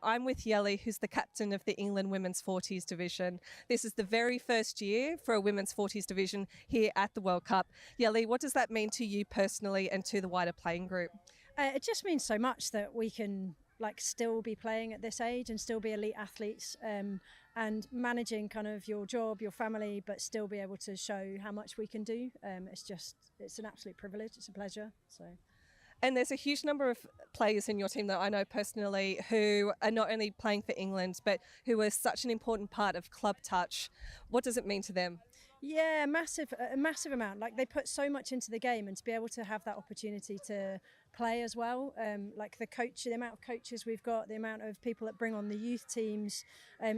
I'm with Yelly, who's the captain of the England Women's 40s division. This is the very first year for a Women's 40s division here at the World Cup. Yelly, what does that mean to you personally and to the wider playing group? It just means so much that we can still be playing at this age and still be elite athletes, and managing kind of your job, your family, but still be able to show how much we can do. It's an absolute privilege. It's a pleasure. And there's a huge number of players in your team that I know personally who are not only playing for England, but who are such an important part of club touch. What does it mean to them? Yeah, a massive amount. They put so much into the game, and to be able to have that opportunity to play as well, the amount of coaches we've got, the amount of people that bring on the youth teams,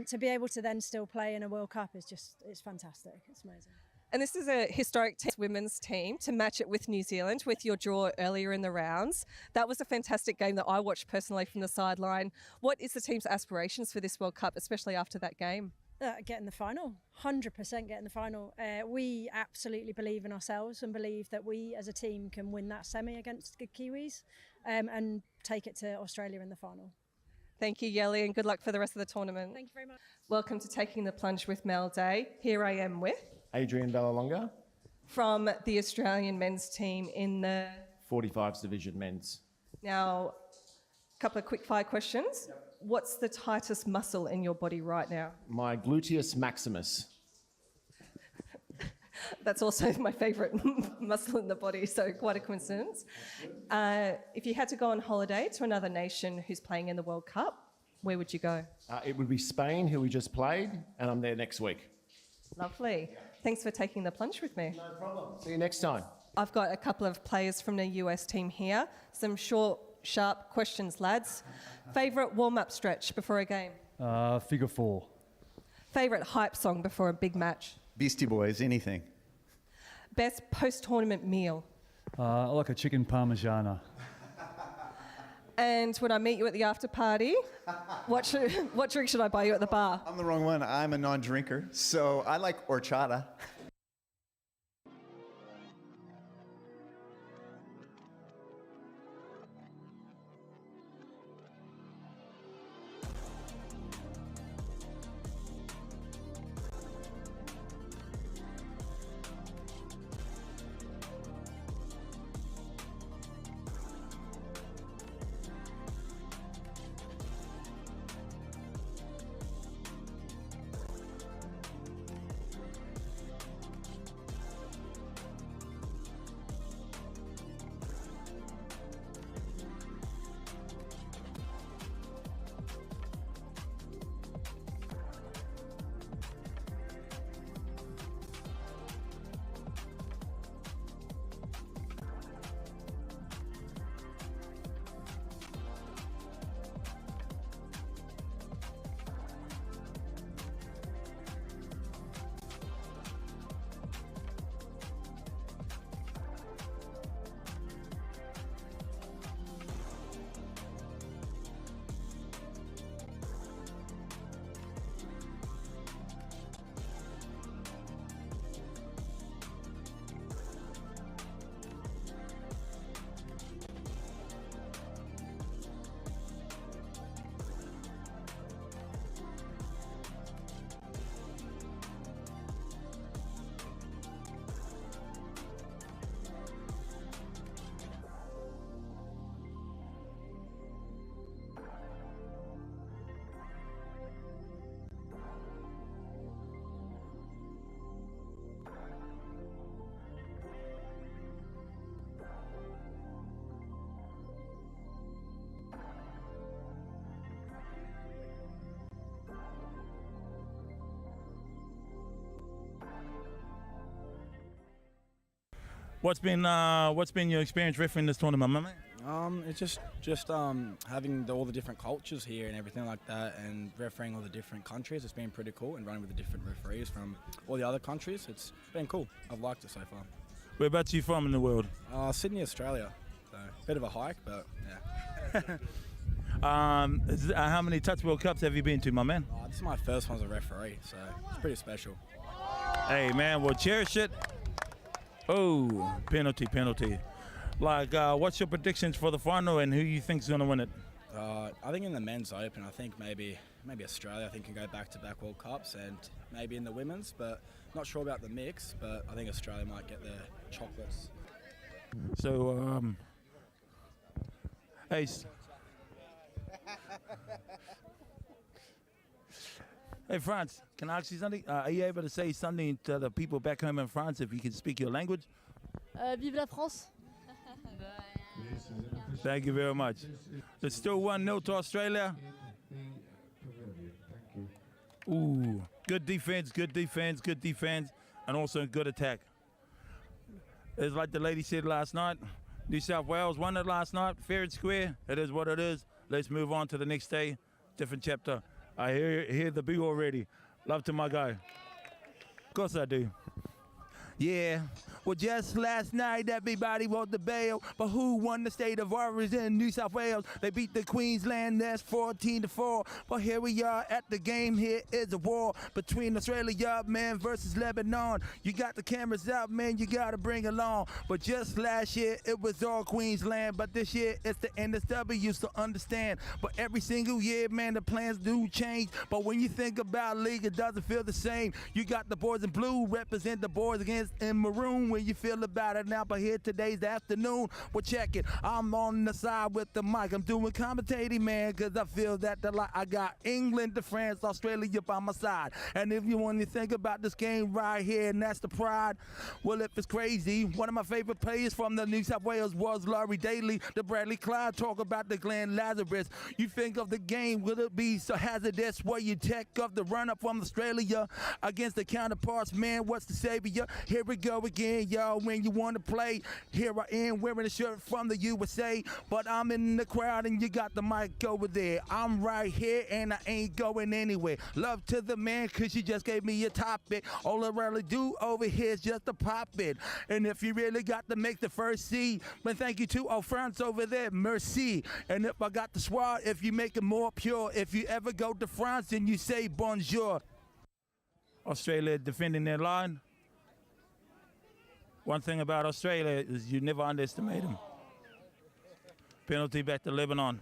to be able to then still play in a World Cup it's fantastic. It's amazing. And this is a historic women's team to match it with New Zealand, with your draw earlier in the rounds. That was a fantastic game that I watched personally from the sideline. What is the team's aspirations for this World Cup, especially after that game? Get in the final, 100% get in the final. We absolutely believe in ourselves and believe that we as a team can win that semi against the Kiwis, and take it to Australia in the final. Thank you, Yelly, and good luck for the rest of the tournament. Thank you very much. Welcome to Taking the Plunge with Mel Day. Here I am with Adrian Villalonga from the Australian men's team in the 45s division men's. Now, a couple of quick fire questions. Yep. What's the tightest muscle in your body right now? My gluteus maximus. That's also my favourite muscle in the body, so quite a coincidence. If you had to go on holiday to another nation who's playing in the World Cup, where would you go? It would be Spain, who we just played, and I'm there next week. Lovely. Thanks for taking the plunge with me. No problem. See you next time. I've got a couple of players from the US team here. Some short, sharp questions, lads. Favourite warm-up stretch before a game? Figure four. Favourite hype song before a big match? Beastie Boys, anything. Best post-tournament meal? I like a chicken parmigiana. And when I meet you at the after party, what drink should I buy you at the bar? I'm the wrong one. I'm a non-drinker, so I like horchata. What's been your experience refereeing this tournament, my man? It's just having all the different cultures here and everything like that, and refereeing all the different countries. It's been pretty cool, and running with the different referees from all the other countries. It's been cool. I've liked it so far. Whereabouts are you from in the world? Sydney, Australia. So bit of a hike, but yeah. How many Touch World Cups have you been to, my man? This is my first one as a referee, so it's pretty special. Hey, man, well, cherish it. Oh, penalty. What's your predictions for the final, and who you think's going to win it? I think in the men's open, I think maybe Australia can go back-to-back World Cups, and maybe in the women's, but not sure about the mix, but I think Australia might get their chocolates. So, hey, hey, France, can I ask you something? Are you able to say something to the people back home in France if you can speak your language? Vive la France! Thank you very much. It's still 1-0 to Australia. Ooh, good defense, and also good attack. It's like the lady said last night, New South Wales won it last night, fair and square. It is what it is. Let's move on to the next day, different chapter. I hear the boo already. Love to my guy. Of course I do. Yeah, well, just last night everybody wrote the bail, but who won the state of origin in New South Wales? They beat the Queensland Nest 14-4. But here we are at the game. Here is a war between Australia, man, versus Lebanon. You got the cameras out, man, you gotta bring along. But just last year it was all Queensland, but this year it's the NSW, so understand. But every single year, man, the plans do change. But when you think about league, it doesn't feel the same. You got the boys in blue represent the boys against in maroon. When you feel about it now, but here today's afternoon, well, check it. I'm on the side with the mic. I'm doing commentating, man, because I feel that I got England to France, Australia by my side. And if you want to think about this game right here, and that's the pride, well, if it's crazy, one of my favorite players from the New South Wales was Laurie Daly, the Bradley Clyde, talk about the Glenn Lazarus. You think of the game, will it be so hazardous? Where you check of the run-up from Australia against the counterparts, man, what's the savior? Here we go again, y'all, when you want to play. Here I am wearing a shirt from the USA, but I'm in the crowd and you got the mic over there. I'm right here and I ain't going anywhere. Love to the man, cause you just gave me a topic. All I really do over here is just to pop it. And if you really got to make the first C, but thank you to our France over there, merci. And if I got the swat, if you make it more pure, if you ever go to France and you say bonjour. Australia defending their line. One thing about Australia is you never underestimate them. Penalty back to Lebanon.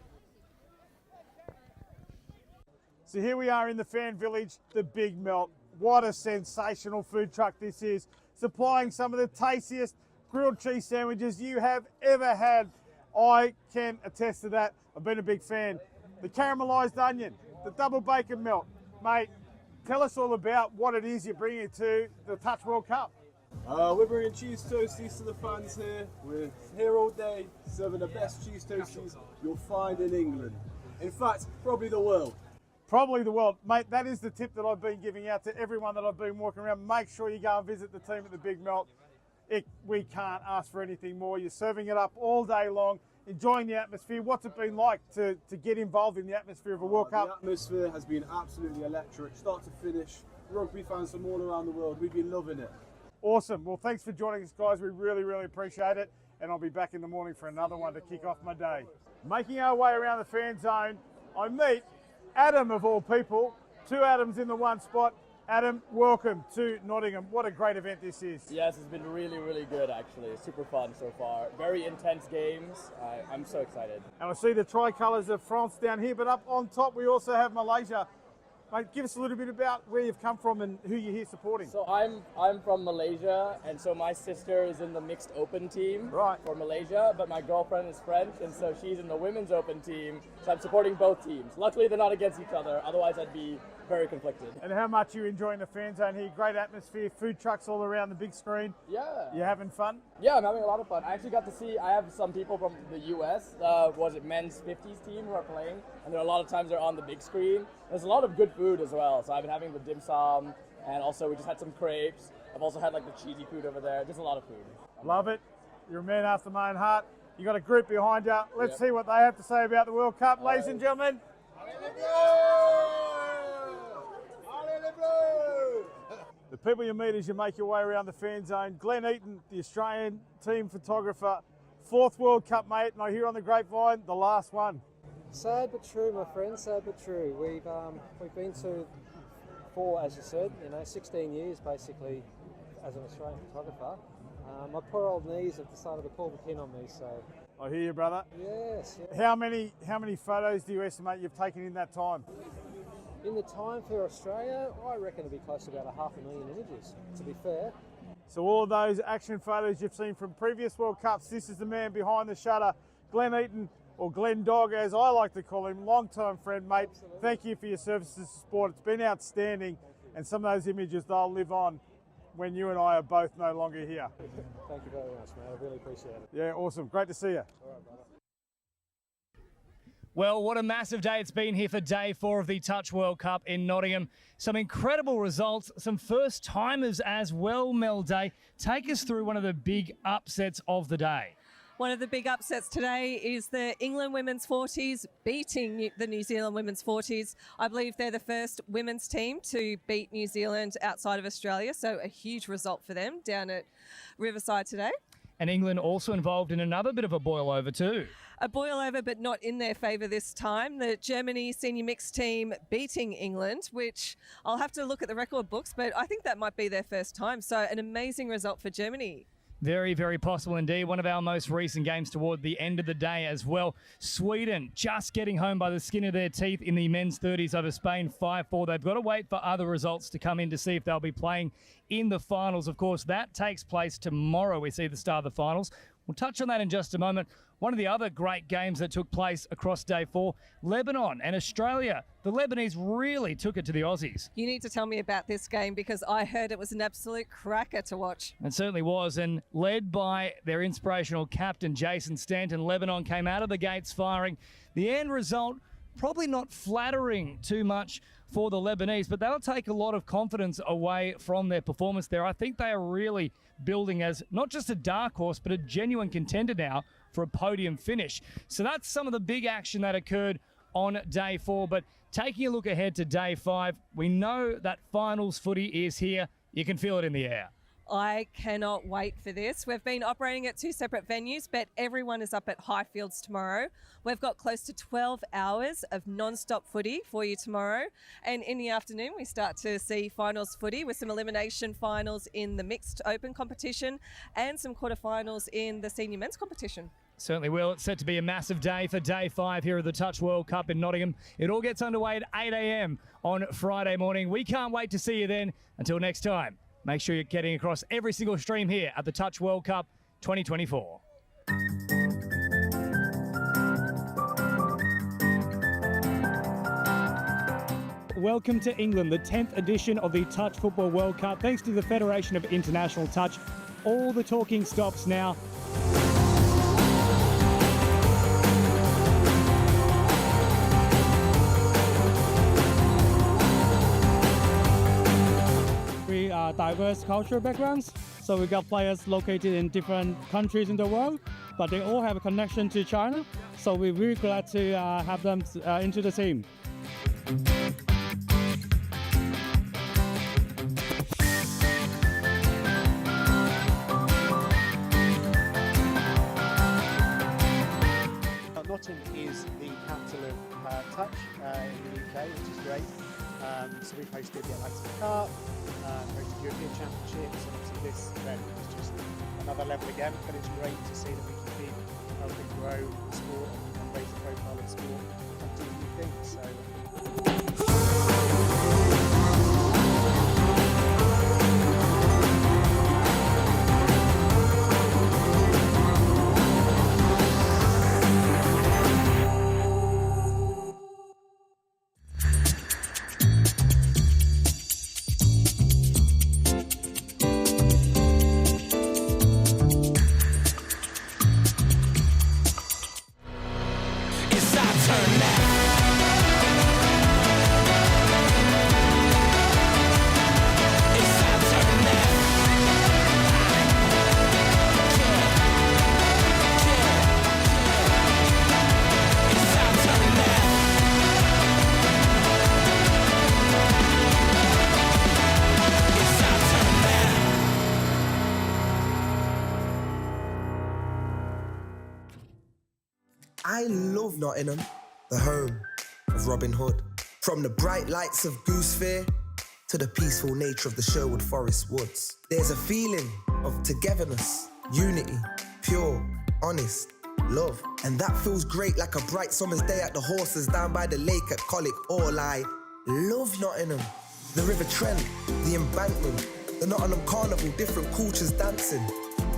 So here we are in the fan village, the Big Melt. What a sensational food truck this is, supplying some of the tastiest grilled cheese sandwiches you have ever had. I can attest to that. I've been a big fan. The caramelised onion, the double bacon melt. Mate, tell us all about what it is you're bringing to the Touch World Cup. We're bringing cheese toasties to the fans here. We're here all day serving the best cheese toasties you'll find in England. In fact, probably the world. Probably the world. Mate, that is the tip that I've been giving out to everyone that I've been walking around. Make sure you go and visit the team at the Big Melt. We can't ask for anything more. You're serving it up all day long, enjoying the atmosphere. What's it been like to get involved in the atmosphere of a World Cup? The atmosphere has been absolutely electric, start to finish. Rugby fans from all around the world, we've been loving it. Awesome. Well, thanks for joining us, guys. We really, really appreciate it. And I'll be back in the morning for another one to kick off my day. Making our way around the fan zone, I meet Adam, of all people. Two Adams in the one spot. Adam, welcome to Nottingham. What a great event this is. Yes, it's been really, really good, actually. Super fun so far. Very intense games. I'm so excited. And I see the tricolours of France down here, but up on top we also have Malaysia. Mate, give us a little bit about where you've come from and who you're here supporting. So I'm from Malaysia, and so my sister is in the mixed open team for Malaysia, but my girlfriend is French, and so she's in the women's open team, so I'm supporting both teams. Luckily, they're not against each other, otherwise I'd be very conflicted. And how much are you enjoying the fan zone here? Great atmosphere, food trucks all around the big screen. Yeah. You having fun? Yeah, I'm having a lot of fun. I actually got to see, I have some people from the US, men's 50s team who are playing, and there are a lot of times they're on the big screen. There's a lot of good food as well, so I've been having the dim sum, and also we just had some crepes. I've also had like the cheesy food over there, just a lot of food. Love it. You're a man after my own heart. You got a group behind you. Let's see what they have to say about the World Cup. Ladies and gentlemen. The people you meet as you make your way around the fan zone. Glenn Eaton, the Australian team photographer. 4th World Cup, mate, and I hear on the grapevine, the last one. Sad but true, my friend, sad but true. We've been to for, as you said, 16 years basically as an Australian photographer. My poor old knees have decided to pull the pin on me, so... I hear you, brother. Yes. How many photos do you estimate you've taken in that time? In the time for Australia, I reckon it'd be close to about 500,000 images, to be fair. So all of those action photos you've seen from previous World Cups, this is the man behind the shutter, Glenn Eaton, or Glenn Dog as I like to call him, long-term friend, mate. Absolutely. Thank you for your services to sport. It's been outstanding, and some of those images, they'll live on when you and I are both no longer here. Thank you very much, mate. I really appreciate it. Yeah, awesome. Great to see you. All right, brother. Well, what a massive day it's been here for day 4 of the Touch World Cup in Nottingham. Some incredible results, some first-timers as well, Mel Day. Take us through one of the big upsets of the day. One of the big upsets today is the England women's 40s beating the New Zealand women's 40s. I believe they're the first women's team to beat New Zealand outside of Australia, so a huge result for them down at Riverside today. And England also involved in another bit of a boil-over too. A boil-over, but not in their favour this time. The Germany senior mixed team beating England, which I'll have to look at the record books, but I think that might be their first time. So an amazing result for Germany. Very, very possible indeed. One of our most recent games toward the end of the day as well. Sweden just getting home by the skin of their teeth in the men's 30s over Spain 5-4. They've got to wait for other results to come in to see if they'll be playing in the finals. Of course, that takes place tomorrow. We see the start of the finals. We'll touch on that in just a moment. One of the other great games that took place across day 4, Lebanon and Australia. The Lebanese really took it to the Aussies. You need to tell me about this game because I heard it was an absolute cracker to watch. It certainly was, and led by their inspirational captain, Jason Stanton, Lebanon came out of the gates firing. The end result, probably not flattering too much for the Lebanese, but they'll take a lot of confidence away from their performance there. I think they are really building as not just a dark horse, but a genuine contender now for a podium finish. So that's some of the big action that occurred on day 4. But taking a look ahead to day 5, we know that finals footy is here. You can feel it in the air. I cannot wait for this. We've been operating at 2 separate venues, but everyone is up at Highfields tomorrow. We've got close to 12 hours of non-stop footy for you tomorrow. And in the afternoon, we start to see finals footy with some elimination finals in the mixed open competition and some quarterfinals in the senior men's competition. Certainly will. It's set to be a massive day for day 5 here at the Touch World Cup in Nottingham. It all gets underway at 8 a.m. on Friday morning. We can't wait to see you then. Until next time, make sure you're getting across every single stream here at the Touch World Cup 2024. Welcome to England, the 10th edition of the Touch Football World Cup. Thanks to the Federation of International Touch, all the talking stops now. We are diverse cultural backgrounds, so we got players located in different countries in the world, but they all have a connection to China, so we're really glad to have them into the team. Nottingham is the capital of touch in the UK, which is great. So we've hosted the Atlantic Cup, hosted European Championships, and obviously this event is just another level again, but it's great to see that we can keep helping grow the sport and raise the profile of the sport and do new things. So. I love Nottingham, the home of Robin Hood. From the bright lights of Goose Fair to the peaceful nature of the Sherwood Forest woods. There's a feeling of togetherness, unity, pure, honest, love. And that feels great like a bright summer's day at the horses down by the lake at Colic. All I love Nottingham. The River Trent, the embankment, the Nottingham Carnival, different cultures dancing.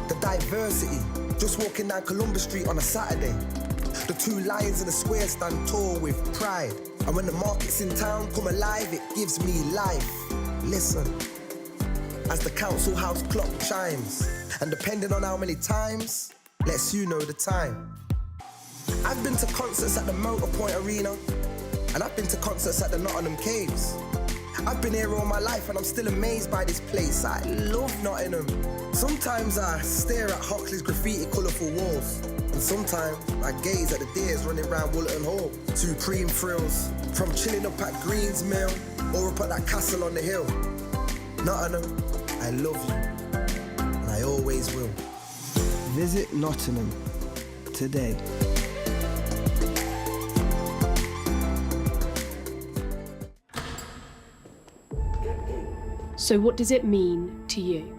The diversity, just walking down Columbus Street on a Saturday. The two lions in the square stand tall with pride. And when the markets in town come alive, it gives me life. Listen, as the council house clock chimes, and depending on how many times, lets you know the time. I've been to concerts at the Motorpoint Arena, and I've been to concerts at the Nottingham Caves. I've been here all my life and I'm still amazed by this place. I love Nottingham. Sometimes I stare at Hoxley's graffiti colourful walls, and sometimes I gaze at the deers running round Woollerton Hall. Supreme thrills, from chilling up at Green's Mill or up at that castle on the hill. Nottingham, I love you, and I always will. Visit Nottingham today. So what does it mean to you?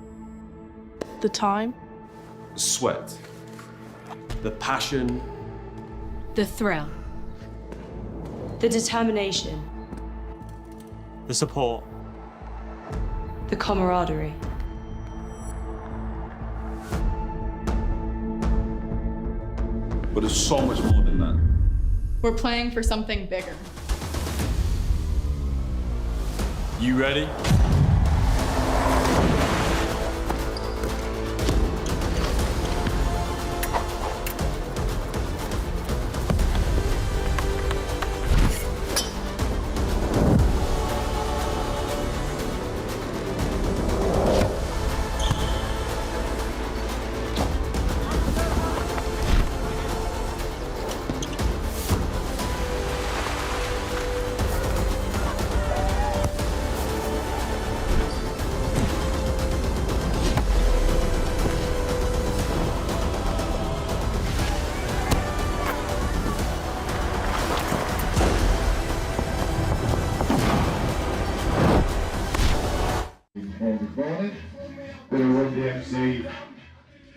The time? Sweat. The passion. The thrill? The determination? The support. The camaraderie? But it's so much more than that. We're playing for something bigger. You ready?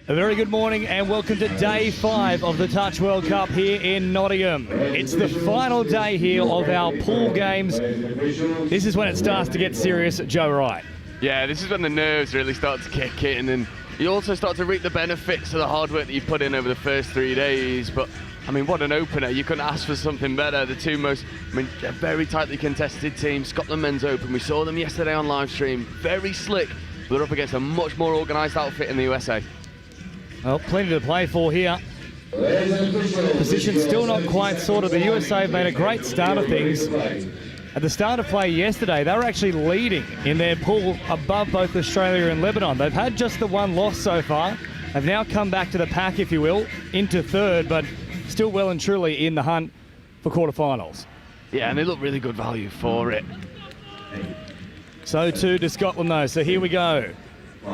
A very good morning and welcome to day 5 of the Touch World Cup here in Nottingham. It's the final day here of our pool games. This is when it starts to get serious, Joe Wright. Yeah, this is when the nerves really start to kick in, and you also start to reap the benefits of the hard work that you've put in over the first 3 days. But I mean, what an opener. You couldn't ask for something better. The two most, they're very tightly contested teams. Scotland Men's Open, we saw them yesterday on live stream. Very slick, but they're up against a much more organised outfit in the USA. Well, plenty to play for here. Position still not quite sorted. The USA have made a great start of things. At the start of play yesterday, they were actually leading in their pool above both Australia and Lebanon. They've had just the one loss so far. They've now come back to the pack, if you will, into third, but still well and truly in the hunt for quarterfinals. Yeah, and they look really good value for it. So too does Scotland, though. So here we go.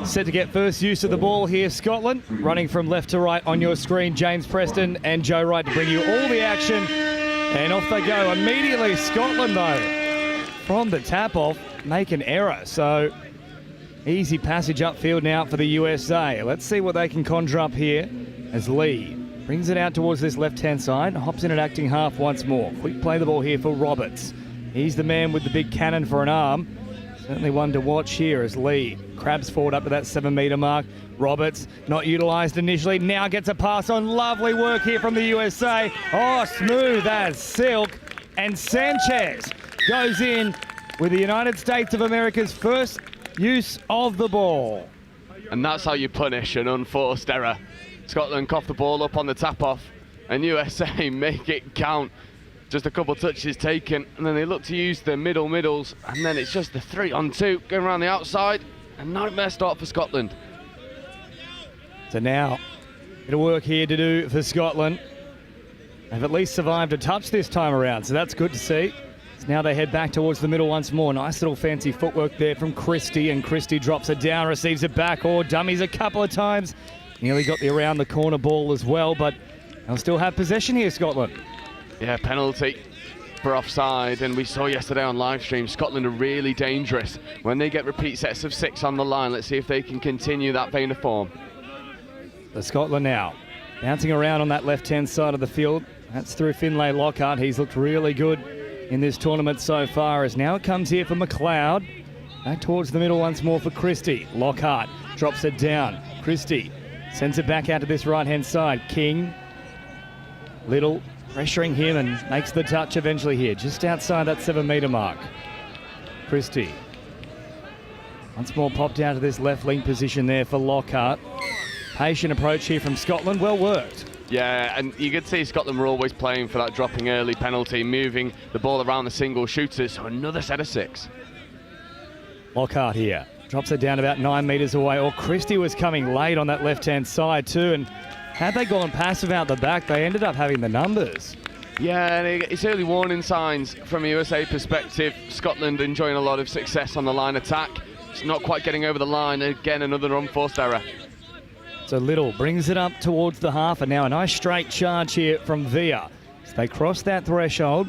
Set to get first use of the ball here, Scotland. Running from left to right on your screen, James Preston and Joe Wright to bring you all the action. And off they go. Immediately, Scotland, though, from the tap-off, make an error. So easy passage upfield now for the USA. Let's see what they can conjure up here as Lee brings it out towards this left-hand side. Hops in at acting half once more. Quick play the ball here for Roberts. He's the man with the big cannon for an arm. Certainly one to watch here as Lee crabs forward up to that 7-metre mark. Roberts, not utilised initially, now gets a pass on. Lovely work here from the USA. Oh, smooth as silk. And Sanchez goes in with the United States of America's first use of the ball. And that's how you punish an unforced error. Scotland cough the ball up on the tap-off, and USA make it count. Just a couple touches taken, and then they look to use the middles, and then it's just the 3-on-2 going around the outside. A nightmare start for Scotland. So now, it'll work here to do for Scotland. They've at least survived a touch this time around, so that's good to see. So now they head back towards the middle once more. Nice little fancy footwork there from Christie, and Christie drops it down, receives it back, or dummies a couple of times. Nearly got the around the corner ball as well, but they'll still have possession here, Scotland. Yeah, penalty. for offside, and we saw yesterday on live stream Scotland are really dangerous when they get repeat sets of 6 on the line. Let's see if they can continue that vein of form. The Scotland now bouncing around on that left-hand side of the field. That's through Finlay Lockhart. He's looked really good in this tournament so far, as now it comes here for McLeod. Back towards the middle once more for Christie. Lockhart drops it down. Christie sends it back out to this right-hand side. King, Little pressuring him and makes the touch eventually here, just outside that 7-metre mark. Christie once more popped out to this left link position there for Lockhart. Patient approach here from Scotland, well worked. Yeah, and you could see Scotland were always playing for that dropping early penalty, moving the ball around the single shooters, so another set of 6. Lockhart here, drops it down about 9 metres away. Or Christie was coming late on that left-hand side too, and had they gone passive out the back, they ended up having the numbers. Yeah, and it's early warning signs from a USA perspective. Scotland enjoying a lot of success on the line attack. It's not quite getting over the line. Again, another unforced error. So Little brings it up towards the half, and now a nice straight charge here from Villa. So they cross that threshold.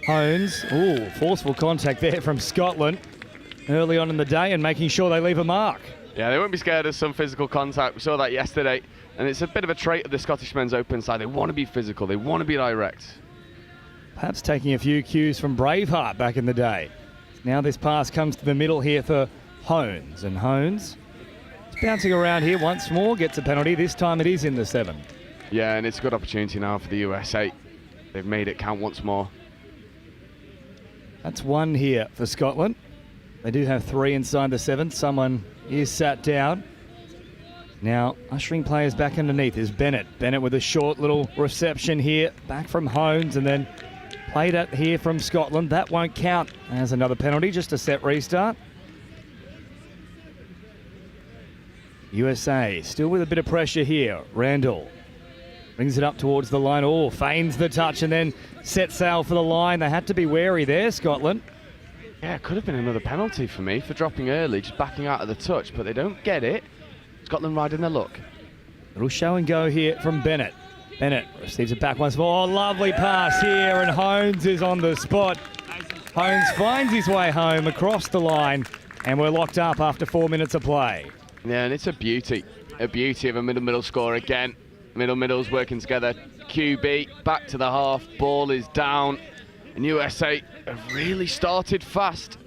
Hones, forceful contact there from Scotland early on in the day, and making sure they leave a mark. Yeah, they won't be scared of some physical contact. We saw that yesterday. And it's a bit of a trait of the Scottish men's open side. They want to be physical. They want to be direct. Perhaps taking a few cues from Braveheart back in the day. Now this pass comes to the middle here for Hones. And Hones is bouncing around here once more. Gets a penalty. This time it is in the 7. Yeah, and it's a good opportunity now for the USA. They've made it count once more. That's 1 here for Scotland. They do have 3 inside the 7. Someone is sat down. Now, ushering players back underneath is Bennett. Bennett with a short little reception here, back from Hones, and then played it here from Scotland. That won't count as another penalty, just a set restart. USA still with a bit of pressure here. Randall brings it up towards the line. Oh, feigns the touch and then set sail for the line. They had to be wary there, Scotland. Yeah, it could have been another penalty for me for dropping early, just backing out of the touch, but they don't get it. Scotland riding their luck. Little show and go here from Bennett. Bennett receives it back once more. Oh, lovely pass here, and Hones is on the spot. Hones finds his way home across the line, and we're locked up after 4 minutes of play. Yeah, and it's a beauty of a middle score again. Middle's working together. QB back to the half, ball is down, and USA have really started fast.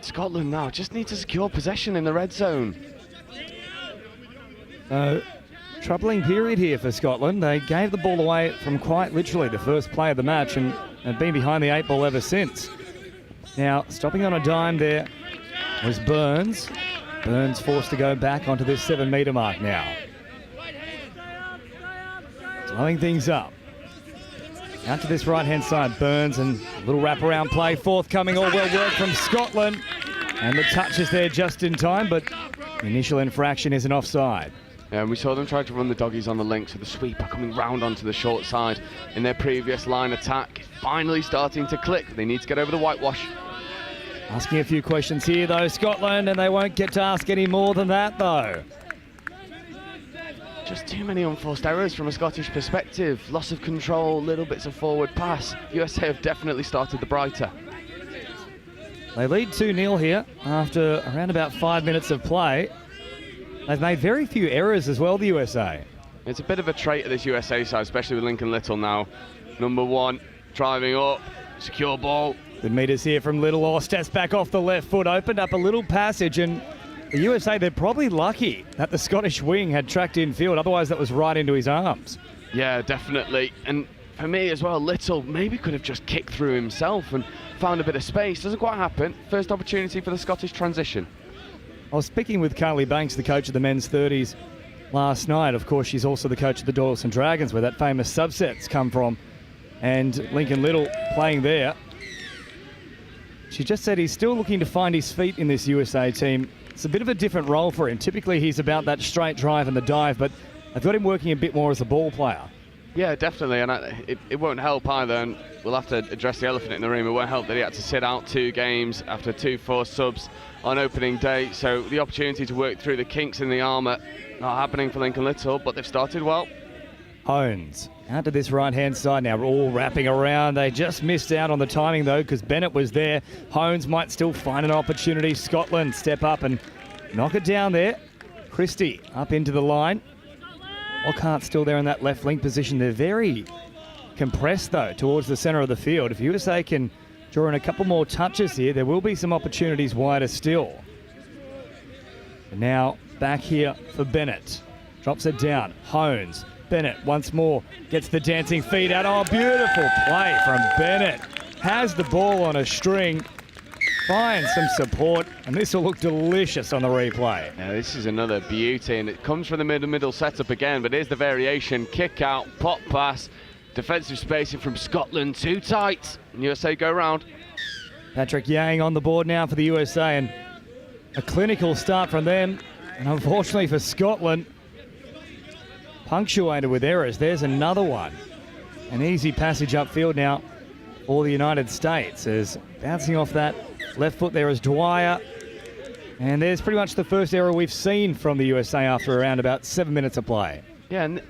Scotland now just need to secure possession in the red zone. Troubling period here for Scotland. They gave the ball away from quite literally the first play of the match and have been behind the 8 ball ever since. Now, stopping on a dime there was Burns. Burns forced to go back onto this 7-metre mark now. Slowing things up. Out to this right-hand side, Burns, and a little wraparound play forthcoming. All well worked from Scotland. And the touch is there just in time, but the initial infraction is an offside. Yeah, and we saw them try to run the doggies on the link, so the sweeper coming round onto the short side in their previous line attack. Finally starting to click. They need to get over the whitewash. Asking a few questions here, though, Scotland, and they won't get to ask any more than that, though. Just too many unforced errors from a Scottish perspective. Loss of control, little bits of forward pass. USA have definitely started the brighter. They lead 2-0 here after around about 5 minutes of play. They've made very few errors as well, the USA. It's a bit of a trait of this USA side, especially with Lincoln Little now. Number 1, driving up, secure ball. Good meters here from Little. Or steps back off the left foot, opened up a little passage, and the USA, they're probably lucky that the Scottish wing had tracked in field, otherwise that was right into his arms. Yeah, definitely. And for me as well, Little maybe could have just kicked through himself and found a bit of space. Doesn't quite happen. First opportunity for the Scottish transition. I was speaking with Carly Banks, the coach of the men's 30s, last night. Of course, she's also the coach of the Doyleson Dragons, where that famous subset's come from. And Lincoln Little playing there. She just said he's still looking to find his feet in this USA team. It's a bit of a different role for him. Typically, he's about that straight drive and the dive, but they've got him working a bit more as a ball player. Yeah, definitely, and it won't help either, and we'll have to address the elephant in the room. It won't help that he had to sit out 2 games after 2 forced subs on opening day, so the opportunity to work through the kinks in the armour not happening for Lincoln Little, but they've started well. Hones out to this right-hand side now. We're all wrapping around. They just missed out on the timing, though, because Bennett was there. Hones might still find an opportunity. Scotland step up and knock it down there. Christie up into the line. Lockhart's still there in that left link position. They're very compressed, though, towards the centre of the field. If USA can draw in a couple more touches here, there will be some opportunities wider still. And now back here for Bennett. Drops it down. Hones. Bennett once more gets the dancing feet out. Oh, beautiful play from Bennett. Has the ball on a string. Finds some support, and this will look delicious on the replay. Now, this is another beauty, and it comes from the middle setup again, but here's the variation. Kick out, pop pass, defensive spacing from Scotland, too tight. And USA go round. Patrick Yang on the board now for the USA, and a clinical start from them. And unfortunately for Scotland, punctuated with errors. There's another one. An easy passage upfield now for the United States, as bouncing off that left foot there is Dwyer. And there's pretty much the first error we've seen from the USA after around about 7 minutes of play. Yeah, and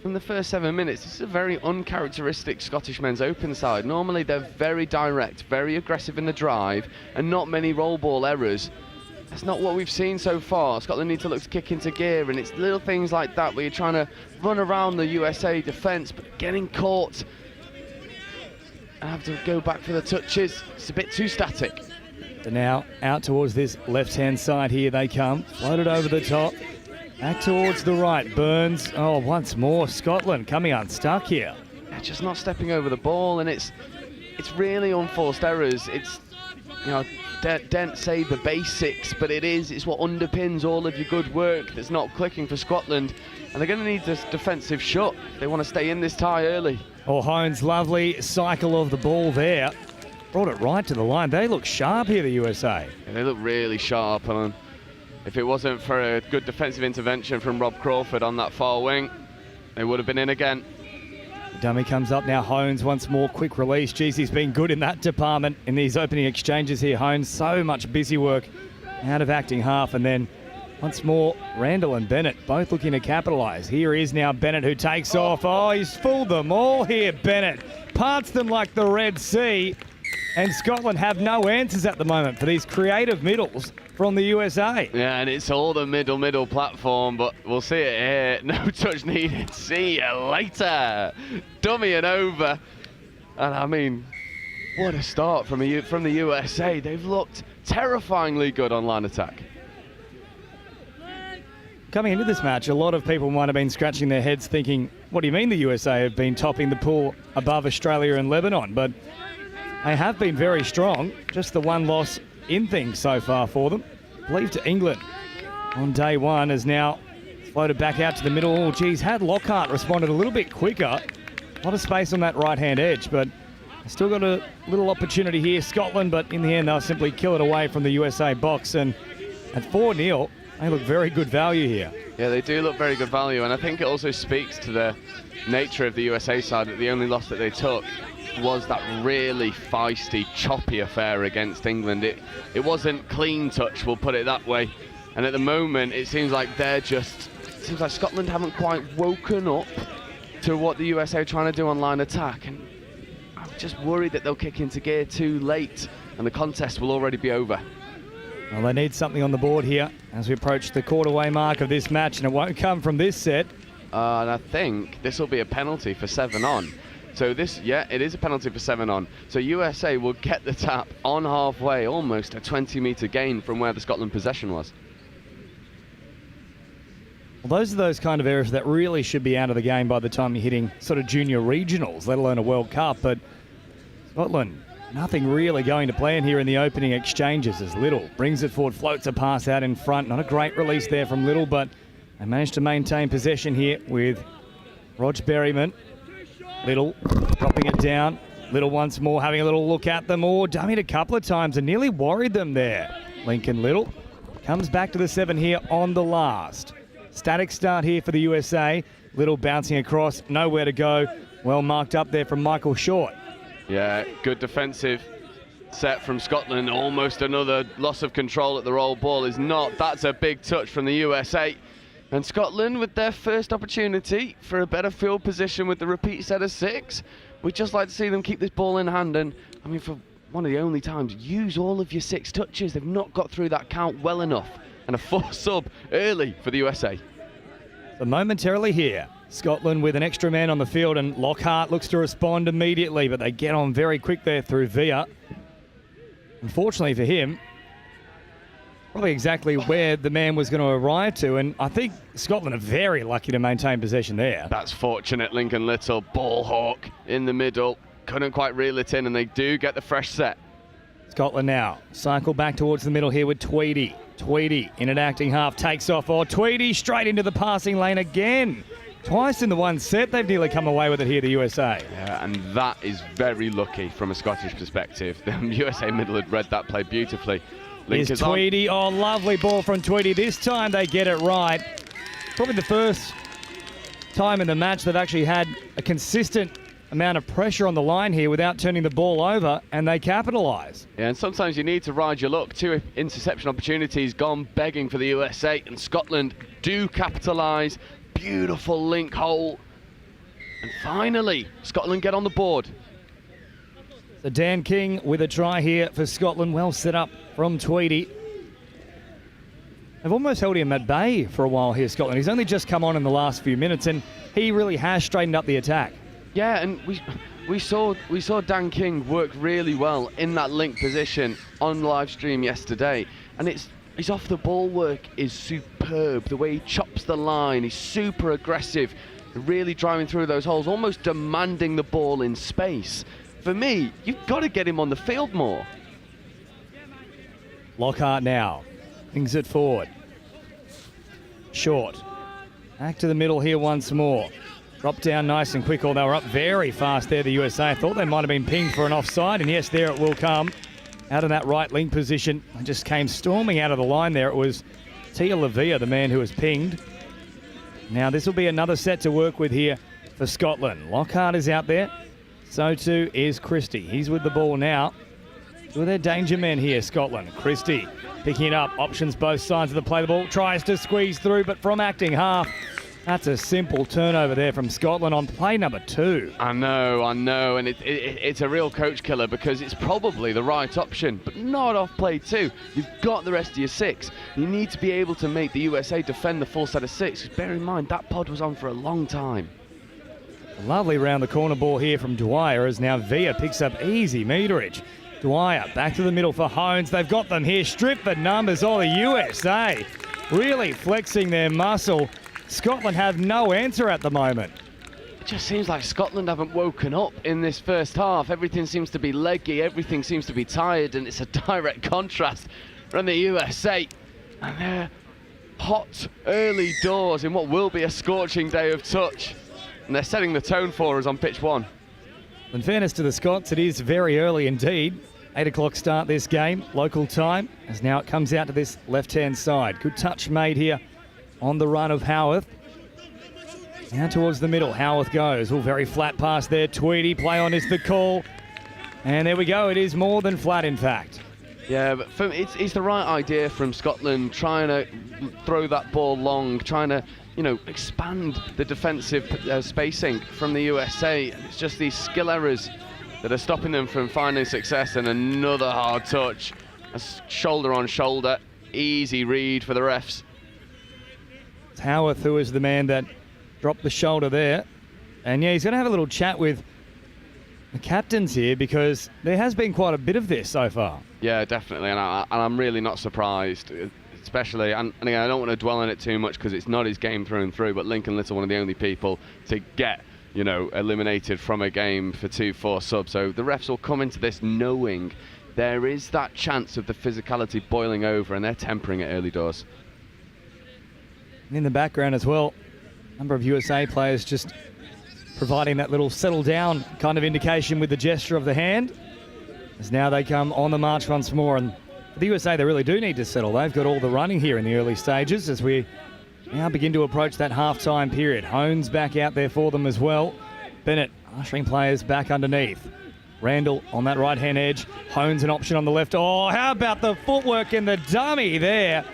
from the first 7 minutes, this is a very uncharacteristic Scottish men's open side. Normally they're very direct, very aggressive in the drive, and not many roll ball errors. That's not what we've seen so far. Scotland need to look to kick into gear, and it's little things like that where you're trying to run around the USA defence, but getting caught and have to go back for the touches. It's a bit too static. So now out towards this left-hand side here they come. Floated over the top. Back towards the right. Burns. Oh, once more Scotland coming unstuck here. Just not stepping over the ball, and it's really unforced errors. It's, you know, Dent say the basics, but it's what underpins all of your good work that's not clicking for Scotland, and they're going to need this defensive shot. They want to stay in this tie early. Oh, Hones, lovely cycle of the ball there. Brought it right to the line. They look sharp here, the USA. Yeah, they look really sharp, and if it wasn't for a good defensive intervention from Rob Crawford on that far wing, they would have been in again. Dummy comes up now. Hones once more, quick release. Geez, he's been good in that department in these opening exchanges here. Hones, so much busy work out of acting half, and then once more Randall and Bennett both looking to capitalise. Here is now Bennett who takes off. Oh, he's fooled them all here, Bennett. Parts them like the Red Sea, and Scotland have no answers at the moment for these creative middles from the USA. Yeah, and it's all the middle platform, but we'll see it here. No touch needed. See you later. Dummy and over. And I mean, what a start from the USA. They've looked terrifyingly good on line attack. Coming into this match, a lot of people might have been scratching their heads thinking, what do you mean the USA have been topping the pool above Australia and Lebanon? But they have been very strong. Just the one loss in things so far for them. I believe to England on day one is now floated back out to the middle. Oh, geez, had Lockhart responded a little bit quicker. A lot of space on that right-hand edge, but still got a little opportunity here. Scotland, but in the end, they'll simply kill it away from the USA box. And at 4-0, they look very good value here. Yeah, they do look very good value, and I think it also speaks to the nature of the USA side that the only loss that they took was that really feisty, choppy affair against England. It wasn't clean touch, we'll put it that way. And at the moment, it seems like Scotland haven't quite woken up to what the USA are trying to do on line attack. And I'm just worried that they'll kick into gear too late, and the contest will already be over. Well, they need something on the board here as we approach the quarter-way mark of this match, and it won't come from this set. And I think this will be a penalty for 7 on. So it is a penalty for 7 on. So USA will get the tap on halfway, almost a 20-metre gain from where the Scotland possession was. Well, those are those kind of errors that really should be out of the game by the time you're hitting sort of junior regionals, let alone a World Cup. But Scotland, nothing really going to plan here in the opening exchanges as Little brings it forward, floats a pass out in front. Not a great release there from Little, but they managed to maintain possession here with Rog Berryman. Little dropping it down. Little once more having a little look at them. Oh, dummied a couple of times and nearly worried them there. Lincoln Little comes back to the 7 here on the last. Static start here for the USA. Little bouncing across, nowhere to go. Well marked up there from Michael Short. Yeah, good defensive set from Scotland. Almost another loss of control at the roll ball is not. That's a big touch from the USA. And Scotland with their first opportunity for a better field position with the repeat set of 6. We'd just like to see them keep this ball in hand and, I mean, for one of the only times, use all of your 6 touches. They've not got through that count well enough. And a 4 sub early for the USA. So momentarily here, Scotland with an extra man on the field, and Lockhart looks to respond immediately, but they get on very quick there through Via. Unfortunately for him, probably exactly where the man was going to arrive to, and I think Scotland are very lucky to maintain possession there. That's fortunate. Lincoln Little, ball hawk in the middle, couldn't quite reel it in, and they do get the fresh set. Scotland now cycle back towards the middle here with Tweedy. Tweedy in an acting half takes off, or Tweedy straight into the passing lane again. Twice in the one set, they've nearly come away with it here, the USA. Yeah, and that is very lucky from a Scottish perspective. The USA middle had read that play beautifully. Here's Tweedy. Oh, lovely ball from Tweedy. This time they get it right. Probably the first time in the match they've actually had a consistent amount of pressure on the line here without turning the ball over, and they capitalise. Yeah, and sometimes you need to ride your luck. 2 interception opportunities gone begging for the USA, and Scotland do capitalise. Beautiful link hole. And finally, Scotland get on the board. So Dan King with a try here for Scotland. Well set up from Tweedy. They've almost held him at bay for a while here, Scotland. He's only just come on in the last few minutes, and he really has straightened up the attack. Yeah, and we saw Dan King work really well in that link position on live stream yesterday, and his off the ball work is superb. The way he chops the line, he's super aggressive, really driving through those holes, almost demanding the ball in space. For me, you've got to get him on the field more. Lockhart now brings it forward. Short. Back to the middle here once more. Drop down nice and quick. They were up very fast there, the USA. I thought they might have been pinged for an offside, and yes, there it will come. Out of that right link position, and just came storming out of the line there. It was Tia Lavia, the man who was pinged. Now this will be another set to work with here for Scotland. Lockhart is out there. So too is Christie. He's with the ball now. Two of their danger men here, Scotland. Christie picking it up. Options both sides of the play. The ball tries to squeeze through, but from acting half, that's a simple turnover there from Scotland on play number 2. I know, and it's a real coach killer because it's probably the right option, but not off play 2. You've got the rest of your 6. You need to be able to make the USA defend the full set of 6. Bear in mind, that pod was on for a long time. Lovely round the corner ball here from Dwyer as now Via picks up easy meterage. Dwyer back to the middle for Hones. They've got them here. Stripped for numbers. Oh, the USA really flexing their muscle. Scotland have no answer at the moment. It just seems like Scotland haven't woken up in this first half. Everything seems to be leggy. Everything seems to be tired, and it's a direct contrast from the USA. And they're hot early doors in what will be a scorching day of touch. And they're setting the tone for us on pitch 1. In fairness to the Scots, it is very early indeed. 8 o'clock start this game, local time, as now it comes out to this left-hand side. Good touch made here on the run of Howarth. Now towards the middle, Howarth goes. Oh, very flat pass there. Tweedy, play on is the call. And there we go. It is more than flat, in fact. Yeah, but it's the right idea from Scotland, trying to throw that ball long, trying to, expand the defensive spacing from the USA. It's just these skill errors that are stopping them from finding success. And another hard touch, a shoulder on shoulder, easy read for the refs. It's Howarth who is the man that dropped the shoulder there. And yeah, he's going to have a little chat with the captains here because there has been quite a bit of this so far. Yeah, definitely, and I'm really not surprised, especially, and again, I don't want to dwell on it too much because it's not his game through and through, but Lincoln Little, one of the only people to get, eliminated from a game for 2-4 subs. So the refs will come into this knowing there is that chance of the physicality boiling over, and they're tempering it early doors. And in the background as well, a number of USA players just providing that little settle down kind of indication with the gesture of the hand. As now they come on the march once more. And for the USA, they really do need to settle. They've got all the running here in the early stages as we now begin to approach that half-time period. Hones back out there for them as well. Bennett ushering players back underneath. Randall on that right-hand edge. Hones an option on the left. Oh, how about the footwork in the dummy there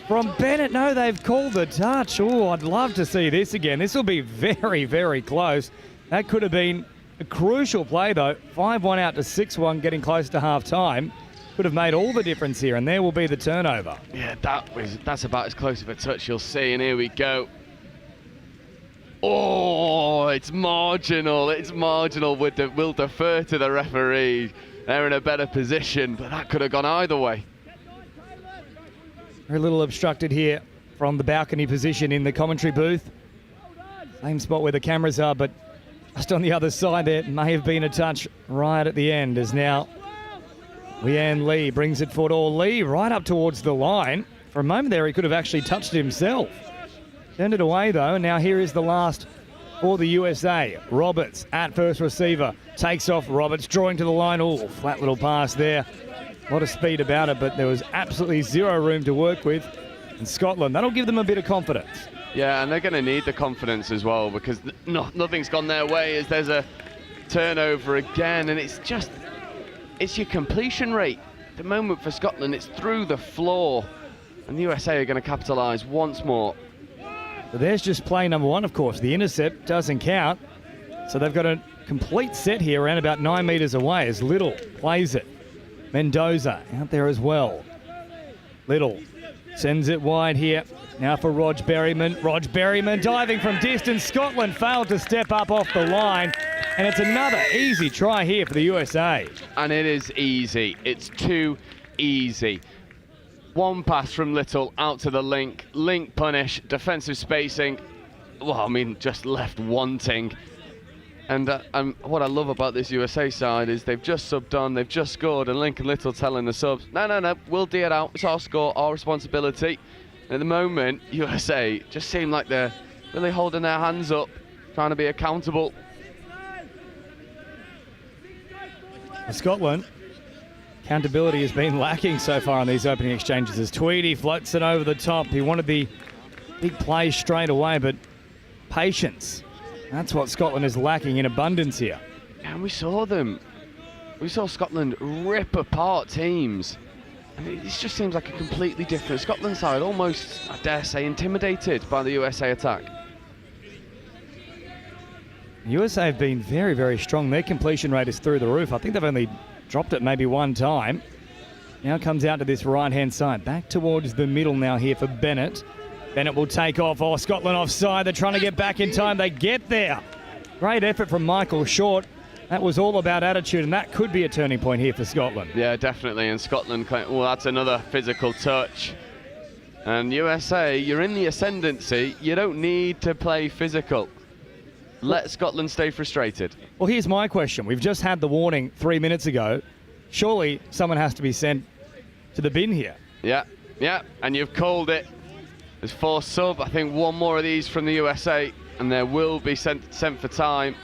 from Bennett. No, they've called the touch. Oh, I'd love to see this again. This will be very, very close. That could have been a crucial play, though. 5-1 out to 6-1, getting close to half-time. Could have made all the difference here, and there will be the turnover. Yeah, that's about as close of a touch you'll see, and here we go. Oh, it's marginal. It's marginal. We'll defer to the referee. They're in a better position, but that could have gone either way. Very little obstructed here from the balcony position in the commentary booth. Same spot where the cameras are, but just on the other side there may have been a touch right at the end, as now Leanne Lee brings it forward. Or Lee right up towards the line. For a moment there, he could have actually touched it himself. Turned it away, though, and now here is the last for the USA. Roberts at first receiver. Takes off Roberts, drawing to the line. Oh, flat little pass there. A lot of speed about it, but there was absolutely zero room to work with. And Scotland, that'll give them a bit of confidence. Yeah, and they're going to need the confidence as well, because nothing's gone their way as there's a turnover again, and it's your completion rate. At the moment for Scotland, it's through the floor, and the USA are going to capitalise once more. But there's just play number one, of course. The intercept doesn't count, so they've got a complete set here around about 9 metres away as Little plays it. Mendoza out there as well. Little sends it wide here. Now for Rog Berryman. Rog Berryman diving from distance. Scotland failed to step up off the line. And it's another easy try here for the USA. And it is easy. It's too easy. One pass from Little out to the link. Link punish. Defensive spacing. Well, I mean, just left wanting. And what I love about this USA side is they've just subbed on, they've just scored, and Link and Little telling the subs, no, we'll D it out. It's our score, our responsibility. At the moment, USA just seem like they're really holding their hands up, trying to be accountable. Scotland, accountability has been lacking so far on these opening exchanges as Tweedy floats it over the top. He wanted the big play straight away, but patience. That's what Scotland is lacking in abundance here. And we saw them. We saw Scotland rip apart teams. And it just seems like a completely different Scotland side, almost, I dare say, intimidated by the USA attack. The USA have been very, very strong. Their completion rate is through the roof. I think they've only dropped it maybe one time. Now comes out to this right-hand side. Back towards the middle now here for Bennett. Bennett will take off. Oh, Scotland offside. They're trying to get back in time. They get there. Great effort from Michael Short. That was all about attitude, and that could be a turning point here for Scotland. Yeah, definitely. And Scotland, well, that's another physical touch. And USA, you're in the ascendancy. You don't need to play physical. Let Scotland stay frustrated. Well, here's my question. We've just had the warning 3 minutes ago. Surely someone has to be sent to the bin here. Yeah, and you've called it. There's 4 sub. I think one more of these from the USA, and there will be sent for time.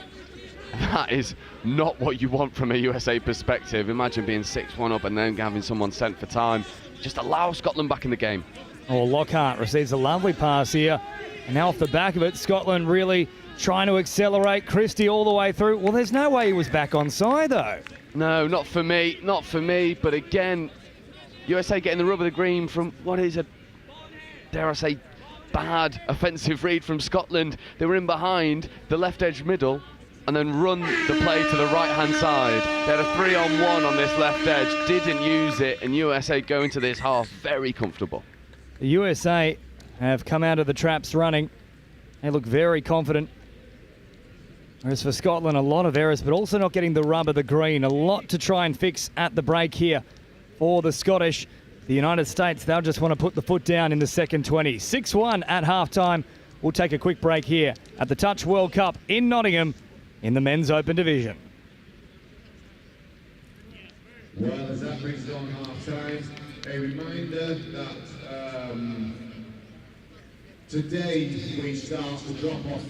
That is not what you want from a USA perspective. Imagine being 6-1 up and then having someone sent for time. Just allow Scotland back in the game. Oh, Lockhart receives a lovely pass here. And now off the back of it, Scotland really trying to accelerate. Christie all the way through. Well, there's no way he was back on side, though. No, not for me. Not for me. But again, USA getting the rub of the green from what is a, dare I say, bad offensive read from Scotland. They were in behind the left edge middle and then run the play to the right-hand side. They had a 3-on-1 on this left edge, didn't use it, and USA go into this half very comfortable. The USA have come out of the traps running. They look very confident. Whereas for Scotland, a lot of errors, but also not getting the rub of the green. A lot to try and fix at the break here for the Scottish. The United States, they'll just want to put the foot down in the second 20. 6-1 at halftime. We'll take a quick break here at the Touch World Cup in Nottingham in the Men's Open Division. Well, as that brings on half-time, a reminder that today we start the drop-off.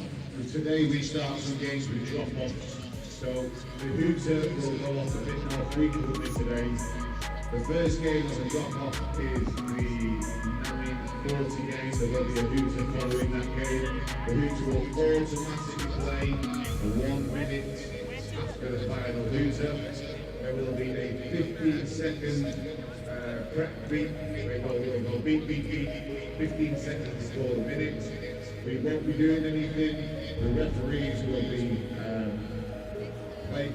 Today we start some games with drop-offs. So the hooter will go off a bit more frequently today. The first game as a drop-off is the 9:40 game, so there'll be a hooter following that game. The hooter will automatically play for 1 minute after the final hooter. there will be a 15-second prep beat. We'll go beat, 15 seconds before the minute. We won't be doing anything. The referees will be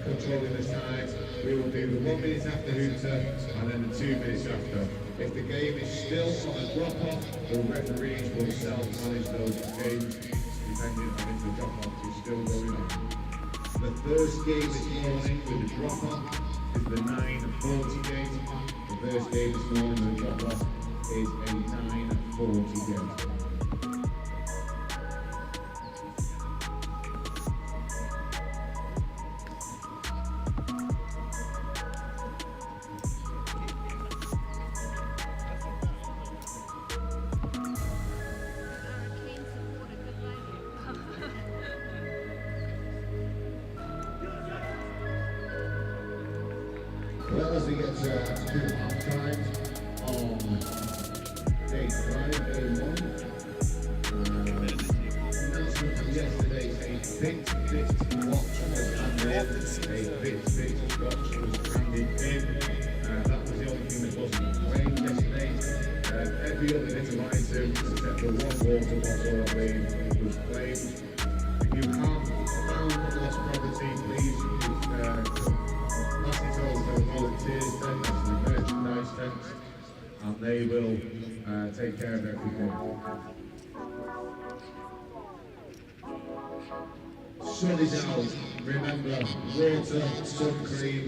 controlling the sides. We will do the 1 minute after hooter and then the 2 minutes after. If the game is still on a drop-off, the referees will self-manage those games depending on if the drop-off is still going on. The first game this morning with the drop-off is the 9:40 game. The first game this morning with the drop-off is a 9:40 game. Well, as we get to half time on day 5A1, announcement from yesterday, a bit watch was handed in, a bit watch was handed in. That was the only thing that wasn't claimed yesterday. Every other bit of item, except for one water bottle, I believe, was claimed. If you have found lost property, please pass it over to the volunteers tent, that's the merchandise tent, and they will take care of everything. Sun is out, remember, water, sun cream,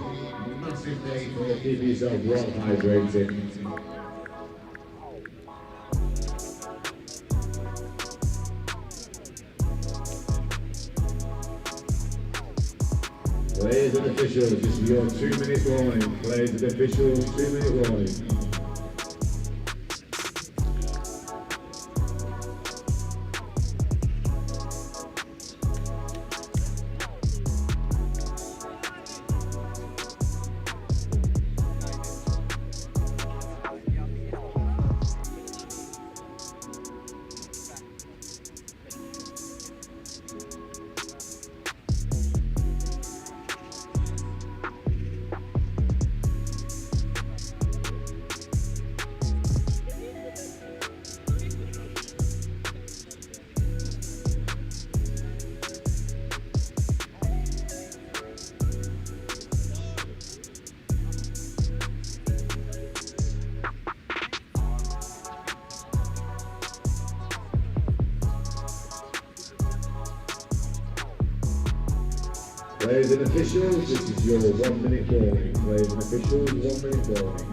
massive day for keep yourself well hydrated. Players and officials, this is your 2-minute warning. Players and officials, 2-minute warning. Players and officials, this is your 1-minute warning. Players and officials, 1-minute warning.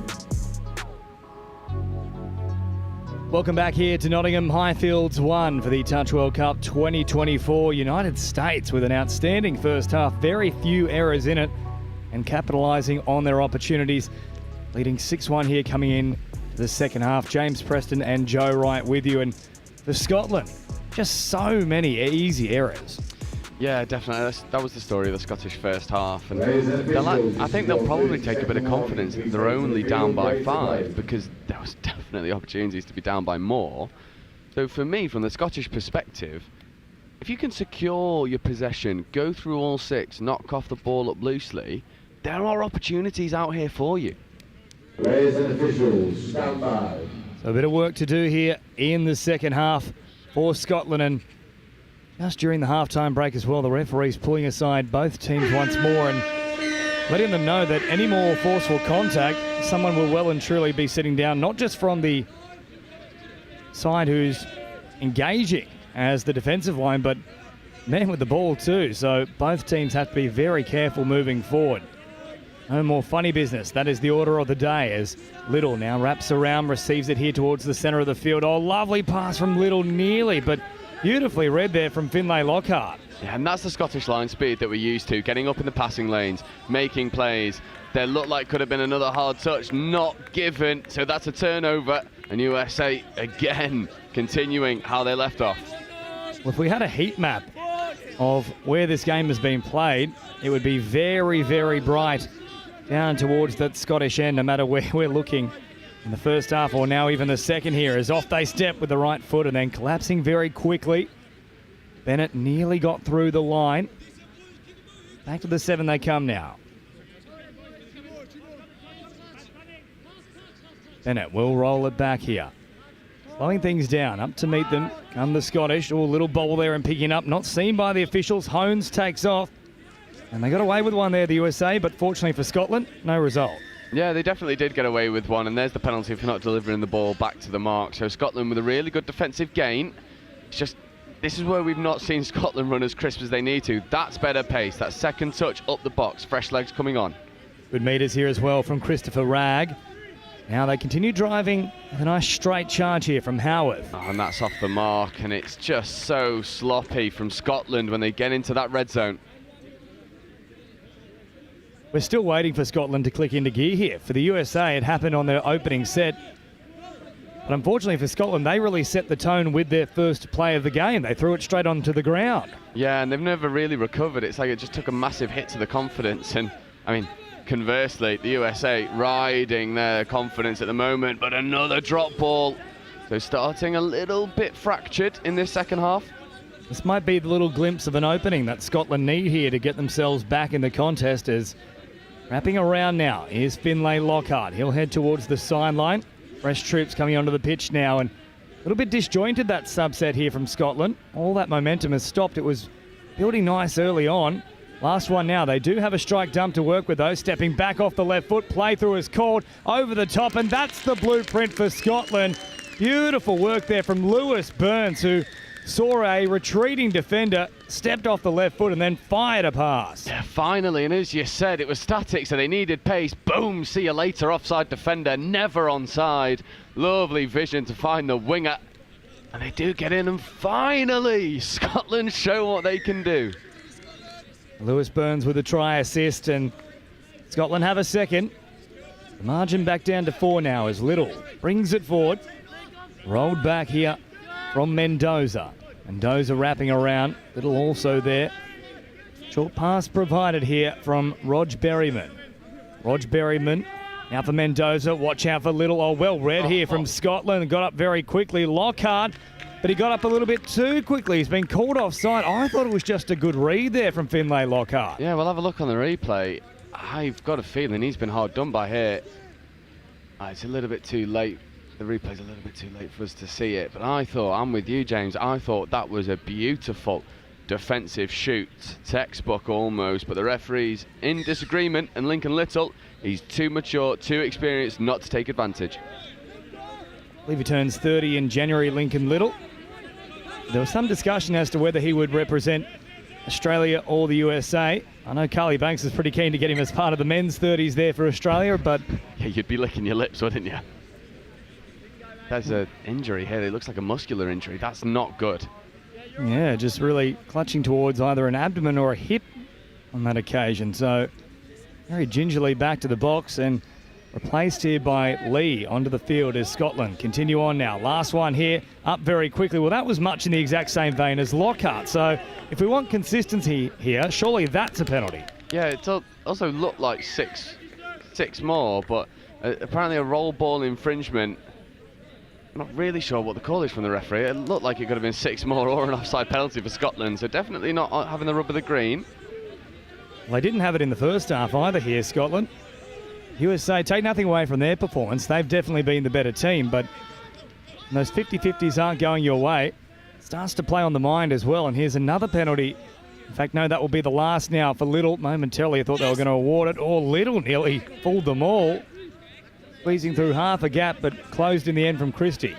Welcome back here to Nottingham. Highfields won for the Touch World Cup 2024. United States with an outstanding first half. Very few errors in it and capitalising on their opportunities. Leading 6-1 here coming in to the second half. James Preston and Joe Wright with you. And for Scotland, just so many easy errors. Yeah, definitely. That was the story of the Scottish first half. And I think they'll probably take a bit of confidence that they're only down by 5 because there was definitely opportunities to be down by more. So for me, from the Scottish perspective, if you can secure your possession, go through all 6, knock off the ball up loosely, there are opportunities out here for you. Players and officials, stand by. So a bit of work to do here in the second half for Scotland, and just during the halftime break as well, the referees pulling aside both teams once more and letting them know that any more forceful contact, someone will well and truly be sitting down, not just from the side who's engaging as the defensive line, but man with the ball too. So both teams have to be very careful moving forward. No more funny business. That is the order of the day as Little now wraps around, receives it here towards the centre of the field. Oh, lovely pass from Little nearly, but beautifully read there from Finlay Lockhart. Yeah, and that's the Scottish line speed that we're used to, getting up in the passing lanes, making plays. There looked like could have been another hard touch, not given, so that's a turnover, and USA again continuing how they left off. Well, if we had a heat map of where this game has been played, it would be very, very bright down towards that Scottish end, no matter where we're looking. In the first half or now even the second here as off they step with the right foot and then collapsing very quickly. Bennett nearly got through the line. Back to the 7 they come now. Bennett will roll it back here. Slowing things down. Up to meet them come the Scottish. Oh, a little bobble there and picking up. Not seen by the officials. Hones takes off. And they got away with one there, the USA, but fortunately for Scotland, no result. Yeah, they definitely did get away with one, and there's the penalty for not delivering the ball back to the mark. So Scotland with a really good defensive gain. It's just, this is where we've not seen Scotland run as crisp as they need to. That's better pace. That second touch up the box. Fresh legs coming on. Good meters here as well from Christopher Ragg. Now they continue driving with a nice straight charge here from Howarth. Oh, and that's off the mark, and it's just so sloppy from Scotland when they get into that red zone. We're still waiting for Scotland to click into gear here. For the USA, it happened on their opening set. But unfortunately for Scotland, they really set the tone with their first play of the game. They threw it straight onto the ground. Yeah, and they've never really recovered. It's like it just took a massive hit to the confidence. And, I mean, conversely, the USA riding their confidence at the moment, but another drop ball. So starting a little bit fractured in this second half. This might be the little glimpse of an opening that Scotland need here to get themselves back in the contest. As wrapping around now, here's Finlay Lockhart. He'll head towards the sideline. Fresh troops coming onto the pitch now, and a little bit disjointed that subset here from Scotland. All that momentum has stopped. It was building nice early on. Last one now. They do have a strike dump to work with, though. Stepping back off the left foot. Play through is called over the top, and that's the blueprint for Scotland. Beautiful work there from Lewis Burns, who saw a retreating defender, stepped off the left foot and then fired a pass. Yeah, finally, and as you said, it was static, so they needed pace. Boom, see you later, offside defender, never onside. Lovely vision to find the winger. And they do get in, and finally, Scotland show what they can do. Lewis Burns with a try assist, and Scotland have a second. The margin back down to 4 now as Little brings it forward. Rolled back here from Mendoza. Mendoza wrapping around. Little also there. Short pass provided here from Rog Berryman. Rog Berryman now for Mendoza. Watch out for Little. Oh, well read here from Scotland. Got up very quickly. Lockhart, but he got up a little bit too quickly. He's been called offside. I thought it was just a good read there from Finlay Lockhart. Yeah, we'll have a look on the replay. I've got a feeling he's been hard done by here. It's a little bit too late. The replay's a little bit too late for us to see it, but I thought, I'm with you, James, I thought that was a beautiful defensive shoot, textbook almost, but the referee's in disagreement, and Lincoln Little, he's too mature, too experienced not to take advantage. I believe he turns 30 in January, Lincoln Little. There was some discussion as to whether he would represent Australia or the USA. I know Carly Banks is pretty keen to get him as part of the men's 30s there for Australia, but... Yeah, you'd be licking your lips, wouldn't you? There's an injury here. It looks like a muscular injury. That's not good. Yeah, just really clutching towards either an abdomen or a hip on that occasion. So very gingerly back to the box and replaced here by Lee onto the field as Scotland continue on now. Last one here, up very quickly. Well, that was much in the exact same vein as Lockhart. So if we want consistency here, surely that's a penalty. Yeah, it also looked like six more, but apparently a roll ball infringement. I'm not really sure what the call is from the referee. It looked like it could have been 6 more or an offside penalty for Scotland, so definitely not having the rub of the green. Well, they didn't have it in the first half either here, Scotland. USA, take nothing away from their performance. They've definitely been the better team, but when those 50-50s aren't going your way, it starts to play on the mind as well, and here's another penalty. In fact, no, that will be the last now for Little. Momentarily, I thought they were going to award it. Oh, Little nearly fooled them all. Squeezing through half a gap, but closed in the end from Christie.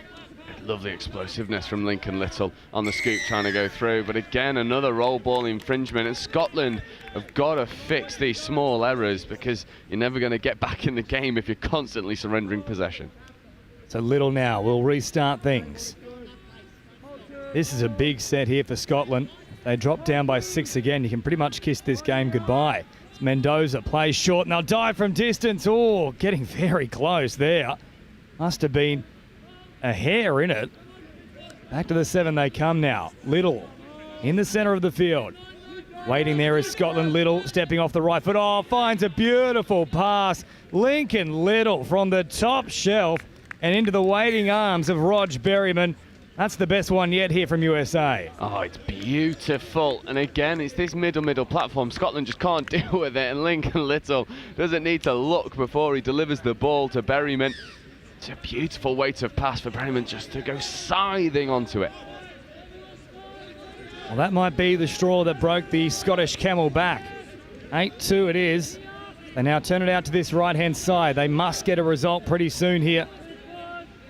Lovely explosiveness from Lincoln Little on the scoop trying to go through, but again another roll ball infringement, and Scotland have got to fix these small errors because you're never going to get back in the game if you're constantly surrendering possession. So Little now will restart things. This is a big set here for Scotland. If they drop down by 6 again, you can pretty much kiss this game goodbye. Mendoza plays short and they'll dive from distance. Oh, getting very close there. Must have been a hair in it. Back to the 7 they come now. Little in the centre of the field. Waiting there is Scotland. Little stepping off the right foot. Oh, finds a beautiful pass. Lincoln Little from the top shelf and into the waiting arms of Rog Berryman. That's the best one yet here from USA. Oh, it's beautiful. And again, it's this middle platform. Scotland just can't deal with it. And Lincoln Little doesn't need to look before he delivers the ball to Berryman. It's a beautiful weight of pass for Berryman just to go scything onto it. Well, that might be the straw that broke the Scottish camel back. 8-2 it is. They now turn it out to this right-hand side. They must get a result pretty soon here.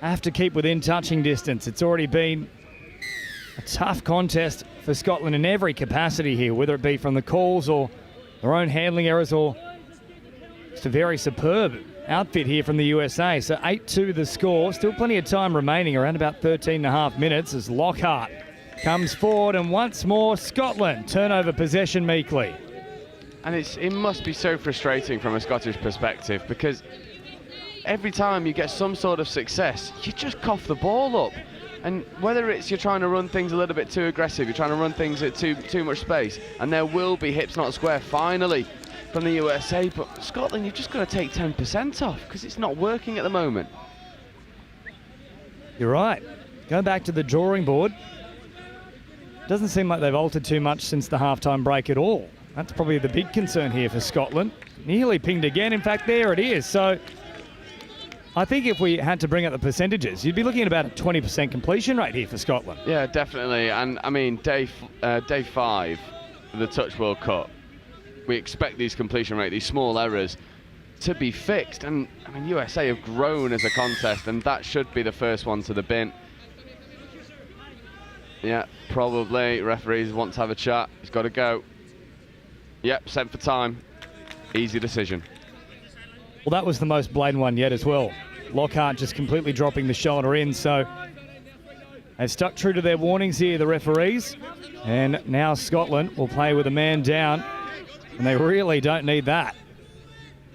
Have to keep within touching distance. It's already been a tough contest for Scotland in every capacity here, whether it be from the calls or their own handling errors or just a very superb outfit here from the USA. So 8-2 the score. Still plenty of time remaining, around about 13.5 minutes as Lockhart comes forward, and once more Scotland turn over possession meekly. And it must be so frustrating from a Scottish perspective, because every time you get some sort of success, you just cough the ball up. And whether it's you're trying to run things a little bit too aggressive, you're trying to run things at too much space, and there will be hips not square finally from the USA, but Scotland, you've just got to take 10% off because it's not working at the moment. You're right. Go back to the drawing board. Doesn't seem like they've altered too much since the halftime break at all. That's probably the big concern here for Scotland. Nearly pinged again. In fact, there it is. So I think if we had to bring up the percentages, you'd be looking at about a 20% completion rate here for Scotland. Yeah, definitely. And I mean, day 5 of the Touch World Cup, we expect these completion rate, these small errors, to be fixed. And I mean, USA have grown as a contest, and that should be the first one to the bin. Yeah, probably. Referees want to have a chat. He's got to go. Yep, sent for time. Easy decision. Well, that was the most blatant one yet as well. Lockhart just completely dropping the shoulder in. So they've stuck true to their warnings here, the referees. And now Scotland will play with a man down. And they really don't need that.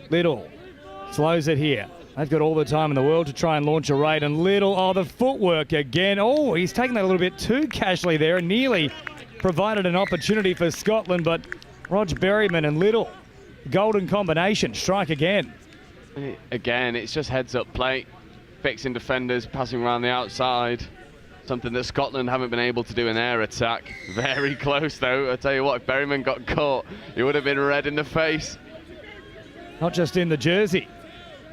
Little slows it here. They've got all the time in the world to try and launch a raid, and Little, oh, the footwork again. Oh, he's taken that a little bit too casually there and nearly provided an opportunity for Scotland, but Rog Berryman and Little, golden combination, strike again. Again, it's just heads-up play, fixing defenders, passing around the outside, something that Scotland haven't been able to do in their attack. Very close, though. I tell you what, if Berryman got caught, he would have been red in the face. Not just in the jersey.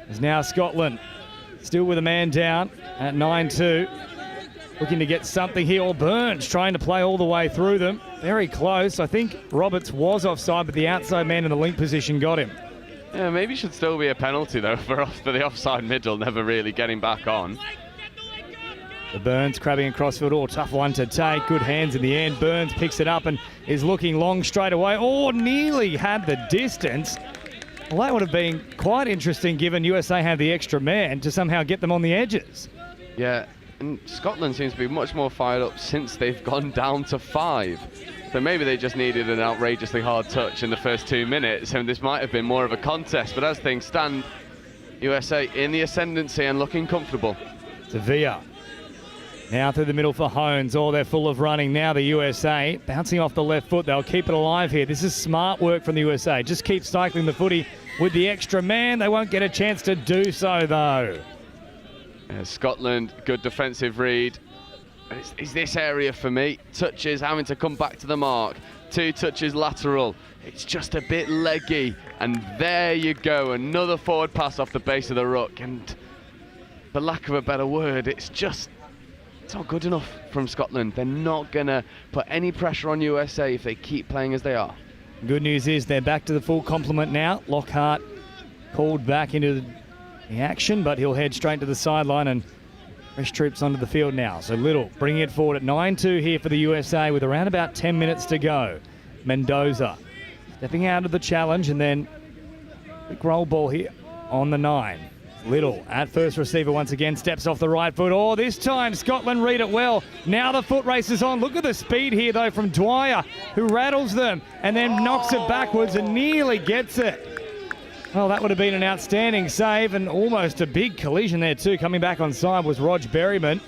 As now Scotland still with a man down at 9-2. Looking to get something here. Or Burns trying to play all the way through them. Very close. I think Roberts was offside, but the outside man in the link position got him. Yeah, maybe should still be a penalty, though, for the offside middle, never really getting back on. The Burns crabbing across field. Oh, tough one to take. Good hands in the end. Burns picks it up and is looking long straight away. Oh, nearly had the distance. Well, that would have been quite interesting given USA had the extra man to somehow get them on the edges. Yeah, and Scotland seems to be much more fired up since they've gone down to 5. So maybe they just needed an outrageously hard touch in the first 2 minutes, and this might have been more of a contest. But as things stand, USA in the ascendancy and looking comfortable. Sevilla. Now through the middle for Hones. Oh, they're full of running. Now the USA bouncing off the left foot. They'll keep it alive here. This is smart work from the USA. Just keep cycling the footy with the extra man. They won't get a chance to do so, though. Scotland, good defensive read. It's this area for me. Touches having to come back to the mark. 2 touches lateral. It's just a bit leggy. And there you go. Another forward pass off the base of the ruck. And for lack of a better word, it's not good enough from Scotland. They're not going to put any pressure on USA if they keep playing as they are. Good news is they're back to the full complement now. Lockhart called back into the action, but he'll head straight to the sideline and fresh troops onto the field now. So Little bringing it forward at 9-2 here for the USA with around about 10 minutes to go. Mendoza stepping out of the challenge, and then quick roll ball here on the 9. Little at first receiver once again, steps off the right foot. Oh, this time Scotland read it well. Now the foot race is on. Look at the speed here, though, from Dwyer, who rattles them and then knocks it backwards and nearly gets it. Well, that would have been an outstanding save and almost a big collision there, too. Coming back on side was Rog Berryman.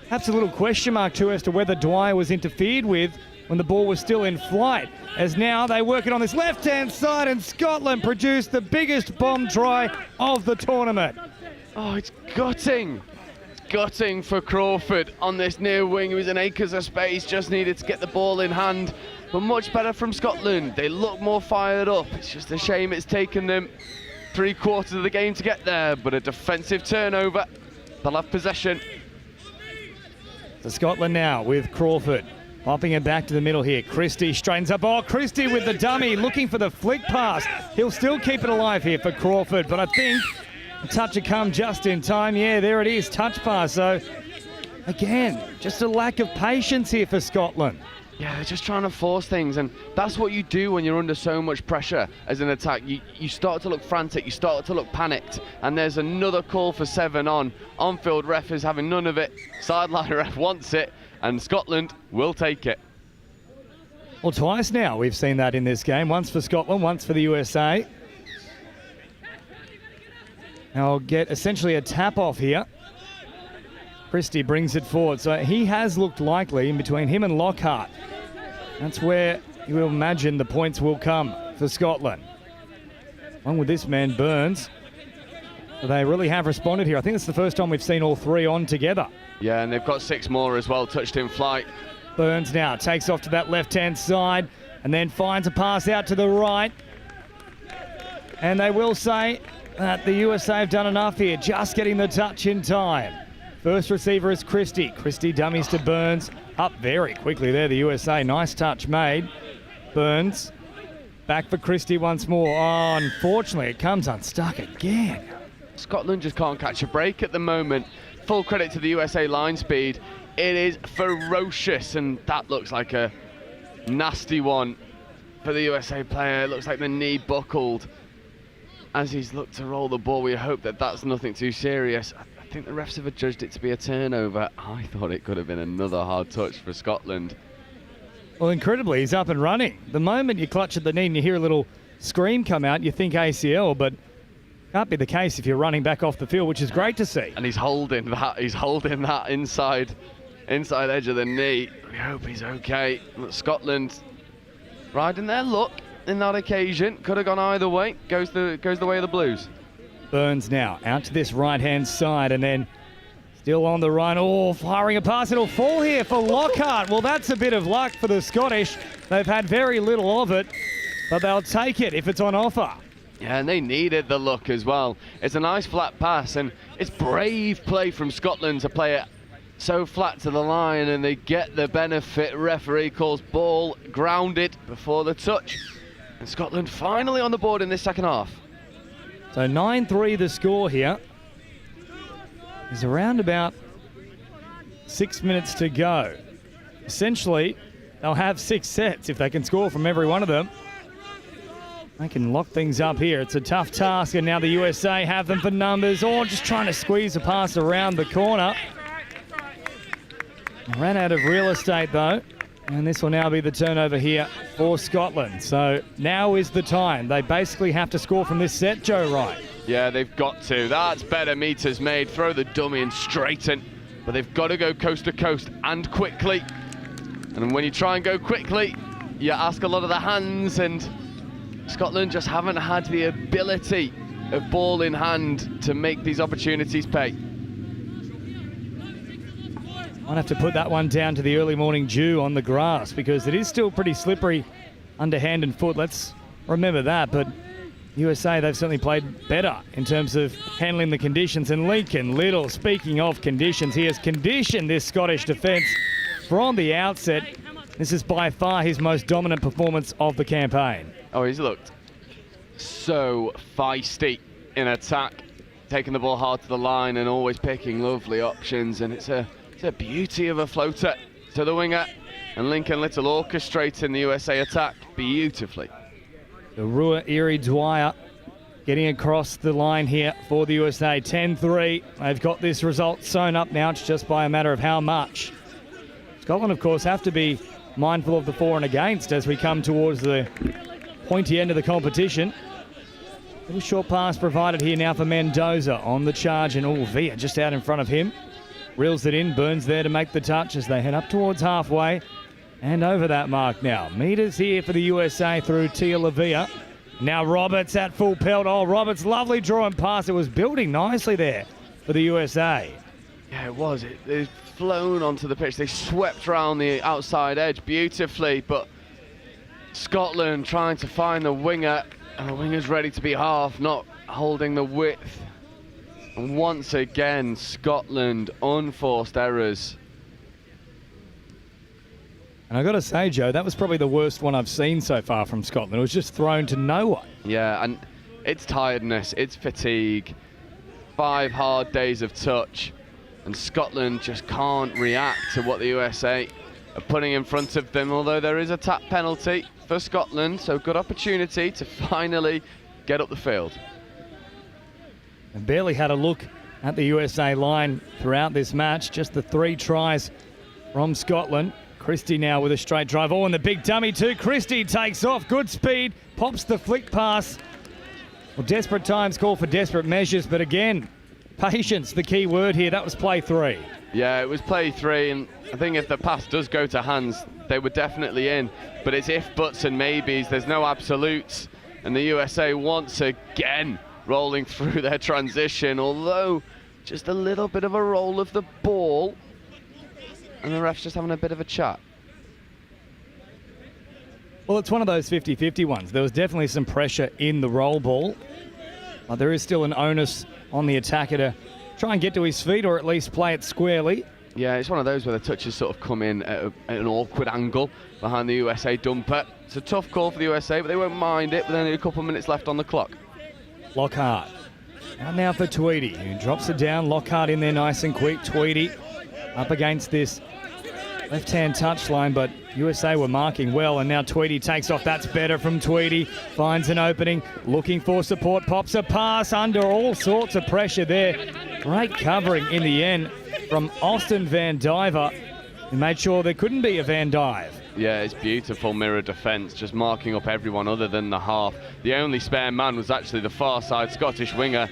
Perhaps a little question mark, too, as to whether Dwyer was interfered with when the ball was still in flight, as now they work it on this left-hand side, and Scotland produced the biggest bomb try of the tournament. Oh, it's gutting. Gutting for Crawford on this near wing. He was in acres of space, just needed to get the ball in hand. But much better from Scotland. They look more fired up. It's just a shame it's taken them 3/4 of the game to get there, but a defensive turnover. They'll have possession. So Scotland now with Crawford. Popping it back to the middle here. Christie straightens up. Oh, Christie with the dummy, looking for the flick pass. He'll still keep it alive here for Crawford, but I think the touch will come just in time. Yeah, there it is, touch pass. So, again, just a lack of patience here for Scotland. Yeah, they're just trying to force things, and that's what you do when you're under so much pressure as an attack. You start to look frantic, you start to look panicked, and there's another call for 7 on. On-field ref is having none of it. Sideline ref wants it, and Scotland will take it. Well, twice now we've seen that in this game. Once for Scotland, once for the USA. Now I'll get essentially a tap off here. Christie brings it forward, so he has looked likely in between him and Lockhart. That's where you will imagine the points will come for Scotland. Along with this man, Burns. So they really have responded here. I think it's the first time we've seen all 3 on together. Yeah, and they've got 6 more as well, touched in flight. Burns now takes off to that left-hand side and then finds a pass out to the right. And they will say that the USA have done enough here, just getting the touch in time. First receiver is Christie. Christie dummies to Burns. Up very quickly there, the USA. Nice touch made. Burns back for Christie once more. Oh, unfortunately, it comes unstuck again. Scotland just can't catch a break at the moment. Full credit to the USA line speed. It is ferocious, and that looks like a nasty one for the USA player. It looks like the knee buckled as he's looked to roll the ball. We hope that that's nothing too serious. I think the refs have adjudged it to be a turnover. I thought it could have been another hard touch for Scotland. Well, incredibly, he's up and running. The moment you clutch at the knee and you hear a little scream come out, you think ACL, but can't be the case if you're running back off the field, which is great to see. And he's holding that. He's holding that inside edge of the knee. We hope he's okay. Scotland riding their luck in that occasion. Could have gone either way. Goes the way of the Blues. Burns now out to this right-hand side and then still on the run. Oh, firing a pass. It'll fall here for Lockhart. Well, that's a bit of luck for the Scottish. They've had very little of it, but they'll take it if it's on offer. Yeah, and they needed the luck as well. It's a nice flat pass, and it's brave play from Scotland to play it so flat to the line, and they get the benefit. Referee calls ball grounded before the touch. And Scotland finally on the board in this second half. So 9-3 the score here. There's around about 6 minutes to go. Essentially, they'll have 6 sets if they can score from every one of them. They can lock things up here. It's a tough task, and now the USA have them for numbers. Oh, just trying to squeeze a pass around the corner. Ran out of real estate, though. And this will now be the turnover here for Scotland. So now is the time. They basically have to score from this set, Joe Wright. Yeah, they've got to. That's better meters made. Throw the dummy and straighten. But they've got to go coast to coast and quickly. And when you try and go quickly, you ask a lot of the hands, and Scotland just haven't had the ability of ball in hand to make these opportunities pay. Might have to put that one down to the early morning dew on the grass because it is still pretty slippery under hand and foot. Let's remember that. But USA, they've certainly played better in terms of handling the conditions. And Lincoln Little, speaking of conditions, he has conditioned this Scottish defence from the outset. This is by far his most dominant performance of the campaign. Oh, he's looked so feisty in attack, taking the ball hard to the line and always picking lovely options. And it's a beauty of a floater to the winger, and Lincoln Little orchestrating the USA attack beautifully. The Rua Erie Dwyer getting across the line here for the USA. 10-3. They've got this result sewn up now. It's just by a matter of how much. Scotland, of course, have to be mindful of the for and against as we come towards the pointy end of the competition. Little short pass provided here now for Mendoza on the charge, and Villa just out in front of him. Reels it in, Burns there to make the touch as they head up towards halfway and over that mark now. Meters here for the USA through Tia Lavia. Now Roberts at full pelt. Oh, Roberts, lovely draw and pass. It was building nicely there for the USA. Yeah, it was. They've flown onto the pitch. They swept around the outside edge beautifully, but Scotland trying to find the winger, and the winger's ready to be half, not holding the width. And once again, Scotland, unforced errors. And I got to say, Joe, that was probably the worst one I've seen so far from Scotland. It was just thrown to no one. Yeah, and it's tiredness, it's fatigue. 5 hard days of touch, and Scotland just can't react to what the USA are putting in front of them, although there is a tap penalty for Scotland, so good opportunity to finally get up the field. And barely had a look at the USA line throughout this match, just the 3 tries from Scotland. Christie now with a straight drive. Oh, and the big dummy too. Christie takes off, good speed, pops the flick pass. Well, desperate times call for desperate measures, but again, patience, the key word here. That was play 3. Yeah, it was play 3, and I think if the pass does go to hands, they were definitely in. But it's if, buts and maybes. There's no absolutes. And the USA once again rolling through their transition, although just a little bit of a roll of the ball. And the ref's just having a bit of a chat. Well, it's one of those 50-50 ones. There was definitely some pressure in the roll ball. But there is still an onus on the attacker to try and get to his feet or at least play it squarely. Yeah, it's one of those where the touches sort of come in at an awkward angle behind the USA dumper. It's a tough call for the USA, but they won't mind it with only a couple of minutes left on the clock. Lockhart. And now for Tweedy, who drops it down. Lockhart in there nice and quick. Tweedy up against this left-hand touchline, but USA were marking well, and now Tweedy takes off. That's better from Tweedy. Finds an opening, looking for support, pops a pass under all sorts of pressure there. Great covering in the end from Austin Van Diver, who made sure there couldn't be a Van Dive. Yeah, it's beautiful mirror defence, just marking up everyone other than the half. The only spare man was actually the far side Scottish winger,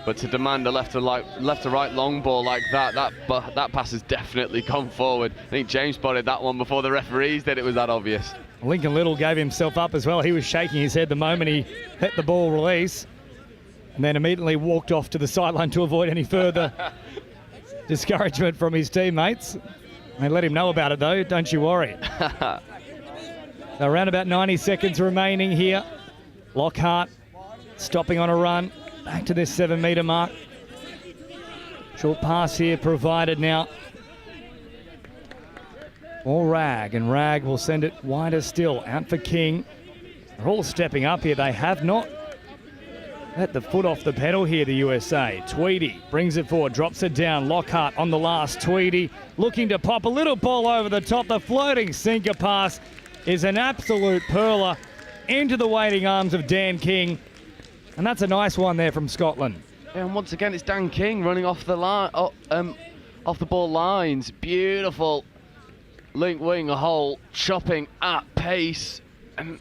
but to demand a left to right long ball like that pass has definitely gone forward. I think James spotted that one before the referees did. It was that obvious. Lincoln Little gave himself up as well. He was shaking his head the moment he let the ball release, and then immediately walked off to the sideline to avoid any further discouragement from his teammates. They let him know about it though, don't you worry. So around about 90 seconds remaining here. Lockhart stopping on a run. Back to this 7-metre mark. Short pass here provided now. Or Rag, and Rag will send it wider still. Out for King. They're all stepping up here. They have not let the foot off the pedal here, the USA. Tweedy brings it forward, drops it down. Lockhart on the last. Tweedy looking to pop a little ball over the top. The floating sinker pass is an absolute perler into the waiting arms of Dan King. And that's a nice one there from Scotland. Yeah, and once again, it's Dan King running off the line, off the ball lines. Beautiful link wing hole, chopping at pace. And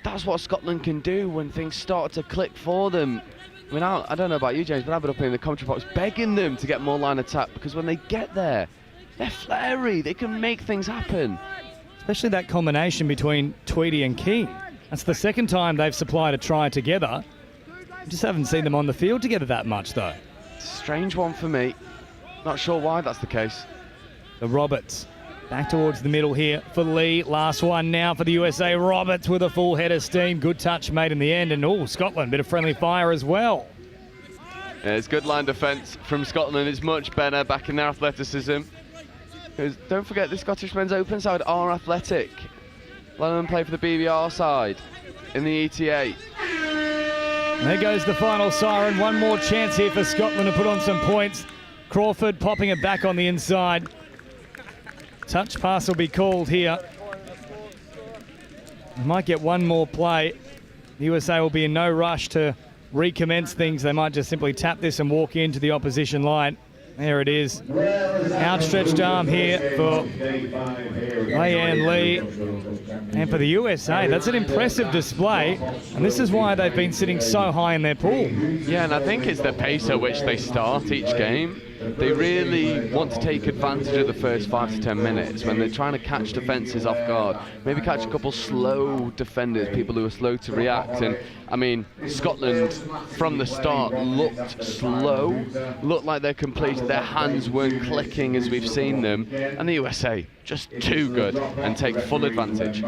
that's what Scotland can do when things start to click for them. I mean, I don't know about you, James, but I've been up in the commentary box begging them to get more line attack, because when they get there, they're flary. They can make things happen. Especially that combination between Tweedy and King. That's the second time they've supplied a try together. Just haven't seen them on the field together that much, though. Strange one for me. Not sure why that's the case. The Roberts back towards the middle here for Lee. Last one now for the USA. Roberts with a full head of steam. Good touch made in the end. And Scotland, bit of friendly fire as well. Yeah, it's good line defence from Scotland. It's much better back in their athleticism. Because don't forget, the Scottish men's open side are athletic. Let them play for the BBR side in the ETA. And there goes the final siren. One more chance here for Scotland to put on some points. Crawford popping it back on the inside. Touch pass will be called here. We might get one more play. The USA will be in no rush to recommence things. They might just simply tap this and walk into the opposition line. There it is. Outstretched arm here for Leanne Lee. And for the USA, that's an impressive display. And this is why they've been sitting so high in their pool. Yeah, and I think it's the pace at which they start each game. They really want to take advantage of the first 5 to 10 minutes when they're trying to catch defences off guard. Maybe catch a couple slow defenders, people who are slow to react. And I mean, Scotland from the start looked slow, looked like they're completed. Their hands weren't clicking as we've seen them. And the USA just too good and take full advantage.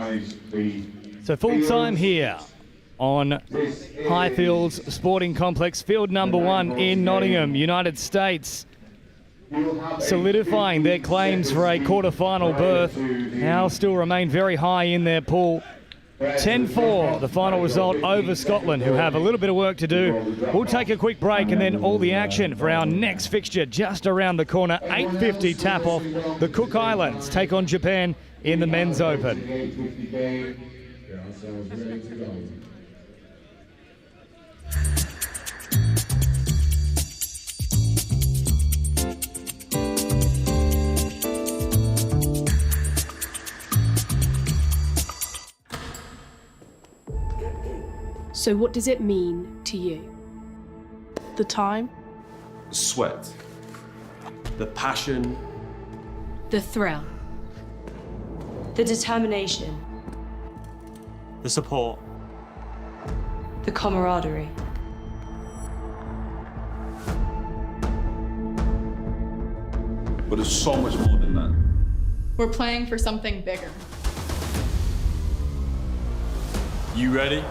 So full time here. on Highfields Sporting Complex, field number 1 in Nottingham, United States, solidifying their claims for a quarter-final berth. Now still remain very high in their pool. 10-4, the final result over Scotland, who have a little bit of work to do. We'll take a quick break and then all the action for our next fixture just around the corner. 8:50 tap-off. The Cook Islands take on Japan in the Men's Open. So what does it mean to you? The time? Sweat. The passion. The thrill? The determination? The support. The camaraderie? But it's so much more than that. We're playing for something bigger. You ready?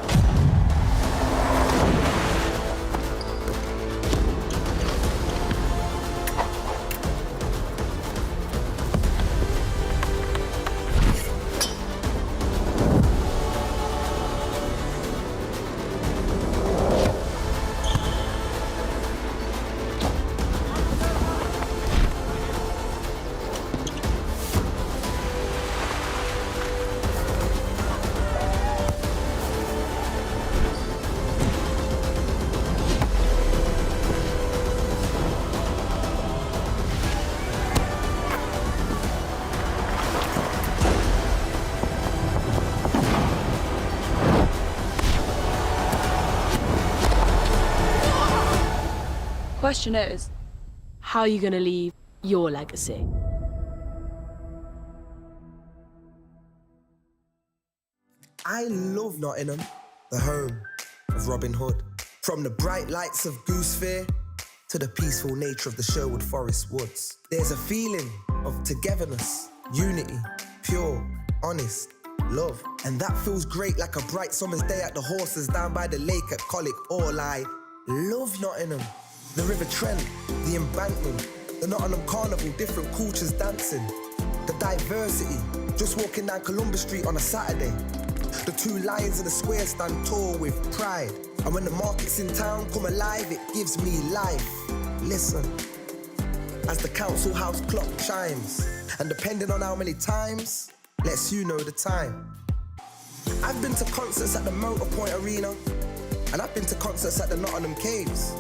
Question is, how are you going to leave your legacy? I love Nottingham, the home of Robin Hood. From the bright lights of Goose Fair to the peaceful nature of the Sherwood Forest woods. There's a feeling of togetherness, unity, pure, honest, love. And that feels great like a bright summer's day at the horses down by the lake at Colic. All I love Nottingham. The River Trent, the embankment, the Nottingham Carnival, different cultures dancing. The diversity, just walking down Columbus Street on a Saturday. The two lions in the square stand tall with pride. And when the markets in town come alive, it gives me life. Listen, as the council house clock chimes, and depending on how many times, lets you know the time. I've been to concerts at the Motorpoint Arena, and I've been to concerts at the Nottingham Caves.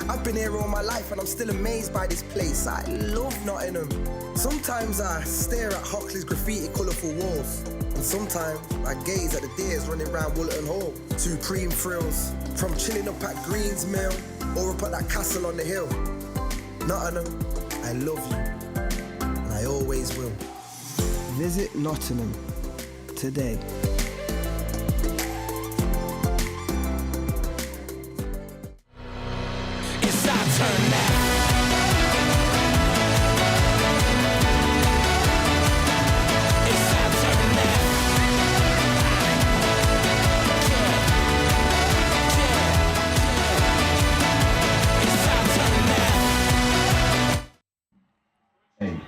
I've been here all my life and I'm still amazed by this place. I love Nottingham. Sometimes I stare at Hoxley's graffiti colourful walls, and sometimes I gaze at the deers running round Woollerton Hall. Supreme thrills, from chilling up at Green's Mill or up at that castle on the hill. Nottingham, I love you, and I always will. Visit Nottingham today. It's our turn now. It's our turn now. It's our turn now.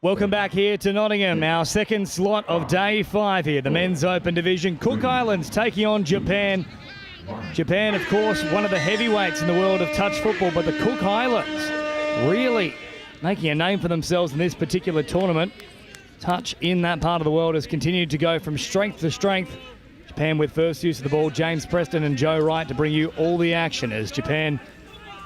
Welcome back here to Nottingham, our second slot of day 5 here, the Men's Open Division. Cook Islands taking on Japan. Japan, of course, one of the heavyweights in the world of touch football, but the Cook Islands really making a name for themselves in this particular tournament. Touch in that part of the world has continued to go from strength to strength. Japan with first use of the ball, James Preston and Joe Wright to bring you all the action as Japan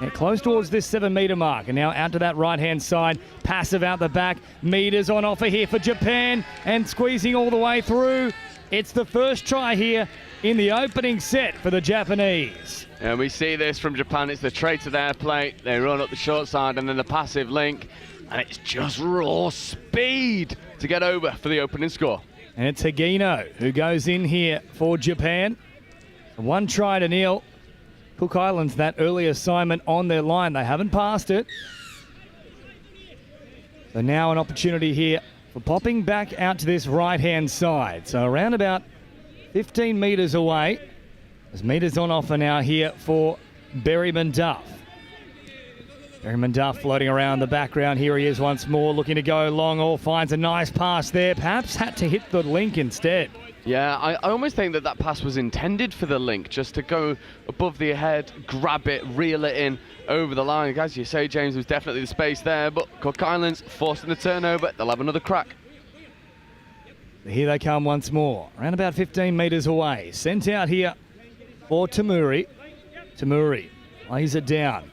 get close towards this 7-metre mark. And now out to that right-hand side, passive out the back, meters on offer here for Japan and squeezing all the way through. It's the first try here in the opening set for the Japanese. And we see this from Japan. It's the trait of their play. They run up the short side and then the passive link. And it's just raw speed to get over for the opening score. And it's Higino who goes in here for Japan. 1 try to nil. Cook Islands, that early assignment on their line. They haven't passed it. So now an opportunity here for popping back out to this right-hand side. So around about 15 metres away. As meters on offer now here for Berryman Duff. Berryman Duff floating around the background. Here he is once more, looking to go long. All finds a nice pass there. Perhaps had to hit the link instead. Yeah, I almost think that pass was intended for the link, just to go above the head, grab it, reel it in over the line. As you say, James, was definitely the space there, but Cook Islands forcing the turnover. They'll have another crack. Here they come once more, around about 15 metres away. Sent out here for Tamuri. Tamuri lays it down,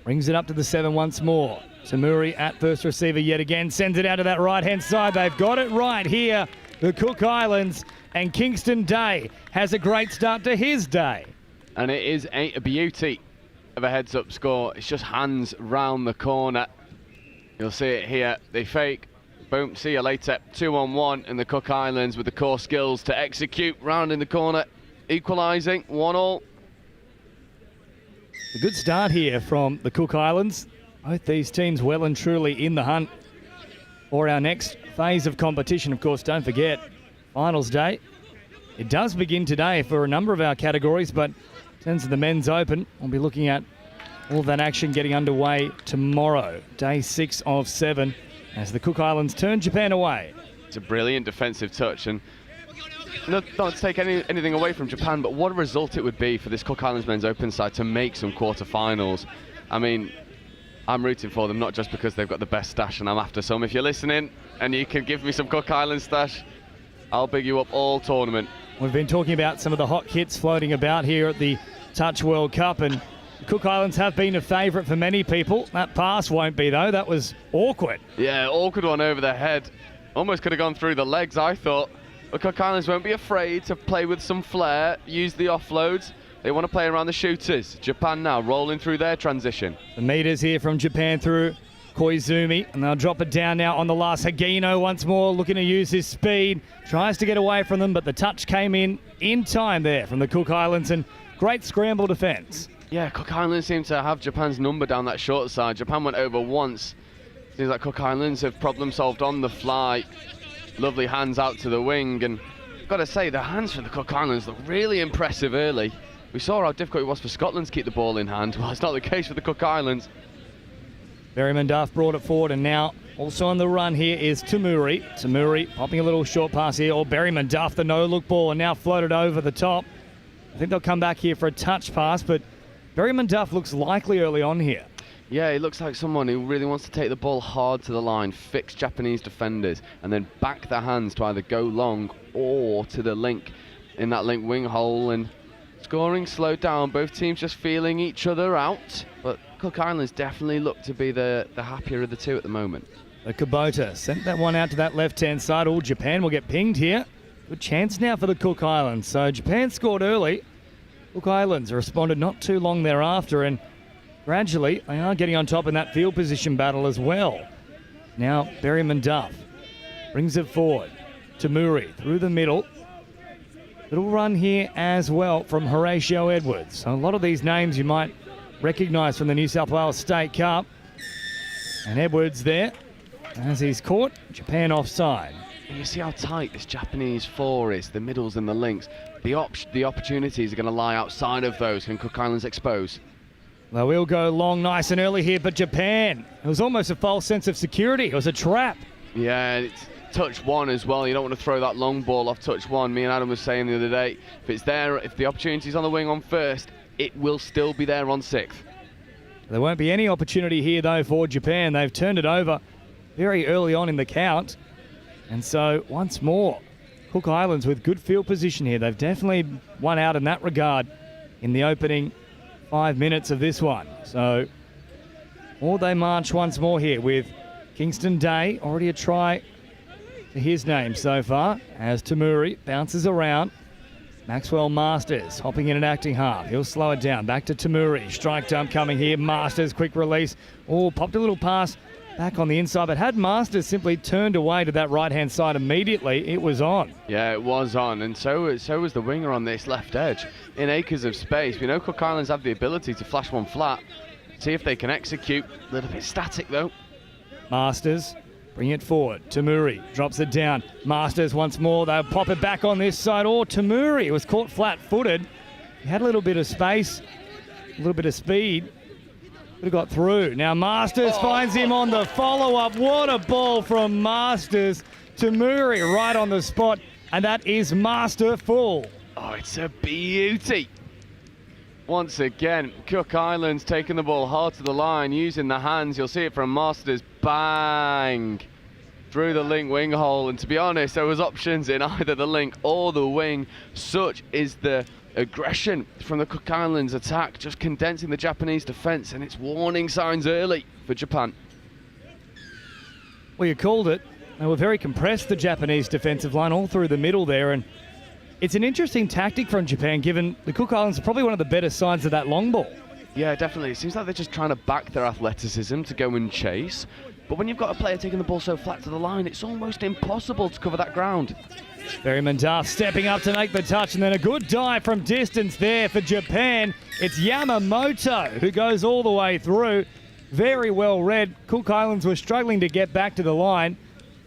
brings it up to the 7 once more. Tamuri at first receiver yet again, sends it out to that right-hand side. They've got it right here, the Cook Islands, and Kingston Day has a great start to his day. And it is a beauty of a heads-up score. It's just hands round the corner. You'll see it here. They fake. Boom, see you later. 2-on-1 in the Cook Islands with the core skills to execute. Round in the corner, equalising, 1-1. A good start here from the Cook Islands. Both these teams well and truly in the hunt for our next phase of competition. Of course, don't forget, finals day. It does begin today for a number of our categories, but in terms of the men's open, we'll be looking at all of that action getting underway tomorrow, day 6 of 7, as the Cook Islands turn Japan away. It's a brilliant defensive touch, and not to take anything away from Japan, but what a result it would be for this Cook Islands men's open side to make some quarterfinals. I mean, I'm rooting for them, not just because they've got the best stash and I'm after some. If you're listening and you can give me some Cook Islands stash, I'll big you up all tournament. We've been talking about some of the hot kits floating about here at the Touch World Cup, and the Cook Islands have been a favourite for many people. That pass won't be, though. That was awkward. Yeah, awkward one over the head. Almost could have gone through the legs, I thought. The Cook Islands won't be afraid to play with some flair, use the offloads. They want to play around the shooters. Japan now rolling through their transition. The meters here from Japan through Koizumi, and they'll drop it down now on the last. Hagino once more looking to use his speed. Tries to get away from them, but the touch came in time there from the Cook Islands, and great scramble defence. Yeah, Cook Islands seem to have Japan's number down that short side. Japan went over once. Seems like Cook Islands have problem solved on the fly. Lovely hands out to the wing, and got to say, the hands for the Cook Islands look really impressive early. We saw how difficult it was for Scotland to keep the ball in hand. Well, it's not the case for the Cook Islands. Berryman Duff brought it forward, and now also on the run here is Tamuri. Tamuri popping a little short pass here, or Berryman Duff, the no-look ball, and now floated over the top. I think they'll come back here for a touch pass, but Berryman Duff looks likely early on here. Yeah, he looks like someone who really wants to take the ball hard to the line, fix Japanese defenders, and then back the hands to either go long or to the link in that link wing hole. And scoring slowed down, both teams just feeling each other out, but Cook Islands definitely look to be the happier of the two at the moment. The Kubota sent that one out to that left-hand side. All Japan will get pinged here. Good chance now for the Cook Islands. So Japan scored early. Cook Islands responded not too long thereafter, and gradually they are getting on top in that field position battle as well. Now Berryman Duff brings it forward. Tamuri through the middle. Little run here as well from Horatio Edwards. So a lot of these names you might recognise from the New South Wales State Cup. And Edwards there, as he's caught, Japan offside. You see how tight this Japanese four is, the middles and the links. The opportunities are going to lie outside of those. Can Cook Islands expose? They will go long, nice and early here, but Japan, it was almost a false sense of security. It was a trap. Yeah, it's touch one as well. You don't want to throw that long ball off touch one. Me and Adam was saying the other day, if it's there, if the opportunity's on the wing on first, it will still be there on sixth. There won't be any opportunity here, though, for Japan. They've turned it over very early on in the count. And so, once more, Cook Islands with good field position here. They've definitely won out in that regard in the opening 5 minutes of this one. So, or they march once more here with Kingston Day, already a try to his name so far, as Tamuri bounces around. Maxwell Masters hopping in and acting half. He'll slow it down. Back to Tamuri. Strike dump coming here. Masters, quick release. Oh, popped a little pass back on the inside, but had Masters simply turned away to that right-hand side immediately, it was on. Yeah, it was on, and so was the winger on this left edge. In acres of space, we know Cook Islands have the ability to flash one flat. See if they can execute. A little bit static, though. Masters, bring it forward. Tamuri drops it down. Masters once more. They'll pop it back on this side. Or Tamuri was caught flat-footed. He had a little bit of space, a little bit of speed. Would have got through. Now Masters finds him on the follow-up. What a ball from Masters to Murray right on the spot. And that is masterful. Oh, it's a beauty. Once again, Cook Islands taking the ball hard to the line, using the hands. You'll see it from Masters. Bang! Through the link wing hole. And to be honest, there was options in either the link or the wing. Such is the aggression from the Cook Islands attack, just condensing the Japanese defence, and it's warning signs early for Japan. Well, you called it. They were very compressed, the Japanese defensive line, all through the middle there. And it's an interesting tactic from Japan, given the Cook Islands are probably one of the better sides of that long ball. Yeah, definitely. It seems like they're just trying to back their athleticism to go and chase. But when you've got a player taking the ball so flat to the line, it's almost impossible to cover that ground. Berryman Duff stepping up to make the touch, and then a good dive from distance there for Japan. It's Yamamoto who goes all the way through. Very well read. Cook Islands were struggling to get back to the line.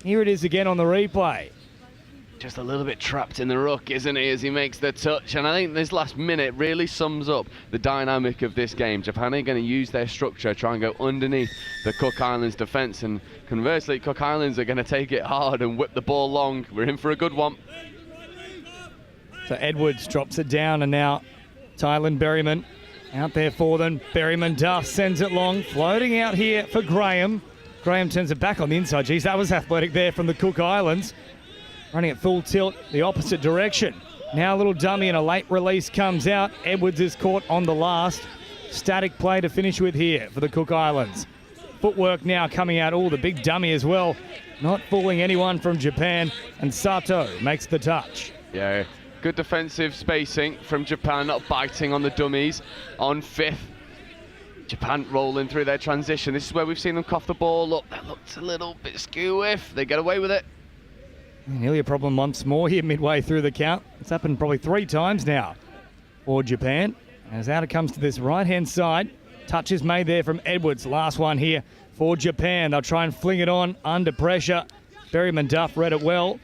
Here it is again on the replay. Just a little bit trapped in the ruck, isn't he, as he makes the touch? And I think this last minute really sums up the dynamic of this game. Japan are going to use their structure, try and go underneath the Cook Islands defence, and conversely, Cook Islands are going to take it hard and whip the ball long. We're in for a good one. So Edwards drops it down, and now Tylan Berryman out there for them. Berryman Duff sends it long, floating out here for Graham. Graham turns it back on the inside. Geez, that was athletic there from the Cook Islands. Running at full tilt, the opposite direction. Now a little dummy and a late release comes out. Edwards is caught on the last. Static play to finish with here for the Cook Islands. Footwork now coming out. Oh, the big dummy as well. Not fooling anyone from Japan. And Sato makes the touch. Yeah, good defensive spacing from Japan, not biting on the dummies on fifth. Japan rolling through their transition. This is where we've seen them cough the ball up. That looks a little bit skew-whiff. They get away with it. Nearly a problem once more here midway through the count. It's happened probably 3 times now for Japan. As out it comes to this right-hand side. Touch is made there from Edwards. Last one here for Japan. They'll try and fling it on under pressure. Berryman Duff read it well.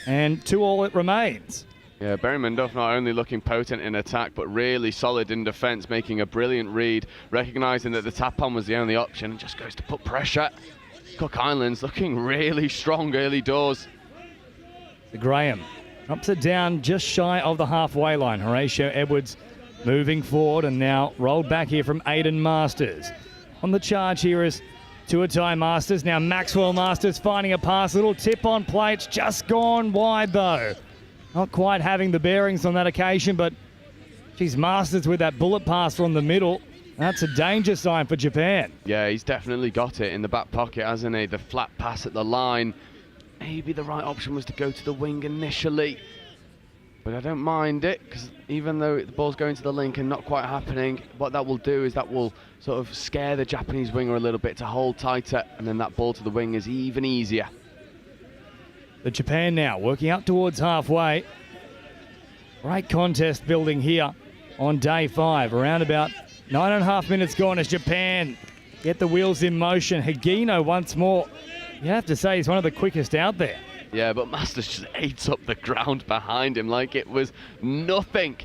And 2-2 it remains. Yeah, Berryman Duff not only looking potent in attack, but really solid in defence, making a brilliant read, recognising that the tap-on was the only option, and just goes to put pressure. Cook Islands looking really strong early doors. Graham drops it down just shy of the halfway line. Horatio Edwards moving forward, and now rolled back here from Aiden Masters. On the charge here is Tuatai Masters. Now Maxwell Masters finding a pass. Little tip on play. It's just gone wide though. Not quite having the bearings on that occasion, but geez, Masters with that bullet pass from the middle. That's a danger sign for Japan. Yeah, he's definitely got it in the back pocket, hasn't he? The flat pass at the line. Maybe the right option was to go to the wing initially, but I don't mind it, because even though the ball's going to the link and not quite happening, what that will do is that will sort of scare the Japanese winger a little bit to hold tighter, and then that ball to the wing is even easier. The Japan now working up towards halfway. Great contest building here on day 5. Around about 9.5 minutes gone as Japan get the wheels in motion. Higino once more. You have to say he's one of the quickest out there. Yeah, but Masters just ate up the ground behind him like it was nothing.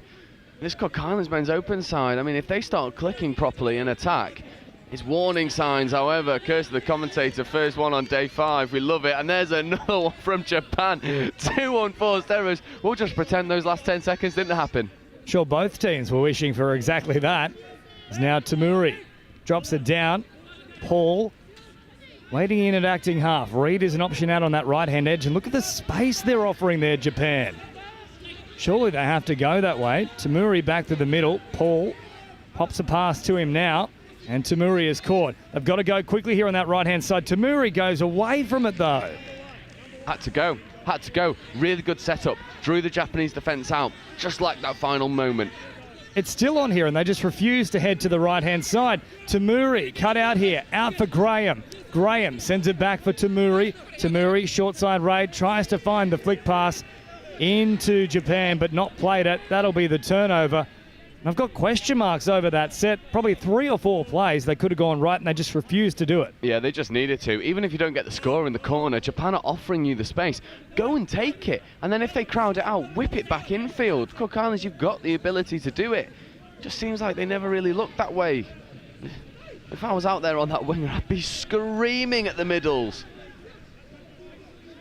This Cook Islands men's open side, I mean, if they start clicking properly in attack, it's warning signs. However, curse the commentator, first one on day 5. We love it. And there's another one from Japan. 2 unforced errors. We'll just pretend those last 10 seconds didn't happen. Sure, both teams were wishing for exactly that. It's now Tamuri. Drops it down. Paul waiting in at acting half. Reed is an option out on that right-hand edge. And look at the space they're offering there, Japan. Surely they have to go that way. Tamuri back to the middle. Paul pops a pass to him now. And Tamuri is caught. They've got to go quickly here on that right-hand side. Tamuri goes away from it, though. Had to go. Really good setup. Drew the Japanese defence out, just like that final moment. It's still on here, and they just refuse to head to the right-hand side. Tamuri cut out here, out for Graham. Graham sends it back for Tamuri. Tamuri, short side raid, tries to find the flick pass into Japan, but not played it. That'll be the turnover. And I've got question marks over that set. Probably 3 or 4 plays they could have gone right, and they just refused to do it. Yeah, they just needed to. Even if you don't get the score in the corner, Japan are offering you the space. Go and take it. And then if they crowd it out, whip it back infield. Cook Islands, you've got the ability to do it. Just seems like they never really looked that way. If I was out there on that winger, I'd be screaming at the middles.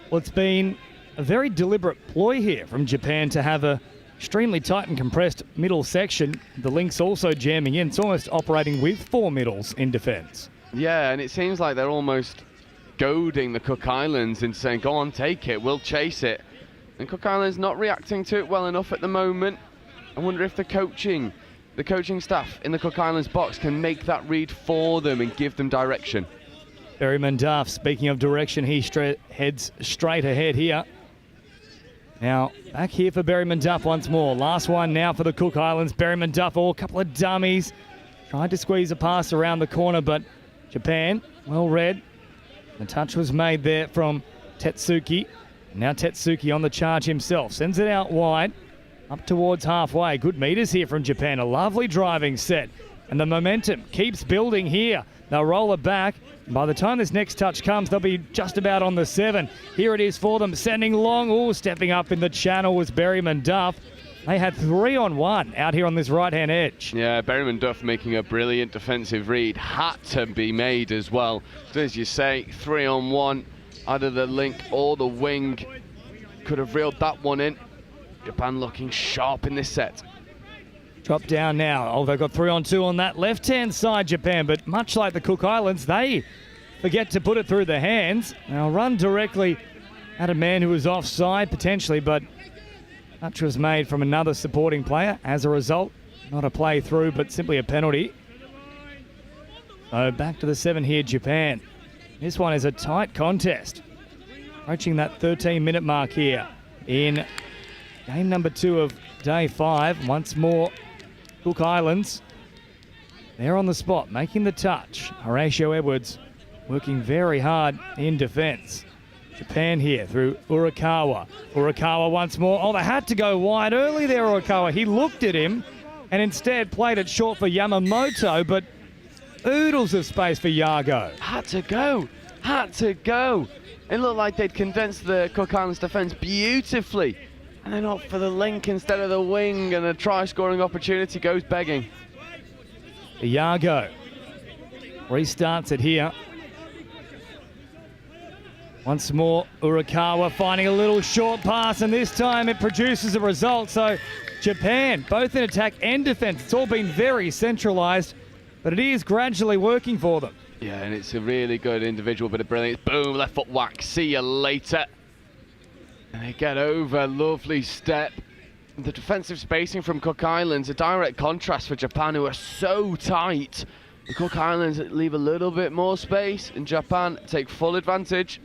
Well, it's been a very deliberate ploy here from Japan to have a extremely tight and compressed middle section. The Lynx also jamming in. It's almost operating with 4 middles in defence. Yeah, and it seems like they're almost goading the Cook Islands into saying, go on, take it, we'll chase it. And Cook Islands not reacting to it well enough at the moment. I wonder if the coaching staff in the Cook Islands box can make that read for them and give them direction. Berryman Duff, speaking of direction, he heads straight ahead here. Now, back here for Berryman Duff once more. Last one now for the Cook Islands. Berryman Duff, a couple of dummies. Tried to squeeze a pass around the corner, but Japan, well read. The touch was made there from Tetsuki. Now Tetsuki on the charge himself. Sends it out wide, up towards halfway. Good meters here from Japan. A lovely driving set. And the momentum keeps building here. They'll roll it back. By the time this next touch comes, they'll be just about on the 7. Here it is for them, sending long. Oh, stepping up in the channel was Berryman Duff. They had 3-on-1 out here on this right-hand edge. Yeah, Berryman Duff making a brilliant defensive read. Had to be made as well. So as you say, 3-on-1, either the link or the wing. Could have reeled that one in. Japan looking sharp in this set. Drop down now. Oh, they've got 3-on-2 on that left-hand side, Japan, but much like the Cook Islands, they forget to put it through the hands. Now run directly at a man who was offside, potentially, but touch was made from another supporting player. As a result, not a play through, but simply a penalty. So back to the 7 here, Japan. This one is a tight contest. Approaching that 13-minute mark here in game number 2 of day 5. Once more, Cook Islands, they're on the spot, making the touch. Horatio Edwards working very hard in defence. Japan here through Urakawa. Urakawa once more. Oh, they had to go wide early there, Urakawa. He looked at him and instead played it short for Yamamoto, but oodles of space for Yago. Had to go. It looked like they'd condensed the Cook Islands defence beautifully. And then opt for the link instead of the wing, and a try-scoring opportunity goes begging. Iago restarts it here. Once more, Urakawa finding a little short pass, and this time it produces a result. So Japan, both in attack and defence, it's all been very centralised, but it is gradually working for them. Yeah, and it's a really good individual bit of brilliance. Boom, left foot whack, see you later. And they get over, lovely step. The defensive spacing from Cook Islands, a direct contrast for Japan, who are so tight. The Cook Islands leave a little bit more space, and Japan take full advantage.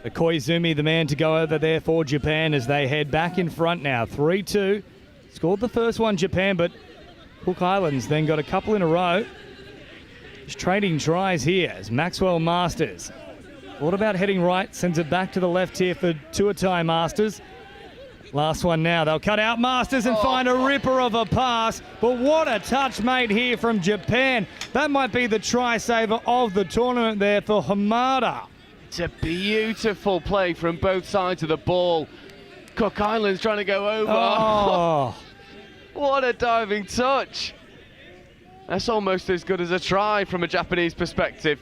Koizumi, the man to go over there for Japan as they head back in front now. 3-2. Scored the first one, Japan, but Cook Islands then got a couple in a row. Just trading tries here as Maxwell Masters. What about heading right? Sends it back to the left here for Tuatai Masters. Last one now. They'll cut out Masters and find a ripper of a pass. But what a touch made here from Japan. That might be the try saver of the tournament there for Hamada. It's a beautiful play from both sides of the ball. Cook Islands trying to go over. Oh. What a diving touch. That's almost as good as a try from a Japanese perspective.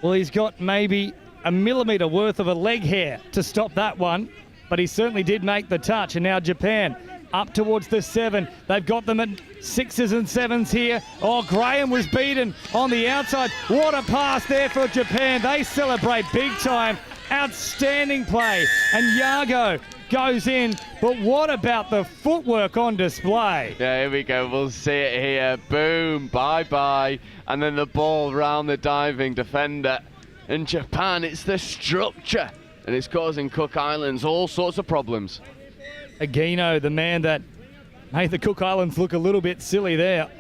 Well, he's got maybe a millimetre worth of a leg hair to stop that one, but he certainly did make the touch. And now Japan up towards the 7. They've got them at 6s and 7s here. Oh, Graham was beaten on the outside. What a pass there for Japan. They celebrate big time. Outstanding play. And Yago goes in, but what about the footwork on display? Yeah, here we go. We'll see it here. Boom, bye-bye. And then the ball round the diving defender. In Japan, it's the structure, and it's causing Cook Islands all sorts of problems. Agino, the man that made the Cook Islands look a little bit silly there.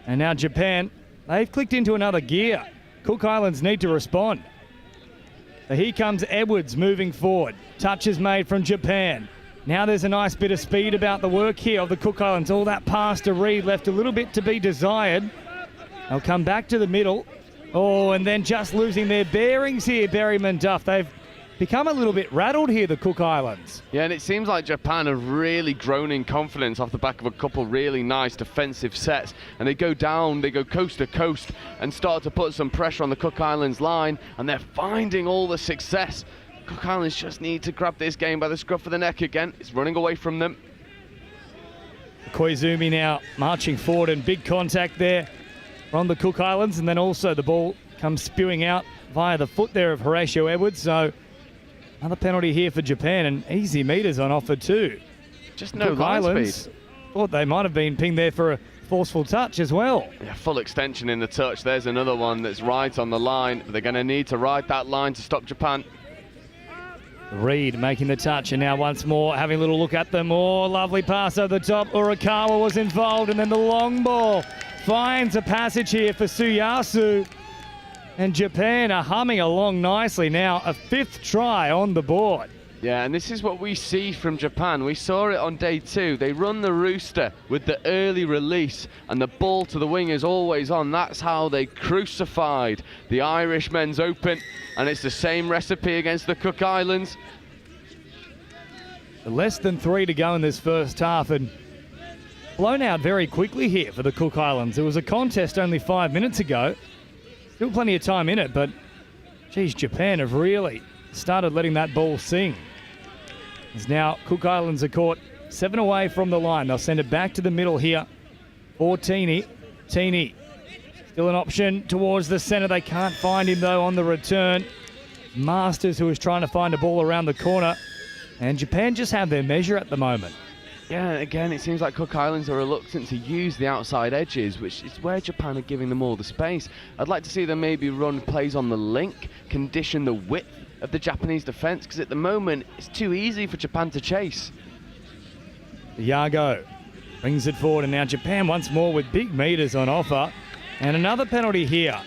And now Japan, they've clicked into another gear. Cook Islands need to respond. So here comes Edwards moving forward. Touch is made from Japan. Now there's a nice bit of speed about the work here of the Cook Islands. All that pass to Reed left a little bit to be desired. They'll come back to the middle. Oh, and then just losing their bearings here, Berryman Duff. They've become a little bit rattled here, the Cook Islands. Yeah, and it seems like Japan have really grown in confidence off the back of a couple really nice defensive sets. And they go down, they go coast to coast and start to put some pressure on the Cook Islands line. And they're finding all the success. Cook Islands just need to grab this game by the scruff of the neck again. It's running away from them. Koizumi now marching forward and big contact there from the Cook Islands. And then also the ball comes spewing out via the foot there of Horatio Edwards. So another penalty here for Japan, and easy meters on offer too. Just no Cook line Islands speed. Thought they might have been pinged there for a forceful touch as well. Yeah, full extension in the touch. There's another one that's right on the line. They're going to need to ride that line to stop Japan. Reed making the touch, and now once more having a little look at them. Oh, lovely pass over the top. Urakawa was involved, and then the long ball finds a passage here for Suyasu. And Japan are humming along nicely now. A 5th try on the board. Yeah, and this is what we see from Japan. We saw it on day 2. They run the rooster with the early release, and the ball to the wing is always on. That's how they crucified the Irish men's open, and it's the same recipe against the Cook Islands. Less than 3 to go in this first half, and blown out very quickly here for the Cook Islands. It was a contest only 5 minutes ago. Still plenty of time in it, but geez, Japan have really started letting that ball sing. As now Cook Islands are caught 7 away from the line. They'll send it back to the middle here for Teeny. Teeny still an option towards the centre. They can't find him though on the return. Masters, who is trying to find a ball around the corner. And Japan just have their measure at the moment. Yeah, again, it seems like Cook Islands are reluctant to use the outside edges, which is where Japan are giving them all the space. I'd like to see them maybe run plays on the link, condition the width of the Japanese defence, because at the moment it's too easy for Japan to chase. Iago brings it forward, and now Japan once more with big meters on offer. And another penalty here.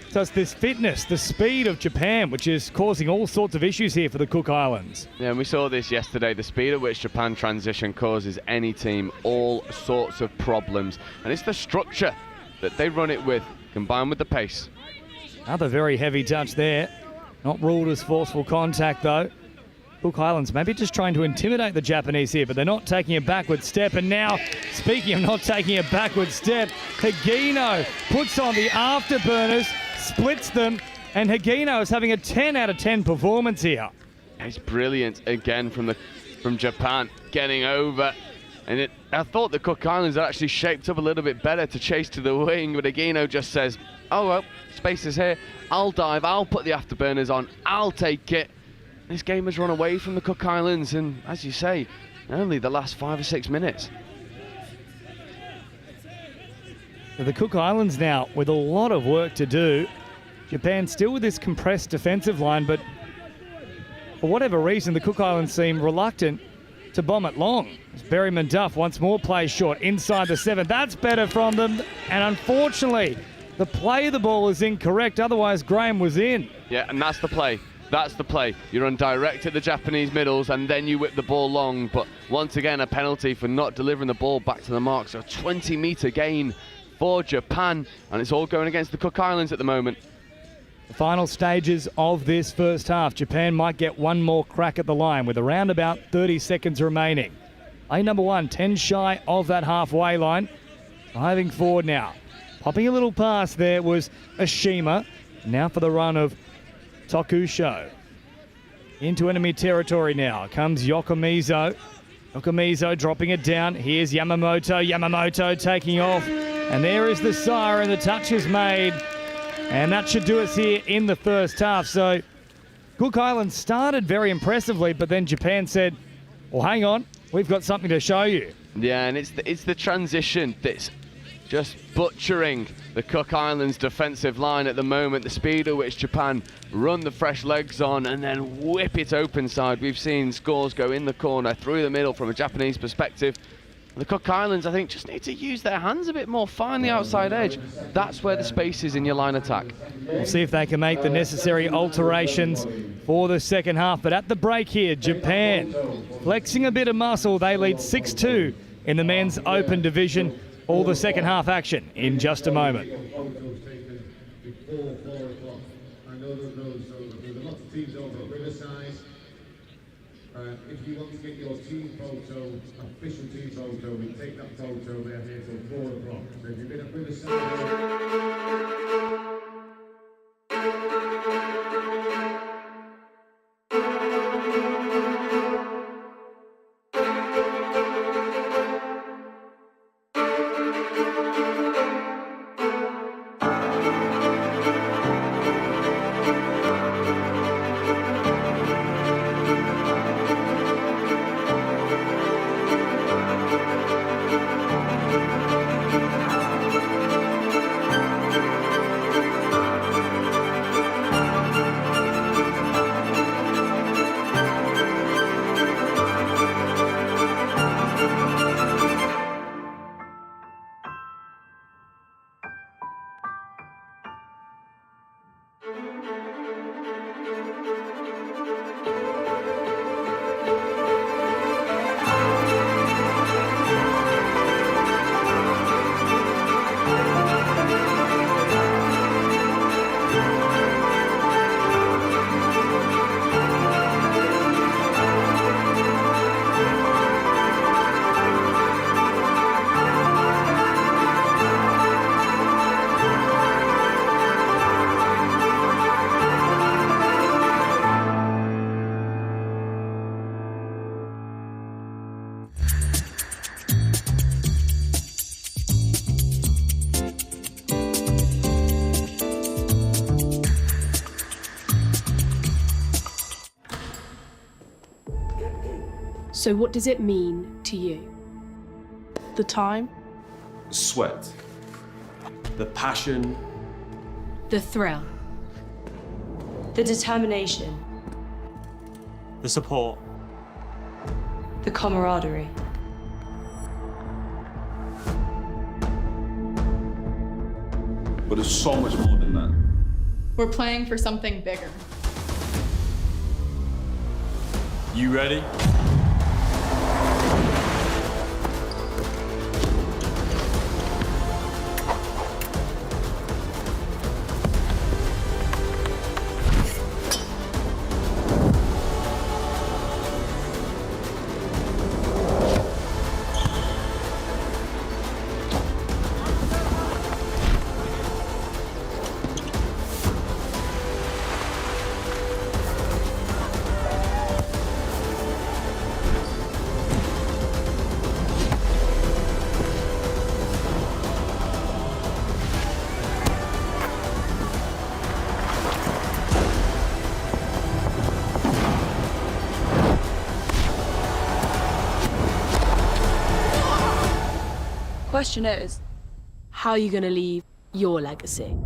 So it's this fitness, the speed of Japan, which is causing all sorts of issues here for the Cook Islands. Yeah, and we saw this yesterday. The speed at which Japan transition causes any team all sorts of problems. And it's the structure that they run it with, combined with the pace. Another very heavy touch there. Not ruled as forceful contact, though. Cook Islands maybe just trying to intimidate the Japanese here, but they're not taking a backward step. And now, speaking of not taking a backward step, Higino puts on the afterburners, splits them, and Higino is having a 10 out of 10 performance here. It's brilliant again from Japan, getting over. And I thought the Cook Islands had actually shaped up a little bit better to chase to the wing, but Higino just says, oh well, space is here, I'll dive, I'll put the afterburners on, I'll take it. This game has run away from the Cook Islands, and as you say, only the last 5 or 6 minutes. So the Cook Islands now with a lot of work to do. Japan still with this compressed defensive line, but for whatever reason, the Cook Islands seem reluctant to bomb it long. As Berryman Duff once more plays short inside the 7. That's better from them, and unfortunately, the play of the ball is incorrect. Otherwise, Graham was in. Yeah, and that's the play. That's the play. You run direct at the Japanese middles and then you whip the ball long. But once again, a penalty for not delivering the ball back to the mark. So a 20-metre gain for Japan. And it's all going against the Cook Islands at the moment. The final stages of this first half. Japan might get one more crack at the line with around about 30 seconds remaining. Lane number 1, 10 shy of that halfway line. Diving forward now. Popping a little pass there was Ashima. Now for the run of Tokusho. Into enemy territory now comes Yokomizo. Yokomizo dropping it down. Here's Yamamoto. Yamamoto taking off. And there is the siren. The touch is made. And that should do us here in the first half. So Cook Islands started very impressively, but then Japan said, well, hang on, we've got something to show you. Yeah, and it's the transition that's just butchering the Cook Islands defensive line at the moment. The speed at which Japan run the fresh legs on and then whip it open side. We've seen scores go in the corner, through the middle from a Japanese perspective. The Cook Islands, I think, just need to use their hands a bit more, find the outside edge. That's where the space is in your line attack. We'll see if they can make the necessary alterations for the second half. But at the break here, Japan flexing a bit of muscle. They lead 6-2 in the men's open division. All the second half action in just a moment. I know there's a lot of teams over Riverside. If you want to get your team photo, official team photo, we take that photo. They're here till 4 o'clock. So if you've been at Riverside. So what does it mean to you? The time? The sweat. The passion. The thrill. The determination. The support. The camaraderie. But it's so much more than that. We're playing for something bigger. You ready? Question is, how are you going to leave your legacy?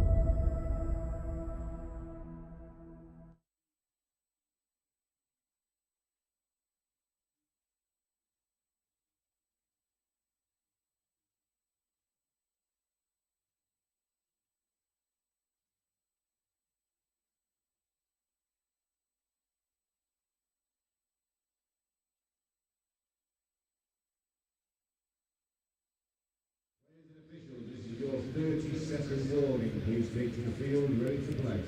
This is your 30-second warning. Please take to the field, ready to play.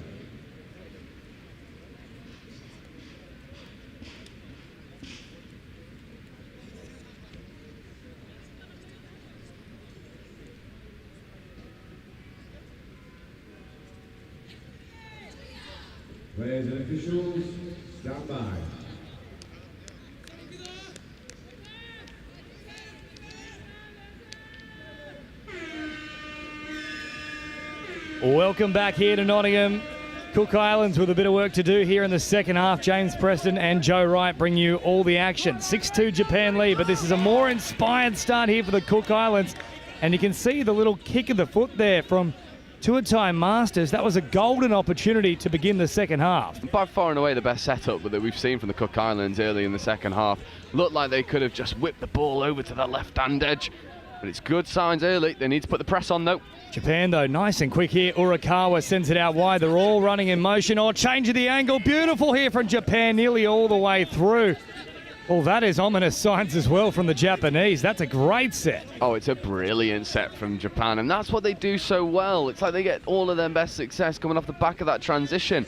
Players and officials, stand by. Welcome back here to Nottingham. Cook Islands with a bit of work to do here in the second half. James Preston and Joe Wright bring you all the action. 6-2 Japan lead, but this is a more inspired start here for the Cook Islands. And you can see the little kick of the foot there from two-time Masters. That was a golden opportunity to begin the second half. By far and away the best setup that we've seen from the Cook Islands early in the second half. Looked like they could have just whipped the ball over to the left-hand edge. But it's good signs early. They need to put the press on, though. Japan, though, nice and quick here. Urakawa sends it out wide. They're all running in motion. Oh, changing the angle. Beautiful here from Japan, nearly all the way through. Well, that is ominous signs as well from the Japanese. That's a great set. Oh, it's a brilliant set from Japan, and that's what they do so well. It's like they get all of their best success coming off the back of that transition.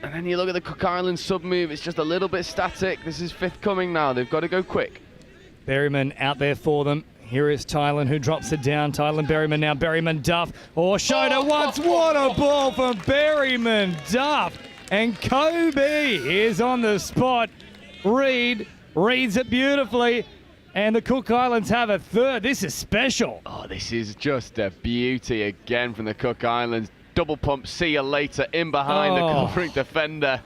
And then you look at the Cook Islands sub-move. It's just a little bit static. This is fifth coming now. They've got to go quick. Berryman out there for them. Here is Tylan who drops it down. Tylan Berryman now. Berryman Duff. Oh, showed it once. What a ball from Berryman Duff. And Kobe is on the spot. Reads it beautifully. And the Cook Islands have a third. This is special. Oh, this is just a beauty again from the Cook Islands. Double pump, see you later, in behind the covering defender.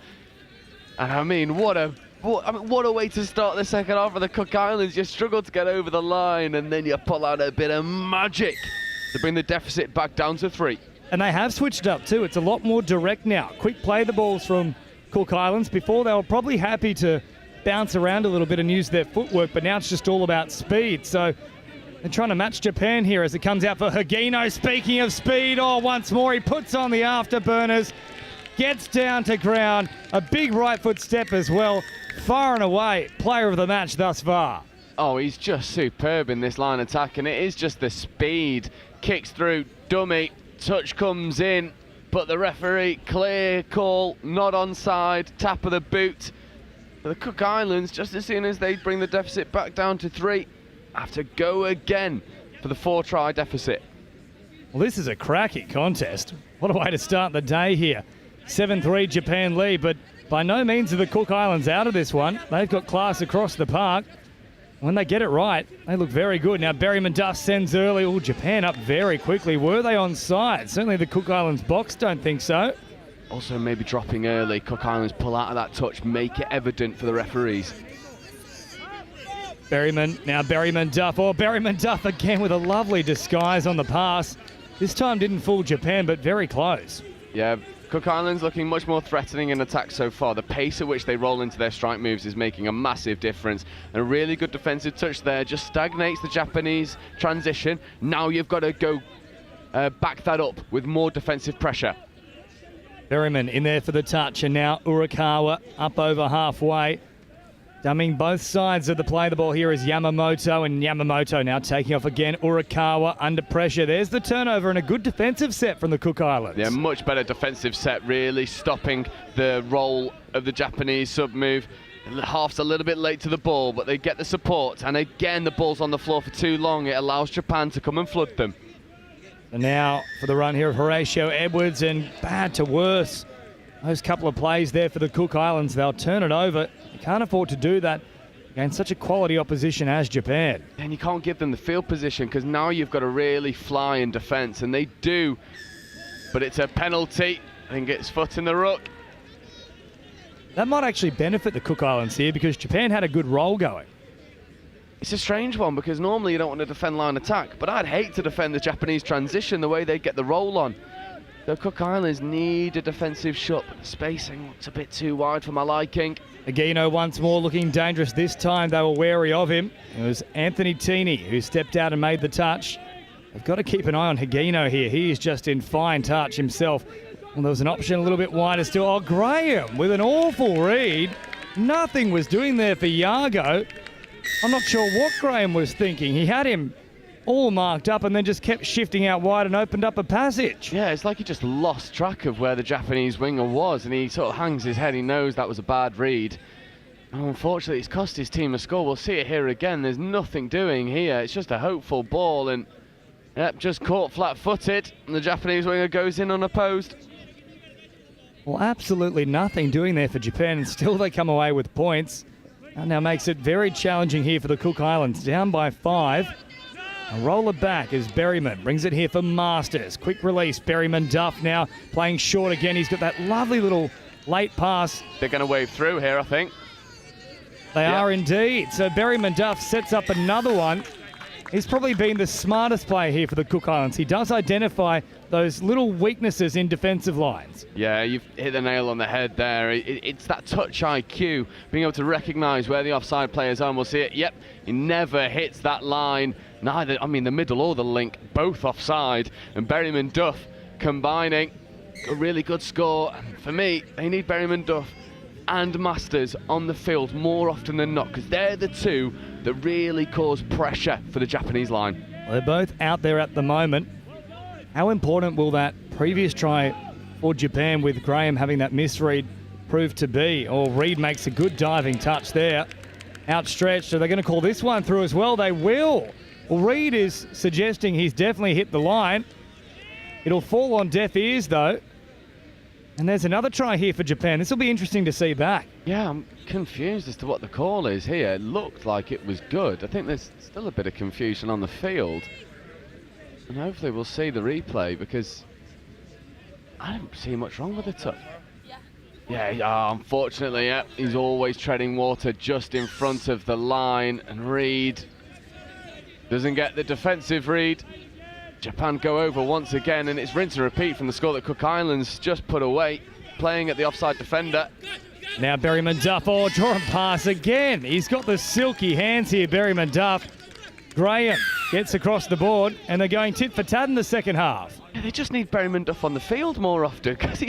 And I mean, what a way to start the second half of the Cook Islands. You struggle to get over the line, and then you pull out a bit of magic to bring the deficit back down to 3. And they have switched up too. It's a lot more direct now. Quick play the balls from Cook Islands. Before they were probably happy to bounce around a little bit and use their footwork, but now it's just all about speed. So they're trying to match Japan here as it comes out for Higino. Speaking of speed, once more he puts on the afterburners, gets down to ground, a big right foot step as well. Far and away, player of the match thus far. Oh, he's just superb in this line attack, and it is just the speed. Kicks through, dummy, touch comes in, but the referee, clear call, not onside, tap of the boot. But the Cook Islands, just as soon as they bring the deficit back down to 3, have to go again for the 4-try deficit. Well, this is a cracking contest. What a way to start the day here. 7-3 Japan lead, but by no means are the Cook Islands out of this one. They've got class across the park. When they get it right, they look very good. Now Berryman Duff sends early. Oh, Japan up very quickly. Were they onside? Certainly the Cook Islands box don't think so. Also maybe dropping early. Cook Islands pull out of that touch, make it evident for the referees. Berryman Duff. Oh, Berryman Duff again with a lovely disguise on the pass. This time didn't fool Japan, but very close. Yeah, Cook Islands looking much more threatening in attack so far. The pace at which they roll into their strike moves is making a massive difference. And a really good defensive touch there just stagnates the Japanese transition. Now you've got to go back that up with more defensive pressure. Berryman in there for the touch, and now Urakawa up over halfway. Dumbing both sides of the play. The ball here is Yamamoto, and Yamamoto now taking off again. Urakawa under pressure. There's the turnover and a good defensive set from the Cook Islands. Yeah, much better defensive set, really stopping the roll of the Japanese sub-move. Half's a little bit late to the ball, but they get the support. And again, the ball's on the floor for too long. It allows Japan to come and flood them. And now for the run here of Horatio Edwards, and bad to worse. Those couple of plays there for the Cook Islands, they'll turn it over. You can't afford to do that against such a quality opposition as Japan. And you can't give them the field position because now you've got to really fly in defence, and they do. But it's a penalty and gets foot in the ruck. That might actually benefit the Cook Islands here because Japan had a good roll going. It's a strange one because normally you don't want to defend line attack, but I'd hate to defend the Japanese transition the way they get the roll on. The Cook Islands need a defensive shot, but the spacing looks a bit too wide for my liking. Higino once more looking dangerous. This time they were wary of him. It was Anthony Tini who stepped out and made the touch. They've got to keep an eye on Higino here. He is just in fine touch himself. Well, there was an option a little bit wider still. Oh, Graham with an awful read. Nothing was doing there for Yago. I'm not sure what Graham was thinking. He had him all marked up and then just kept shifting out wide and opened up a passage. Yeah, it's like he just lost track of where the Japanese winger was, and he sort of hangs his head. He knows that was a bad read. Oh, unfortunately, it's cost his team a score. We'll see it here again. There's nothing doing here. It's just a hopeful ball, and yep, just caught flat-footed, and the Japanese winger goes in unopposed. Well, absolutely nothing doing there for Japan, and still they come away with points. That now makes it very challenging here for the Cook Islands. Down by 5. A roller back as Berryman brings it here for Masters. Quick release. Berryman Duff now playing short again. He's got that lovely little late pass. They're going to wave through here, I think. They are indeed. So Berryman Duff sets up another one. He's probably been the smartest player here for the Cook Islands. He does identify those little weaknesses in defensive lines. Yeah, you've hit the nail on the head there. It's that touch IQ, being able to recognise where the offside players are, and we'll see it. Yep, he never hits that line. Neither, I mean, the middle or the link, both offside. And Berryman Duff combining a really good score. And for me, they need Berryman Duff and Masters on the field more often than not, because they're the two that really cause pressure for the Japanese line. Well, they're both out there at the moment. How important will that previous try for Japan with Graham having that misread prove to be? Or Reed makes a good diving touch there. Outstretched. Are they going to call this one through as well? They will. Well, Reed is suggesting he's definitely hit the line. It'll fall on deaf ears, though. And there's another try here for Japan. This will be interesting to see back. Yeah, I'm confused as to what the call is here. It looked like it was good. I think there's still a bit of confusion on the field. And hopefully we'll see the replay, because I don't see much wrong with the touch. Yeah, unfortunately, yeah, he's always treading water just in front of the line. And Reed doesn't get the defensive read. Japan go over once again, and it's rinse and repeat from the score that Cook Islands just put away, playing at the offside defender. Now Berryman Duff, draw and pass again. He's got the silky hands here, Berryman Duff. Graham gets across the board, and they're going tit for tat in the second half. Yeah, they just need Berryman Duff on the field more often, because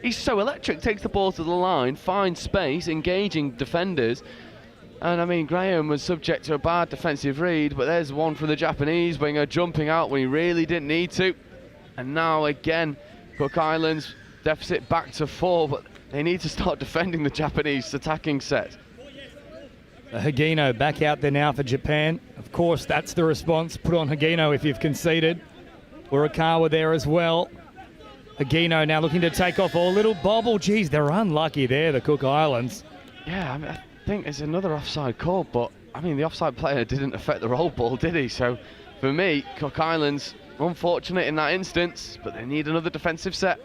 he's so electric, takes the ball to the line, finds space, engaging defenders. And I mean, Graham was subject to a bad defensive read, but there's one from the Japanese winger jumping out when he really didn't need to. And now again, Cook Islands deficit back to 4, but they need to start defending the Japanese attacking set. Higino back out there now for Japan. Of course, that's the response. Put on Higino if you've conceded. Urakawa there as well. Higino now looking to take off a little bobble. Geez, they're unlucky there, the Cook Islands. Yeah, I think it's another offside call, but I mean, the offside player didn't affect the roll ball, did he? So for me, Cook Islands unfortunate in that instance, but they need another defensive set.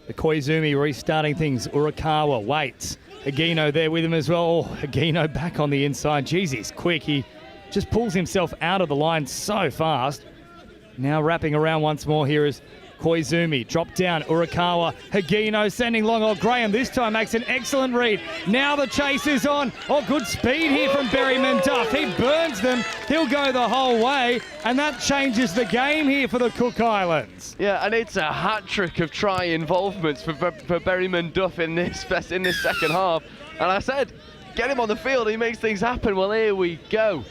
The Koizumi restarting things. Urakawa waits. Higino there with him as well. Higino back on the inside. Jeez, he's quick. He just pulls himself out of the line so fast. Now wrapping around once more here is Koizumi. Drop down. Urakawa. Higino sending long. Graham this time makes an excellent read. Now the chase is on. Good speed here from Berryman Duff. He burns them. He'll go the whole way. And that changes the game here for the Cook Islands. Yeah, and it's a hat-trick of try involvements for Berryman Duff in this second half. And I said, get him on the field. He makes things happen. Well, here we go.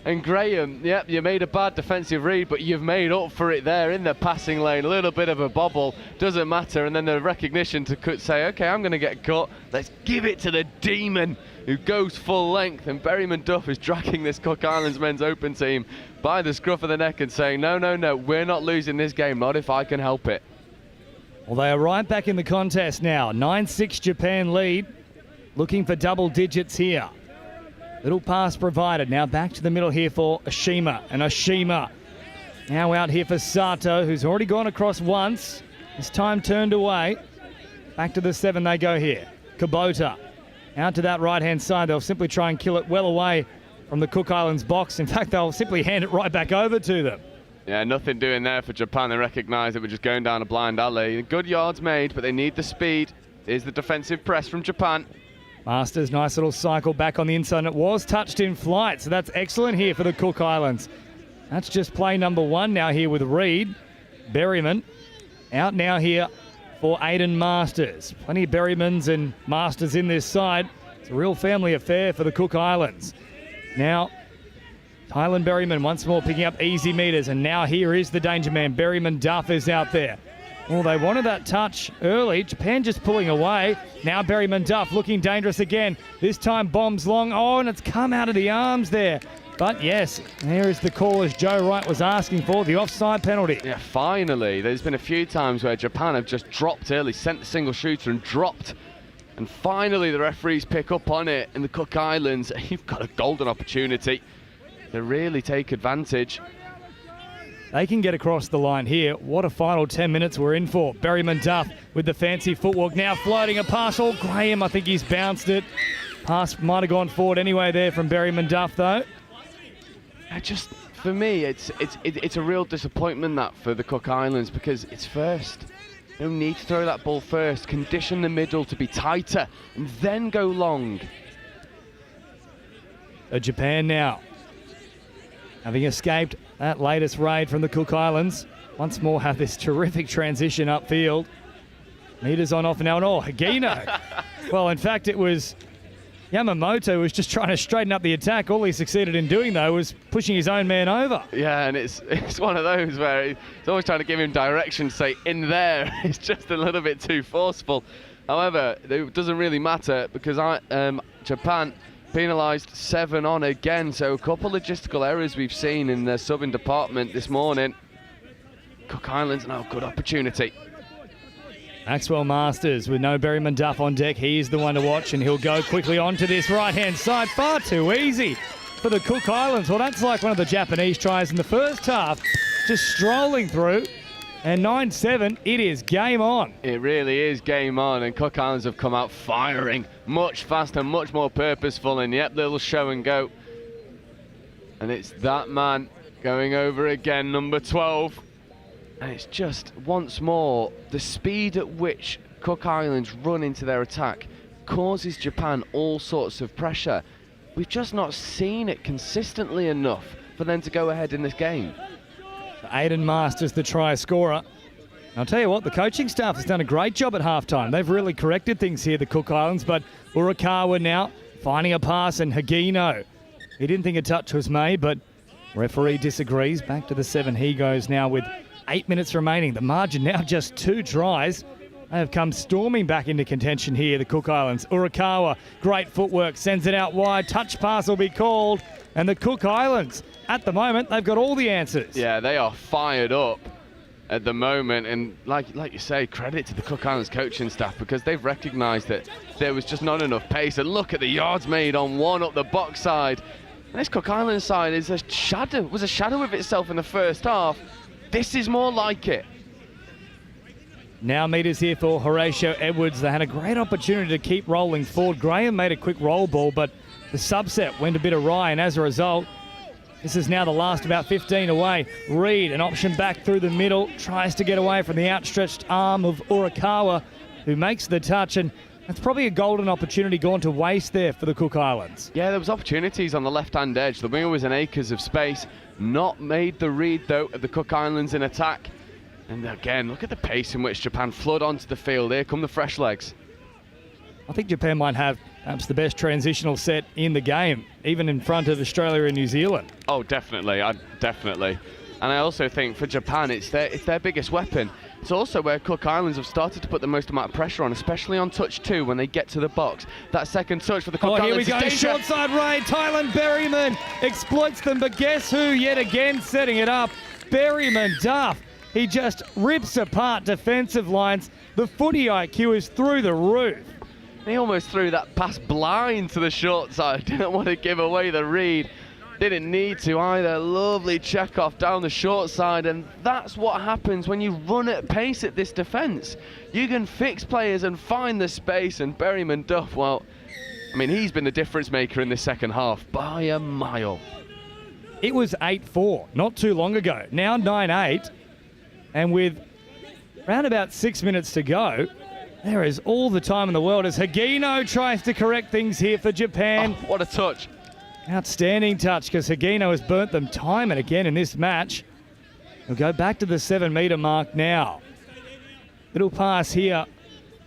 And Graham, yep, you made a bad defensive read, but you've made up for it there in the passing lane. A little bit of a bobble, doesn't matter. And then the recognition to say, okay, I'm going to get cut. Let's give it to the demon who goes full length. And Berryman Duff is dragging this Cook Islands men's open team by the scruff of the neck and saying, no, we're not losing this game, not if I can help it. Well, they are right back in the contest now. 9-6 Japan lead, looking for double digits here. Little pass provided. Now back to the middle here for Ashima. And Ashima now out here for Sato, who's already gone across once. This time turned away. Back to the 7 they go here. Kubota out to that right-hand side. They'll simply try and kill it well away from the Cook Islands box. In fact, they'll simply hand it right back over to them. Yeah, nothing doing there for Japan. They recognise that we're just going down a blind alley. Good yards made, but they need the speed. Here's the defensive press from Japan. Masters, nice little cycle back on the inside, and it was touched in flight, so that's excellent here for the Cook Islands. That's just play number 1 now here with Reed. Berryman out now here for Aiden Masters. Plenty of Berrymans and Masters in this side. It's a real family affair for the Cook Islands. Now, Tylan Berryman once more picking up easy meters, and now here is the danger man. Berryman Duff is out there. Well, they wanted that touch early. Japan just pulling away. Now Berryman Duff looking dangerous again. This time bombs long. And it's come out of the arms there. But yes, there is the call as Joe Wright was asking for, the offside penalty. Yeah, finally. There's been a few times where Japan have just dropped early, sent the single shooter and dropped. And finally the referees pick up on it in the Cook Islands. You've got a golden opportunity to really take advantage. They can get across the line here. What a final 10 minutes we're in for. Berryman Duff with the fancy footwork. Now floating a pass. Graham, I think he's bounced it. Pass might have gone forward anyway there from Berryman Duff, though. Just for me, it's a real disappointment that for the Cook Islands, because it's first. No need to throw that ball first. Condition the middle to be tighter and then go long. Japan now, having escaped that latest raid from the Cook Islands, once more have this terrific transition upfield. Meters on off now, and Higino. Well, in fact, it was Yamamoto who was just trying to straighten up the attack. All he succeeded in doing, though, was pushing his own man over. Yeah, and it's one of those where he's always trying to give him direction, say, in there. It's just a little bit too forceful. However, it doesn't really matter because Japan penalised 7 on again. So a couple logistical errors we've seen in the subbing department this morning. Cook Islands now good opportunity. Maxwell Masters with no Berryman Duff on deck. He's the one to watch, and he'll go quickly onto this right-hand side. Far too easy for the Cook Islands. Well, that's like one of the Japanese tries in the first half, just strolling through. And 9-7, it is game on. It really is game on, and Cook Islands have come out firing much faster, much more purposeful, and yep, little show and go. And it's that man going over again, number 12. And it's just, once more, the speed at which Cook Islands run into their attack causes Japan all sorts of pressure. We've just not seen it consistently enough for them to go ahead in this game. Aiden Masters, the try scorer. I'll tell you what, the coaching staff has done a great job at halftime. They've really corrected things here, the Cook Islands, but Urakawa now finding a pass, and Higino. He didn't think a touch was made, but referee disagrees. Back to the 7 he goes now with 8 minutes remaining. The margin now just 2 tries. They have come storming back into contention here, the Cook Islands. Urakawa, great footwork, sends it out wide. Touch pass will be called. And the Cook Islands, at the moment, they've got all the answers. Yeah, they are fired up at the moment. And like you say, credit to the Cook Islands coaching staff, because they've recognised that there was just not enough pace. And look at the yards made on one up the box side. This Cook Islands side was a shadow of itself in the first half. This is more like it. Now meters here for Horatio Edwards. They had a great opportunity to keep rolling forward. Graham made a quick roll ball, but the subset went a bit awry, and as a result, this is now the last about 15 away. Reed, an option back through the middle, tries to get away from the outstretched arm of Urakawa, who makes the touch, and that's probably a golden opportunity gone to waste there for the Cook Islands. Yeah, there was opportunities on the left-hand edge. The winger was in acres of space. Not made the read, though, of the Cook Islands in attack. And again, look at the pace in which Japan flood onto the field. Here come the fresh legs. I think Japan might have perhaps the best transitional set in the game, even in front of Australia and New Zealand. Oh, definitely. Definitely. And I also think for Japan, it's their biggest weapon. It's also where Cook Islands have started to put the most amount of pressure on, especially on touch 2 when they get to the box. That second touch for the Cook Islands. Here we go, short side raid. Tylan Berryman exploits them, but guess who yet again setting it up? Berryman Duff. He just rips apart defensive lines. The footy IQ is through the roof. He almost threw that pass blind to the short side. Didn't want to give away the read. Didn't need to either. Lovely check off down the short side, and that's what happens when you run at pace at this defence. You can fix players and find the space, and Berryman Duff, well, I mean, he's been the difference maker in this second half by a mile. It was 8-4 not too long ago. Now 9-8, and with around about 6 minutes to go, there is all the time in the world as Higino tries to correct things here for Japan. Oh, what a touch. Outstanding touch, because Higino has burnt them time and again in this match. He'll go back to the 7-metre mark now. Little pass here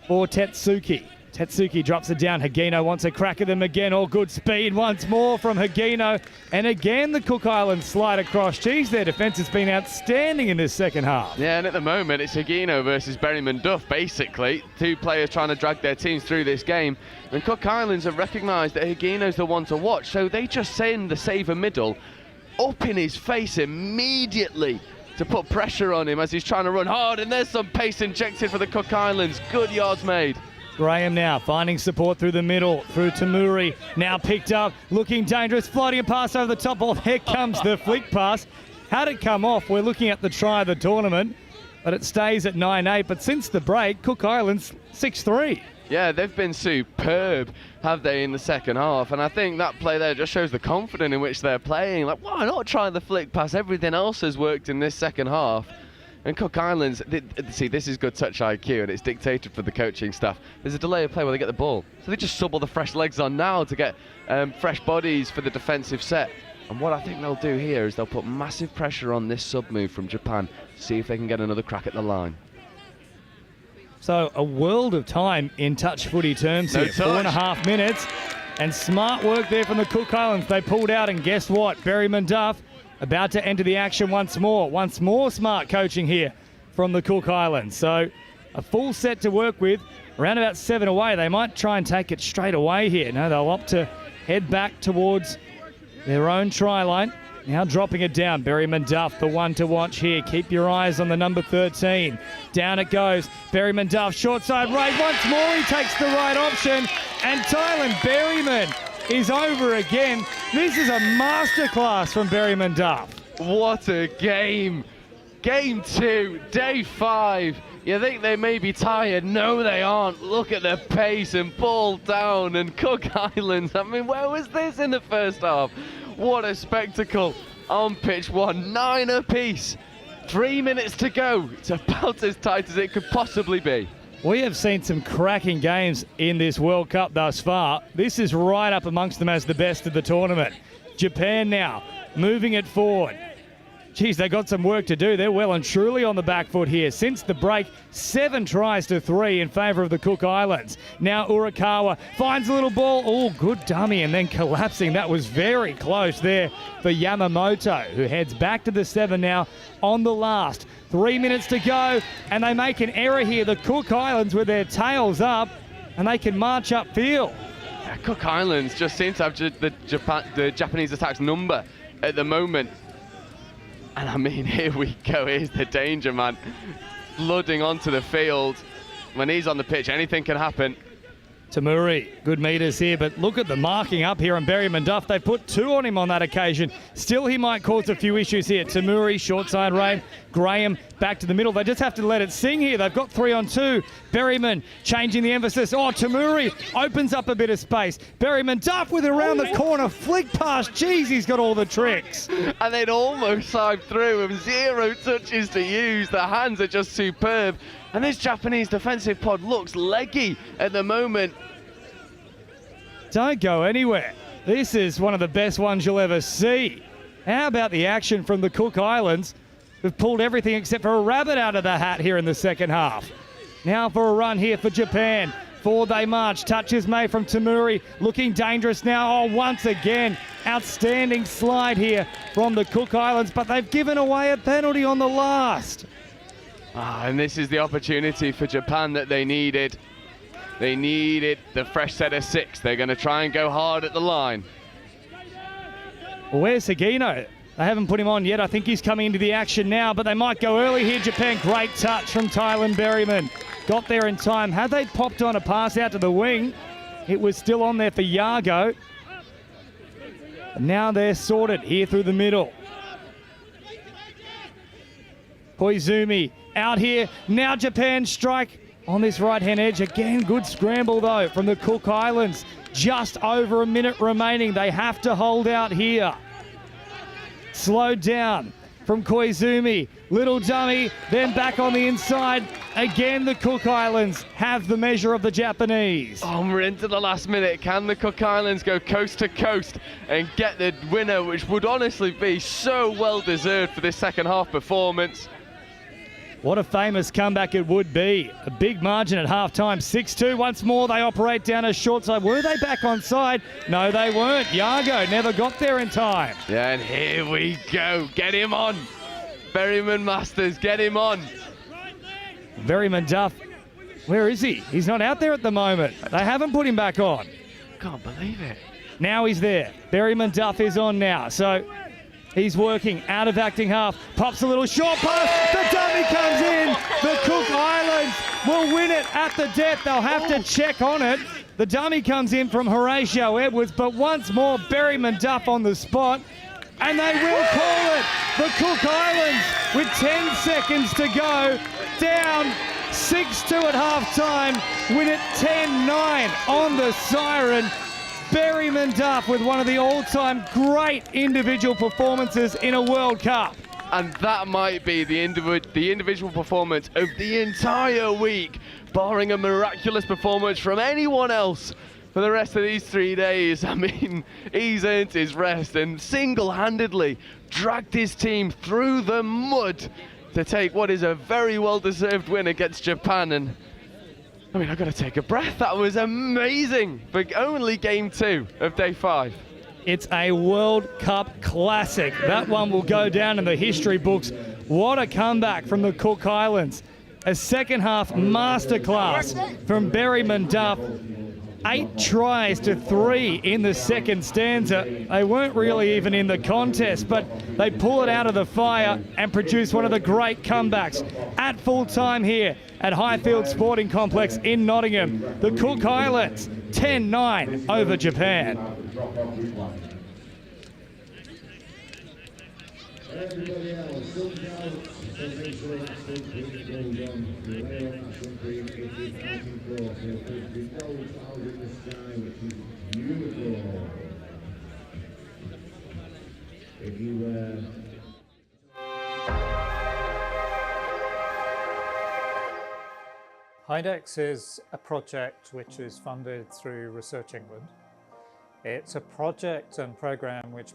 for Tetsuki. Tetsuki drops it down. Higino wants a crack at them again. All good speed once more from Higino. And again, the Cook Islands slide across. Geez, their defence has been outstanding in this second half. Yeah, and at the moment, it's Higino versus Berryman Duff, basically. 2 players trying to drag their teams through this game. And Cook Islands have recognised that Higino's the one to watch, so they just send the saver middle up in his face immediately to put pressure on him as he's trying to run hard. And there's some pace injected for the Cook Islands. Good yards made. Graham now finding support through the middle, through Tamuri, now picked up, looking dangerous, floating a pass over the top. Oh, here comes the flick pass. How'd it come off? We're looking at the try of the tournament, but it stays at 9-8. But since the break, Cook Islands 6-3. Yeah, they've been superb, have they, in the second half? And I think that play there just shows the confidence in which they're playing. Like, why not try the flick pass? Everything else has worked in this second half. And Cook Islands, see, this is good touch IQ, and it's dictated for the coaching staff. There's a delay of play where they get the ball. So they just sub all the fresh legs on now to get fresh bodies for the defensive set. And what I think they'll do here is they'll put massive pressure on this sub move from Japan, see if they can get another crack at the line. So a world of time in touch footy terms here. 4.5 minutes. And smart work there from the Cook Islands. They pulled out, and guess what? Berryman Duff about to enter the action once more. Once more smart coaching here from the Cook Islands. So a full set to work with. Around about 7 away. They might try and take it straight away here. No, they'll opt to head back towards their own try line. Now dropping it down. Berryman Duff, the one to watch here. Keep your eyes on the number 13. Down it goes. Berryman Duff, short side right. Once more he takes the right option. And Tylan Berryman is over again. This is a masterclass from Berryman Duff. What a game. Game 2, day 5. You think they may be tired? No, they aren't. Look at the pace and ball down and Cook Islands. I mean, where was this in the first half? What a spectacle on pitch 1. 9 apiece. 3 minutes to go. It's about as tight as it could possibly be. We have seen some cracking games in this World Cup thus far. This is right up amongst them as the best of the tournament. Japan now moving it forward. Geez, they got some work to do. They're well and truly on the back foot here. Since the break, 7 tries to 3 in favour of the Cook Islands. Now Urakawa finds a little ball. Oh, good dummy, and then collapsing. That was very close there for Yamamoto, who heads back to the 7 now on the last. 3 minutes to go, and they make an error here. The Cook Islands with their tails up, and they can march upfield. Yeah, Cook Islands just seem to have the Japanese attack's number at the moment. And I mean, here we go. Here's the danger man flooding onto the field. When he's on the pitch, anything can happen. Tamuri, good meters here, but look at the marking up here on Berryman Duff. They put 2 on him on that occasion. Still, he might cause a few issues here. Tamuri, short side rain. Graham back to the middle. They just have to let it sing here. They've got 3 on 2. Berryman changing the emphasis. Oh, Tamuri opens up a bit of space. Berryman Duff with around the corner. Flick pass. Jeez, he's got all the tricks. And they'd almost side through with 0 touches to use. The hands are just superb. And this Japanese defensive pod looks leggy at the moment. Don't go anywhere. This is one of the best ones you'll ever see. How about the action from the Cook Islands? They've pulled everything except for a rabbit out of the hat here in the second half. Now for a run here for Japan. Forward they march. Touches made from Tamuri. Looking dangerous now. Oh, once again, outstanding slide here from the Cook Islands, but they've given away a penalty on the last. And this is the opportunity for Japan that they needed. They needed the fresh set of 6. They're going to try and go hard at the line. Well, where's Higino? They haven't put him on yet. I think he's coming into the action now, but they might go early here. Japan, great touch from Tylan Berryman. Got there in time. Had they popped on a pass out to the wing, it was still on there for Yago. And now they're sorted here through the middle. Koizumi out here. Now Japan strike on this right-hand edge. Again, good scramble, though, from the Cook Islands. Just over a minute remaining. They have to hold out here. Slowed down from Koizumi. Little dummy, then back on the inside. Again, the Cook Islands have the measure of the Japanese. Oh, we're into the last minute. Can the Cook Islands go coast to coast and get the winner, which would honestly be so well-deserved for this second half performance? What a famous comeback it would be. A big margin at halftime, 6-2. Once more, they operate down a short side. Were they back on side? No, they weren't. Yago never got there in time. Yeah, and here we go. Get him on. Berryman Masters, get him on. Berryman Duff, where is he? He's not out there at the moment. They haven't put him back on. Can't believe it. Now he's there. Berryman Duff is on now. So he's working out of acting half. Pops a little short pass. The dummy comes in. The Cook Islands will win it at the death. They'll have to check on it. The dummy comes in from Horatio Edwards, but once more Berryman Duff on the spot. And they will call it. The Cook Islands with 10 seconds to go, down 6-2 at half-time, win it 10-9 on the siren. Berryman Duff with one of the all-time great individual performances in a World Cup. And that might be the individual performance of the entire week, barring a miraculous performance from anyone else for the rest of these 3 days. I mean, he's earned his rest and single-handedly dragged his team through the mud to take what is a very well-deserved win against Japan. And I mean, I've got to take a breath. That was amazing for only game 2 of day 5. It's a World Cup classic. That one will go down in the history books. What a comeback from the Cook Islands. A second half masterclass from Berryman Duff. 8 tries to 3 in the second stanza. They weren't really even in the contest, but they pull it out of the fire and produce one of the great comebacks at full time here at Highfield Sporting Complex in Nottingham. The Cook Islands 10-9 over Japan. Everybody else, sit down and make sure that something's going on. The Leo National Team, it is fighting for, so there's been no cloud in the sky, which is beautiful. If you HIDEX is a project which is funded through Research England. It's a project and program which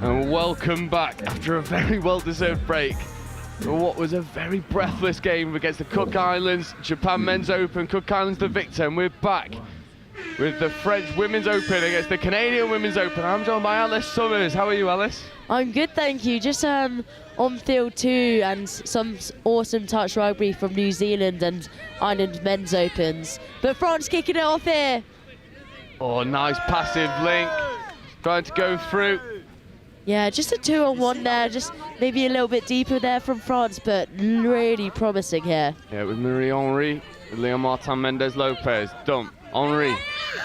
And welcome back after a very well-deserved break for what was a very breathless game against the Cook Islands. Japan Men's Open, Cook Islands the victor, and we're back with the French Women's Open against the Canadian Women's Open. I'm joined by Alice Summers. How are you, Alice? I'm good, thank you. Just on field 2 and some awesome touch rugby from New Zealand and Ireland Men's Opens. But France kicking it off here. Oh, nice passive link. Trying to go through. Yeah, just a 2-on-1 there, just maybe a little bit deeper there from France, but really promising here. Yeah, with Marie-Henri, Leon Martin Mendez Lopez, dump. Henri,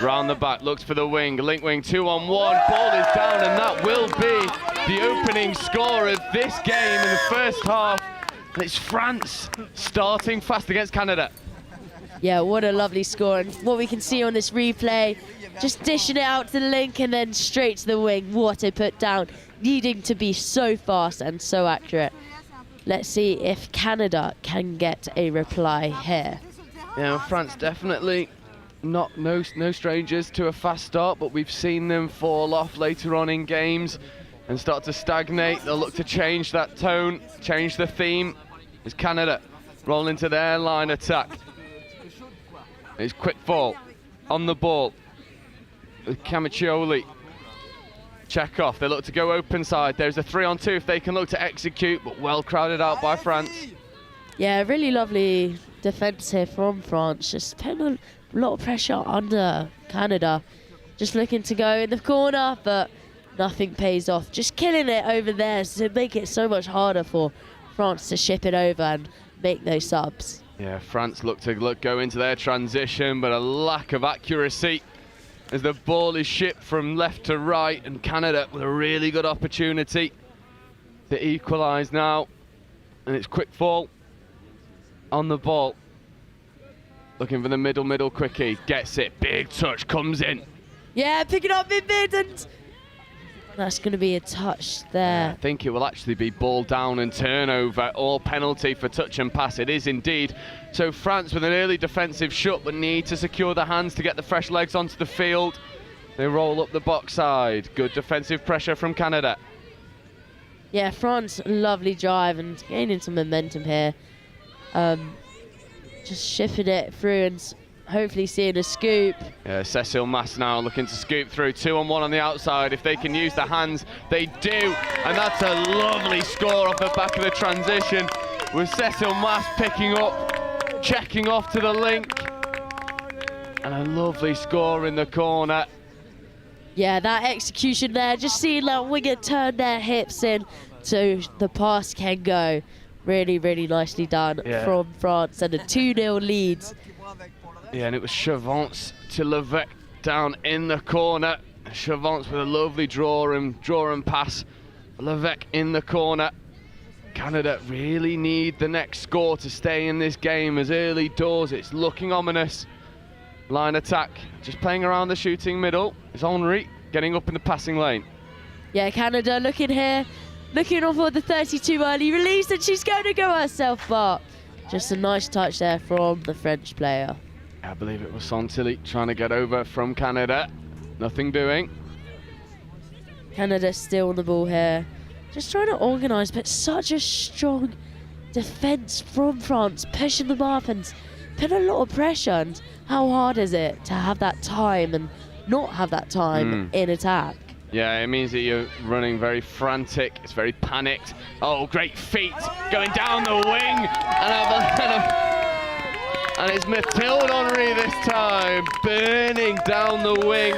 round the back, looks for the wing, link wing, 2-on-1, ball is down, and that will be the opening score of this game in the first half. And it's France starting fast against Canada. Yeah, what a lovely score, and what we can see on this replay, just dishing it out to the link and then straight to the wing. What a put down, needing to be so fast and so accurate. Let's see if Canada can get a reply here. Yeah, France definitely no strangers to a fast start, but we've seen them fall off later on in games and start to stagnate. They'll look to change that tone, change the theme. As Canada roll into their line attack. It's quick fall on the ball. Camiccioli, check off. They look to go open side. There's a 3-on-2 if they can look to execute, but well crowded out by France. Yeah, really lovely defence here from France. Just putting a lot of pressure under Canada. Just looking to go in the corner, but nothing pays off. Just killing it over there to make it so much harder for France to ship it over and make those subs. Yeah, France look to go into their transition, but a lack of accuracy as the ball is shipped from left to right, and Canada with a really good opportunity to equalise now. And it's quick fall on the ball. Looking for the middle quickie, gets it, big touch, comes in. Yeah, pick it up in mid, and that's going to be a touch there. I think it will actually be ball down and turnover, or penalty for touch and pass. It is indeed. So France with an early defensive shut, but need to secure the hands to get the fresh legs onto the field. They roll up the box side. Good defensive pressure from Canada. Yeah, France, lovely drive and gaining some momentum here. Just shifting it through and hopefully seeing a scoop. Yeah, Cecil Mass now looking to scoop through. 2-on-1 on the outside. If they can use the hands, they do. And that's a lovely score off the back of the transition, with Cecil Mass picking up, checking off to the link. And a lovely score in the corner. Yeah, that execution there, just seeing that winger turn their hips in so the pass can go. Really, really nicely done from France, and a 2-0 lead. Yeah, and it was Chavance to Levesque down in the corner. Chavance with a lovely draw and pass. Levesque in the corner. Canada really need the next score to stay in this game, as early doors it's looking ominous. Line attack, just playing around the shooting middle. It's Henri getting up in the passing lane. Yeah, Canada looking here, looking off for the 32 early release, and she's going to go herself, but just a nice touch there from the French player. I believe it was Santilli trying to get over from Canada. Nothing doing. Canada still on the ball here. Just trying to organise, but such a strong defence from France, pushing them up and putting a lot of pressure. And how hard is it to have that time and not have that time in attack? Yeah, it means that you're running very frantic. It's very panicked. Oh, great feet going down the wing. And it's Mathilde Henri this time, burning down the wing.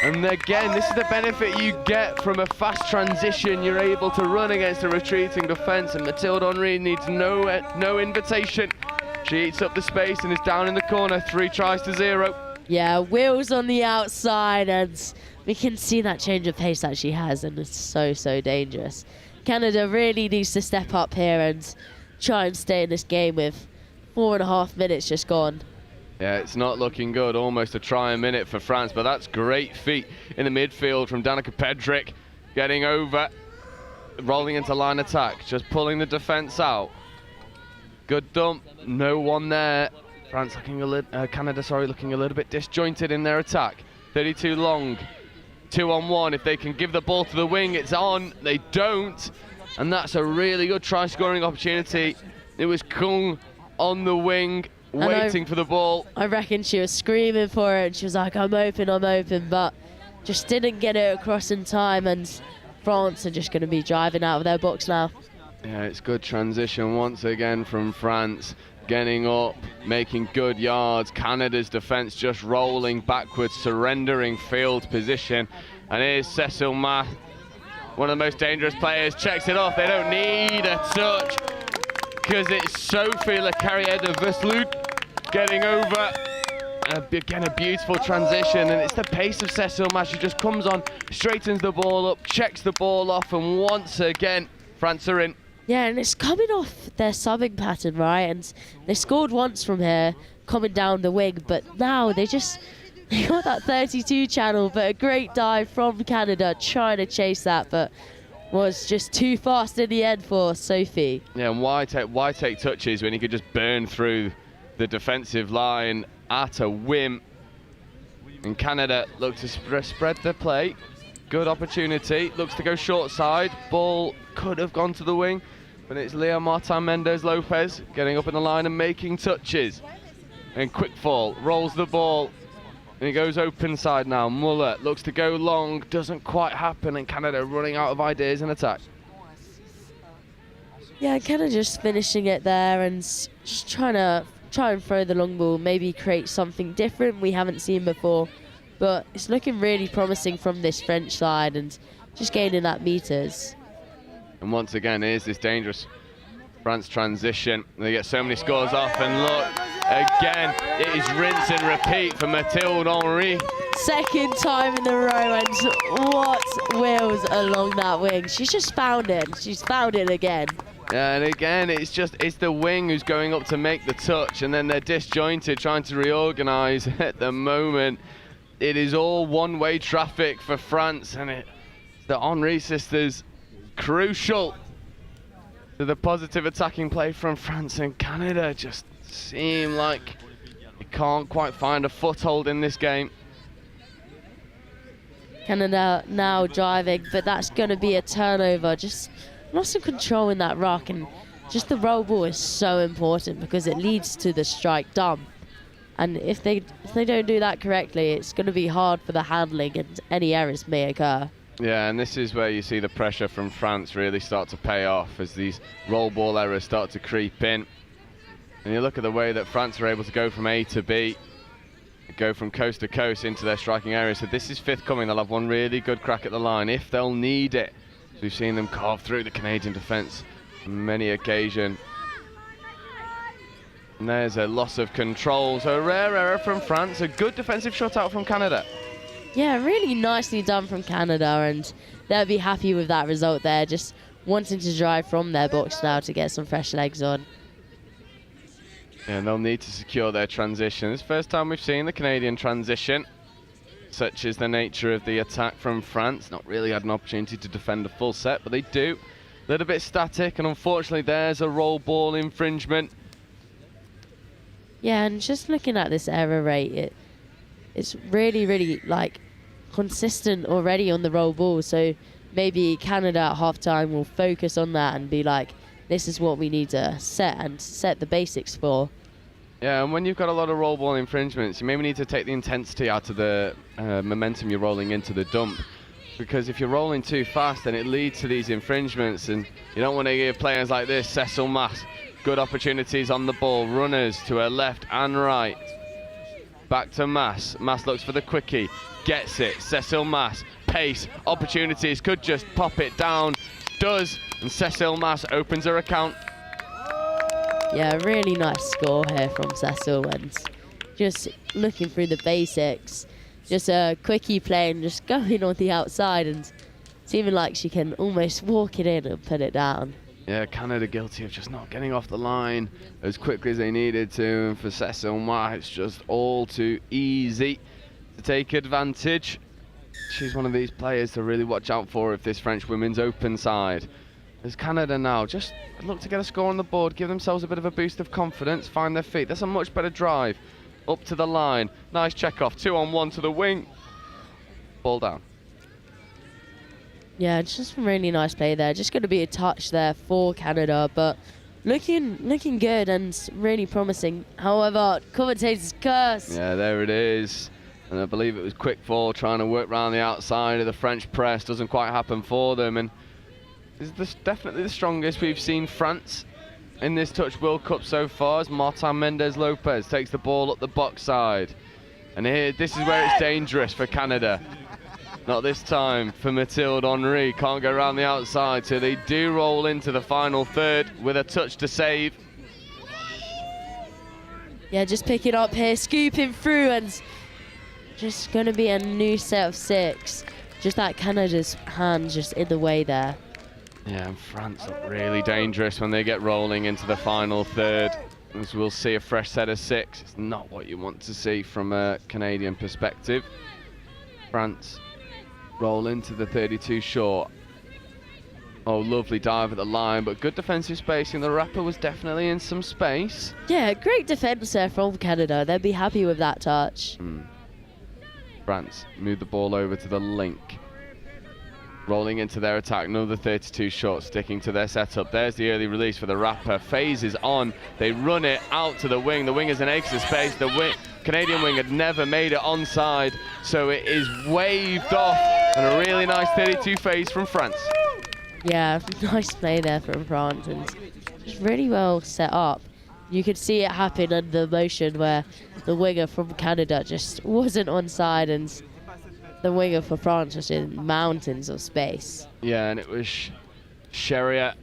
And again, this is the benefit you get from a fast transition. You're able to run against a retreating defence, and Mathilde Henri needs no invitation. She eats up the space and is down in the corner, 3 tries to 0. Yeah, wheels on the outside, and we can see that change of pace that she has, and it's so, so dangerous. Canada really needs to step up here and try and stay in this game with 4.5 minutes just gone. Yeah, it's not looking good. Almost a try a minute for France, but that's great feet in the midfield from Danica Pedrick, getting over, rolling into line attack, just pulling the defence out. Good dump, no one there. France looking Canada, looking a little bit disjointed in their attack. 32 long, 2-on-1. If they can give the ball to the wing, it's on. They don't, and that's a really good try-scoring opportunity. It was Kung on the wing waiting for the ball. I reckon she was screaming for it, and she was like, I'm open, but just didn't get it across in time, and France are just going to be driving out of their box now. Yeah, it's good transition once again from France. Getting up, making good yards. Canada's defence just rolling backwards, surrendering field position. And here's Cecil Math, one of the most dangerous players, checks it off. They don't need a touch because it's Sophie Le Carrière de Veslud getting over. Again, a beautiful transition, and it's the pace of Cecil Math. She just comes on, straightens the ball up, checks the ball off, and once again, France are in. Yeah, and it's coming off their subbing pattern, right? And they scored once from here, coming down the wing, but now they got that 32 channel, but a great dive from Canada, trying to chase that, but was just too fast in the end for Sophie. Yeah, and why take touches when you could just burn through the defensive line at a whim? And Canada look to spread the play. Good opportunity, looks to go short side. Ball could have gone to the wing, but it's Leo Martin Mendez Lopez getting up in the line and making touches. And quick fall, rolls the ball, and he goes open side now. Muller looks to go long, doesn't quite happen, and Canada running out of ideas in attack. Yeah, Canada just finishing it there and just trying and throw the long ball, maybe create something different we haven't seen before. But it's looking really promising from this French side and just gaining that meters. And once again, here's this dangerous France transition. They get so many scores off, and look, again, it is rinse and repeat for Mathilde Henry. Second time in a row, and what wheels along that wing. She's just found it. She's found it again. Yeah, and again, it's the wing who's going up to make the touch, and then they're disjointed, trying to reorganise at the moment. It is all one-way traffic for France, and the Henry sisters crucial to the positive attacking play from France, and Canada just seem like they can't quite find a foothold in this game. Canada now driving, but that's going to be a turnover. Just lots of control in that ruck, and just the roll ball is so important because it leads to the strike dump. And if they don't do that correctly, it's going to be hard for the handling, and any errors may occur. Yeah, and this is where you see the pressure from France really start to pay off as these roll ball errors start to creep in. And you look at the way that France are able to go from A to B, go from coast to coast into their striking area. So this is fifth coming. They'll have one really good crack at the line if they'll need it. So we've seen them carve through the Canadian defence on many occasions. And there's a loss of control. So a rare error from France, a good defensive shutout from Canada. Yeah, really nicely done from Canada, and they'll be happy with that result there, just wanting to drive from their box now to get some fresh legs on. Yeah, and they'll need to secure their transition. It's the first time we've seen the Canadian transition. Such is the nature of the attack from France. Not really had an opportunity to defend a full set, but they do. A little bit static, and unfortunately there's a roll ball infringement. Yeah, and just looking at this error rate, it's really like consistent already on the roll ball. So maybe Canada at halftime will focus on that and be like, this is what we need to set the basics for. Yeah, and when you've got a lot of roll ball infringements, you maybe need to take the intensity out of the momentum you're rolling into the dump. Because if you're rolling too fast, then it leads to these infringements, and you don't want to give players like this, Cecil Math, good opportunities on the ball, runners to her left and right. Back to Mass. Mass looks for the quickie, gets it. Cecil Mass, pace, opportunities, could just pop it down, does, and Cecil Mass opens her account. Yeah, really nice score here from Cecil, and just looking through the basics, just a quickie play and just going on the outside, and seeming like she can almost walk it in and put it down. Yeah, Canada guilty of just not getting off the line as quickly as they needed to. And for Cecil Math, it's just all too easy to take advantage. She's one of these players to really watch out for if this French women's open side. As Canada now just look to get a score on the board, give themselves a bit of a boost of confidence, find their feet. That's a much better drive. Up to the line. Nice check off. 2-on-1 to the wing. Ball down. Yeah, just some really nice play there. Just going to be a touch there for Canada, but looking good and really promising. However, commentator's curse. Yeah, there it is. And I believe it was quick ball trying to work around the outside of the French press. Doesn't quite happen for them. And this is definitely the strongest we've seen France in this Touch World Cup so far, as Martin Mendez-Lopez takes the ball up the box side. And here, this is where it's dangerous for Canada. Not this time for Mathilde Henry. Can't go around the outside, so they do roll into the final third with a touch to save. Yeah, just pick it up here, scooping through, and just going to be a new set of 6. Just that Canada's hand just in the way there. Yeah, and France look really dangerous when they get rolling into the final third. As we'll see a fresh set of 6. It's not what you want to see from a Canadian perspective. France roll into the 32 short. Oh, lovely dive at the line, but good defensive spacing. The rapper was definitely in some space. Yeah, great defence there from Canada. They'd be happy with that touch. France move the ball over to the link. Rolling into their attack, another 32 short, sticking to their setup. There's the early release for the rapper. Phases on, they run it out to the wing. The wing is in extra space. The Canadian wing had never made it onside, so it is waved off. And a really nice 32 phase from France. Yeah, nice play there from France, and just really well set up. You could see it happen under motion where the winger from Canada just wasn't onside, and the winger for France was in mountains of space. Yeah, and it was Chariot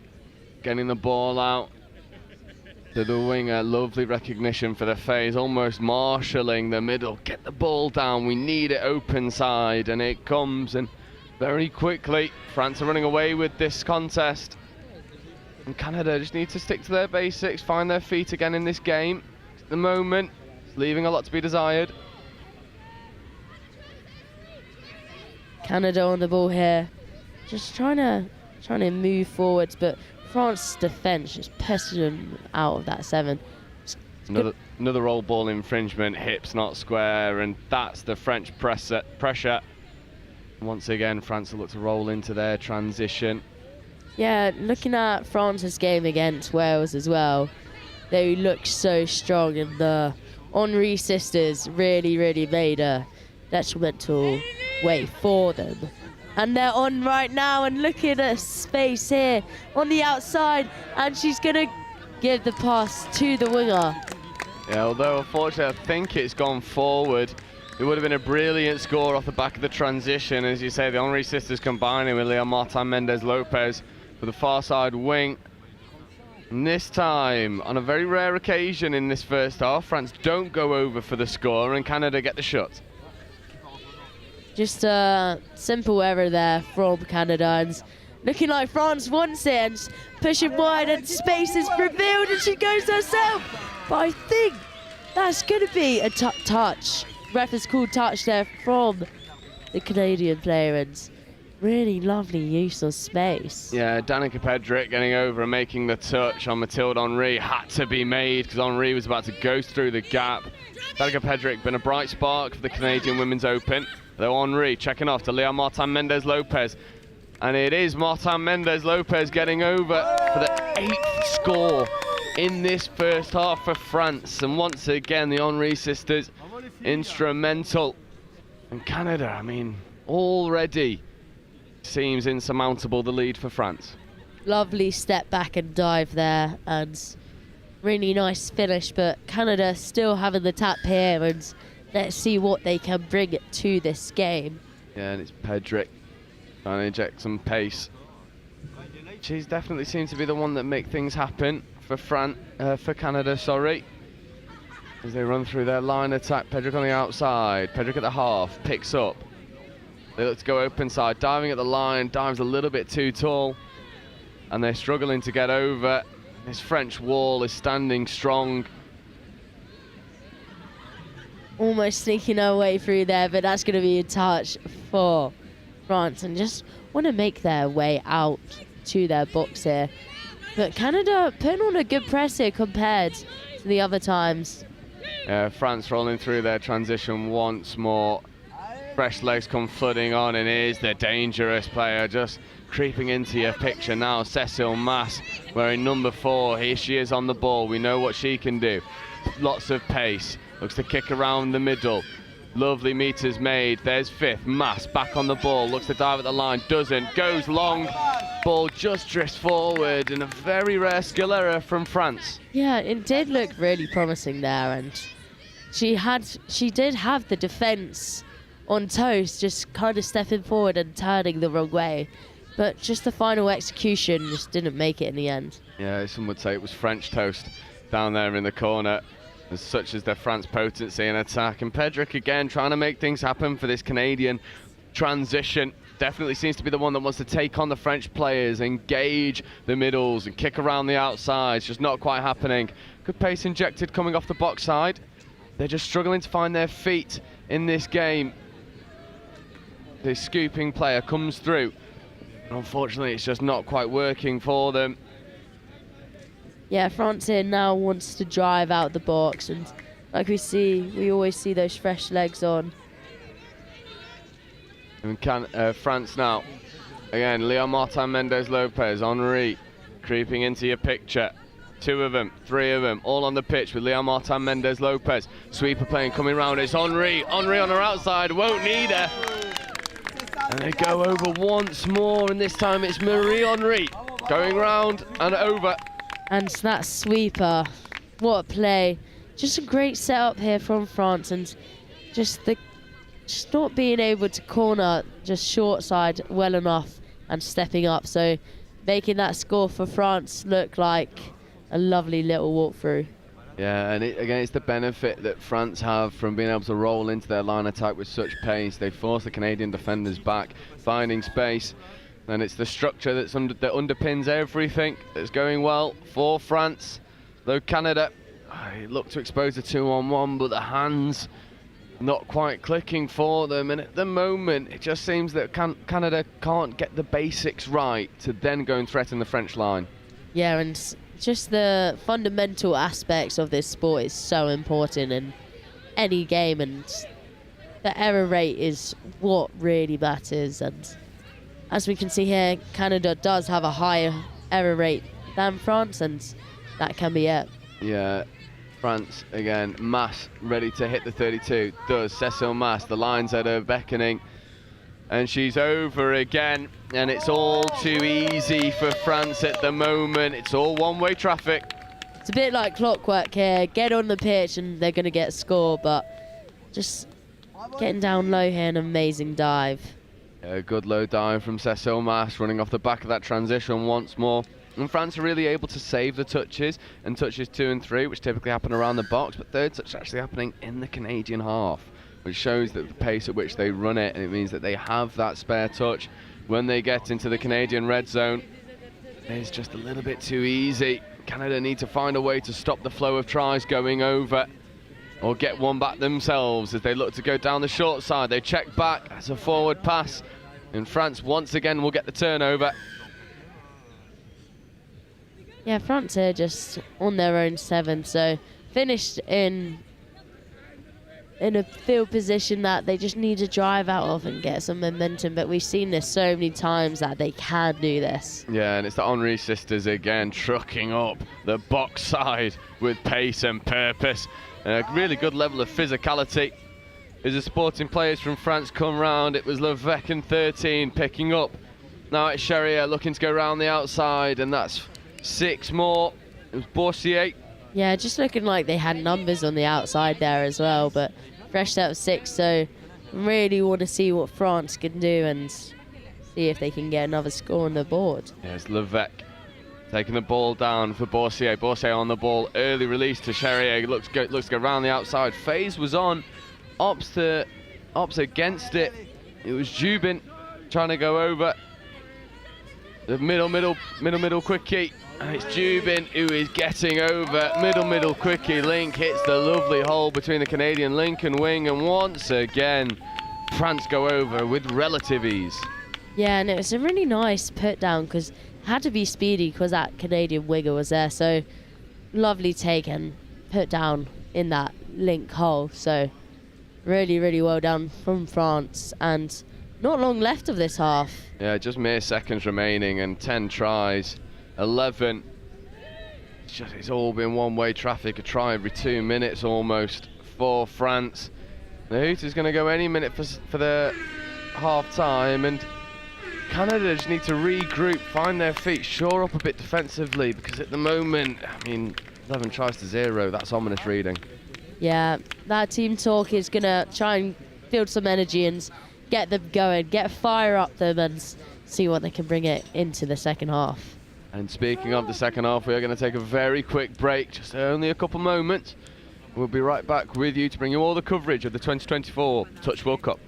getting the ball out to the winger. Lovely recognition for the phase, almost marshalling the middle. Get the ball down, we need it open side, and it comes, and very quickly France are running away with this contest. And Canada just need to stick to their basics, find their feet again in this game. At the moment, it's leaving a lot to be desired. Canada on the ball here, just trying to move forwards, but France's defence just pestering out of that 7. Another roll ball infringement, hips not square, and that's the French pressure. Once again, France will look to roll into their transition. Yeah, looking at France's game against Wales as well, they looked so strong, and the Henry sisters really made a detrimental way for them. And they're on right now, and look at the space here on the outside, and she's going to give the pass to the winger. Yeah, although unfortunately I think it's gone forward. It would have been a brilliant score off the back of the transition. As you say, the Henry sisters combining with Leon Martin Mendez-Lopez for the far side wing. And this time, on a very rare occasion in this first half, France don't go over for the score and Canada get the shot. Just a simple error there from Canada, and looking like France wants it, and pushing wide, and space is revealed, and she goes herself. But I think that's going to be a touch. Ref has called touch there from the Canadian player, and really lovely use of space. Yeah, Danica Pedrick getting over and making the touch on Mathilde Henry had to be made because Henry was about to go through the gap. Danica Pedrick been a bright spark for the Canadian Women's Open. Though Henry checking off to Leon Martin Mendez-Lopez. And it is Martin Mendez-Lopez getting over for the 8th score in this first half for France. And once again, the Henry sisters instrumental. And Canada, I mean, already seems insurmountable, the lead for France. Lovely step back and dive there, and really nice finish, but Canada still having the tap here, and let's see what they can bring to this game. Yeah, and it's Pedrick trying to inject some pace. She's definitely seems to be the one that make things happen for Canada, sorry. As they run through their line attack, Pedrick on the outside, Pedrick at the half, picks up. They look to go open side, diving at the line, dives a little bit too tall, and they're struggling to get over. This French wall is standing strong. Almost sneaking our way through there, but that's going to be a touch for France, and just want to make their way out to their box here. But Canada putting on a good press here compared to the other times. France rolling through their transition once more. Fresh legs come flooding on, and here's the dangerous player just creeping into your picture now. Cecile Mass wearing number 4. Here she is on the ball. We know what she can do. Lots of pace. Looks to kick around the middle. Lovely meters made. There's 5th. Mass back on the ball. Looks to dive at the line. Doesn't. Goes long. Ball just drifts forward, and a very rare skill error from France. Yeah, it did look really promising there, and she did have the defence on toast, just kind of stepping forward and turning the wrong way. But just the final execution just didn't make it in the end. Yeah, some would say it was French toast down there in the corner. As such as their France potency and attack. And Pedrick again trying to make things happen for this Canadian transition. Definitely seems to be the one that wants to take on the French players, engage the middles and kick around the outsides. Just not quite happening. Good pace injected coming off the box side. They're just struggling to find their feet in this game. The scooping player comes through. Unfortunately, it's just not quite working for them. Yeah, France here now wants to drive out the box, and like we always see those fresh legs on. And France now. Again, Leon Martin Mendez Lopez, Henri creeping into your picture. 2 of them, 3 of them, all on the pitch with Leon Martin Mendez Lopez. Sweeper playing coming round. It's Henri. Henri on her outside, won't need her. And they go over once more, and this time it's Marie Henri going round and over. And that sweeper, what a play. Just a great setup here from France, and just not being able to corner just short side well enough and stepping up. So making that score for France look like a lovely little walkthrough. Yeah, and again, it's the benefit that France have from being able to roll into their line attack with such pace. They force the Canadian defenders back, finding space. And it's the structure that underpins everything that's going well for France. Though Canada, look to expose a 2-on-1, but the hands not quite clicking for them. And at the moment, it just seems that Canada can't get the basics right to then go and threaten the French line. Yeah, and just the fundamental aspects of this sport is so important in any game, and the error rate is what really matters. And as we can see here, Canada does have a higher error rate than France, and that can be it. Yeah, France again. Mass ready to hit the 32. Does Cecile Mass. The line's at her beckoning, and she's over again. And it's all too easy for France at the moment. It's all one-way traffic. It's a bit like clockwork here. Get on the pitch and they're going to get a score, but just getting down low here, an amazing dive. A good low dive from Cecile Mass, running off the back of that transition once more. And France are really able to save the touches, and touches 2 and 3, which typically happen around the box, but third touch is actually happening in the Canadian half, which shows that the pace at which they run it, and it means that they have that spare touch when they get into the Canadian red zone. It's just a little bit too easy. Canada need to find a way to stop the flow of tries going over, or get one back themselves as they look to go down the short side. They check back as a forward pass, and France once again will get the turnover. Yeah, France here just on their own 7, so finished in a field position that they just need to drive out of and get some momentum, but we've seen this so many times that they can do this. Yeah, and it's the Henri sisters again, trucking up the box side with pace and purpose. A really good level of physicality as the supporting players from France come round. It was Levesque in 13 picking up. Now it's Charrier looking to go round the outside, and that's 6 more. It was Boursier. Yeah, just looking like they had numbers on the outside there as well, but fresh out of 6, so really want to see what France can do and see if they can get another score on the board. There's Levesque taking the ball down for Boursier. Boursier on the ball, early release to Charrier. Looks to go round the outside. Faze was on, Ops against it. It was Jubin trying to go over. The middle quickie. And it's Jubin who is getting over. Middle quickie. Link hits the lovely hole between the Canadian link and wing, and once again France go over with relative ease. Yeah, and it was a really nice put down because it had to be speedy because that Canadian winger was there. So lovely take and put down in that link hole. So really well done from France, and not long left of this half. Yeah, just mere seconds remaining and 10 tries, 11. It's all been one-way traffic, a try every 2 minutes almost for France. The Hooters going to go any minute for the half-time, and Canada just need to regroup, find their feet, shore up a bit defensively, because at the moment, I mean, 11 tries to 0, that's ominous reading. Yeah, that team talk is going to try and build some energy and get them going, get fire up them and see what they can bring it into the second half. And speaking of the second half, we are going to take a very quick break, just only a couple moments. We'll be right back with you to bring you all the coverage of the 2024 Touch World Cup.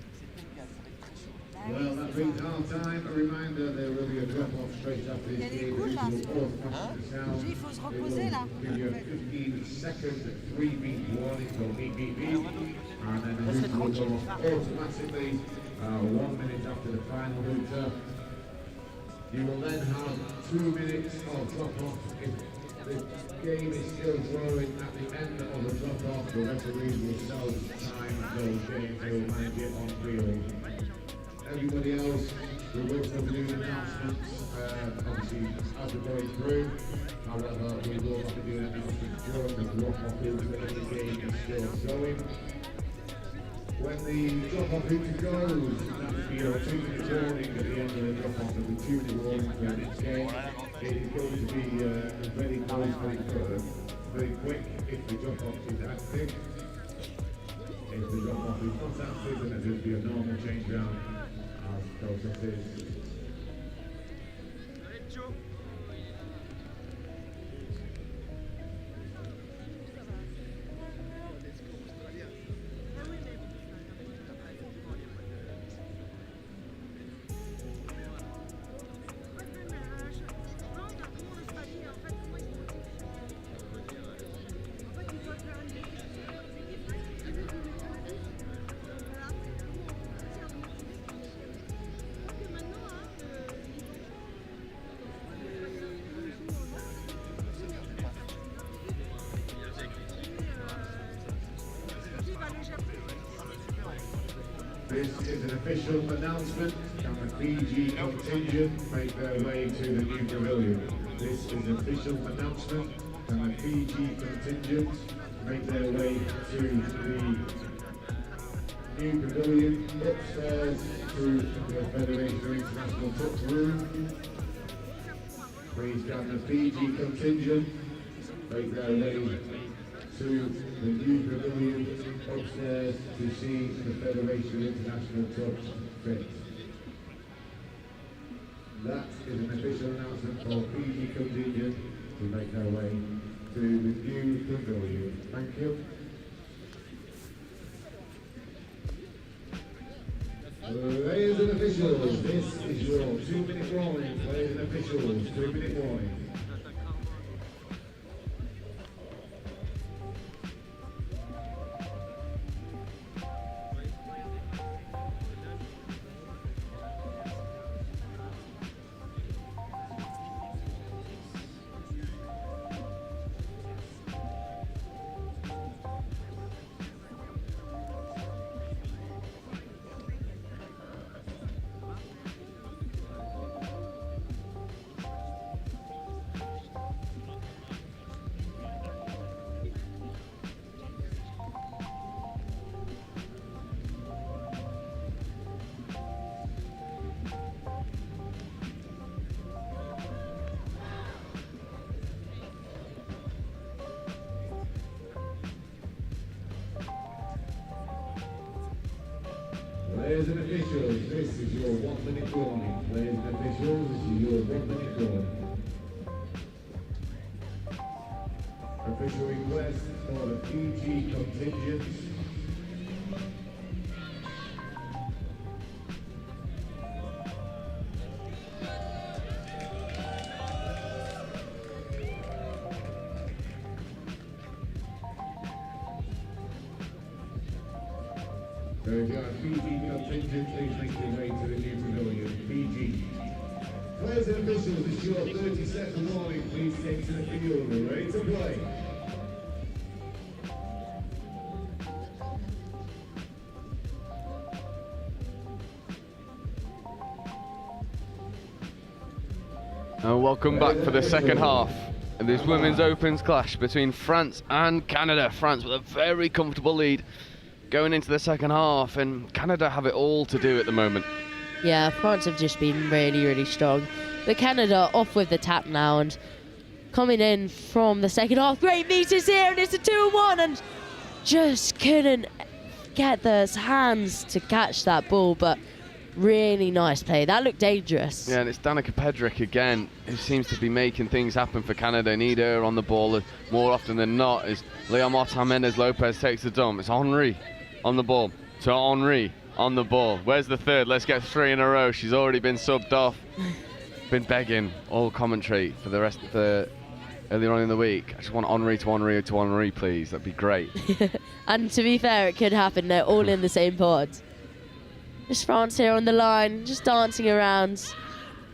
Well, that brings half time. A reminder, there will be a drop-off straight after this game. Will give you a 15-second 3-beat warning, so beep, beep, beep. And then the hooter will go off automatically 1 minute after the final hooter. You will then have 2 minutes of drop-off. If the game is still flowing at the end of the drop-off, the referees will self-time those games. They will manage it on field. Everybody else, we will still be doing announcements, obviously, as we're going through. However, we will not be doing announcements during the drop-off hooter if the game is still going. When the drop-off hooter goes, that will be a 2-minute warning at the end of the drop-off. There will be 2-minute warning for the next game. It is going to be very close, very quick if the drop-off is active. If the drop-off is not active, then there will be a normal change round as process is. This is an official announcement. Can the Fiji contingent make their way to the new pavilion? This is an official announcement. Can the Fiji contingent make their way to the new pavilion upstairs through the Federation of International Touch Room? Please can the Fiji contingent make their way to the new pavilion upstairs to see the Federation of International Touch fit. That is an official announcement for Fiji contingent to make their way to the new pavilion. Thank you. Ladies and officials, this is your 2-minute warning. Ladies and officials, 2-minute warning. Players and officials, this is your 1-minute warning. Players and officials, this is your 1-minute warning. Official request for the Fiji contingent. So if you are Fiji contingent, please make your way to the new pavilion. Fiji. Players and officials, this is your 30-second warning. Please take to the field. We're ready to play. And welcome back for the second half of this Women's Opens clash between France and Canada. France with a very comfortable lead going into the second half, and Canada have it all to do at the moment. Yeah, France have just been really, really strong. But Canada off with the tap now and coming in from the second half. Great meters here, and it's a 2-1, and just couldn't get those hands to catch that ball, but really nice play. That looked dangerous. Yeah, and it's Danica Pedrick again who seems to be making things happen for Canada. Need her on the ball more often than not as Leah Martin Mendez-Lopez takes the dump. It's Henry on the ball to Henry on the ball. Where's the third? Let's get 3 in a row. She's already been subbed off. Been begging all commentary for the rest of the earlier on in the week. I just want Henry to Henry to Henry, please. That'd be great. And to be fair, it could happen. They're all in the same pod. Just France here on the line, just dancing around.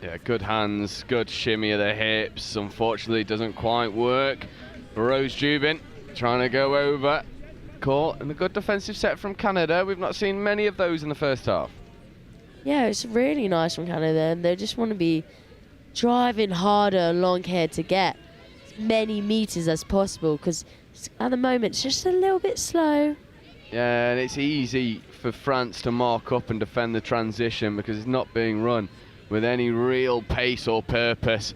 Yeah, good hands, good shimmy of the hips. Unfortunately, it doesn't quite work. Rose Jubin trying to go over. Caught, and a good defensive set from Canada. We've not seen many of those in the first half. Yeah, it's really nice from Canada, and they just want to be driving harder along here to get as many meters as possible, because at the moment it's just a little bit slow. Yeah, and it's easy for France to mark up and defend the transition because it's not being run with any real pace or purpose.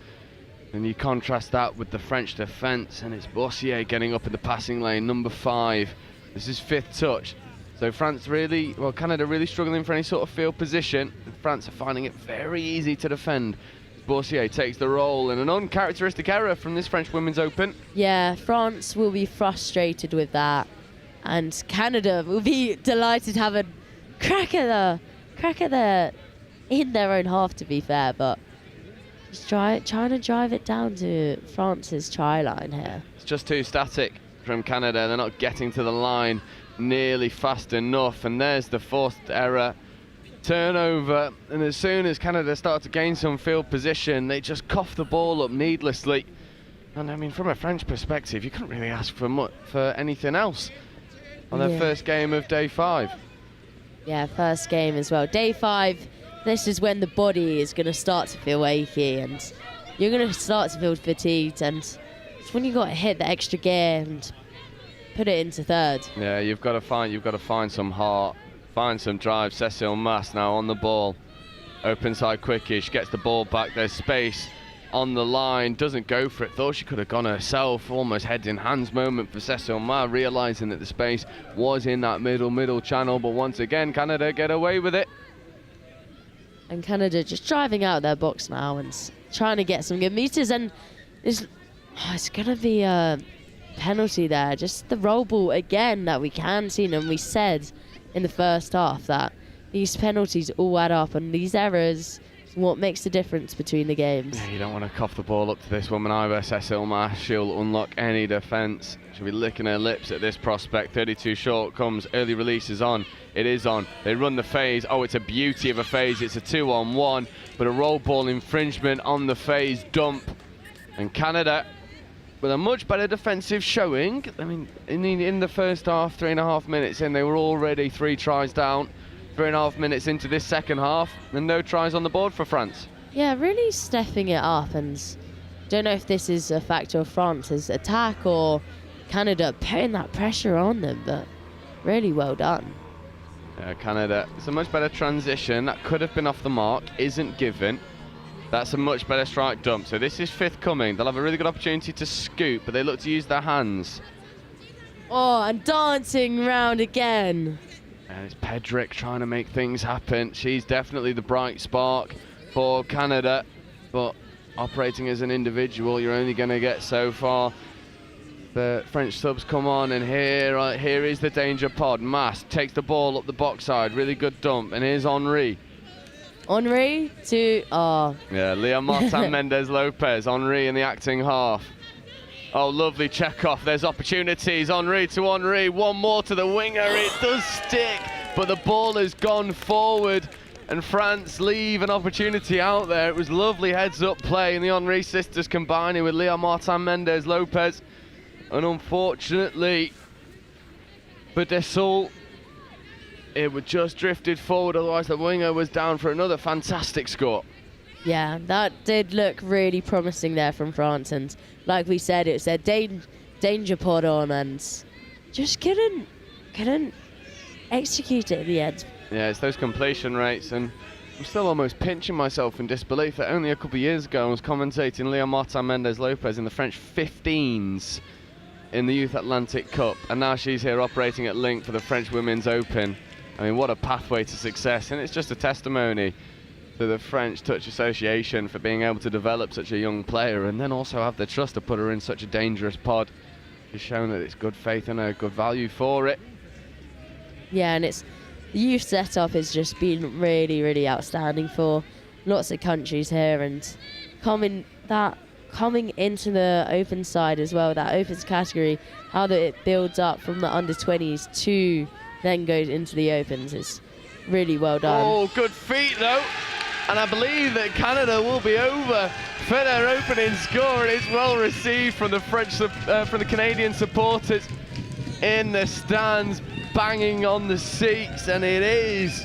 And you contrast that with the French defence, and it's Bossier getting up in the passing lane, number 5. This is 5th touch. So Canada really struggling for any sort of field position. And France are finding it very easy to defend. Bossier takes the roll, and an uncharacteristic error from this French Women's Open. Yeah, France will be frustrated with that. And Canada will be delighted to have a crack at the in their own half, to be fair, but just trying to drive it down to France's try line here. It's just too static from Canada. They're not getting to the line nearly fast enough, and there's the forced error. Turnover, and as soon as Canada start to gain some field position, they just cough the ball up needlessly. And I mean, from a French perspective, you couldn't really ask for anything else on their first game of day 5. Yeah, first game as well. Day 5, this is when the body is going to start to feel achy, and you're going to start to feel fatigued, and it's when you got to hit the extra gear and put it into third. Yeah, you've got to find some heart, find some drive. Cecile Mas now on the ball, open side quickish, gets the ball back. There's space on the line, doesn't go for it. Thought she could have gone herself. Almost head in hands moment for Cecile Mas, realising that the space was in that middle channel. But once again, Canada get away with it. And Canada just driving out their box now and trying to get some good meters. And it's going to be a penalty there. Just the roll ball again that we can see, and we said in the first half that these penalties all add up, and these errors is what makes the difference between the games. Yeah, you don't want to cough the ball up to this woman either. Cecile Mas, she'll unlock any defence. She'll be licking her lips at this prospect. 32 short comes, early release is on. It is on. They run the phase. Oh, it's a beauty of a phase. It's a 2-on-1, but a roll ball infringement on the phase dump. And Canada with a much better defensive showing. I mean, in the first half, 3.5 minutes in, they were already 3 tries down. 3.5 minutes into this second half, and no tries on the board for France. Yeah, really stepping it up, and don't know if this is a factor of France's attack or Canada putting that pressure on them, but really well done. Canada, it's a much better transition. That could have been off the mark, isn't given. That's a much better strike dump. So this is 5th coming. They'll have a really good opportunity to scoop, but they look to use their hands. Oh, and dancing round again. And it's Pedrick trying to make things happen. She's definitely the bright spark for Canada, but operating as an individual, you're only going to get so far. The French subs come on, and here is the danger pod. Mas takes the ball up the box side. Really good dump, and here's Henry. Henry to... Oh. Yeah, Leah Martin Mendez-Lopez. Henry in the acting half. Oh, lovely check-off. There's opportunities. Henry to Henry. One more to the winger. It does stick, but the ball has gone forward, and France leave an opportunity out there. It was lovely heads-up play, and the Henry sisters combining with Leah Martin Mendez-Lopez. And unfortunately for Desaulles, it was just drifted forward, otherwise the winger was down for another fantastic score. Yeah, that did look really promising there from France, and like we said, it's their danger pod on, and just couldn't execute it in the end. Yeah, it's those completion rates, and I'm still almost pinching myself in disbelief that only a couple of years ago I was commentating Leon Martin Mendez Lopez in the French 15s in the Youth Atlantic Cup, and now she's here operating at Link for the French Women's Open. I mean, what a pathway to success, and it's just a testimony to the French Touch Association for being able to develop such a young player and then also have the trust to put her in such a dangerous pod. She's shown that it's good faith and a good value for it. Yeah, and the youth setup has just been really, really outstanding for lots of countries here, and coming into the open side as well, that opens category, how that it builds up from the under-20s to then goes into the opens is really well done. Oh, good feet though. And I believe that Canada will be over for their opening score, and it's well received from the from the Canadian supporters in the stands, banging on the seats, and it is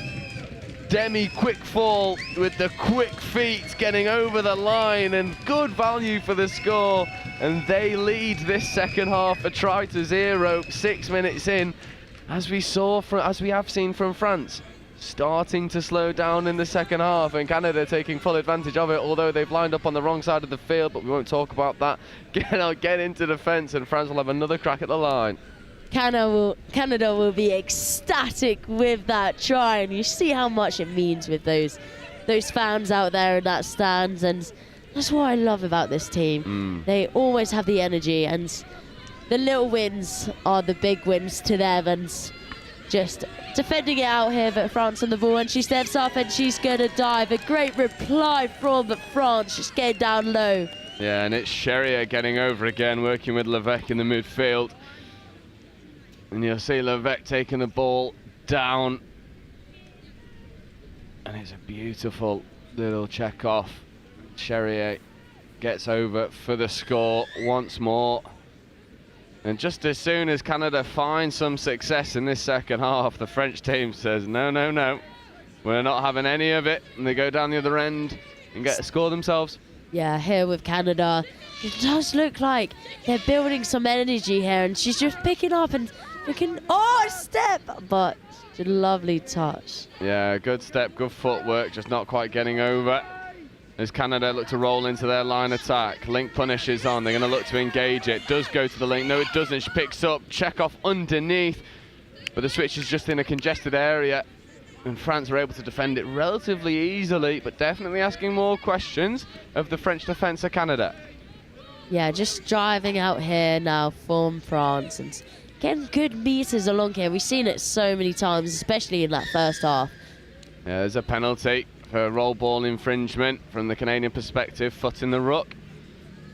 Demi Quickfall with the quick feet getting over the line, and good value for the score, and they lead this second half a try to 0, 6 minutes in, as we have seen from France. Starting to slow down in the second half, and Canada taking full advantage of it, although they've lined up on the wrong side of the field, but we won't talk about that. Get into defence, and France will have another crack at the line. Canada will be ecstatic with that try, and you see how much it means with those fans out there in that stands, and that's what I love about this team. They always have the energy, and the little wins are the big wins to them, and just defending it out here, but France on the ball, and she steps up and she's going to dive. A great reply from France, just getting down low. Yeah, and it's Sherrier getting over again, working with Levesque in the midfield. And you'll see Levesque taking the ball down. And it's a beautiful little check off. Sherrier gets over for the score once more. And just as soon as Canada finds some success in this second half, the French team says, no, no, no, we're not having any of it. And they go down the other end and get a score themselves. Yeah, here with Canada, it does look like they're building some energy here, and she's just picking up and looking, oh, step, but a lovely touch. Yeah, good step, good footwork, just not quite getting over. As Canada look to roll into their line attack. Link punishes on, they're going to look to engage it. Does go to the link, no it doesn't, she picks up, check off underneath. But the switch is just in a congested area, and France are able to defend it relatively easily, but definitely asking more questions of the French defence of Canada. Yeah, just driving out here now from France and getting good meters along here. We've seen it so many times, especially in that first half. Yeah, there's a penalty for roll ball infringement from the Canadian perspective, foot in the ruck.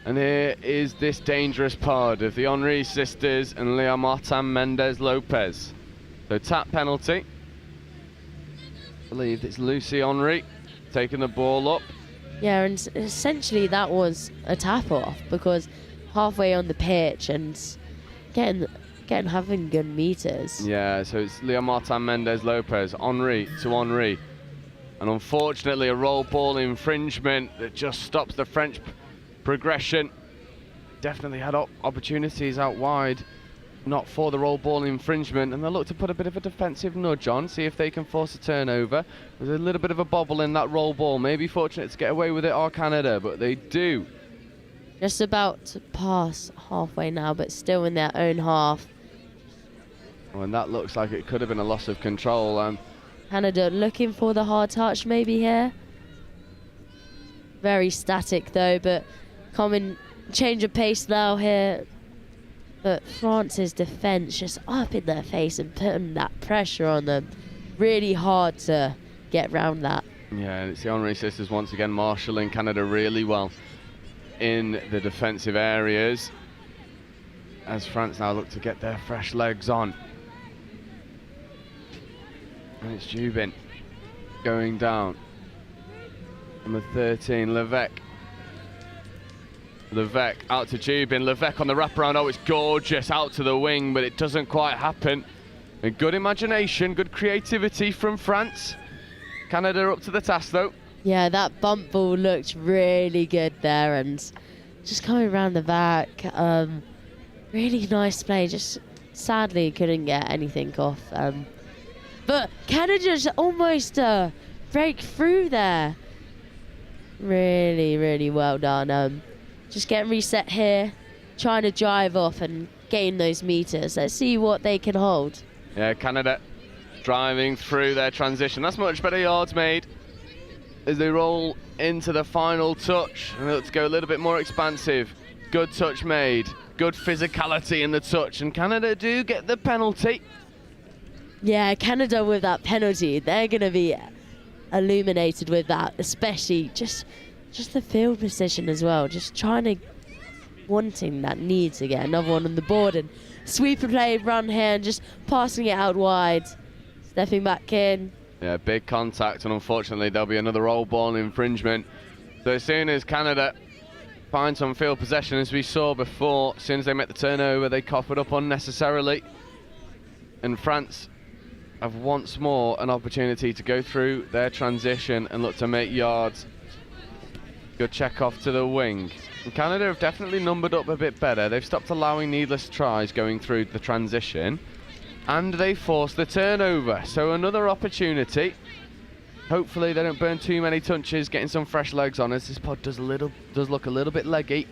And here is this dangerous pod of the Henry sisters and Leon Martin Mendez Lopez. So tap penalty. I believe it's Lucy Henry taking the ball up. Yeah, and essentially that was a tap off, because halfway on the pitch and having good meters. Yeah, so it's Leon Martin Mendez Lopez, Henry to Henry. And unfortunately a roll ball infringement that just stops the French progression. Definitely had opportunities out wide, not for the roll ball infringement, and they'll look to put a bit of a defensive nudge on, see if they can force a turnover. There's a little bit of a bobble in that roll ball, maybe fortunate to get away with it or Canada, but they do. Just about to pass halfway now, but still in their own half. Oh, and that looks like it could have been a loss of control. Canada looking for the hard touch maybe here. Very static though, but common change of pace now here. But France's defence just up in their face and putting that pressure on them. Really hard to get round that. Yeah, and it's the Henry sisters once again marshalling Canada really well in the defensive areas, as France now look to get their fresh legs on. And it's Jubin going down. Number 13, Levesque. Levesque out to Jubin. Levesque on the wraparound. Oh, it's gorgeous. Out to the wing, but it doesn't quite happen. And good imagination, good creativity from France. Canada up to the task, though. Yeah, that bump ball looked really good there, and just coming around the back, really nice play. Just sadly couldn't get anything off. But Canada just almost break through there. Really, really well done. Just getting reset here, trying to drive off and gain those meters. Let's see what they can hold. Yeah, Canada driving through their transition. That's much better yards made as they roll into the final touch. And let's go a little bit more expansive. Good touch made. Good physicality in the touch. And Canada do get the penalty. Yeah, Canada with that penalty, they're going to be illuminated with that, especially just the field position as well. Just wanting that need to get another one on the board, and sweeper play, run here, and just passing it out wide, stepping back in. Yeah, big contact, and unfortunately there'll be another roll ball infringement. So as soon as Canada find some field possession, as we saw before, as soon as they make the turnover, they cough it up unnecessarily. And France have once more an opportunity to go through their transition and look to make yards. Good check off to the wing. And Canada have definitely numbered up a bit better. They've stopped allowing needless tries going through the transition, and they forced the turnover. So another opportunity. Hopefully they don't burn too many touches, getting some fresh legs on us. This pod does look a little bit leggy.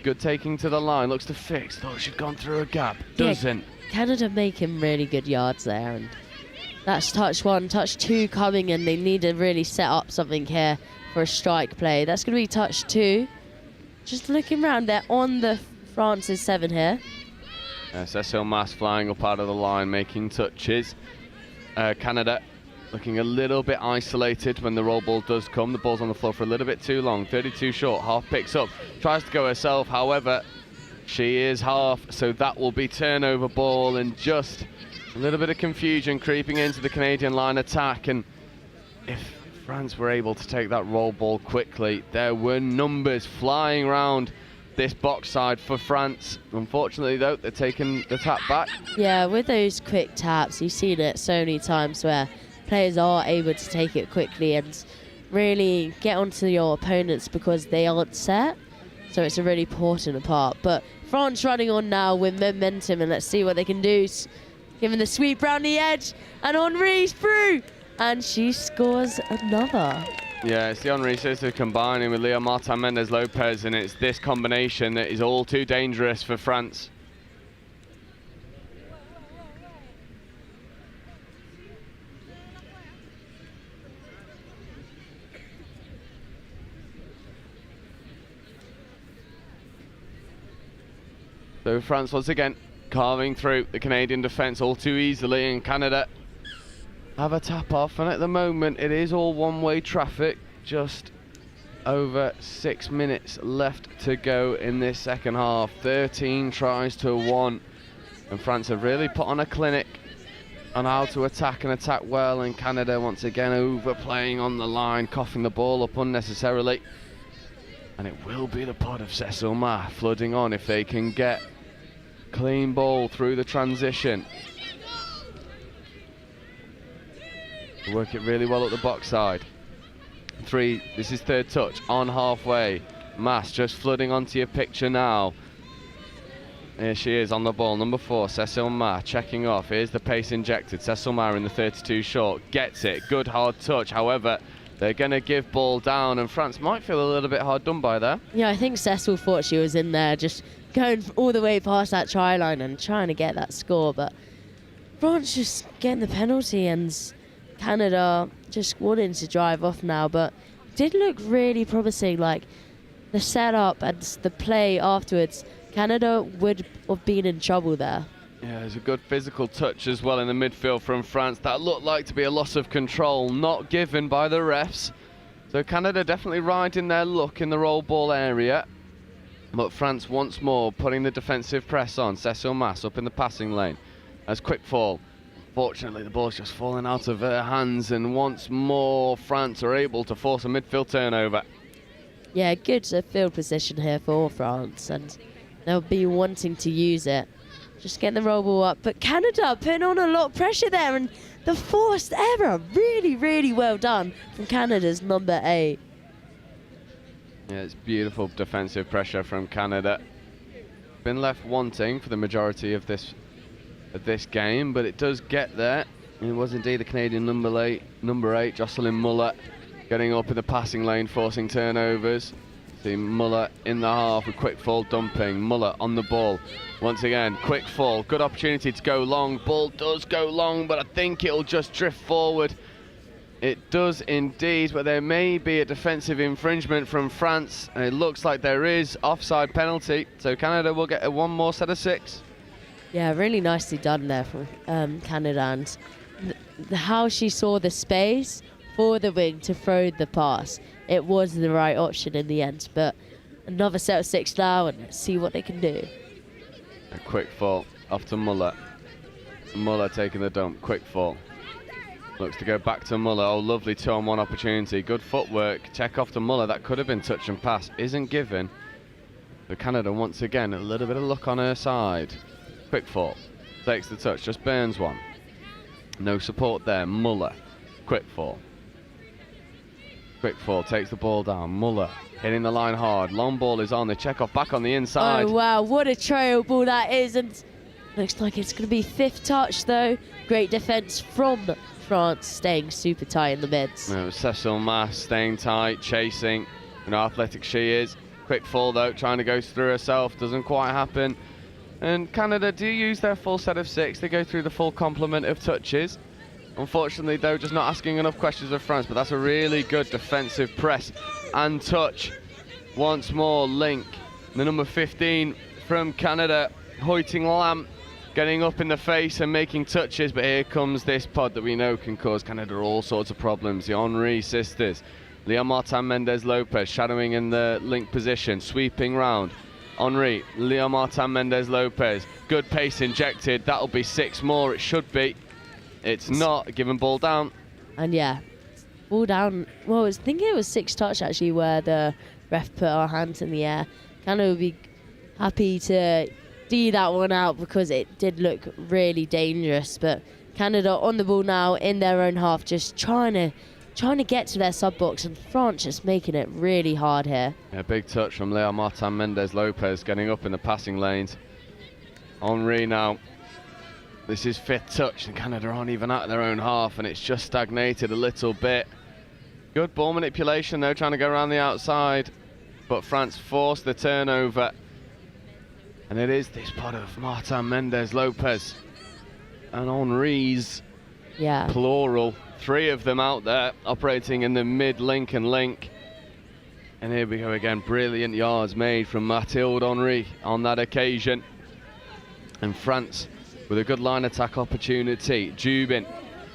Good taking to the line, looks to fix. Thought she'd gone through a gap, doesn't. Yeah, Canada making really good yards there, and that's touch 1, touch 2 coming, and they need to really set up something here for a strike play. That's going to be touch 2. Just looking around, they're on the France's 7 here. Cecil Mass flying up out of the line, making touches. Canada looking a little bit isolated when the roll ball does come. The ball's on the floor for a little bit too long. 32 short, half picks up, tries to go herself, however, she is half, so that will be turnover ball, and just a little bit of confusion creeping into the Canadian line attack. And if France were able to take that roll ball quickly, there were numbers flying around this box side for France. Unfortunately though, they're taking the tap back. Yeah, with those quick taps, you've seen it so many times where players are able to take it quickly and really get onto your opponents because they aren't set. So it's a really important part. But France running on now with momentum, and let's see what they can do. Giving the sweep round the edge, and Henri's through, and she scores another. Yeah, it's the Henri sister combining with Leo Martin Mendez Lopez, and it's this combination that is all too dangerous for France. So France once again carving through the Canadian defence all too easily, and Canada have a tap off, and at the moment it is all one-way traffic. Just over 6 minutes left to go in this second half. 13 tries to 1, and France have really put on a clinic on how to attack and attack well, and Canada once again overplaying on the line, coughing the ball up unnecessarily. And it will be the pod of Cecil Ma flooding on if they can get clean ball through the transition. Work it really well at the box side. 3, this is third touch on halfway. Mass just flooding onto your picture now. Here she is on the ball, number 4, Cecil Ma checking off. Here's the pace injected. Cecil Ma in the 32 short, gets it, good hard touch. However, they're going to give ball down, and France might feel a little bit hard done by there. Yeah, I think Cecil thought she was in there, just going all the way past that try line and trying to get that score, but France just getting the penalty, and Canada just wanting to drive off now, but did look really promising. Like the setup and the play afterwards, Canada would have been in trouble there. Yeah, there's a good physical touch as well in the midfield from France. That looked like to be a loss of control, not given by the refs. So Canada definitely riding their luck in the roll ball area. But France once more putting the defensive press on. Cecil Mass up in the passing lane as quick fall. Fortunately, the ball's just falling out of her hands, and once more France are able to force a midfield turnover. Yeah, good field position here for France, and they'll be wanting to use it. just getting the roll ball up. But Canada putting on a lot of pressure there, and the forced error, really, really well done from Canada's number 8. Yeah, it's beautiful defensive pressure from Canada. Been left wanting for the majority of this game, but it does get there. It was indeed the Canadian number 8, Jocelyn Muller, getting up in the passing lane, forcing turnovers. See Muller in the half with quick fall dumping. Muller on the ball. Once again, quick fall. Good opportunity to go long. Ball does go long, but I think it'll just drift forward. It does indeed, but there may be a defensive infringement from France. And it looks like there is. Offside penalty. So Canada will get one more set of 6. Yeah, really nicely done there from Canada. And how she saw the space for the wing to throw the pass, it was the right option in the end. But another set of 6 now, and let's see what they can do. A quick fall off to Muller. Muller taking the dump, quick fall. Looks to go back to Muller. Oh, lovely 2-on-1 opportunity. Good footwork. Check off to Muller. That could have been touch and pass. Isn't given. But Canada, once again, a little bit of luck on her side. Quick fall. Takes the touch. Just burns one. No support there. Muller. Quick fall. Quick fall. Takes the ball down. Muller hitting the line hard. Long ball is on. The check off back on the inside. Oh, wow. What a trail ball that is. And looks like it's going to be 5th touch, though. Great defence from France, staying super tight in the mids. No, Cecil Mass staying tight, chasing. You know how athletic she is. Quick fall though, trying to go through herself, doesn't quite happen. And Canada do use their full set of 6. They go through the full complement of touches. Unfortunately though, just not asking enough questions of France, but that's a really good defensive press and touch. Once more, Link, the number 15 from Canada, hoiting Lamb, getting up in the face and making touches, but here comes this pod that we know can cause Canada all sorts of problems. The Henry sisters, Leon Martin Mendez-Lopez shadowing in the link position, sweeping round. Henry, Leon Martin Mendez-Lopez, good pace injected, that'll be 6 more, it should be. It's not, given ball down. And yeah, ball down, well, I was thinking it was 6 touch actually, where the ref put our hands in the air. Canada would be happy to see that one out because it did look really dangerous. But Canada on the ball now in their own half, just trying to get to their sub box, and France just making it really hard here. Yeah, big touch from Leon Martin Mendez-Lopez, getting up in the passing lanes. Henry now. This is 5th touch, and Canada aren't even at their own half, and it's just stagnated a little bit. Good ball manipulation though, trying to go around the outside, but France forced the turnover. And it is this pot of Martin Mendez-Lopez and Henry's, plural. 3 of them out there operating in the mid-link and link. And here we go again, brilliant yards made from Mathilde Henry on that occasion. And France with a good line attack opportunity. Jubin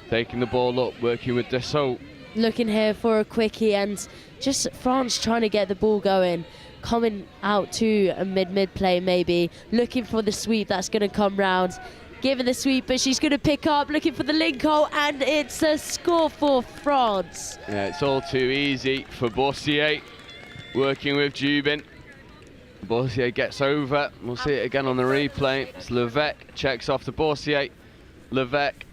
taking the ball up, working with Dassault. Looking here for a quickie, and just France trying to get the ball going. Coming out to a mid play maybe, looking for the sweep that's going to come round, giving the sweep, but she's going to pick up, looking for the link hole, and it's a score for France. Yeah, it's all too easy for Boursier, working with Jubin. Boursier gets over, we'll see it again on the replay. It's Levesque, checks off to Boursier. Levesque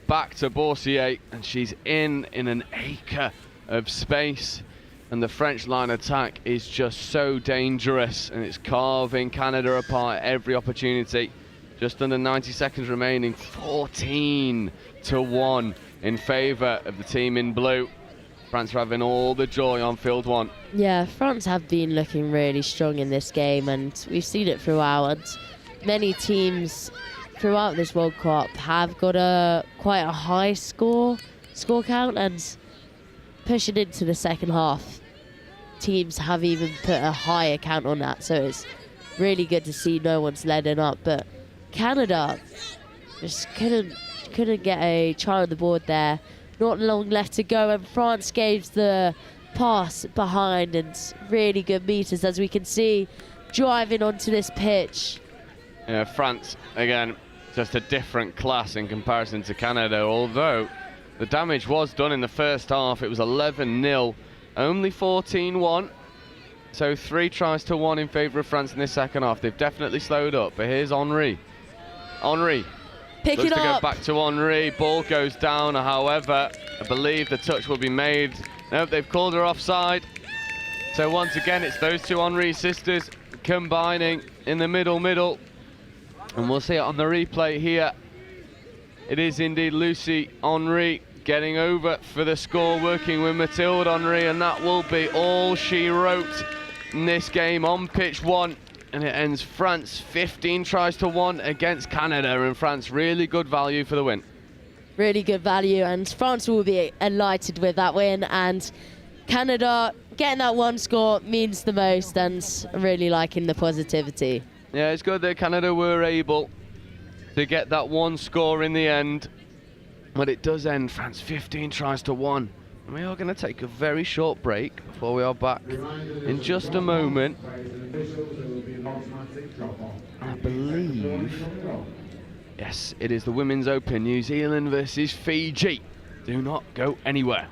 back to Boursier, and she's in an acre of space. And the French line attack is just so dangerous, and it's carving Canada apart at every opportunity. Just under 90 seconds remaining, 14-1 in favour of the team in blue. France are having all the joy on field 1. Yeah, France have been looking really strong in this game, and we've seen it throughout. And many teams throughout this World Cup have got quite a high score count, and pushing into the second half, teams have even put a higher count on that, so it's really good to see no one's letting up. But Canada just couldn't get a try on the board there. Not long left to go, and France gave the pass behind, and really good meters, as we can see, driving onto this pitch. Yeah, France again, just a different class in comparison to Canada, although the damage was done in the first half. It was 11-0, only 14-1. So 3 tries to 1 in favour of France in this second half. They've definitely slowed up, but here's Henry Henri. Pick Looks it to up. go back to Henri. Ball goes down, however, I believe the touch will be made. Nope, they've called her offside. So once again, it's those two Henri sisters combining in the middle. And we'll see it on the replay here. It is indeed Lucy Henri getting over for the score, working with Mathilde Henri, and that will be all she wrote in this game on pitch 1. And it ends France 15 tries to 1 against Canada, and France really good value for the win. Really good value, and France will be delighted with that win, and Canada getting that one score means the most, and I'm really liking the positivity. Yeah, it's good that Canada were able to get that one score in the end, but it does end France 15 tries to 1. And we are going to take a very short break before we are back in just a moment. I believe, yes, it is the Women's Open, New Zealand versus Fiji. Do not go anywhere.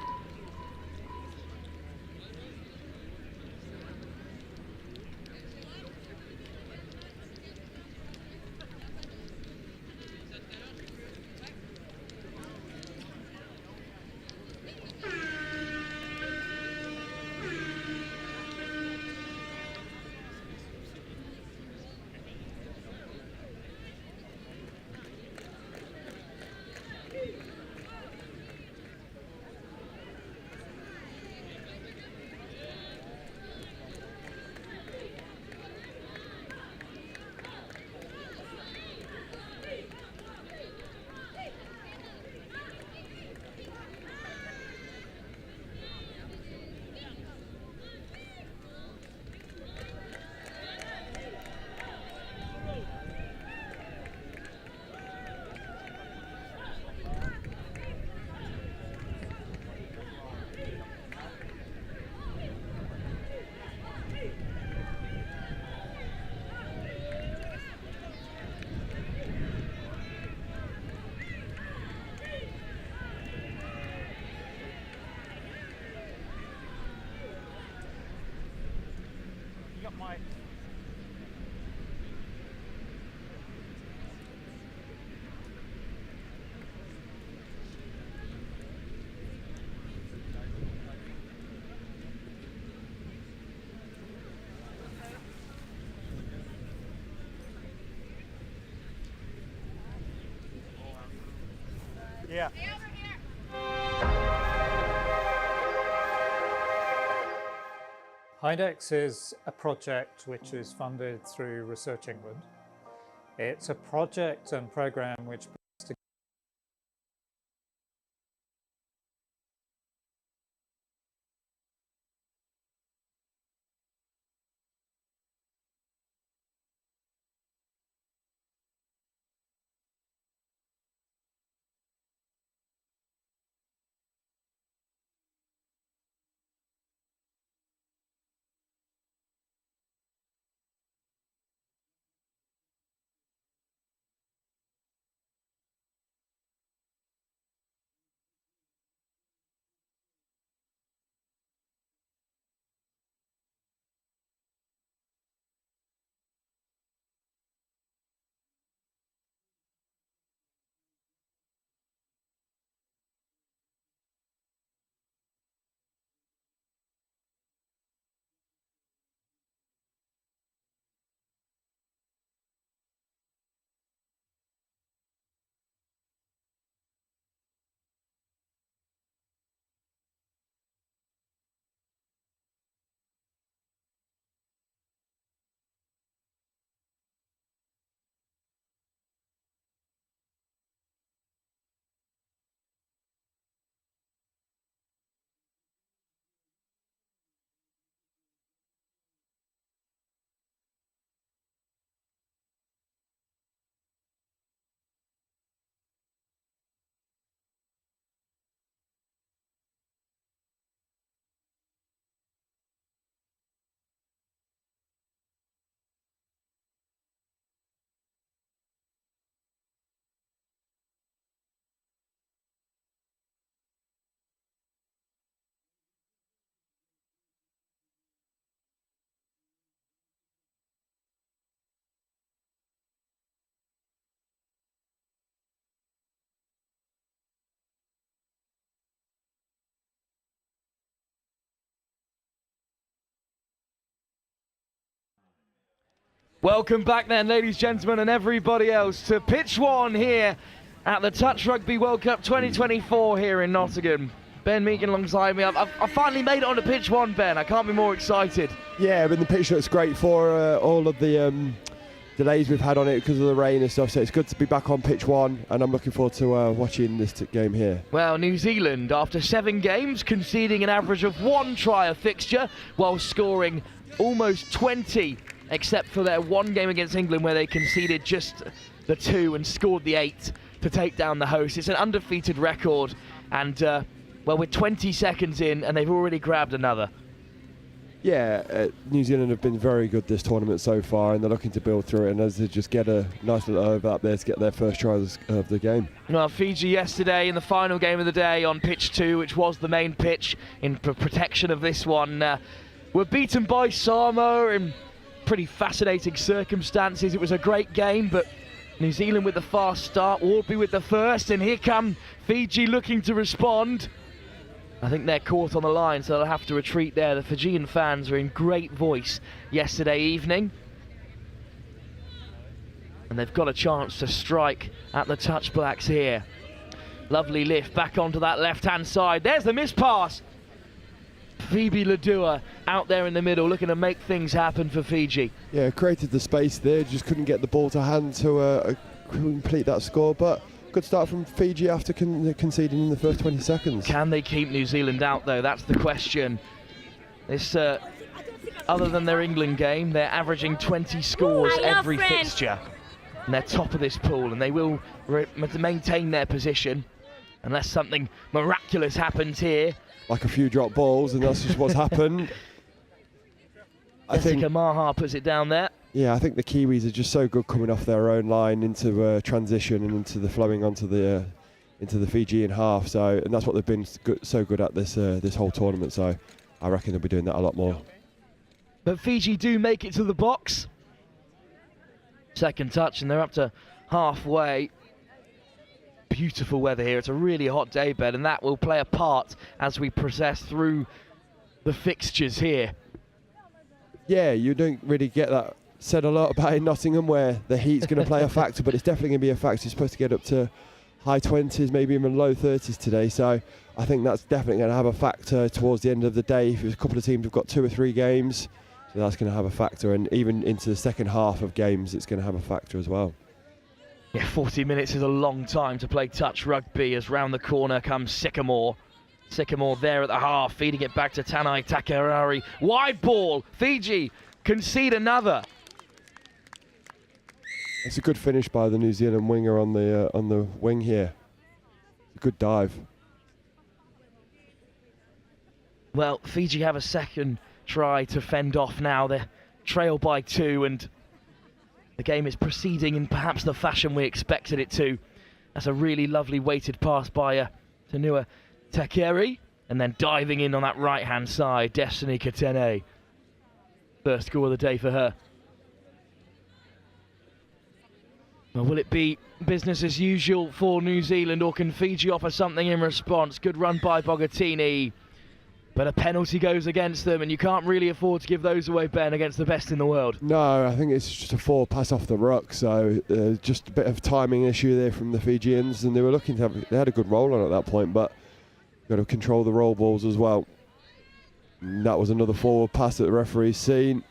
Yeah. HIDEX is a project which is funded through Research England. It's a project and program which Welcome back then, ladies, gentlemen, and everybody else to pitch one here at the Touch Rugby World Cup 2024 here in Nottingham. Ben Meakin alongside me. I've finally made it onto pitch one, Ben. I can't be more excited. Yeah, but the pitch looks great for all of the delays we've had on it because of the rain and stuff, so it's good to be back on pitch one, and I'm looking forward to watching this game here. Well, New Zealand, after 7 games, conceding an average of 1 try a fixture while scoring almost 20, except for their 1 game against England where they conceded just the 2 and scored the 8 to take down the host. It's an undefeated record, and well, we're 20 seconds in and they've already grabbed another. Yeah, New Zealand have been very good this tournament so far, and they're looking to build through it, and as they just get a nice little overlap there to get their first try of the game. Well, Fiji yesterday in the final game of the day on pitch 2, which was the main pitch in protection of this one, were beaten by Samoa in pretty fascinating circumstances. It was a great game, but New Zealand with the fast start, Wardby with the first, and here come Fiji looking to respond. I think they're caught on the line, so they'll have to retreat there. The Fijian fans were in great voice yesterday evening. And they've got a chance to strike at the Touch Blacks here. Lovely lift back onto that left-hand side. There's the miss pass. Phoebe Ladua out there in the middle looking to make things happen for Fiji. Yeah, created the space there, just couldn't get the ball to hand to complete that score, but good start from Fiji after conceding in the first 20 seconds. Can they keep New Zealand out though? That's the question. This, other than their England game, they're averaging 20 scores every fixture. And they're top of this pool, and they will maintain their position unless something miraculous happens here. Like a few drop balls, and that's just what's happened. I think Maha puts it down there. Yeah, I think the Kiwis are just so good coming off their own line into transition and into the flowing onto the into the Fijian half. So, and that's what they've been so good at this this whole tournament. So, I reckon they'll be doing that a lot more. But Fiji do make it to the box. Second touch, and they're up to halfway. Beautiful weather here. It's a really hot day, Ben, and that will play a part as we process through the fixtures here. Yeah, you don't really get that said a lot about in Nottingham, where the heat's going to play a factor, but it's definitely going to be a factor. It's supposed to get up to high 20s, maybe even low 30s today, so I think that's definitely going to have a factor towards the end of the day. If a couple of teams have got 2 or 3 games, so that's going to have a factor, and even into the second half of games, it's going to have a factor as well. Yeah, 40 minutes is a long time to play touch rugby, as round the corner comes Sycamore. Sycamore there at the half, feeding it back to Tanai Takarari. Wide ball, Fiji concede another. It's a good finish by the New Zealand winger on the wing here. Good dive. Well, Fiji have a second try to fend off now. They're trailed by 2, and the game is proceeding in perhaps the fashion we expected it to. That's a really lovely weighted pass by Tanua Takeri, and then diving in on that right-hand side, Destiny Katene. First score of the day for her. Well, will it be business as usual for New Zealand, or can Fiji offer something in response? Good run by Bogatini, but a penalty goes against them, and you can't really afford to give those away, Ben, against the best in the world. No, I think it's just a forward pass off the ruck, so just a bit of timing issue there from the Fijians, and they were looking to have, they had a good roll on at that point, but got to control the roll balls as well. And that was another forward pass that the referee's seen.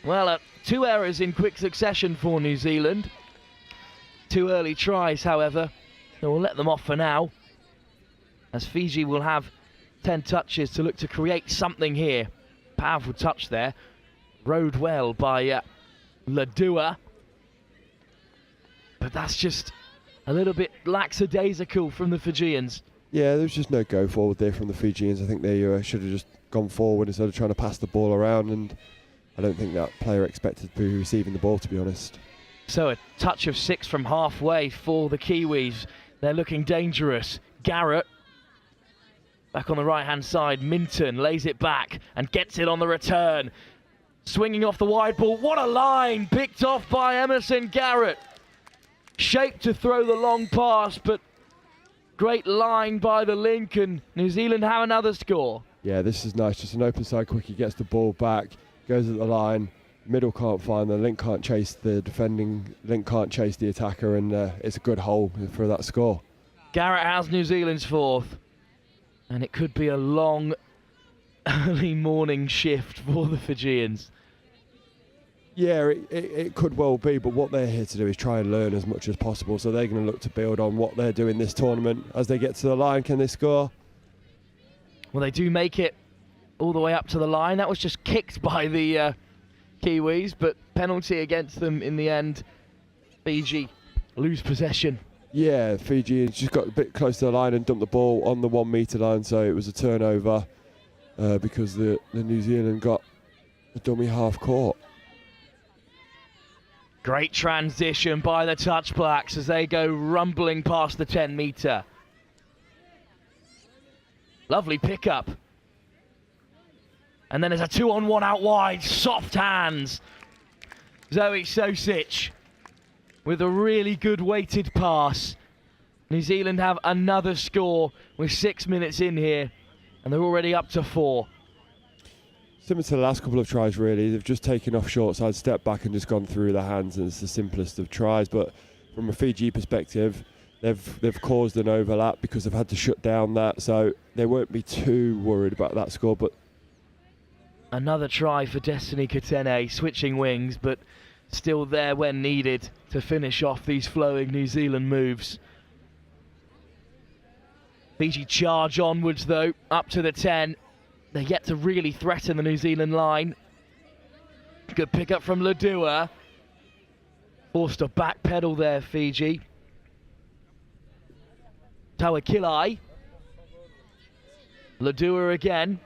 Well, 2 errors in quick succession for New Zealand. 2 early tries, however, so we'll let them off for now, as Fiji will have 10 touches to look to create something here. Powerful touch there. Rode well by Ladua. But that's just a little bit lackadaisical from the Fijians. Yeah, there was just no go forward there from the Fijians. I think they should have just gone forward instead of trying to pass the ball around, and I don't think that player expected to be receiving the ball, to be honest. So a touch of 6 from halfway for the Kiwis. They're looking dangerous. Garrett back on the right-hand side. Minton lays it back and gets it on the return. Swinging off the wide ball. What a line! Picked off by Emerson Garrett. Shaped to throw the long pass, but great line by the link, and New Zealand have another score. Yeah, this is nice. Just an open side quickie, gets the ball back, goes at the line, middle can't find the link, can't chase the defending link, can't chase the attacker, and it's a good hole for that score. Garrett has New Zealand's fourth, and it could be a long early morning shift for the Fijians. Yeah, it could well be, but what they're here to do is try and learn as much as possible, so they're going to look to build on what they're doing this tournament. As they get to the line, can they score? Well, they do make it all the way up to the line. That was just kicked by the Kiwis, but penalty against them in the end. Fiji lose possession. Yeah, Fiji just got a bit close to the line and dumped the ball on the 1 metre line, so it was a turnover because the New Zealand got a dummy half court. Great transition by the Touch Blacks as they go rumbling past the 10 metre. Lovely pickup. And then there's a 2-on-1 out wide, soft hands. Zoe Sosic with a really good weighted pass. New Zealand have another score with 6 minutes in here, and they're already up to 4. Similar to the last couple of tries, really. They've just taken off short side, stepped back and just gone through the hands, and it's the simplest of tries. But from a Fiji perspective, they've caused an overlap because they've had to shut down that, so they won't be too worried about that score. But another try for Destiny Katene, switching wings, but still there when needed to finish off these flowing New Zealand moves. Fiji charge onwards though, up to the 10. They're yet to really threaten the New Zealand line. Good pickup from Ladua. Forced to backpedal there, Fiji. Tawakilai. Ladua again.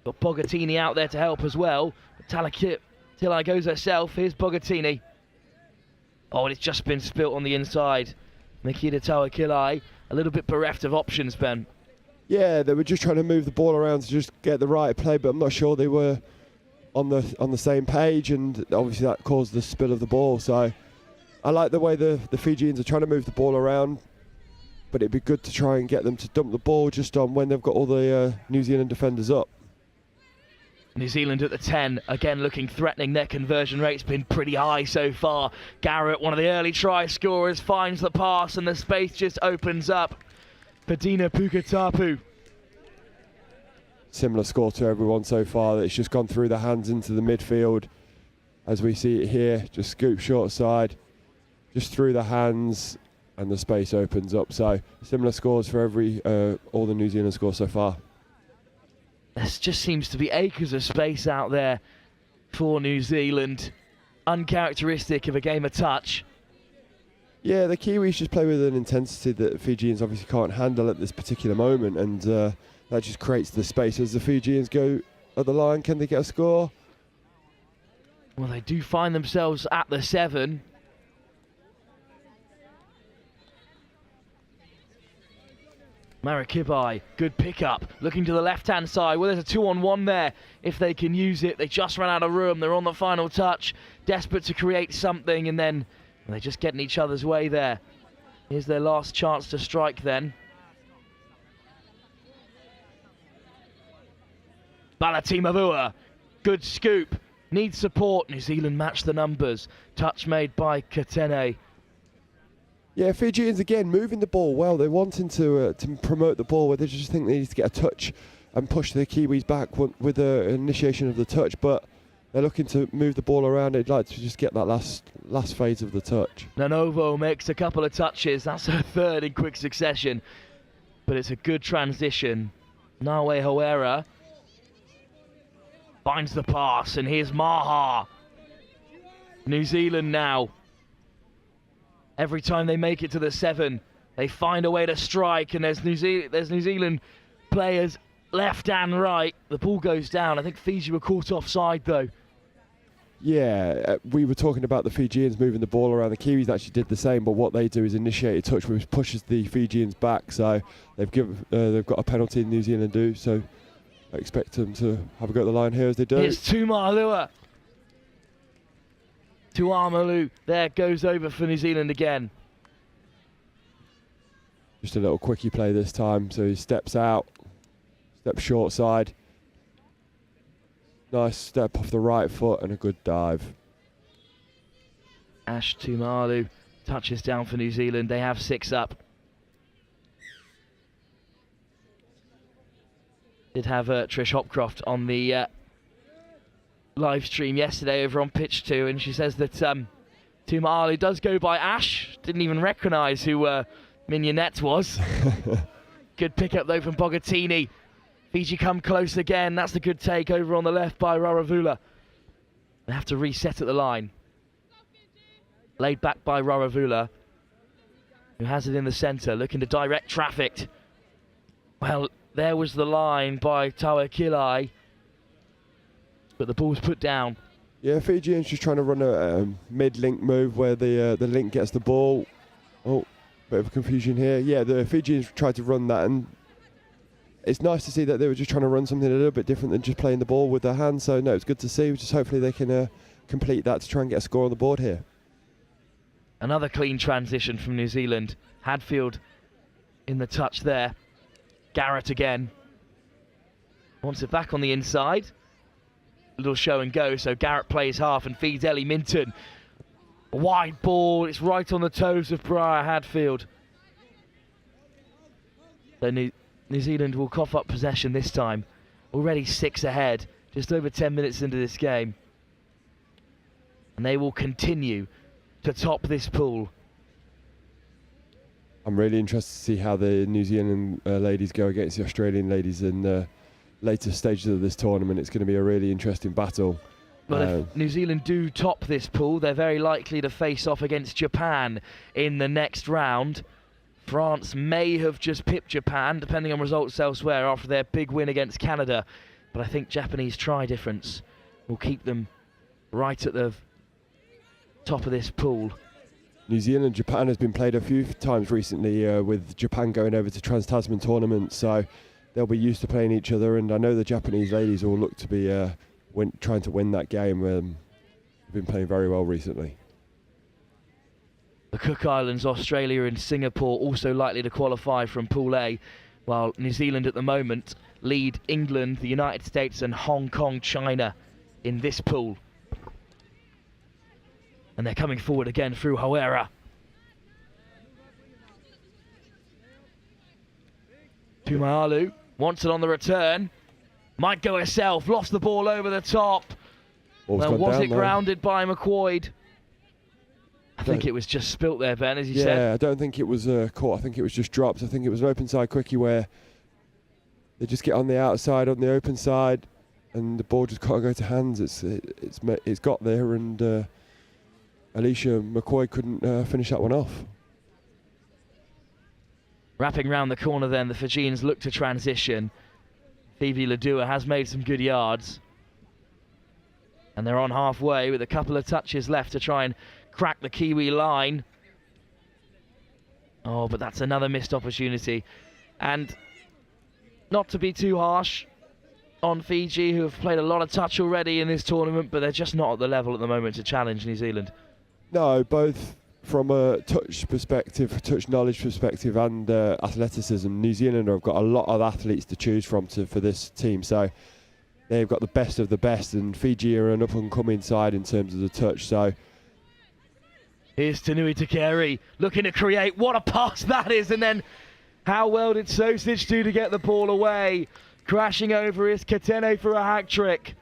Got Bogatini out there to help as well. Tawakilai goes herself. Here's Bogatini. Oh, and it's just been spilt on the inside. Makita Tawakilai, a little bit bereft of options, Ben. yeah, they were just trying to move the ball around to just get the right play, but I'm not sure they were on the same page, and obviously that caused the spill of the ball. So I like the way the Fijians are trying to move the ball around, but it'd be good to try and get them to dump the ball just on when they've got all the New Zealand defenders up. New Zealand at the 10, again looking threatening. Their conversion rate's been pretty high so far. Garrett, one of the early try scorers, finds the pass and the space just opens up. Padina Pukatapu. Similar score to everyone so far. It's just gone through the hands into the midfield. As we see it here, just scoop short side, just through the hands, and the space opens up. So similar scores for all the New Zealand scores so far. There just seems to be acres of space out there for New Zealand. Uncharacteristic of a game of touch. Yeah, the Kiwis just play with an intensity that Fijians obviously can't handle at this particular moment, and that just creates the space. As the Fijians go at the line, can they get a score? Well, they do find themselves at the 7. Marikibai, good pickup, looking to the left-hand side. Well, there's a 2-on-1 there, if they can use it. They just ran out of room, they're on the final touch, desperate to create something, and then they're just getting each other's way there. Here's their last chance to strike then. Balatimavua, good scoop, needs support. New Zealand match the numbers. Touch made by Katene. Yeah, Fijians again moving the ball well. They're wanting to promote the ball, where they just think they need to get a touch and push the Kiwis back with the initiation of the touch, but they're looking to move the ball around. They'd like to just get that last phase of the touch. Nanovo makes a couple of touches. That's her third in quick succession, but it's a good transition. Nawe Hoera finds the pass, and here's Maha. New Zealand now. Every time they make it to the 7, they find a way to strike, and there's New Zealand players left and right. The ball goes down. I think Fiji were caught offside though. Yeah, we were talking about the Fijians moving the ball around. The Kiwis actually did the same, but what they do is initiate a touch which pushes the Fijians back. So they've got a penalty, New Zealand do. So I expect them to have a go at the line here as they do. Here's Tumalua. Tuamalu there goes over for New Zealand again. Just a little quickie play this time. So he steps out, steps short side. Nice step off the right foot and a good dive. Ash Tumalu touches down for New Zealand. They have 6 up. Did have Trish Hopcroft on the live stream yesterday over on pitch 2, and she says that Tumalu does go by Ash. Didn't even recognise who Mignonette was. Good pick up though from Bogattini. Fiji come close again. That's the good take over on the left by Raravula. They have to reset at the line. Laid back by Raravula, who has it in the centre, looking to direct traffic. Well, there was the line by Tawakilai, but the ball's put down. Yeah, Fijians just trying to run a mid-link move where the link gets the ball. Oh, bit of confusion here. Yeah, the Fijians tried to run that, and it's nice to see that they were just trying to run something a little bit different than just playing the ball with their hands. So, no, it's good to see. Just hopefully they can complete that to try and get a score on the board here. Another clean transition from New Zealand. Hadfield in the touch there. Garrett again. Wants it back on the inside. Little show and go, so Garrett plays half and feeds Ellie Minton. A wide ball, it's right on the toes of Briar Hadfield. So New Zealand will cough up possession this time. Already 6 ahead, just over 10 minutes into this game. And they will continue to top this pool. I'm really interested to see how the New Zealand ladies go against the Australian ladies in the later stages of this tournament. It's going to be a really interesting battle. But if New Zealand do top this pool, they're very likely to face off against Japan in the next round. France may have just pipped Japan, depending on results elsewhere, after their big win against Canada. But I think Japanese try difference will keep them right at the top of this pool. New Zealand Japan has been played a few times recently, with Japan going over to Trans-Tasman tournaments, so they'll be used to playing each other, and I know the Japanese ladies will look to be trying to win that game. They've been playing very well recently. The Cook Islands, Australia and Singapore also likely to qualify from Pool A, while New Zealand at the moment lead England, the United States and Hong Kong, China in this pool. And they're coming forward again through Hawera. Tumalu wants it on the return. Might go herself, lost the ball over the top. Well, was it grounded by McQuoid? I think it was just spilt there, Ben, as you said. Yeah, I don't think it was caught. I think it was just dropped. I think it was an open side quickie where they just get on the outside, on the open side, and the ball just can't go to hands. It's got there, and Alicia McCoy couldn't finish that one off. Wrapping round the corner then, the Fijians look to transition. Phoebe Ladua has made some good yards. And they're on halfway with a couple of touches left to try and crack the Kiwi line. Oh, but that's another missed opportunity. And not to be too harsh on Fiji, who have played a lot of touch already in this tournament, but they're just not at the level at the moment to challenge New Zealand. No, both from a touch perspective, touch knowledge perspective, and athleticism. New Zealand have got a lot of athletes to choose from for this team, so they've got the best of the best, and Fiji are an up-and-coming side in terms of the touch. So here's Tanui Takeri looking to create. What a pass that is, and then how well did Sosic do to get the ball away? Crashing over is Katene for a hack trick.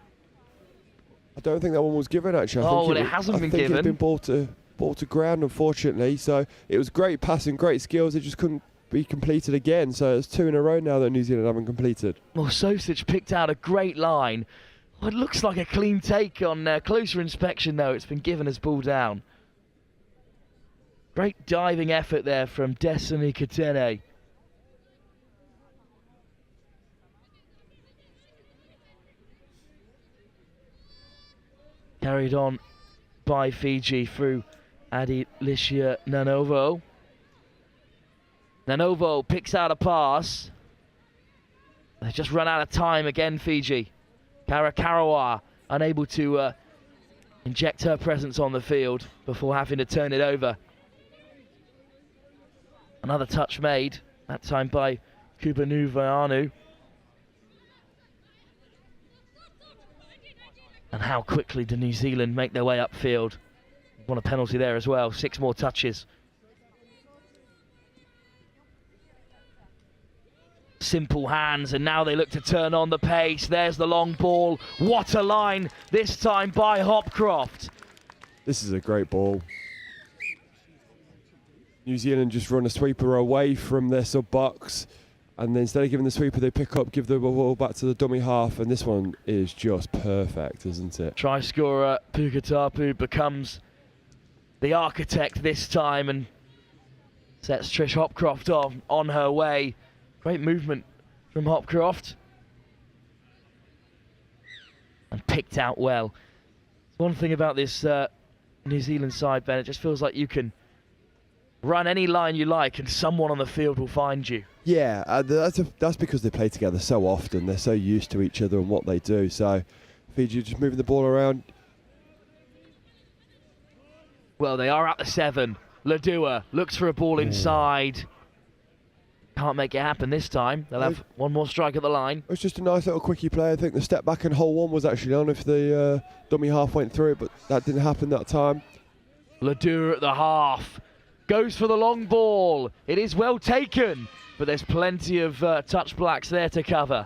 I don't think that one was given, actually. I think it hasn't been given. It's been ball to ground, unfortunately. So it was great passing, great skills. It just couldn't be completed again. So it's 2 in a row now that New Zealand haven't completed. Well, Sosic picked out a great line. Well, it looks like a clean take on closer inspection, though. It's been given as ball down. Great diving effort there from Destiny Katene. Carried on by Fiji through Adilicia Nanovo. Nanovo picks out a pass. They've just run out of time again, Fiji. Karakarawa unable to inject her presence on the field before having to turn it over. Another touch made, that time by Kubanu Vaianu. And how quickly do New Zealand make their way upfield? Won a penalty there as well. 6 more touches. Simple hands, and now they look to turn on the pace. There's the long ball. What a line, this time by Hopcroft. This is a great ball. New Zealand just run a sweeper away from their sub-box, and then instead of giving the sweeper, they pick up, give the ball back to the dummy half, and this one is just perfect, isn't it? Try scorer Pukatapu becomes the architect this time and sets Trish Hopcroft on her way. Great movement from Hopcroft. And picked out well. One thing about this New Zealand side, Ben, it just feels like you can run any line you like and someone on the field will find you. Yeah, that's because they play together so often. They're so used to each other and what they do. So Fiji just moving the ball around. Well, they are at the 7. Ladua looks for a ball inside. Can't make it happen this time. They'll have one more strike at the line. It was just a nice little quickie play. I think the step back and hole one was actually on if the dummy half went through it, but that didn't happen that time. Ladua at the half. Goes for the long ball. It is well taken, but there's plenty of touch blacks there to cover.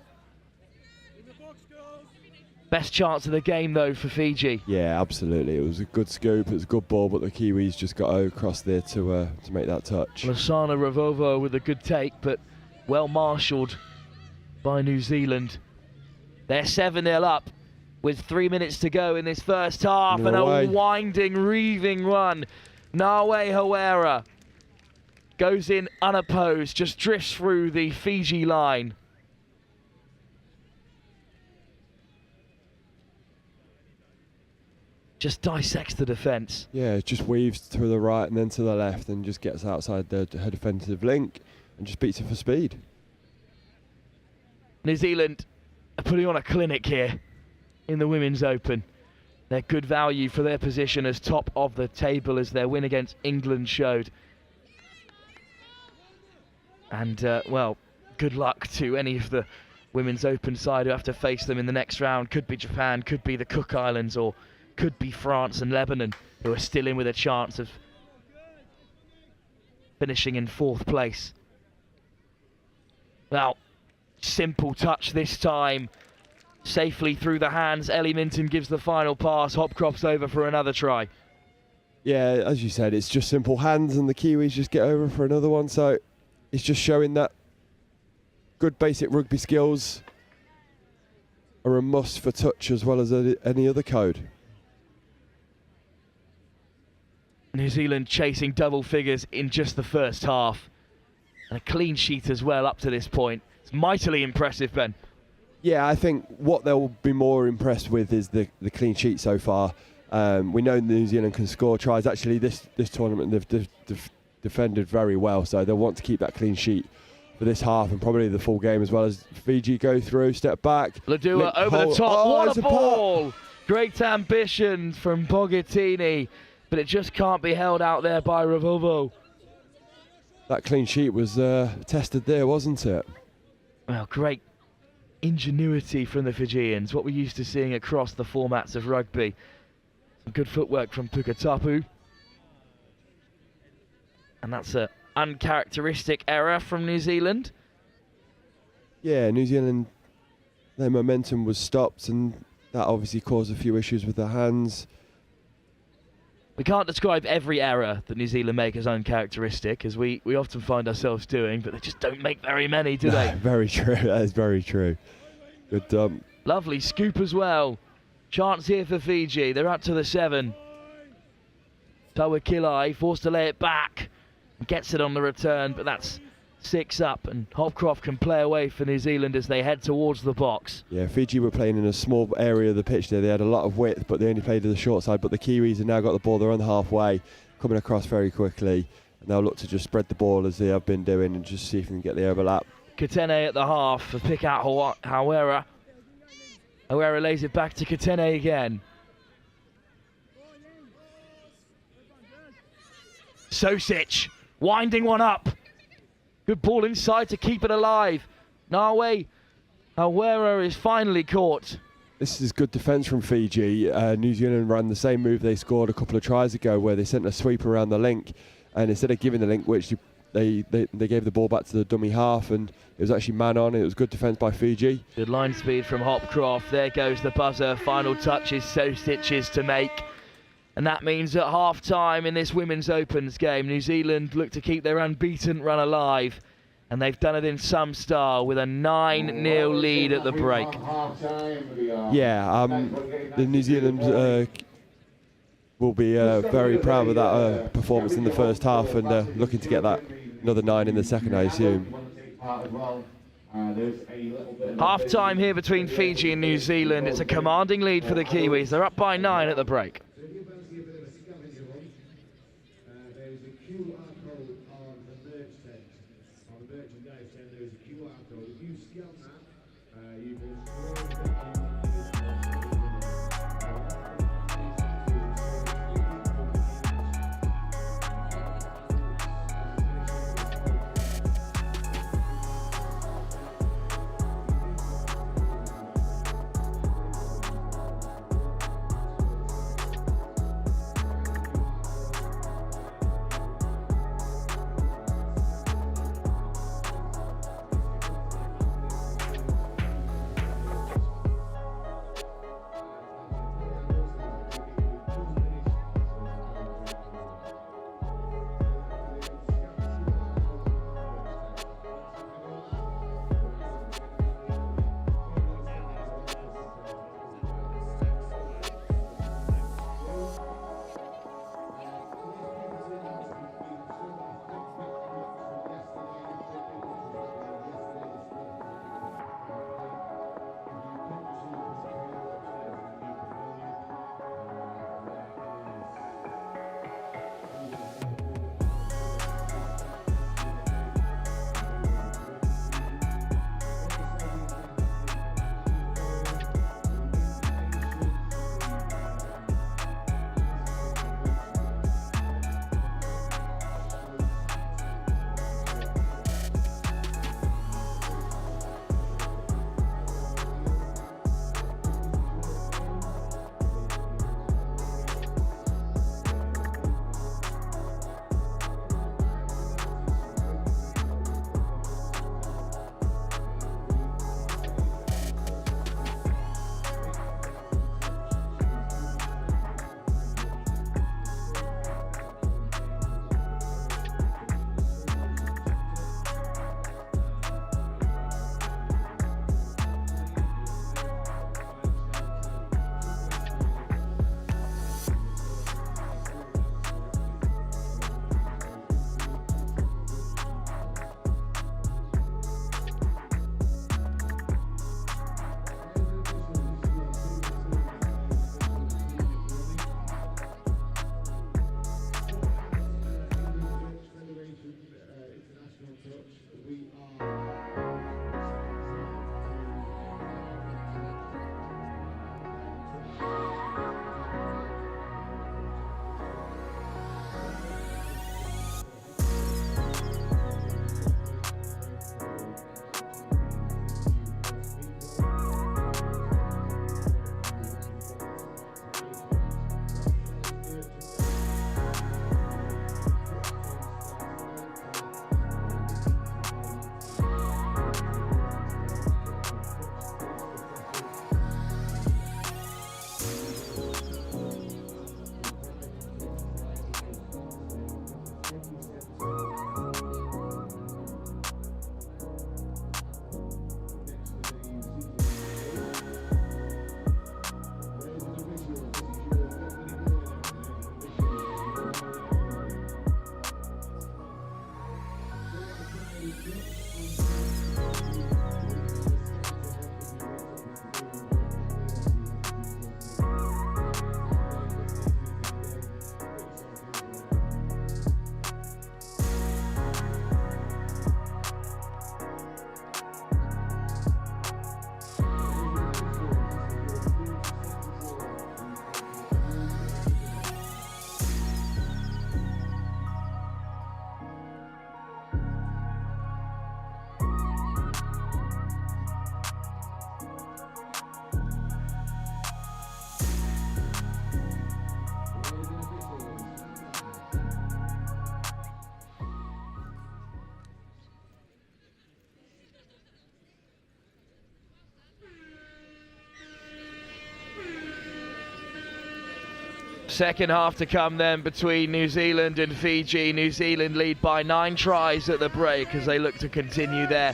Best chance of the game, though, for Fiji. Yeah, absolutely. It was a good scoop. It was a good ball, but the Kiwis just got across there to make that touch. Lasana Ravovo with a good take, but well marshalled by New Zealand. They're 7-0 up with 3 minutes to go in this first half, and a winding, reaving run. Nawe Hawera goes in unopposed, just drifts through the Fiji line. Just dissects the defence. Yeah, it just weaves to the right and then to the left and just gets outside her defensive link and just beats it for speed. New Zealand are putting on a clinic here in the Women's Open. They're good value for their position as top of the table, as their win against England showed. And, well, good luck to any of the Women's Open side who have to face them in the next round. Could be Japan, could be the Cook Islands, or could be France and Lebanon, who are still in with a chance of finishing in 4th place. Well, simple touch this time. Safely through the hands. Ellie Minton gives the final pass. Hopcroft's over for another try. Yeah, as you said, it's just simple hands and the Kiwis just get over for another one. So it's just showing that good basic rugby skills are a must for touch as well as any other code. New Zealand chasing double figures in just the first half. And a clean sheet as well up to this point. It's mightily impressive, Ben. Yeah, I think what they'll be more impressed with is the clean sheet so far. We know New Zealand can score tries. Actually, this tournament they've defended very well, so they'll want to keep that clean sheet for this half and probably the full game as well. As Fiji go through, step back. Ladua over the top. What a ball! Great ambition from Bogattini, but it just can't be held out there by Ravovo. That clean sheet was tested there, wasn't it? Well, great ingenuity from the Fijians, what we're used to seeing across the formats of rugby. Some good footwork from Pukatapu. And that's an uncharacteristic error from New Zealand. Yeah, New Zealand, their momentum was stopped and that obviously caused a few issues with their hands. We can't describe every error that New Zealand make as uncharacteristic, as we often find ourselves doing, but they just don't make very many, do they? Very true, that is very true. Good dump. Lovely scoop as well. Chance here for Fiji, they're up to the 7. Tawakilai forced to lay it back. Gets it on the return, but that's 6 up, and Hopcroft can play away for New Zealand as they head towards the box. Yeah, Fiji were playing in a small area of the pitch there. They had a lot of width, but they only played to the short side. But the Kiwis have now got the ball. They're on the halfway, coming across very quickly. And they'll look to just spread the ball as they have been doing and just see if they can get the overlap. Katene at the half for pick out Hawera. Hawera lays it back to Katene again. Sosic winding one up. Good ball inside to keep it alive. Nawe Hawera is finally caught. This is good defence from Fiji. New Zealand ran the same move they scored a couple of tries ago, where they sent a sweep around the link, and instead of giving the link, which they gave the ball back to the dummy half, and it was actually man on. It was good defence by Fiji. Good line speed from Hopcroft. There goes the buzzer. Final touches, so stitches to make. And that means at half-time in this Women's Opens game, New Zealand look to keep their unbeaten run alive. And they've done it in some style with a 9-0 lead at the break. Yeah, the New Zealand will be very proud of that performance in the first half, and looking to get that another 9 in the second, I assume. Half-time here between Fiji and New Zealand. It's a commanding lead for the Kiwis. They're up by 9 at the break. Second half to come then between New Zealand and Fiji. New Zealand lead by 9 tries at the break as they look to continue their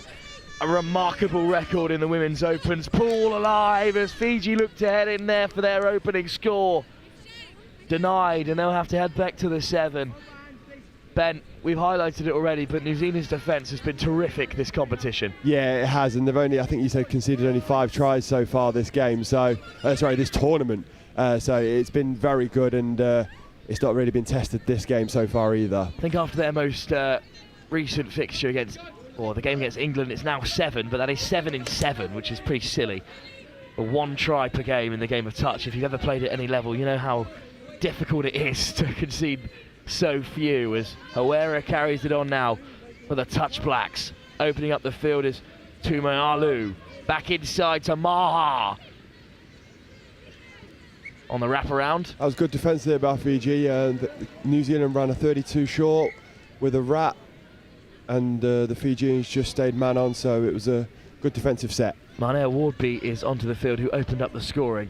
remarkable record in the Women's Opens. Pool alive as Fiji look to head in there for their opening score. Denied, and they'll have to head back to the 7. Ben, we've highlighted it already, but New Zealand's defence has been terrific this competition. Yeah, it has, and they've only, I think you said, conceded only 5 tries so far this game, so, this tournament. So it's been very good, and it's not really been tested this game so far either. I think after their most recent fixture against, or the game against England, it's now 7, but that is 7 in 7, which is pretty silly. But 1 try per game in the game of touch. If you've ever played at any level, you know how difficult it is to concede so few, as Hawera carries it on now for the Touch Blacks. Opening up the field is Tumayalu. Back inside to Maha. On the wraparound. That was good defence there by Fiji, and New Zealand ran a 32 short with a wrap, and the Fijians just stayed man on, so it was a good defensive set. Manea Wardby is onto the field, who opened up the scoring.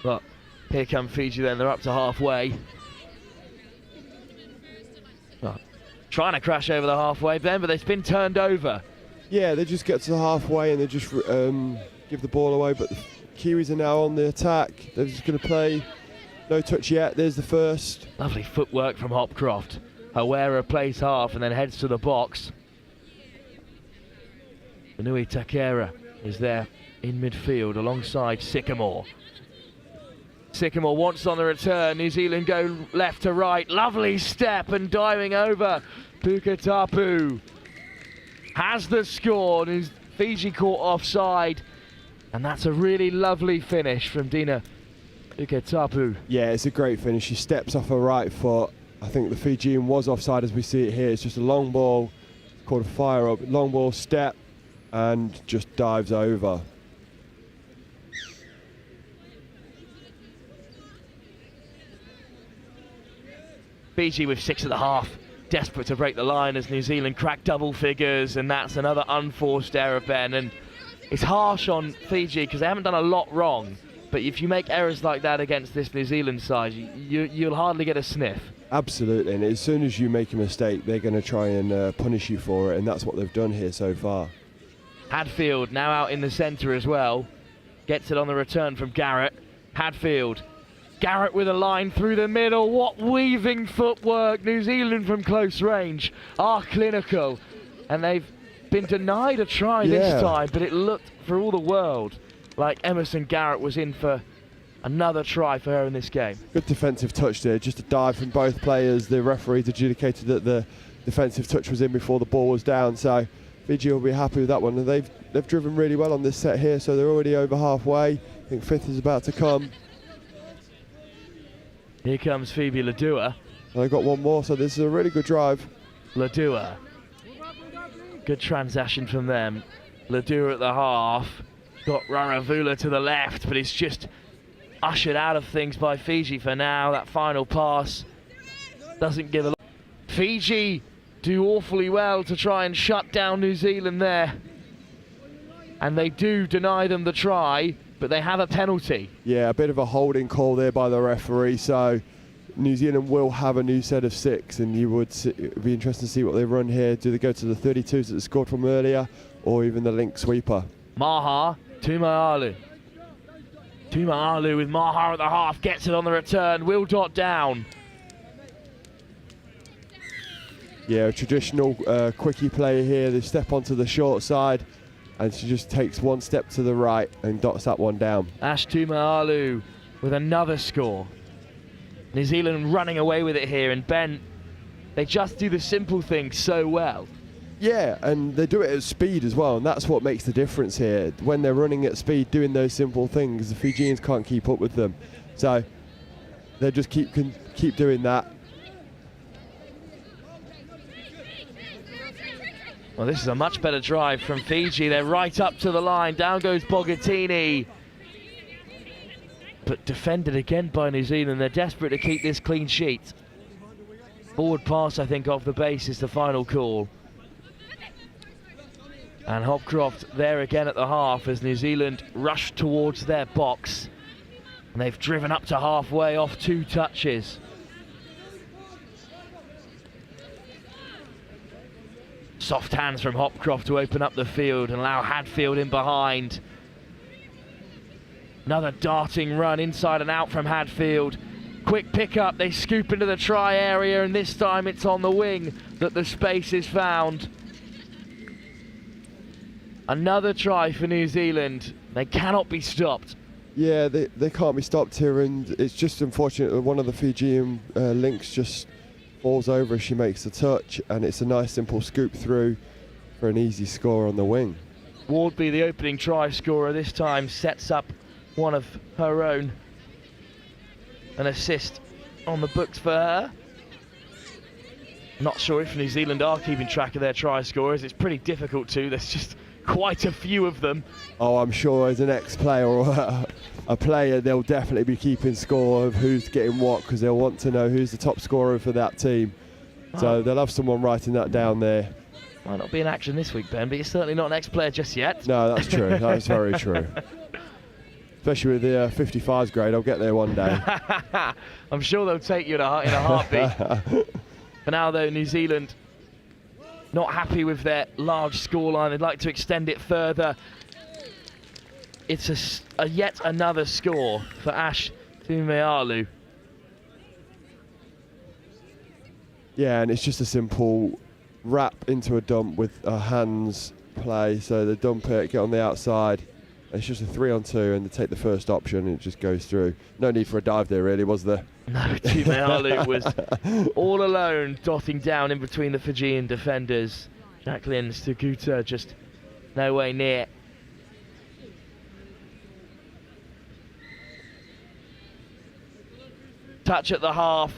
But here come Fiji then, they're up to halfway. Oh, trying to crash over the halfway then, but it's been turned over. Yeah, they just get to the halfway and they just give the ball away, but the Kiwis are now on the attack. They're just going to play, no touch yet, there's the first. Lovely footwork from Hopcroft. Hawera plays half and then heads to the box. Nui Takera is there in midfield alongside Sycamore. Sycamore wants on the return. New Zealand go left to right. Lovely step and diving over. Puketapu has the score. Fiji caught offside. And that's a really lovely finish from Dina Puketapu. Yeah, it's a great finish. She steps off her right foot. I think the Fijian was offside as we see it here. It's just a long ball, called a fire up. Long ball step and just dives over. Fiji with 6 at the half, desperate to break the line as New Zealand crack double figures, and that's another unforced error, Ben. And it's harsh on Fiji because they haven't done a lot wrong, but if you make errors like that against this New Zealand side, you'll hardly get a sniff. Absolutely, and as soon as you make a mistake, they're going to try and punish you for it, and that's what they've done here so far. Hadfield now out in the centre as well, gets it on the return from Garrett. Hadfield. Garrett with a line through the middle. What weaving footwork. New Zealand from close range are clinical. And they've been denied a try this time, but it looked for all the world like Emerson Garrett was in for another try for her in this game. Good defensive touch there, just a dive from both players. The referees adjudicated that the defensive touch was in before the ball was down, so Fiji will be happy with that one. And they've driven really well on this set here, so they're already over halfway. I think 5th is about to come. Here comes Phoebe Ladua. And they've got one more, so this is a really good drive. Ladua. Good transaction from them. Ladua at the half. Got Raravula to the left, but it's just ushered out of things by Fiji for now. That final pass doesn't give a lot. Fiji do awfully well to try and shut down New Zealand there. And they do deny them the try, but they have a penalty. Yeah, a bit of a holding call there by the referee, so New Zealand will have a new set of 6, and it'd be interesting to see what they run here. Do they go to the 32s that they scored from earlier, or even the link sweeper? Maha, Tumayalu. Tumayalu with Maha at the half, gets it on the return, will dot down. Yeah, a traditional quickie player here. They step onto the short side, and she just takes one step to the right and dots that one down. Ash Tumayalu with another score. New Zealand running away with it here, and Ben, they just do the simple things so well. Yeah, and they do it at speed as well, and that's what makes the difference here. When they're running at speed, doing those simple things, the Fijians can't keep up with them. So they just keep doing that. Well, this is a much better drive from Fiji. They're right up to the line. Down goes Bogatini. But defended again by New Zealand. They're desperate to keep this clean sheet. Forward pass, I think, off the base is the final call. And Hopcroft there again at the half as New Zealand rush towards their box. And they've driven up to halfway off 2 touches. Soft hands from Hopcroft to open up the field and allow Hadfield in behind. Another darting run inside and out from Hadfield. Quick pick up, they scoop into the try area, and this time it's on the wing that the space is found. Another try for New Zealand. They cannot be stopped. Yeah, they can't be stopped here, and it's just unfortunate that one of the Fijian links just falls over as she makes the touch, and it's a nice simple scoop through for an easy score on the wing. Wardby, the opening try scorer this time, sets up one of her own. An assist on the books for her. Not sure if New Zealand are keeping track of their try scorers. It's pretty difficult to. There's just quite a few of them. Oh, I'm sure as an ex-player or a player, they'll definitely be keeping score of who's getting what, because they'll want to know who's the top scorer for that team. So they'll have someone writing that down there. Might not be in action this week, Ben, but you're certainly not an ex-player just yet. No, that's true. That's very true. Especially with the 55s grade, I'll get there one day. I'm sure they'll take you in a heartbeat. For now, though, New Zealand not happy with their large scoreline. They'd like to extend it further. It's a yet another score for Ash Tumealu. Yeah, and it's just a simple wrap into a dump with a hands play. So they dump it, get on the outside. It's just a 3-on-2, and they take the first option, and it just goes through. No need for a dive there, really, was there? No, Tumealu was all alone, dotting down in between the Fijian defenders. Jacqueline Stuguta just no way near. Touch at the half.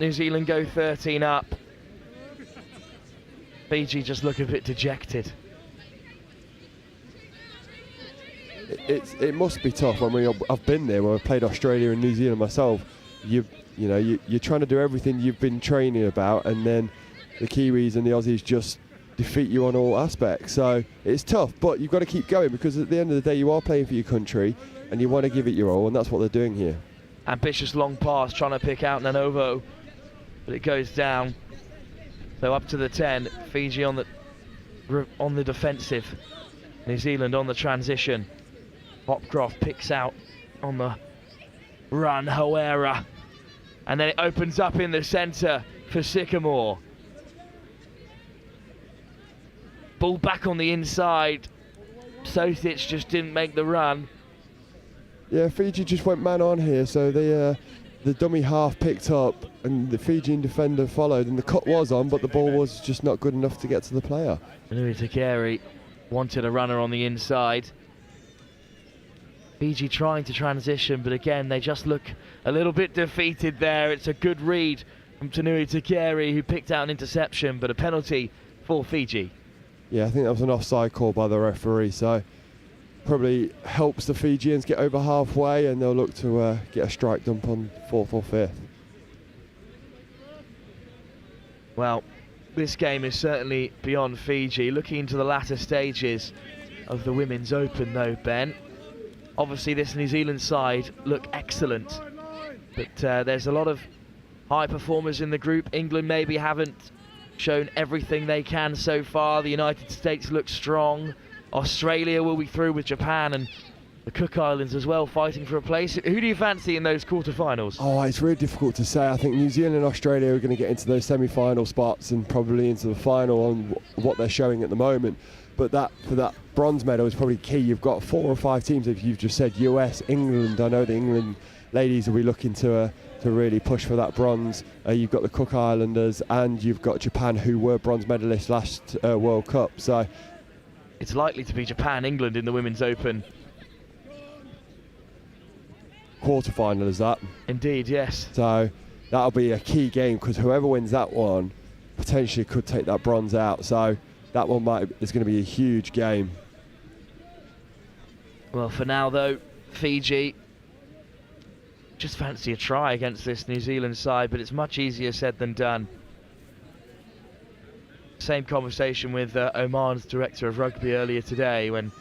New Zealand go 13 up. Fiji just look a bit dejected. It must be tough when I've been there when I've played Australia and New Zealand myself. You're trying to do everything you've been training about, and then the Kiwis and the Aussies just defeat you on all aspects. So it's tough, but you've got to keep going, because at the end of the day you are playing for your country and you want to give it your all, and that's what they're doing here. Ambitious long pass trying to pick out Nanovo, but it goes down. So up to the 10, Fiji on the defensive, New Zealand on the transition. Hopcroft picks out on the run, Hoera. And then it opens up in the centre for Sycamore. Ball back on the inside. Sosic just didn't make the run. Yeah, Fiji just went man on here, so the dummy half picked up and the Fijian defender followed, and the cut was on, but the ball was just not good enough to get to the player. Nui Takeri wanted a runner on the inside. Fiji trying to transition, but again, they just look a little bit defeated there. It's a good read from Tanui Takeri, who picked out an interception, but a penalty for Fiji. Yeah, I think that was an offside call by the referee, so probably helps the Fijians get over halfway, and they'll look to get a strike dump on 4th or 5th. Well, this game is certainly beyond Fiji. Looking into the latter stages of the Women's Open, though, Ben, obviously this New Zealand side look excellent, but there's a lot of high performers in the group. England maybe haven't shown everything they can so far. The United States look strong. Australia will be through with Japan, and the Cook Islands as well, fighting for a place. Who do you fancy in those quarterfinals? Oh, it's really difficult to say. I think New Zealand and Australia are going to get into those semi-final spots and probably into the final on what they're showing at the moment. But for that bronze medal is probably key. You've got 4 or 5 teams, if you've just said US, England. I know the England ladies will be looking to really push for that bronze. You've got the Cook Islanders, and you've got Japan, who were bronze medalists last World Cup. So it's likely to be Japan, England in the Women's Open. Quarter-final is that? Indeed, yes. So that'll be a key game, because whoever wins that one potentially could take that bronze out. So that one is going to be a huge game. Well, for now though, Fiji just fancy a try against this New Zealand side, but it's much easier said than done. Same conversation with Oman's director of rugby earlier today, when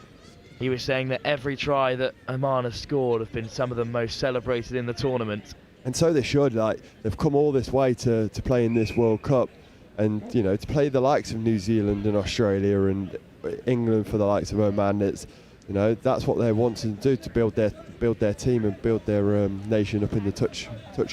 he was saying that every try that Oman has scored have been some of the most celebrated in the tournament. And so they should. Like, they've come all this way to play in this World Cup, and you know, to play the likes of New Zealand and Australia and England for the likes of Oman. It's, you know, that's what they want to do, to build their team and build their nation up in the touch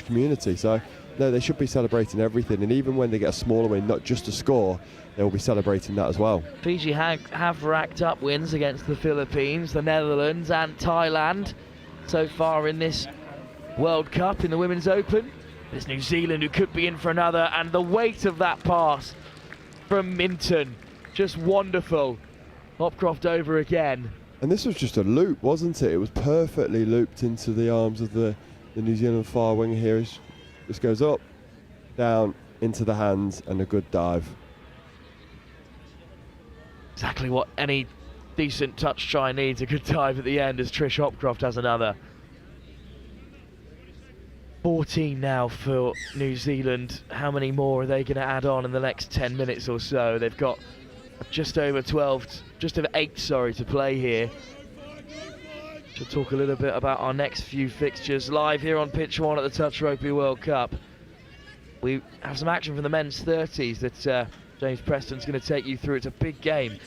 community. So no, they should be celebrating everything, and even when they get a smaller win, not just a score, they'll be celebrating that as well. Fiji have racked up wins against the Philippines, the Netherlands and Thailand so far in this World Cup in the Women's Open. There's New Zealand, who could be in for another, and the weight of that pass from Minton, just wonderful. Hopcroft over again. And this was just a loop, wasn't it? It was perfectly looped into the arms of the New Zealand far winger here. This goes up, down, into the hands, and a good dive. Exactly what any decent touch try needs, a good dive at the end, as Trish Hopcroft has another. 14 now for New Zealand. How many more are they going to add on in the next 10 minutes or so? They've got just over 8 to play here. To talk a little bit about our next few fixtures live here on pitch 1 at the Touch Rugby World Cup. We have some action from the men's 30s that James Preston's going to take you through. It's a big game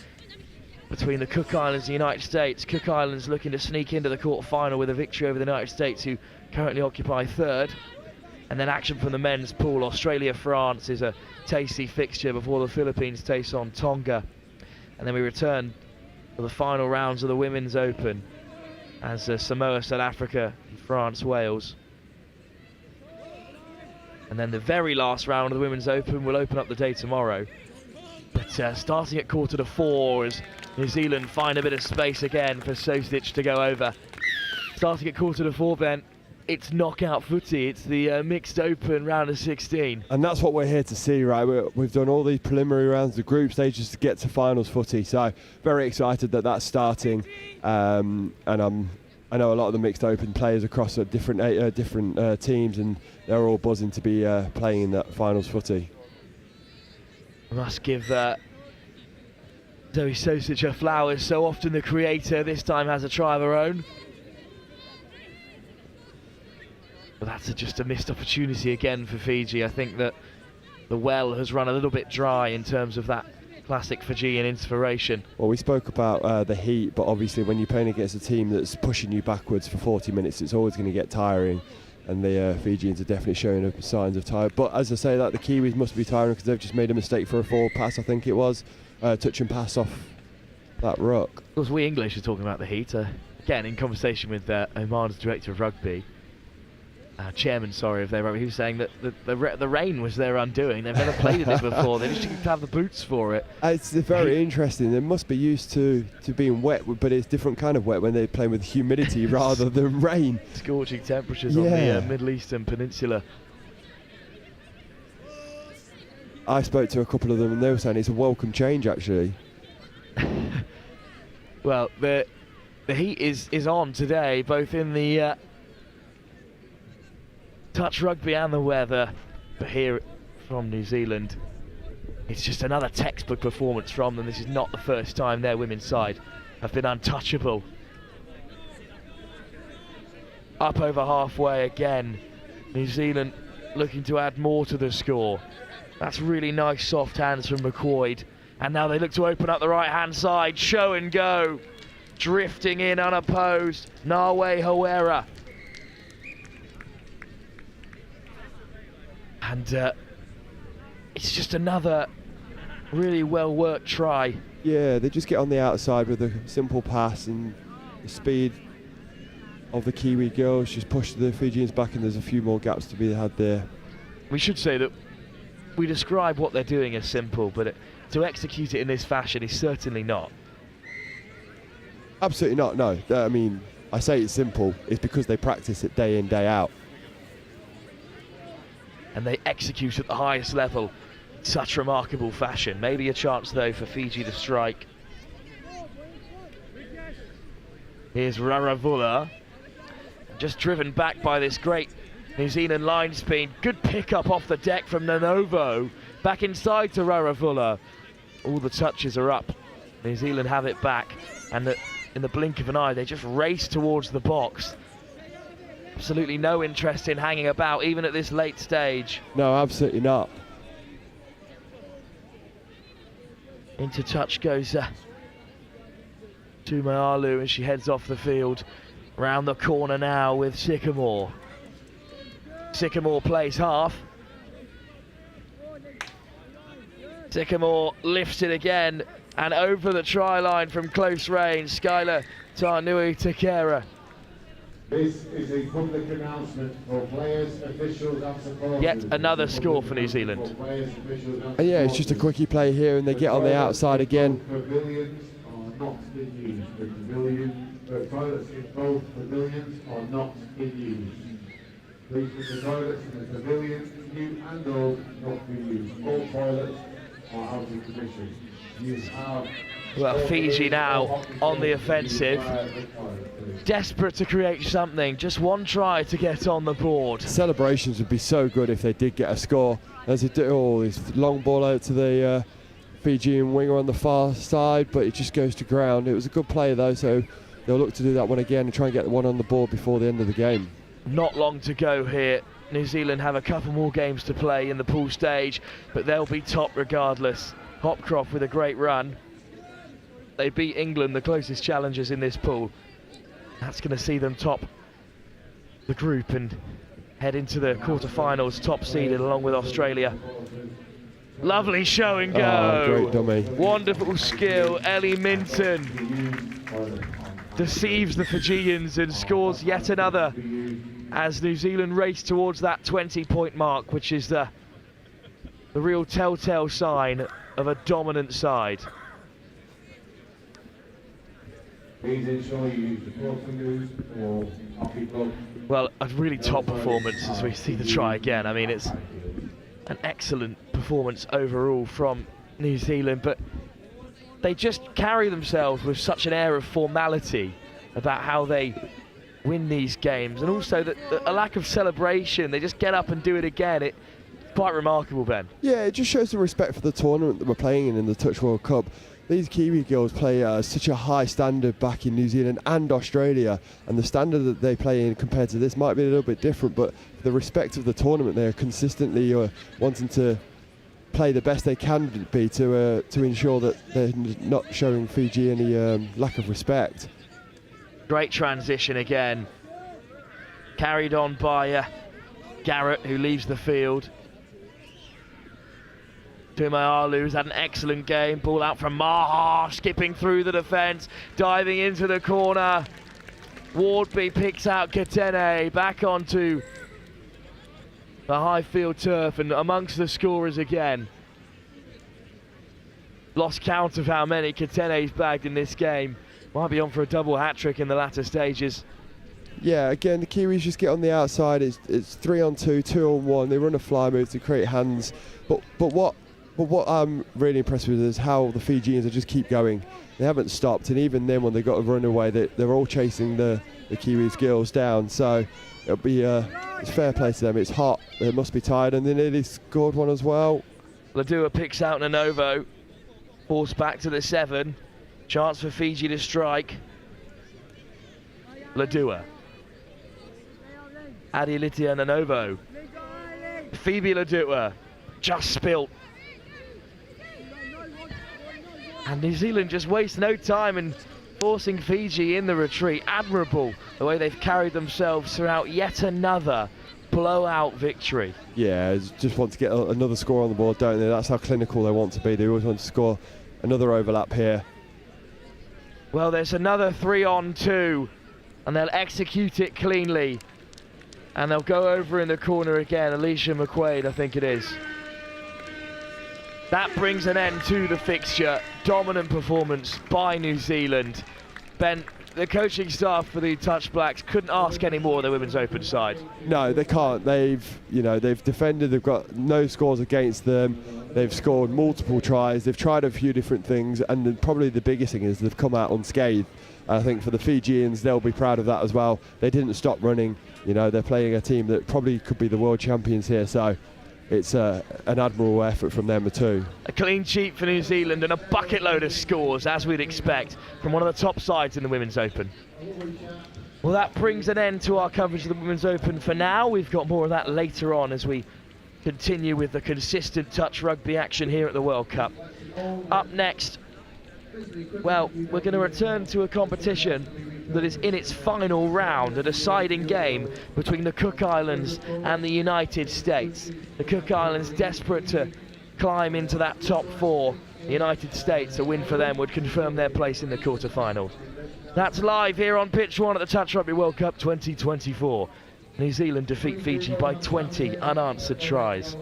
between the Cook Islands and the United States. Cook Islands looking to sneak into the quarter-final with a victory over the United States, who currently occupy 3rd. And then action from the men's pool. Australia-France is a tasty fixture before the Philippines takes on Tonga. And then we return for the final rounds of the Women's Open as Samoa, South Africa, and France, Wales. And then the very last round of the Women's Open will open up the day tomorrow. But starting at 3:45 as New Zealand find a bit of space again for Sosic to go over. Starting at 4:45, Ben, it's knockout footy. It's the mixed open round of 16. And that's what we're here to see, right? We've done all these preliminary rounds, the group stages, to get to finals footy. So very excited that that's starting. And I know a lot of the mixed open players across different teams, and they're all buzzing to be playing in that finals footy. I must give Zoe Sosic her flowers. So often the creator, this time has a try of her own. But that's just a missed opportunity again for Fiji. I think that the well has run a little bit dry in terms of that classic Fijian inspiration. Well, we spoke about the heat, but obviously when you're playing against a team that's pushing you backwards for 40 minutes, it's always going to get tiring. And the Fijians are definitely showing signs of tired. But as I say that, the Kiwis must be tiring because they've just made a mistake for a forward pass, I think it was. Touch and pass off that ruck. Of course, we English are talking about the heat. Again, in conversation with Oman's director of rugby, chairman, sorry, of their rugby, he was saying that the rain was their undoing. They've never played in it before. They just need to have the boots for it. It's very interesting. They must be used to being wet, but it's different kind of wet when they're playing with humidity rather than rain. Scorching temperatures on the Middle Eastern Peninsula. I spoke to a couple of them and they were saying it's a welcome change, actually. Well, the heat is on today, both in the touch rugby and the weather, but here from New Zealand, it's just another textbook performance from them. This is not the first time their women's side have been untouchable. Up over halfway again, New Zealand looking to add more to the score. That's really nice soft hands from McQuoid, and now they look to open up the right hand side. Show and go, drifting in unopposed, Nawe Hawera. And it's just another really well-worked try. Yeah, they just get on the outside with a simple pass, and the speed of the Kiwi girls just push the Fijians back, and there's a few more gaps to be had there. We should say that we describe what they're doing as simple, but to execute it in this fashion is certainly not. Absolutely not, no. I mean, I say it's simple, it's because they practice it day in, day out. And they execute at the highest level in such remarkable fashion. Maybe a chance, though, for Fiji to strike. Here's Raravula. just driven back by this great New Zealand line speed. Good pick up off the deck from Nanovo. Back inside to Raravula. All the touches are up. New Zealand have it back, and in the blink of an eye, they just race towards the box. Absolutely no interest in hanging about, even at this late stage. No, absolutely not. Into touch goes Tumayalu as she heads off the field. Round the corner now with Sycamore. Sycamore plays half. Sycamore lifts it again and over the try line from close range. Skylar Tarnui Takera. This is a public announcement for players, officials and supporters. Yet another score for New Zealand. And yeah, it's just a quickie play here and they get on the outside again. Pavilions are not in use. The toilets in both pavilions are not in use. Please put the toilets in the pavilions, new and old, not be used. All toilets are out of commission. You have Well, Fiji now on the offensive, desperate to create something, just one try to get on the board. Celebrations would be so good if they did get a score. As they do, this long ball out to the Fijian winger on the far side, but it just goes to ground. It was a good play though, so they'll look to do that one again and try and get the one on the board before the end of the game. Not long to go here. New Zealand have a couple more games to play in the pool stage, but they'll be top regardless. Hopcroft with a great run. They beat England, the closest challengers in this pool. That's going to see them top the group and head into the quarterfinals, top seeded along with Australia. Lovely show and go. Oh, great dummy. Wonderful skill. Ellie Minton deceives the Fijians and scores yet another as New Zealand race towards that 20-point mark, which is the real telltale sign of a dominant side. Please ensure you use the portal news or hockey club. Well, a really top performance as we see the try again. I mean, it's an excellent performance overall from New Zealand, but they just carry themselves with such an air of formality about how they win these games, and also a lack of celebration. They just get up and do it again. It's quite remarkable, Ben. Yeah, it just shows the respect for the tournament that we're playing in the Touch World Cup. These Kiwi girls play such a high standard back in New Zealand and Australia, and the standard that they play in compared to this might be a little bit different, but for the respect of the tournament, they are consistently wanting to play the best they can be to ensure that they're not showing Fiji any lack of respect. Great transition again. Carried on by Garrett, who leaves the field. Tumayalu's had an excellent game. Ball out from Maha, skipping through the defence, diving into the corner. Wardby picks out Katene, back onto the high field turf and amongst the scorers again. Lost count of how many Katene's bagged in this game. Might be on for a double hat-trick in the latter stages. Yeah, again, the Kiwis just get on the outside. It's 3-on-2, 2-on-1. They run a fly move to create hands. But what I'm really impressed with is how the Fijians just keep going. They haven't stopped, and even then when they got a run away, they're all chasing the Kiwis girls down. So it'll be it's fair play to them. It's hot. They must be tired, and they nearly scored one as well. Ladua picks out Nanovo. Forced back to the 7. Chance for Fiji to strike. Ladua. Adilitia Nanovo. Phoebe Ladua. Just spilt. And New Zealand just waste no time in forcing Fiji in the retreat. Admirable the way they've carried themselves throughout yet another blowout victory. Yeah, just want to get another score on the board, don't they? That's how clinical they want to be. They always want to score another overlap here. Well, there's another 3-on-2, and they'll execute it cleanly. And they'll go over in the corner again. Alicia McQuaid, I think it is. That brings an end to the fixture. Dominant performance by New Zealand. Ben, the coaching staff for the Touch Blacks couldn't ask any more of the Women's Open side. No, they can't. They've defended. They've got no scores against them. They've scored multiple tries. They've tried a few different things, and probably the biggest thing is they've come out unscathed. I think for the Fijians, they'll be proud of that as well. They didn't stop running. They're playing a team that probably could be the world champions here. So it's an admirable effort from them too. A clean sheet for New Zealand and a bucket load of scores, as we'd expect, from one of the top sides in the Women's Open. Well, that brings an end to our coverage of the Women's Open for now. We've got more of that later on as we continue with the consistent touch rugby action here at the World Cup. Up next, well, we're going to return to a competition that is in its final round, a deciding game between the Cook Islands and the United States. The Cook Islands desperate to climb into that top four. The United States, a win for them would confirm their place in the quarterfinals. That's live here on Pitch 1 at the Touch Rugby World Cup 2024. New Zealand defeat Fiji by 20 unanswered tries.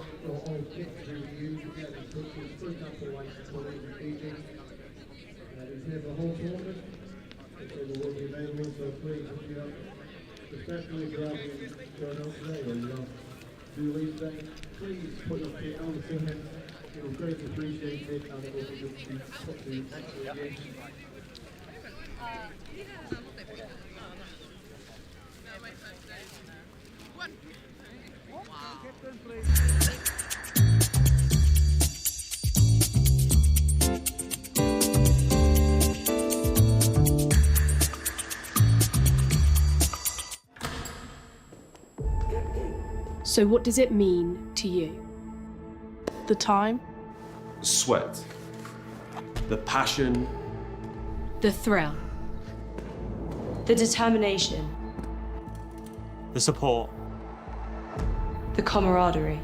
So what does it mean to you? The time? Sweat. The passion. The thrill? The determination? The support. The camaraderie?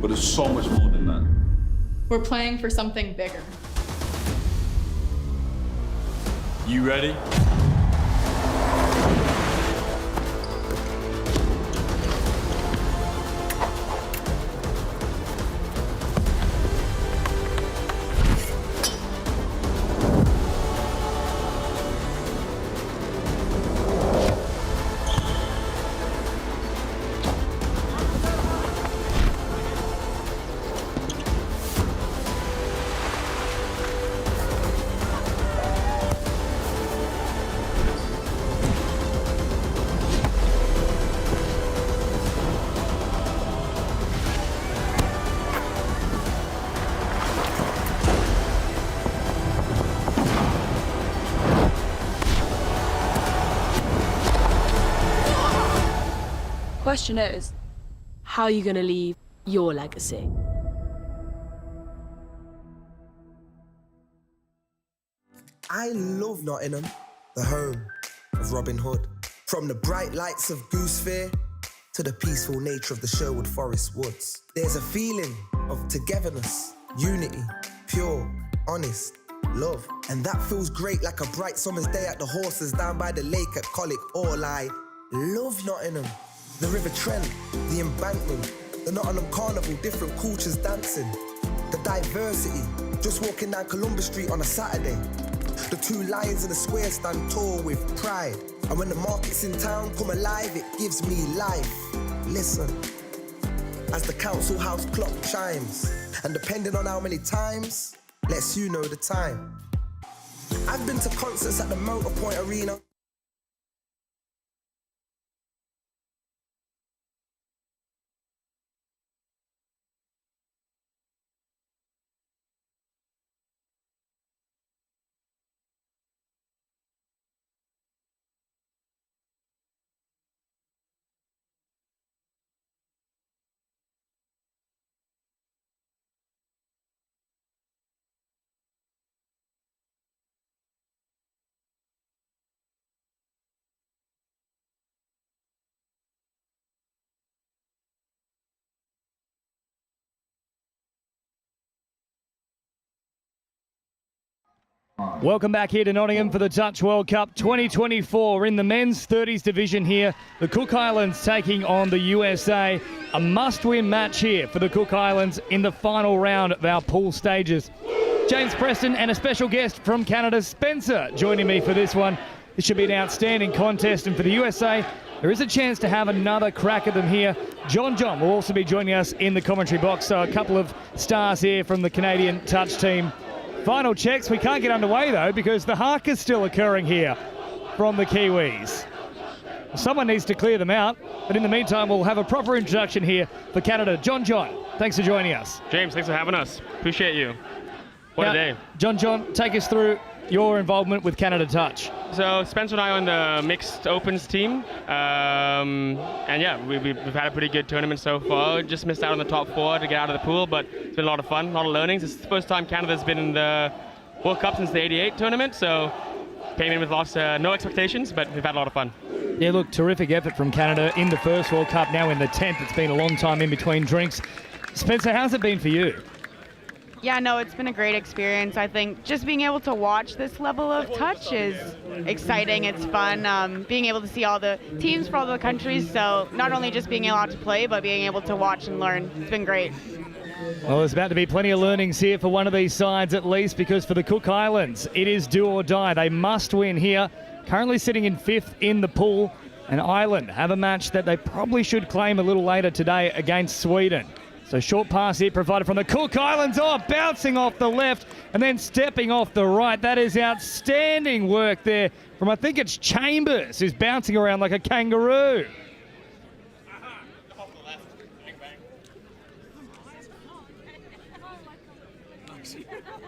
But it's so much more than that. We're playing for something bigger. You ready? Question is, how are you going to leave your legacy? I love Nottingham, the home of Robin Hood. From the bright lights of Goose Fair to the peaceful nature of the Sherwood Forest woods. There's a feeling of togetherness, unity, pure, honest, love. And that feels great like a bright summer's day at the horses down by the lake at Colic. All I love Nottingham. The River Trent, the embankment, the Nottingham Carnival, different cultures dancing. The diversity, just walking down Columbus Street on a Saturday. The two lions in the square stand tall with pride. And when the markets in town come alive, it gives me life. Listen, as the council house clock chimes, and depending on how many times, lets you know the time. I've been to concerts at the Motor Point Arena. Welcome back here to Nottingham for the Touch World Cup 2024 in the men's 30s division here. The Cook Islands taking on the USA. A must-win match here for the Cook Islands in the final round of our pool stages. James Preston and a special guest from Canada, Spencer, joining me for this one. This should be an outstanding contest, and for the USA, there is a chance to have another crack at them here. John will also be joining us in the commentary box, so a couple of stars here from the Canadian touch team. Final checks, we can't get underway though because the haka is still occurring here from the Kiwis. Someone needs to clear them out, but in the meantime we'll have a proper introduction here for Canada. John, thanks for joining us. James, thanks for having us. Appreciate you. What a day. John, take us through your involvement with Canada Touch. So Spencer and I are on the mixed opens team, and yeah, we've had a pretty good tournament so far. Just missed out on the top 4 to get out of the pool, but it's been a lot of fun, a lot of learnings. It's the first time Canada's been in the World Cup since the '88 tournament, so came in with no expectations, but we've had a lot of fun. Yeah, look, terrific effort from Canada in the first World Cup, now in the 10th. It's been a long time in between drinks. Spencer, how's it been for you? Yeah, no, it's been a great experience. I think just being able to watch this level of touch is exciting. It's fun, being able to see all the teams from all the countries. So not only just being allowed to play, but being able to watch and learn. It's been great. Well, there's about to be plenty of learnings here for one of these sides at least, because for the Cook Islands, it is do or die. They must win here. Currently sitting in 5th in the pool. And Ireland have a match that they probably should claim a little later today against Sweden. So short pass here provided from the Cook Islands. Oh, bouncing off the left and then stepping off the right. That is outstanding work there from, I think it's Chambers, who's bouncing around like a kangaroo.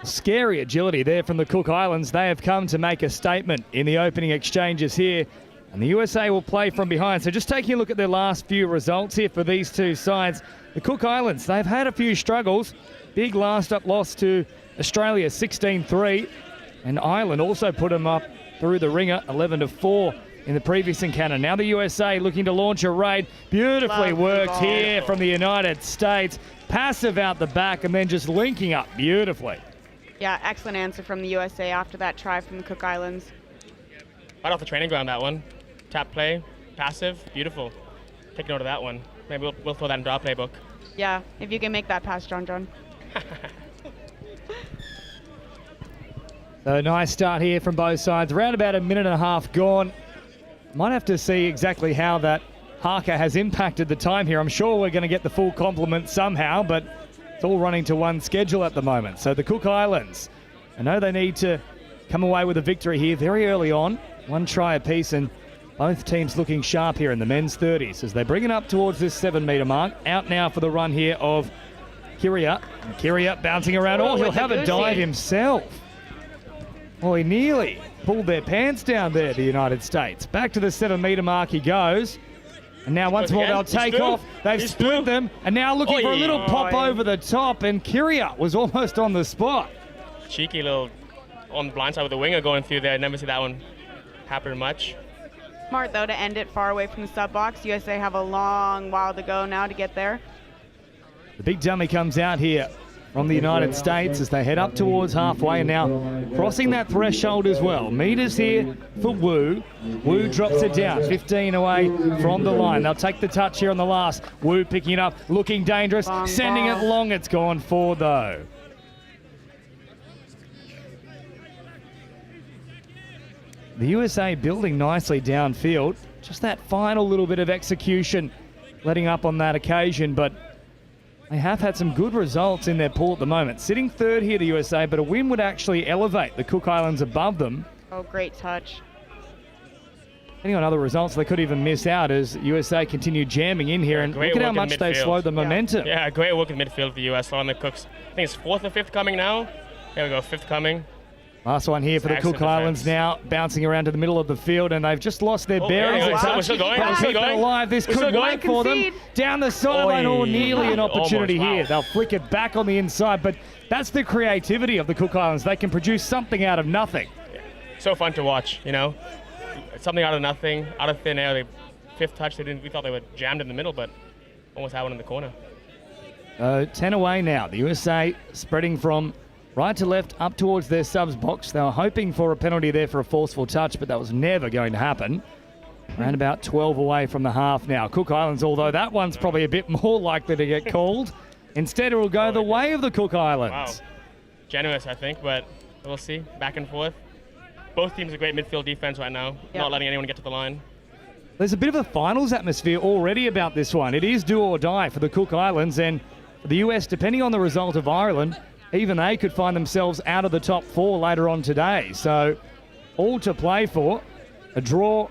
Scary agility there from the Cook Islands. They have come to make a statement in the opening exchanges here. And the USA will play from behind. So just taking a look at their last few results here for these two sides. The Cook Islands, they've had a few struggles. Big last up loss to Australia, 16-3. And Ireland also put them up through the ringer, 11-4 in the previous encounter. Now the USA looking to launch a raid. Beautifully worked here from the United States. Passive out the back and then just linking up beautifully. Yeah, excellent answer from the USA after that try from the Cook Islands. Right off the training ground, that one. Tap play, passive, beautiful. Take note of that one. Maybe we'll throw that into our playbook. Yeah, if you can make that pass, John. So nice start here from both sides. Around about a minute and a half gone. Might have to see exactly how that haka has impacted the time here. I'm sure we're going to get the full complement somehow, but it's all running to one schedule at the moment. So the Cook Islands, I know they need to come away with a victory here very early on. One try apiece, and both teams looking sharp here in the men's 30s as they bring it up towards this 7-metre mark. Out now for the run here of Kiria. Kiria bouncing around. Oh, he'll have a dive himself. Oh, he nearly pulled their pants down there, the United States. Back to the 7-metre mark he goes. And now once more they'll take off. They've split them, and now looking for a little pop over the top, and Kiria was almost on the spot. Cheeky little on the blind side with the winger going through there. Never see that one happen much. Smart, though, to end it far away from the sub box. USA have a long while to go now to get there. The big dummy comes out here from the United States as they head up towards halfway, and now crossing that threshold as well. Meters here for Wu. Wu drops it down, 15 away from the line. They'll take the touch here on the last. Wu picking it up, looking dangerous, sending it long. It's gone forward, though. The USA building nicely downfield. Just that final little bit of execution letting up on that occasion, but they have had some good results in their pool at the moment. Sitting 3rd here, the USA, but a win would actually elevate the Cook Islands above them. Oh, great touch. Depending on other results, they could even miss out as USA continue jamming in here, and look at how much they've slowed the momentum. Yeah, great work in midfield for the US on the Cooks. I think it's 4th or 5th coming now. There we go, 5th coming. Last one here for the Cook Islands now, bouncing around to the middle of the field, and they've just lost their bearings. We're still going. We're still going. Alive. This could work for them. Down the sideline, nearly an opportunity here. They'll flick it back on the inside, but that's the creativity of the Cook Islands. They can produce something out of nothing. Yeah. So fun to watch, you know. Something out of nothing, out of thin air. 5th touch, we thought they were jammed in the middle, but almost had one in the corner. 10 away now. The USA spreading from right to left, up towards their subs box. They were hoping for a penalty there for a forceful touch, but that was never going to happen. Around about 12 away from the half now. Cook Islands, although that one's probably a bit more likely to get called. Instead, it will go the way of the Cook Islands. Wow. Generous, I think, but we'll see. Back and forth. Both teams have great midfield defense right now, not letting anyone get to the line. There's a bit of a finals atmosphere already about this one. It is do or die for the Cook Islands, and for the US, depending on the result of Ireland, even they could find themselves out of the top 4 later on today. So all to play for. A draw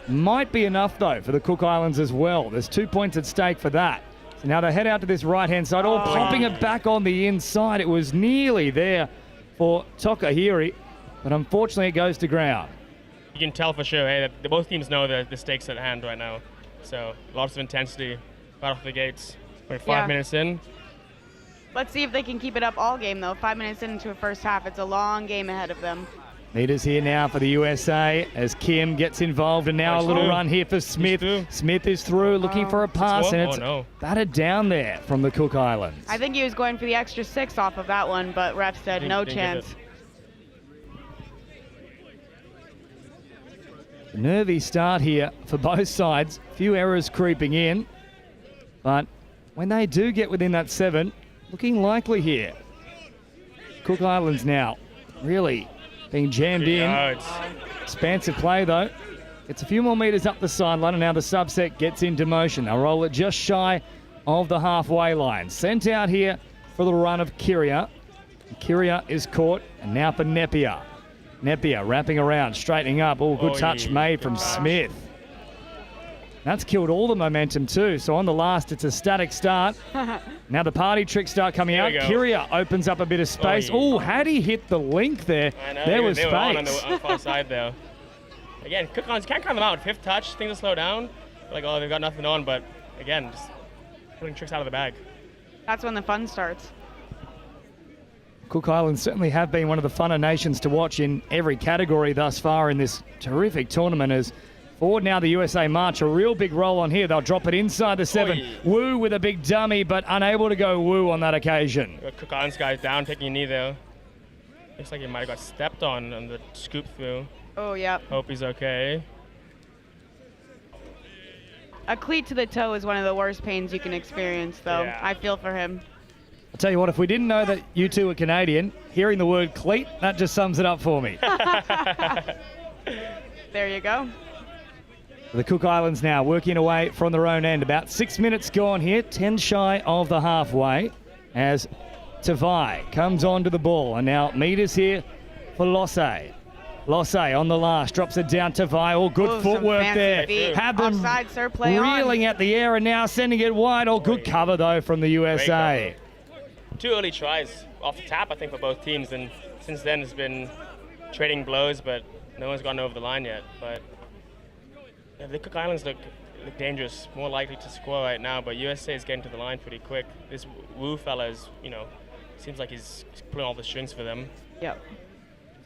might be enough, though, for the Cook Islands as well. There's 2 points at stake for that. So now they head out to this right-hand side. Popping it back on the inside. It was nearly there for Tokahiri, but unfortunately it goes to ground. You can tell for sure, hey, that both teams know the stakes at hand right now. So lots of intensity right off the gates. We're 5 minutes in. Let's see if they can keep it up all game, though. 5 minutes into a first half. It's a long game ahead of them. Meters here now for the USA as Kim gets involved, and now a little run here for Smith. Smith is through, looking for a pass, and it's battered down there from the Cook Islands. I think he was going for the extra 6 off of that one, but ref said no chance. A nervy start here for both sides. Few errors creeping in, but when they do get within that 7, looking likely here. Cook Islands now really being jammed in. Expansive play, though. It's a few more metres up the sideline, and now the subset gets into motion. They'll roll it just shy of the halfway line. Sent out here for the run of Kyria. Kyria is caught, and now for Nepiar. Nepiar wrapping around, straightening up. Oh, good touch made from Smith. That's killed all the momentum too. So on the last, it's a static start. Now the party tricks start coming out. Kyria opens up a bit of space. Oh, had he hit the link there? I know, there was they space. were on the far side there. Again, Cook Islands can't count them out. 5th touch, things will slow down. Like, oh, they've got nothing on, but again, just putting tricks out of the bag. That's when the fun starts. Cook Islands certainly have been one of the funner nations to watch in every category thus far in this terrific tournament. As forward now, the USA march, a real big roll on here. They'll drop it inside the 7. Wu with a big dummy, but unable to go Wu on that occasion. Cook Islands guy's down, taking a knee there. Looks like he might have got stepped on the scoop through. Oh, yeah. Hope he's okay. A cleat to the toe is one of the worst pains you can experience, though. Yeah. I feel for him. I'll tell you what, if we didn't know that you two were Canadian, hearing the word cleat, that just sums it up for me. There you go. The Cook Islands now working away from their own end. About 6 minutes gone here, 10 shy of the halfway, as Tavai comes onto the ball. And now meters here for Losse. Losse on the last, drops it down to Tavai. All good footwork there. Have them Offside, sir, play reeling at the air and now sending it wide. All good cover, though, from the USA. 2 early tries off the tap, I think, for both teams. And since then, it's been trading blows, but no one's gotten over the line yet. But yeah, the Cook Islands look dangerous, more likely to score right now, but USA is getting to the line pretty quick. This Wu fella is, seems like he's pulling all the strings for them. Yep.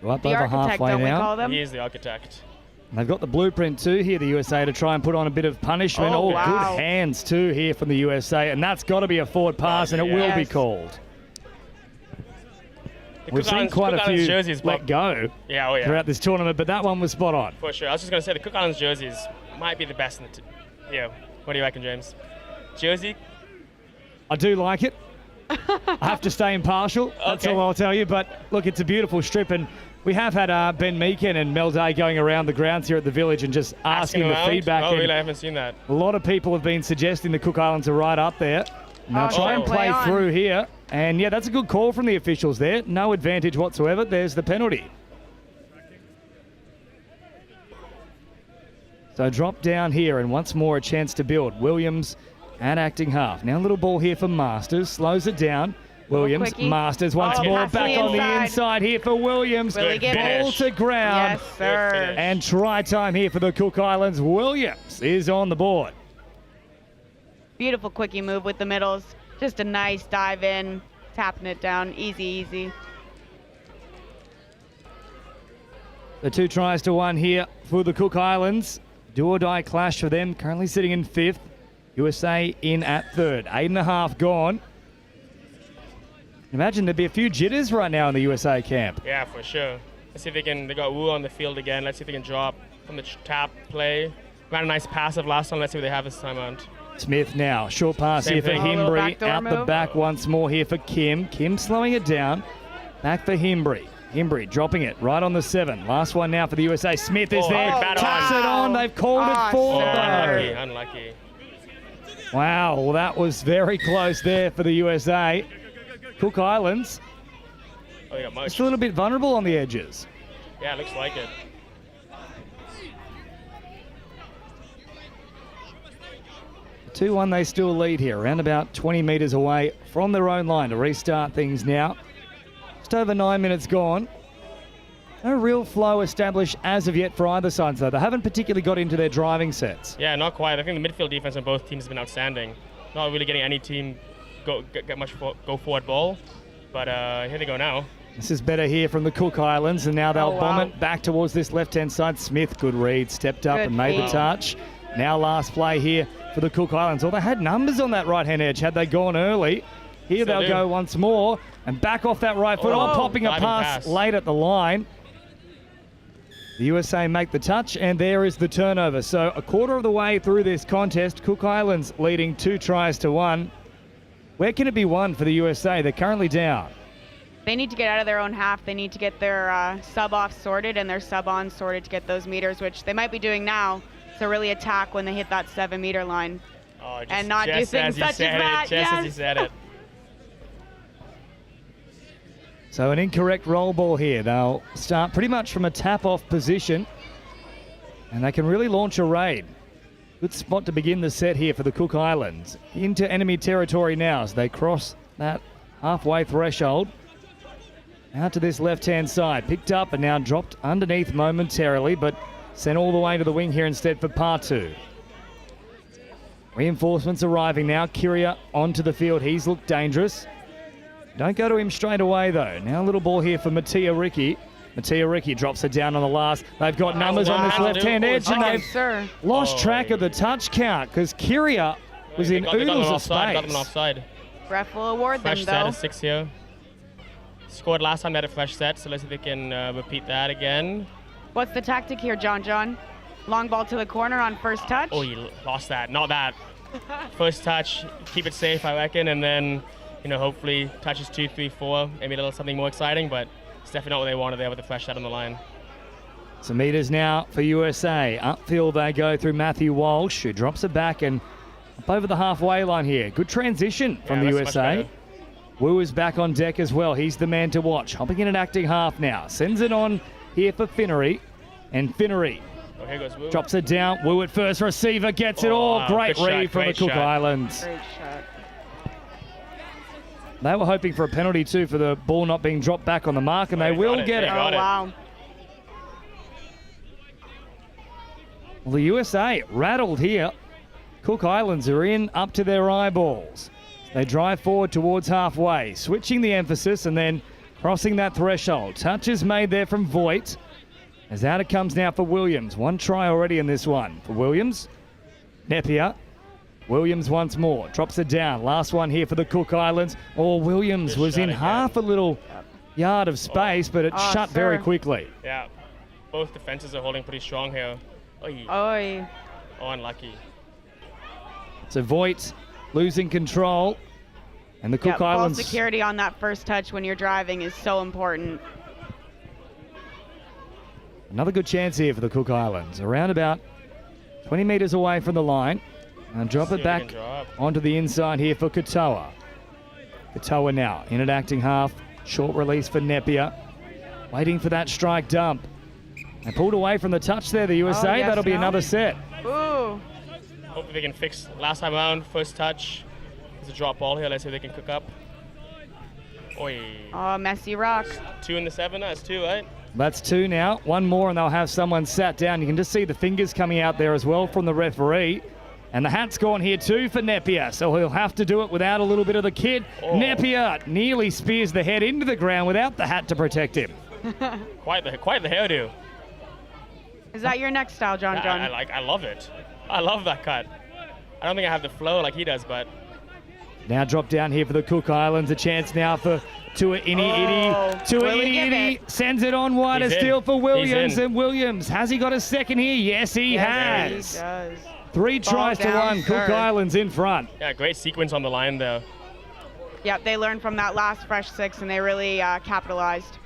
So up over halfway now. He is the architect. And they've got the blueprint too here, the USA, to try and put on a bit of punishment. Oh, wow. Good hands too here from the USA, and that's got to be a forward pass, and it will be called. We've seen quite a few let go throughout this tournament, but that one was spot on. For sure. I was just going to say the Cook Islands jerseys might be the best in the Yeah. What do you reckon, James? Jersey? I do like it. I have to stay impartial. That's all I'll tell you. But look, it's a beautiful strip, and we have had Ben Meakin and Mel Day going around the grounds here at the village and just asking the feedback. Oh, really? I haven't seen that. A lot of people have been suggesting the Cook Islands are right up there. Now try and play through here. And yeah, that's a good call from the officials there. No advantage whatsoever. There's the penalty. So drop down here, and once more a chance to build. Williams at acting half. Now a little ball here for Masters. Slows it down. Williams, Masters once more back on the inside here for Williams. Ball to ground. Yes, sir. And try time here for the Cook Islands. Williams is on the board. Beautiful quickie move with the middles. Just a nice dive in, tapping it down. Easy, easy. The 2 tries to 1 here for the Cook Islands. Do or die clash for them. Currently sitting in 5th. USA in at 3rd. 8.5 gone. Imagine there'd be a few jitters right now in the USA camp. Yeah, for sure. Let's see if they got Wu on the field again. Let's see if they can drop from the tap play. Ran a nice passive last time. Let's see what they have this time out. Smith now, short pass Same here for thing. Himbry, out the back once more here for Kim. Kim slowing it down, back for Himbry. Himbry dropping it right on the 7. Last one now for the USA. Smith is there, taps it on. They've called it forward though. Unlucky. Wow, well that was very close there for the USA. Cook Islands Oh, they got most. just a little bit vulnerable on the edges. Yeah, it looks like it. Two 2-1 they still lead here, around about 20 metres away from their own line to restart things now. Just over 9 minutes gone. No real flow established as of yet for either side, though. They haven't particularly got into their driving sets. Yeah, not quite. I think the midfield defense on both teams has been outstanding. Not really getting any team get much go forward ball. But here they go now. This is better here from the Cook Islands, and now they'll bomb it back towards this left-hand side. Smith, good read, stepped up and made the touch. Now last play here for the Cook Islands. Well, they had numbers on that right-hand edge had they gone early. Here they'll go once more and back off that right foot. Popping a pass late at the line. The USA make the touch, and there is the turnover. So a quarter of the way through this contest, Cook Islands leading 2-1. Where can it be won for the USA? They're currently down. They need to get out of their own half. They need to get their sub-off sorted and their sub-on sorted to get those meters, which they might be doing now. So really attack when they hit that 7-meter line. And not do things such as that. Just as you said it. So an incorrect roll ball here. They'll start pretty much from a tap-off position, and they can really launch a raid. Good spot to begin the set here for the Cook Islands. Into enemy territory now as they cross that halfway threshold. Out to this left-hand side. Picked up and now dropped underneath momentarily, but sent all the way to the wing here instead for Partu. Reinforcements arriving now. Kyria onto the field. He's looked dangerous. Don't go to him straight away, though. Now a little ball here for Mattia Ricci. Mattia Ricci drops it down on the last. They've got numbers on this left-hand edge, and they've lost track of the touch count because Kyria was in oodles of space. Got them offside. Ref will award them, Fresh though. set of 6 here. Scored last time they had a fresh set, so let's see if they can repeat that again. What's the tactic here, John? Long ball to the corner on first touch. Oh, he lost that. Not that. First touch, keep it safe, I reckon, and then, hopefully touches 2, 3, 4, maybe a little something more exciting, but it's definitely not what they wanted there with the fresh set on the line. Some meters now for USA. Upfield they go through Matthew Walsh, who drops it back and up over the halfway line here. Good transition from the USA. Wu is back on deck as well. He's the man to watch. Hopping in at acting half now. Sends it on here for Finnery. And Finnery here goes Wu. Drops it down. Wu at first receiver. Gets it all. Great read from the Cook Islands. Great shot. They were hoping for a penalty too for the ball not being dropped back on the mark, and they will get it. Oh, wow. Well, the USA rattled here. Cook Islands are in up to their eyeballs. They drive forward towards halfway, switching the emphasis and then crossing that threshold. Touch is made there from Voigt. As out it comes now for Williams. One try already in this one for Williams. Nepier. Williams once more. Drops it down. Last one here for the Cook Islands. Oh, Williams was in half a little yard of space, but it shut very quickly. Yeah. Both defenses are holding pretty strong here. Oy. Oy. Oh, unlucky. So Voigt losing control. And the Cook Islands... Ball security on that first touch when you're driving is so important. Another good chance here for the Cook Islands. Around about 20 metres away from the line. And drop it back onto the inside here for Katoa. Katoa now in at acting half. Short release for Nepier. Waiting for that strike dump. They pulled away from the touch there, the USA. That'll be another set. Ooh. Hopefully they can fix last time around. First touch. There's a drop ball here. Let's see if they can cook up. Oy. Oh, messy rock. 2 in the 7. That's 2, right? That's 2 now. One more and they'll have someone sat down. You can just see the fingers coming out there as well from the referee. And the hat's gone here too for Nepier, so he'll have to do it without a little bit of the kid. Nepier nearly spears the head into the ground without the hat to protect him. Quite the hairdo. Is that your next style, John? I love it. I love that cut. I don't think I have the flow like he does, but Now drop down here for the Cook Islands. A chance now for Tua Ini. Tua Ini sends it on wide. A steal for Williams. And Williams, has he got a second here? Yes, he has. He does. 3 tries to 1. Cook Islands in front. Yeah, great sequence on the line there. Yep, they learned from that last fresh 6 and they really capitalized.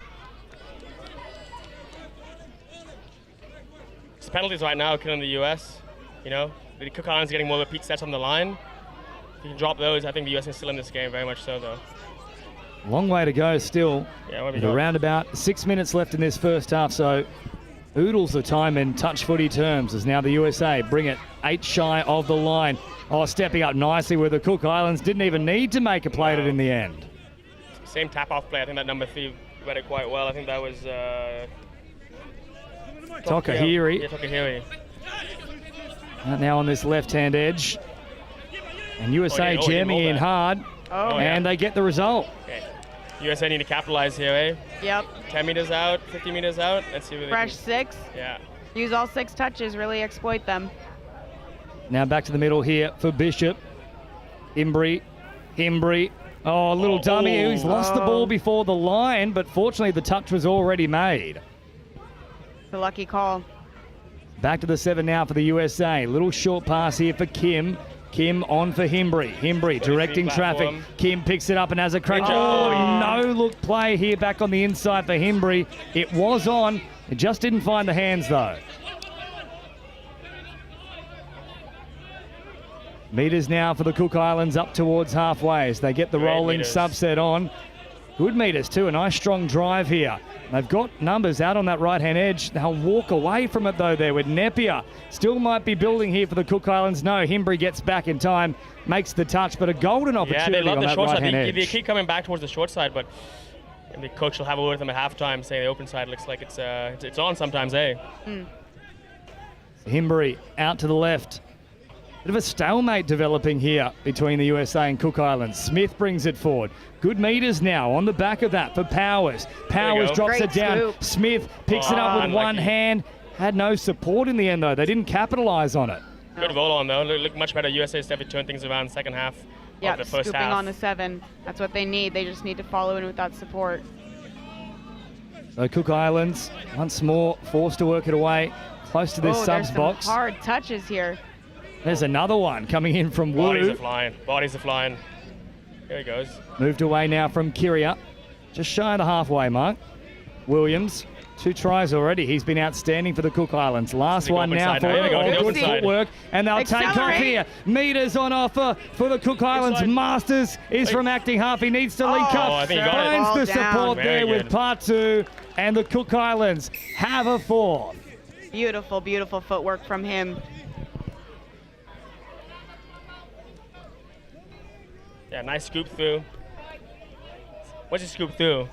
It's penalties right now killing the US. You know, the Cook Islands getting more repeat sets on the line. If you can drop those, I think the US is still in this game, very much so though. Long way to go still. Yeah, where we With go? around about 6 minutes left in this first half, so oodles of time in touch footy terms as now the USA bring it 8 shy of the line. Oh, stepping up nicely with the Cook Islands. Didn't even need to make a play at it in the end. Same tap-off play. I think that number 3 read it quite well. I think that was Takahiri. Yeah, Takahiri. Now on this left-hand edge. And USA jamming in hard. And they get the result. Okay. USA need to capitalize here, eh? Yep. 10 meters out, 50 meters out. Let's see what they Fresh can. 6. Yeah. Use all 6 touches, really exploit them. Now back to the middle here for Bishop. Himbry. Oh, a little dummy. He's lost the ball before the line, but fortunately the touch was already made. It's a lucky call. Back to the 7 now for the USA. Little short pass here for Kim. Kim on for Himbry. Himbry directing traffic. Kim picks it up and has a crack. No look play here back on the inside for Himbry. It was on. It just didn't find the hands though. Meters now for the Cook Islands up towards halfway as they get the rolling subset on. Good meters too, a nice strong drive here. They've got numbers out on that right-hand edge. They'll walk away from it though there with Napier. Still might be building here for the Cook Islands. No, Himbry gets back in time, makes the touch, but a golden opportunity yeah, they love on the that short right-hand side. edge. They keep coming back towards the short side, but the coach will have a word with them at halftime saying the open side looks like it's on sometimes, eh? Himbry out to the left. Bit of a stalemate developing here between the USA and Cook Islands. Smith brings it forward. Good meters now on the back of that for Powers. Powers drops it down. Scoop. Smith picks it up with one hand. Had no support in the end though. They didn't capitalize on it. Good roll on though. Look much better. USA definitely turned things around in the second half of the first scooping half. on the 7. That's what they need. They just need to follow in with that support. So Cook Islands once more forced to work it away close to this subs there's box. some hard touches here. There's another one coming in from Wu. Bodies are flying. Bodies are flying. Here he goes. Moved away now from Kiria. Just shy of the halfway mark. Williams, 2 tries already. He's been outstanding for the Cook Islands. Last one now for good footwork. And they'll take off here. Meters on offer for the Cook Islands. Masters is from acting half. He needs to link up. I think he got it. Finds the support there Very with part 2. And the Cook Islands have a 4th. Beautiful, beautiful footwork from him. Yeah, nice scoop through. Once you scoop through,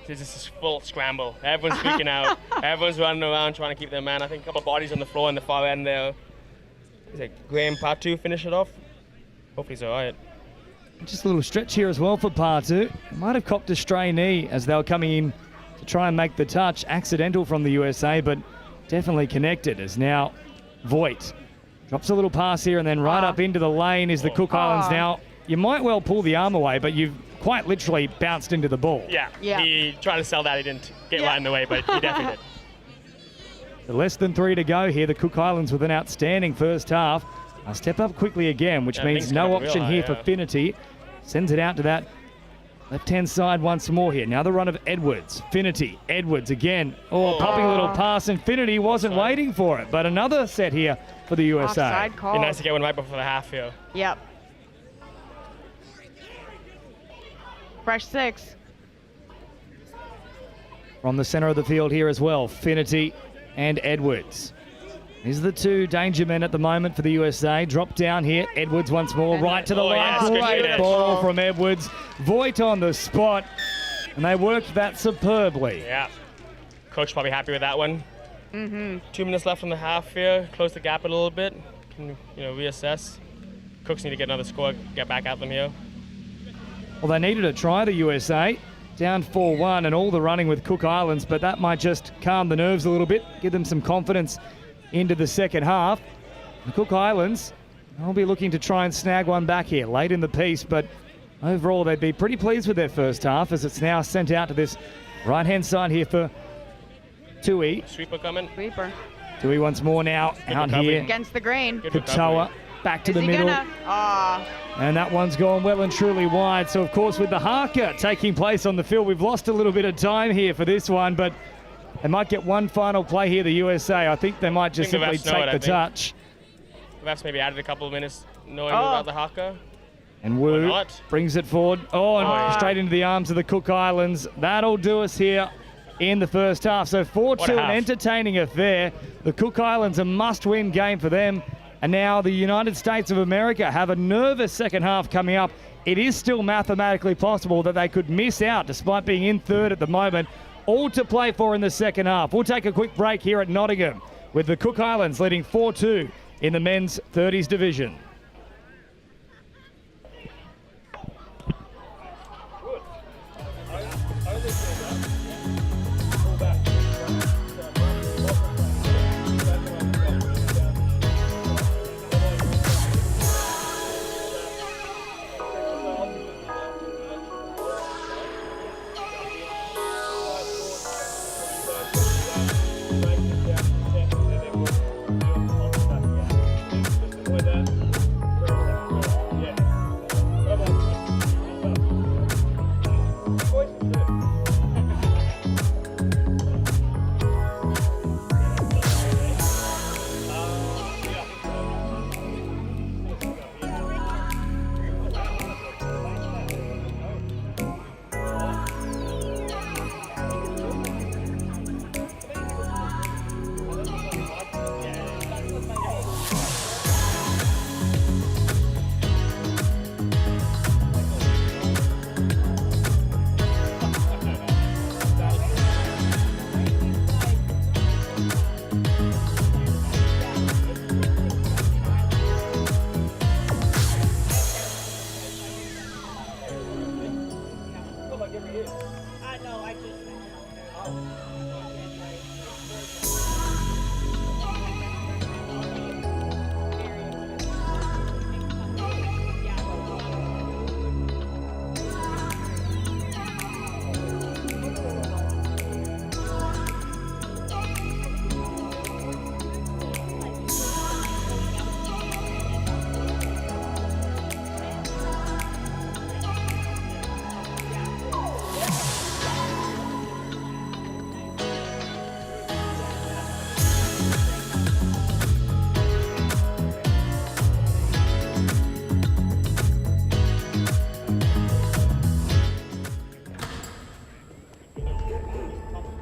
it's just this full scramble. Everyone's freaking out. Everyone's running around trying to keep their man. I think a couple of bodies on the floor in the far end there. Is it Graham part 2 finish it off? Hopefully he's all right. Just a little stretch here as well for Partu. Might have copped a stray knee as they were coming in to try and make the touch. Accidental from the USA, but definitely connected as now Voigt drops a little pass here and then right up into the lane is the Cook Islands now. You might well pull the arm away, but you've quite literally bounced into the ball. Yeah. He tried to sell that. He didn't get right in the way, but he definitely did. Less than 3 to go here. The Cook Islands with an outstanding first half. I'll step up quickly again, which means no option here for Finity. Sends it out to that left-hand side once more here. Now the run of Edwards. Finity. Edwards again. Popping a little pass. Infinity wasn't waiting for it, but another set here for the USA. Offside call. Be nice to get one right before the half here. Yep. Fresh 6. From the center of the field here as well, Finity and Edwards. These are the 2 danger men at the moment for the USA. Drop down here, Edwards once more, right to the line. Great ball from Edwards. Voigt on the spot, and they worked that superbly. Yeah. Coach probably happy with that one. 2 minutes left on the half here. Close the gap a little bit. Can reassess. Cooks need to get another score, get back at them here. Well, they needed a try, the USA. Down 4-1 and all the running with Cook Islands, but that might just calm the nerves a little bit, give them some confidence into the second half. The Cook Islands, they'll be looking to try and snag one back here late in the piece, but overall they'd be pretty pleased with their first half, as it's now sent out to this right-hand side here for Tui. Sweeper coming. Sweeper. Tui once more now out here. Against the grain. Katoa back to the middle. And that one's gone well and truly wide. So, of course, with the haka taking place on the field, we've lost a little bit of time here for this one, but they might get one final play here, the USA. I think they might just simply take the touch. That's maybe added a couple of minutes knowing about the haka. And Wu brings it forward. Oh, and straight into the arms of the Cook Islands. That'll do us here in the first half. So 4-2, an entertaining affair. The Cook Islands, a must-win game for them. And now the United States of America have a nervous second half coming up. It is still mathematically possible that they could miss out despite being in third at the moment. All to play for in the second half. We'll take a quick break here at Nottingham with the Cook Islands leading 4-2 in the men's 30s division.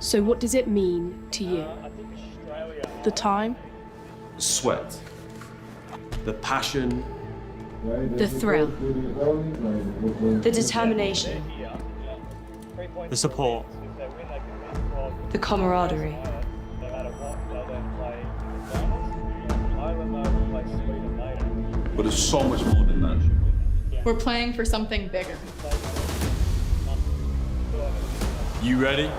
So what does it mean to you? The time? Sweat. The passion. The thrill? The determination? The support. The camaraderie? But it's so much more than that. We're playing for something bigger. You ready?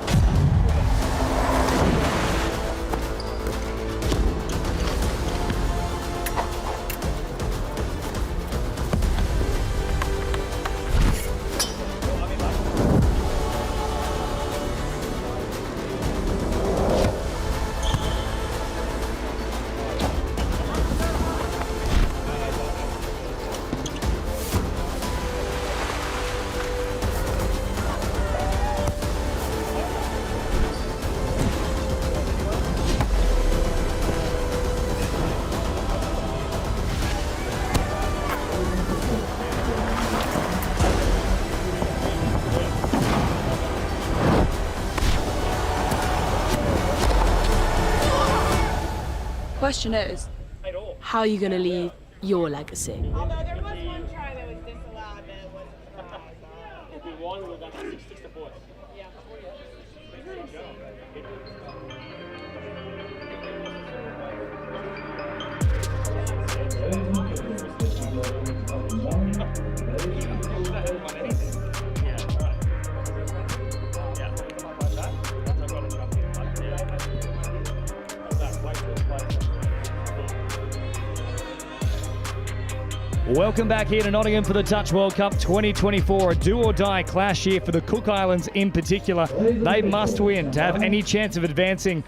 Question is, how are you going to leave your legacy? Although there was one try that was disallowed that wasn't If we won, we would have done 6-4. Yeah. Welcome back here to Nottingham for the Touch World Cup 2024. A do-or-die clash here for the Cook Islands in particular. They must win to have any chance of advancing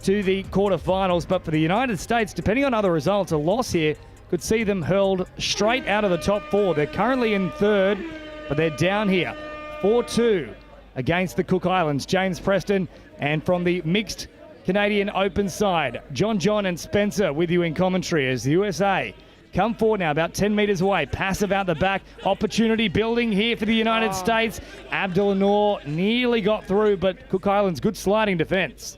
to the quarterfinals. But for the United States, depending on other results, a loss here could see them hurled straight out of the top four. They're currently in third, but they're down here 4-2 against the Cook Islands. James Preston, and from the mixed Canadian Open side, John and Spencer with you in commentary as the USA come forward now, about 10 metres away. Passive out the back. Opportunity building here for the United States. Abdul Noor nearly got through, but Cook Islands, good sliding defence.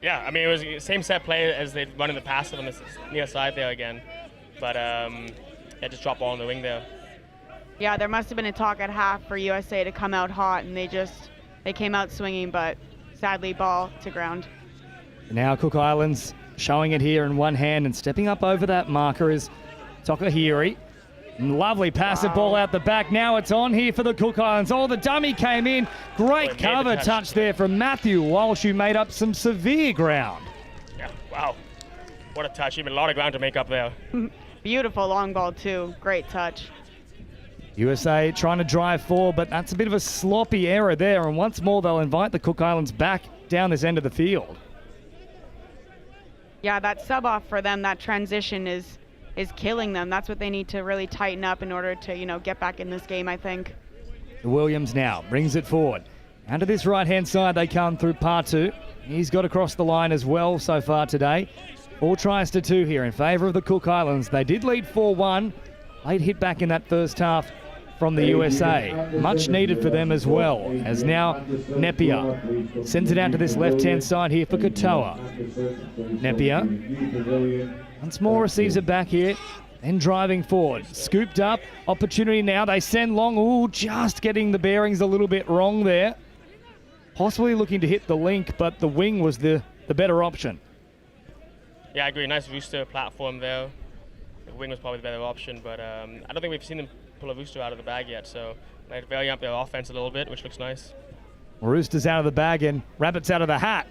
Yeah, I mean, it was the same set play as they'd run in the passive on the near side there again. But, just drop ball on the wing there. Yeah, there must have been a talk at half for USA to come out hot, and they came out swinging, but sadly ball to ground. Now Cook Islands showing it here in one hand, and stepping up over that marker is Takahiri. Lovely passive ball out the back. Now it's on here for the Cook Islands. Oh, the dummy came in. Great cover touch there from Matthew Walsh, who made up some severe ground. Yeah, wow. What a touch. Even a lot of ground to make up there. Beautiful long ball, too. Great touch. USA trying to drive forward, but that's a bit of a sloppy error there. And once more, they'll invite the Cook Islands back down this end of the field. Yeah, that sub-off for them, that transition is killing them. That's what they need to really tighten up in order to, get back in this game, I think. Williams now brings it forward. Out to this right-hand side, they come through Patu. He's got across the line as well so far today. 4 tries to 2 here in favour of the Cook Islands. They did lead 4-1. Late hit back in that first half from the USA. Much needed for them as well, as now Napier sends it out to this left-hand side here for Katoa. Napier once more receives it back here, then driving forward. Scooped up, opportunity now, they send long. Ooh, just getting the bearings a little bit wrong there. Possibly looking to hit the link, but the wing was the better option. Yeah, I agree. Nice rooster platform there. The wing was probably the better option, but I don't think we've seen them pull a rooster out of the bag yet, so they're varying up their offense a little bit, which looks nice. Roosters out of the bag and rabbits out of the hat.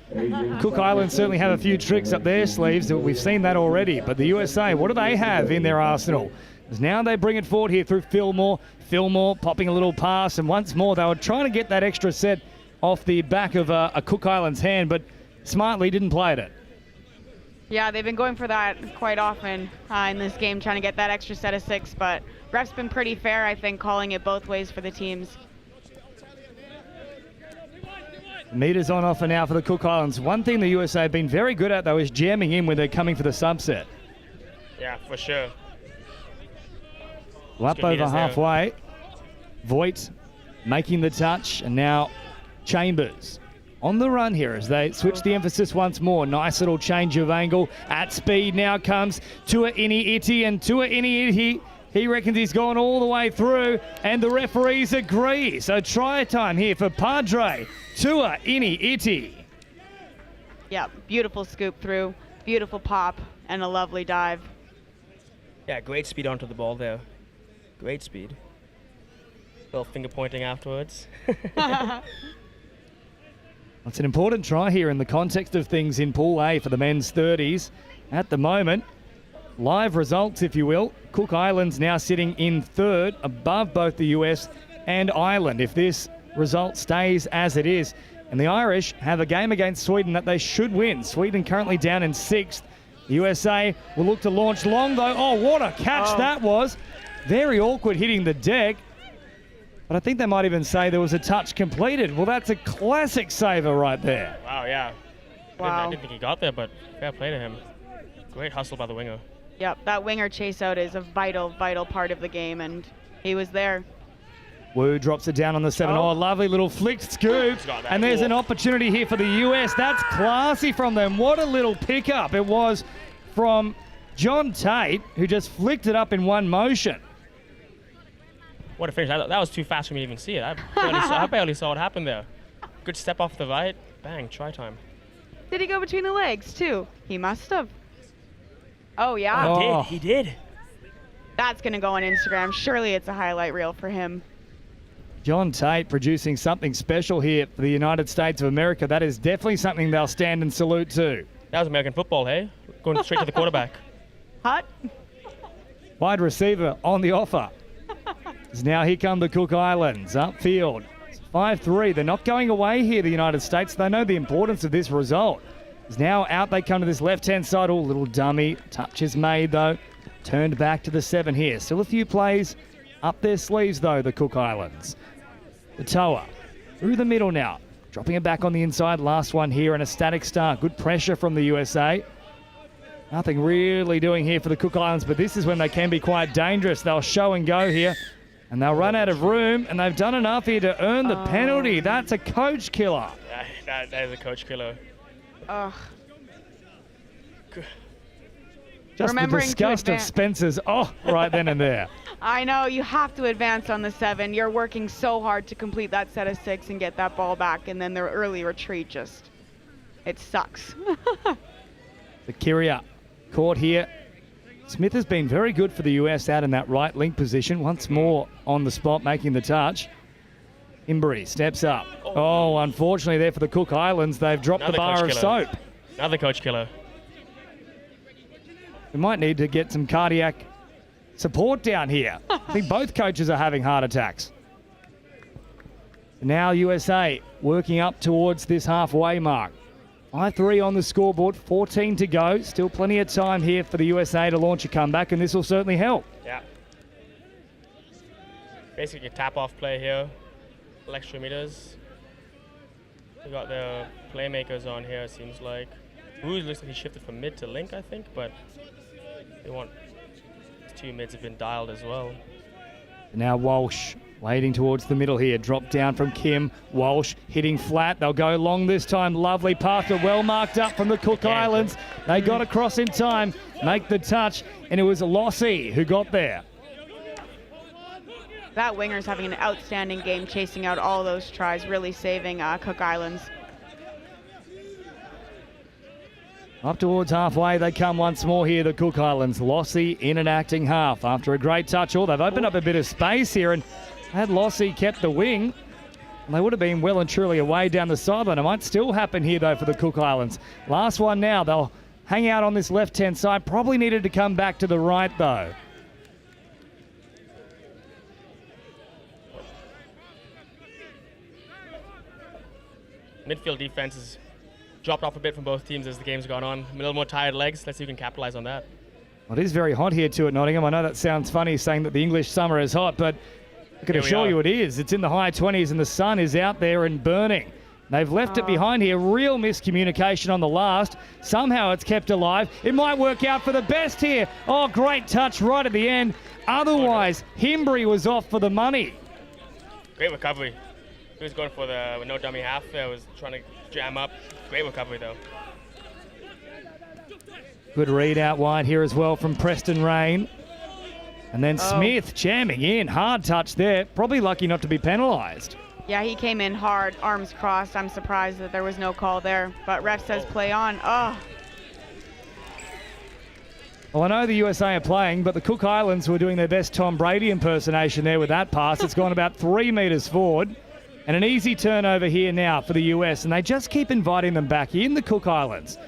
Cook Islands certainly have a few tricks up their sleeves. We've seen that already. But the USA, what do they have in their arsenal? As now they bring it forward here through Fillmore. Fillmore popping a little pass, and once more they were trying to get that extra set off the back of a Cook Islands hand, but smartly didn't play it. Yeah, they've been going for that quite often in this game, trying to get that extra set of 6, but ref's been pretty fair, I think, calling it both ways for the teams. Meters on offer now for the Cook Islands. One thing the USA have been very good at, though, is jamming in when they're coming for the subset. Yeah, for sure. Well, up over halfway. Voigt making the touch, and now Chambers on the run here as they switch the emphasis once more. Nice little change of angle. At speed now comes Tua Ini-Iti, and Tua Ini-Iti, he reckons he's gone all the way through, and the referees agree. So try time here for Padre Tua Ini-Iti. Yeah, beautiful scoop through, beautiful pop, and a lovely dive. Yeah, great speed onto the ball there. Great speed. Little finger pointing afterwards. It's an important try here in the context of things in Pool A for the men's 30s. At the moment, live results, if you will. Cook Islands now sitting in third, above both the US and Ireland, if this result stays as it is. And the Irish have a game against Sweden that they should win. Sweden currently down in 6th. The USA will look to launch long, though. Oh, what a catch that was. Very awkward hitting the deck. But I think they might even say there was a touch completed. Well, that's a classic saver right there. Wow, yeah. Wow. I didn't think he got there, but fair play to him. Great hustle by the winger. Yep, that winger chase out is a vital, vital part of the game, and he was there. Wu drops it down on the 7. Oh, lovely little flicked scoop. And there's an opportunity here for the US. That's classy from them. What a little pickup it was from John Tate, who just flicked it up in one motion. What a finish. That was too fast for me to even see it. I barely saw what happened there. Good step off the right. Bang, try time. Did he go between the legs, too? He must have. Oh, yeah. Oh, he did. That's going to go on Instagram. Surely it's a highlight reel for him. John Tate producing something special here for the United States of America. That is definitely something they'll stand and salute to. That was American football, hey? going straight to the quarterback. Hot. Wide receiver on the offer. As now here come the Cook Islands upfield. It's 5-3. They're not going away here, the United States. They know the importance of this result. As now out they come to this left-hand side. Oh, little dummy. Touch is made, though. Turned back to the 7 here. Still a few plays up their sleeves, though, the Cook Islands. The Toa through the middle now. Dropping it back on the inside. Last one here and a static start. Good pressure from the USA. Nothing really doing here for the Cook Islands, but this is when they can be quite dangerous. They'll show and go here, and they'll run out of room, and they've done enough here to earn the penalty. That's a coach killer. That is a coach killer. Ugh. Just the disgust of Spencer's right then and there. I know, you have to advance on the 7. You're working so hard to complete that set of 6 and get that ball back, and then the early retreat it sucks. The Kyria caught here. Smith has been very good for the US out in that right link position. Once more on the spot, making the touch. Imbri steps up. Oh, unfortunately there for the Cook Islands, they've dropped the bar of soap. Another coach killer. We might need to get some cardiac support down here. I think both coaches are having heart attacks. Now USA working up towards this halfway mark. 5-3 on the scoreboard, 14 to go. Still plenty of time here for the USA to launch a comeback, and this will certainly help. Yeah. Basically a tap-off play here. Extra meters. We got the playmakers on here, it seems like. Who looks like he shifted from mid to link, I think, but they want 2 mids have been dialed as well. Now Walsh wading towards the middle here. Drop down from Kim. Walsh hitting flat. They'll go long this time. Lovely pass, but well marked up from the Cook Islands. They got across in time, make the touch, and it was Lossie who got there. That winger's having an outstanding game, chasing out all those tries, really saving Cook Islands. Up towards halfway, they come once more here, the Cook Islands. Lossie in an acting half after a great touch. They've opened up a bit of space here, and had Lossie kept the wing, and they would have been well and truly away down the sideline. It might still happen here, though, for the Cook Islands. Last one now. They'll hang out on this left-hand side. Probably needed to come back to the right, though. Midfield defense has dropped off a bit from both teams as the game's gone on. A little more tired legs. Let's see if we can capitalize on that. Well, it is very hot here too at Nottingham. I know that sounds funny saying that the English summer is hot, but I can assure you it is. It's in the high 20s and the sun is out there and burning. They've left it behind here. Real miscommunication on the last. Somehow it's kept alive. It might work out for the best here. Oh, great touch right at the end. Otherwise, Himbri was off for the money. Great recovery. He was going for the no dummy half there. Was trying to jam up. Great recovery, though. Good read out wide here as well from Preston Rain. And then Smith jamming in. Hard touch there. Probably lucky not to be penalised. Yeah, he came in hard, arms crossed. I'm surprised that there was no call there. But ref says play on. Oh. Well, I know the USA are playing, but the Cook Islands were doing their best Tom Brady impersonation there with that pass. It's gone about 3 metres forward. And an easy turnover here now for the US. And they just keep inviting them back in, the Cook Islands.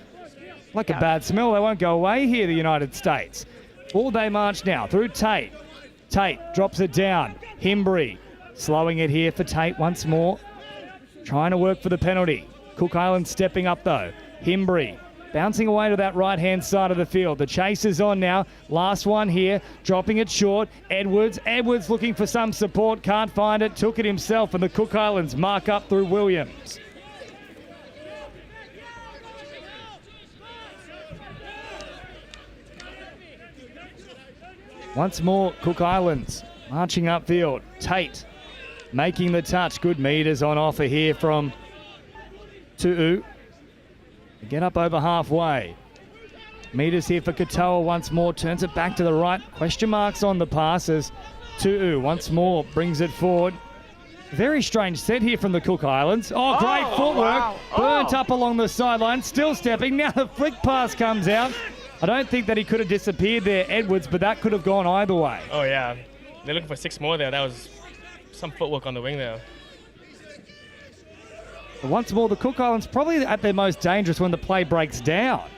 Like a bad smell, they won't go away here, the United States. All day march now through Tate. Tate drops it down. Himbri slowing it here for Tate once more. Trying to work for the penalty. Cook Islands stepping up though. Himbri bouncing away to that right-hand side of the field. The chase is on now. Last one here. Dropping it short. Edwards. Edwards looking for some support. Can't find it. Took it himself, and the Cook Islands mark up through Williams. Once more, Cook Islands marching upfield. Tate making the touch. Good meters on offer here from Tu'u. Get up over halfway. Meters here for Katoa once more. Turns it back to the right. Question marks on the passes. Tu'u once more brings it forward. Very strange set here from the Cook Islands. Oh, great footwork. Wow. Burnt up along the sideline. Still stepping. Now the flick pass comes out. I don't think that he could have disappeared there, Edwards, but that could have gone either way. Oh, yeah. They're looking for 6 more there. That was some footwork on the wing there. But once more, the Cook Islands probably at their most dangerous when the play breaks down.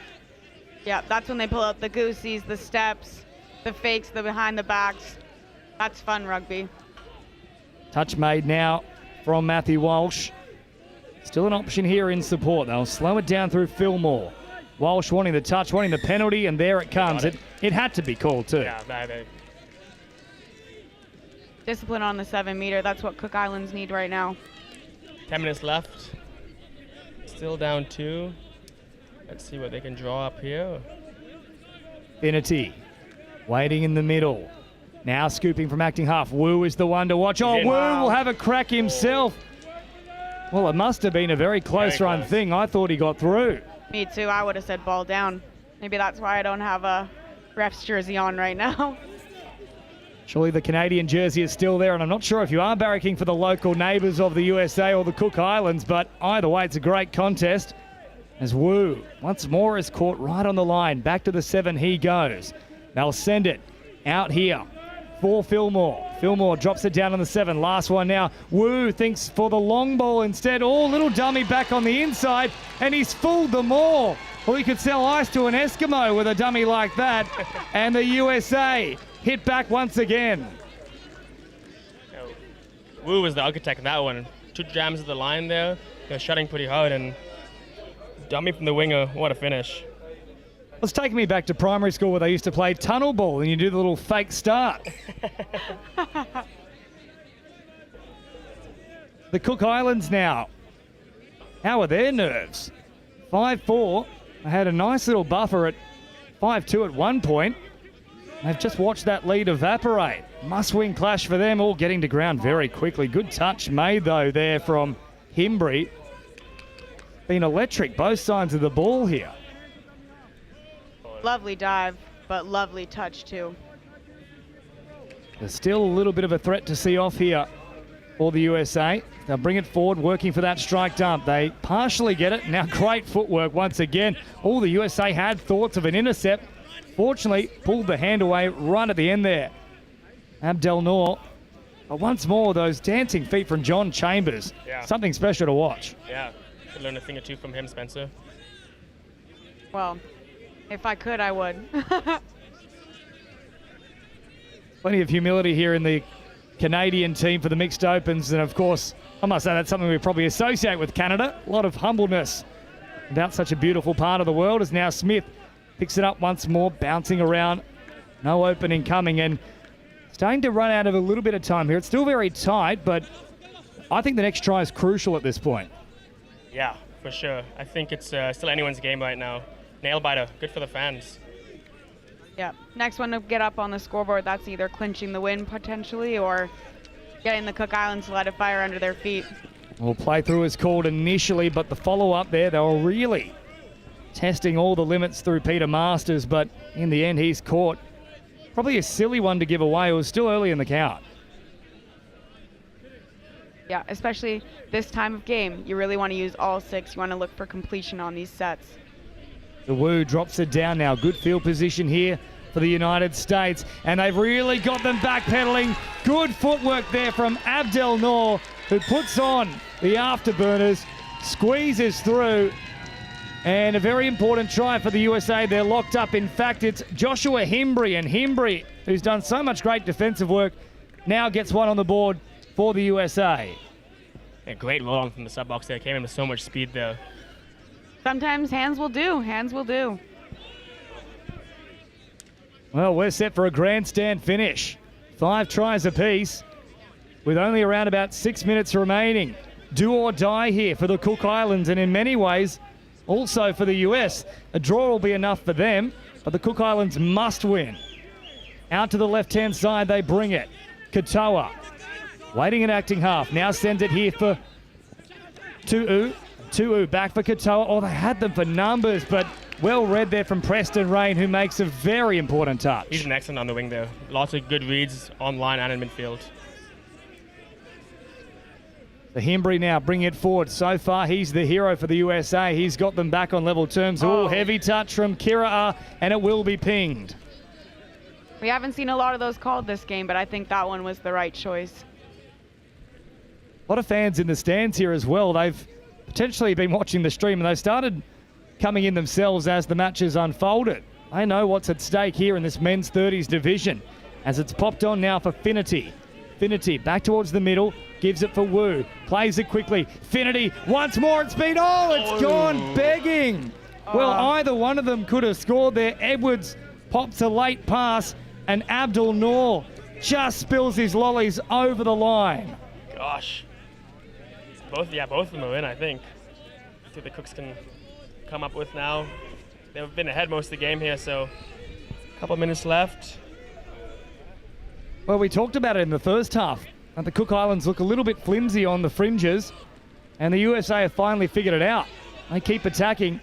Yeah, that's when they pull out the goosies, the steps, the fakes, the behind the backs. That's fun rugby. Touch made now from Matthew Walsh. Still an option here in support. They'll slow it down through Fillmore. Walsh wanting the touch, wanting the penalty, and there it comes. It had to be called too. Yeah, Discipline on the 7 meter. That's what Cook Islands need right now. 10 minutes left. Still down 2. Let's see what they can draw up here. Finity waiting in the middle. Now scooping from acting half. Wu is the one to watch. Oh, Wu will have a crack himself. Well, it must have been a very close run thing. I thought he got through. Me too. I would have said ball down. Maybe that's why I don't have a ref's jersey on right now. Surely the Canadian jersey is still there, and I'm not sure if you are barracking for the local neighbours of the USA or the Cook Islands, but either way, it's a great contest. As Wu once more is caught right on the line. Back to the 7 he goes. They'll send it out here for Fillmore. Fillmore drops it down on the 7. Last one now. Wu thinks for the long ball instead. Oh, little dummy back on the inside, and he's fooled them all. Well, you could sell ice to an Eskimo with a dummy like that. And the USA hit back once again. Wu was the architect in that one. 2 jams at the line there. They're shutting pretty hard, and dummy from the winger. What a finish. It's taking me back to primary school where they used to play tunnel ball and you do the little fake start. The Cook Islands now. How are their nerves? 5-4. They had a nice little buffer at 5-2 at one point. They've just watched that lead evaporate. Must-win clash for them, all getting to ground very quickly. Good touch made, though, there from Himbry. Been electric, both sides of the ball here. Lovely dive, but lovely touch too. There's still a little bit of a threat to see off here for the USA. They'll bring it forward, working for that strike dump. They partially get it. Now great footwork once again. All the USA had thoughts of an intercept. Fortunately, pulled the hand away right at the end there. Abdel Noor. But once more, those dancing feet from John Chambers. Yeah. Something special to watch. Yeah, could learn a thing or two from him, Spencer. Well, if I could, I would. Plenty of humility here in the Canadian team for the mixed opens. And of course, I must say that's something we probably associate with Canada. A lot of humbleness about such a beautiful part of the world. As now Smith picks it up once more, bouncing around. No opening coming, and starting to run out of a little bit of time here. It's still very tight, but I think the next try is crucial at this point. Yeah, for sure. I think it's still anyone's game right now. Nail biter, good for the fans. Yeah, next one to get up on the scoreboard, that's either clinching the win potentially or getting the Cook Islands to let it fire under their feet. Well, play through is called initially, but the follow-up there, they were really testing all the limits through Peter Masters, but in the end, he's caught. Probably a silly one to give away. It was still early in the count. Yeah, especially this time of game. You really want to use all 6. You want to look for completion on these sets. The Wu drops it down now. Good field position here for the United States. And they've really got them backpedaling. Good footwork there from Abdel Noor, who puts on the afterburners, squeezes through. And a very important try for the USA. They're locked up. In fact, it's Joshua Himbry. And Himbry, who's done so much great defensive work, now gets one on the board for the USA. A great roll on from the sub box there. Came in with so much speed there. Sometimes hands will do. Hands will do. Well, we're set for a grandstand finish. 5 tries apiece with only around about 6 minutes remaining. Do or die here for the Cook Islands, and in many ways, also for the US. A draw will be enough for them, but the Cook Islands must win. Out to the left-hand side, they bring it. Katoa, waiting and acting half. Now sends it here for Tu'u. Tu'u back for Katoa. Oh, they had them for numbers, but well read there from Preston Rain, who makes a very important touch. He's an excellent on the wing there. Lots of good reads online and in midfield. The Himbry now bringing it forward. So far, he's the hero for the USA. He's got them back on level terms. Oh, heavy touch from Kira'a, and it will be pinged. We haven't seen a lot of those called this game, but I think that one was the right choice. A lot of fans in the stands here as well. They've potentially been watching the stream, and they've started coming in themselves as the matches unfolded. They know what's at stake here in this men's 30s division as it's popped on now for Finity. Finity back towards the middle, gives it for Wu, plays it quickly. Finity once more at speed. Oh, it's gone begging. Well, either one of them could have scored there. Edwards pops a late pass and Abdul Noor just spills his lollies over the line. Gosh. Both of them are in, I think. See what the Cooks can come up with now. They've been ahead most of the game here, so a couple minutes left. Well, we talked about it in the first half. The Cook Islands look a little bit flimsy on the fringes, and the USA have finally figured it out. They keep attacking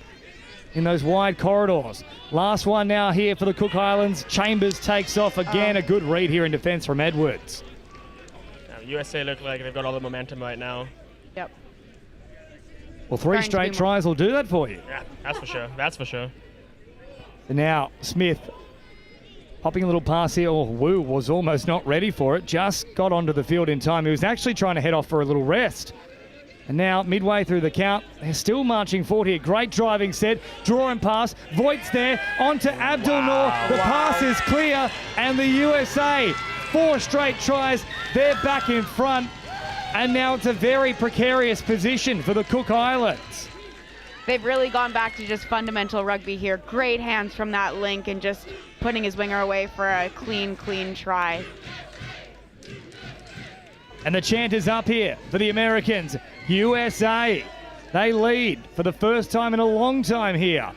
in those wide corridors. Last one now here for the Cook Islands. Chambers takes off again. A good read here in defence from Edwards. Now, USA look like they've got all the momentum right now. Yep. Well, 3 straight tries will do that for you. Yeah, that's for sure. That's for sure. And now Smith popping a little pass here. Oh, Wu was almost not ready for it. Just got onto the field in time. He was actually trying to head off for a little rest. And now, midway through the count, they're still marching forward here. Great driving set. Draw and pass. Voigt's there. Onto Abdul Noor. The pass is clear. And the USA, 4 straight tries. They're back in front. And now it's a very precarious position for the Cook Islands. They've really gone back to just fundamental rugby here. Great hands from that link and just putting his winger away for a clean try. And the chant is up here for the Americans. USA, they lead for the first time in a long time here.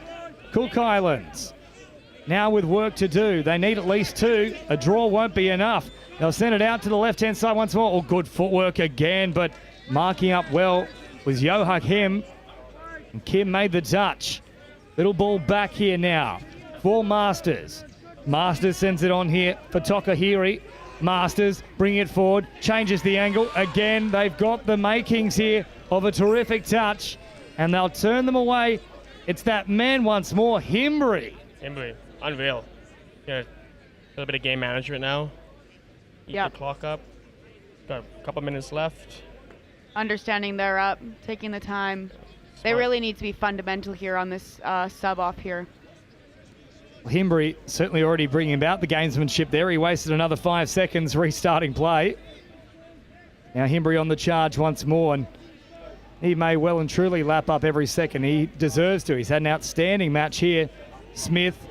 Cook Islands, now with work to do. They need at least 2. A draw won't be enough. They'll send it out to the left-hand side once more. Oh, good footwork again, but marking up well was Yohak Kim. And Kim made the touch. Little ball back here now for Masters. Masters sends it on here for Tokahiri. Masters bring it forward, changes the angle. Again, they've got the makings here of a terrific touch, and they'll turn them away. It's that man once more, Himbry. Himbry, unreal. Yeah, a little bit of game management now. Keep the clock up. Got a couple minutes left. Understanding they're up, taking the time. They really need to be fundamental here on this sub off here. Himbry certainly already bringing about the gamesmanship there. He wasted another 5 seconds restarting play. Now Himbry on the charge once more, and he may well and truly lap up every second. He deserves to. He's had an outstanding match here. Smith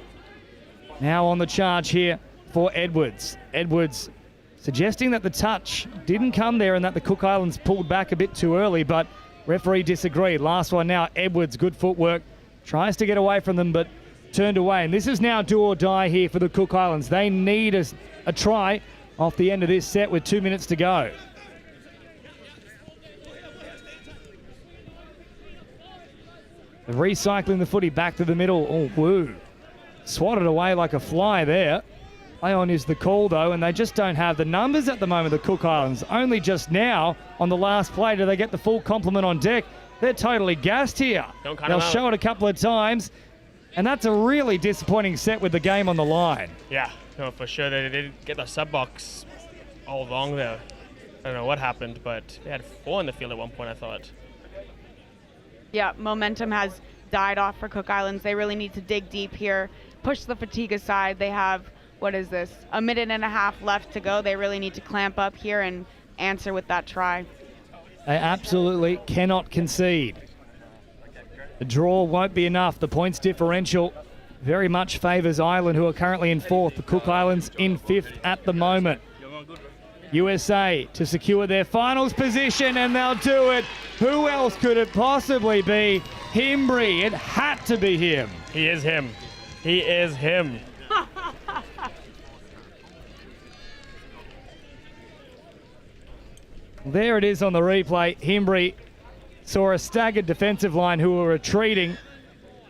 now on the charge here for Edwards. Edwards suggesting that the touch didn't come there and that the Cook Islands pulled back a bit too early, but referee disagreed. Last one now, Edwards, good footwork. Tries to get away from them, but turned away. And this is now do or die here for the Cook Islands. They need a try off the end of this set with 2 minutes to go. They're recycling the footy back to the middle. Oh, Wu swatted away like a fly there. Play on is the call, though, and they just don't have the numbers at the moment, the Cook Islands. Only just now, on the last play, do they get the full complement on deck. They're totally gassed here. They'll show it a couple of times, and that's a really disappointing set with the game on the line. Yeah, no, for sure. They didn't get the sub box all along there. I don't know what happened, but they had 4 in the field at one point, I thought. Yeah, momentum has died off for Cook Islands. They really need to dig deep here, push the fatigue aside. They have, what is this, 1.5 minutes left to go. They really need to clamp up here and answer with that try. They absolutely cannot concede. The draw won't be enough. The points differential very much favours Ireland, who are currently in 4th. The Cook Islands in 5th at the moment. USA to secure their finals position, and they'll do it. Who else could it possibly be? Himbry. It had to be him. He is him. He is him. There it is on the replay. Himbry saw a staggered defensive line who were retreating,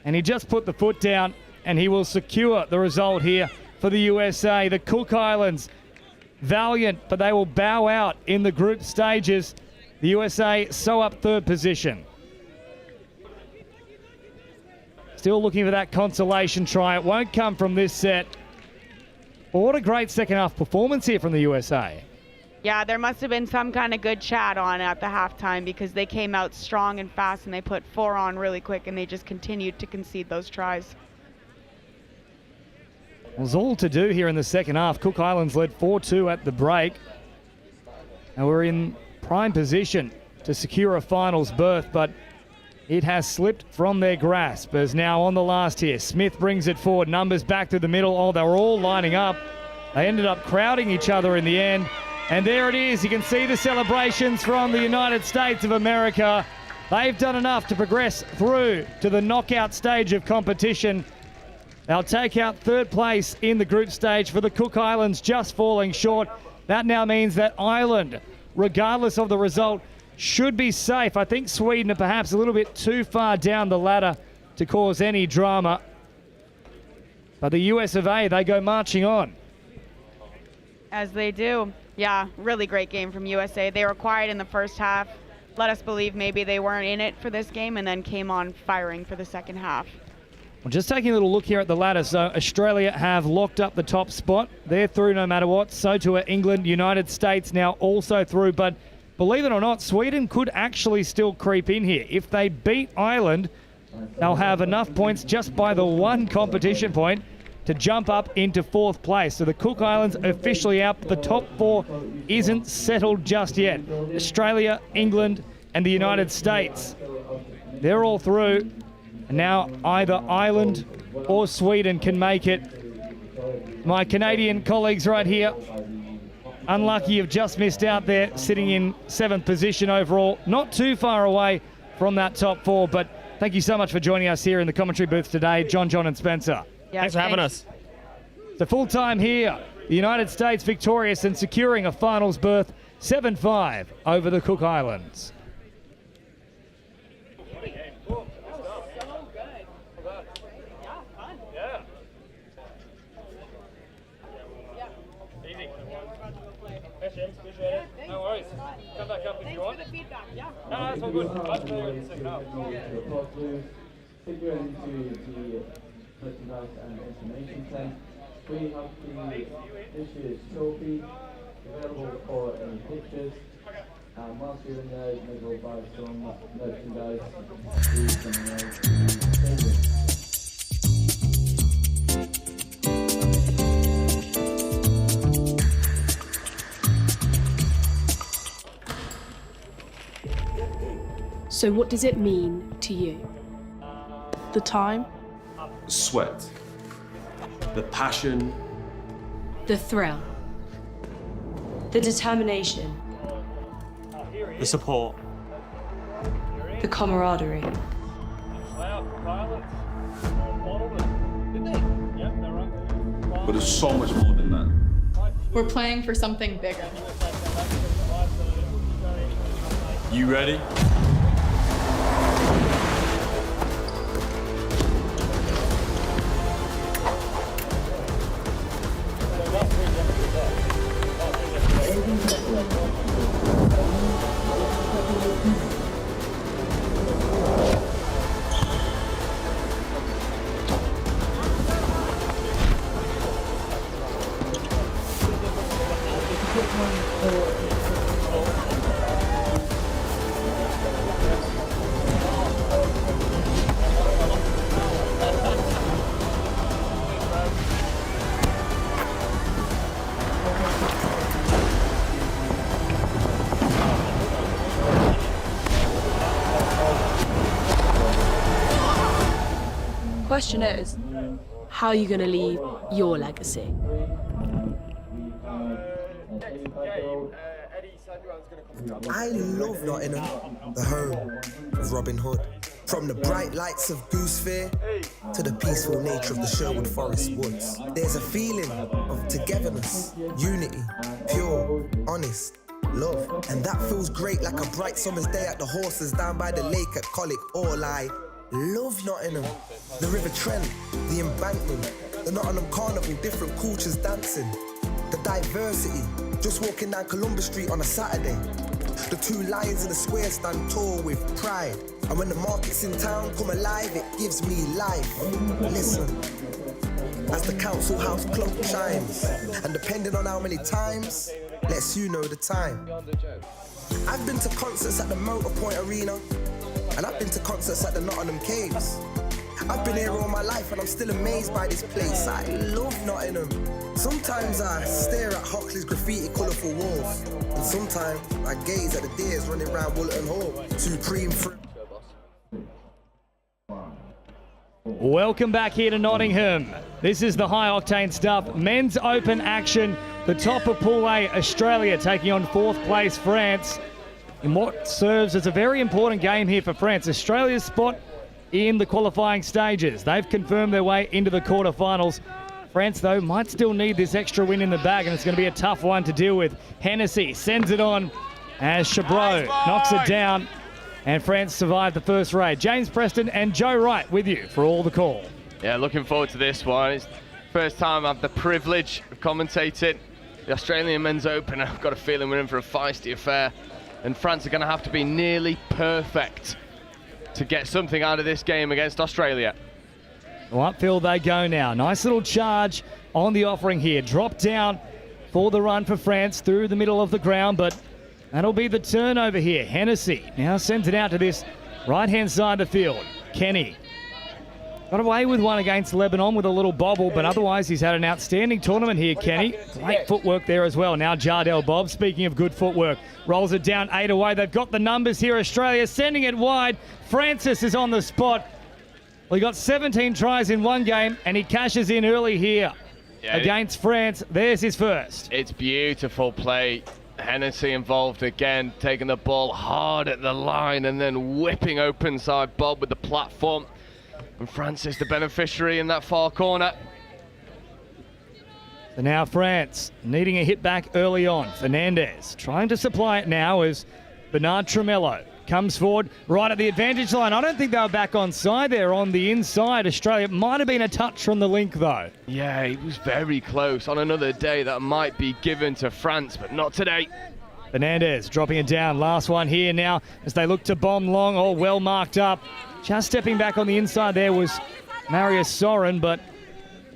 and he just put the foot down, and he will secure the result here for the USA. The Cook Islands, valiant, but they will bow out in the group stages. The USA sew up 3rd position. Still looking for that consolation try. It won't come from this set. But what a great second half performance here from the USA. Yeah, there must have been some kind of good chat on at the halftime because they came out strong and fast and they put 4 on really quick and they just continued to concede those tries. There's all to do here in the second half. Cook Islands led 4-2 at the break. And we're in prime position to secure a finals berth, but it has slipped from their grasp as now on the last here. Smith brings it forward, numbers back to the middle. Oh, they were all lining up. They ended up crowding each other in the end. And there it is. You can see the celebrations from the United States of America. They've done enough to progress through to the knockout stage of competition. They'll take out third place in the group stage for the Cook Islands, just falling short. That now means that Ireland, regardless of the result, should be safe. I think Sweden are perhaps a little bit too far down the ladder to cause any drama. But the US of A, they go marching on. As they do. Yeah, really great game from USA. They were quiet in the first half. Let us believe maybe they weren't in it for this game and then came on firing for the second half. Well, just taking a little look here at the ladder. So Australia have locked up the top spot. They're through no matter what. So too are England. United States now also through. But believe it or not, Sweden could actually still creep in here. If they beat Ireland, they'll have enough points just by the one competition point to jump up into fourth place. So the Cook Islands officially out, but the top 4 isn't settled just yet. Australia, England, and the United States. They're all through. And now either Ireland or Sweden can make it. My Canadian colleagues right here, unlucky you've just missed out there, sitting in 7th position overall. Not too far away from that top 4, but thank you so much for joining us here in the commentary booth today, John, and Spencer. Yeah, thanks for having us. So full time here, the United States victorious and securing a finals berth, 7-5 over the Cook Islands. No worries. Come back up if you want. Thanks for the feedback. Yeah. No, that's all good. Much better in the second half. Merchandise and information tent. We have this year's trophy available for any pictures. And whilst you're in there, you may go buy some merchandise. So what does it mean to you? The time? Sweat. The passion. The thrill. The determination. The support. The camaraderie. But it's so much more than that. We're playing for something bigger. You ready? Question is, how are you going to leave your legacy? I love Nottingham, the home of Robin Hood. From the bright lights of Goose Fair to the peaceful nature of the Sherwood Forest woods, there's a feeling of togetherness, unity, pure, honest, love. And that feels great like a bright summer's day at the horses down by the lake at Colic. All I love Nottingham. The River Trent, the embankment, the Nottingham Carnival, different cultures dancing. The diversity, just walking down Columbus Street on a Saturday. The 2 lions in the square stand tall with pride. And when the markets in town come alive, it gives me life. Listen, as the council house clock chimes, and depending on how many times lets you know the time. I've been to concerts at the Motorpoint Arena, and I've been to concerts at the Nottingham Caves. I've been here all my life and I'm still amazed by this place. I love Nottingham. Sometimes I stare at Hoxley's graffiti colourful walls, and sometimes I gaze at the deers running around Woolton Hall. Supreme fruit. Welcome back here to Nottingham. This is the high octane stuff. Men's Open action. The top of Pool A, Australia taking on 4th place France in what serves as a very important game here for France. Australia's spot in the qualifying stages. They've confirmed their way into the quarterfinals. France, though, might still need this extra win in the bag, and it's going to be a tough one to deal with. Hennessy sends it on as Chabreau knocks it down, and France survived the first raid. James Preston and Joe Wright with you for all the call. Yeah, looking forward to this one. It's the first time I've the privilege of commentating the Australian Men's Open. I've got a feeling we're in for a feisty affair, and France are going to have to be nearly perfect to get something out of this game against Australia. Well, upfield they go now. Nice little charge on the offering here. Drop down for the run for France through the middle of the ground, but that'll be the turnover here. Hennessy now sends it out to this right-hand side of the field. Kenny got away with one against Lebanon with a little bobble, but otherwise he's had an outstanding tournament here, Kenny. Great footwork there as well. Now Jardel Bob, speaking of good footwork, rolls it down 8 away. They've got the numbers here. Australia sending it wide. Francis is on the spot. Well, he got 17 tries in one game, and he cashes in early here against France. There's his first. It's beautiful play. Hennessy involved again, taking the ball hard at the line and then whipping open side Bob with the platform. And Francis the beneficiary in that far corner. So now France needing a hit back early on. Fernandez trying to supply it now as Bernard Tremello comes forward right at the advantage line. I don't think they were back on side there on the inside. Australia might have been a touch from the link though. Yeah, it was very close. On another day that might be given to France, but not today. Fernandez dropping it down. Last one here now as they look to bomb long. All well marked up. Just stepping back on the inside there was Marius Soren, but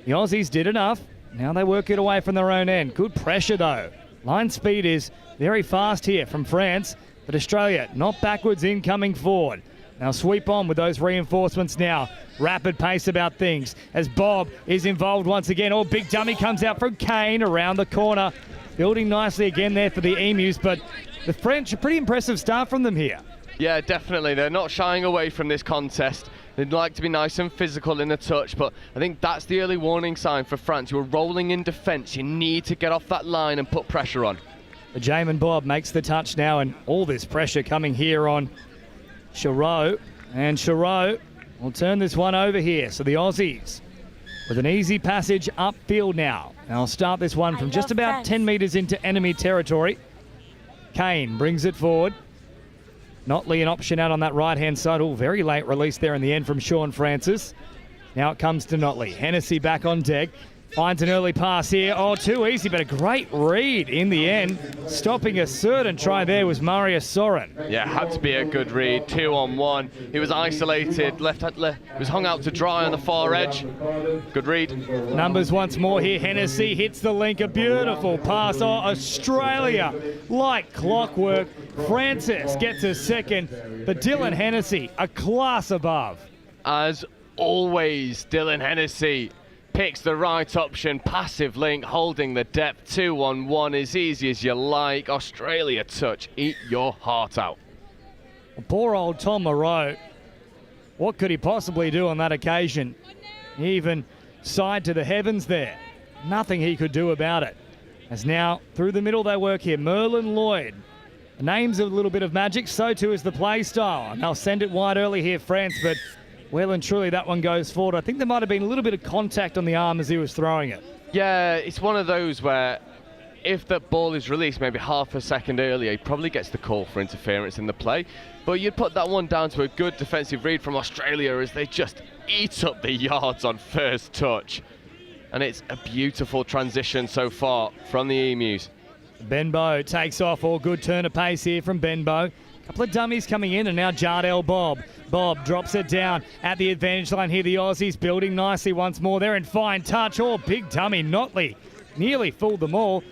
the Aussies did enough. Now they work it away from their own end. Good pressure though. Line speed is very fast here from France, but Australia not backwards in, coming forward. Now sweep on with those reinforcements now. Rapid pace about things as Bob is involved once again. Oh, big dummy comes out from Kane around the corner. Building nicely again there for the Emus, but the French, a pretty impressive start from them here. Yeah, definitely. They're not shying away from this contest. They'd like to be nice and physical in the touch, but I think that's the early warning sign for France. You're rolling in defence. You need to get off that line and put pressure on. Jamin Bob makes the touch now, and all this pressure coming here on Chabreau. And Chabreau will turn this one over here. So the Aussies with an easy passage upfield now. I'll start this one from just about 10 metres into enemy territory. Kane brings it forward. Notley an option out on that right-hand side. Oh, very late release there in the end from Sean Francis. Now it comes to Notley. Hennessy back on deck. Finds an early pass here. Oh, too easy, but a great read in the end. Stopping a certain try there was Marius Soren. Yeah, had to be a good read. 2-on-1. He was isolated. Left was hung out to dry on the far edge. Good read. Numbers once more here. Hennessy hits the link. A beautiful pass. Oh, Australia, like clockwork. Francis gets a second, but Dylan Hennessy, a class above. As always, Dylan Hennessy picks the right option, passive link, holding the depth. 2-on-1, as easy as you like. Australia touch, eat your heart out. Poor old Tom Moreau. What could he possibly do on that occasion? He even sighed to the heavens there. Nothing he could do about it. As now, through the middle they work here. Merlin Lloyd. The name's a little bit of magic, so too is the play style. And they'll send it wide early here, France, but well and truly that one goes forward. I think there might have been a little bit of contact on the arm as he was throwing it. Yeah, it's one of those where if the ball is released maybe half a second earlier, he probably gets the call for interference in the play. But you'd put that one down to a good defensive read from Australia as they just eat up the yards on first touch. And it's a beautiful transition so far from the Emus. Benbow takes off. All good turn of pace here from Benbow. Couple of dummies coming in, and now Jardel Bob. Bob drops it down at the advantage line here. The Aussies building nicely once more. They're in fine touch. Oh, big dummy. Notley nearly fooled them all.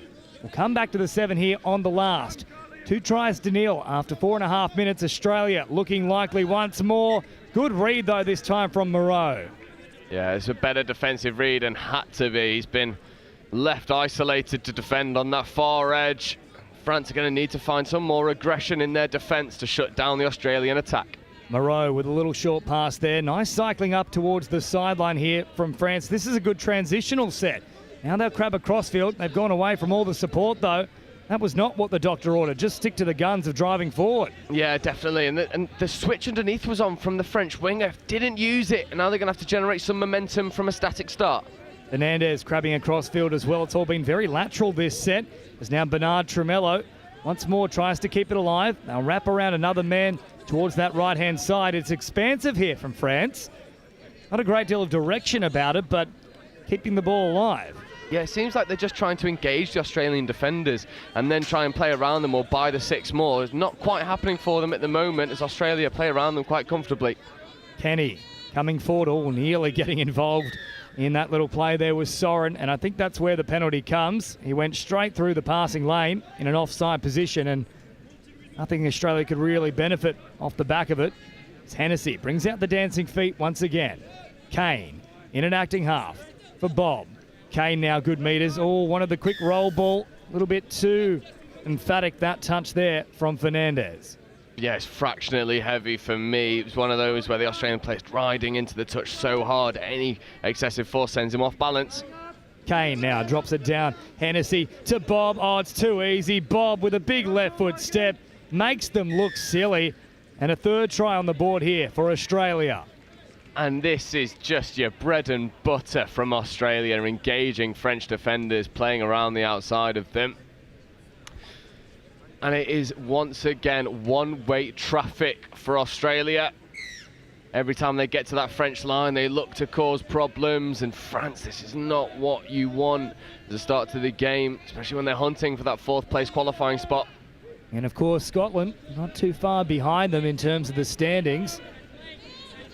We'll come back to the 7 here on the last. 2 tries to nil after 4.5 minutes. Australia looking likely once more. Good read, though, this time from Moreau. Yeah, it's a better defensive read and had to be. He's been left isolated to defend on that far edge. France are going to need to find some more aggression in their defence to shut down the Australian attack. Moreau with a little short pass there. Nice cycling up towards the sideline here from France. This is a good transitional set. Now they'll grab a crossfield. They've gone away from all the support, though. That was not what the doctor ordered. Just stick to the guns of driving forward. Yeah, definitely. And the switch underneath was on from the French winger. Didn't use it. And now they're going to have to generate some momentum from a static start. Fernandez grabbing a crossfield as well. It's all been very lateral this set. There's now Bernard Tremello. Once more tries to keep it alive. They'll wrap around another man towards that right-hand side. It's expansive here from France. Not a great deal of direction about it, but keeping the ball alive. Yeah, it seems like they're just trying to engage the Australian defenders and then try and play around them or buy the 6 more. It's not quite happening for them at the moment as Australia play around them quite comfortably. Kenny coming forward, nearly getting involved in that little play there was Soren, and I think that's where the penalty comes. He went straight through the passing lane in an offside position, and nothing Australia could really benefit off the back of it. It's Hennessy brings out the dancing feet once again. Kane in an acting half for Bob. Kane now good meters. Wanted the quick roll ball. A little bit too emphatic, that touch there from Fernandez. Yeah, it's fractionally heavy for me. It was one of those where the Australian player's riding into the touch so hard, any excessive force sends him off balance. Kane now drops it down. Hennessy to Bob. It's too easy. Bob with a big left foot step makes them look silly. And a 3rd try on the board here for Australia. And this is just your bread and butter from Australia, engaging French defenders, playing around the outside of them. And it is once again one-way traffic for Australia. Every time they get to that French line, they look to cause problems. And France, this is not what you want as a start to the game, especially when they're hunting for that 4th place qualifying spot. And of course, Scotland not too far behind them in terms of the standings.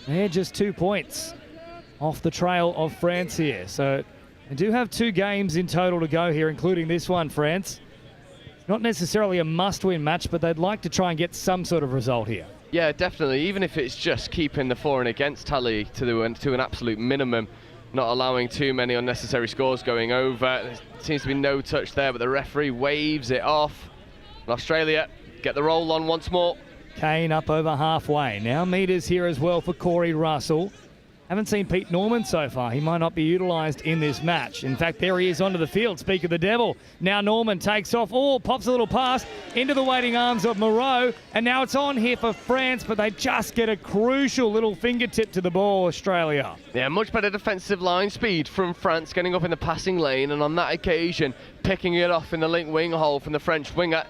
They're just 2 points off the trail of France here. So they do have 2 games in total to go here, including this one, France. Not necessarily a must-win match, but they'd like to try and get some sort of result here. Yeah, definitely. Even if it's just keeping the for and against tally to an absolute minimum, not allowing too many unnecessary scores going over. There seems to be no touch there, but the referee waves it off. And Australia get the roll on once more. Kane up over halfway. Now meters here as well for Corey Russell. Haven't seen Pete Norman so far. He might not be utilised in this match. In fact, there he is onto the field. Speak of the devil. Now Norman takes off. Pops a little pass into the waiting arms of Moreau. And now it's on here for France, but they just get a crucial little fingertip to the ball, Australia. Yeah, much better defensive line speed from France, getting up in the passing lane, and on that occasion, picking it off in the link wing hole from the French winger.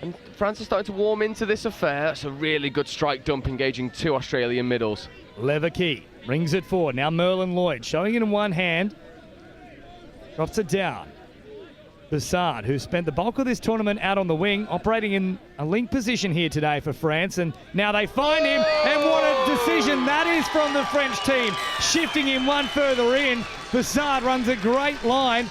And France is starting to warm into this affair. That's a really good strike dump, engaging 2 Australian middles. Leverkey brings it forward. Now Merlin Lloyd showing it in one hand. Drops it down. Bassard, who spent the bulk of this tournament out on the wing, operating in a link position here today for France. And now they find him. And what a decision that is from the French team. Shifting him one further in. Bassard runs a great line.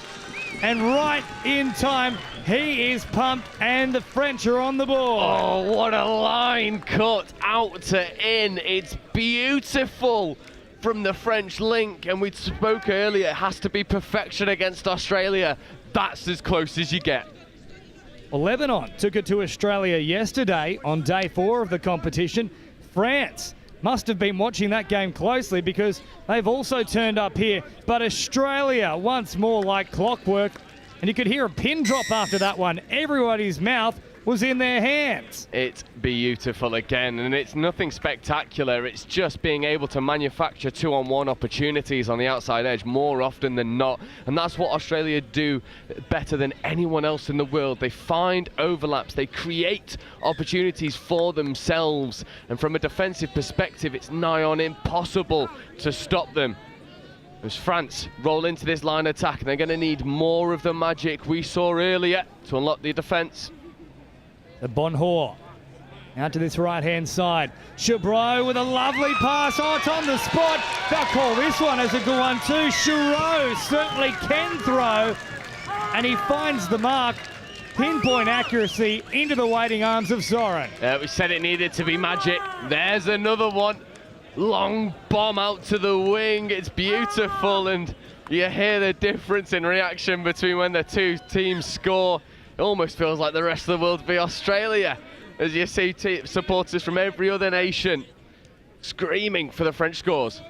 And right in time, he is pumped, and the French are on the board. What a line cut out to in. It's beautiful from the French link, and we spoke earlier, it has to be perfection against Australia. That's as close as you get. Well, Lebanon took it to Australia yesterday on day 4 of the competition. France must have been watching that game closely because they've also turned up here. But Australia, once more like clockwork, and you could hear a pin drop after that one. Everybody's mouth was in their hands. It's beautiful again, and it's nothing spectacular. It's just being able to manufacture 2-on-1 opportunities on the outside edge more often than not, and that's what Australia do better than anyone else in the world. They find overlaps, they create opportunities for themselves, and from a defensive perspective, it's nigh on impossible to stop them. As France roll into this line attack, and they're going to need more of the magic we saw earlier to unlock the defence. The Bonheur out to this right-hand side. Chabreau with a lovely pass. It's on the spot. They'll call this one as a good one too. Chabreau certainly can throw, and he finds the mark. pinpoint accuracy into the waiting arms of Soren. We said it needed to be magic. There's another one. Long bomb out to the wing. It's beautiful, and you hear the difference in reaction between when the two teams score. It almost feels like the rest of the world be Australia, as you see supporters from every other nation screaming for the French scores.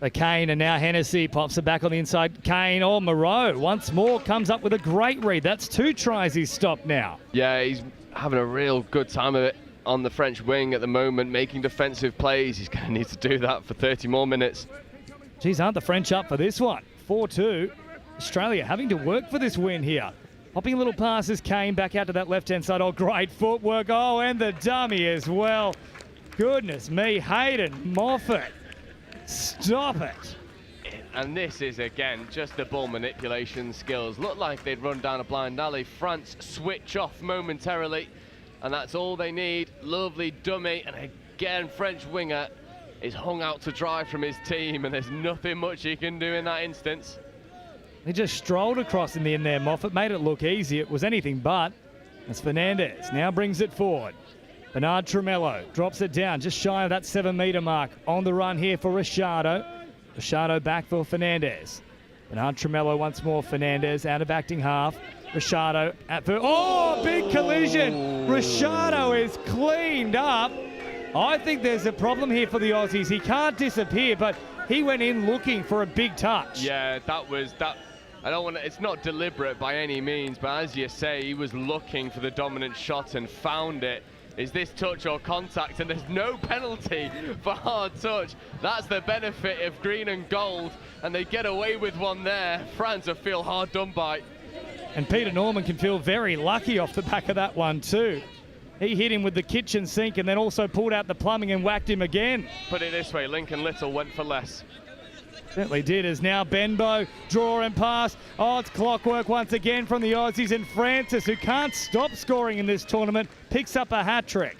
So Kane, and now Hennessy pops it back on the inside. Kane, or Moreau once more comes up with a great read. That's 2 tries he's stopped now. Yeah, he's having a real good time of it on the French wing at the moment, making defensive plays. He's going to need to do that for 30 more minutes. Geez, aren't the French up for this one? 4-2. Australia having to work for this win here. Popping a little passes, Kane back out to that left-hand side. Oh, great footwork. Oh, and the dummy as well. Goodness me, Hayden Moffat. Stop it. And this is, again, just the ball manipulation skills. Looked like they'd run down a blind alley. France switch off momentarily, and that's all they need. Lovely dummy, and again, French winger is hung out to dry from his team, and there's nothing much he can do in that instance. He just strolled across in the end there, Moffat. Made it look easy. It was anything but. As Fernandez now brings it forward. Bernard Tremello drops it down just shy of that 7-metre mark. On the run here for Ricciardo. Ricciardo back for Fernandez. Bernard Tremello once more. Fernandez out of acting half. Ricciardo at first. Oh, big collision. Ricciardo is cleaned up. I think there's a problem here for the Aussies. He can't disappear, but he went in looking for a big touch. Yeah, that was that. I don't want to, it's not deliberate by any means, but as you say, he was looking for the dominant shot and found it. Is this touch or contact? And there's no penalty for hard touch. That's the benefit of green and gold, and they get away with one there. France will feel hard done by. And Peter Norman can feel very lucky off the back of that one too. He hit him with the kitchen sink and then also pulled out the plumbing and whacked him again. Put it this way, Lincoln Little went for less. Certainly did, as now Benbow, draw and pass. Oh, it's clockwork once again from the Aussies, and Francis, who can't stop scoring in this tournament, picks up a hat-trick.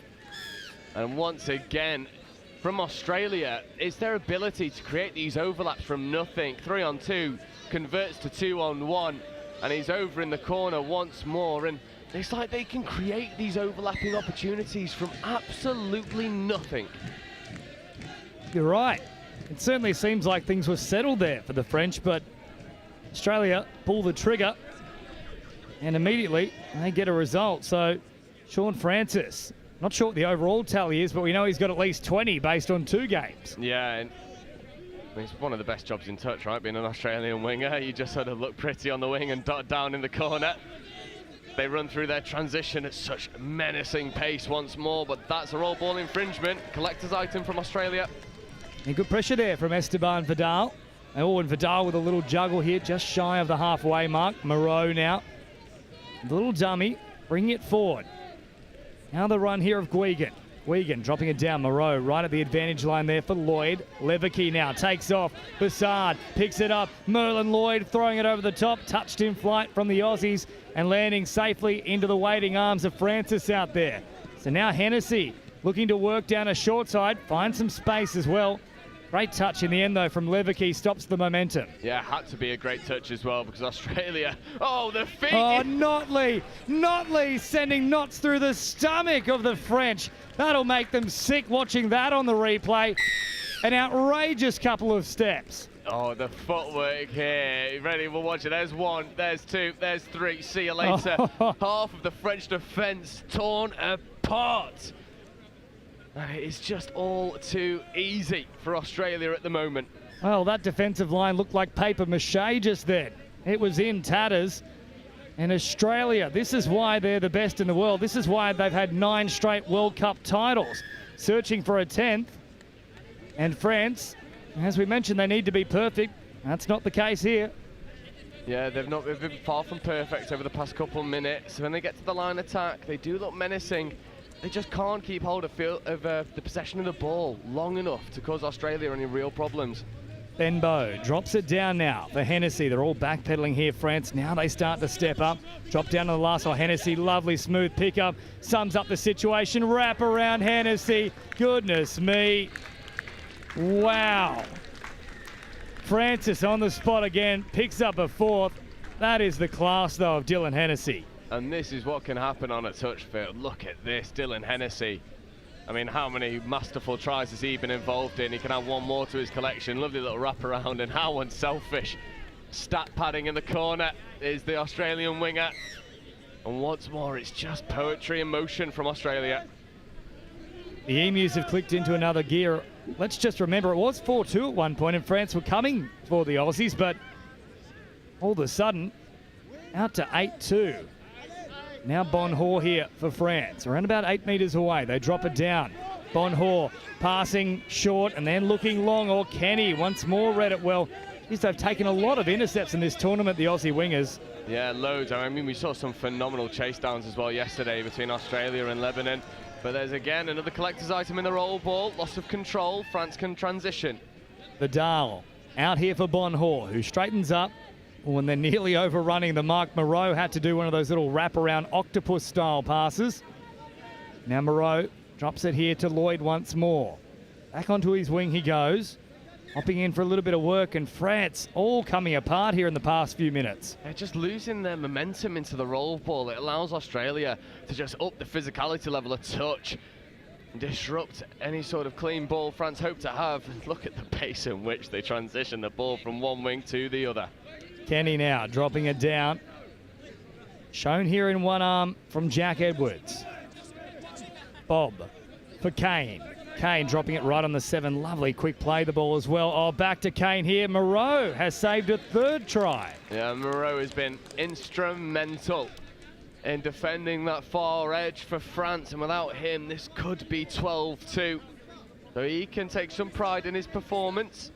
And once again, from Australia, it's their ability to create these overlaps from nothing. 3-on-2 converts to 2-on-1, and he's over in the corner once more, and it's like they can create these overlapping opportunities from absolutely nothing. You're right. It certainly seems like things were settled there for the French, but Australia pull the trigger and immediately they get a result. So Sean Francis, not sure what the overall tally is, but we know he's got at least 20 based on 2 games. Yeah, and it's one of the best jobs in touch, right? Being an Australian winger, you just sort of look pretty on the wing and dot down in the corner. They run through their transition at such menacing pace once more, but that's a roll ball infringement. Collector's item from Australia. And good pressure there from Esteban Vidal. Oh, and Vidal with a little juggle here, just shy of the halfway mark. Moreau now. The little dummy, bringing it forward. Now the run here of Guigan. Guigan dropping it down. Moreau right at the advantage line there for Lloyd. Leverkey now takes off. Bassard picks it up. Merlin Lloyd throwing it over the top. Touched in flight from the Aussies and landing safely into the waiting arms of Francis out there. So now Hennessy looking to work down a short side. Find some space as well. Great touch in the end, though, from Leverkey. Stops the momentum. Yeah, had to be a great touch as well, because Australia... Oh, the feet! Oh, Notley! Notley sending knots through the stomach of the French. That'll make them sick watching that on the replay. An outrageous couple of steps. Oh, the footwork here. Ready, we'll watch it. There's 1, there's 2, there's 3. See you later. Half of the French defence torn apart. It's just all too easy for Australia at the moment. Well, that defensive line looked like paper mache just then. It was in tatters. And Australia, this is why they're the best in the world. This is why they've had 9 straight World Cup titles, searching for a 10th. And France, as we mentioned, they need to be perfect. That's not the case here. Yeah, they've been far from perfect over the past couple of minutes. When they get to the line attack, they do look menacing. They just can't keep hold of the possession of the ball long enough to cause Australia any real problems. Benbow drops it down now for Hennessy. They're all backpedaling here, France. Now they start to step up. Drop down to the last one. Hennessy, lovely smooth pickup. Sums up the situation. Wrap around Hennessy. Goodness me. Wow. Francis on the spot again. Picks up a 4th. That is the class, though, of Dylan Hennessy. And this is what can happen on a touch field. Look at this, Dylan Hennessy. I mean, how many masterful tries has he been involved in? He can add one more to his collection. Lovely little wraparound, and how unselfish. Stat padding in the corner is the Australian winger. And once more, it's just poetry in motion from Australia. The Emus have clicked into another gear. Let's just remember it was 4-2 at one point, and France were coming for the Aussies, but all of a sudden, out to 8-2. Now Bonhor here for France, around about 8 metres away. They drop it down. Bonhor passing short and then looking long. Or Kenny once more read it well. Yes, they've taken a lot of intercepts in this tournament, the Aussie wingers. Yeah, loads. I mean, we saw some phenomenal chase downs as well yesterday between Australia and Lebanon. But there's again another collector's item in the roll ball. Loss of control. France can transition. Vidal out here for Bonhor, who straightens up when they're nearly overrunning the mark. Moreau had to do one of those little wraparound octopus-style passes. Now Moreau drops it here to Lloyd once more. Back onto his wing he goes. Hopping in for a little bit of work, and France all coming apart here in the past few minutes. They're just losing their momentum into the roll ball. It allows Australia to just up the physicality level a touch and disrupt any sort of clean ball France hope to have. Look at the pace in which they transition the ball from one wing to the other. Kenny now dropping it down. Shown here in one arm from Jack Edwards. Bob for Kane. Kane dropping it right on the 7. Lovely quick play the ball as well. Oh, back to Kane here. Moreau has saved a 3rd try. Yeah, Moreau has been instrumental in defending that far edge for France, and without him this could be 12-2. So he can take some pride in his performance.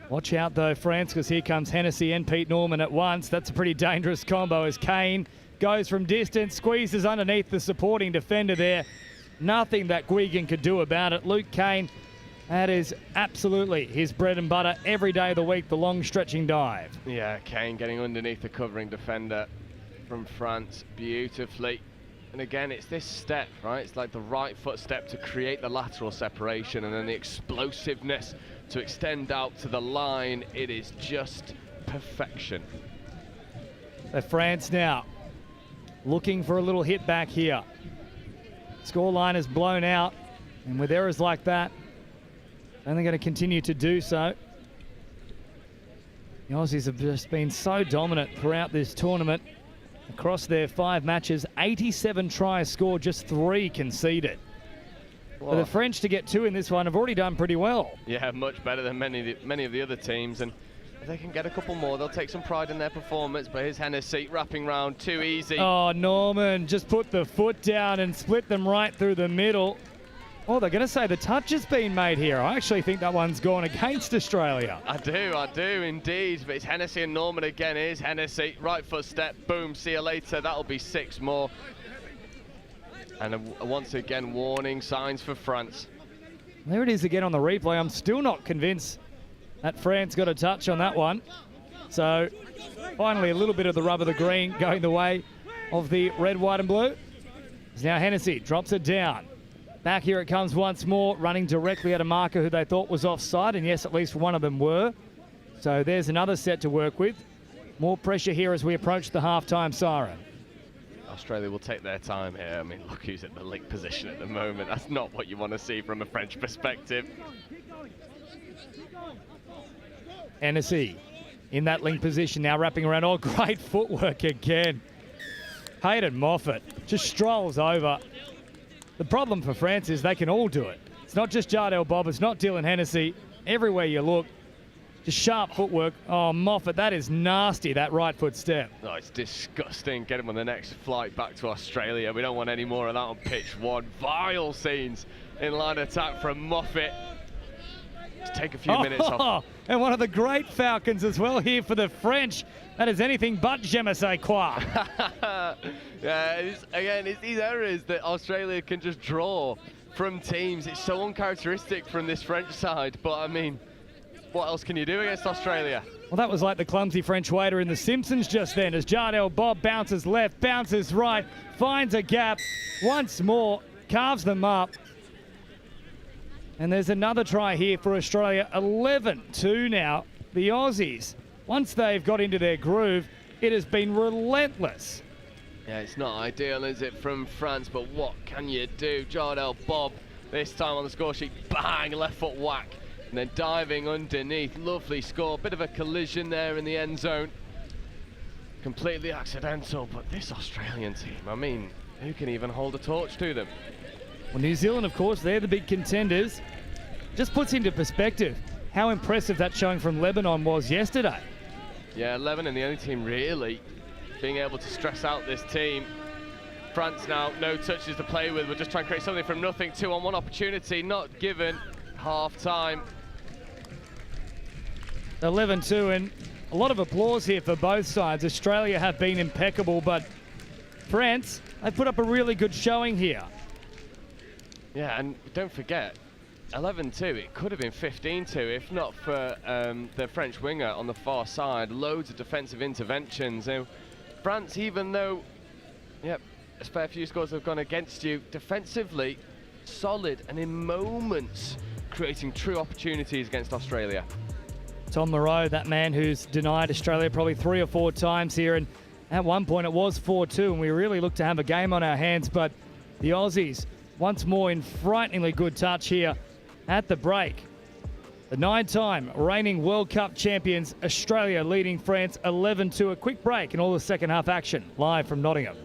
Watch out though, France, because here comes Hennessy and Pete Norman at once. That's a pretty dangerous combo as Kane goes from distance, squeezes underneath the supporting defender there. Nothing that Guigan could do about it. Luke Kane, that is absolutely his bread and butter every day of the week, the long stretching dive. Yeah, Kane getting underneath the covering defender from France beautifully. And again, it's this step, right? It's like the right foot step to create the lateral separation, and then the explosiveness to extend out to the line. It is just perfection. So France now looking for a little hit back here. Scoreline is blown out, and with errors like that, only going to continue to do so. The Aussies have just been so dominant throughout this tournament. Across their 5 matches, 87 tries scored, just 3 conceded. For the French to get 2 in this one have already done pretty well. Yeah, much better than many of the other teams, and if they can get a couple more, they'll take some pride in their performance. But here's Hennessy wrapping round, too easy. Oh, Norman just put the foot down and split them right through the middle. Oh, they're going to say the touch has been made here. I actually think that one's gone against Australia. I do indeed. But it's Hennessy and Norman again. Here's Hennessy, right foot step, boom, see you later. That'll be 6 more. And once again, warning signs for France. There it is again on the replay. I'm still not convinced that France got a touch on that one. So finally a little bit of the rub of the green going the way of the red, white and blue. Now Hennessy drops it down. Back here it comes once more, running directly at a marker who they thought was offside, and yes, at least one of them were. So there's another set to work with. More pressure here as we approach the half-time siren. Australia will take their time here. I mean, look who's in the link position at the moment. That's not what you want to see from a French perspective. Hennessy in that link position now, wrapping around. Oh, great footwork again. Hayden Moffat just strolls over. The problem for France is they can all do it. It's not just Jardel Bob, it's not Dylan Hennessy. Everywhere you look, just sharp footwork. Oh, Moffat, that is nasty, that right foot step. Oh, it's disgusting. Get him on the next flight back to Australia. We don't want any more of that on pitch 1. Vile scenes in line attack from Moffat. Just take a few minutes off. And one of the great Falcons as well here for the French. That is anything but je ne sais quoi. Yeah, it's these errors that Australia can just draw from teams. It's so uncharacteristic from this French side, but I mean, what else can you do against Australia? Well, that was like the clumsy French waiter in The Simpsons just then, as Jardel Bob bounces left, bounces right, finds a gap, once more, carves them up. And there's another try here for Australia, 11-2 now. The Aussies, once they've got into their groove, it has been relentless. Yeah, it's not ideal, is it, from France, but what can you do? Jardel Bob, this time on the score sheet, bang, left foot whack, and then diving underneath, lovely score, bit of a collision there in the end zone. Completely accidental, but this Australian team, I mean, who can even hold a torch to them? Well, New Zealand, of course, they're the big contenders. Just puts into perspective how impressive that showing from Lebanon was yesterday. Yeah, Lebanon, the only team really being able to stress out this team. France now, no touches to play with. We'll just try and create something from nothing. 2-on-1 opportunity, not given. Half time. 11-2, and a lot of applause here for both sides. Australia have been impeccable, but France, they put up a really good showing here. Yeah, and don't forget, 11-2, it could have been 15-2 if not for the French winger on the far side. Loads of defensive interventions. France, even though, yep, a fair few scores have gone against you, defensively solid and in moments creating true opportunities against Australia. Tom Moreau, that man who's denied Australia probably 3 or 4 times here, and at one point it was 4-2, and we really looked to have a game on our hands, but the Aussies once more in frighteningly good touch here at the break. The 9-time reigning World Cup champions, Australia, leading France 11-2. A quick break and all the second half action live from Nottingham.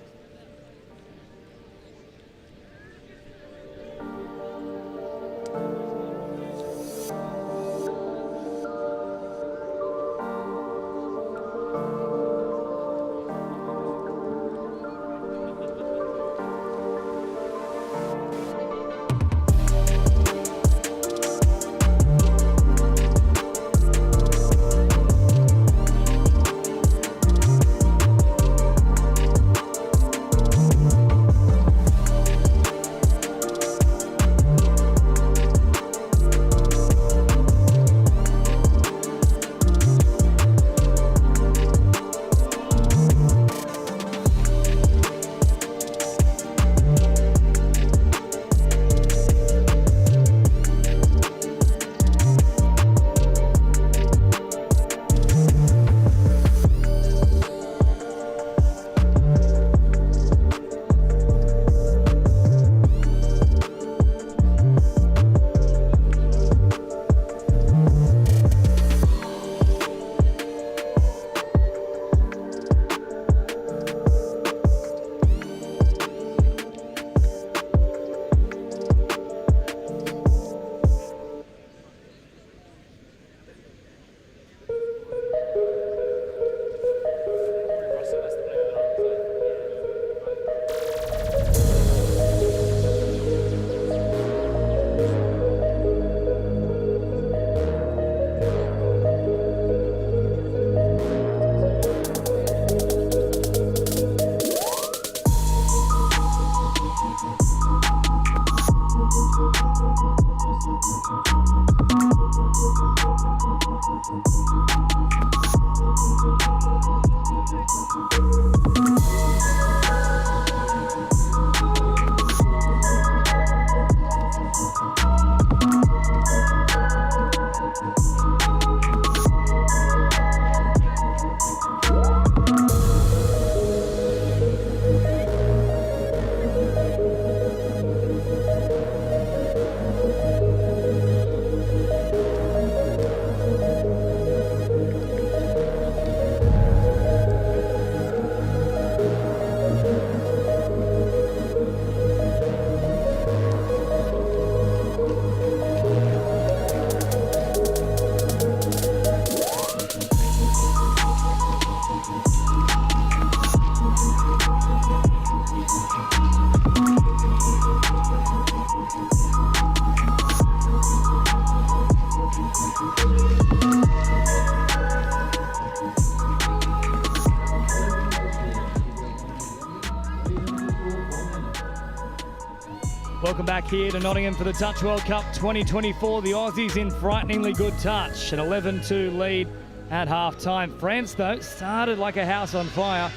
Welcome back here to Nottingham for the Touch World Cup 2024. The Aussies in frighteningly good touch. An 11-2 lead at half-time. France, though, started like a house on fire.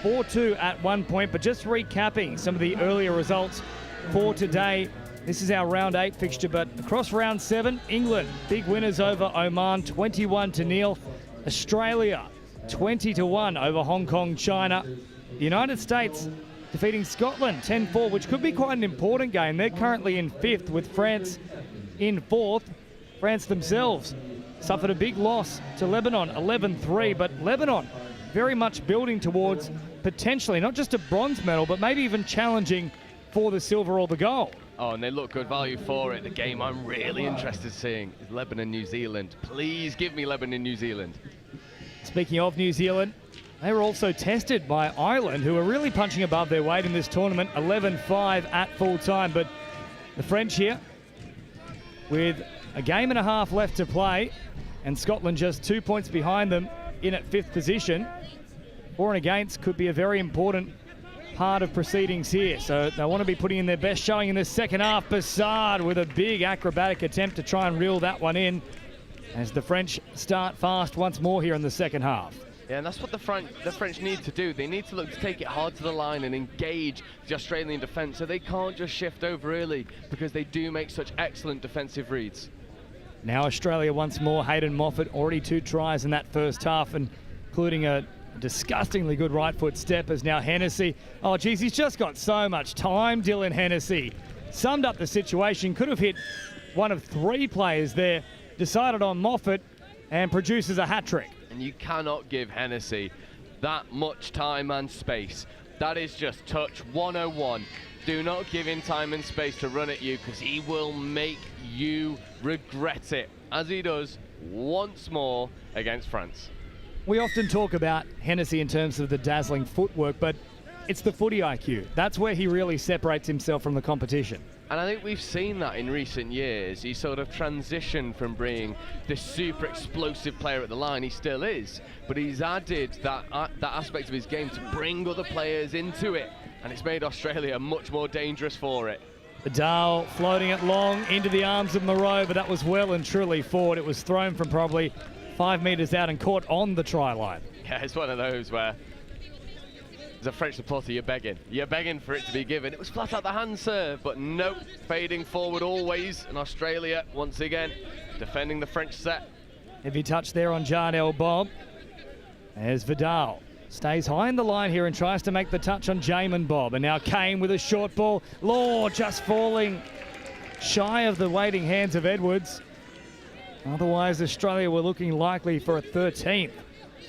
4-2 at one point, but just recapping some of the earlier results for today. This is our round 8 fixture, but across round 7, England, big winners over Oman, 21-0. Australia, 20-1 over Hong Kong, China. The United States defeating Scotland 10-4, which could be quite an important game. They're currently in 5th with France in 4th. France themselves suffered a big loss to Lebanon, 11-3, but Lebanon very much building towards potentially not just a bronze medal, but maybe even challenging for the silver or the gold. Oh, and they look good value for it. The game I'm really interested in seeing is Lebanon-New Zealand. Please give me Lebanon-New Zealand. Speaking of New Zealand, they were also tested by Ireland, who are really punching above their weight in this tournament, 11-5 at full time. But the French here, with a game and a half left to play, and Scotland just 2 points behind them in at 5th position. For and against could be a very important part of proceedings here. So they want to be putting in their best showing in this second half. Bassard with a big acrobatic attempt to try and reel that one in as the French start fast once more here in the second half. Yeah, and that's what the French need to do. They need to look to take it hard to the line and engage the Australian defence, so they can't just shift over early because they do make such excellent defensive reads. Now Australia once more. Hayden Moffat already 2 tries in that first half, and including a disgustingly good right foot step as now Hennessy. Oh, geez, he's just got so much time, Dylan Hennessy. Summed up the situation, could have hit one of 3 players there, decided on Moffat and produces a hat-trick. And you cannot give Hennessy that much time and space. That is just touch 101. Do not give him time and space to run at you, because he will make you regret it, as he does once more against France. We often talk about Hennessy in terms of the dazzling footwork, but it's the footy IQ. That's where he really separates himself from the competition. And I think we've seen that in recent years. He sort of transitioned from being this super explosive player at the line. He still is, but he's added that aspect of his game to bring other players into it, and it's made Australia much more dangerous for it. Vidal floating it long into the arms of Moreau, but that was well and truly forward. It was thrown from probably 5 metres out and caught on the try line. Yeah, it's one of those where, as a French supporter, you're begging for it to be given. It was flat out the hand serve, but nope, fading forward always. And Australia, once again, defending the French set. Heavy touch there on Jardel Bob. There's Vidal. Stays high in the line here and tries to make the touch on Jamin Bob. And now Kane with a short ball. Law just falling shy of the waiting hands of Edwards. Otherwise, Australia were looking likely for a 13th.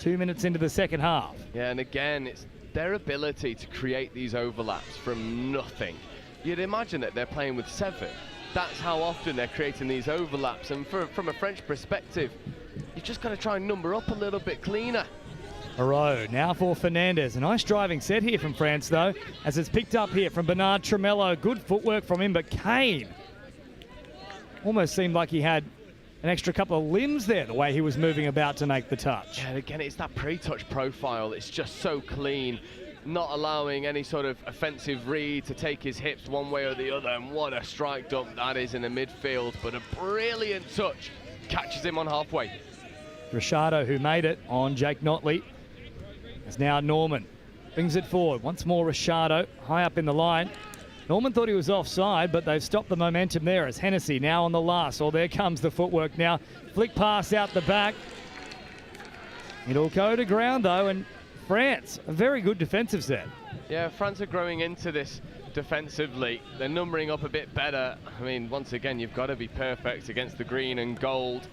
2 minutes into the second half. Yeah, and again, it's their ability to create these overlaps from nothing. You'd imagine that they're playing with 7. That's how often they're creating these overlaps. And from a French perspective, you've just got to try and number up a little bit cleaner. Moreau now for Fernandez. A nice driving set here from France, though, as it's picked up here from Bernard Tremello. Good footwork from him, but Kane almost seemed like he had an extra couple of limbs there, the way he was moving about to make the touch. Yeah, and again, it's that pre-touch profile. It's just so clean, not allowing any sort of offensive read to take his hips one way or the other. And what a strike dump that is in the midfield, but a brilliant touch. Catches him on halfway. Ricciardo, who made it on Jake Notley, is now Norman. Brings it forward. Once more Ricciardo, high up in the line. Norman thought he was offside, but they've stopped the momentum there as Hennessy now on the last. Oh, there comes the footwork now. Flick pass out the back. It'll go to ground, though, and France, a very good defensive set. Yeah, France are growing into this defensively. They're numbering up a bit better. I mean, once again, you've got to be perfect against the green and gold.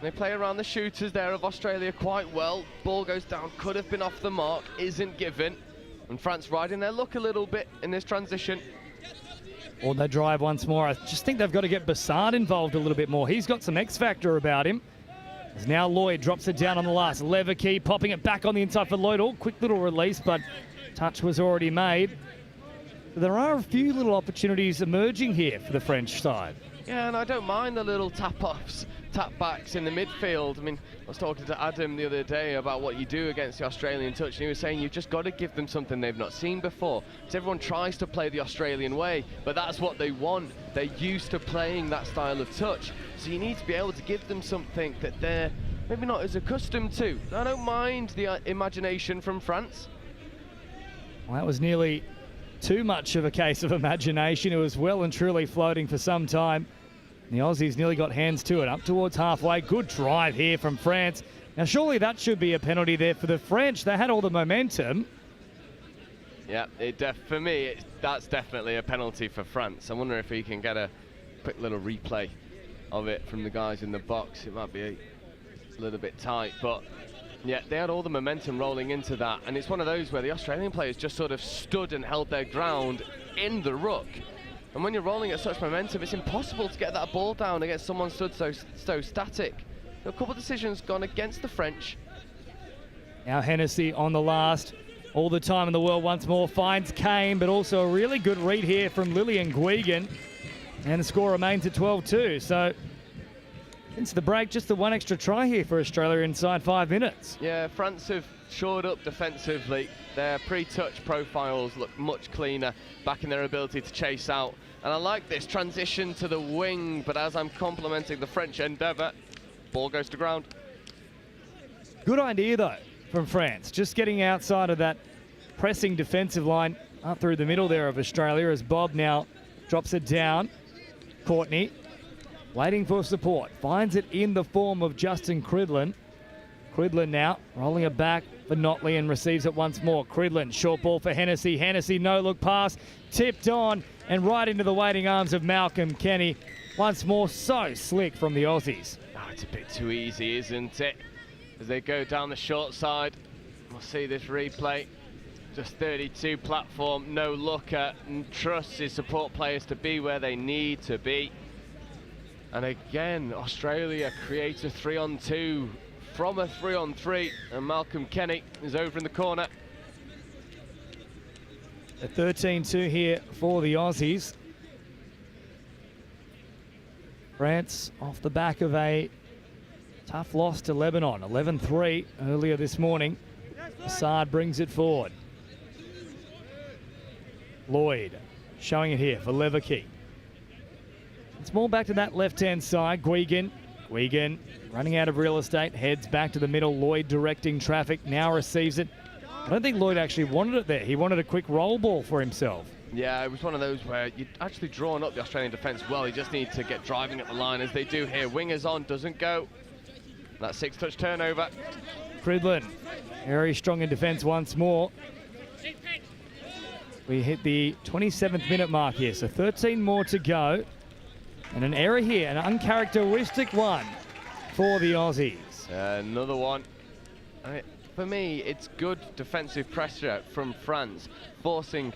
They play around the shooters there of Australia quite well. Ball goes down, could have been off the mark, isn't given. And France riding their luck a little bit in this transition. Or they drive once more. I just think they've got to get Bassard involved a little bit more. He's got some X factor about him. As now Lloyd drops it down on the last. Leverkey popping it back on the inside for Lloyd. Oh, quick little release, but touch was already made. There are a few little opportunities emerging here for the French side. Yeah, and I don't mind the little tap-offs, tap-backs in the midfield. I mean, I was talking to Adam the other day about what you do against the Australian touch, and he was saying you've just got to give them something they've not seen before. Because everyone tries to play the Australian way, but that's what they want. They're used to playing that style of touch. So you need to be able to give them something that they're maybe not as accustomed to. I don't mind the imagination from France. Well, that was nearly too much of a case of imagination. It was well and truly floating for some time. The Aussies nearly got hands to it, up towards halfway. Good drive here from France. Now, surely that should be a penalty there for the French. They had all the momentum. Yeah, for me, that's definitely a penalty for France. I wonder if he can get a quick little replay of it from the guys in the box. It might be a little bit tight, but yeah, they had all the momentum rolling into that, and it's one of those where the Australian players just sort of stood and held their ground in the ruck. And when you're rolling at such momentum, it's impossible to get that ball down against someone stood so static. A couple of decisions gone against the French. Now Hennessy on the last. All the time in the world once more. Finds Kane, but also a really good read here from Lillian Guigan. And the score remains at 12-2. So since the break, just the one extra try here for Australia inside 5 minutes. Yeah, France have shored up defensively. Their pre-touch profiles look much cleaner, back in their ability to chase out. And I like this transition to the wing, but as I'm complimenting the French endeavour, ball goes to ground. Good idea, though, from France. Just getting outside of that pressing defensive line up through the middle there of Australia as Bob now drops it down. Courtney waiting for support. Finds it in the form of Justin Cridlin. Cridlin now rolling it back for Notley and receives it once more. Cridlin, short ball for Hennessy. Hennessy, no-look pass, tipped on and right into the waiting arms of Malcolm Kenny. Once more, so slick from the Aussies. Oh, it's a bit too easy, isn't it? As they go down the short side, we'll see this replay. Just 32 platform, no looker, and trusts his support players to be where they need to be. And again, Australia creates a 3-on-2 from a 3-on-3, and Malcolm Kenny is over in the corner. A 13-2 here for the Aussies. France off the back of a tough loss to Lebanon, 11-3 earlier this morning. Assad brings it forward. Lloyd showing it here for Leverkey. It's more back to that left-hand side. Guigan running out of real estate, heads back to the middle. Lloyd directing traffic, now receives it. I don't think Lloyd actually wanted it there. He wanted a quick roll ball for himself. Yeah, it was one of those where you'd actually drawn up the Australian defence well. You just need to get driving at the line as they do here. Wingers on, doesn't go. That 6-touch turnover. Cridlin, very strong in defence once more. We hit the 27th minute mark here, so 13 more to go. And an error here, an uncharacteristic one for the Aussies. Another one. For me, it's good defensive pressure from France, forcing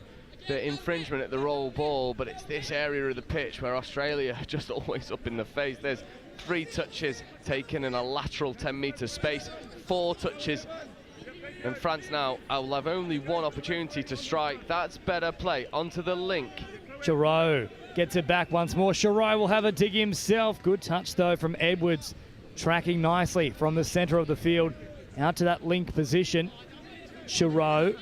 the infringement at the roll ball, but it's this area of the pitch where Australia are just always up in the face. There's 3 touches taken in a lateral 10-metre space, 4 touches, and France now will have only 1 opportunity to strike. That's better play. Onto the link. Giroux gets it back once more. Giroux will have a dig himself. Good touch, though, from Edwards. Tracking nicely from the centre of the field out to that link position. Giroux,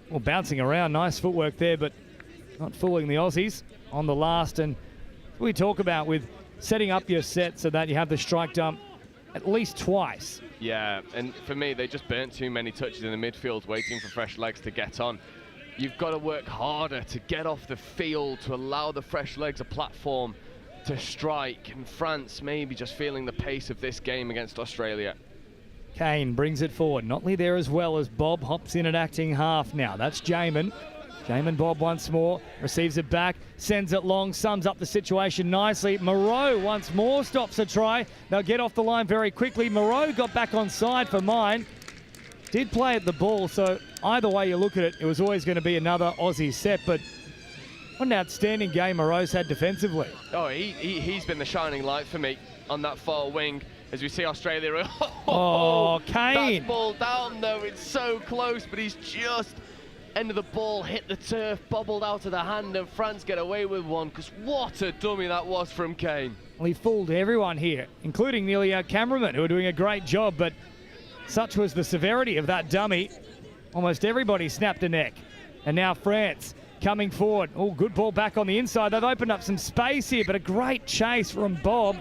well, bouncing around. Nice footwork there, but not fooling the Aussies on the last. And we talk about with setting up your set so that you have the strike dump at least twice. Yeah, and for me, they just burnt too many touches in the midfield, waiting for fresh legs to get on. You've got to work harder to get off the field, to allow the fresh legs a platform to strike. And France maybe just feeling the pace of this game against Australia. Kane brings it forward. Notley there as well as Bob hops in at acting half now. That's Jamin. Jamin Bob once more, receives it back, sends it long, sums up the situation nicely. Moreau once more stops a try. They'll get off the line very quickly. Moreau got back on side for mine. Did play at the ball, so either way you look at it, it was always going to be another Aussie set, but what an outstanding game Moreau's had defensively. Oh, he's been the shining light for me on that far wing as we see Australia. Oh, Kane! That's ball down though, it's so close, but he's just end of the ball, hit the turf, bobbled out of the hand, and France get away with one, because what a dummy that was from Kane. Well, he fooled everyone here, including nearly our cameramen, who are doing a great job, but such was the severity of that dummy. Almost everybody snapped a neck. And now France coming forward. Oh, good ball back on the inside. They've opened up some space here, but a great chase from Bob.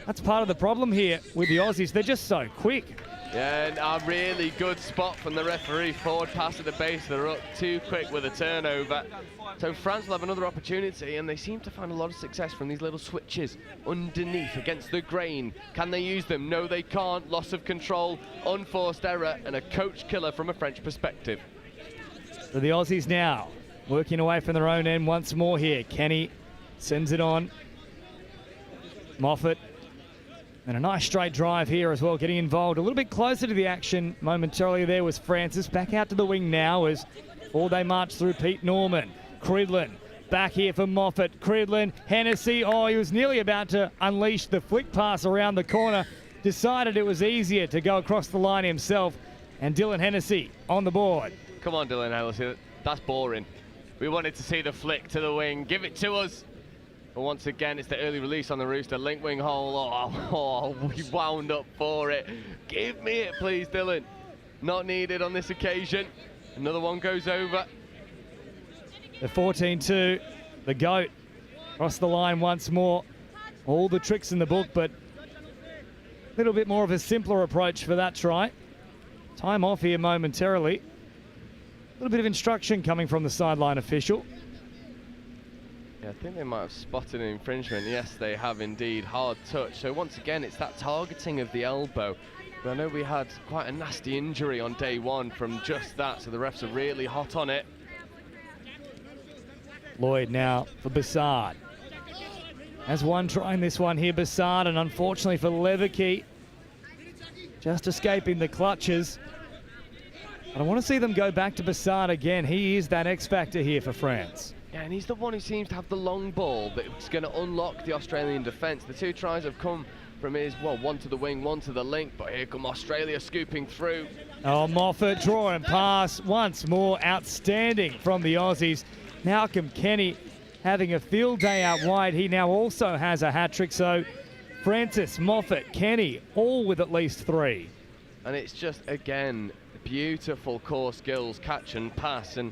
That's part of the problem here with the Aussies. They're just so quick. Yeah, and a really good spot from the referee. Forward pass at the base of the ruck, too quick with a turnover. So France will have another opportunity, and they seem to find a lot of success from these little switches underneath against the grain. Can they use them? No, they can't. Loss of control, unforced error, and a coach killer from a French perspective. So the Aussies now working away from their own end once more here. Kenny sends it on. Moffat. And a nice straight drive here as well, getting involved. A little bit closer to the action momentarily there was Francis. Back out to the wing now as all they march through Pete Norman. Cridlin back here for Moffat. Cridlin, Hennessy. Oh, he was nearly about to unleash the flick pass around the corner. Decided it was easier to go across the line himself. And Dylan Hennessy on the board. Come on, Dylan Hennessy. That's boring. We wanted to see the flick to the wing. Give it to us. But once again, it's the early release on the Rooster. Link wing hole. Oh, we wound up for it. Give me it, please, Dylan. Not needed on this occasion. Another one goes over. The 14-2, the GOAT, across the line once more. All the tricks in the book, but a little bit more of a simpler approach for that try. Time off here momentarily. A little bit of instruction coming from the sideline official. Yeah, I think they might have spotted an infringement. Yes, they have indeed. Hard touch. So once again, it's that targeting of the elbow. But I know we had quite a nasty injury on day one from just that, so the refs are really hot on it. Lloyd now for Bassard. Has one trying this one here, Bassard, and unfortunately for Leverkey, just escaping the clutches. But I want to see them go back to Bassard again. He is that X factor here for France. Yeah, and he's the one who seems to have the long ball that's going to unlock the Australian defence. The two tries have come from his, well, one to the wing, one to the link, but here come Australia scooping through. Oh, Moffat drawing pass once more. Outstanding from the Aussies. Malcolm Kenny having a field day out wide. He now also has a hat-trick, so Francis, Moffat, Kenny, all with at least 3. And it's just, again, beautiful core skills, catch and pass, and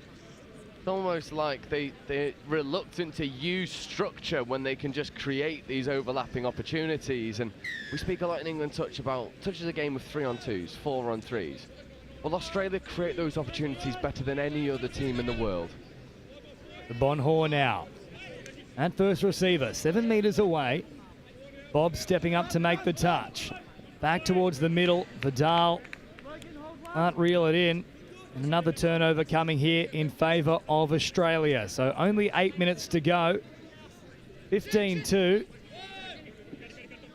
it's almost like they're reluctant to use structure when they can just create these overlapping opportunities. And we speak a lot in England about touches a game with 3-on-2s, 4-on-3s. Well, Australia create those opportunities better than any other team in the world. The Bonhor now. And first receiver, 7 metres away. Bob stepping up to make the touch. Back towards the middle. Vidal can't reel it in. And another turnover coming here in favour of Australia. So only 8 minutes to go. 15-2.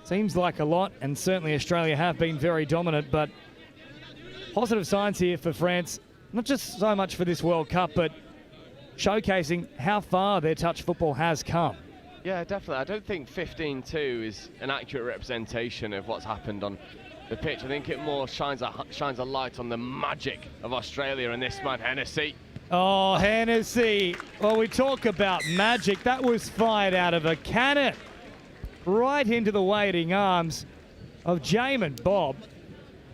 Seems like a lot, and certainly Australia have been very dominant, but positive signs here for France. Not just so much for this World Cup, but showcasing how far their touch football has come. Yeah, definitely. I don't think 15-2 is an accurate representation of what's happened on the pitch. I think it more shines a light on the magic of Australia and this man, Hennessy. Oh, Hennessy. Well, we talk about magic. That was fired out of a cannon right into the waiting arms of Jamin Bob.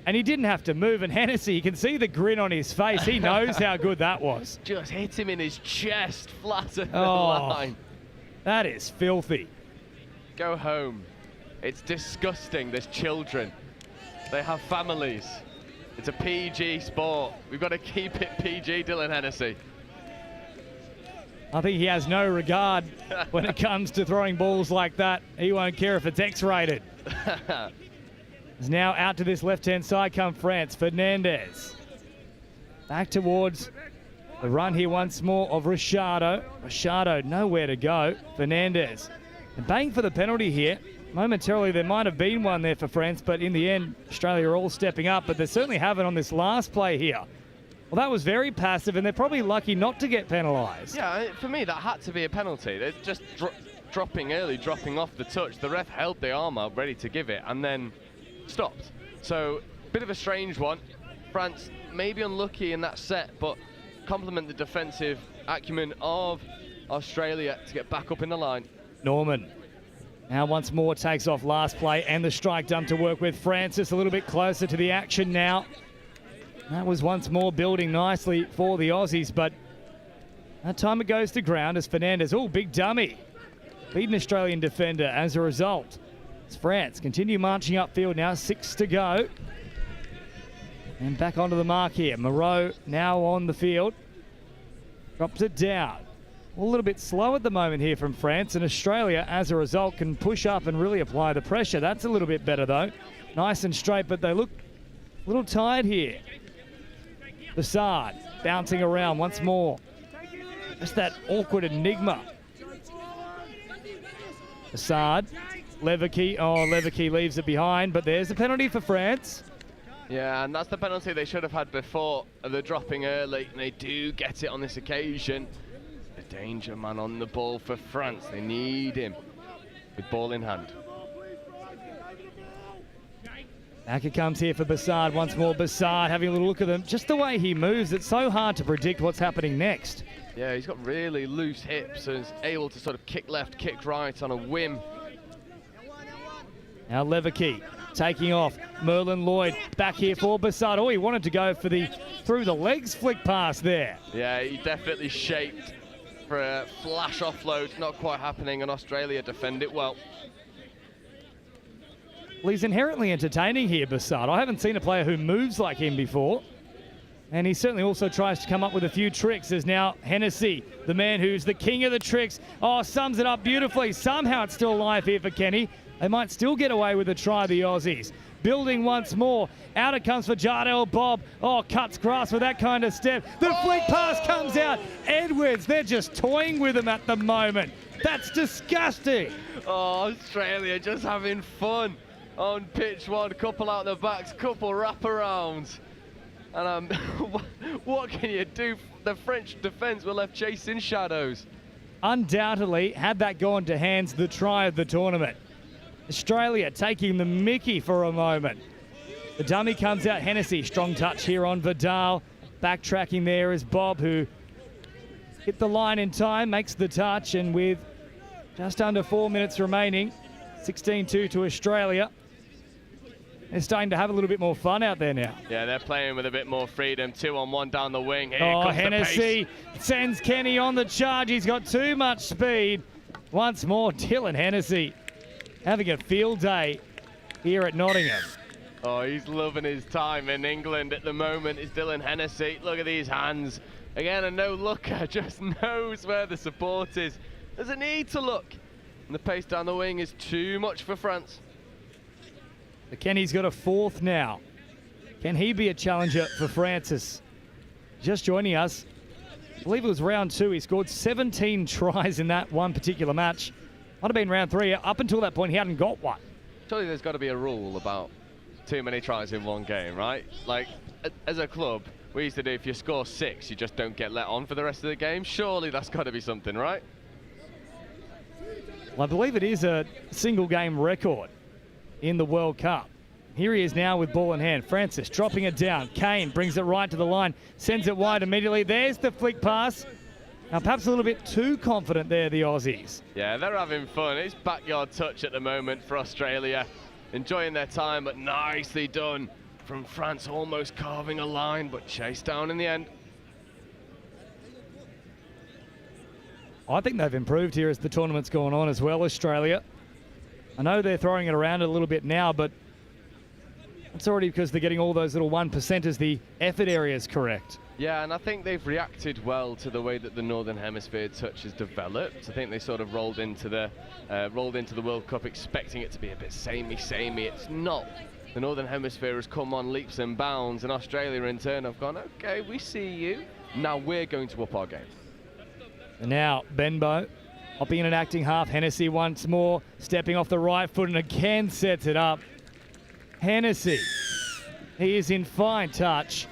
And he didn't have to move. And Hennessy, you can see the grin on his face. He knows how good that was. Just hit him in his chest, flat at the Oh, line. that is filthy. Go home. It's disgusting. There's children. They have families. It's a PG sport. We've got to keep it PG, Dylan Hennessy. I think he has no regard when it comes to throwing balls like that. He won't care if it's X-rated. Is now out to this left-hand side come France. Fernandez. Back towards the run here once more of Ricciardo. Ricciardo nowhere to go. Fernandez. And bang for the penalty here. Momentarily there might have been one there for France, but in the end Australia are all stepping up, but they certainly haven't on this last play here. Well, that was very passive, and they're probably lucky not to get penalised. Yeah, for me that had to be a penalty. They're just dropping off the touch. The ref held the arm out ready to give it and then stopped. So, bit of a strange one. France maybe unlucky in that set, but compliment the defensive acumen of Australia to get back up in the line. Norman now once more takes off last play, and the strike done to work with. Francis a little bit closer to the action now. That was once more building nicely for the Aussies, but that time it goes to ground as Fernandez, oh, big dummy, beat an Australian defender as a result. As France continue marching upfield now, 6 to go. And back onto the mark here. Moreau now on the field. Drops it down. A little bit slow at the moment here from France, and Australia, as a result, can push up and really apply the pressure. That's a little bit better, though. Nice and straight, but they look a little tired here. Bassard bouncing around once more. Just that awkward enigma. Bassard, Leverkey. Oh, Leverkey leaves it behind, but there's a penalty for France. Yeah, and that's the penalty they should have had before. They're dropping early, and they do get it on this occasion. The danger man on the ball for France. They need him with ball in hand. Back it comes here for Bassard once more. Bassard having a little look at them. Just the way he moves, it's so hard to predict what's happening next. Yeah, he's got really loose hips and is able to sort of kick left, kick right on a whim. Now Leverkey taking off. Merlin Lloyd back here for Bassard. Oh, he wanted to go for the through the legs flick pass there. Yeah, he definitely shaped for a flash offload. Not quite happening, and Australia defend it well. Well, he's inherently entertaining here, Bassard. I haven't seen a player who moves like him before. And he certainly also tries to come up with a few tricks. There's now Hennessy, the man who's the king of the tricks. Oh, sums it up beautifully. Somehow it's still alive here for Kenny. They might still get away with a try, the Aussies. Building once more. Out it comes for Jardel Bob. Oh, cuts grass with that kind of step. The flick pass comes out. Edwards, they're just toying with him at the moment. That's disgusting. Oh, Australia just having fun on pitch one. Couple out the backs, couple wraparounds. And what can you do? The French defence were left chasing shadows. Undoubtedly, had that gone to hands, the try of the tournament. Australia taking the mickey for a moment. The dummy comes out. Hennessy, strong touch here on Vidal. Backtracking there is Bob, who hit the line in time, makes the touch, and with just under 4 minutes remaining, 16-2 to Australia. They're starting to have a little bit more fun out there now. Yeah, they're playing with a bit more freedom. 2-on-1 down the wing. Here comes Hennessy sends Kenny on the charge. He's got too much speed. Once more, Dylan Hennessy having a field day here at Nottingham. Oh, he's loving his time in England at the moment. Is Dylan Hennessy. Look at these hands. Again, a no-looker, just knows where the support is. Doesn't need to look. And the pace down the wing is too much for France. Kenny's got a fourth now. Can he be a challenger for Francis? Just joining us, I believe it was round 2. He scored 17 tries in that one particular match. Might have been round 3. Up until that point, he hadn't got one. Surely there's got to be a rule about too many tries in one game, right? Like, as a club, we used to do if you score 6, you just don't get let on for the rest of the game. Surely that's got to be something, right? Well, I believe it is a single game record in the World Cup. Here he is now with ball in hand. Francis dropping it down. Kane brings it right to the line, sends it wide immediately. There's the flick pass. Now perhaps a little bit too confident there, the Aussies. Yeah, they're having fun. It's backyard touch at the moment for Australia. Enjoying their time, but nicely done from France, almost carving a line, but chased down in the end. I think they've improved here as the tournament's gone on as well, Australia. I know they're throwing it around a little bit now, but it's already because they're getting all those little 1%ers, the effort areas correct. Yeah, and I think they've reacted well to the way that the Northern Hemisphere touch has developed. I think they sort of rolled into the World Cup expecting it to be a bit samey. It's not. The Northern Hemisphere has come on leaps and bounds, and Australia in turn have gone, okay, we see you. Now we're going to up our game. And now Benbow hopping in an acting half. Hennessy once more, stepping off the right foot and again sets it up. Hennessy, he is in fine touch.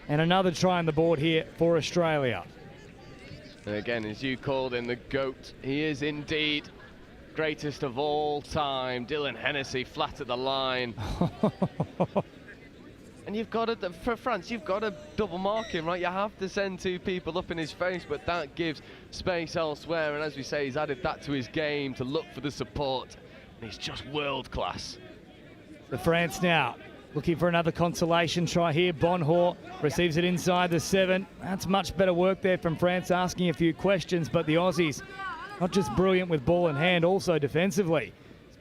And another try on the board here for Australia. And again, as you called him, the GOAT, he is indeed greatest of all time. Dylan Hennessy flat at the line. And you've got to, for France, you've got to double mark him, right? You have to send 2 people up in his face, but that gives space elsewhere. And as we say, he's added that to his game to look for the support. And he's just world class. The France now looking for another consolation try here. Bonhor receives it inside the 7. That's much better work there from France, asking a few questions, but the Aussies not just brilliant with ball in hand, also defensively.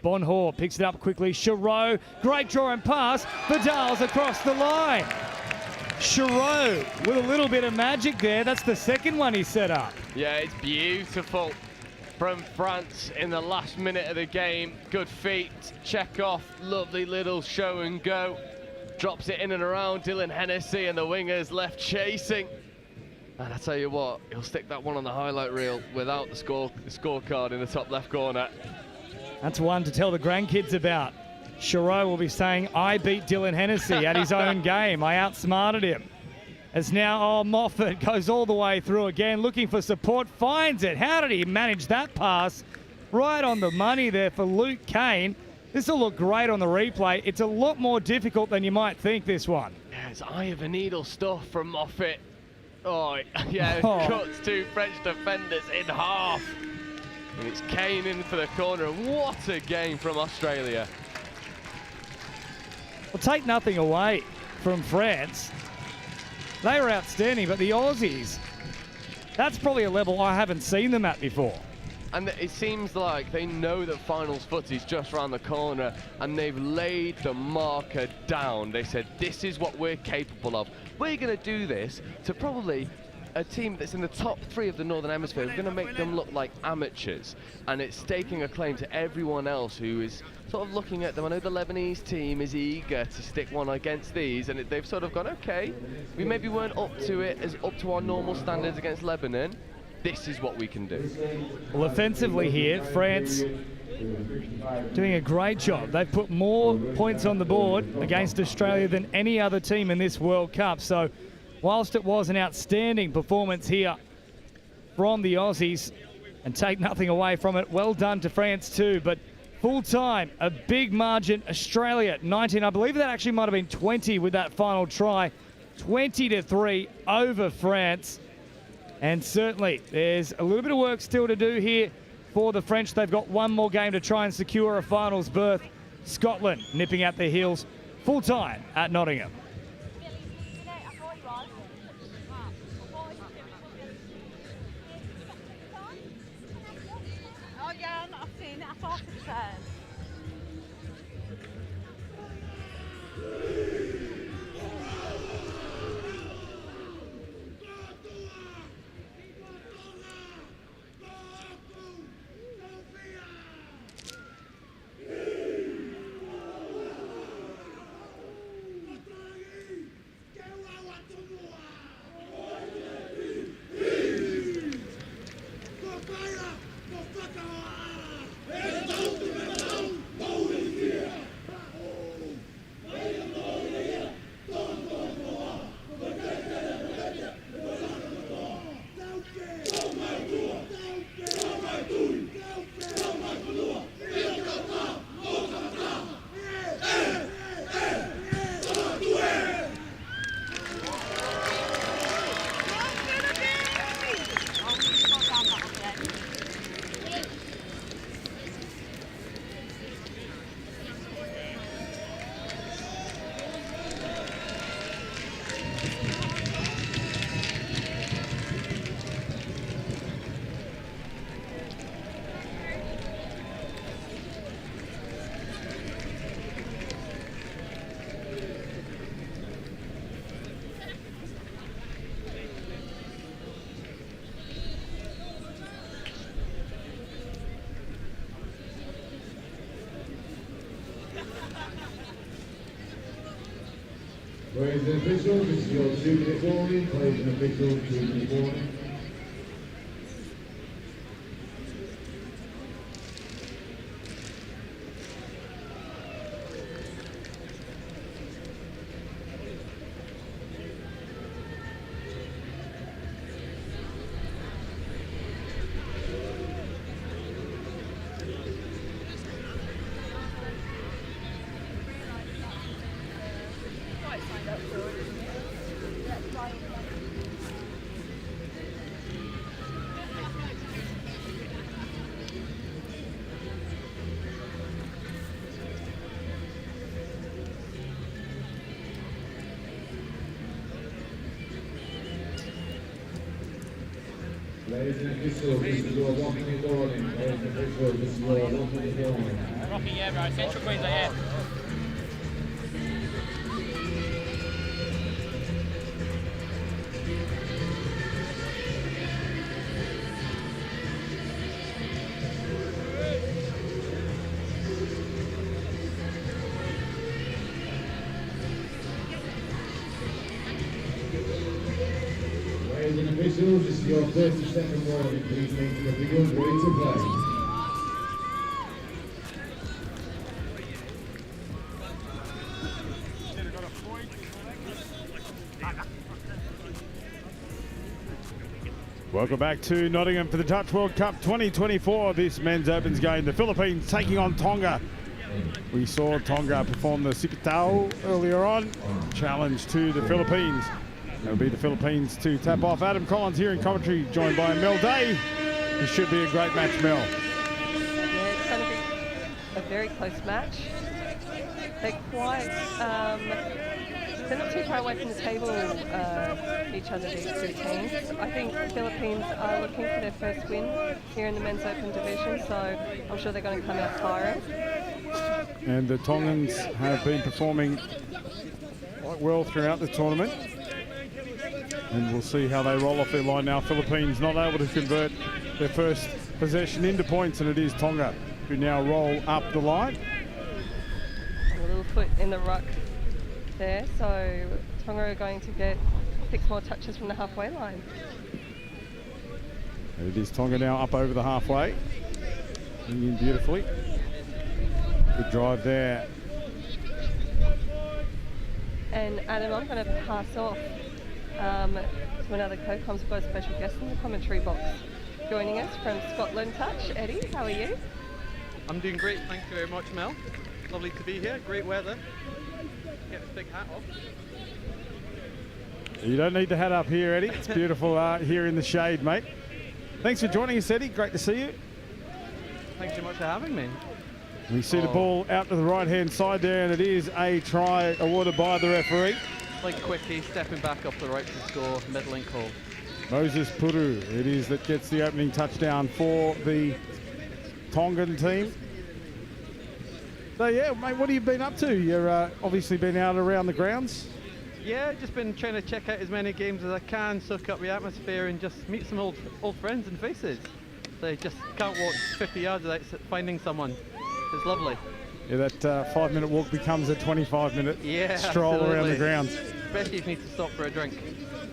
Bonhor picks it up quickly. Chirot, great draw and pass. Vidal's across the line. Chirot with a little bit of magic there. That's the second one he set up. Yeah, it's beautiful from France in the last minute of the game. Good feet, check off, lovely little show and go. drops it in and around Dylan Hennessy, and the wingers left chasing. And I tell you what, he'll stick that one on the highlight reel without the scorecard in the top left corner. That's one to tell the grandkids about. Shiro will be saying, I beat Dylan Hennessy at his own game. I outsmarted him. As now, Moffat goes all the way through again, looking for support, finds it. How did he manage that pass? Right on the money there for Luke Kane. This will look great on the replay. It's a lot more difficult than you might think, this one. Yeah, it's eye of a needle stuff from Moffat. Oh, yeah, cuts two French defenders in half. And it's Kane in for the corner. What a game from Australia. Well, take nothing away from France. They were outstanding, but the Aussies, that's probably a level I haven't seen them at before. And it seems like they know that finals footy's just around the corner, and they've laid the marker down. They said, this is what we're capable of. We're going to do this to probably a team that's in the top 3 of the Northern Hemisphere. We're going to make them look like amateurs, and it's staking a claim to everyone else who is sort of looking at them. I know the Lebanese team is eager to stick one against these, and they've sort of gone, okay, we maybe weren't up to it as up to our normal standards against Lebanon. This is what we can do. Well, offensively here, France doing a great job. They've put more points on the board against Australia than any other team in this World Cup. So whilst it was an outstanding performance here from the Aussies, and take nothing away from it, well done to France too, but full time, a big margin, Australia 19, I believe that actually might have been 20 with that final try, 20-3 over France. And certainly there's a little bit of work still to do here for the French. They've got one more game to try and secure a finals berth. Scotland nipping at their heels full time at Nottingham. Ladies and officials, this is your 2-minute warning. Ladies and officials, 2-minute warning. Ladies and officials, this is your 1-minute warning. Ladies and officials, this is your 1-minute warning. Rocky, yeah, bro. Central Queensland, yeah. and officials, this is your 30-second warning. Please make the field ready to play. Welcome back to Nottingham for the Touch World Cup 2024. This men's opens game. The Philippines taking on Tonga. We saw Tonga perform the Sipitao earlier on. Challenge to the Philippines. It'll be the Philippines to tap off. Adam Collins here in commentary, joined by Mel Day. This should be a great match, Mel. Yeah, it's going to be a very close match. They're quite, they're not too far away from the table, each other, these two teams. I think the Philippines are looking for their first win here in the men's open division, so I'm sure they're going to come out firing. And the Tongans have been performing quite well throughout the tournament. And we'll see how they roll off their line now. Philippines not able to convert their first possession into points, and it is Tonga who now roll up the line. A little foot in the ruck there, so Tonga are going to get 6 more touches from the halfway line. And it is Tonga now up over the halfway. In beautifully. Good drive there. And Adam, I'm going to pass off to another co-coms. We've got a special guest in the commentary box joining us from Scotland Touch. Eddie, how are you? I'm doing great, thank you very much, Mel. Lovely to be here, great weather. Get this big hat off. You don't need the hat up here, Eddie. It's beautiful here in the shade, mate. Thanks for joining us, Eddie. Great to see you. Thanks so much for having me. We see the ball out to the right-hand side there, and it is a try awarded by the referee. Like Quickie, stepping back off the right to score, middling call. Moses Puru, it is that gets the opening touchdown for the Tongan team. So yeah, mate, what have you been up to? You're obviously been out around the grounds. Yeah, just been trying to check out as many games as I can, soak up the atmosphere and just meet some old friends and faces. So just can't walk 50 yards without finding someone. It's lovely. Yeah, that 5-minute walk becomes a 25-minute stroll absolutely. around the grounds. Especially if you need to stop for a drink.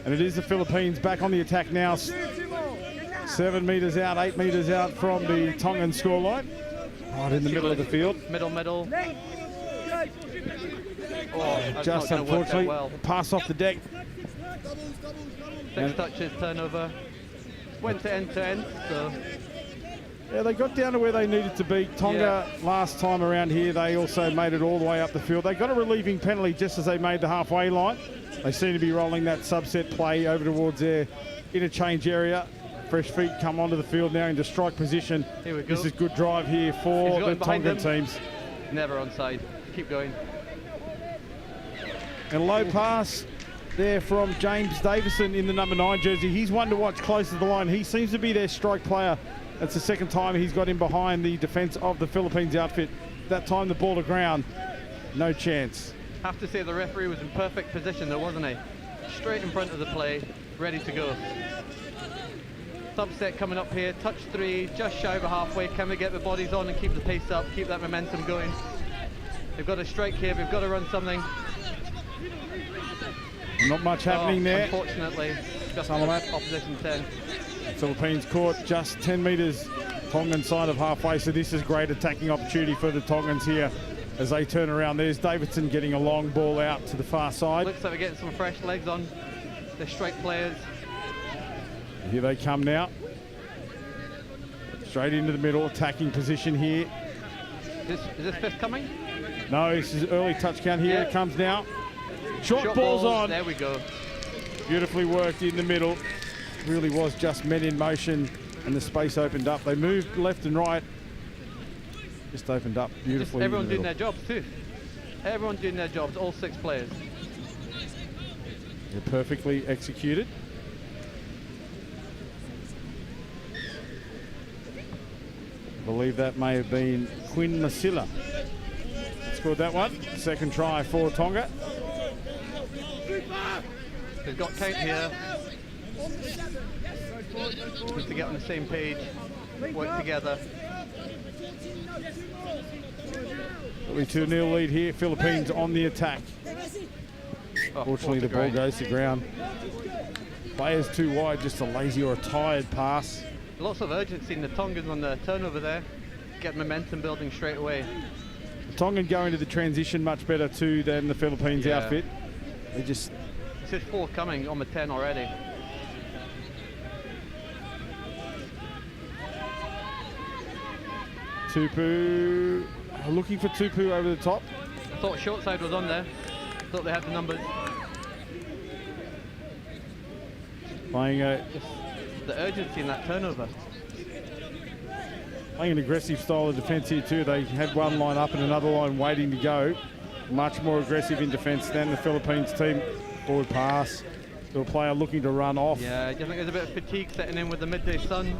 And it is the Philippines back on the attack now. 7 metres out, 8 metres out from the Tongan scoreline. Right in the middle of the field. Middle. Oh, just unfortunately, pass off the deck. 6 touches, turnover. Went to end, so... Yeah, they got down to where they needed to be. Tonga last time around here, they also made it all the way up the field. They got a relieving penalty just as they made the halfway line. They seem to be rolling that subset play over towards their interchange area. Fresh feet come onto the field now into strike position. Here we go. This is good drive here for the Tongan teams. Never onside. Keep going. And a low pass there from James Davison in the number 9 jersey. He's one to watch close to the line. He seems to be their strike player. That's the second time he's got in behind the defence of the Philippines outfit. That time the ball to ground, no chance. Have to say the referee was in perfect position though, wasn't he? Straight in front of the play, ready to go. Subset coming up here, touch 3, just shy of halfway. Can we get the bodies on and keep the pace up, keep that momentum going? They've got to strike here, we've got to run something. Not much happening there. Unfortunately, just opposition 10. Philippines caught just 10 metres Tongan side of halfway, so this is great attacking opportunity for the Tongans here as they turn around. There's Davidson getting a long ball out to the far side. Looks like we're getting some fresh legs on the strike players. Here they come now. Straight into the middle, attacking position here. Is this fifth coming? No, this is early touch count here. It comes now. Short balls on. There we go. Beautifully worked in the middle. Really was just men in motion and the space opened up. They moved left and right. Just opened up beautifully. Everyone doing their jobs too. Everyone doing their jobs, all 6 players. They're perfectly executed. I believe that may have been Quinn Masilla. Scored that one. Second try for Tonga. They've got count here. Just to get on the same page, work together. 2-0 lead here. Philippines on the attack. Fortunately, the ball goes to ground. Players too wide, just a lazy or a tired pass. Lots of urgency in the Tongans on the turnover there. Get momentum building straight away. The Tongan go into the transition much better too than the Philippines outfit. They just... This is 4 coming on the 10 already. Tupu, looking for Tupu over the top. I thought short side was on there. Thought they had the numbers. Playing the urgency in that turnover. Playing an aggressive style of defence here too. They had one line up and another line waiting to go. Much more aggressive in defence than the Philippines team. Forward pass to a player looking to run off. Yeah, do you think there's a bit of fatigue setting in with the midday sun?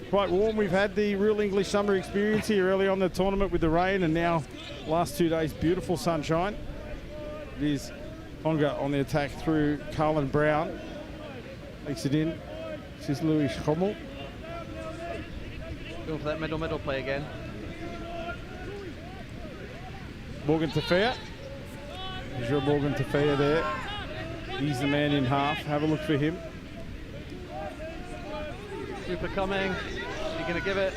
Quite warm. We've had the real English summer experience here early on in the tournament with the rain, and now last 2 days beautiful sunshine. It is Tonga on the attack through Carlin Brown. Takes it in. This is Louis Schommel. Going for that middle play again. Morgan Tafea. There's your Morgan Tafea there. He's the man in half. Have a look for him. Super coming. You're going to give it.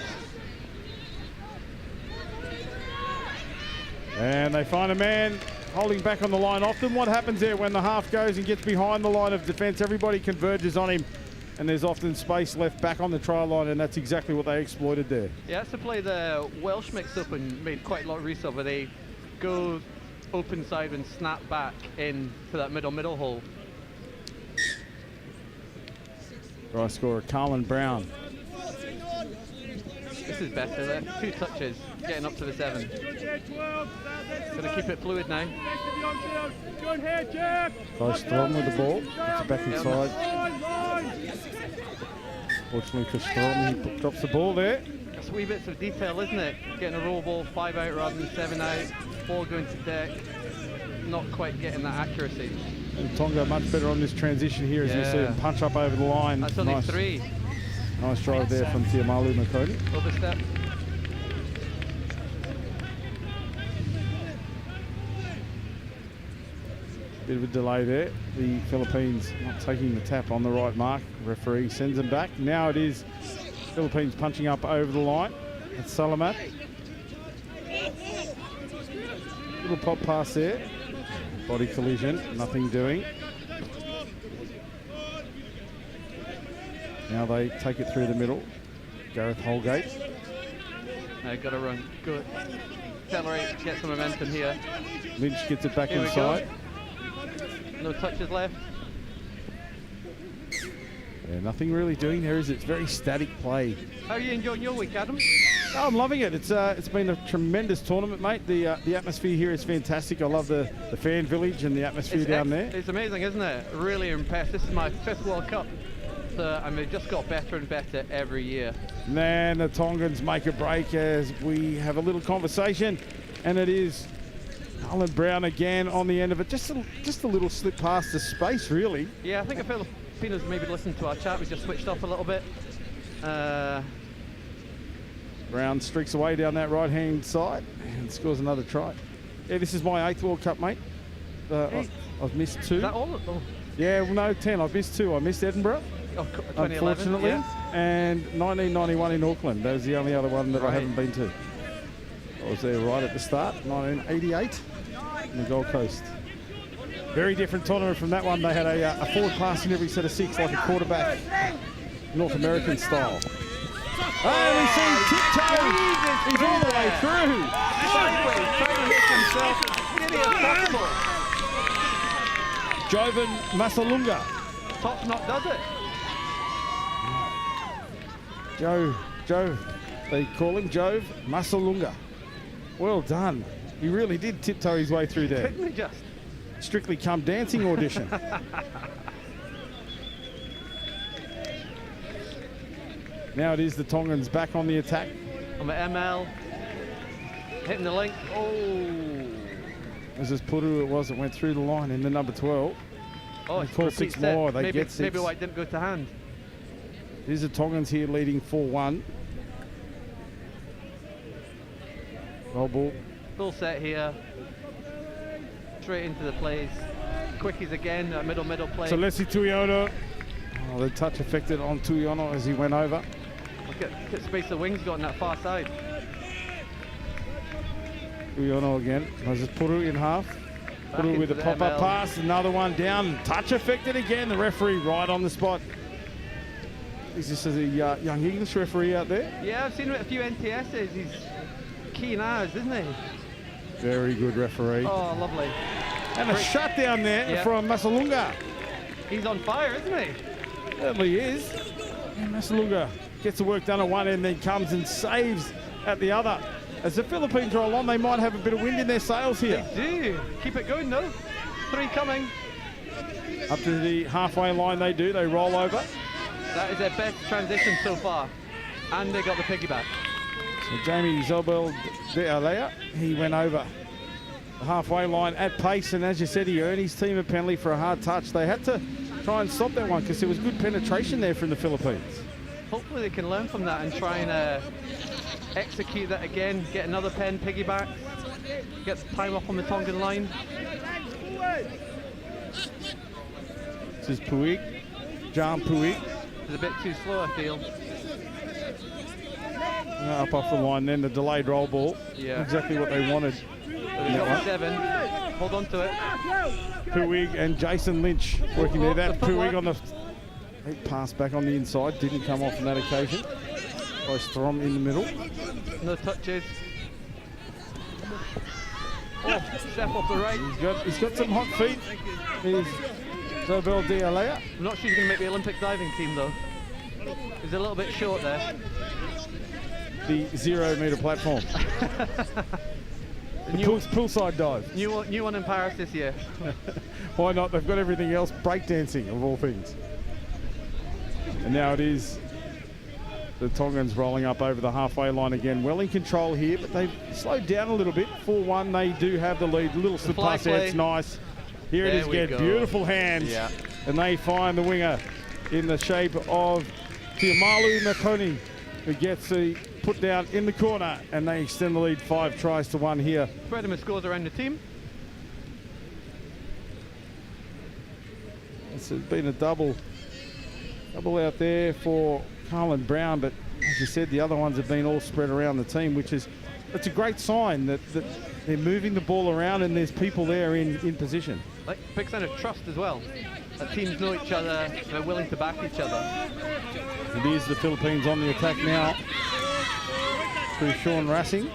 And they find a man holding back on the line. Often what happens there when the half goes and gets behind the line of defence, everybody converges on him, and there's often space left back on the try line, and that's exactly what they exploited there. Yeah, that's the play the Welsh mixed up and made quite a lot of use of, where they go open side and snap back into that middle hole. Try scorer Carlin Brown. This is better there. 2 touches, getting up to the 7. Gonna keep it fluid now. Tries Strom with the ball. Gets it back inside. Fortunately for Strom, he drops the ball there. That's wee bits of detail, isn't it? Getting a roll ball 5 out rather than 7 out. Ball going to deck. Not quite getting that accuracy. And Tonga much better on this transition here, as you see him punch up over the line. That's only 3. Nice drive there from Tiamalu Makoni. Overstep. Bit of a delay there. The Philippines not taking the tap on the right mark. Referee sends them back. Now it is Philippines punching up over the line. It's Salamat. Little pop pass there. Body collision, nothing doing. Now they take it through the middle. Gareth Holgate. Now got to run. Good. Accelerate, get some momentum here. Lynch gets it back Here inside. No touches left. Yeah, nothing really doing there, is it? It's very static play. How are you enjoying your week, Adam? Oh, I'm loving it. It's been a tremendous tournament, mate. The atmosphere here is fantastic. I love the fan village and the atmosphere down there. It's amazing, isn't it? Really impressed. This is my 5th World Cup. So, I mean, it just got better and better every year. Man, the Tongans make a break as we have a little conversation, and it is Alan Brown again on the end of it. Just a little slip past the space, really. Yeah, I think the Filipinos maybe listened to our chat. We just switched off a little bit. Brown streaks away down right-hand side and scores another try. Yeah, this is my 8th World Cup, mate. I've missed 2. Is that all? Oh. Yeah, well, no, 10. I've missed 2. I missed Edinburgh, 2011, unfortunately, and 1991 in Auckland. That was the only other one that I haven't been to. I was there right at the start, 1988, in the Gold Coast. Very different tournament from that one. They had a forward pass in every set of 6, like a quarterback, North American style. Oh, we see Tiptoe. He's all the way through. Sideways, trying to hit himself. Nearly a fastball. Jovan Masalunga. Top knot does it. Jove, they call him Jove Masalunga. Well done. He really did tiptoe his way through there. Couldn't he just? Strictly Come Dancing audition. Now it is the Tongans back on the attack. On the ML. Hitting the link. Oh. This is Puru, it was that went through the line in the number 12. Oh, they call 6 more. They get 6. Maybe White didn't go to hand. Here's the Tongans here leading 4-1. Roll ball. Full set here. Straight into the plays. quickies again, middle play. So let's see Tuiono. Oh, the touch affected on Tuiono as he went over. Look at space the wings got on that far side. Tuiono again. Moses Puru in half. Back Puru with a into the pop-up ML. pass. Another one down. Touch affected again. The referee right on the spot. Is this a young English referee out there? Yeah, I've seen him at a few NTSs. He's keen as, isn't he? Very good referee. Oh, lovely. And a shutdown there Yeah. from Masalunga. He's on fire, isn't he? Certainly is. And Masalunga gets the work done at one end, then comes and saves at the other. As the Philippines roll on, they might have a bit of wind in their sails here. They do. Keep it going, though. 3 coming. Up to the halfway line they do. They roll over. That is their best transition so far. And they got the piggyback. So Jamie Zobel de Alea, he went over the halfway line at pace, and as you said, he earned his team a penalty for a hard touch. They had to try and stop that one because there was good penetration there from the Philippines. Hopefully they can learn from that and try and execute that again, get another pen, piggyback, get the time up on the Tongan line. This is Puig, John Puig. It's a bit too slow, I feel. Up off the line, then the delayed roll ball. Yeah. Exactly what they wanted. They got 7. Hold on to it. Puig and Jason Lynch working there. That Puig on the pass back on the inside. Didn't come off on that occasion. By Strom in the middle. No touches. Oh, step off the right. He's got some hot feet. He's Zobel de Alea. I'm not sure he's going to make the Olympic diving team, though. He's a little bit short there. The 0 metre platform. The poolside dive. New one in Paris this year. Why not? They've got everything else. Breakdancing, of all things. And now it is the Tongans rolling up over the halfway line again. Well in control here, but they've slowed down a little bit. 4-1, they do have the lead. A little slip pass there, it's nice. Here it is again, beautiful hands. Yeah. And they find the winger in the shape of Tiamalu Makoni, who gets the put down in the corner, and they extend the lead 5 tries to 1 here. Spread them scores around the team. It's been a double out there for Carlin Brown, but as you said, the other ones have been all spread around the team, which is, it's a great sign that they're moving the ball around and there's people there in position. Like, big sign of trust as well. The teams know each other, they're willing to back each other. It is the Philippines on the attack now through Sean Racing.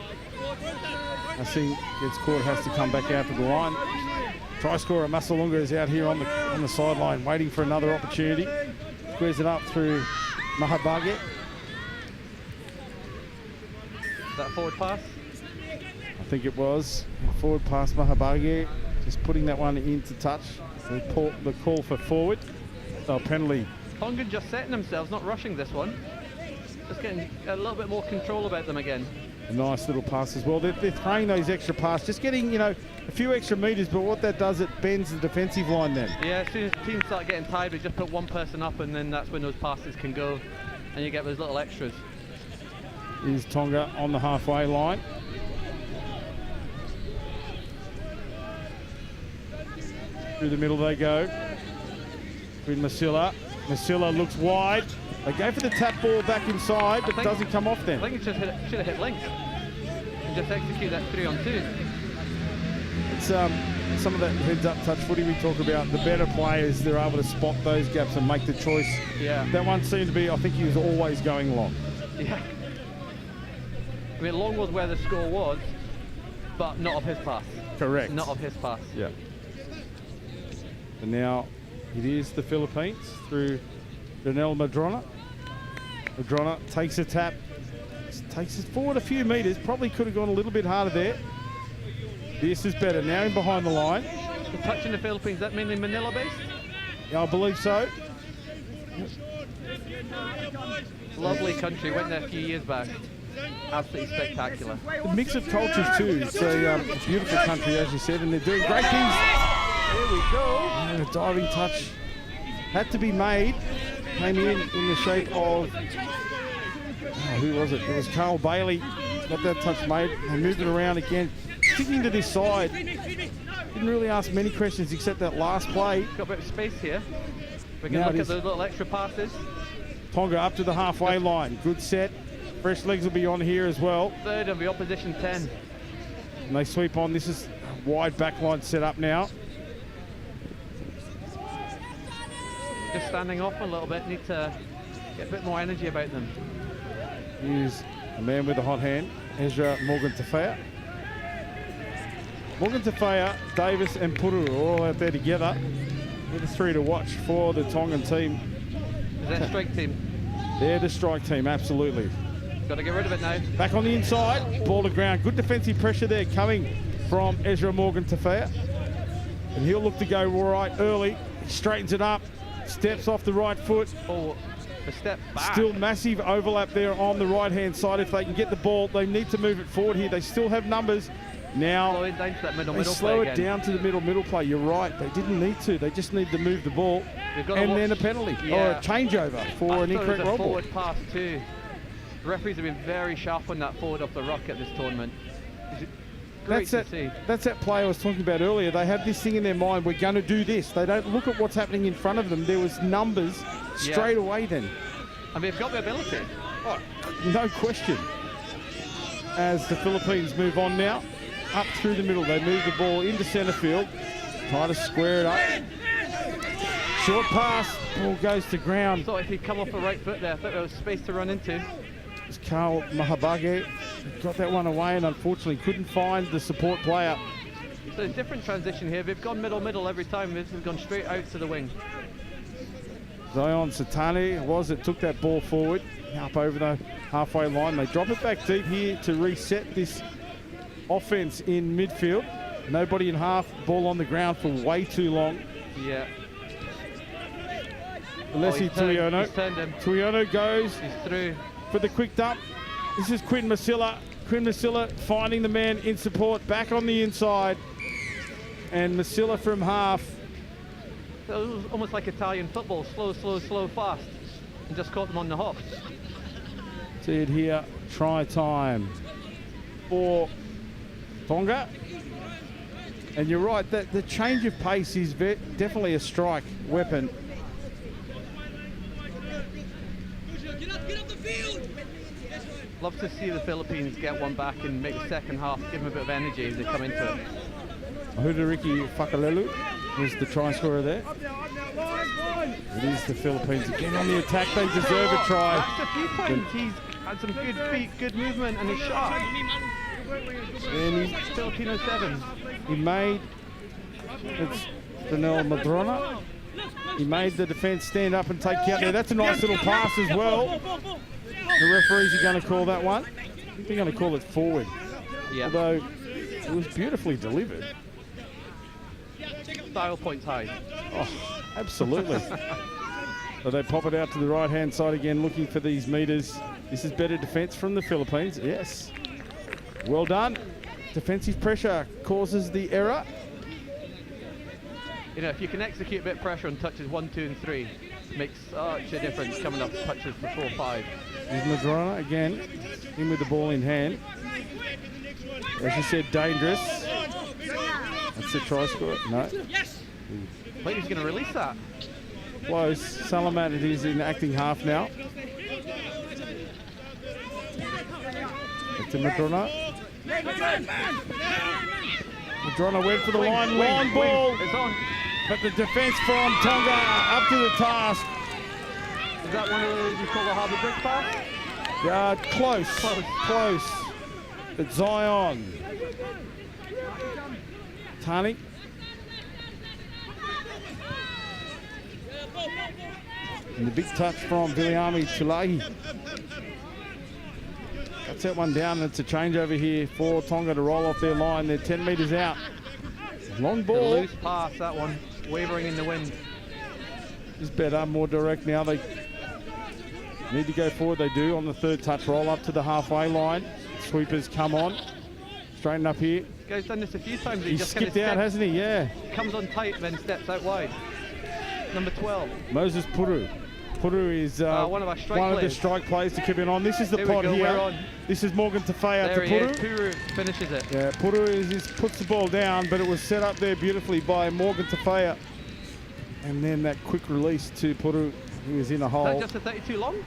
Racing gets caught, has to come back out to the line. Try scorer Masalunga is out here on the sideline waiting for another opportunity. Squares it up through Mahabage. That forward pass? I think it was. Forward pass Mahabage. Just putting that one into touch. The call for forward. So penalty. Tongan just setting themselves, not rushing this one. Just getting a little bit more control about them again. A nice little pass as well. They're throwing those extra passes, just getting, a few extra meters, but what that does, it bends the defensive line then. Yeah, as soon as teams start getting tired, we just put one person up and then that's when those passes can go and you get those little extras. Is Tonga on the halfway line. Through the middle they go. With Masilla. Masilla looks wide. They go for the tap ball back inside, but it doesn't come off then. I think it should have hit links and just execute that 3-on-2. It's some of that heads-up touch footy we talk about. The better players, they're able to spot those gaps and make the choice. Yeah. That one seemed to be, I think he was always going long. Yeah. I mean, long was where the score was, but not of his pass. Correct. Not of his pass. Yeah. And now it is the Philippines through Daniel Madrona. Madrona takes a tap, takes it forward a few meters, probably could have gone a little bit harder there. This is better, now in behind the line. The touch in the Philippines, is that mainly Manila based? Yeah, I believe so. Lovely country, went there a few years back. Absolutely spectacular. A mix of cultures too. It's a beautiful country, as you said, and they're doing great things. There we go. And a diving touch had to be made. Came in the shape of, who was it? It was Carl Bailey. Got that touch made. They moved it around again, sticking to this side. Didn't really ask many questions except that last play. Got a bit of space here. We can Now look it at is. those little extra passes. Tonga up to the halfway line. Good set. Fresh legs will be on here as well. Third of the opposition 10. And they sweep on. This is a wide back line set up now. Just standing off a little bit. Need to get a bit more energy about them. Here's a man with a hot hand, Ezra Morgan Tafea. Morgan Tafea, Davis and Puru are all out there together. They're the three to watch for the Tongan team. Is that strike team? They're the strike team, absolutely. Got to get rid of it now. Back on the inside, ball to ground. Good defensive pressure there coming from Ezra Morgan Tafea. And he'll look to go right early. He straightens it up, steps off the right foot. Oh, a step back. Still massive overlap there on the right-hand side. If they can get the ball, they need to move it forward here. They still have numbers. Now, slow it down to that middle they slow it down to the middle play. You're right. They didn't need to. They just need to move the ball. And then a penalty or a changeover for an incorrect roll ball. Forward pass too. The referees have been very sharp on that forward off the ruck at this tournament. Great to see. That's that play I was talking about earlier. They have this thing in their mind, we're going to do this. They don't look at what's happening in front of them. There was numbers straight away then. And they've got the ability. Oh, no question. As the Philippines move on now, up through the middle, they move the ball into centre field, try to square it up. Short pass, ball goes to ground. So if he'd come off the right foot there, I thought there was space to run into. It's Carl Mahabage got that one away and unfortunately couldn't find the support player. So a different transition here. They've gone middle every time. They've gone straight out to the wing. Zion Satani was it took that ball forward, up over the halfway line. They drop it back deep here to reset this offense in midfield. Nobody in half, ball on the ground for way too long. Yeah. Alessi Tuiono. Tuiono goes. He's through. For the quick dump. This is Quinn Masilla. Quinn Masilla finding the man in support, back on the inside. And Masilla from half. So it was almost like Italian football, slow, fast. And just caught them on the hop. See it here, try time for Tonga. And you're right, that the change of pace is definitely a strike weapon. Love to see the Philippines get one back and make the second half, give them a bit of energy as they come into it. Hudariki Fakalelu was the try scorer there. It is the Philippines again on the attack. They deserve a try. That's a few times he's had some good feet, good movement, and he's sharp. And Filipino 7. He made, it's Daniel Madrona. He made the defence stand up and take out there. That's a nice little pass as well. The referees are going to call that one. I think they're going to call it forward. Yeah. Although it was beautifully delivered. Style points high. Oh, absolutely. So they pop it out to the right-hand side again, looking for these meters. This is better defence from the Philippines. Yes. Well done. Defensive pressure causes the error. You know, if you can execute a bit of pressure on touches 1, 2, and 3, it makes such a difference coming up touches for 4, 5. Here's Madrona again, in with the ball in hand. As you said, dangerous. That's the try score. No. Yes. I think he's going to release that. Close. Salamat, it is in acting half now. Back to Madrona. Madrona went for the line. Long ball. It's on. But the defence from Tonga up to the task. Is that one of those you call the Harbour Bridge pass? Yeah, close. It's Zion. Tani. And the big touch from Viliami Tulahi. Cuts that one down, and it's a changeover here for Tonga to roll off their line. They're 10 metres out. Long ball. The loose pass, that one. Wavering in the wind. Is better, more direct now. They need to go forward. They do on the third touch. Roll up to the halfway line. Sweepers come on. Straighten up here. Guy's done this a few times. He's just skipped out, hasn't he? Yeah. Comes on tight, then steps out wide. Number 12. Moses Puru. Puru is one of the strike players to keep it on. This is the Here we pod go, here. we're on. This is Morgan Tafea to There he is. Puru. Puru finishes it. Yeah, Puru puts the ball down, but it was set up there beautifully by Morgan Tafea. And then that quick release to Puru, who is in a hole. Is that just a 32 long?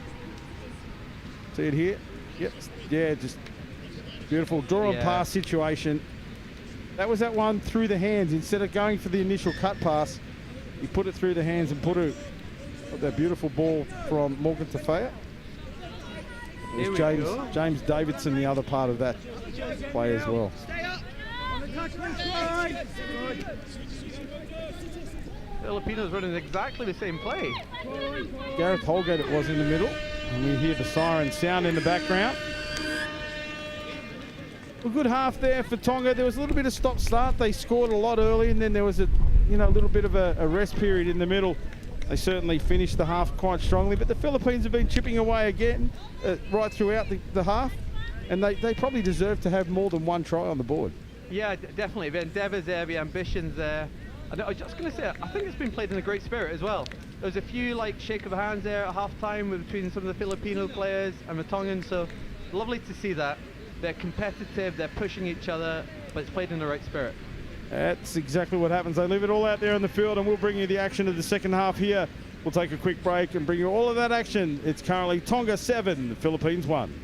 See it here? Yep. Yeah, just beautiful draw and pass situation. That was that one through the hands. Instead of going for the initial cut pass, he put it through the hands and Puru got that beautiful ball from Morgan Tafea. It was James Davidson, the other part of that play as well. Filipinos running exactly the same play. Gareth Holgate it was in the middle, and we hear the siren sound in the background. A good half there for Tonga. There was a little bit of stop-start. They scored a lot early, and then there was a little bit of a rest period in the middle. They certainly finished the half quite strongly, but the Philippines have been chipping away again right throughout the half, and they probably deserve to have more than one try on the board. Yeah, definitely. The endeavours there, the ambitions there. And I was just going to say, I think it's been played in a great spirit as well. There was a few shake of hands there at half-time between some of the Filipino players and the Tongans, so lovely to see that. They're competitive, they're pushing each other, but it's played in the right spirit. That's exactly what happens. They leave it all out there on the field, and we'll bring you the action of the second half here. We'll take a quick break and bring you all of that action. It's currently Tonga 7, the Philippines 1.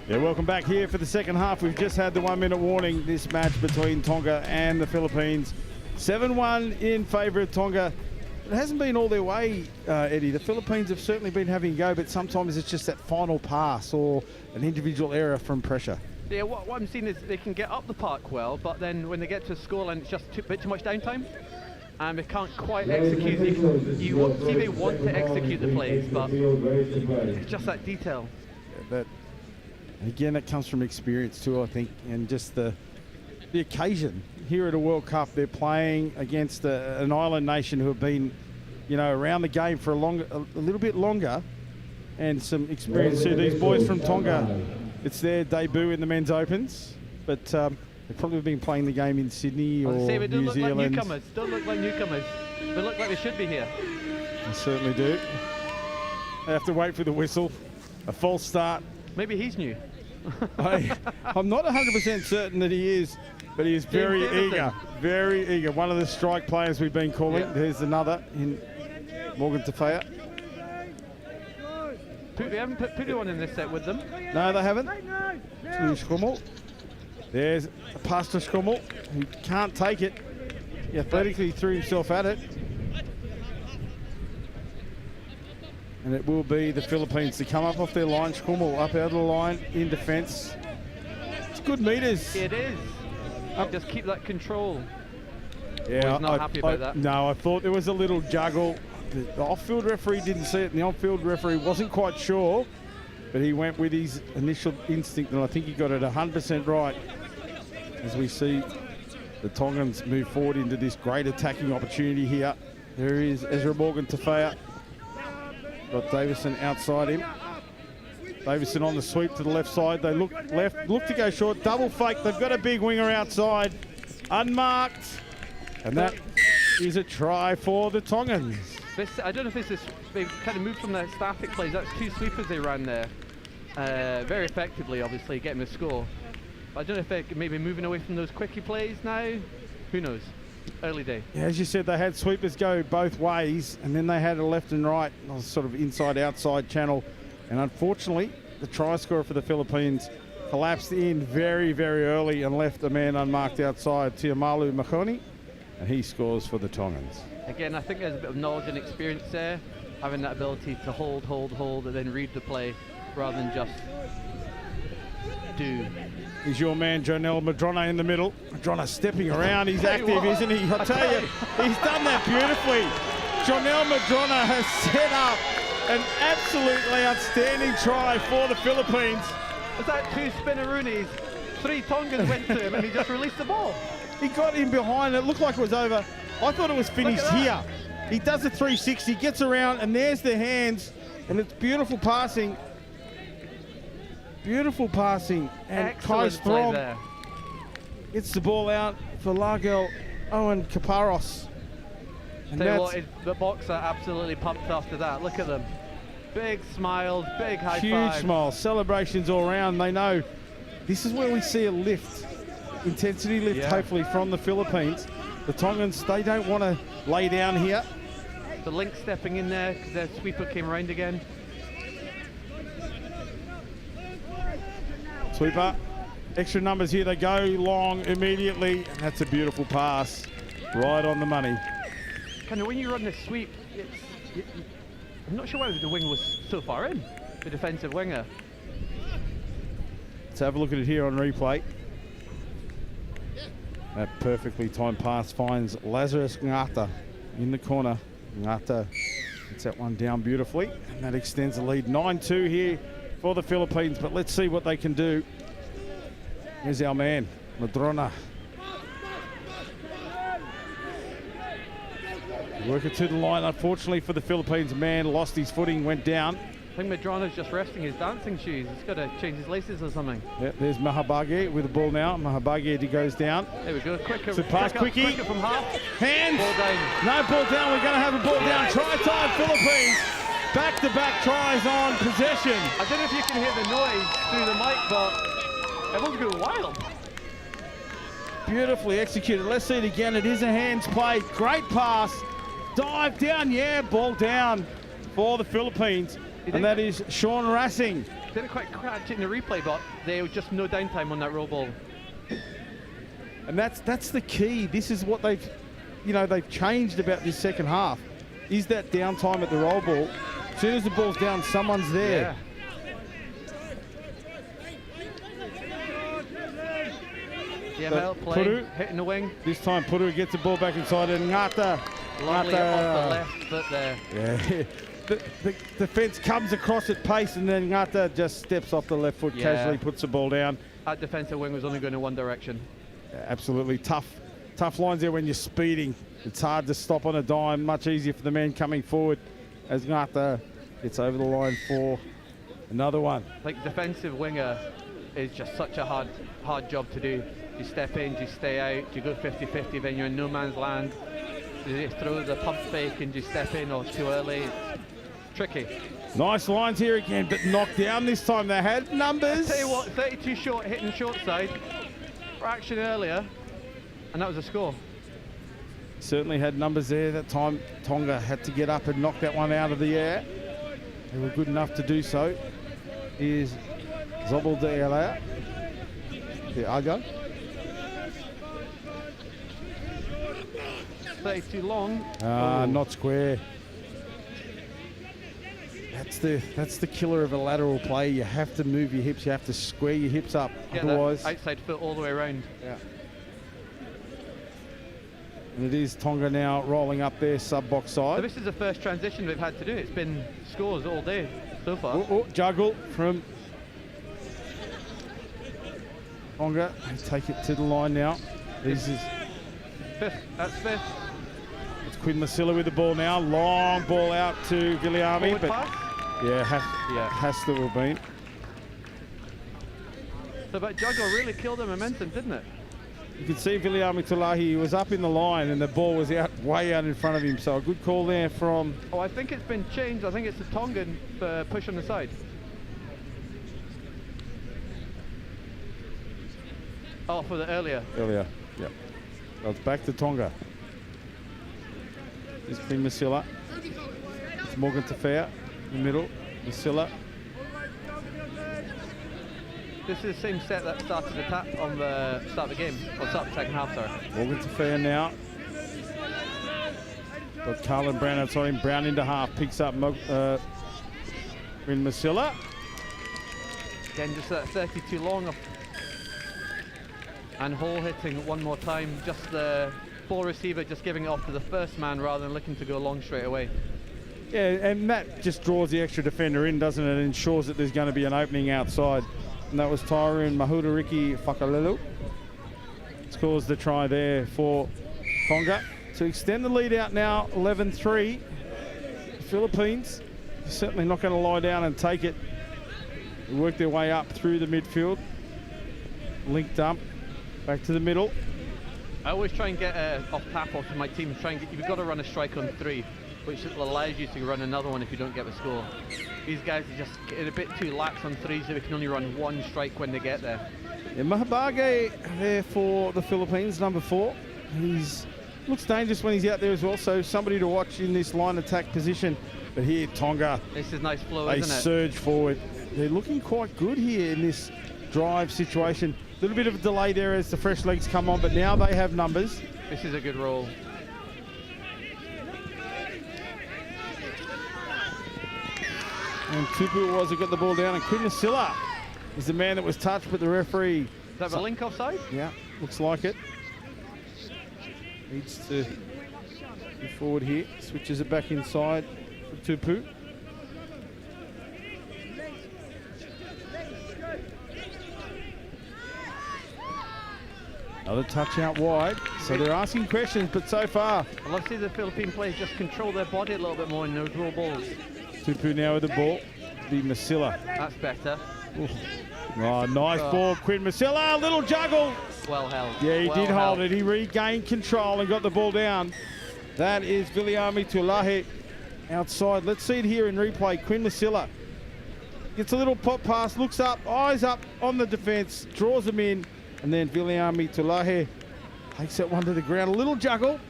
Yeah, welcome back here for the second half. We've just had the 1 minute warning. This match between Tonga and the Philippines 7-1 in favour of Tonga. It hasn't been all their way, Eddie. The Philippines have certainly been having a go, but sometimes it's just that final pass or an individual error from pressure. Yeah, what I'm seeing is they can get up the park well, but then when they get to a scoreline, it's just a bit too much downtime, and they can't quite execute. You see they want to execute the plays, but it's just that detail. Yeah, again, that comes from experience too, I think, and just the occasion. Here at a World Cup, they're playing against an island nation who have been, around the game for a little bit longer, and some experience too. These boys from Tonga, it's their debut in the men's opens, but they've probably been playing the game in Sydney or New Zealand. Don't look like newcomers. They look like they should be here. They certainly do. They have to wait for the whistle. A false start. Maybe he's new. I'm not 100% certain that he is, but he is very eager. Very eager. One of the strike players we've been calling. Yeah. There's another in Morgan Tafea. They haven't put Pudu on in this set with them. No, they haven't. There's a pass to Schrummel, who can't take it. He athletically threw himself at it. And it will be the Philippines to come up off their line. Schrummel up out of the line in defence. It's good meters. It is. Just keep that control. Yeah, he's not happy about that. No, I thought there was a little juggle. The off-field referee didn't see it, and the on-field referee wasn't quite sure, but he went with his initial instinct, and I think he got it 100% right. As we see the Tongans move forward into this great attacking opportunity here. There is Ezra Morgan Tafea. Got Davison outside him. Davison on the sweep to the left side. They look left, look to go short. Double fake. They've got a big winger outside. Unmarked. And that is a try for the Tongans. I don't know if this is, they've kind of moved from their static plays. That's 2 sweepers they ran there. Very effectively, obviously, getting the score. But I don't know if they're maybe moving away from those quickie plays now. Who knows? Early day. Yeah, as you said, they had sweepers go both ways, and then they had a left and right, sort of inside-outside channel. And unfortunately, the try scorer for the Philippines collapsed in very, very early and left a man unmarked outside, Tiamalu Mahoney, and he scores for the Tongans. Again, I think there's a bit of knowledge and experience there, having that ability to hold, and then read the play rather than just do. He's your man, Jonel Madrona, in the middle. Madrona stepping around. He's active, isn't he? I tell you, he's done that beautifully. Jonel Madrona has set up an absolutely outstanding try for the Philippines. Was that 2 spinneroonies? 3 Tongans went to him and he just released the ball. He got in behind. It looked like it was over. I thought it was finished here. He does a 360, gets around, and there's the hands, and it's beautiful passing. Beautiful passing. And Kai Strom gets the ball out for Largel Owen Kaparos. And tell you what, the boxer absolutely pumped after that. Look at them. Big smiles, big high five. Huge smiles, celebrations all around. They know this is where we see a lift, intensity lift, hopefully, from the Philippines. The Tongans, they don't want to lay down here. The link stepping in there because their sweeper came around again. Sweeper, extra numbers here. They go long immediately, and that's a beautiful pass, right on the money. Kind of when you run this sweep, I'm not sure why the winger was so far in, the defensive winger. Let's have a look at it here on replay. That perfectly timed pass finds Lazarus Ngata in the corner. Ngata gets that one down beautifully, and that extends the lead. 9-2 here for the Philippines, but let's see what they can do. Here's our man, Madrona. Worker to the line, unfortunately for the Philippines, man lost his footing, went down. I think Madrona's just resting his dancing shoes. He's got to change his laces or something. Yeah, there's Mahabagi with the ball now. Mahabagi goes down. There we go, quicker. So pass quickie. Quicker from half. Hands. Ball down. No ball down. We're going to have a ball down. Try time, Philippines. Back-to-back tries on possession. I don't know if you can hear the noise through the mic, but everyone's going wild. Beautifully executed. Let's see it again. It is a hands play. Great pass. Dive down. Yeah, ball down for the Philippines. And that is Sean Rassing. Didn't quite catch it in the replay, but there was just no downtime on that roll ball. And that's the key. This is what they've you know, they've changed about this second half is that downtime at the roll ball. As soon as the ball's down, someone's there. Yeah, Mel playing, hitting the wing. This time Puru gets the ball back inside and Ngata. Lovely off the left foot there. Yeah. The defence comes across at pace and then Ngata just steps off the left foot, casually puts the ball down. That defensive wing was only going in one direction. Yeah, absolutely tough lines there when you're speeding. It's hard to stop on a dime, much easier for the man coming forward as Ngata gets over the line for another one. Like defensive winger is just such a hard job to do. You step in, you stay out, you go 50-50, then you're in no man's land. You throw the pump fake and you step in or too early. Tricky. Nice lines here again, but knocked down this time. They had numbers. I tell you what, 32 short, hitting short side. Fraction earlier, and that was a score. Certainly had numbers there. That time Tonga had to get up and knock that one out of the air. They were good enough to do so. Here's Zobel de Alea. The Argo. 32 long. Not square. That's the killer of a lateral play. You have to move your hips. You have to square your hips up. Get otherwise, that outside foot all the way around. Yeah. And it is Tonga now rolling up their sub-box side. So this is the first transition they've had to do. It's been scores all day so far. Juggle from Tonga. They take it to the line now. This is fifth. That's fifth. It's Quinn Masilla with the ball now. Long ball out to Viliami. Forward pass? Yeah, has to have been. So that juggle really killed the momentum, didn't it? You can see Viliami Tulahi, he was up in the line and the ball was way out in front of him. So a good call there from... Oh, I think it's been changed. I think it's the Tongan push on the side. Oh, for the earlier. Earlier, yep. So it's back to Tonga. There's Quinn Masilla. It's Morgan Tafea in the middle. Masilla. This is the same set that started the tap on the start of the game, or start of the second half, sorry. Morgan Tafea now. Got Carlin Brown outside him. Brown into half. Picks up Quinn Masilla. Again, just that 32 long. And Hall hitting one more time. Just the ball receiver just giving it off to the first man rather than looking to go long straight away. Yeah, and that just draws the extra defender in, doesn't it? It ensures that there's going to be an opening outside. And that was Tyrone Mahudariki Whakalelu. Scores the try there for Tonga to extend the lead out now, 11-3. The Philippines are certainly not going to lie down and take it. They work their way up through the midfield. Linked up, back to the middle. I always try and get off tap off my team. You've got to run a strike on 3, which allows you to run another one if you don't get the score. These guys are just getting a bit too lax on 3s, so they can only run one strike when they get there. Yeah, Mahabage there for the Philippines, number 4. He's looks dangerous when he's out there as well, so somebody to watch in this line attack position. But here, Tonga. This is nice flow, they isn't it? surge forward. They're looking quite good here in this drive situation. A little bit of a delay there as the fresh legs come on, but now they have numbers. This is a good roll. And Tupu was who got the ball down, and Quinn Masilla is the man that was touched, but the referee... Is that a link offside? Yeah, looks like it. Needs to be forward here. Switches it back inside for Tupu. Another touch out wide. So they're asking questions, but so far... I love to see the Philippine players just control their body a little bit more in those raw balls. Tupu now with the ball. The Masilla. That's better. Oh, nice ball, Quinn Masilla. Little juggle. Well held. Yeah, he well did hold held. it. He regained control and got the ball down. That is Viliami Tulahi outside. Let's see it here in replay. Quinn Masilla gets a little pop pass, looks up, eyes up on the defence, draws them in, and then Viliami Tulahi takes that one to the ground. A little juggle,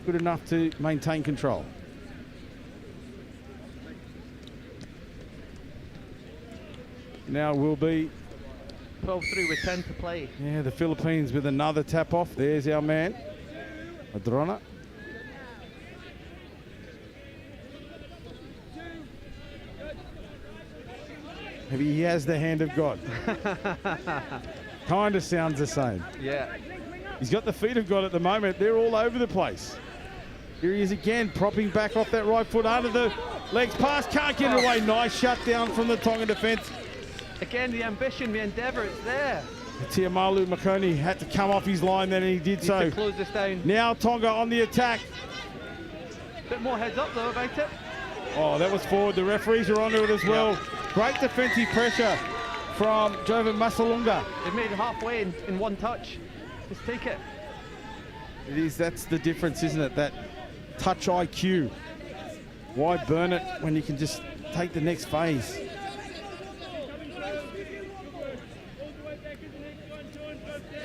good enough to maintain control. Now will be 12-3 with 10 to play. Yeah, the Philippines with another tap off. There's our man, Adrona. Maybe he has the hand of God. Kind of sounds the same. Yeah. He's got the feet of God at the moment. They're all over the place. Here he is again, propping back off that right foot under the legs pass. Can't get it away. Nice shutdown from the Tongan defence. Again, the ambition, the endeavour, it's there. Tiamalu Makoni had to come off his line then, and he did so. To close this down. Now Tonga on the attack. Bit more heads up though about it. Oh, that was forward. The referees are onto it as well. Great defensive pressure from Jovan Masalunga. They've made it halfway in one touch. Just take it. It is, that's the difference, isn't it? That touch IQ. Why burn it when you can just take the next phase?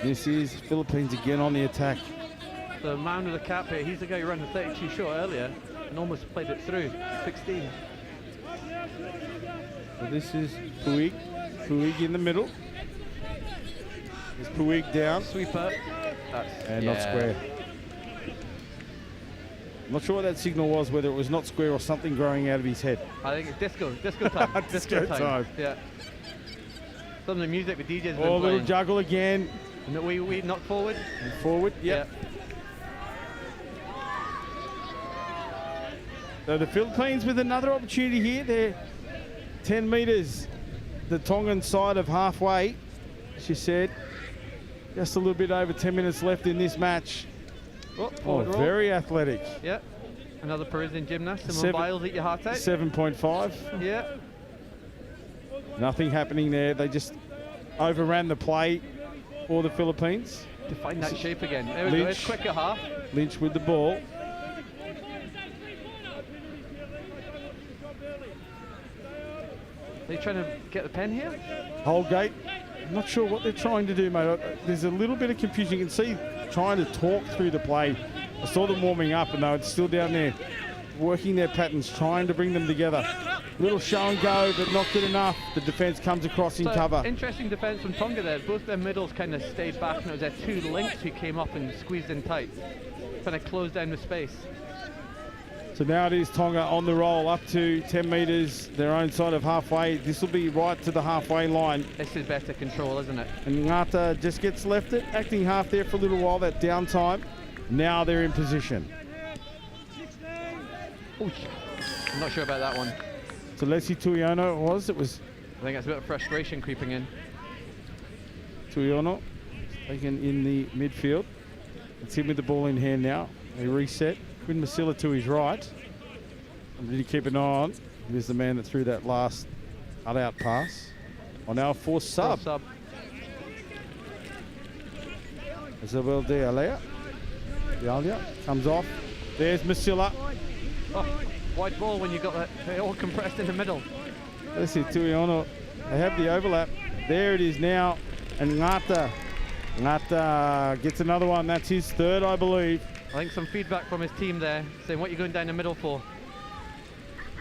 This is Philippines again on the attack. The man with the cap here, he's the guy who ran the 32 shot earlier and almost played it through. 16. So this is Puig. Puig in the middle. There's Puig down. Sweeper. And not square. I'm not sure what that signal was, whether it was not square or something growing out of his head. I think it's disco time. Disco time. Yeah. Some of the music the DJ's been Oh, little playing. juggle again. And we knock forward. And forward, yep. Yeah. So the Philippines with another opportunity here. They're 10 metres the Tongan side of halfway, she said. Just a little bit over 10 minutes left in this match. Oh, very athletic. Yeah. Another Parisian gymnast. Simone Biles, eat your heart out. 7.5. Yeah. Nothing happening there. They just overran the play for the Philippines. To find that shape again. There we go. It's quick at half. Lynch with the ball. Are you trying to get the pen here? Holgate. I'm not sure what they're trying to do, mate. There's a little bit of confusion. You can see trying to talk through the play. I saw them warming up, and they were still down there working their patterns, trying to bring them together. Little show and go, but not good enough. The defence comes across in cover. Interesting defence from Tonga there. Both their middles kind of stayed back, and it was their two links who came up and squeezed in tight, trying to close down the space. So now it is Tonga on the roll, up to 10 metres, their own side of halfway. This will be right to the halfway line. This is better control, isn't it? And Ngata just gets left it, acting half there for a little while, that downtime. Now they're in position. Ooh, I'm not sure about that one. So Leslie Tuiono it was. I think that's a bit of frustration creeping in. Tuiono taken in the midfield. It's him with the ball in hand now. They reset. Quinn Masila to his right. I'm really keep an eye on. Here's the man that threw that last cut-out pass. On our forced sub. Isabel de Alea. Dalia comes off. There's Masila. Oh, wide ball when you got that. They're all compressed in the middle. Let's see, Tuiono. They have the overlap. There it is now. And Ngata gets another one. That's his third, I believe. I think some feedback from his team there, saying what are you going down the middle for?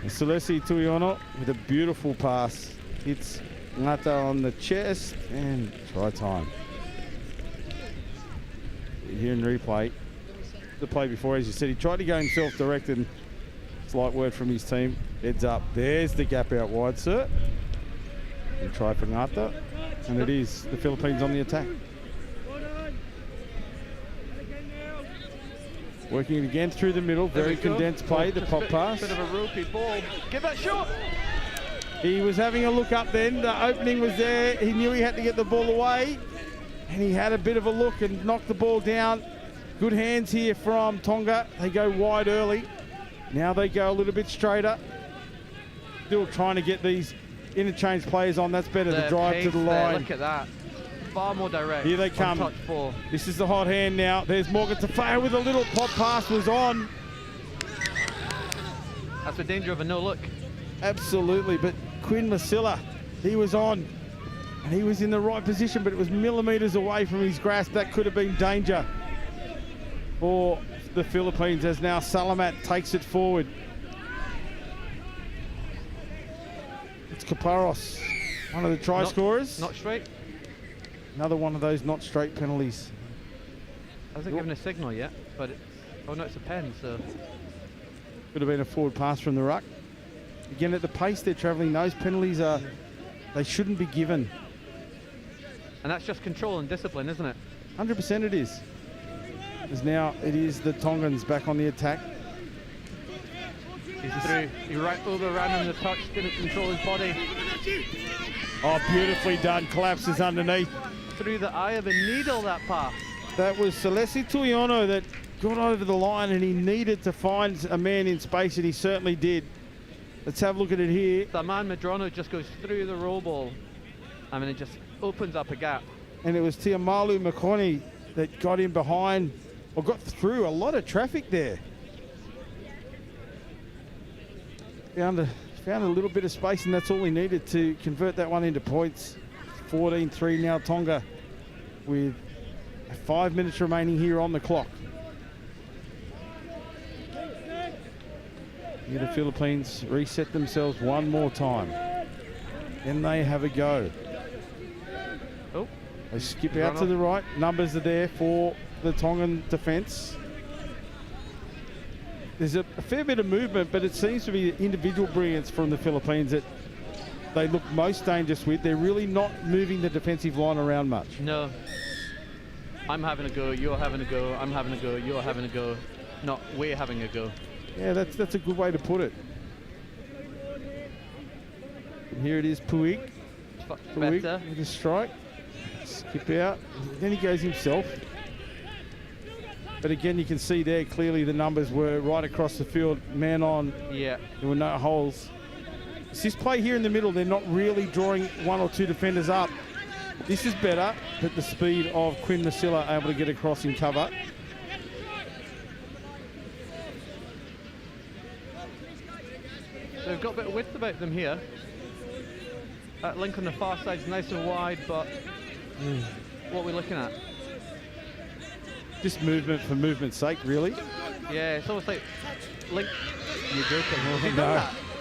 Celesi Tuiono with a beautiful pass. Hits Ngata on the chest and try time. Here in replay. The play before, as you said, he tried to go himself directed. Slight word from his team. Heads up. There's the gap out wide, sir. And try for Ngata. And it is the Philippines on the attack. Working it again through the middle, very condensed play, the pop pass. Bit of a ropey ball. Give that shot! He was having a look up then, the opening was there, he knew he had to get the ball away, and he had a bit of a look and knocked the ball down. Good hands here from Tonga, they go wide early. Now they go a little bit straighter. Still trying to get these interchange players on, that's better, the drive to the line. Look at that. Far more direct. Here they come. Touch four. This is the hot hand now. There's Morgan Tafao with a little pop pass, was on. That's the danger of a no look. Absolutely, but Quinn Masila, he was on. And he was in the right position, but it was millimetres away from his grasp. That could have been danger for the Philippines as now Salamat takes it forward. It's Kaparos, one of the try scorers. Not straight. Another one of those not straight penalties. Hasn't given a signal yet, but it's, oh no, it's a pen, so. Could have been a forward pass from the ruck. Again, at the pace they're travelling, those penalties are they shouldn't be given. And that's just control and discipline, isn't it? 100% it is. As now it is the Tongans back on the attack. He's through. He overran him the touch, didn't control his body. Oh, beautifully done. Collapses underneath. Through the eye of the needle, that pass. That was Celesi Tuiono that got over the line, and he needed to find a man in space, and he certainly did. Let's have a look at it here. The man Medrano just goes through the roll ball. I mean, it just opens up a gap. And it was Tiamalu Makoni that got in behind, or got through a lot of traffic there. Found a little bit of space, and that's all he needed to convert that one into points. 14-3 now Tonga, with 5 minutes remaining here on the clock. Here the Philippines reset themselves one more time. Then they have a go. Oh, they skip out to the right. Numbers are there for the Tongan defence. There's a fair bit of movement, but it seems to be individual brilliance from the Philippines that they look most dangerous with. They're really not moving the defensive line around much. No. I'm having a go, you're having a go, I'm having a go, you're having a go. Not we're having a go. Yeah, that's a good way to put it. And here it is, Puig. Puig with a strike. Skip out. Then he goes himself. But again, you can see there clearly the numbers were right across the field, man on. Yeah. There were no holes. It's this play here in the middle, they're not really drawing one or two defenders up. This is better, but the speed of Quinn Masilla able to get across in cover. They've got a bit of width about them here. That link on the far side is nice and wide, but what are we looking at? Just movement for movement's sake, really. Yeah, it's almost like link. You're joking.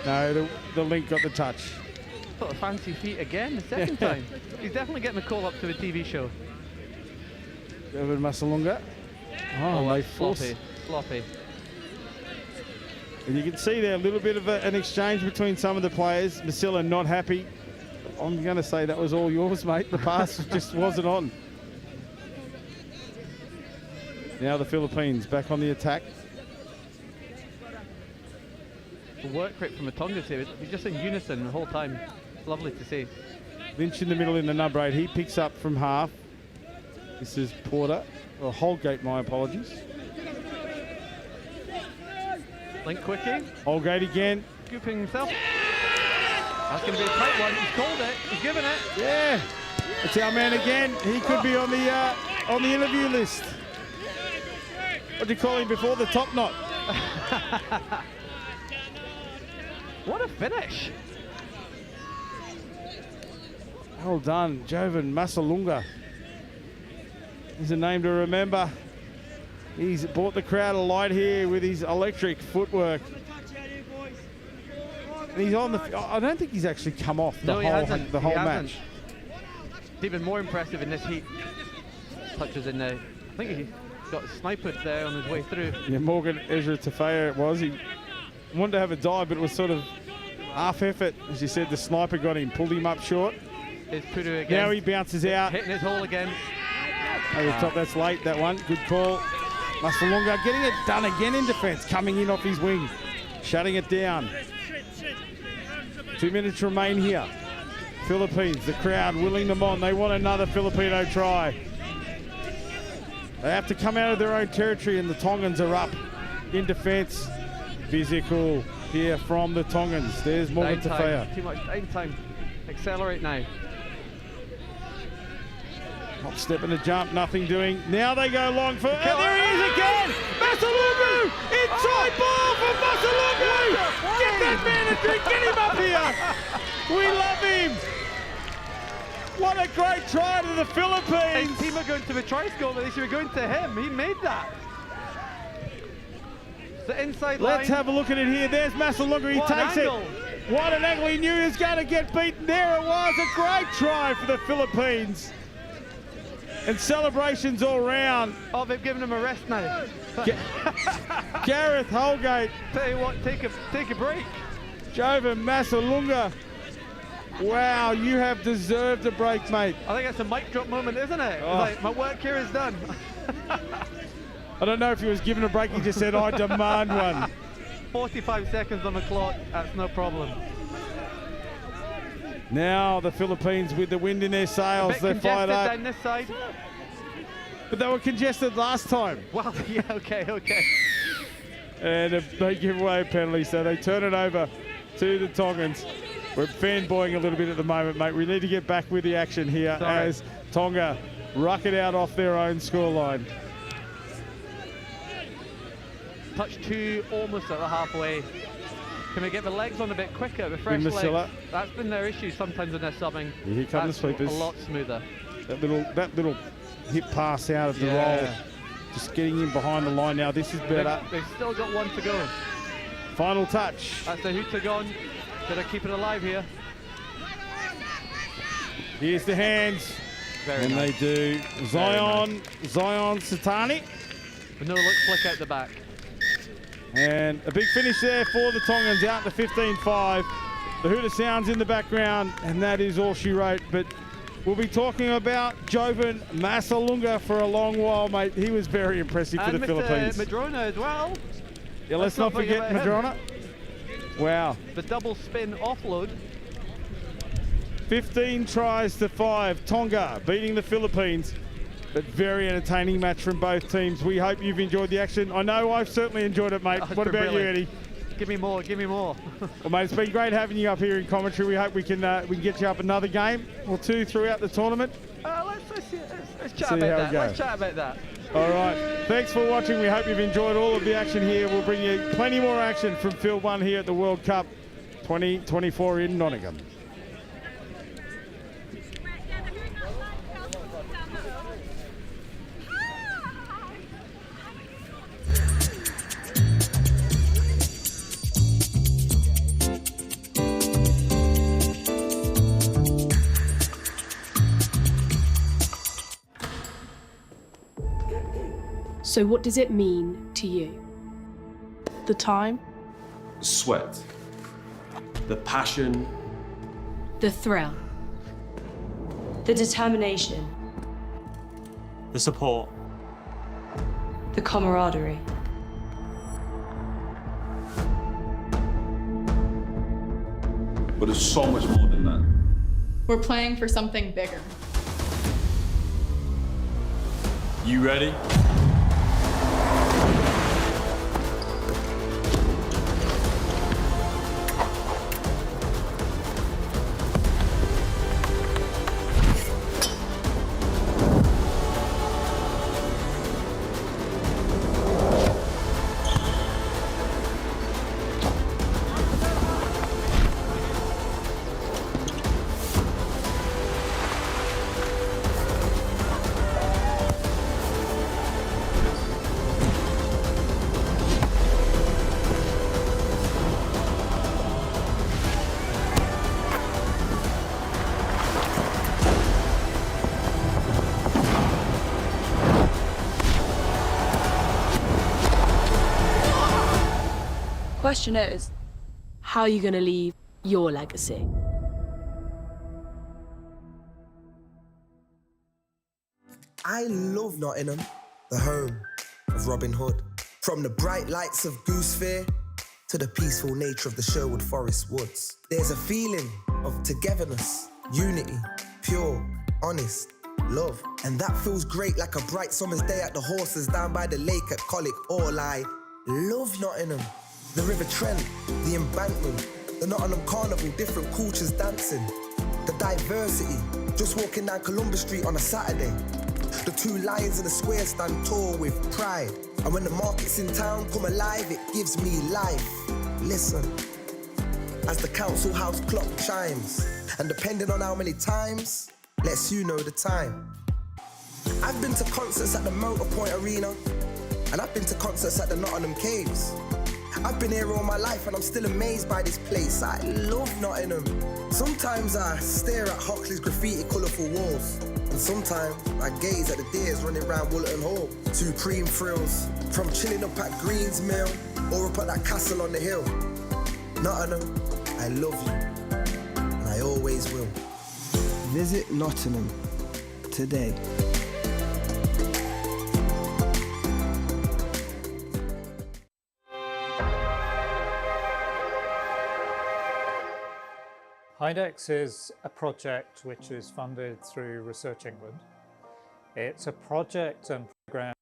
No, the link got the touch. Sort of fancy feet again the second time. He's definitely getting the call up to the TV show. David Masalunga. Oh, they force. Sloppy. And you can see there a little bit of an exchange between some of the players. Masilla not happy. I'm going to say that was all yours, mate. The pass just wasn't on. Now the Philippines back on the attack. The work rate from the Tongas here, he's just in unison the whole time. It's lovely to see. Lynch in the middle in the number 8. He picks up from half. This is Porter, or Holgate, my apologies. Link quickie. Holgate again. Scooping himself. That's going to be a tight one. He's called it. He's given it. Yeah. It's our man again. He could be on the interview list. What do you call him before? The top knot. What a finish. Well done, Jovan Masalunga. He's a name to remember. He's brought the crowd alight here with his electric footwork. And he's on the. I don't think he's actually come off the whole match. It's even more impressive in this heat. Touches in there. I think he got sniped there on his way through. Yeah, Morgan Ezra Tafea it was. He wanted to have a dive, but it was sort of half effort. As you said, the sniper got him, pulled him up short. It's Pudu again. Now he bounces out. Hitting his hole again. Over the top, that's late, that one. Good call. Masalunga getting it done again in defence, coming in off his wing, shutting it down. 2 minutes remain here. Philippines, the crowd willing them on. They want another Filipino try. They have to come out of their own territory, and the Tongans are up in defence. Physical here from the Tongans. There's Morgan Tafea. Too much time. Accelerate now. Hop step and a jump, nothing doing. Now they go long for. Oh, there he is again! Masalungu! Inside ball for Masalungu! Get that man a drink, get him up here! We love him! What a great try to the Philippines! His team are going to the try score, but they should be going to him. He made that. The inside line. Let's have a look at it here. There's Masalungu. He takes it. What an angle. He knew he was going to get beaten. There it was. A great try for the Philippines. And celebrations all round. Oh, they've given him a rest now. Gareth Holgate. Tell you what, take a break. Jovan Masalunga. Wow, you have deserved a break, mate. I think it's a mic drop moment, isn't it? Oh. It's like, my work here is done. I don't know if he was given a break, he just said, I demand one. 45 seconds on the clock, that's no problem. Now the Philippines with the wind in their A sails, bit they're fired congested up. down this side. But they were congested last time. Well, yeah, okay. And they give away a penalty, so they turn it over to the Tongans. We're fanboying a little bit at the moment, mate. We need to get back with the action here as Tonga ruck it out off their own scoreline. Touch 2 almost at the halfway. Can we get the legs on a bit quicker with fresh legs? That's been their issue sometimes when they're subbing. Yeah, here come the sweepers. A lot smoother. That little hip pass out of the roll. Just getting in behind the line now. This is better. They've still got one to go. Final touch. That's the Huta gone. Gotta keep it alive here. Here's the hands. Very and nice. they do. Zion Satani. But no look flick out the back. And a big finish there for the Tongans out to 15-5. The Huta sounds in the background, and that is all she wrote. But we'll be talking about Jovan Masalunga for a long while, mate. He was very impressive for the Philippines. Madrona as well. Yeah, let's not forget Madrona. Wow. The double spin offload. 15 tries to 5. Tonga beating the Philippines. But very entertaining match from both teams. We hope you've enjoyed the action. I know I've certainly enjoyed it, mate. What about you, Eddie? Give me more. Well, mate, it's been great having you up here in commentary. We hope we can get you up another game or two throughout the tournament. Let's chat about that. Let's chat about that. All right. Thanks for watching. We hope you've enjoyed all of the action here. We'll bring you plenty more action from Field 1 here at the World Cup 2024 in Nottingham. So what does it mean to you? The time? Sweat. The passion. The thrill. The determination. The support. The camaraderie. But it's so much more than that. We're playing for something bigger. You ready? Question is, how are you going to leave your legacy? I love Nottingham, the home of Robin Hood. From the bright lights of Goose Fair to the peaceful nature of the Sherwood Forest woods. There's a feeling of togetherness, unity, pure, honest, love. And that feels great like a bright summer's day at the horses down by the lake at Colic Hall. I love Nottingham. The River Trent, the embankment, the Nottingham Carnival, different cultures dancing. The diversity, just walking down Columbus Street on a Saturday. The two lions in the square stand tall with pride. And when the markets in town come alive, it gives me life. Listen, as the council house clock chimes, and depending on how many times, lets you know the time. I've been to concerts at the Motorpoint Arena, and I've been to concerts at the Nottingham Caves. I've been here all my life and I'm still amazed by this place. I love Nottingham. Sometimes I stare at Hockley's graffiti colourful walls, and sometimes I gaze at the deers running around Woollerton Hall. Supreme thrills, from chilling up at Green's Mill or up at that castle on the hill. Nottingham, I love you, and I always will. Visit Nottingham today. HIDEX is a project which is funded through Research England. It's a project and program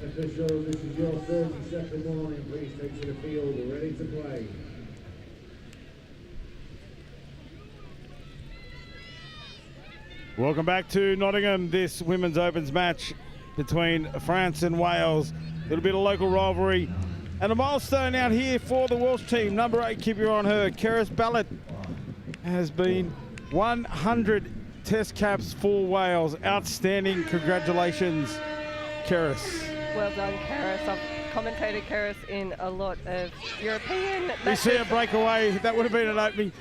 official, this is your third and second warning. Please take to the field, ready to play. Welcome back to Nottingham. This Women's Opens match between France and Wales. A little bit of local rivalry. And a milestone out here for the Welsh team. Number 8, keep your eye on her. Keris Ballett has been 100 test caps for Wales. Outstanding. Congratulations, Keris. Well done, Keris. I've commentated Keris in a lot of European. We see a breakaway. That would have been an opening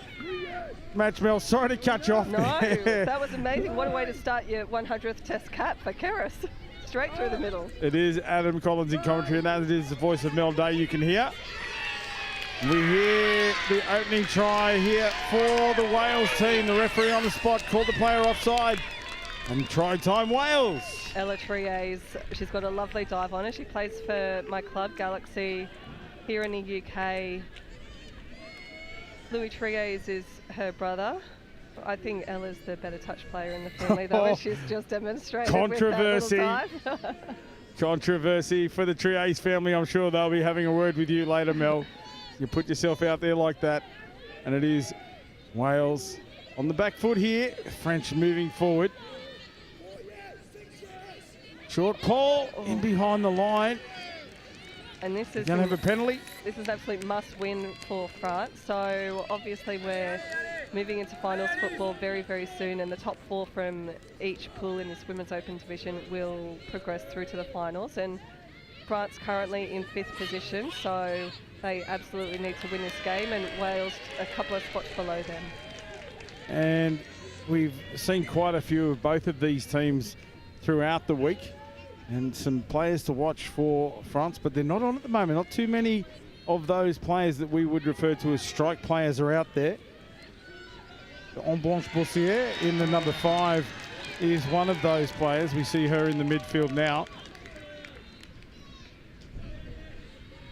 match, Mel. Sorry to cut you off. No, that was amazing. What a way to start your 100th test cap for Keris. Straight through the middle. It is Adam Collins in commentary, and that is the voice of Mel Day you can hear. We hear the opening try here for the Wales team. The referee on the spot called the player offside. And try time, Wales. Ella Triers, she's got a lovely dive on her. She plays for my club, Galaxy, here in the UK. Louis Triers is her brother. I think Ella's the better touch player in the family, though, and she's just demonstrated Controversy. with that little dive. Controversy for the Triers family. I'm sure they'll be having a word with you later, Mel. You put yourself out there like that. And it is Wales on the back foot here. French moving forward. Short ball in behind the line. And this is going to have a penalty. This is an absolute must-win for France. So obviously we're moving into finals football very, very soon, and the top 4 from each pool in this Women's Open division will progress through to the finals. And France currently in 5th position, so they absolutely need to win this game, and Wales a couple of spots below them. And we've seen quite a few of both of these teams throughout the week, and some players to watch for France, but they're not on at the moment. Not too many of those players that we would refer to as strike players are out there. Amblanche Bossier in the number 5 is one of those players. We see her in the midfield now.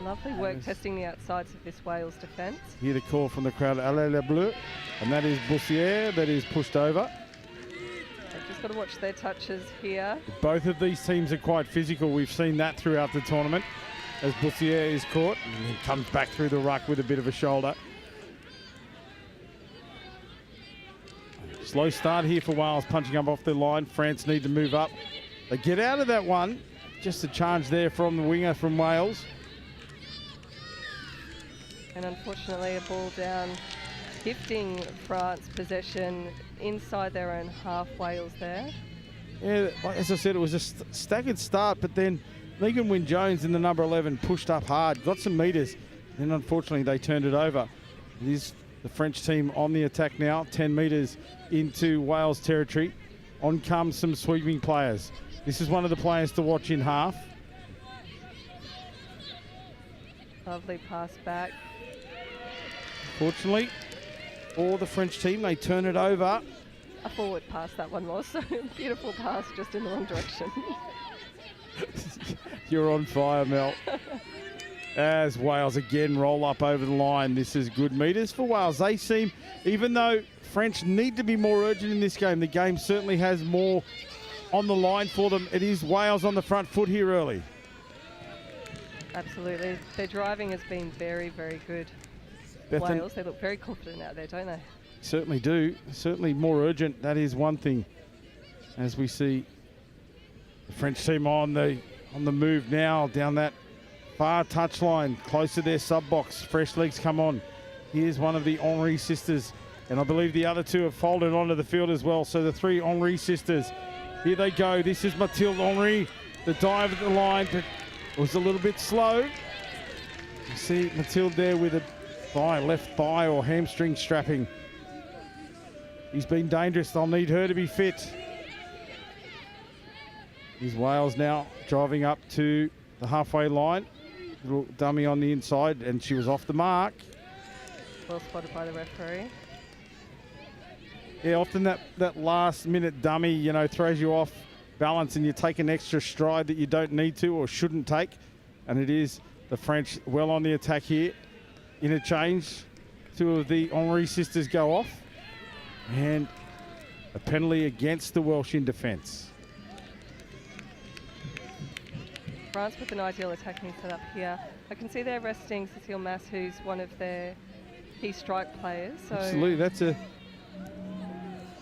Lovely work testing the outsides of this Wales defence. Hear the call from the crowd, Allez les Bleus, and that is Bossier that is pushed over. They've just got to watch their touches here. Both of these teams are quite physical. We've seen that throughout the tournament as Bossier is caught and then comes back through the ruck with a bit of a shoulder. Slow start here for Wales, punching up off their line. France need to move up. They get out of that one. Just a charge there from the winger from Wales. And unfortunately a ball down, gifting France possession inside their own half. Wales there. Yeah, as I said, it was a staggered start, but then Megan Wynne-Jones in the number 11 pushed up hard, got some metres, and unfortunately they turned it over. It is the French team on the attack now, 10 metres into Wales territory. On comes some sweeping players. This is one of the players to watch in half. Lovely pass back. Fortunately, for the French team, they turn it over. A forward pass that one was. Beautiful pass, just in the wrong direction. You're on fire, Mel. As Wales again roll up over the line. This is good metres for Wales. They seem, even though French need to be more urgent in this game, the game certainly has more on the line for them. It is Wales on the front foot here early. Absolutely. Their driving has been very, very good. Bethan, Wales, they look very confident out there, don't they? Certainly do. Certainly more urgent. That is one thing. As we see the French team on the move now down that far touchline, close to their sub box. Fresh legs come on. Here's one of the Henry sisters, and I believe the other two have folded onto the field as well. So the 3 Henry sisters, here they go. This is Mathilde Henry. The dive at the line, but it was a little bit slow. You see Mathilde there with a left thigh or hamstring strapping. He's been dangerous. They'll need her to be fit. Here's Wales now driving up to the halfway line. Little dummy on the inside, and she was off the mark. Well spotted by the referee. Yeah, often that last minute dummy, you know, throws you off balance and you take an extra stride that you don't need to or shouldn't take. And it is the French well on the attack here. Interchange. 2 of the Henry sisters go off. And a penalty against the Welsh in defence. France with an ideal attacking setup here. I can see they're resting Cecile Mass, who's one of their key strike players. So Absolutely, that's a.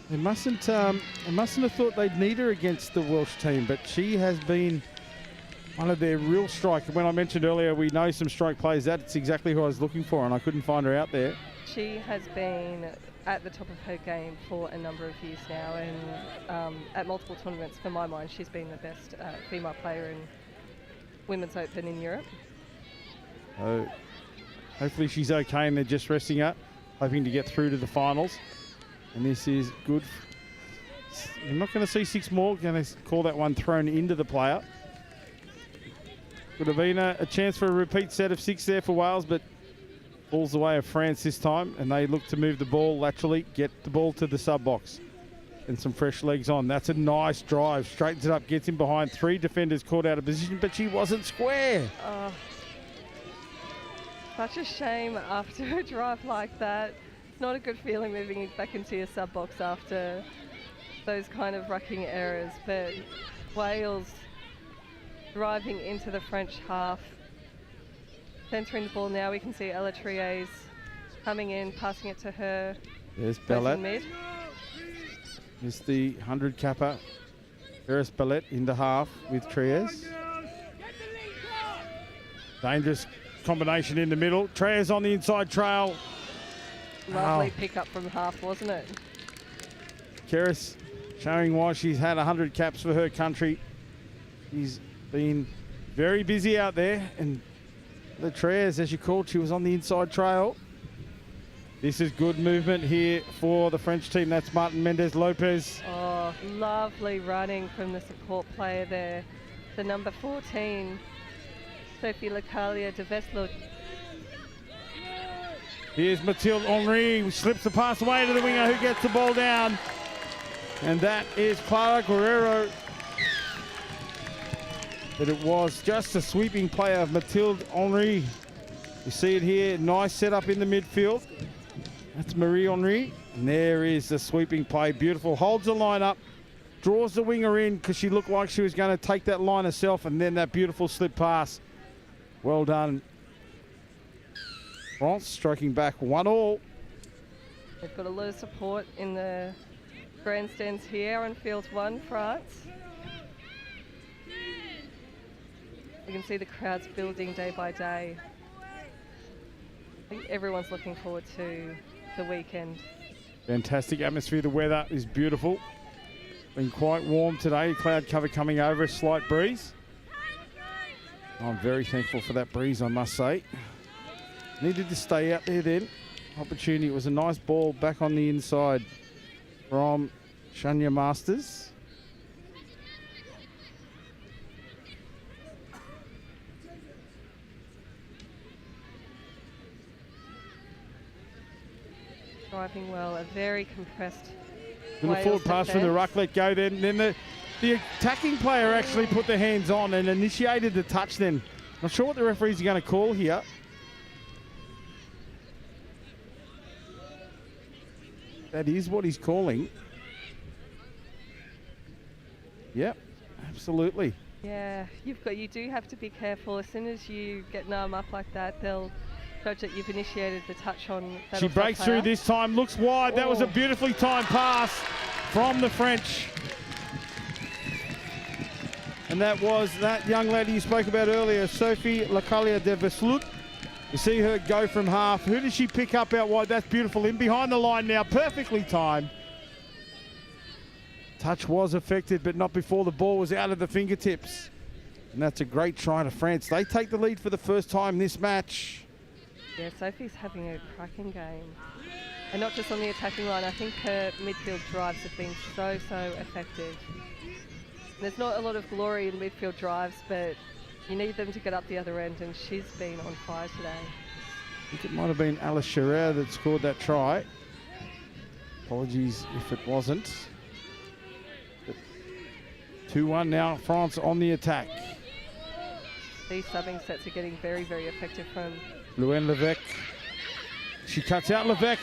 They mustn't have thought they'd need her against the Welsh team, but she has been one of their real strike. When I mentioned earlier, we know some strike players. That's exactly who I was looking for, and I couldn't find her out there. she has been at the top of her game for a number of years now, and at multiple tournaments, for my mind, she's been the best female player in Women's Open in Europe. Hopefully she's okay and they're just resting up, hoping to get through to the finals. And this is good. I'm not going to see 6 more. Going to call that one thrown into the player. Could have been a chance for a repeat set of 6 there for Wales, but falls the way of France this time, and they look to move the ball laterally, get the ball to the sub box, and some fresh legs on. That's a nice drive. Straightens it up, gets in behind 3 defenders caught out of position, but she wasn't square. Such a shame after a drive like that. It's not a good feeling moving back into your sub box after those kind of rucking errors, but Wales driving into the French half, centering the ball now. We can see Ella Triers coming in, passing it to her. There's Goes Bellet. in mid. There's the 100 capper. Ferris Bellet into half with Triers. Dangerous combination in the middle. Triers on the inside trail. Lovely pick up from half, wasn't it? Keris showing why she's had 100 caps for her country. She's been very busy out there, and the Triers, as you called, she was on the inside trail. This is good movement here for the French team. That's Martin Mendez Lopez. Oh, lovely running from the support player there. The number 14, Sophie Lecalia de Veslo. Here's Mathilde Henry, who slips the pass away to the winger who gets the ball down. And that is Clara Guerrero. But it was just a sweeping play of Mathilde Henry. You see it here, nice setup in the midfield. That's Marie Henry. And there is the sweeping play, beautiful. Holds the line up, draws the winger in because she looked like she was going to take that line herself, and then that beautiful slip pass. Well done. France striking back 1-1. They've got a lot of support in the grandstands here on field 1, France. You can see the crowds building day by day. I think everyone's looking forward to the weekend. Fantastic atmosphere. The weather is beautiful. Been quite warm today. Cloud cover coming over, a slight breeze. I'm very thankful for that breeze, I must say. Needed to stay out there then. Opportunity. It was a nice ball back on the inside from Shania Masters. Driving well, a very compressed And the forward pass from the ruck, let go then. Then the attacking player actually put their hands on and initiated the touch then. Not sure what the referees are going to call here. That is what he's calling. Yep, absolutely. Yeah, you do have to be careful. As soon as you get an arm up like that, they'll judge that you've initiated the touch on that. She breaks through this time, looks wide. That was a beautifully timed pass from the French. And that was that young lady you spoke about earlier, Sophie Lecalia de Veslut. You see her go from half. Who does she pick up out wide? That's beautiful. In behind the line now, perfectly timed. Touch was affected, but not before the ball was out of the fingertips. And that's a great try to France. They take the lead for the first time this match. Yeah, Sophie's having a cracking game. And not just on the attacking line, I think her midfield drives have been so effective. There's not a lot of glory in midfield drives, but you need them to get up the other end, and she's been on fire today. I think it might have been Alice Scherer that scored that try. Apologies if it wasn't. 2-1 now, France on the attack. These subbing sets are getting very effective from Luann Levesque. She cuts out Levesque.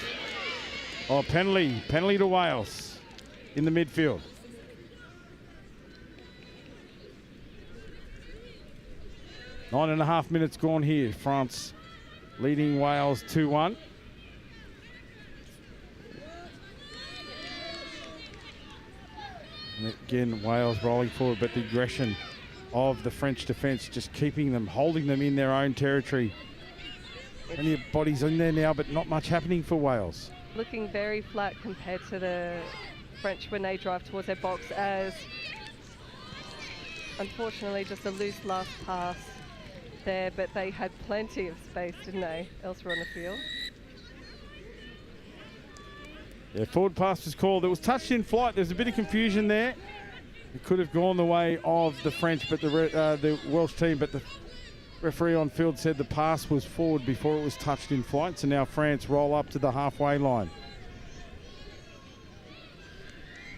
Oh, penalty to Wales in the midfield. 9.5 minutes gone here. France leading Wales 2-1. And again, Wales rolling forward, but the aggression of the French defence just keeping them, holding them in their own territory. Plenty of bodies in there now, but not much happening for Wales. Looking very flat compared to the French when they drive towards their box, as unfortunately just a loose last pass there, but they had plenty of space, didn't they, elsewhere on the field? Yeah, forward pass was called. It was touched in flight. There's a bit of confusion there. It could have gone the way of the French, but the Welsh team, but the referee on field said the pass was forward before it was touched in flight. So now France roll up to the halfway line.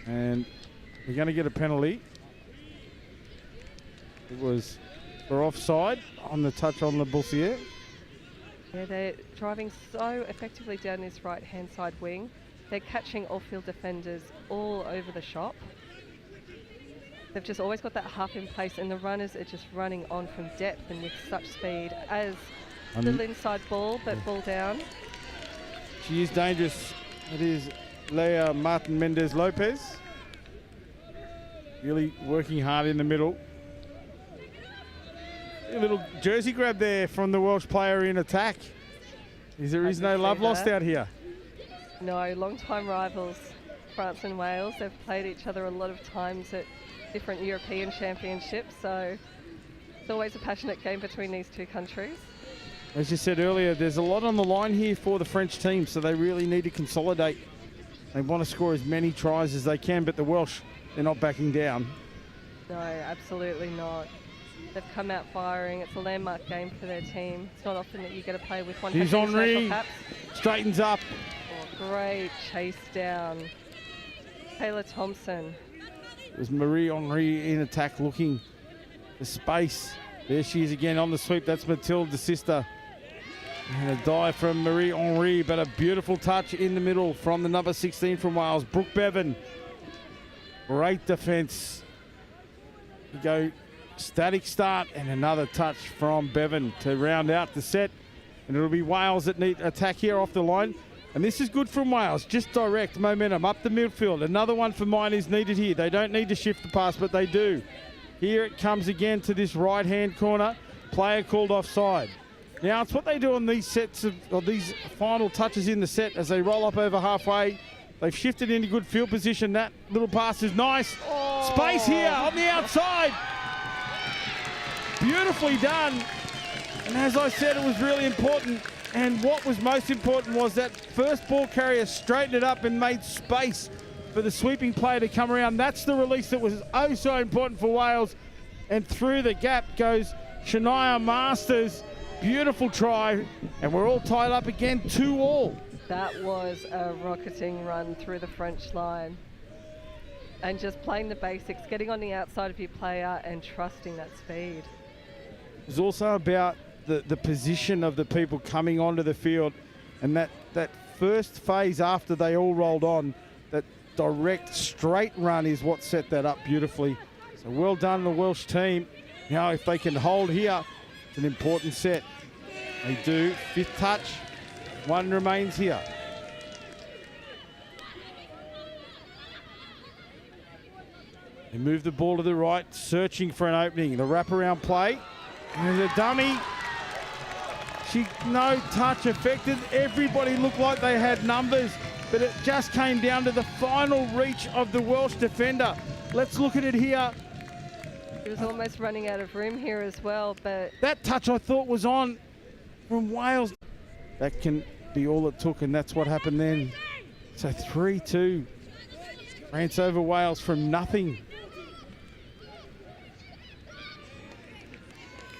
And we're going to get a penalty. It was for offside on the touch on Le Boussier. Yeah, they're driving so effectively down this right-hand side wing. They're catching off-field defenders all over the shop. They've just always got that half in place, and the runners are just running on from depth and with such speed as the inside ball, but ball down. She is dangerous. It is Leah Martin Mendez Lopez. Really working hard in the middle. A little jersey grab there from the Welsh player in attack. There is no love lost out here. No, long-time rivals, France and Wales. They've played each other a lot of times at different European championships, so it's always a passionate game between these two countries. As you said earlier, there's a lot on the line here for the French team, so they really need to consolidate. They want to score as many tries as they can, but the Welsh, they're not backing down. No, absolutely not. They've come out firing. It's a landmark game for their team. It's not often that you get to play with 100 Here's international Henry, caps. straightens up. Oh, great chase down. Taylor Thompson. It was Marie-Henri in attack looking for space. There she is again on the sweep. That's Mathilde, the sister. And a dive from Marie-Henri, but a beautiful touch in the middle from the number 16 from Wales, Brooke Bevan. Great defence. You go static start and another touch from Bevan to round out the set. And it'll be Wales that need attack here off the line. And this is good from Wales, just direct momentum up the midfield. Another one for mine is needed here. They don't need to shift the pass, but they do. Here it comes again to this right-hand corner. Player called offside. Now it's what they do on these sets of these final touches in the set as they roll up over halfway. They've shifted into good field position. That little pass is nice. Oh. Space here on the outside. Beautifully done. And as I said, it was really important. And what was most important was that first ball carrier straightened it up and made space for the sweeping player to come around. That's the release that was oh so important for Wales. And through the gap goes Shania Masters. Beautiful try. And we're all tied up again, 2-2. That was a rocketing run through the French line. And just playing the basics, getting on the outside of your player and trusting that speed. It was also about the position of the people coming onto the field, and that first phase after they all rolled on, that direct straight run is what set that up beautifully. So well done the Welsh team. Now if they can hold here, it's an important set. They do. Fifth touch, one remains here. They move the ball to the right, searching for an opening. The wraparound play. And there's a dummy. No touch affected. Everybody looked like they had numbers, but it just came down to the final reach of the Welsh defender. Let's look at it here. He was almost running out of room here as well, but... That touch I thought was on from Wales. That can be all it took, and that's what happened then. So 3-2. France over Wales from nothing.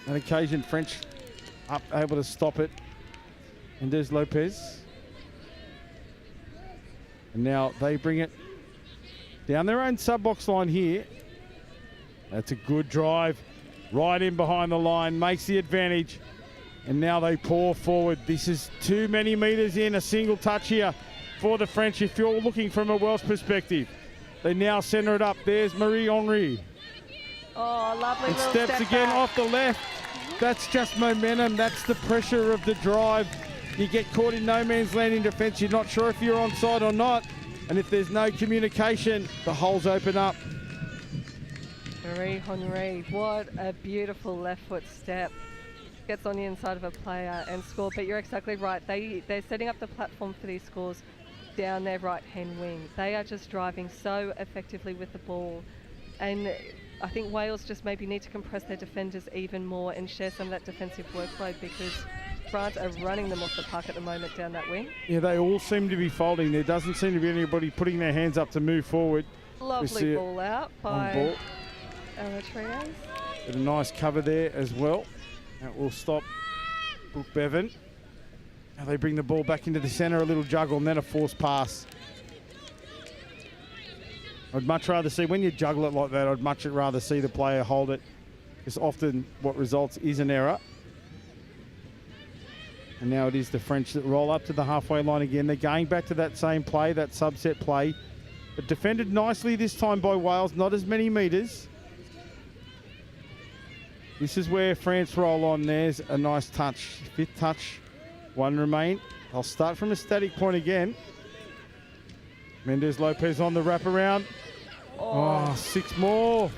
On occasion, French up, able to stop it. Mendez Lopez. And now they bring it down their own sub-box line here. That's a good drive. Right in behind the line, makes the advantage. And now they pour forward. This is too many metres in, a single touch here for the French if you're looking from a Welsh perspective. They now centre it up. There's Marie-Henri. Oh, lovely it little steps step again back. off the left. That's just momentum. That's the pressure of the drive. You get caught in no man's land in defence. You're not sure if you're onside or not. And if there's no communication, the holes open up. Marie Henry, what a beautiful left foot step. Gets on the inside of a player and score. But you're exactly right. They're setting up the platform for these scores down their right-hand wing. They are just driving so effectively with the ball. And I think Wales just maybe need to compress their defenders even more and share some of that defensive workload, because France are running them off the park at the moment down that wing. Yeah, they all seem to be folding. There doesn't seem to be anybody putting their hands up to move forward. Lovely ball out by Trias. Got a nice cover there as well. That will stop Brooke Bevan. Now they bring the ball back into the centre, a little juggle, and then a forced pass. I'd much rather see, when you juggle it like that, I'd much rather see the player hold it. Because often what results is an error. And now it is the French that roll up to the halfway line again. They're going back to that same play, that subset play. But defended nicely this time by Wales, not as many metres. This is where France roll on. There's a nice touch. Fifth touch, one remain. I'll start from a static point again. Mendez Lopez on the wraparound. Oh, 6 more.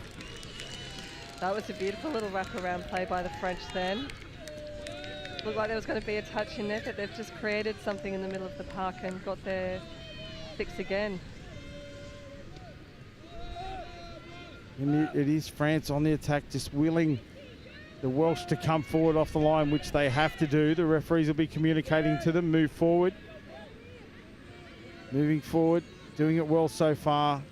That was a beautiful little wraparound play by the French then. Looked like there was going to be a touch in there, but they've just created something in the middle of the park and got their 6 again. And it is France on the attack, just willing the Welsh to come forward off the line, which they have to do. The referees will be communicating to them, move forward. Moving forward, doing it well so far.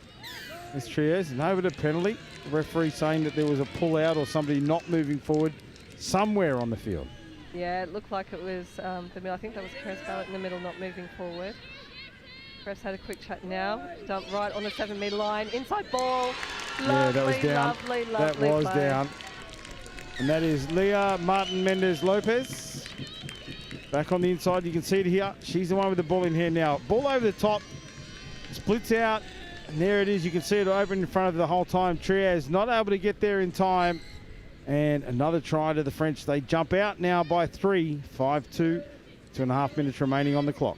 It's Trias, and over to penalty. The referee saying that there was a pull out or somebody not moving forward somewhere on the field. Yeah, it looked like it was the middle. I think that was Chris Ballett in the middle, not moving forward. Refs had a quick chat now. Dump right on the 7-metre line. Inside ball. Lovely, yeah, that was down. Lovely that was play. down. And that is Leah Martin Mendez Lopez. Back on the inside, you can see it here. She's the one with the ball in hand now. Ball over the top. Splits out. And there it is. You can see it open in front of the whole time. Trias not able to get there in time. And another try to the French. They jump out now by 3. 5-2. 2.5 minutes remaining on the clock.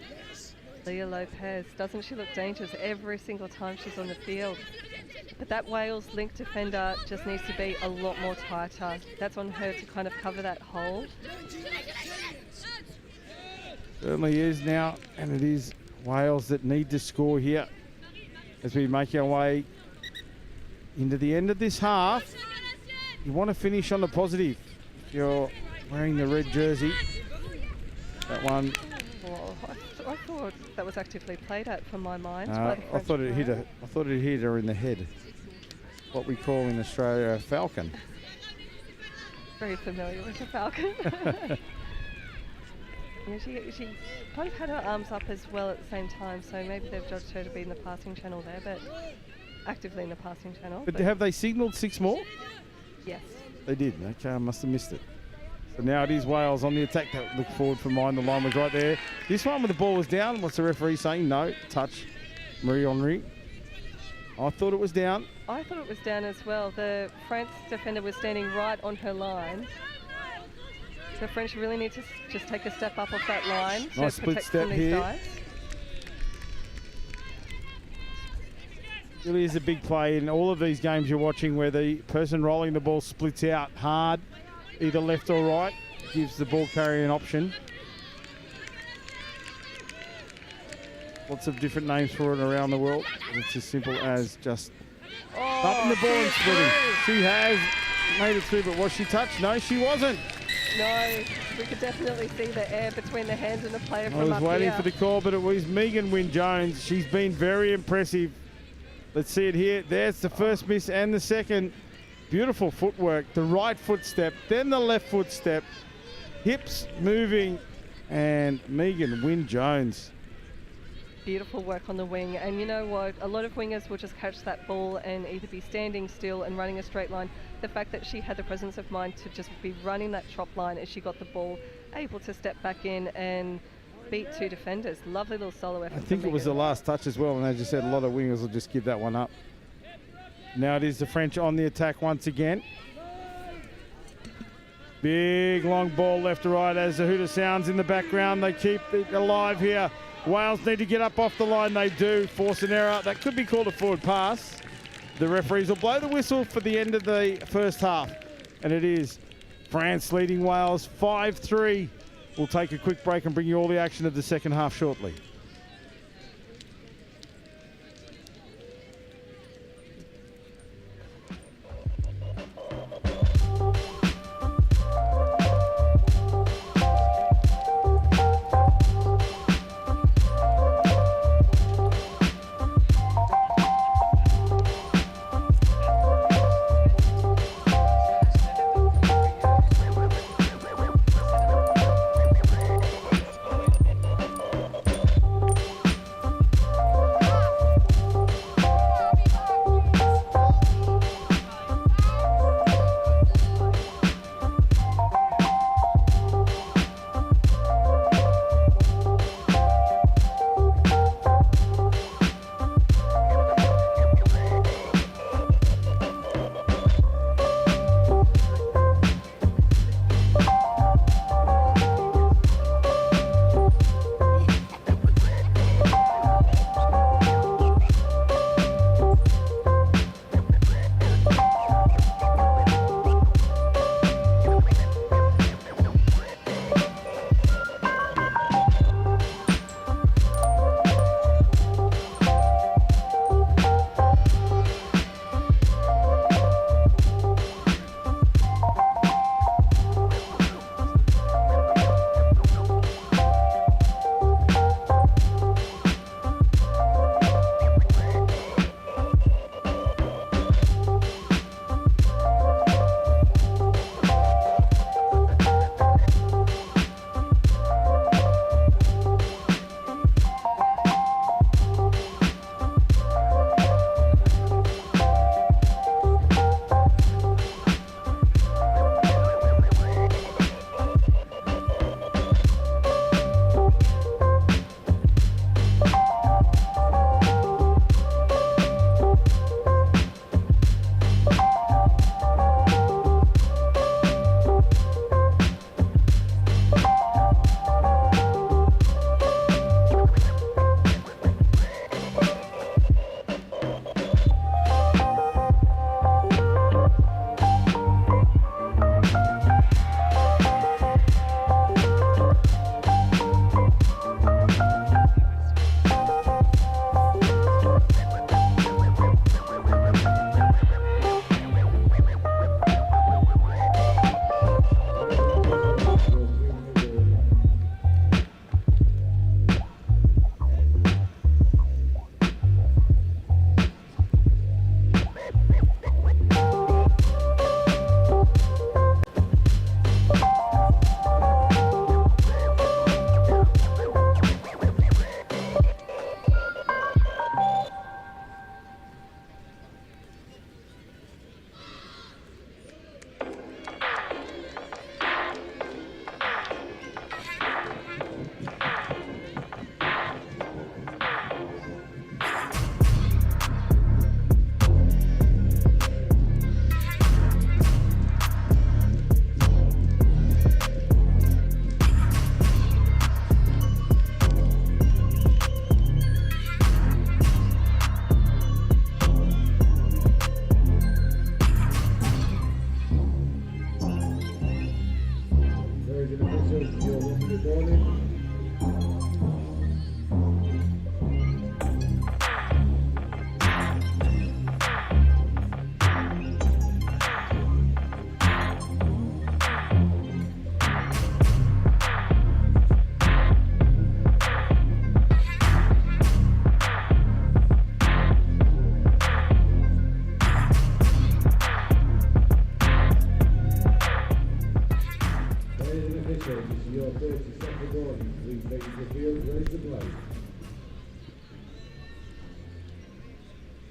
Leah Lopez, doesn't she look dangerous every single time she's on the field? But that Wales link defender just needs to be a lot more tighter. That's on her to kind of cover that hole. Certainly is now, and it is Wales that need to score here as we make our way into the end of this half. You want to finish on the positive. If you're wearing the red jersey, that one. Well, I thought that was actively played at from my mind. I thought it hit her. I thought it hit her in the head. What we call in Australia a falcon. Very familiar with the falcon. Yeah, she kind of had her arms up as well at the same time, so maybe they've judged her to be in the passing channel there, but actively in the passing channel. But have they signalled 6 more? Yes. They did. Okay, I must have missed it. So now it is Wales on the attack. That look forward from mine. The line was right there. This one when the ball was down, what's the referee saying? No, touch. Marie Henry. I thought it was down. I thought it was down as well. The France defender was standing right on her line. The French really need to just take a step up off that line to nice split protect step from these here. guys. Really is a big play in all of these games you're watching where the person rolling the ball splits out hard, either left or right, gives the ball carrier an option. Lots of different names for it around the world. It's as simple as just up in the ball and splitting. She has made it through, but was she touched? No, she wasn't. No, we could definitely see the air between the hands and the player from up here. I was waiting for the call, but it was Megan Wynne-Jones. She's been very impressive. Let's see it here. There's the first miss and the second. Beautiful footwork. The right foot step, then the left foot step. Hips moving, and Megan Wynne-Jones. Beautiful work on the wing, and you know what? A lot of wingers will just catch that ball and either be standing still and running a straight line. The fact that she had the presence of mind to just be running that chop line as she got the ball, able to step back in and beat 2 defenders. Lovely little solo effort. I think it was the last touch as well, and as you said, a lot of wingers will just give that one up. Now it is the French on the attack once again. Big long ball left to right as the hooter sounds in the background. They keep it alive here. Wales need to get up off the line. They do. Force an error. That could be called a forward pass. The referees will blow the whistle for the end of the first half. And it is France leading Wales 5-3. We'll take a quick break and bring you all the action of the second half shortly.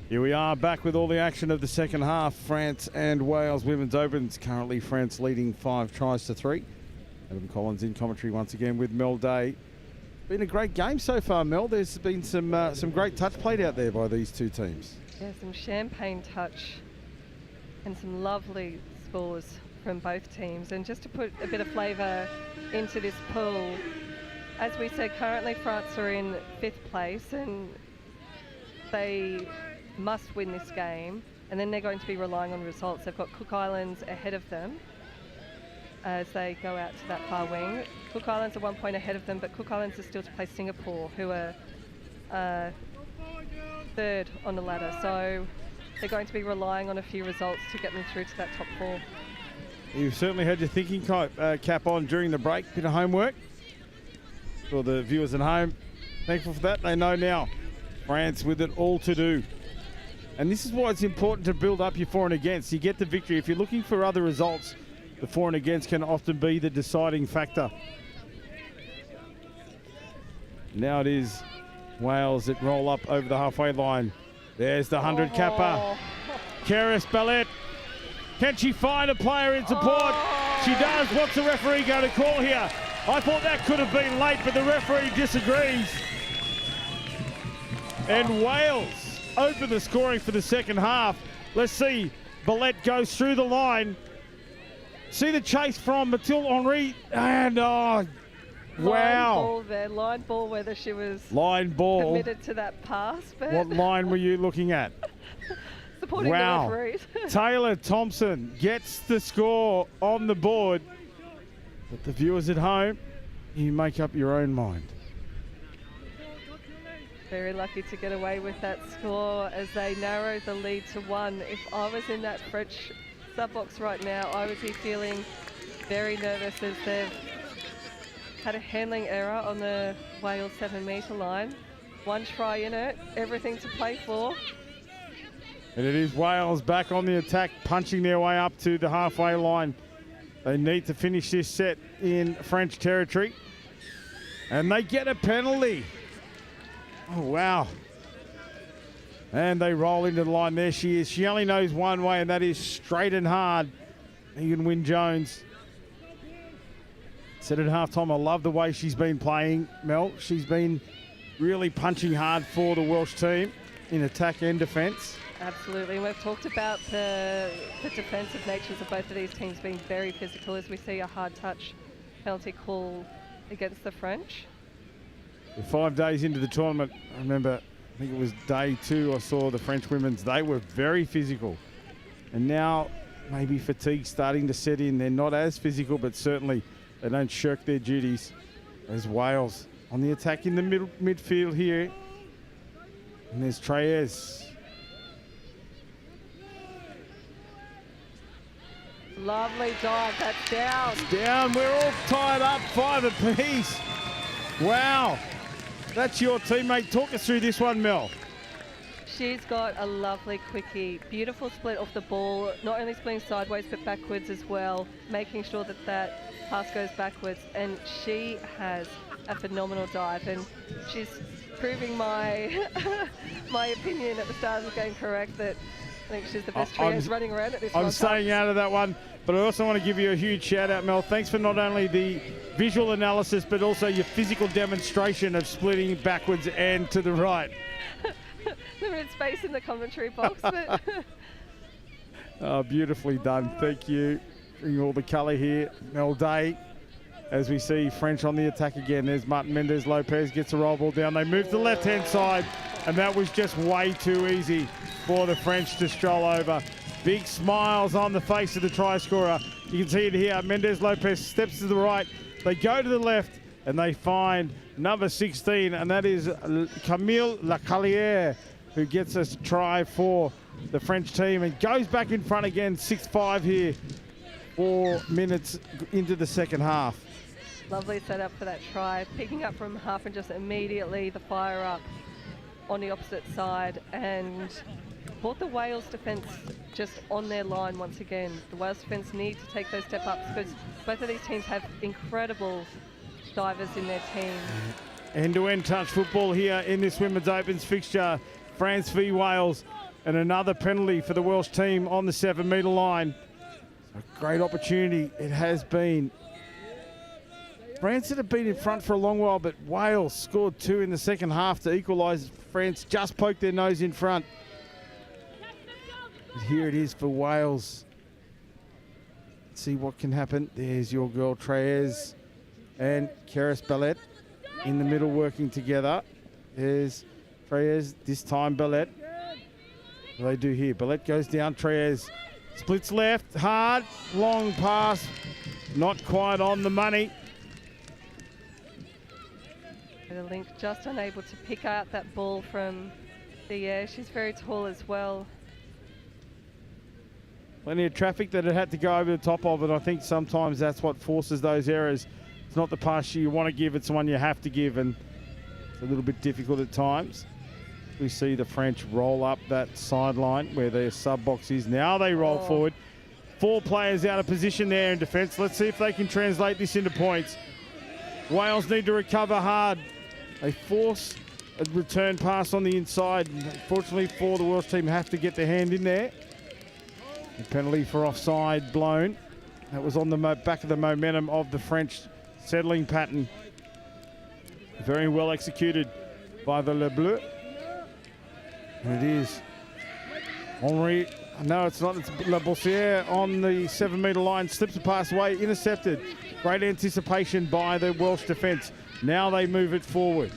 Here we are back with all the action of the second half. France and Wales Women's Open. It's currently France leading 5-3. Adam Collins in commentary once again with Mel Day. Been a great game so far, Mel. There's been some great touch played out there by these two teams. Yeah, some champagne touch and some lovely scores from both teams. And just to put a bit of flavour into this pool, as we said, currently France are in 5th place and they must win this game, and then they're going to be relying on results. They've got Cook Islands ahead of them as they go out to that far wing. Cook Islands are 1 point ahead of them, but Cook Islands are still to play Singapore, who are 3rd on the ladder. So they're going to be relying on a few results to get them through to that top 4. You've certainly had your thinking cap on during the break. Bit of homework for the viewers at home. Thankful for that. They know now France with it all to do. And this is why it's important to build up your for and against. You get the victory. If you're looking for other results, the for and against can often be the deciding factor. Now it is Wales that roll up over the halfway line. There's the 100 capper. Keris Ballet. Can she find a player in support? She does. What's the referee going to call here? I thought that could have been late, but the referee disagrees. And Wales open the scoring for the second half. Let's see. Ballet goes through the line. See the chase from Mathilde Henry. And wow. Line ball there. Line ball, whether she was committed to that pass. But What line were you looking at? Supporting the referees. Taylor Thompson gets the score on the board. But the viewers at home, you make up your own mind. Very lucky to get away with that score as they narrow the lead to 1. If I was in that French sub-box right now, I would be feeling very nervous as they've had a handling error on the Wales 7-metre line. 1 try in it, everything to play for. And it is Wales back on the attack, punching their way up to the halfway line. They need to finish this set in French territory. And they get a penalty. Oh, wow. And they roll into the line. There she is. She only knows one way, and that is straight and hard. Megan Wynne-Jones said at halftime, I love the way she's been playing, Mel. She's been really punching hard for the Welsh team in attack and defence. Absolutely, and we've talked about the defensive natures of both of these teams being very physical as we see a hard touch penalty call against the French. 5 days into the tournament, I remember, I think it was day 2, I saw the French women's. They were very physical. And now maybe fatigue starting to set in. They're not as physical, but certainly they don't shirk their duties. As Wales on the attack in the midfield here. And there's Treyes. Lovely dive, that's down. It's down, we're all tied up, 5 apiece. Wow, that's your teammate. Talk us through this one, Mel. She's got a lovely quickie, beautiful split off the ball, not only splitting sideways but backwards as well, making sure that that pass goes backwards, and she has a phenomenal dive, and she's proving my my opinion at the start of the game correct, that I think she's the best Treyes running around at this one. I'm staying out of that one, but I also want to give you a huge shout out, Mel. Thanks for not only the visual analysis, but also your physical demonstration of splitting backwards and to the right. Limited space in the commentary box, but oh, beautifully done. Thank you. Bring all the colour here. Mel Day, as we see French on the attack again. There's Martin Mendez-Lopez, gets a roll ball down. They move to the left-hand side, and that was just way too easy for the French to stroll over. Big smiles on the face of the try scorer. You can see it here. Mendez-Lopez steps to the right. They go to the left, and they find number 16, and that is Camille Lacalière, who gets us a try for the French team and goes back in front again. 6-5 here, 4 minutes into the second half. lovely setup for that try, picking up from half and just immediately the fire up on the opposite side, and brought the Wales defence just on their line once again. The Wales defence need to take those step ups because both of these teams have incredible divers in their team. End-to-end touch football here in this Women's Opens fixture. France v Wales, and another penalty for the Welsh team on the 7-metre line. A great opportunity it has been. France had been in front for a long while, but Wales scored 2 in the second half to equalise. France just poked their nose in front. But here it is for Wales. see what can happen. There's your girl Treyes and Keris Ballet in the middle working together. There's Treyes, this time Ballet. What do they do here? Ballet goes down, Treyes splits left, hard, long pass, not quite on the money. The Link just unable to pick out that ball from the air. She's very tall as well. Plenty of traffic that it had to go over the top of, and I think sometimes that's what forces those errors. It's not the pass you want to give, it's the one you have to give, and it's a little bit difficult at times. We see the French roll up that sideline where their sub box is. Now they roll forward. 4 players out of position there in defence. Let's see if they can translate this into points. Wales need to recover hard. They force a return pass on the inside. Fortunately for the Welsh team, have to get their hand in there. A penalty for offside blown. That was on the back of the momentum of the French settling pattern. Very well executed by the Le Bleu. And it is Henri. No, it's not. It's Le Bossier on the 7-metre line. Slips the pass away, intercepted. Great anticipation by the Welsh defence. Now they move it forward.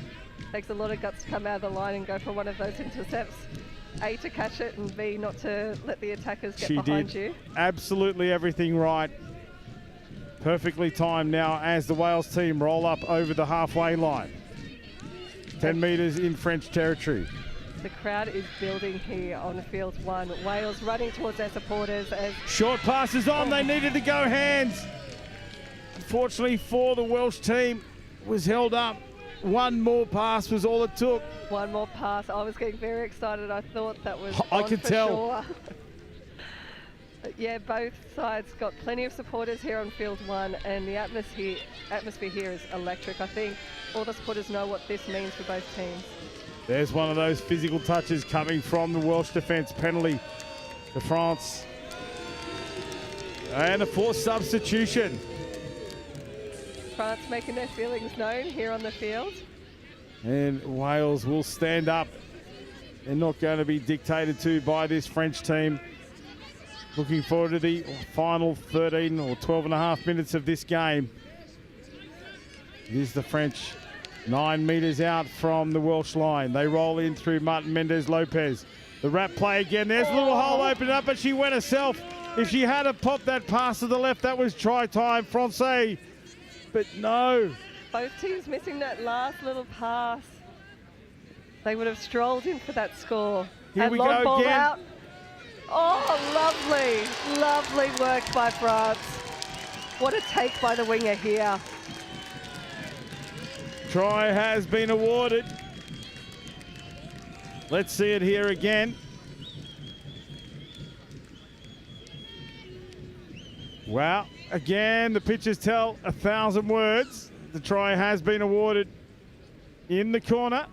Takes a lot of guts to come out of the line and go for one of those intercepts. A, to catch it, and B, not to let the attackers get behind you. Absolutely everything right. Perfectly timed now as the Wales team roll up over the halfway line. 10 metres in French territory. The crowd is building here on field 1. Wales running towards their supporters as... Short passes on, they needed to go hands. Unfortunately for the Welsh team, was held up. One more pass was all it took. One more pass. I was getting very excited. I thought that was I on could for tell. Sure. Yeah, both sides got plenty of supporters here on field 1, and the atmosphere here is electric. I think all the supporters know what this means for both teams. There's one of those physical touches coming from the Welsh defence. Penalty to France. And a forced substitution. France making their feelings known here on the field. And Wales will stand up. They're not going to be dictated to by this French team. Looking forward to the final 13 or 12 and a half minutes of this game. It is the French 9 metres out from the Welsh line. They roll in through Martin Mendez-Lopez. The wrap play again. There's a little hole opened up, but she went herself. If she had have popped that pass to the left, that was try time, Francais. But no. Both teams missing that last little pass. They would have strolled in for that score. Here and we long go ball again. out. Oh, lovely, lovely work by France. What a take by the winger here. Try has been awarded. Let's see it here again. Wow, again, the pictures tell 1,000 words. The try has been awarded in the corner.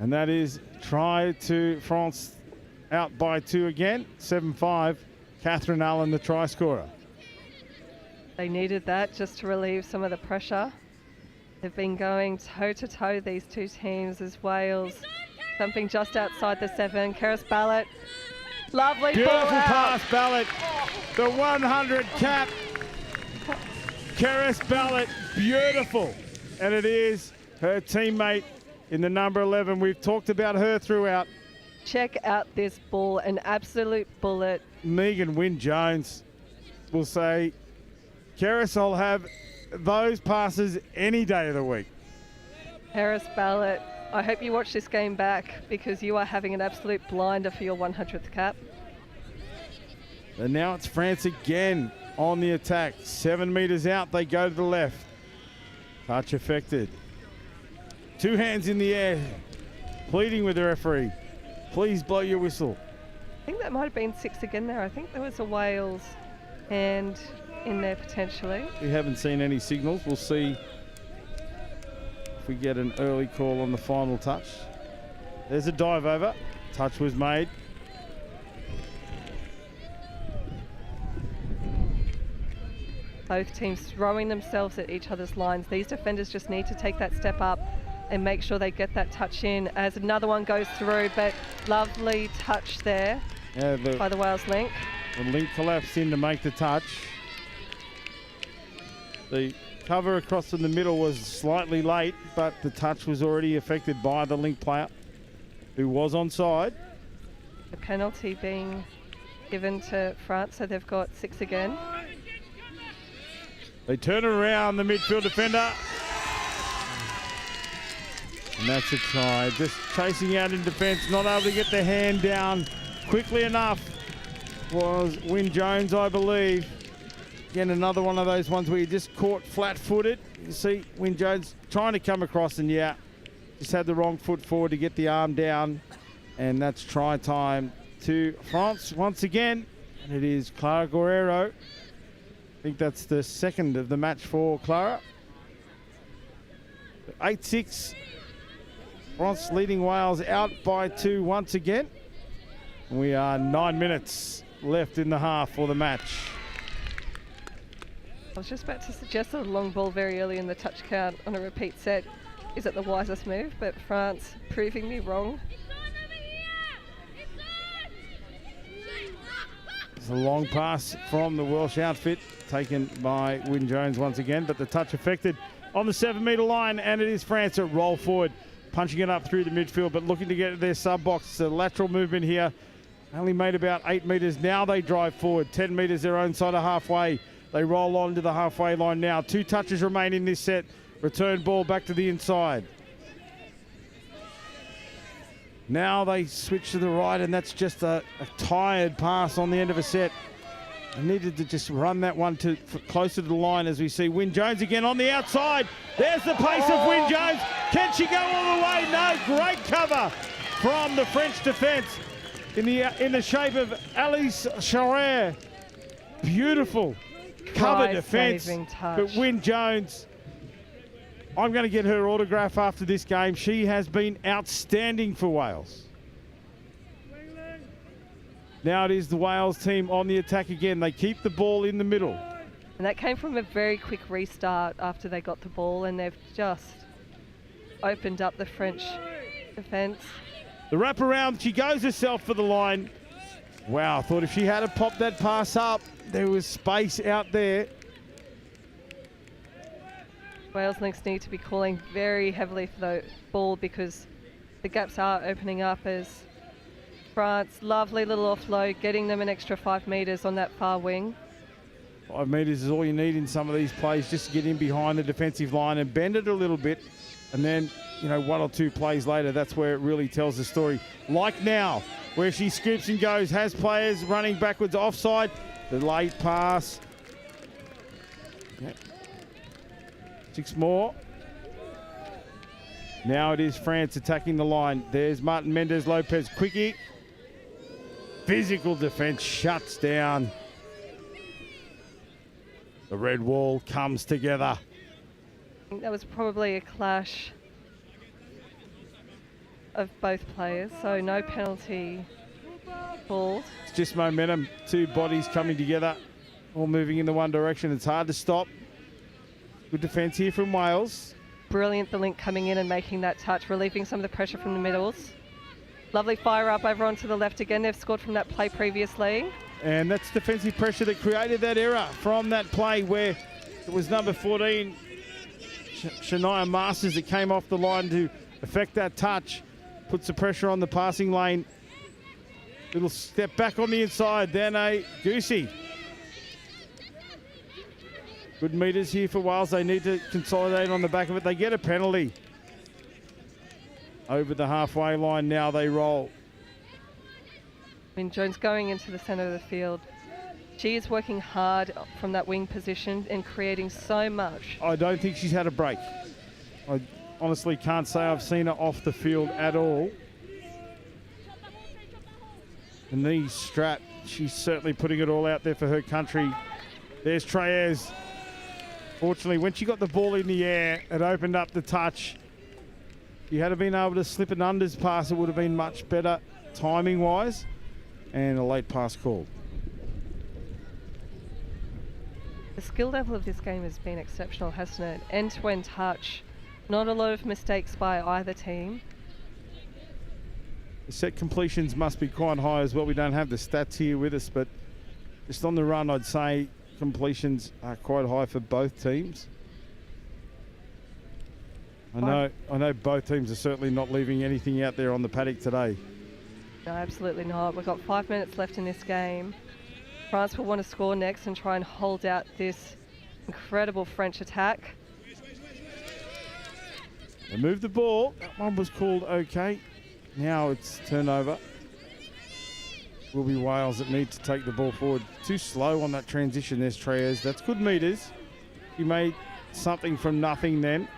And that is try to France, out by 2 again, 7-5. Catherine Allen, the try scorer. They needed that just to relieve some of the pressure. They've been going toe-to-toe, these two teams, as Wales jumping just outside the 7. Keris Ballet, lovely Beautiful ball out. pass, Ballet. The 100 cap. Keris Ballet, beautiful. And it is her teammate in the number 11. We've talked about her throughout. Check out this ball, an absolute bullet. Megan Wynne-Jones will say, Keris, I'll have those passes any day of the week. Keris Ballet, I hope you watch this game back because you are having an absolute blinder for your 100th cap. And now it's France again on the attack. 7 metres out, they go to the left. Touch affected. 2 hands in the air, pleading with the referee. Please blow your whistle. I think that might have been 6 again there. I think there was a Wales hand in there potentially. We haven't seen any signals. We'll see if we get an early call on the final touch. There's a dive over. Touch was made. Both teams throwing themselves at each other's lines. These defenders just need to take that step up and make sure they get that touch in as another one goes through, but lovely touch there by the Wales link. The link collapsed in to make the touch. The cover across in the middle was slightly late, but the touch was already affected by the link player who was onside. The penalty being given to France, so they've got 6 again. They turn it around, the midfield defender. And that's a try. Just chasing out in defence, not able to get the hand down quickly enough was Wyn Jones, I believe. Again, another one of those ones where you just caught flat-footed. You see Wyn Jones trying to come across and just had the wrong foot forward to get the arm down. And that's try time to France once again. And it is Clara Guerrero. I think that's the second of the match for Clara. 8-6. France leading Wales out by 2 once again. We are 9 minutes left in the half for the match. I was just about to suggest that a long ball very early in the touch count on a repeat set isn't the wisest move, but France proving me wrong. It's a long pass from the Welsh outfit, taken by Wyn Jones once again, but the touch affected on the 7-metre line, and it is France that roll forward, punching it up through the midfield, but looking to get to their sub-box. The lateral movement here only made about 8 metres. Now they drive forward, 10 metres their own side of halfway. They roll on to the halfway line now. 2 touches remain in this set. Return ball back to the inside. Now they switch to the right, and that's just a tired pass on the end of a set. I needed to just run that one closer to the line as we see Wyn Jones again on the outside. There's the pace of Wyn Jones. Can she go all the way? No, great cover from the French defence in the shape of Alice Charrier. Beautiful cover defence, but Wyn Jones, I'm going to get her autograph after this game. She has been outstanding for Wales. Now it is the Wales team on the attack again. They keep the ball in the middle. And that came from a very quick restart after they got the ball, and they've just opened up the French defence. The wraparound, she goes herself for the line. Wow, I thought if she had to pop that pass up, there was space out there. Wales links need to be calling very heavily for the ball because the gaps are opening up as France, lovely little offload, getting them an extra 5 metres on that far wing. 5 metres is all you need in some of these plays, just to get in behind the defensive line and bend it a little bit. And then, 1 or 2 plays later, that's where it really tells the story. Like now, where she scoops and goes, has players running backwards offside. The late pass. Yep. 6 more. Now it is France attacking the line. There's Martin Mendez-Lopez. Quickie. Physical defence shuts down. The red wall comes together. I think that was probably a clash of both players, so no penalty called. It's just momentum. 2 bodies coming together, all moving in the one direction. It's hard to stop. Good defence here from Wales. Brilliant, the link coming in and making that touch, relieving some of the pressure from the middles. Lovely fire up over onto the left again. They've scored from that play previously. And that's defensive pressure that created that error from that play where it was number 14, Shania Masters, that came off the line to affect that touch. Puts the pressure on the passing lane. Little step back on the inside. Then a Goosey. Good meters here for Wales. They need to consolidate on the back of it. They get a penalty. Over the halfway line now they roll. Wyn Jones going into the centre of the field. She is working hard from that wing position and creating so much. I don't think she's had a break. I honestly can't say I've seen her off the field at all. The knee strap, she's certainly putting it all out there for her country. There's Treyes. Fortunately, when she got the ball in the air, it opened up the touch. If you had been able to slip an unders pass, it would have been much better timing-wise. And a late pass called. The skill level of this game has been exceptional, hasn't it? End-to-end touch. Not a lot of mistakes by either team. The set completions must be quite high as well. We don't have the stats here with us, but just on the run, I'd say completions are quite high for both teams. I know both teams are certainly not leaving anything out there on the paddock today. No, absolutely not. We've got 5 minutes left in this game. France will want to score next and try and hold out this incredible French attack. They moved the ball. That one was called okay. Now it's turnover. Will be Wales that need to take the ball forward. Too slow on that transition. There's Treyers. That's good meters. He made something from nothing then.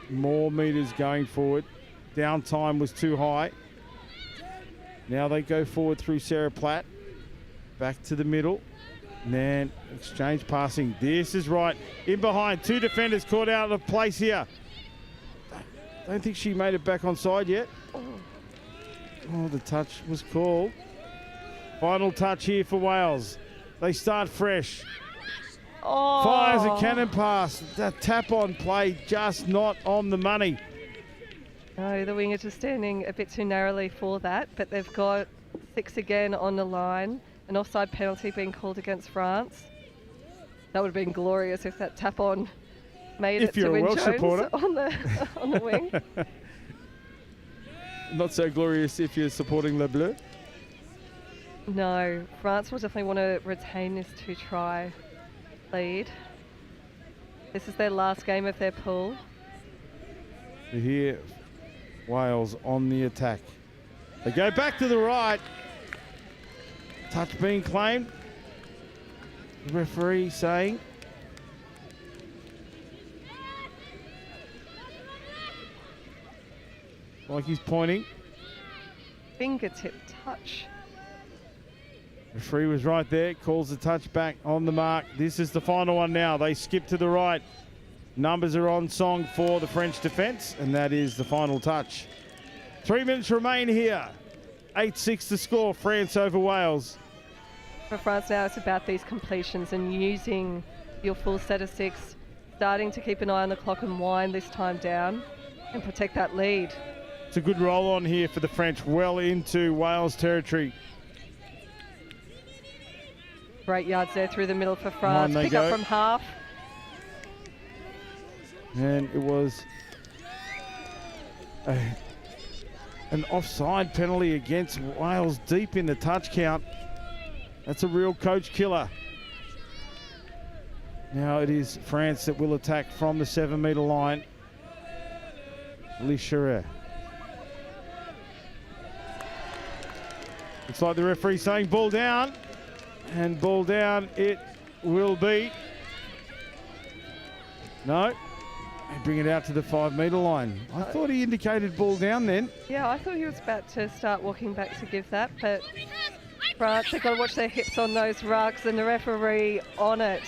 More meters going forward. Downtime was too high. Now they go forward through Sarah Platt. Back to the middle. And then exchange passing. This is right. In behind. 2 defenders caught out of place here. Don't think she made it back on side yet. Oh, the touch was called. Final touch here for Wales. They start fresh. Oh. Fires a cannon pass. That tap on play just not on the money. No, the wingers are standing a bit too narrowly for that, but they've got 6 again on the line. An offside penalty being called against France. That would have been glorious if that tap on made it to Win Jones on the wing. Not so glorious if you're supporting Le Bleu. No, France will definitely want to retain this 2-try lead. This is their last game of their pool. Here, Wales on the attack. They go back to the right. Touch being claimed. The referee saying like he's pointing. Fingertip touch. Referee was right there, calls the touch back on the mark. This is the final one now. They skip to the right. Numbers are on song for the French defence, and that is the final touch. 3 minutes remain here. 8-6 to score, France over Wales. For France now, it's about these completions and using your full set of 6, starting to keep an eye on the clock and wind this time down and protect that lead. It's a good roll on here for the French, well into Wales territory. Great yards there through the middle for France. Pick up from half. And it was an offside penalty against Wales deep in the touch count. That's a real coach killer. Now it is France that will attack from the 7-metre line. Licherer. Looks like the referee saying ball down. And ball down it will be. No. They bring it out to the 5-metre line. I thought he indicated ball down then. Yeah, I thought he was about to start walking back to give that, but France, they've got to watch their hips on those rucks and the referee on it.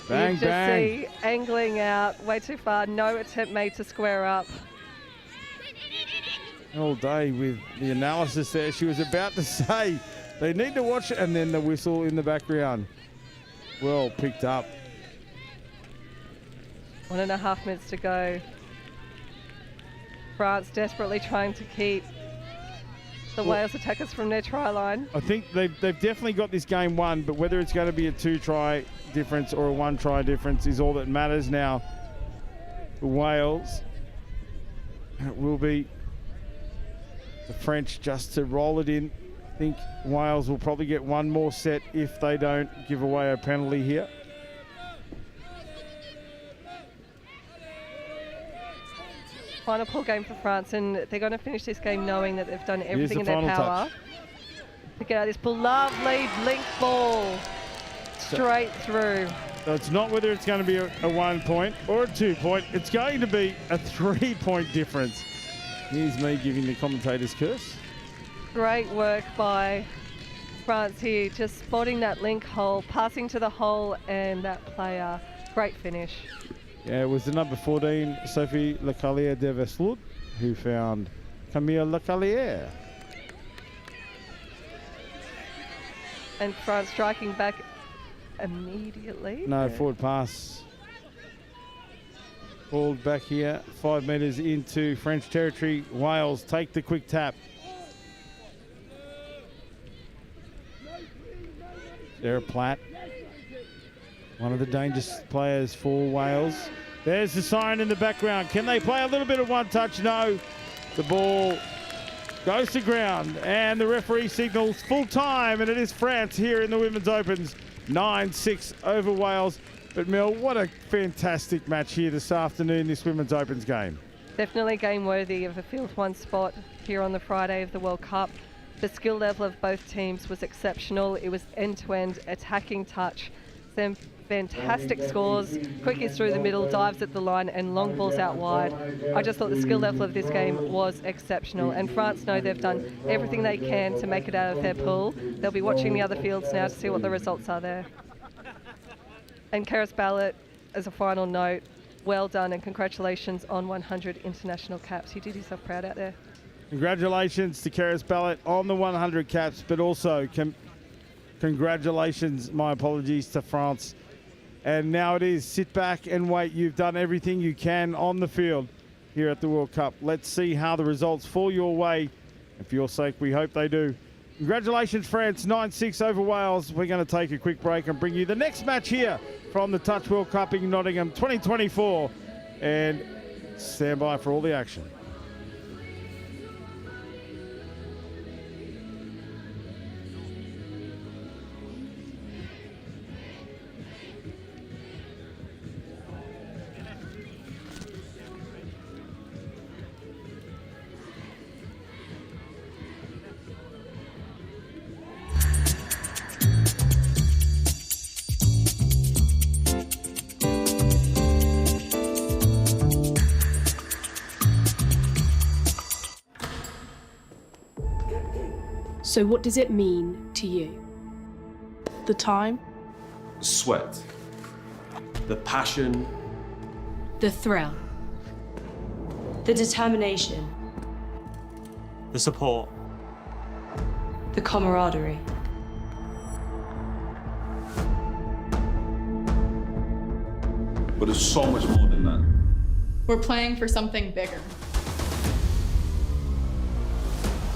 Bang, you just bang. see angling out way too far. No attempt made to square up. All day with the analysis there. She was about to say they need to watch it, and then the whistle in the background. Well picked up. 1.5 minutes to go. France desperately trying to keep the Wales attackers from their try line. I think they've definitely got this game won, but whether it's going to be a 2-try difference or a 1-try difference is all that matters now for Wales. And it will be the French just to roll it in. I think Wales will probably get one more set if they don't give away a penalty here. Final pool game for France, and they're going to finish this game knowing that they've done everything in their power to get out this beloved lead link ball straight through. So it's not whether it's going to be a 1 point or a 2 point. It's going to be a 3 point difference. Here's me giving the commentator's curse. Great work by France here, just spotting that link hole, passing to the hole, and that player. Great finish. Yeah, it was the number 14, Sophie Lecalier de Veslud, who found Camille Lecalier. And France striking back immediately. No, forward pass. Balled back here, 5 metres into French territory. Wales take the quick tap. Sarah Platt, one of the dangerous players for Wales. There's the siren in the background. Can they play a little bit of one touch? No. The ball goes to ground and the referee signals full time, and it is France here in the Women's Opens. 9-6 over Wales. But Mel, what a fantastic match here this afternoon, this Women's Opens game. Definitely game worthy of a Field 1 spot here on the Friday of the World Cup. The skill level of both teams was exceptional. It was end-to-end attacking touch. Some fantastic scores, quickest through the middle, dives at the line and long balls out wide. I just thought the skill level of this game was exceptional, and France know they've done everything they can to make it out of their pool. They'll be watching the other fields now to see what the results are there. And Karis Ballot, as a final note, well done and congratulations on 100 international caps. You did yourself proud out there. Congratulations to Karis Ballot on the 100 caps, but also congratulations, my apologies, to France. And now it is sit back and wait. You've done everything you can on the field here at the World Cup. Let's see how the results fall your way. And for your sake, we hope they do. Congratulations, France, 9-6 over Wales. We're going to take a quick break and bring you the next match here from the Touch World Cup in Nottingham 2024. And stand by for all the action. So what does it mean to you? The time? Sweat. The passion. The thrill. The determination. The support. The camaraderie. But it's so much more than that. We're playing for something bigger.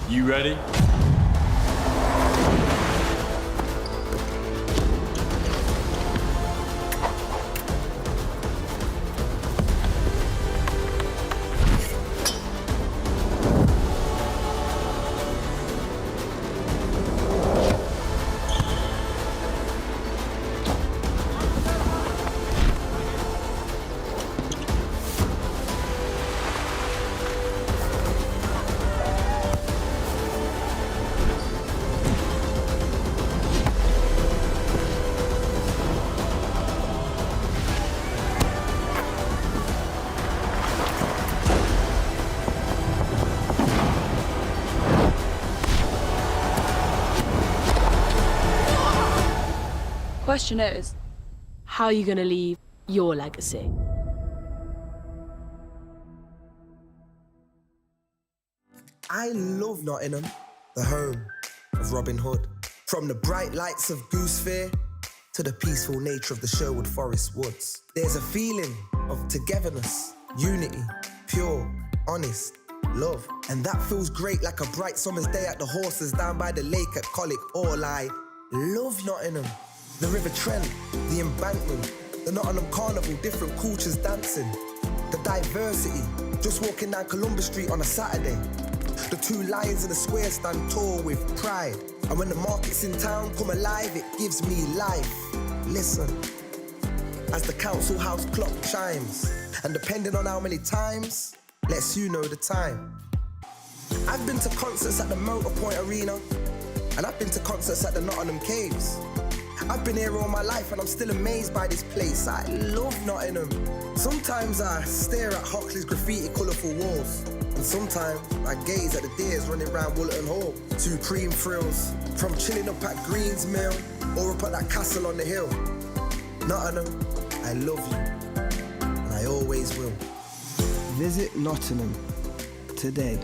You ready? Question is, how are you going to leave your legacy? I love Nottingham, the home of Robin Hood. From the bright lights of Goose Fair to the peaceful nature of the Sherwood Forest woods. There's a feeling of togetherness, unity, pure, honest, love. And that feels great like a bright summer's day at the horses down by the lake at Colic. All I love Nottingham. The River Trent, the embankment, the Nottingham Carnival, different cultures dancing. The diversity, just walking down Columbus Street on a Saturday. The two lions in the square stand tall with pride. And when the markets in town come alive, it gives me life. Listen, as the council house clock chimes, and depending on how many times, lets you know the time. I've been to concerts at the Motorpoint Arena, and I've been to concerts at the Nottingham Caves. I've been here all my life and I'm still amazed by this place. I love Nottingham. Sometimes I stare at Hockley's graffiti colourful walls, and sometimes I gaze at the deers running round Woollerton Hall. Supreme thrills, from chilling up at Green's Mill or up at that castle on the hill. Nottingham, I love you, and I always will. Visit Nottingham today.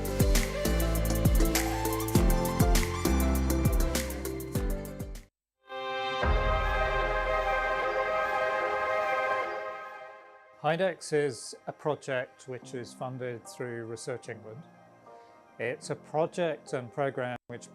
HIDEX is a project which is funded through Research England. It's a project and program which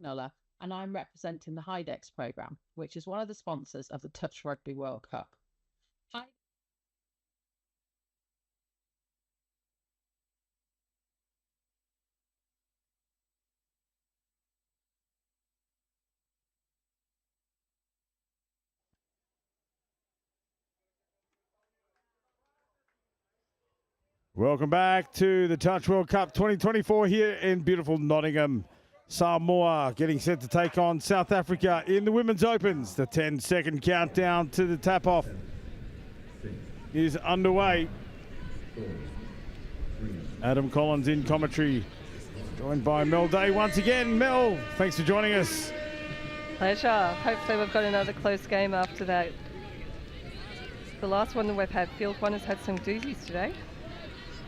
Nola, and I'm representing the HIDEX programme, which is one of the sponsors of the Touch Rugby World Cup. Welcome back to the Touch World Cup 2024 here in beautiful Nottingham. Samoa getting set to take on South Africa in the Women's Opens. The 10-second countdown to the tap-off is underway. Adam Collins in commentary, joined by Mel Day once again. Mel, thanks for joining us. Pleasure. Hopefully we've got another close game after that. The last one that we've had, field one, has had some doozies today.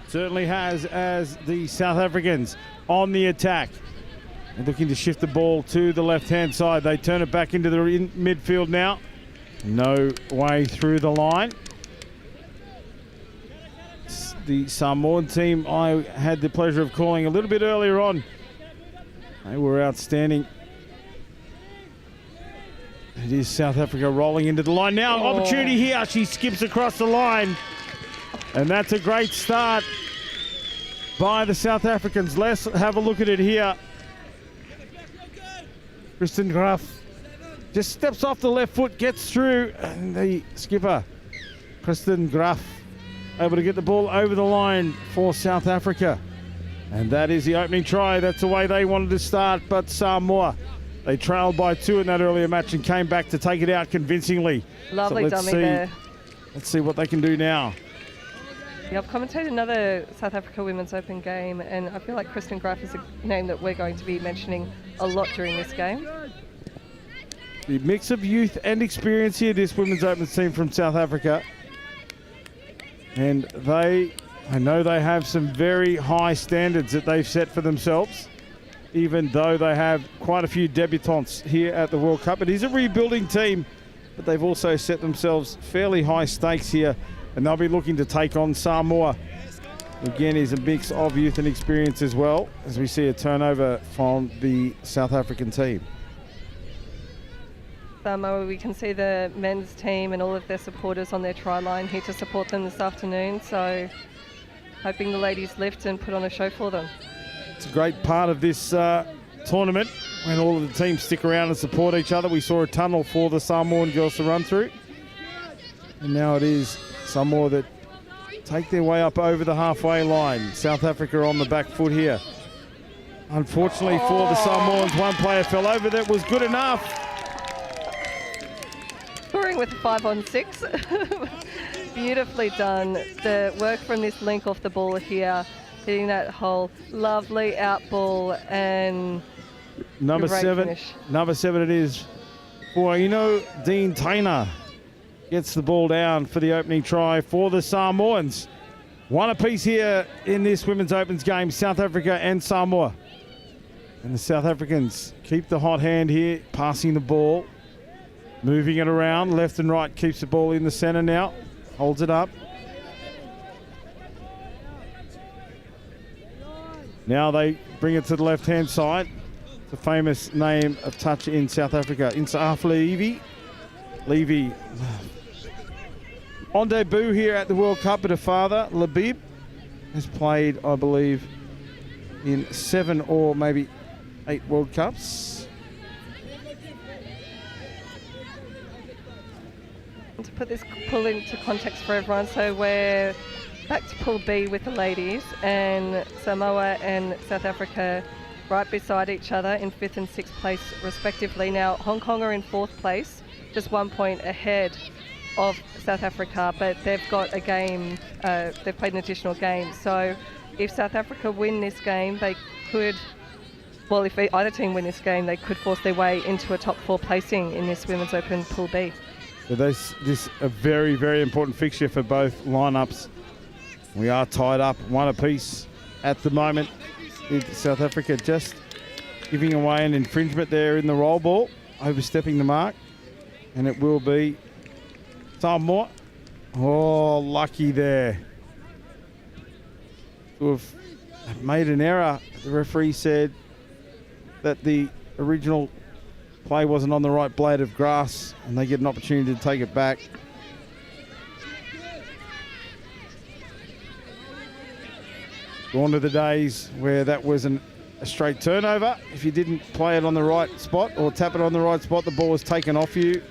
Certainly has, as the South Africans on the attack. They're looking to shift the ball to the left-hand side. They turn it back into the midfield now. No way through the line. The Samoan team I had the pleasure of calling a little bit earlier on. They were outstanding. It is South Africa rolling into the line now. Opportunity here. She skips across the line. And that's a great start by the South Africans. Let's have a look at it here. Kristen Graff just steps off the left foot, gets through, and the skipper, Kristen Graff, able to get the ball over the line for South Africa. And that is the opening try. That's the way they wanted to start, but Samoa, they trailed by 2 in that earlier match and came back to take it out convincingly. Lovely dummy there. Let's see what they can do now. Yeah, I've commentated another South Africa Women's Open game, and I feel like Kristen Graff is a name that we're going to be mentioning a lot during this game. The mix of youth and experience here, this Women's Open team from South Africa. And I know they have some very high standards that they've set for themselves, even though they have quite a few debutantes here at the World Cup. It is a rebuilding team, but they've also set themselves fairly high stakes here, and they'll be looking to take on Samoa. Again, is a mix of youth and experience as well, as we see a turnover from the South African team. Samoa, we can see the men's team and all of their supporters on their try line here to support them this afternoon, so hoping the ladies lift and put on a show for them. It's a great part of this tournament when all of the teams stick around and support each other. We saw a tunnel for the Samoan girls to run through, and now it is Samoa that take their way up over the halfway line. South Africa on the back foot here. Unfortunately for the Samoans, one player fell over. That was good enough. Scoring with a 5-on-6. Beautifully done. The work from this link off the ball here, hitting that hole. Lovely out ball and number great 7. finish. Number 7 it is for, Dean Tainer. Gets the ball down for the opening try for the Samoans. One apiece here in this Women's Opens game, South Africa and Samoa. And the South Africans keep the hot hand here, passing the ball, moving it around left and right, keeps the ball in the center now, holds it up. Now they bring it to the left-hand side. the famous name of touch in South Africa. Insaf Levy. On debut here at the World Cup, but her father, Labib, has played, I believe, in 7 or maybe 8 World Cups. To put this pool into context for everyone, so we're back to Pool B with the ladies, and Samoa and South Africa right beside each other in 5th and 6th place respectively. Now Hong Kong are in 4th place, just 1 point ahead of South Africa, but they've got a game, they've played an additional game. So if South Africa win this game, they could, well, if either team win this game, they could force their way into a top 4 placing in this Women's Open Pool B. So this a very, very important fixture for both lineups. We are tied up 1 apiece at the moment, with South Africa just giving away an infringement there in the roll ball, overstepping the mark, and it will be Samoa. Oh, lucky there to have made an error. The referee said that the original play wasn't on the right blade of grass, and they get an opportunity to take it back. Gone to the days where that was a straight turnover. If you didn't play it on the right spot or tap it on the right spot, the ball was taken off you.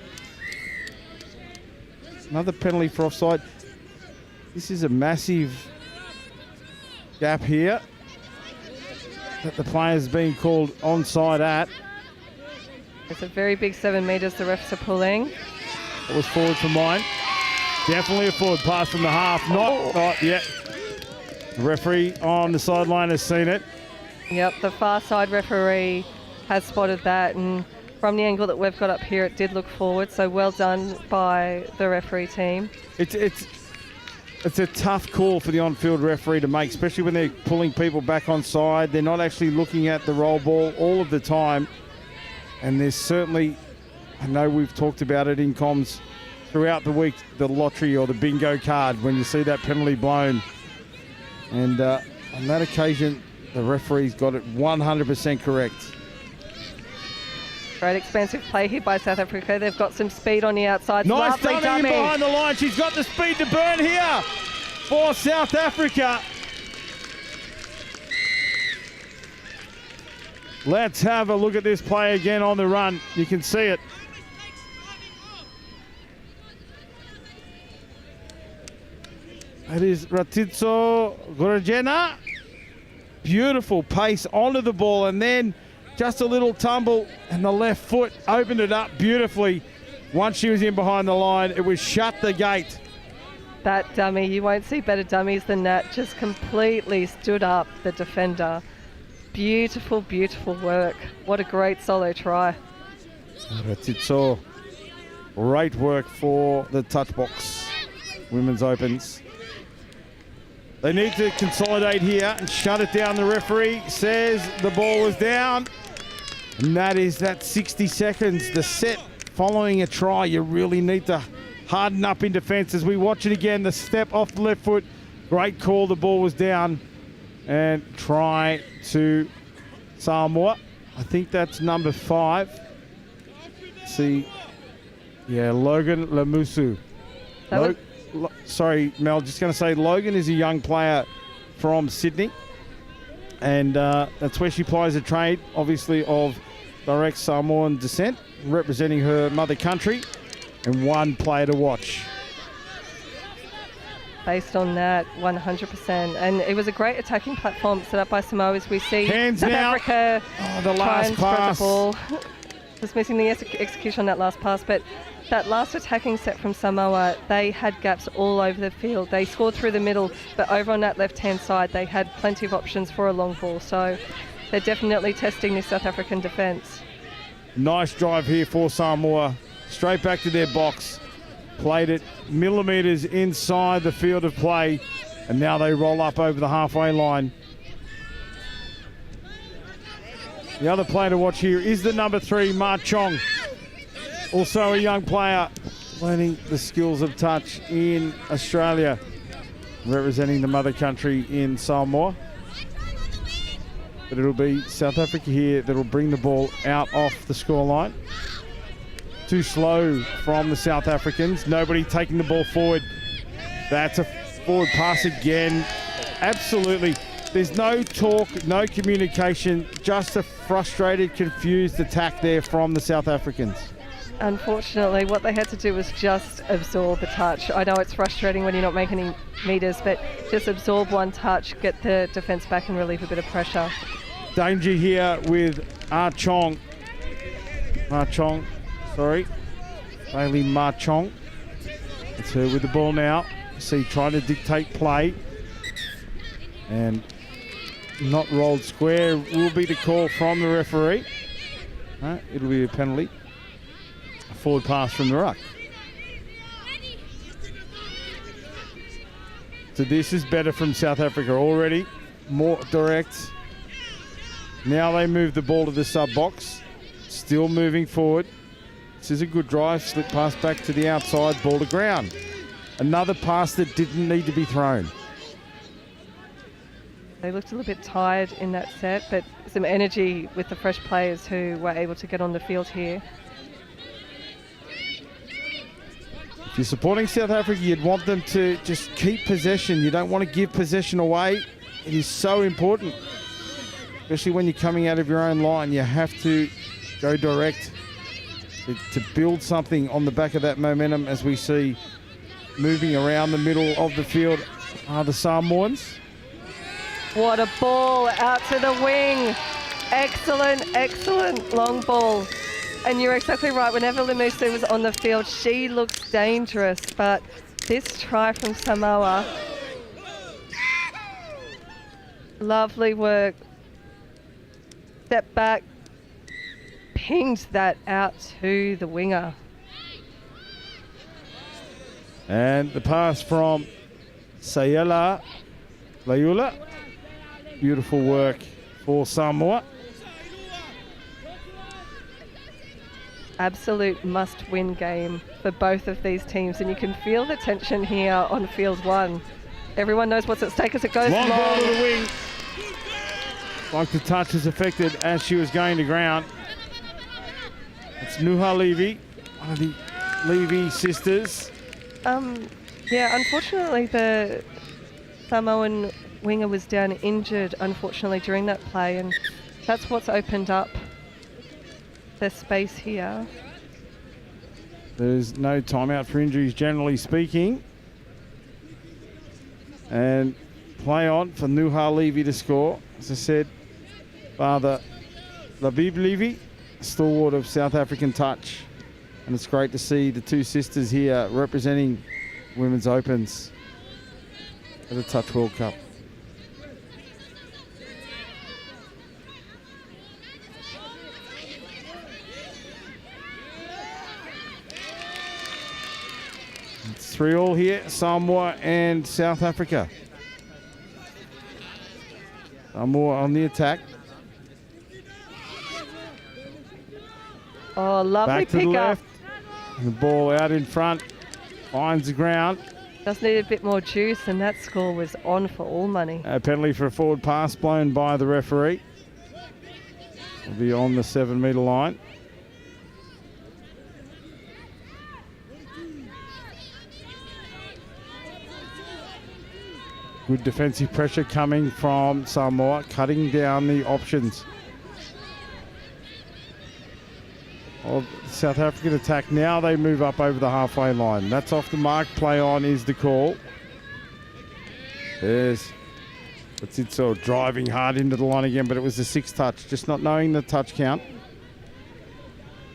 Another penalty for offside. This is a massive gap here that the player's being called onside at. It's a very big 7 metres the refs are pulling. It was forward for mine. Definitely a forward pass from the half. Not yet. The referee on the sideline has seen it. Yep, the far side referee has spotted that, and from the angle that we've got up here, it did look forward, so well done by the referee team. It's a tough call for the on-field referee to make, especially when they're pulling people back on side. They're not actually looking at the roll ball all of the time. And there's certainly, I know we've talked about it in comms throughout the week, the lottery or the bingo card when you see that penalty blown. And on that occasion, the referee's got it 100% correct. Great expansive play here by South Africa. They've got some speed on the outside. Nice Lovely dummy in behind the line. She's got the speed to burn here for South Africa. Let's have a look at this play again on the run. You can see it. It is Ratitso Gorjena. Beautiful pace onto the ball, and then just a little tumble, and the left foot opened it up beautifully. Once she was in behind the line, it was shut the gate. That dummy, you won't see better dummies than that. Just completely stood up the defender. Beautiful, beautiful work. What a great solo try. Ratitso, great work for the touch box. Women's Opens. They need to consolidate here and shut it down. The referee says the ball was down. And that 60 seconds, the set following a try. You really need to harden up in defence. As we watch it again, the step off the left foot. Great call, the ball was down. And try to Samoa. I think that's number 5. See, yeah, Logan Lamusu. Sorry, Mel, just going to say Logan is a young player from Sydney. And that's where she plies a trade, obviously, of direct Samoan descent, representing her mother country, and one player to watch. Based on that, 100%. And it was a great attacking platform set up by Samoa, as we see Hands South now. Africa The try last and spread pass. the ball. Just missing the execution on that last pass. But that last attacking set from Samoa, they had gaps all over the field. They scored through the middle, but over on that left-hand side, they had plenty of options for a long ball. So they're definitely testing this South African defence. Nice drive here for Samoa. Straight back to their box. Played it millimetres inside the field of play, and now they roll up over the halfway line. The other player to watch here is the number 3, Ma Chong. Also a young player learning the skills of touch in Australia, representing the mother country in Samoa. But it'll be South Africa here that'll bring the ball out off the scoreline. Too slow from the South Africans. Nobody taking the ball forward. That's a forward pass again. Absolutely. There's no talk, no communication, just a frustrated, confused attack there from the South Africans. Unfortunately, what they had to do was just absorb a touch. I know it's frustrating when you're not making any meters, but just absorb one touch, get the defence back and relieve a bit of pressure. Danger here with Bailey Marchong. It's her with the ball now. See, trying to dictate play. And not rolled square will be the call from the referee. It'll be a penalty. A forward pass from the ruck. So this is better from South Africa already. More direct. Now they move the ball to the sub box. Still moving forward. This is a good drive. Slip pass back to the outside. Ball to ground. Another pass that didn't need to be thrown. They looked a little bit tired in that set, but some energy with the fresh players who were able to get on the field here. If you're supporting South Africa, you'd want them to just keep possession. You don't want to give possession away. It is so important, especially when you're coming out of your own line. You have to go direct to build something on the back of that momentum, as we see moving around the middle of the field are the Samoans. What a ball out to the wing. Excellent, excellent long ball. And you're exactly right. Whenever Lemusu was on the field, she looked dangerous. But this try from Samoa, lovely work. Step back, pinged that out to the winger. And the pass from Sayela Layula. Beautiful work for Samoa. Absolute must-win game for both of these teams, and you can feel the tension here on field one. Everyone knows what's at stake as it goes Long long. ball to the wing. Like the touch is affected as she was going to ground. It's Nuha Levy, one of the Levy sisters. Yeah, unfortunately the Samoan winger was down injured, unfortunately, during that play, and that's what's opened up the space here. There's no timeout for injuries, generally speaking. And play on for Nuha Levy to score. As I said, Father Labib Levy, stalwart of South African touch. And it's great to see the two sisters here representing Women's Opens at the Touch World Cup. It's 3-3 here, Samoa and South Africa. Samoa on the attack. Oh, lovely back to the pick up. left. And the ball out in front, finds the ground. Just needed a bit more juice, and that score was on for all money. A penalty for a forward pass blown by the referee. Will be on the 7-metre line. Good defensive pressure coming from Samoa, cutting down the options of South African attack. Now they move up over the halfway line. That's off the mark. Play on is the call. There's Batitso driving hard into the line again, but it was a 6 touch, just not knowing the touch count.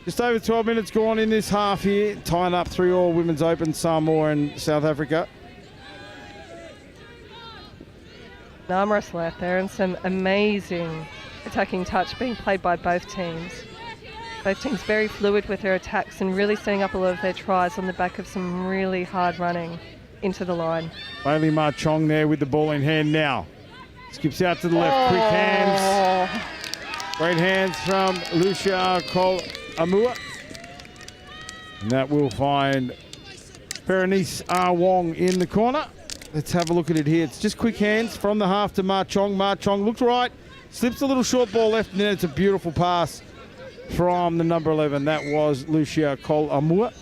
Just over 12 minutes gone in this half here. Tying up 3-3 Women's Open, Samoa and South Africa. An arm wrestle out there and some amazing attacking touch being played by both teams. Both teams very fluid with their attacks and really setting up a lot of their tries on the back of some really hard running into the line. Bailey Marchong there with the ball in hand now. Skips out to the left, quick hands. Great hands from Lucia Cole Amua. And that will find Berenice R. Wong in the corner. Let's have a look at it here. It's just quick hands from the half to Marchong. Marchong looked right, Slips a little short ball left, and then it's a beautiful pass from the number 11. That was Lucia Cole-Amua.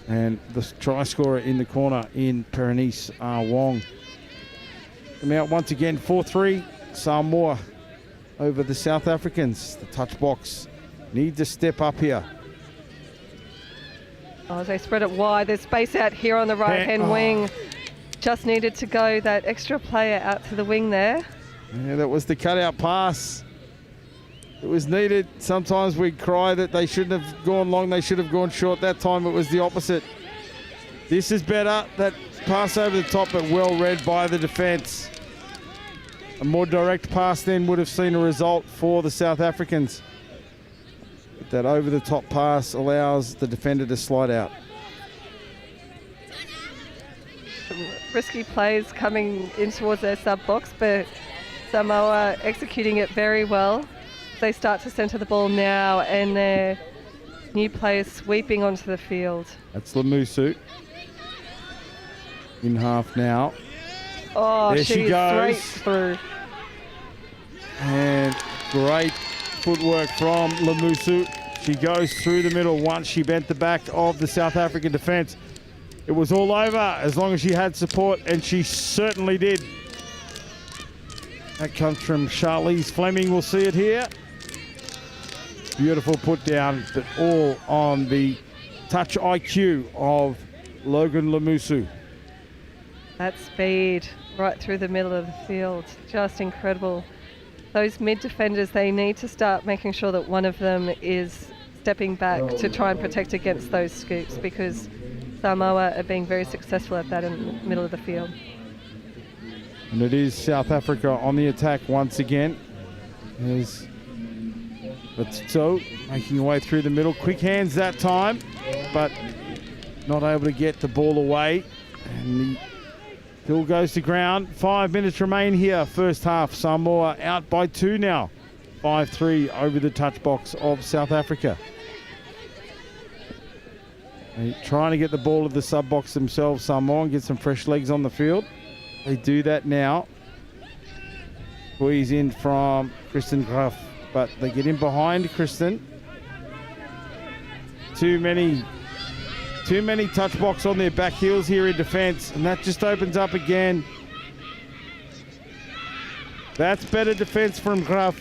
And the try scorer in the corner in Perenice Wong. Come out once again, 4-3. Samoa over the South Africans. The touch box need to step up here. Oh, as they spread it wide, there's space out here on the right-hand wing. Just needed to go that extra player out to the wing there. Yeah, that was the cutout pass. It was needed. Sometimes we cry that they shouldn't have gone long, they should have gone short. That time it was the opposite. This is better. That pass over the top, but well read by the defence. A more direct pass then would have seen a result for the South Africans. But that over the top pass allows the defender to slide out. Some risky plays coming in towards their sub box, but Samoa executing it very well. They start to centre the ball now, and their new players sweeping onto the field. That's Lamusu. In half now. Oh, there she goes. Straight through. And great footwork from Lamusu. She goes through the middle once she bent the back of the South African defence. It was all over as long as she had support, and she certainly did. That comes from Charlize Fleming. We'll see it here. Beautiful put down, but all on the touch IQ of Logan Lamusu. That speed right through the middle of the field, just incredible. Those mid defenders, they need to start making sure that one of them is stepping back to try and protect against those scoops, because Samoa are being very successful at that in the middle of the field. And it is South Africa on the attack once again. There's Batso making her way through the middle. Quick hands that time, but not able to get the ball away. And the ball goes to ground. 5 minutes remain here. First half, Samoa out by 2 now. 5-3 over the touch box of South Africa. They're trying to get the ball to the sub box themselves, Samoa, and get some fresh legs on the field. They do that now. Squeeze in from Kristen Graf, but they get in behind Kristen. Too many touch box on their back heels here in defence, and that just opens up again. That's better defence from Graf.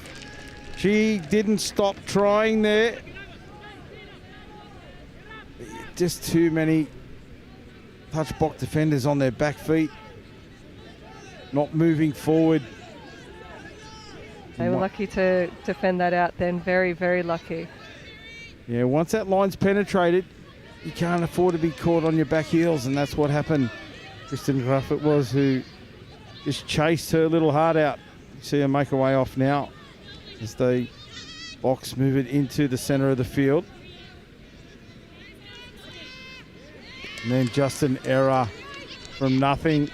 She didn't stop trying there. Just too many touch box defenders on their back feet. Not moving forward. They were lucky to defend that out then. Very, very lucky. Yeah, once that line's penetrated, you can't afford to be caught on your back heels, and that's what happened. Kristen Gruff it was who just chased her little heart out. You see her make her way off now as they box move it into the centre of the field. And then just an error from nothing.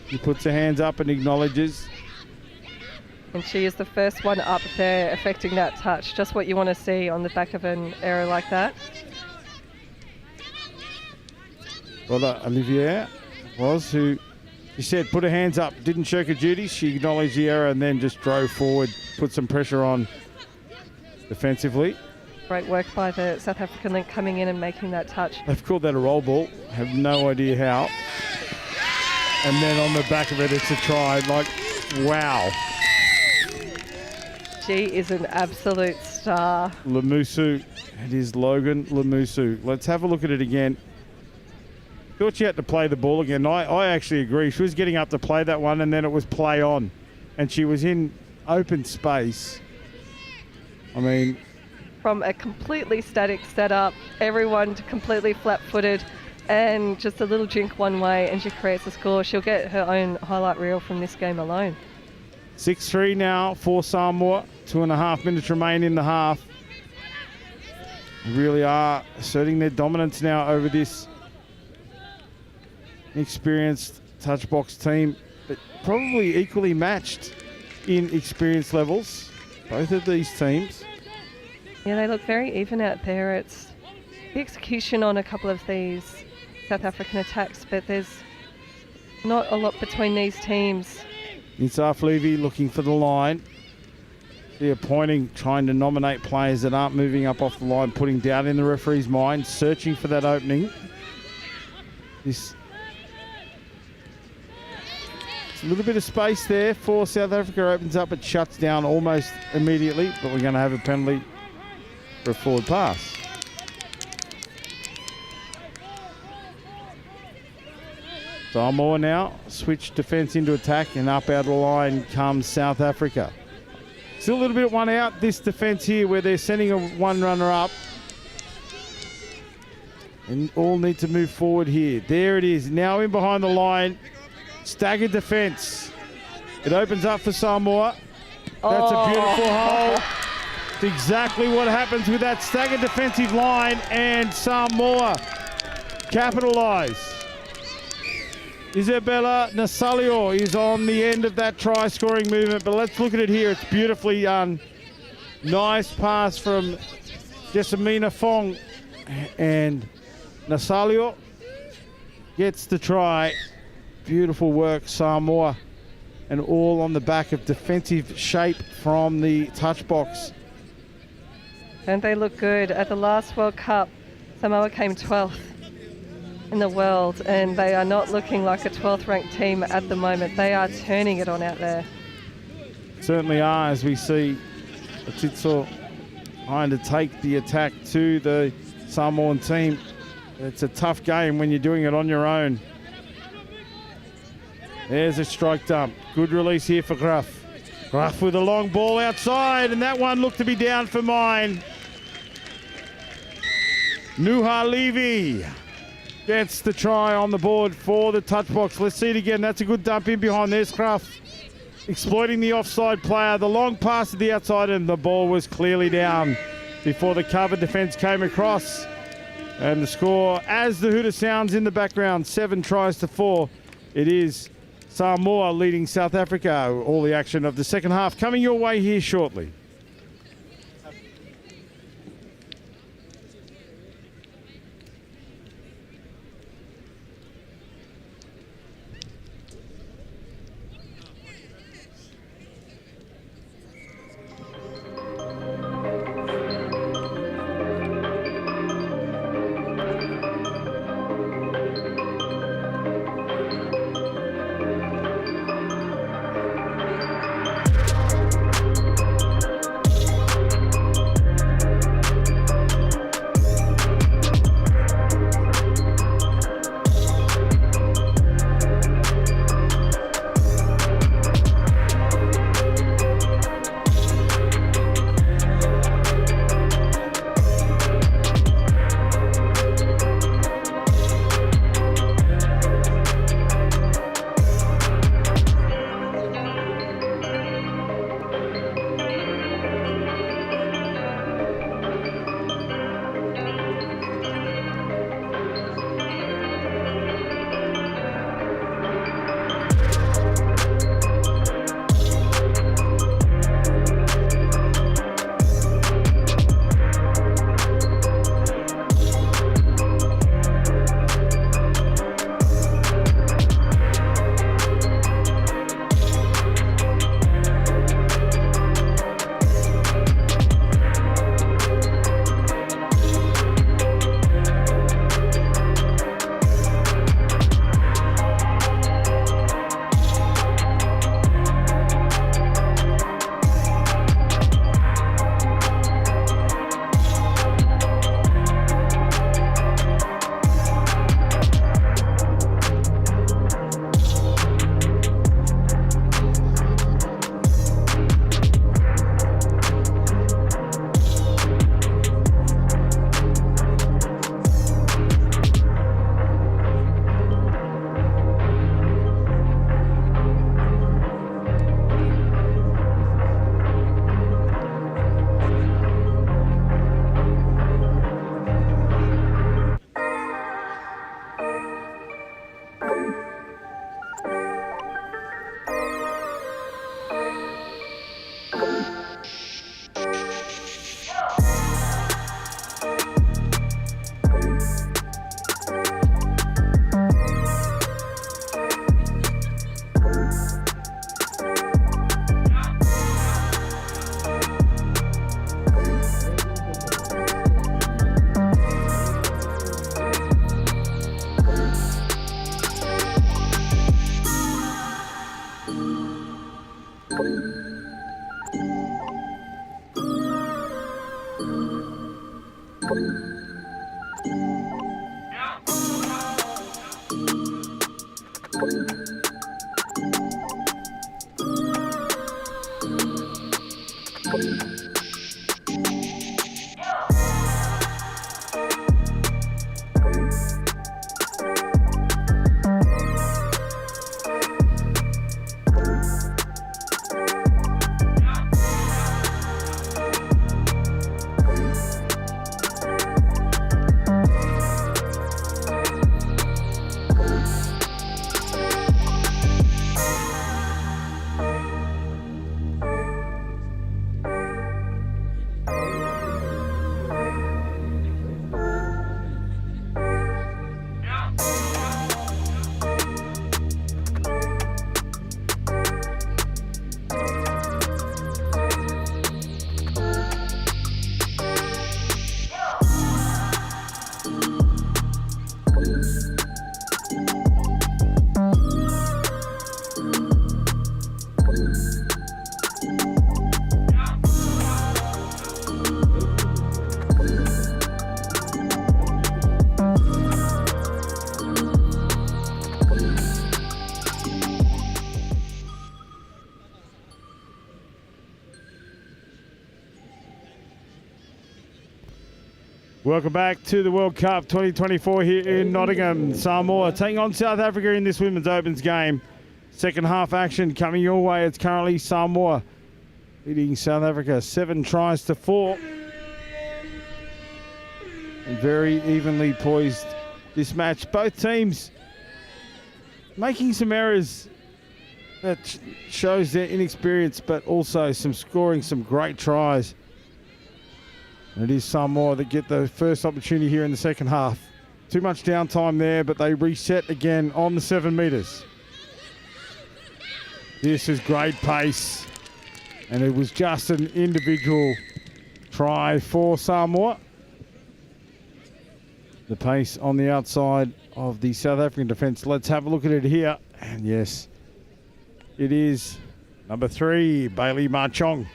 He puts her hands up and acknowledges. And she is the first one up there affecting that touch. Just what you want to see on the back of an error like that. Brother Olivier was who, she said, put her hands up, didn't shirk her duties. She acknowledged the error and then just drove forward, put some pressure on defensively. Great work by the South African link coming in and making that touch. They've called that a roll ball. Have no idea how. And then on the back of it, it's a try. Like, wow. She is an absolute star. Lamusu. It is Logan Lamusu. Let's have a look at it again. Thought she had to play the ball again. I actually agree. She was getting up to play that one, and then it was play on. And she was in open space. I mean... From a completely static setup, everyone completely flat-footed, and just a little jink one way, and she creates a score. She'll get her own highlight reel from this game alone. 6-3 now for Samoa. 2.5 minutes remain in the half. They really are asserting their dominance now over this experienced touch box team, but probably equally matched in experience levels, both of these teams. Yeah, they look very even out there. It's the execution on a couple of these South African attacks, but there's not a lot between these teams. Insaf Levy looking for the line. They're pointing, trying to nominate players that aren't moving up off the line, putting doubt in the referee's mind, searching for that opening. It's a little bit of space there for South Africa. Opens up, it shuts down almost immediately, but we're going to have a penalty for a forward pass. Samoa now switch defence into attack, and up out of the line comes South Africa. Still a little bit one out, this defence here, where they're sending a one runner up. And all need to move forward here. There it is, now in behind the line. Staggered defence. It opens up for Samoa. That's a beautiful hole. It's exactly what happens with that staggered defensive line, and Samoa capitalise. Isabella Nasalio is on the end of that try-scoring movement, but let's look at it here. It's beautifully done. Nice pass from Jessamina Fong, and Nasalio gets the try. Beautiful work, Samoa, and all on the back of defensive shape from the touch box. And they look good. At the last World Cup, Samoa came 12th in the world, and they are not looking like a 12th ranked team at the moment. They are turning it on out there. Certainly are, as we see Atitso trying to take the attack to the Samoan team. It's a tough game when you're doing it on your own. There's a strike dump. Good release here for Gruff. Gruff with a long ball outside, and that one looked to be down for mine. Nuha Levy gets the try on the board for the touch box. Let's see it again. That's a good dump in behind. There's Gruff exploiting the offside player. The long pass to the outside, and the ball was clearly down before the cover defence came across. And the score, as the hooter sounds in the background, 7 tries to 4. It is Samoa leading South Africa. All the action of the second half coming your way here shortly. Welcome back to the World Cup 2024 here in Nottingham. Samoa taking on South Africa in this Women's Opens game. Second half action coming your way. It's currently Samoa leading South Africa 7-4. And very evenly poised this match. Both teams making some errors that shows their inexperience, but also scoring some great tries. And it is Samoa that get the first opportunity here in the second half. Too much downtime there, but they reset again on the 7 metres. This is great pace. And it was just an individual try for Samoa. The pace on the outside of the South African defence. Let's have a look at it here. And yes, it is number 3, Bailey Marchong.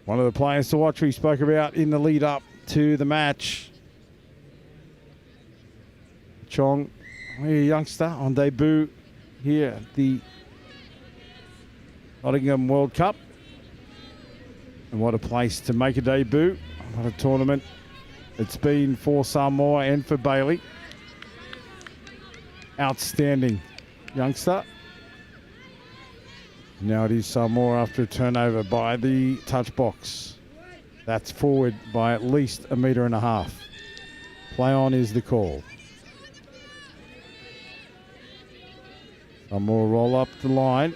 One of the players to watch we spoke about in the lead up to the match. Chong, a youngster on debut here at the Nottingham World Cup. And what a place to make a debut. What a tournament it's been for Samoa and for Bailey. Outstanding youngster. Now it is Samoa after a turnover by the touch box. That's forward by at least 1.5 meters. Play on is the call. Samoa roll up the line.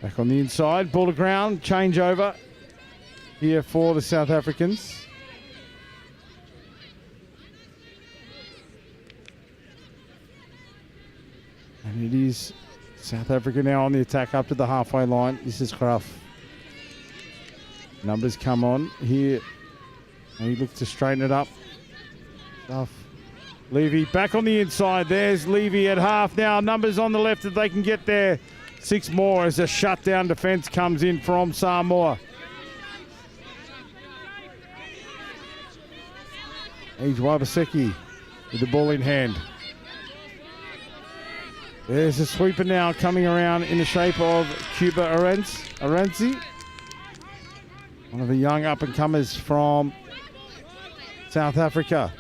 Back on the inside, ball to ground, change over here for the South Africans. And it is South Africa now on the attack up to the halfway line. This is Gruff. Numbers come on here. And he looks to straighten it up. Gruff. Levy back on the inside. There's Levy at half now. Numbers on the left if they can get there. 6 more as a shutdown defence comes in from Samoa. Age Wabaseki with the ball in hand. There's a sweeper now coming around in the shape of Cuba Aranzi. One of the young up-and-comers from South Africa.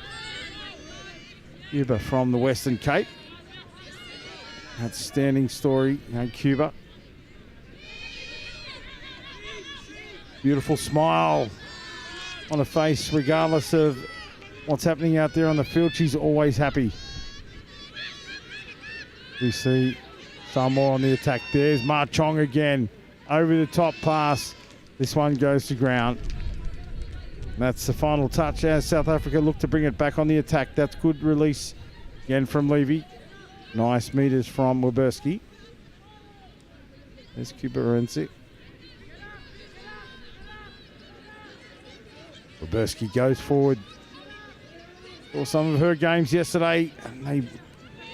Cuba from the Western Cape. Outstanding story, Cuba. Beautiful smile on her face, regardless of what's happening out there on the field. She's always happy. We see Samoa on the attack. There's Marchong again. Over the top pass. This one goes to ground. And that's the final touch as South Africa look to bring it back on the attack. That's good release again from Levy. Nice meters from Waberski. There's Cuba Renzi. Waberski goes forward for some of her games yesterday.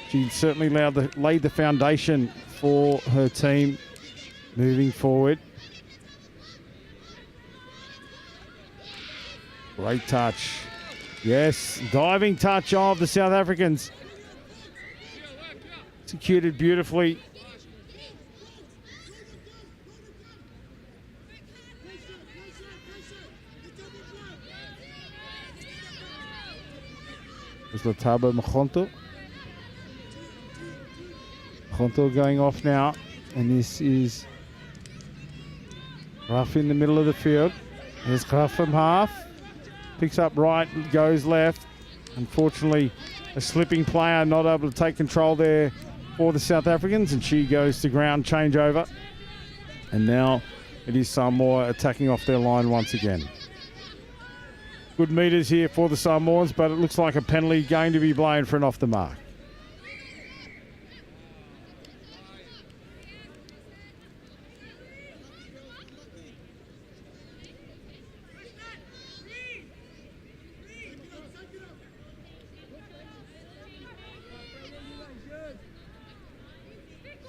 She certainly laid the foundation for her team moving forward. Great touch. Yes, diving touch of the South Africans. Executed beautifully. There's Latabo Mkhonto. Mkhonto going off now. And this is Gruff in the middle of the field. There's Gruff from half. Picks up right, goes left. Unfortunately, a slipping player not able to take control there for the South Africans, and she goes to ground changeover. And now it is Samoa attacking off their line once again. Good meters here for the Samoans, but it looks like a penalty going to be blown for an off the mark.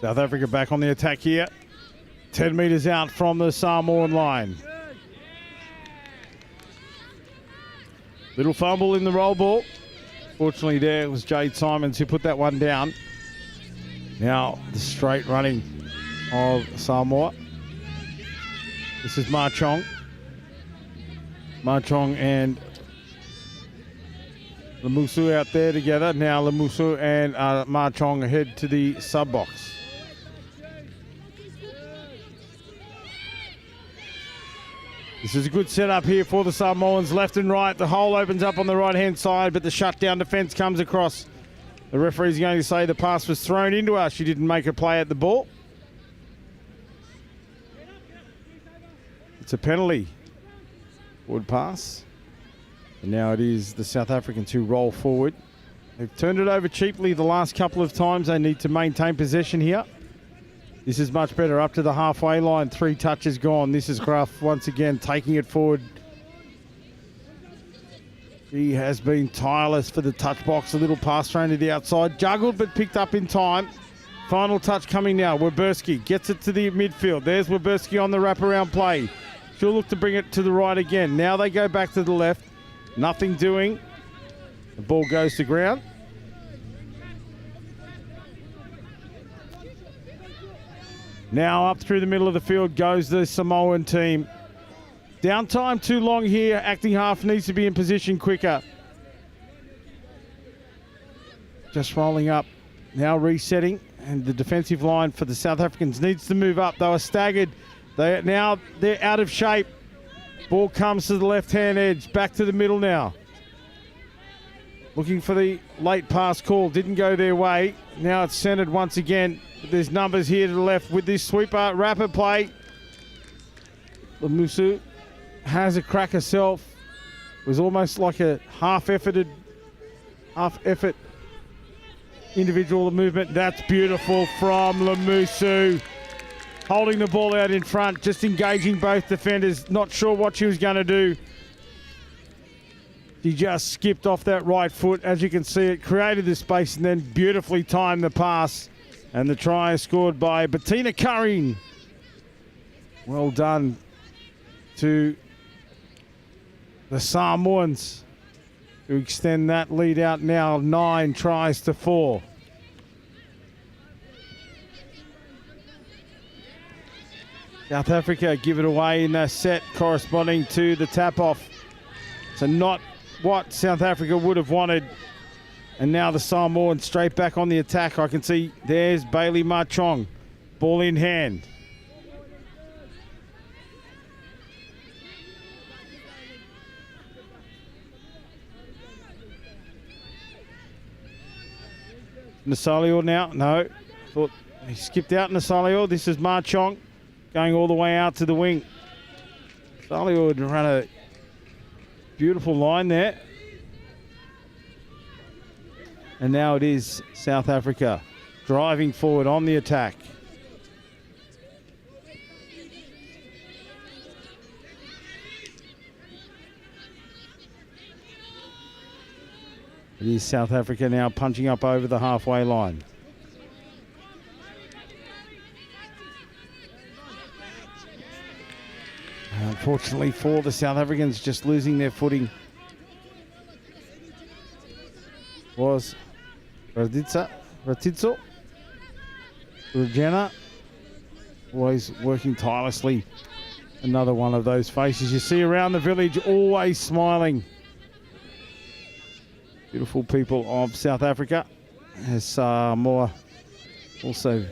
South Africa back on the attack here. 10 metres out from the Samoan line. Little fumble in the roll ball. Fortunately there was Jade Simons who put that one down. Now the straight running of Samoa. This is Marchong. Marchong and Lemusu out there together. Now Lemusu and Marchong head to the sub box. This is a good setup here for the Samoans, left and right. The hole opens up on the right-hand side, but the shutdown defence comes across. The referee's going to say the pass was thrown into her. She didn't make a play at the ball. It's a penalty. Forward pass. And now it is the South Africans who roll forward. They've turned it over cheaply the last couple of times. They need to maintain possession here. This is much better, up to the halfway line. 3 touches gone. This is Gruff once again taking it forward. He has been tireless for the touch box. A little pass thrown to the outside. Juggled but picked up in time. Final touch coming now. Werberski gets it to the midfield. There's Werberski on the wraparound play. She'll look to bring it to the right again. Now they go back to the left. Nothing doing. The ball goes to ground. Now up through the middle of the field goes the Samoan team. Downtime too long here. Acting half needs to be in position quicker. Just rolling up. Now resetting. And the defensive line for the South Africans needs to move up. They were staggered. They're out of shape. Ball comes to the left-hand edge. Back to the middle now. Looking for the late pass call. Didn't go their way. Now it's centered once again. There's numbers here to the left with this sweeper. Rapid play. Lemusu has a crack herself. It was almost like a half-effort individual movement. That's beautiful from Lemusu. Holding the ball out in front, just engaging both defenders. Not sure what she was going to do. She just skipped off that right foot. As you can see, it created the space and then beautifully timed the pass. And the try is scored by Bettina Curran. Well done to the Samoans, who extend that lead out now 9 tries to 4. South Africa give it away in their set corresponding to the tap-off. So not what South Africa would have wanted. And now the Samoans straight back on the attack. I can see there's Bailey Marchong. Ball in hand. Nasalio now. No. Thought he skipped out Nasalio. This is Marchong going all the way out to the wing. Nasalio would run a beautiful line there. And now it is South Africa driving forward on the attack. It is South Africa now punching up over the halfway line. Unfortunately for the South Africans, just losing their footing was Ratitso. Rugena, always working tirelessly. Another one of those faces you see around the village, always smiling. Beautiful people of South Africa. As more also.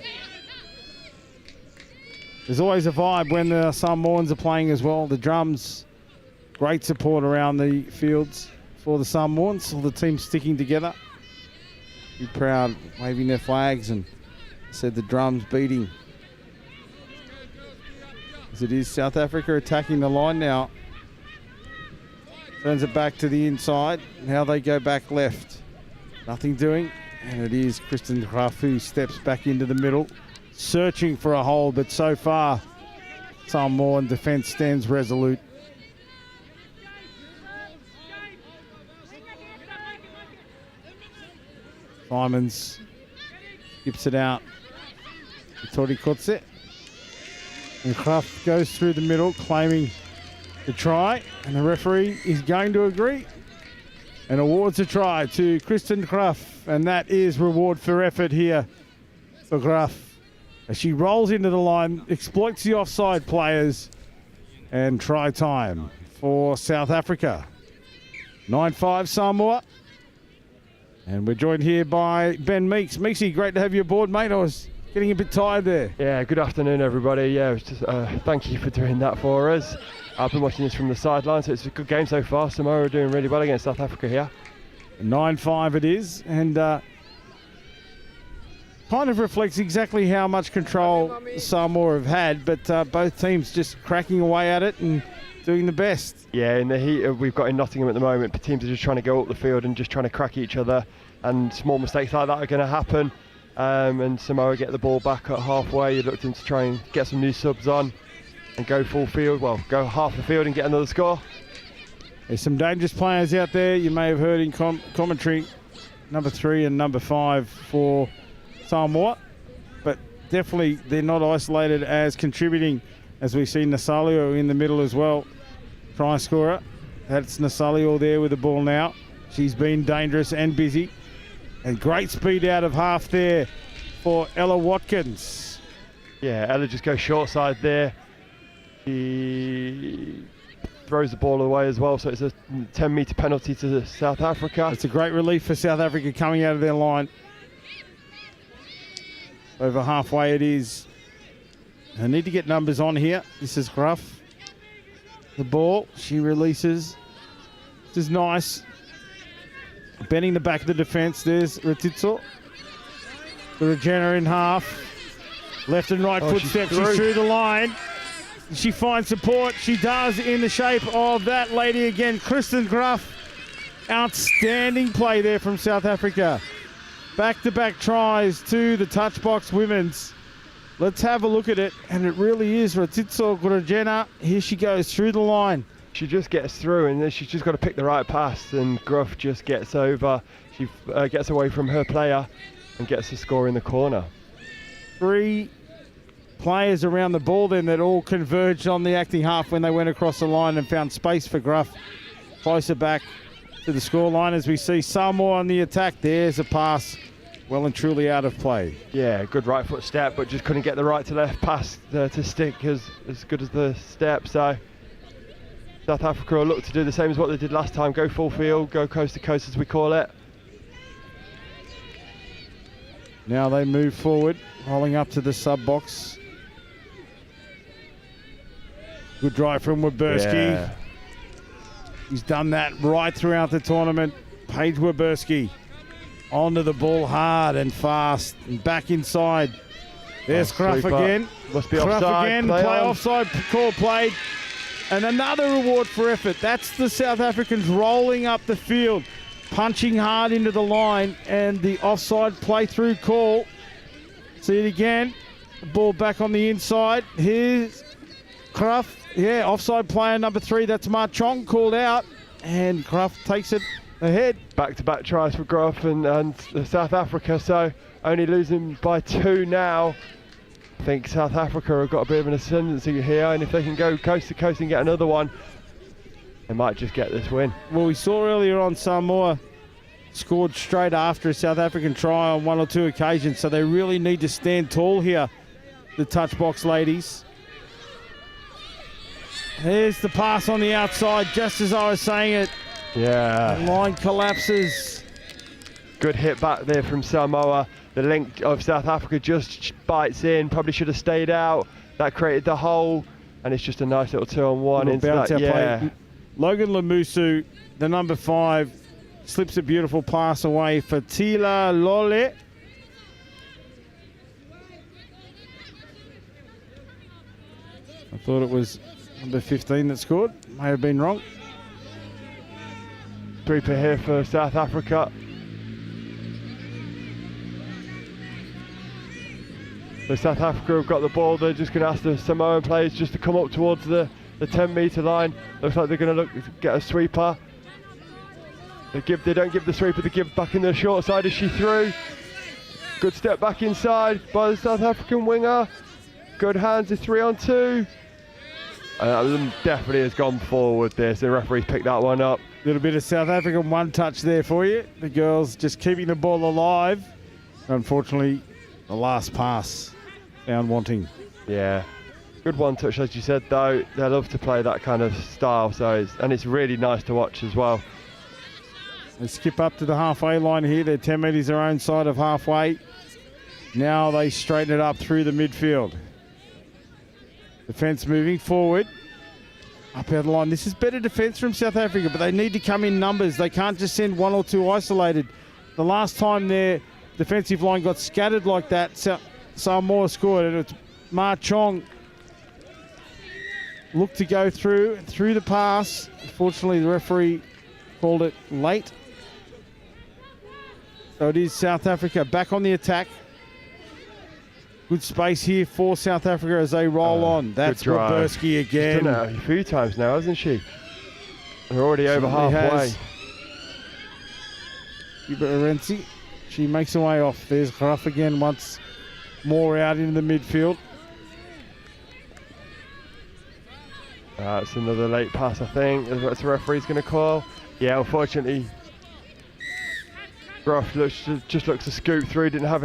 There's always a vibe when the Samoans are playing as well. The drums, great support around the fields for the Samoans. All the teams sticking together. Be proud, waving their flags, and said the drums beating. As it is South Africa attacking the line now. Turns it back to the inside. Now they go back left. Nothing doing. And it is Kristen Graff who steps back into the middle, searching for a hold, but so far Samoan defence stands resolute. Simons skips it out to Tori Kotze. And Kraft goes through the middle, claiming the try, and the referee is going to agree and awards a try to Kristen Graff, and that is reward for effort here for Graff as she rolls into the line, exploits the offside players, and try time for South Africa. 9-5 Samoa. And we're joined here by Ben Meeks. Meeksy, great to have you aboard, mate. I was getting a bit tired there. Yeah, good afternoon, everybody. Yeah, it was just, thank you for doing that for us. I've been watching this from the sideline, so it's a good game so far. Samoa are doing really well against South Africa here. 9-5 it is, and kind of reflects exactly how much control Samoa have had, but both teams just cracking away at it and doing the best. Yeah, in the heat we've got in Nottingham at the moment, the teams are just trying to go up the field and just trying to crack each other, and small mistakes like that are going to happen. And Samoa get the ball back at halfway. You looked in to try and get some new subs on and go full field, well, go half the field and get another score. There's some dangerous players out there. You may have heard in commentary, number 3 and number 5 for Samoa, but definitely they're not isolated as contributing, as we see Nasalio in the middle as well. Try scorer. That's Nasalio there with the ball now. She's been dangerous and busy. And great speed out of half there for Ella Watkins. Yeah, Ella just goes short side there. He throws the ball away as well, so it's a 10-metre penalty to South Africa. It's a great relief for South Africa coming out of their line. Over halfway it is. I need to get numbers on here. This is Gruff. The ball, she releases. This is nice. Bending the back of the defence. There's Ratitso. The Regena in half. Left and right footsteps. She's through the line. She finds support. She does in the shape of that lady again, Kristen Gruff. Outstanding play there from South Africa. Back-to-back tries to the touch box women's. Let's have a look at it, and it really is Ratitso Regena. Here she goes through the line. She just gets through, and then she's just got to pick the right pass, and Gruff just gets over. She gets away from her player and gets the score in the corner. 3 players around the ball then that all converged on the acting half when they went across the line and found space for Gruff. Closer back to the scoreline as we see Samoa on the attack. There's a pass, well and truly out of play. Yeah, good right foot step, but just couldn't get the right to left pass to stick as good as the step. So South Africa will look to do the same as what they did last time. Go full field, go coast to coast as we call it. Now they move forward, rolling up to the sub box. Good drive from Waberski. Yeah. He's done that right throughout the tournament. Paige Waberski onto the ball hard and fast and back inside. There's Gruff again. Must be Gruff offside. again. Play offside call played. And another reward for effort. That's the South Africans rolling up the field, punching hard into the line, and the offside play through call. See it again. The ball back on the inside. Here's Gruff. Yeah, offside player number 3. That's Ma Chong called out, and Gruff takes it ahead. Back-to-back tries for Gruff and South Africa, so only losing by 2 now. I think South Africa have got a bit of an ascendancy here, and if they can go coast to coast and get another one, they might just get this win. Well, we saw earlier on Samoa scored straight after a South African try on 1 or 2 occasions, so they really need to stand tall here, the touch box ladies. There's the pass on the outside, just as I was saying it. Yeah. The line collapses. Good hit back there from Samoa. The link of South Africa just bites in, probably should have stayed out. That created the hole, and it's just a nice little 2-on-1 into that. Play. Logan Lemusu, the number 5, slips a beautiful pass away for Tila Lole. I thought it was number 15 that scored. May have been wrong. Sweeper here for South Africa. So South Africa have got the ball. They're just going to ask the Samoan players just to come up towards the 10-metre line. Looks like they're going to get a sweeper. They don't give the sweeper, they give back in the short side as she threw. Good step back inside by the South African winger. Good hands, a 3-on-2. Definitely has gone forward there, so the referee picked that one up. Little bit of South African one touch there for you. The girls just keeping the ball alive. Unfortunately, the last pass found wanting. Yeah. Good one touch, as you said, though. They love to play that kind of style, so it's really nice to watch as well. They skip up to the halfway line here. They're 10 metres their own side of halfway. Now they straighten it up through the midfield. Defence moving forward. Up out the line. This is better defence from South Africa, but they need to come in numbers. They can't just send 1 or 2 isolated. The last time their defensive line got scattered like that, Samoa scored, and it's Ma Chong looked to go through the pass. Unfortunately, the referee called it late. So it is South Africa back on the attack. Good space here for South Africa as they roll on. That's Roberski again. She's done it a few times now, hasn't she? They're already over halfway. Renzi, she makes her way off. There's Graf again once more out into the midfield. It's another late pass, I think. That's the referee's going to call. Yeah, unfortunately, Gruff just looks to scoop through, didn't have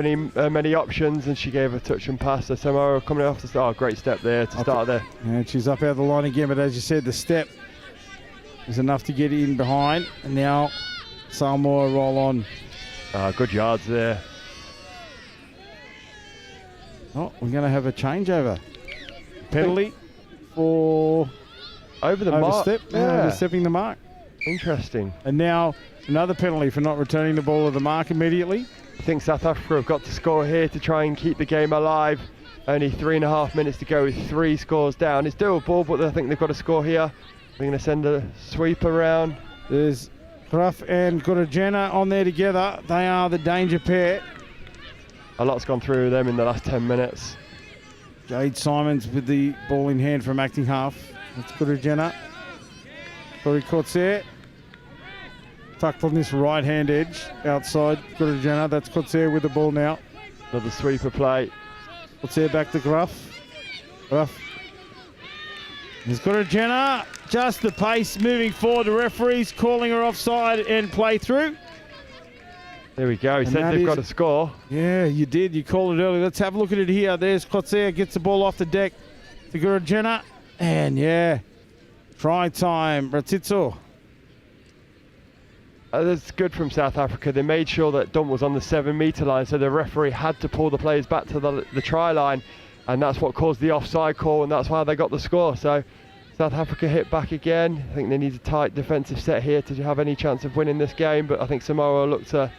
many options, and she gave a touch and pass. So Samoa coming off the start. Oh, great step there to start there. And she's up out the line again, but as you said, the step is enough to get in behind. And now Samoa roll on. Good yards there. Oh, we're going to have a changeover. Penalty for over the mark. Overstepping the mark. Interesting. And now another penalty for not returning the ball to the mark immediately. I think South Africa have got to score here to try and keep the game alive. Only 3.5 minutes to go with 3 scores down. It's doable, but I think they've got to score here. They're going to send a sweep around. There's Gruff and Gorajena on there together. They are the danger pair. A lot's gone through them in the last 10 minutes. Jade Simons with the ball in hand from acting half. That's Gorajena. Corey Corsair. Tucked on this right-hand edge outside Gorajena. That's Corsair with the ball now. Another sweeper play. Corsair back to Gruff. Gruff. He's Gorajena. Just the pace moving forward. The referee's calling her offside and play through. There we go. He said they've got to score. Yeah, you did. You called it earlier. Let's have a look at it here. There's Corsair. Gets the ball off the deck to Gorajena. And yeah, try time. Ratitso. That's good from South Africa. They made sure that Dunn was on the 7-metre line, so the referee had to pull the players back to the try line, and that's what caused the offside call, and that's why they got the score. So South Africa hit back again. I think they need a tight defensive set here to have any chance of winning this game, but I think Samoa will look to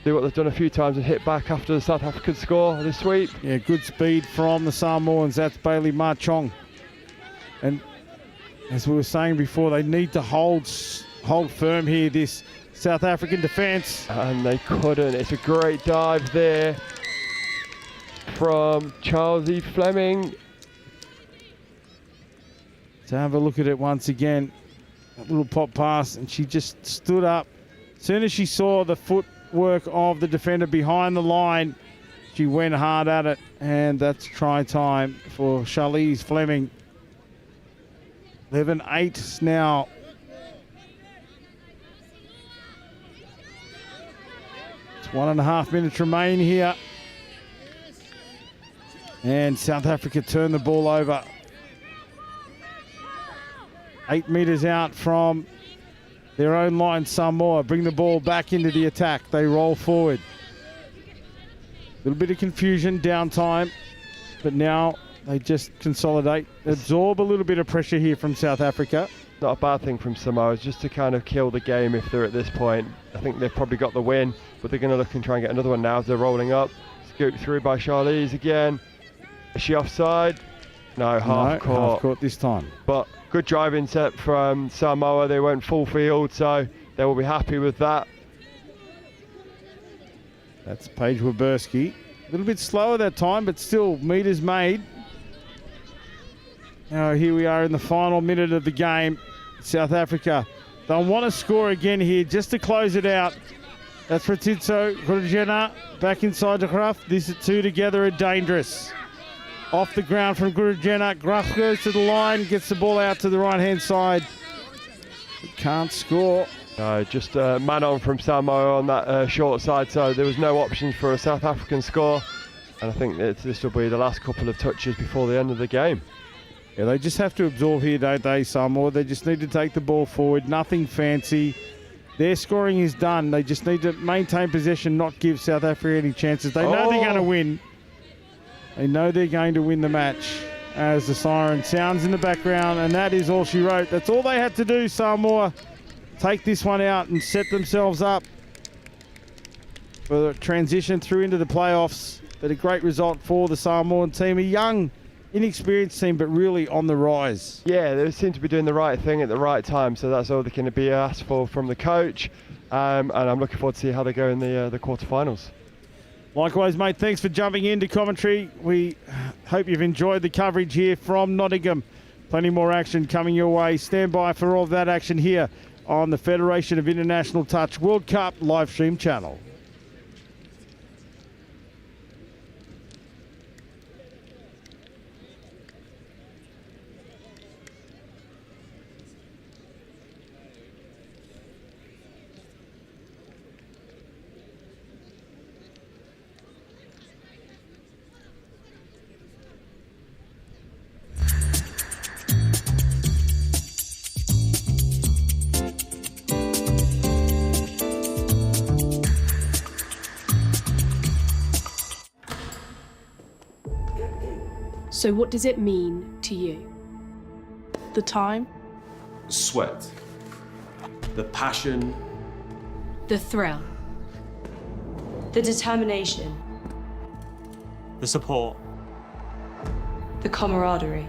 do what they've done a few times and hit back after the South African score, the sweep. Yeah, good speed from the Samoans. That's Bailey Ma Chong. And as we were saying before, they need to hold firm here, this South African defence. And they couldn't. It's a great dive there from Charlie Fleming. So have a look at it once again. A little pop pass, and she just stood up. As soon as she saw the footwork of the defender behind the line, She went hard at it, and that's try time for Charlize Fleming. 11-8 now. It's 1.5 minutes remain here. And South Africa turn the ball over. 8 metres out from their own line, Samoa. Bring the ball back into the attack. They roll forward. A little bit of confusion, downtime, but now they just consolidate, absorb a little bit of pressure here from South Africa. Not a bad thing from Samoa, just to kind of kill the game if they're at this point. I think they've probably got the win, but they're going to look and try and get another one now as they're rolling up. Scooped through by Charlize again. Is she offside? No, half court this time. But good driving set from Samoa. They went full field, so they will be happy with that. That's Paige Waberski. A little bit slower that time, but still meters made. Now here we are in the final minute of the game. South Africa, they'll want to score again here just to close it out. That's Ratitso Gurujena back inside the craft. These two together are dangerous. Off the ground from Gurujena. Graf goes to the line, gets the ball out to the right-hand side. But can't score. Just man on from Samoa on that short side, so there was no options for a South African score. And I think that this will be the last couple of touches before the end of the game. Yeah, they just have to absorb here, don't they, Samoa? They just need to take the ball forward, nothing fancy. Their scoring is done. They just need to maintain possession, not give South Africa any chances. They know they're going to win. They know they're going to win the match as the siren sounds in the background, and that is all she wrote. That's all they had to do, Samoa. Take this one out and set themselves up for the transition through into the playoffs. But a great result for the Samoan team. A young, inexperienced team, but really on the rise. Yeah, they seem to be doing the right thing at the right time, so that's all they can be asked for from the coach. And I'm looking forward to see how they go in the quarterfinals. Likewise, mate, thanks for jumping into commentary. We hope you've enjoyed the coverage here from Nottingham. Plenty more action coming your way. Stand by for all of that action here on the Federation of International Touch World Cup live stream channel. So what does it mean to you? The time? Sweat. The passion. The thrill. The determination. The support. The camaraderie.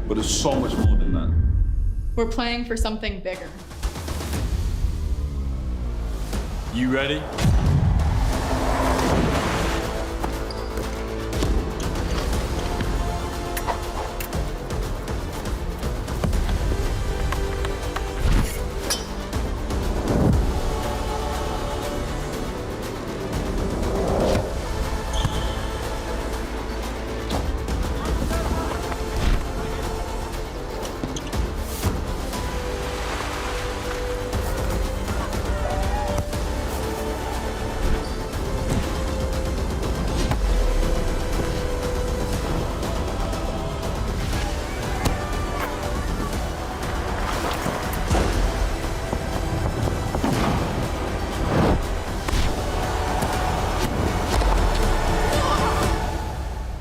But it's so much more than that. We're playing for something bigger. You ready?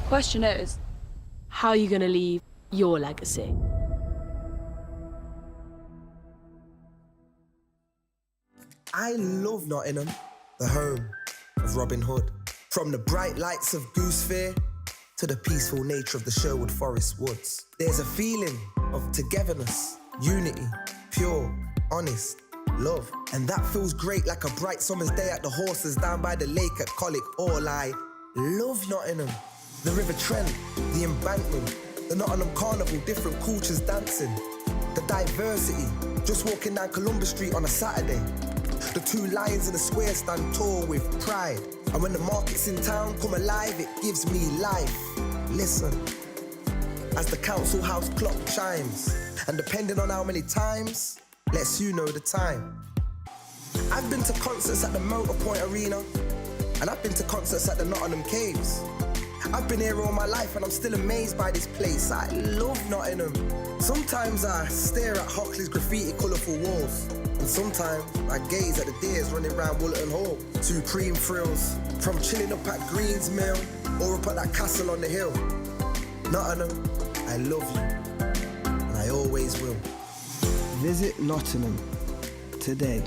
Question is, how are you going to leave your legacy? I love Nottingham, the home of Robin Hood. From the bright lights of Goose Fair to the peaceful nature of the Sherwood Forest woods. There's a feeling of togetherness, unity, pure, honest, love. And that feels great like a bright summer's day at the horses down by the lake at Colic Hall. I love Nottingham. The River Trent, the embankment, the Nottingham Carnival, different cultures dancing. The diversity, just walking down Columbus Street on a Saturday. The two lions in the square stand tall with pride. And when the markets in town come alive, it gives me life. Listen, as the council house clock chimes, and depending on how many times, lets you know the time. I've been to concerts at the Motorpoint Arena, and I've been to concerts at the Nottingham Caves. I've been here all my life and I'm still amazed by this place. I love Nottingham. Sometimes I stare at Hockley's graffiti colourful walls, and sometimes I gaze at the deers running around Woollerton Hall. Supreme thrills, from chilling up at Green's Mill or up at that castle on the hill. Nottingham, I love you, and I always will. Visit Nottingham today.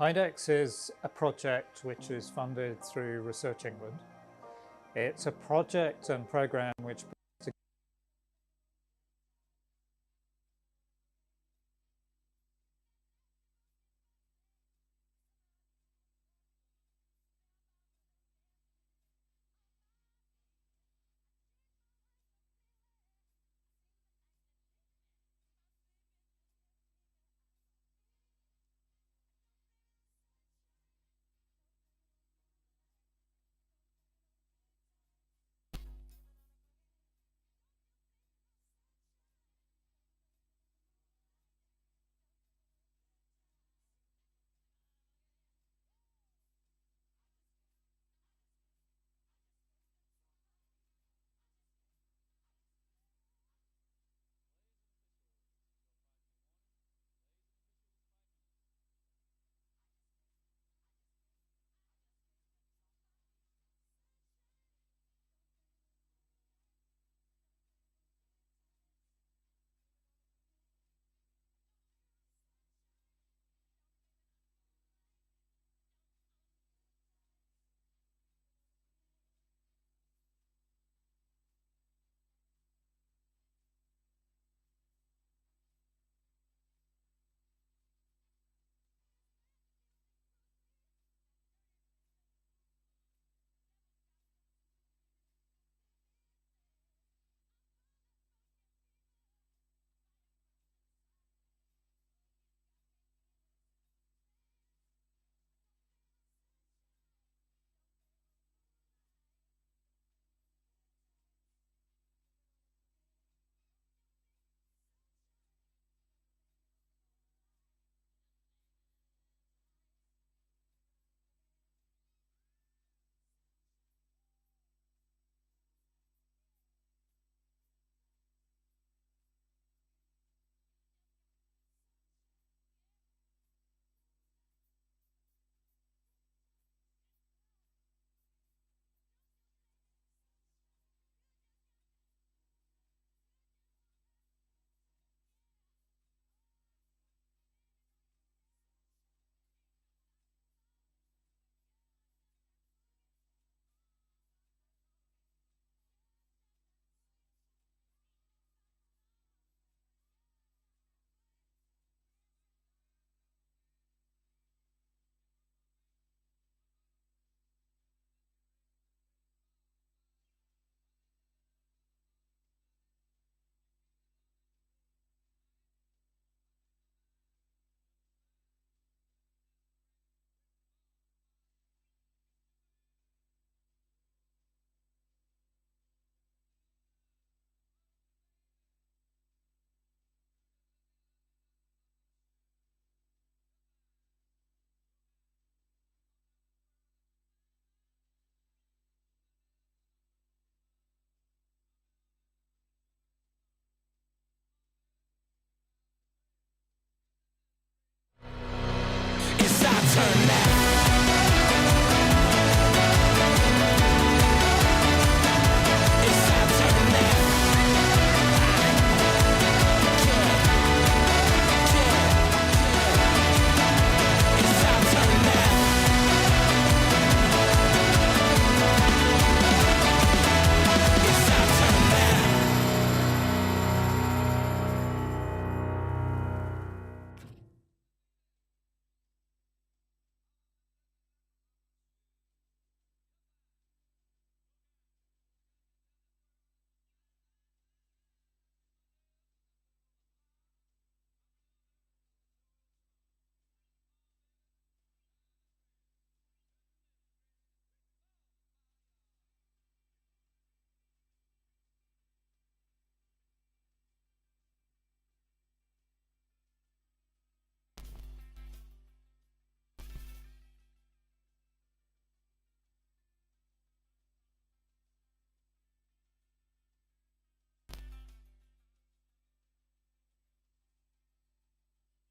HyDex is a project which is funded through Research England. It's a project and program which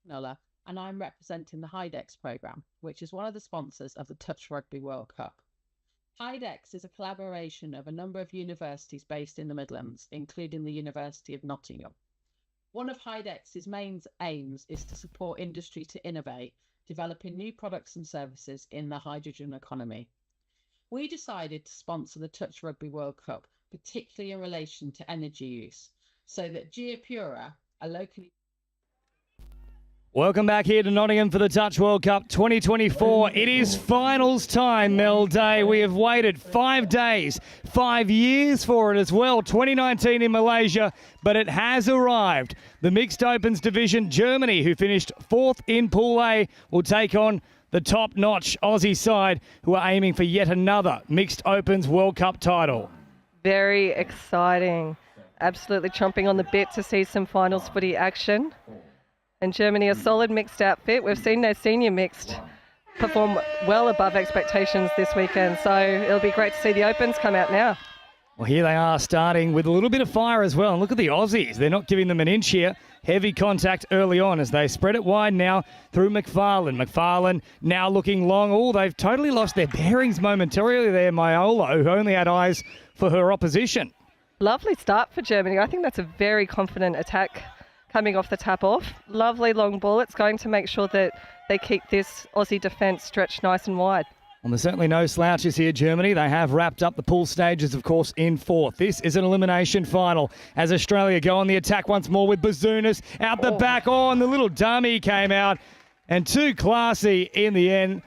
Nola, and I'm representing the HIDEX programme, which is one of the sponsors of the Touch Rugby World Cup. HIDEX is a collaboration of a number of universities based in the Midlands, including the University of Nottingham. One of HIDEX's main aims is to support industry to innovate, developing new products and services in the hydrogen economy. We decided to sponsor the Touch Rugby World Cup, particularly in relation to energy use, so that Geopura, a locally... Welcome back here to Nottingham for the Touch World Cup 2024. It is finals time, Mel Day. We have waited 5 days, 5 years for it as well. 2019 in Malaysia, but it has arrived. The Mixed Opens division, Germany, who finished 4th in Pool A, will take on the top-notch Aussie side, who are aiming for yet another Mixed Opens World Cup title. Very exciting. Absolutely chomping on the bit to see some finals footy action. And Germany, a solid mixed outfit. We've seen their senior mixed perform well above expectations this weekend. So it'll be great to see the Opens come out now. Well, here they are starting with a little bit of fire as well. And look at the Aussies. They're not giving them an inch here. Heavy contact early on as they spread it wide now through McFarlane. McFarlane now looking long. Oh, they've totally lost their bearings momentarily there, Maiolo, who only had eyes for her opposition. Lovely start for Germany. I think that's a very confident attack coming off the tap-off. Lovely long ball. It's going to make sure that they keep this Aussie defence stretched nice and wide. Well, there's certainly no slouches here, Germany. They have wrapped up the pool stages, of course, in 4th. This is an elimination final as Australia go on the attack once more with Bazounis out the back. Oh, and the little dummy came out and too classy in the end.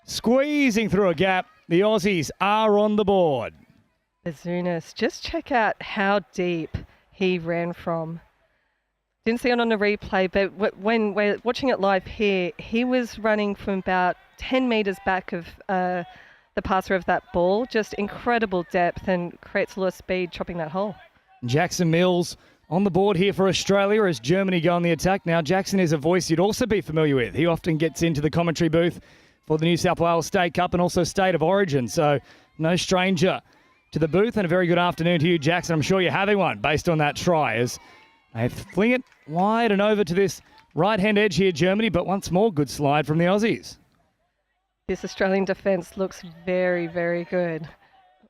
Squeezing through a gap. The Aussies are on the board. Bazounis, just check out how deep he ran from. Didn't see it on the replay, but when we're watching it live here, he was running from about 10 metres back of the passer of that ball. Just incredible depth and creates a lot of speed chopping that hole. Jackson Mills on the board here for Australia as Germany go on the attack. Now, Jackson is a voice you'd also be familiar with. He often gets into the commentary booth for the New South Wales State Cup and also State of Origin, so no stranger to the booth. And a very good afternoon to you, Jackson. I'm sure you're having one based on that try as they fling it wide and over to this right-hand edge here, Germany, but once more, good slide from the Aussies. This Australian defence looks very, very good.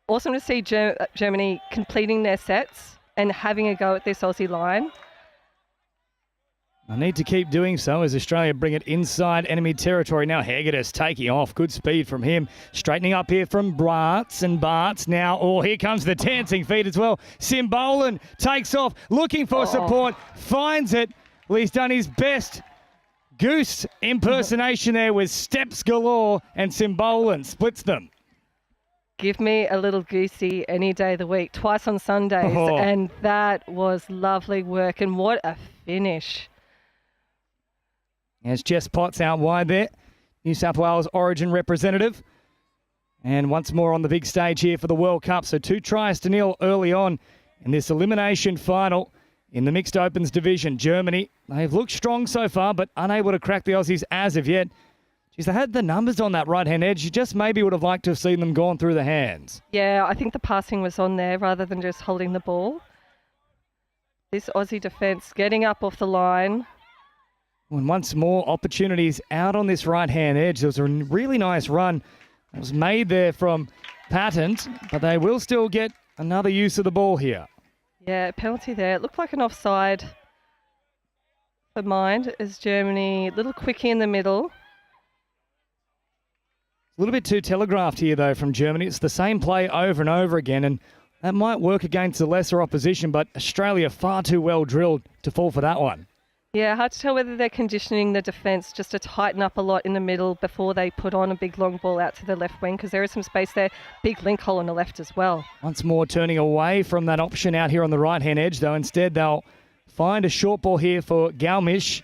Awesome to see Germany completing their sets and having a go at this Aussie line. I need to keep doing so as Australia bring it inside enemy territory. Now Hegedus taking off. Good speed from him. Straightening up here from Bartz. And Bartz now, oh, here comes the dancing feet as well. Simbolan takes off, looking for support, finds it. Well, he's done his best goose impersonation there with steps galore, and Simbolan splits them. Give me a little goosey any day of the week, twice on Sundays, and that was lovely work, and what a finish. As Jess Potts out wide there, New South Wales Origin representative. And once more on the big stage here for the World Cup. So 2-0 early on in this elimination final in the Mixed Opens division. Germany, they've looked strong so far, but unable to crack the Aussies as of yet. Geez, they had the numbers on that right-hand edge. You just maybe would have liked to have seen them gone through the hands. Yeah, I think the passing was on there rather than just holding the ball. This Aussie defence getting up off the line. And once more, opportunities out on this right-hand edge. There was a really nice run that was made there from Patent, but they will still get another use of the ball here. Yeah, penalty there. It looked like an offside for Mind as Germany, a little quickie in the middle. A little bit too telegraphed here, though, from Germany. It's the same play over and over again, and that might work against the lesser opposition, but Australia far too well drilled to fall for that one. Yeah, hard to tell whether they're conditioning the defence just to tighten up a lot in the middle before they put on a big long ball out to the left wing, because there is some space there. Big link hole on the left as well. Once more turning away from that option out here on the right-hand edge, though. Instead, they'll find a short ball here for Galmish.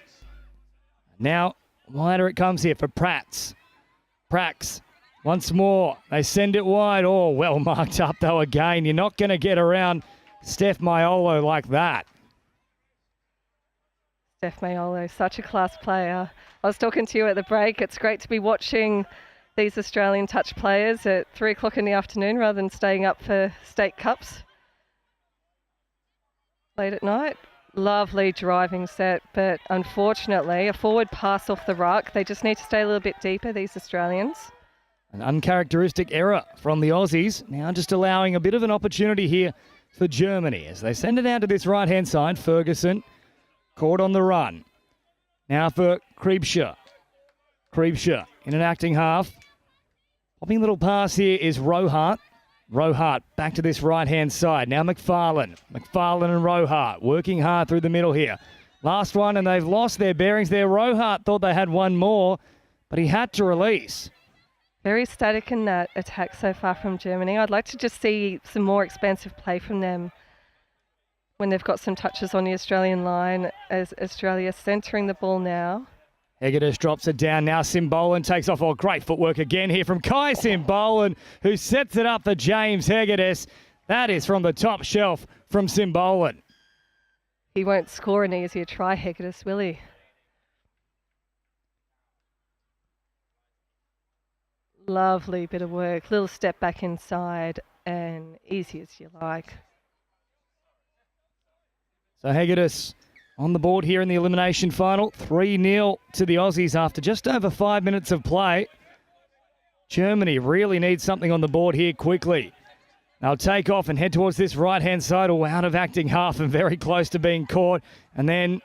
Now, wider it comes here for Prax. Once more, they send it wide. Oh, well marked up, though, again. You're not going to get around Steph Maiolo like that. Steph Maiolo, such a class player. I was talking to you at the break. It's great to be watching these Australian touch players at 3 o'clock in the afternoon rather than staying up for state cups late at night. Lovely driving set, but unfortunately a forward pass off the ruck. They just need to stay a little bit deeper, these Australians. An uncharacteristic error from the Aussies. Now just allowing a bit of an opportunity here for Germany as they send it out to this right-hand side. Ferguson caught on the run. Now for Kriebscher. Kriebscher in an acting half. Popping little pass here is Rohart. Rohart back to this right-hand side. Now McFarlane. McFarlane and Rohart working hard through the middle here. Last one, and they've lost their bearings there. Rohart thought they had one more, but he had to release. Very static in that attack so far from Germany. I'd like to just see some more expansive play from them when they've got some touches on the Australian line as Australia centering the ball now. Hegedus drops it down. Now Simbolan takes off. Oh, great footwork again here from Kai Simbolan, who sets it up for James Hegedus. That is from the top shelf from Simbolan. He won't score an easier try, Hegedus, will he? Lovely bit of work. Little step back inside and easy as you like. So Hegedus on the board here in the elimination final. 3-0 to the Aussies after just over 5 minutes of play. Germany really needs something on the board here quickly. They'll take off and head towards this right-hand side, or out of acting half and very close to being caught. And then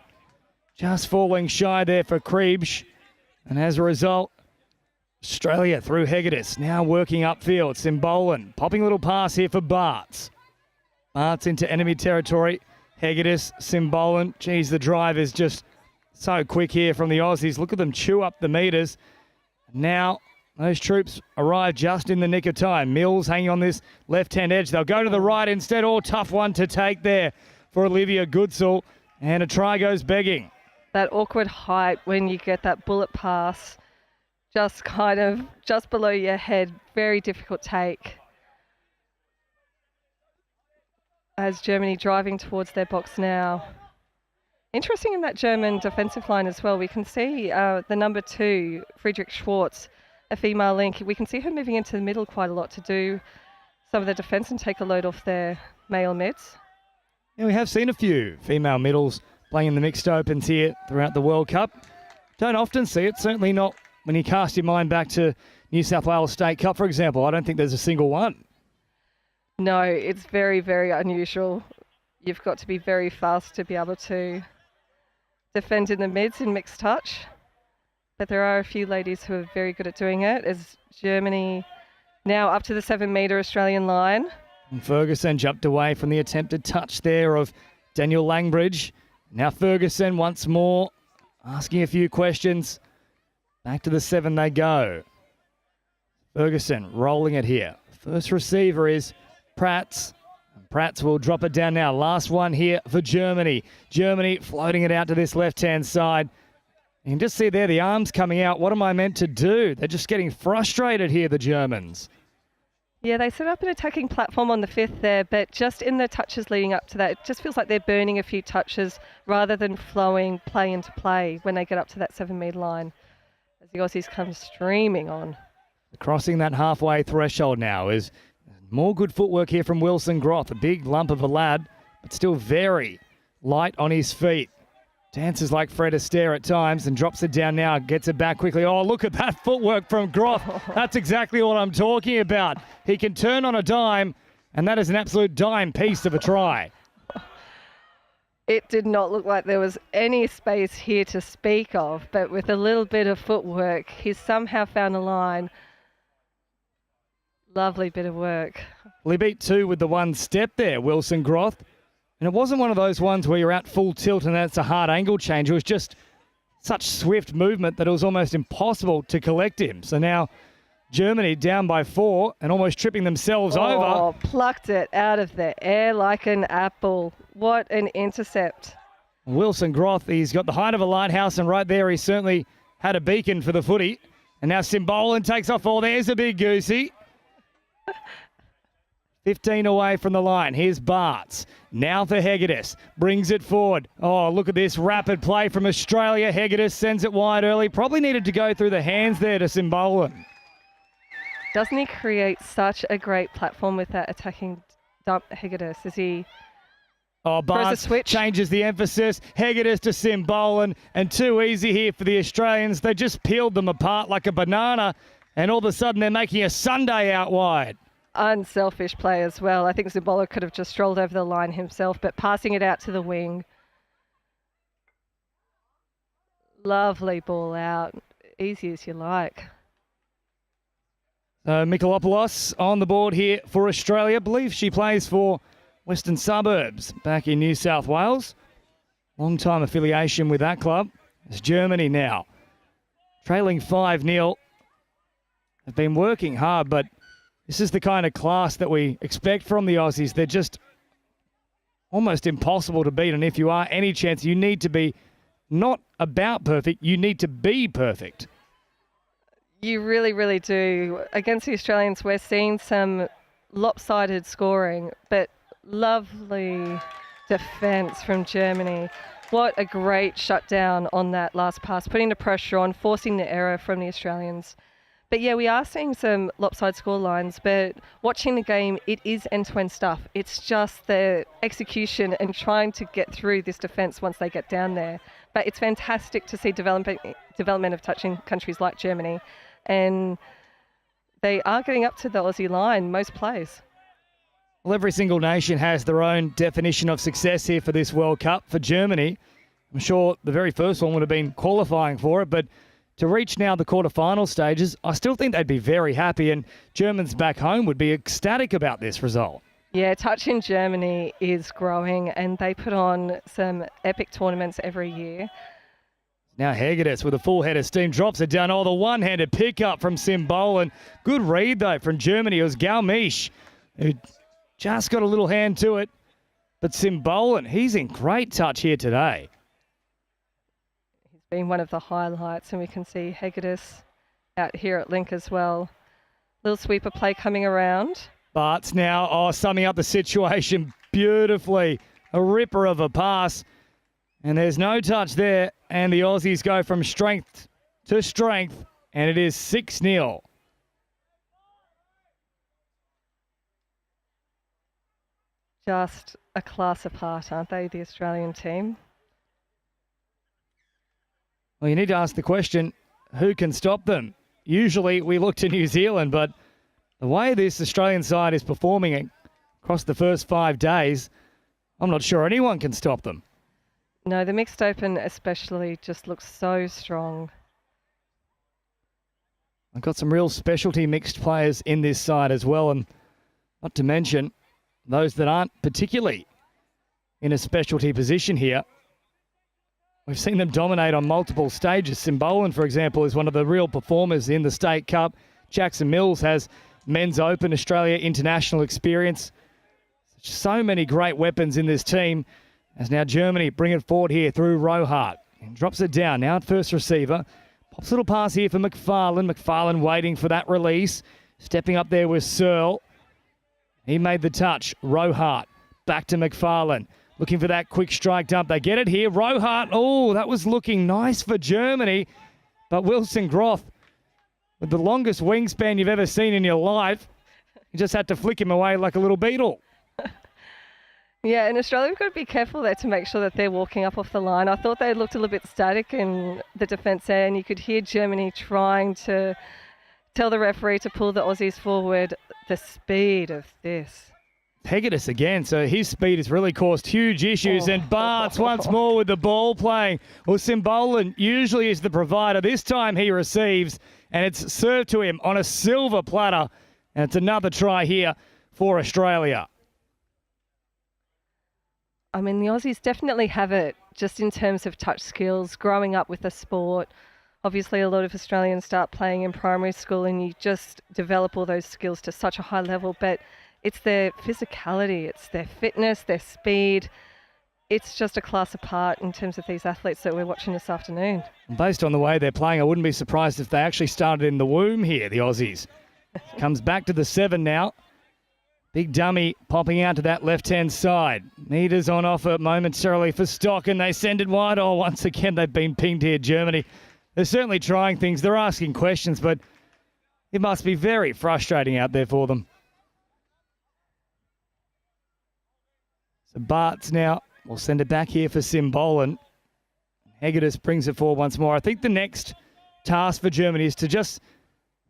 just falling shy there for Kriebsch. And as a result, Australia through Hegedus, now working upfield. Simbolan, popping a little pass here for Bartz. Bartz into enemy territory. Hegedus, Simbolan. Geez, the drive is just so quick here from the Aussies. Look at them chew up the metres. Now those troops arrive just in the nick of time. Mills hanging on this left-hand edge. They'll go to the right instead. Oh, tough one to take there for Olivia Goodsall. And a try goes begging. That awkward height when you get that bullet pass. Just kind of just below your head. Very difficult take. As Germany driving towards their box now. Interesting in that German defensive line as well. We can see the number 2, Friedrich Schwartz, a female link. We can see her moving into the middle quite a lot to do some of the defence and take a load off their male mids. Yeah, we have seen a few female middles playing in the mixed opens here throughout the World Cup. Don't often see it, certainly not when you cast your mind back to New South Wales State Cup, for example. I don't think there's a single one. No, it's very, very unusual. You've got to be very fast to be able to defend in the mids in mixed touch. But there are a few ladies who are very good at doing it, as Germany now up to the 7-metre Australian line. And Ferguson jumped away from the attempted touch there of Daniel Langbridge. Now Ferguson once more asking a few questions. Back to the 7 they go. Ferguson rolling it here. First receiver is Prats. Prats will drop it down now. Last one here for Germany. Germany floating it out to this left-hand side. You can just see there the arms coming out. What am I meant to do? They're just getting frustrated here, the Germans. Yeah, they set up an attacking platform on the 5th there, but just in the touches leading up to that, it just feels like they're burning a few touches rather than flowing play into play when they get up to that 7-metre line. As the Aussies come streaming on. Crossing that halfway threshold now is more good footwork here from Wilson Groth. A big lump of a lad, but still very light on his feet. Dances like Fred Astaire at times and drops it down now. Gets it back quickly. Oh, look at that footwork from Groth. That's exactly what I'm talking about. He can turn on a dime, and that is an absolute dime piece of a try. It did not look like there was any space here to speak of, but with a little bit of footwork, he's somehow found a line. Lovely bit of work. Well, he beat 2 with the one step there, Wilson Groth. And it wasn't one of those ones where you're at full tilt and that's a hard angle change. It was just such swift movement that it was almost impossible to collect him. So now Germany down by 4 and almost tripping themselves over. Oh, plucked it out of the air like an apple. What an intercept. Wilson Groth, he's got the height of a lighthouse, and right there he certainly had a beacon for the footy. And now Simbolan takes off. Oh, there's a big goosey. 15 away from the line. Here's Bartz. Now for Hegedus. Brings it forward. Oh, look at this rapid play from Australia. Hegedus sends it wide early. Probably needed to go through the hands there to Simbolan. Doesn't he create such a great platform with that attacking dump, Hegedus, as he Oh, Barnes changes the emphasis. Hegedus to Simbolan, and too easy here for the Australians. They just peeled them apart like a banana, and all of a sudden they're making a sundae out wide. Unselfish play as well. I think Simbola could have just strolled over the line himself, but passing it out to the wing. Lovely ball out. Easy as you like. Mikolopoulos on the board here for Australia. I believe she plays for Western Suburbs back in New South Wales. Long-time affiliation with that club. It's Germany now. Trailing 5-0. They've been working hard, but this is the kind of class that we expect from the Aussies. They're just almost impossible to beat, and if you are any chance, you need to be not about perfect, you need to be perfect. You really, really do. Against the Australians, we're seeing some lopsided scoring, but lovely defence from Germany. What a great shutdown on that last pass, putting the pressure on, forcing the error from the Australians. But yeah, we are seeing some lopsided score lines, but watching the game, it is end-to-end stuff. It's just the execution and trying to get through this defence once they get down there. But it's fantastic to see development of touching countries like Germany, and they are getting up to the Aussie line most plays. Well, every single nation has their own definition of success here for this World Cup. For Germany, I'm sure the very first one would have been qualifying for it, but to reach now the quarterfinal stages, I still think they'd be very happy, and Germans back home would be ecstatic about this result. Yeah, touch in Germany is growing, and they put on some epic tournaments every year. Now Hegedus with a full head of steam drops it down. Oh, the one-handed pickup from Simbolan. Good read, though, from Germany. It was Galmiche who just got a little hand to it. But Simbolan, he's in great touch here today. He's been one of the highlights, and we can see Hegedus out here at link as well. Little sweeper play coming around. Bart's now summing up the situation beautifully. A ripper of a pass. And there's no touch there. And the Aussies go from strength to strength. And it is 6-0. Just a class apart, aren't they, the Australian team? Well, you need to ask the question, who can stop them? Usually we look to New Zealand, but the way this Australian side is performing across the first 5 days, I'm not sure anyone can stop them. No, the mixed open especially just looks so strong. I've got some real specialty mixed players in this side as well, and not to mention those that aren't particularly in a specialty position here. We've seen them dominate on multiple stages. Simbolan, for example, is one of the real performers in the State Cup. Jackson Mills has Men's Open Australia international experience. So many great weapons in this team. As now Germany bring it forward here through Rohart. And drops it down. Now at first receiver. Pops a little pass here for McFarlane. McFarlane waiting for that release. Stepping up there with Searle. He made the touch. Rohart. Back to McFarlane. Looking for that quick strike dump. They get it here. Rohart. Oh, that was looking nice for Germany. But Wilson Groth, with the longest wingspan you've ever seen in your life, you just had to flick him away like a little beetle. Yeah, in Australia, we've got to be careful there to make sure that they're walking up off the line. I thought they looked a little bit static in the defence there, and you could hear Germany trying to tell the referee to pull the Aussies forward. The speed of this. Hegedus again, so his speed has really caused huge issues, and Barnes once more with the ball playing. Well, Simbolan usually is the provider. This time he receives, and it's served to him on a silver platter, and it's another try here for Australia. I mean, the Aussies definitely have it just in terms of touch skills, growing up with the sport. Obviously, a lot of Australians start playing in primary school and you just develop all those skills to such a high level, but it's their physicality, it's their fitness, their speed. It's just a class apart in terms of these athletes that we're watching this afternoon. Based on the way they're playing, I wouldn't be surprised if they actually started in the womb here, the Aussies. Comes back to the 7 now. Big dummy popping out to that left-hand side. Meters on offer momentarily for Stock, and they send it wide. Oh, once again, they've been pinged here, Germany. They're certainly trying things. They're asking questions, but it must be very frustrating out there for them. So Bart's now will send it back here for Simbolan. Hegedus brings it forward once more. I think the next task for Germany is to just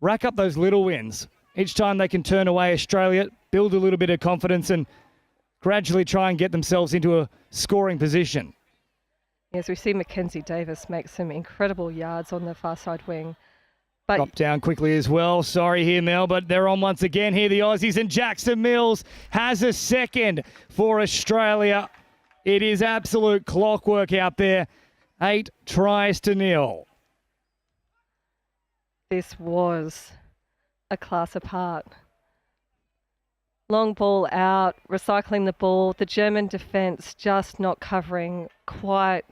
rack up those little wins. Each time they can turn away Australia, build a little bit of confidence and gradually try and get themselves into a scoring position. Yes, we see Mackenzie Davis make some incredible yards on the far side wing. But Drop down quickly as well. Sorry here, Mel, but they're on once again here, the Aussies, and Jackson Mills has a second for Australia. It is absolute clockwork out there. 8 tries to 0. this was a class apart. Long ball out, recycling the ball. The German defence just not covering quite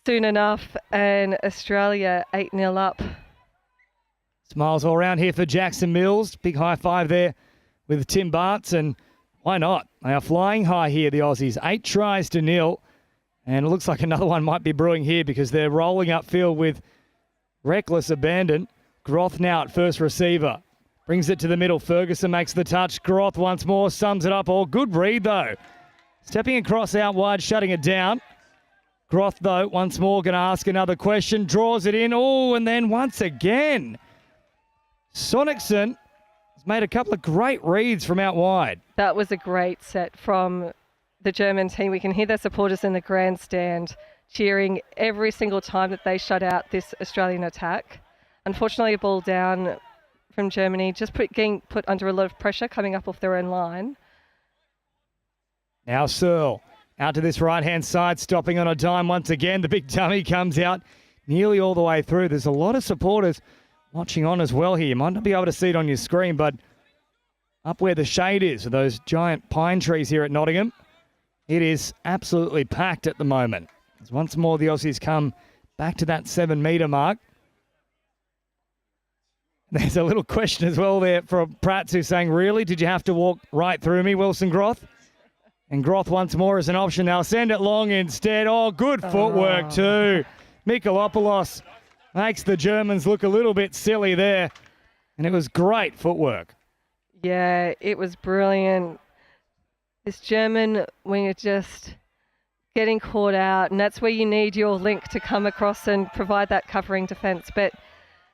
soon enough, and Australia 8-0 up. Smiles all around here for Jackson Mills. Big high five there with Tim Bartz, and why not? They are flying high here, the Aussies. 8 tries to 0, and it looks like another one might be brewing here because they're rolling upfield with reckless abandon. Groth now at first receiver. Brings it to the middle. Ferguson makes the touch. Groth once more sums it up. Oh, good read, though. Stepping across out wide, shutting it down. Groth, though, once more going to ask another question. Draws it in. Oh, and then once again, Sonicson has made a couple of great reads from out wide. That was a great set from the German team. We can hear their supporters in the grandstand cheering every single time that they shut out this Australian attack. Unfortunately, a ball down from Germany, just getting put under a lot of pressure coming up off their own line. Now Searle out to this right-hand side, stopping on a dime once again. The big dummy comes out nearly all the way through. There's a lot of supporters watching on as well here. You might not be able to see it on your screen, but up where the shade is, of those giant pine trees here at Nottingham, it is absolutely packed at the moment. As once more the Aussies come back to that 7-metre mark. There's a little question as well there from Pratt, who's saying, really, did you have to walk right through me, Wilson Groth? And Groth once more as an option. They'll send it long instead. Oh, good footwork too. Mikolopoulos makes the Germans look a little bit silly there. And it was great footwork. Yeah, it was brilliant. This German winger just getting caught out, and that's where you need your link to come across and provide that covering defence. But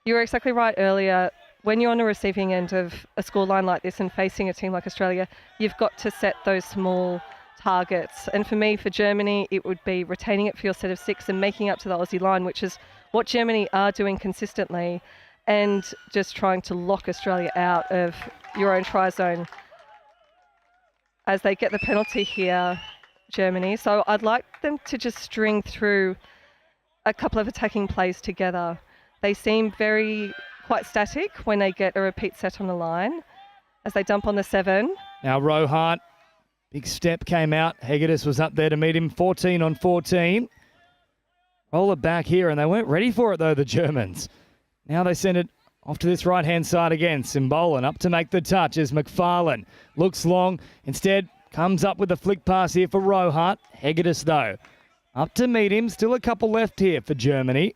you were exactly right earlier. When you're on the receiving end of a scoreline like this and facing a team like Australia, you've got to set those small targets. And for me, for Germany, it would be retaining it for your set of 6 and making up to the Aussie line, which is what Germany are doing consistently, and just trying to lock Australia out of your own try zone as they get the penalty here, Germany. So I'd like them to just string through a couple of attacking plays together. They seem quite static when they get a repeat set on the line as they dump on the 7. Now Rohart, big step came out. Hegedus was up there to meet him, 14 on 14. Roll it back here, and they weren't ready for it, though, the Germans. Now they send it off to this right-hand side again. Simbolan up to make the touch as McFarlane looks long. Instead, comes up with a flick pass here for Rohart. Hegedus, though, up to meet him. Still a couple left here for Germany.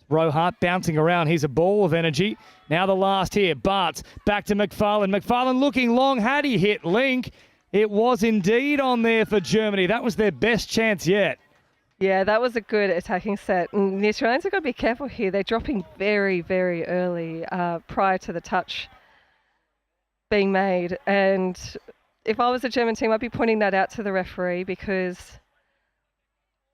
Rohart bouncing around. He's a ball of energy. Now the last here. Bartz back to McFarlane. McFarlane looking long. Had he hit Link? It was indeed on there for Germany. That was their best chance yet. Yeah, that was a good attacking set. And the Australians have got to be careful here. They're dropping very, very early prior to the touch being made. And if I was a German team, I'd be pointing that out to the referee because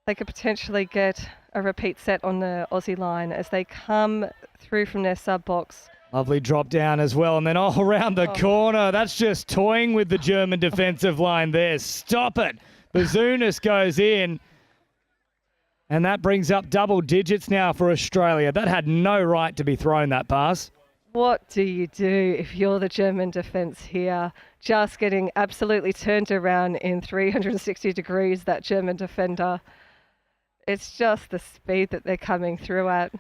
they could potentially get a repeat set on the Aussie line as they come through from their sub box. Lovely drop down as well. And then all around the corner. That's just toying with the German defensive line there. Stop it. Bazunas goes in. And that brings up double digits now for Australia. That had no right to be thrown, that pass. What do you do if you're the German defence here? Just getting absolutely turned around in 360 degrees, that German defender. It's just the speed that they're coming through at.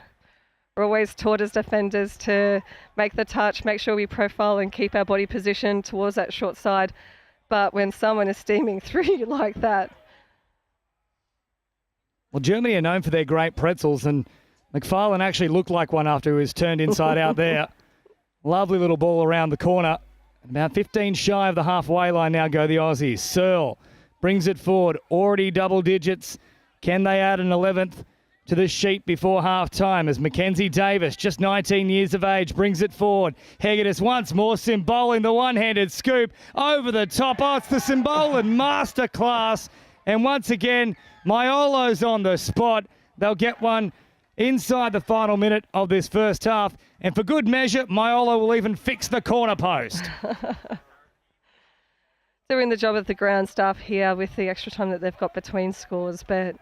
We're always taught as defenders to make the touch, make sure we profile and keep our body position towards that short side. But when someone is steaming through you like that. Well, Germany are known for their great pretzels, and McFarlane actually looked like one after he was turned inside out there. Lovely little ball around the corner. About 15 shy of the halfway line now go the Aussies. Searle brings it forward. Already double digits. Can they add an 11th to the sheet before half-time as Mackenzie Davis, just 19 years of age, brings it forward. Hegedus once more Cymbolan, the one-handed scoop over the top. Oh, it's the Cymbolan masterclass. And once again, Maiolo's on the spot. They'll get one inside the final minute of this first half. And for good measure, Maiolo will even fix the corner post. Doing the job of the ground staff here with the extra time that they've got between scores, but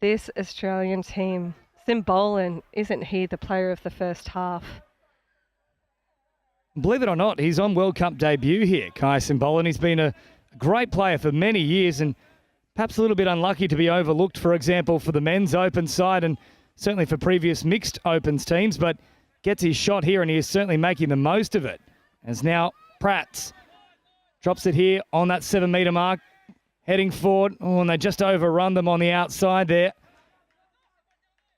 this Australian team, Cymbolan, isn't he the player of the first half? Believe it or not, he's on World Cup debut here, Kai Cymbolan. He's been a great player for many years and perhaps a little bit unlucky to be overlooked, for example, for the men's open side and certainly for previous mixed opens teams, but gets his shot here and he is certainly making the most of it. As now Prats drops it here on that 7-metre mark, heading forward. Oh, and they just overrun them on the outside there.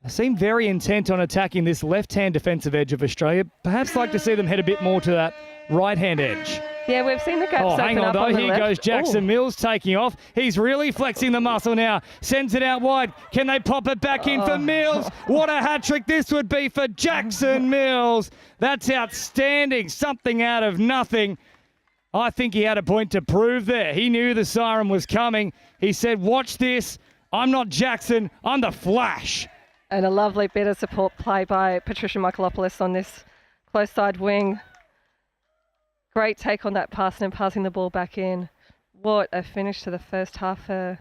They seem very intent on attacking this left-hand defensive edge of Australia. Perhaps like to see them head a bit more to that right-hand edge. Yeah, we've seen the gaps open hang on up though. on the Here left. goes Jackson Oh. Mills taking off. He's really flexing the muscle now. Sends it out wide. Can they pop it back in for Mills? What a hat-trick this would be for Jackson Mills. That's outstanding. Something out of nothing. I think he had a point to prove there. He knew the siren was coming. He said, watch this. I'm not Jackson. I'm the Flash. And a lovely bit of support play by Patricia Michaelopoulos on this close side wing. Great take on that pass and passing the ball back in. What a finish to the first half for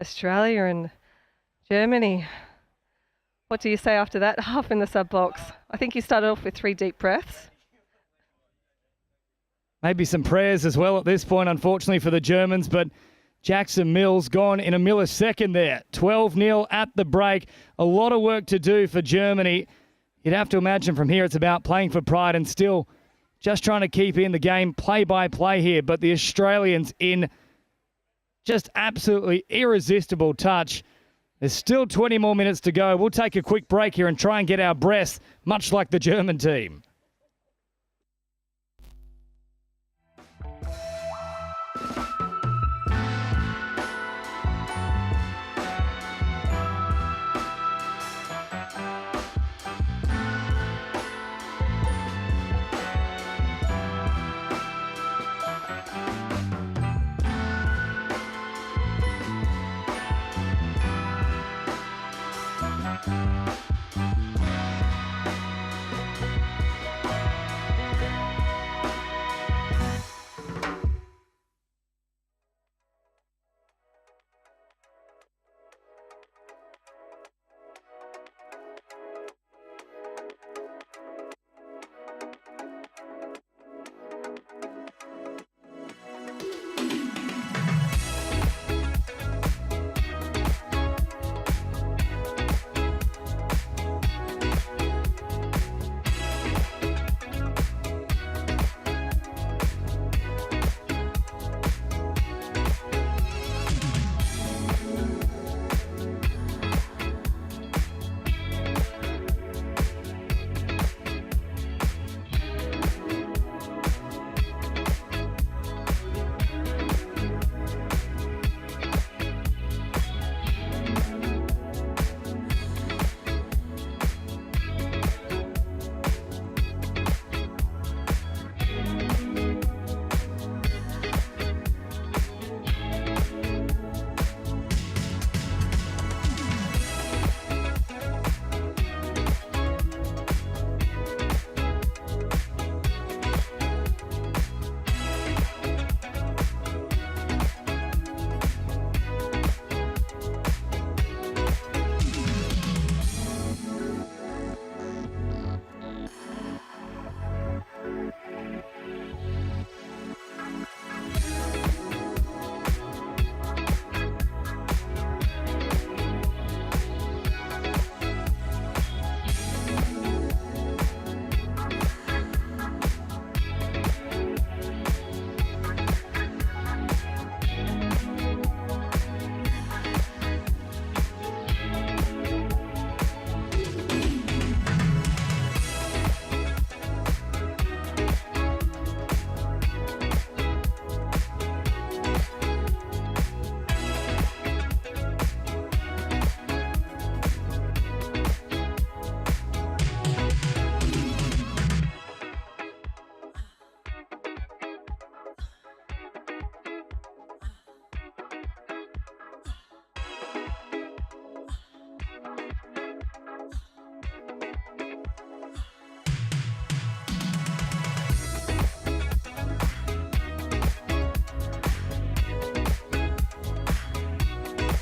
Australia and Germany. What do you say after that half in the sub box? I think you started off with 3 deep breaths. Maybe some prayers as well at this point, unfortunately, for the Germans, but Jackson Mills gone in a millisecond there. 12-0 at the break. A lot of work to do for Germany. You'd have to imagine from here it's about playing for pride and still just trying to keep in the game play-by-play here, but the Australians in just absolutely irresistible touch. There's still 20 more minutes to go. We'll take a quick break here and try and get our breath, much like the German team.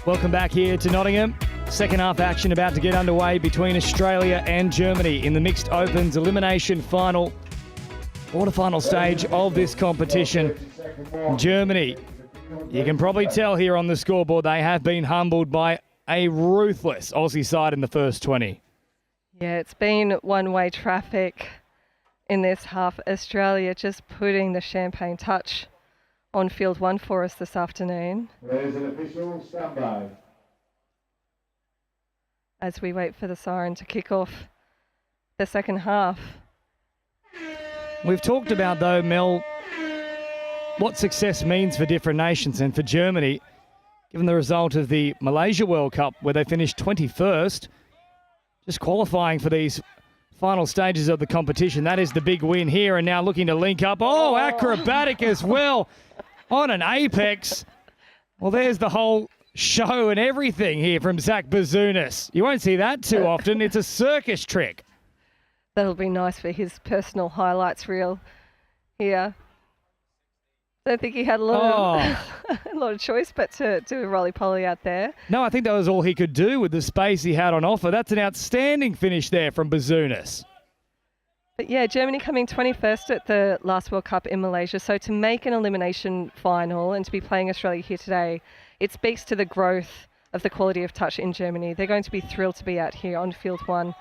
Welcome back here to Nottingham. Second half action about to get underway between Australia and Germany in the Mixed Opens elimination final, quarterfinal stage of this competition. Germany, you can probably tell here on the scoreboard, they have been humbled by a ruthless Aussie side in the first 20. Yeah, it's been one-way traffic in this half. Australia just putting the champagne touch on field one for us this afternoon. There's an official standby. As we wait for the siren to kick off the second half. We've talked about, though, Mel, what success means for different nations, and for Germany, given the result of the Malaysia World Cup where they finished 21st, just qualifying for these final stages of the competition. That is the big win here, and now looking to link up. Oh, acrobatic as well on an apex. Well, there's the whole show and everything here from Zach Bazounis. You won't see that too often. It's a circus trick. That'll be nice for his personal highlights reel here. Don't think he had a lot of choice but to do a roly-poly out there. No, I think that was all he could do with the space he had on offer. That's an outstanding finish there from Bazounis. But yeah, Germany coming 21st at the last World Cup in Malaysia. So to make an elimination final and to be playing Australia here today, it speaks to the growth of the quality of touch in Germany. They're going to be thrilled to be out here on field one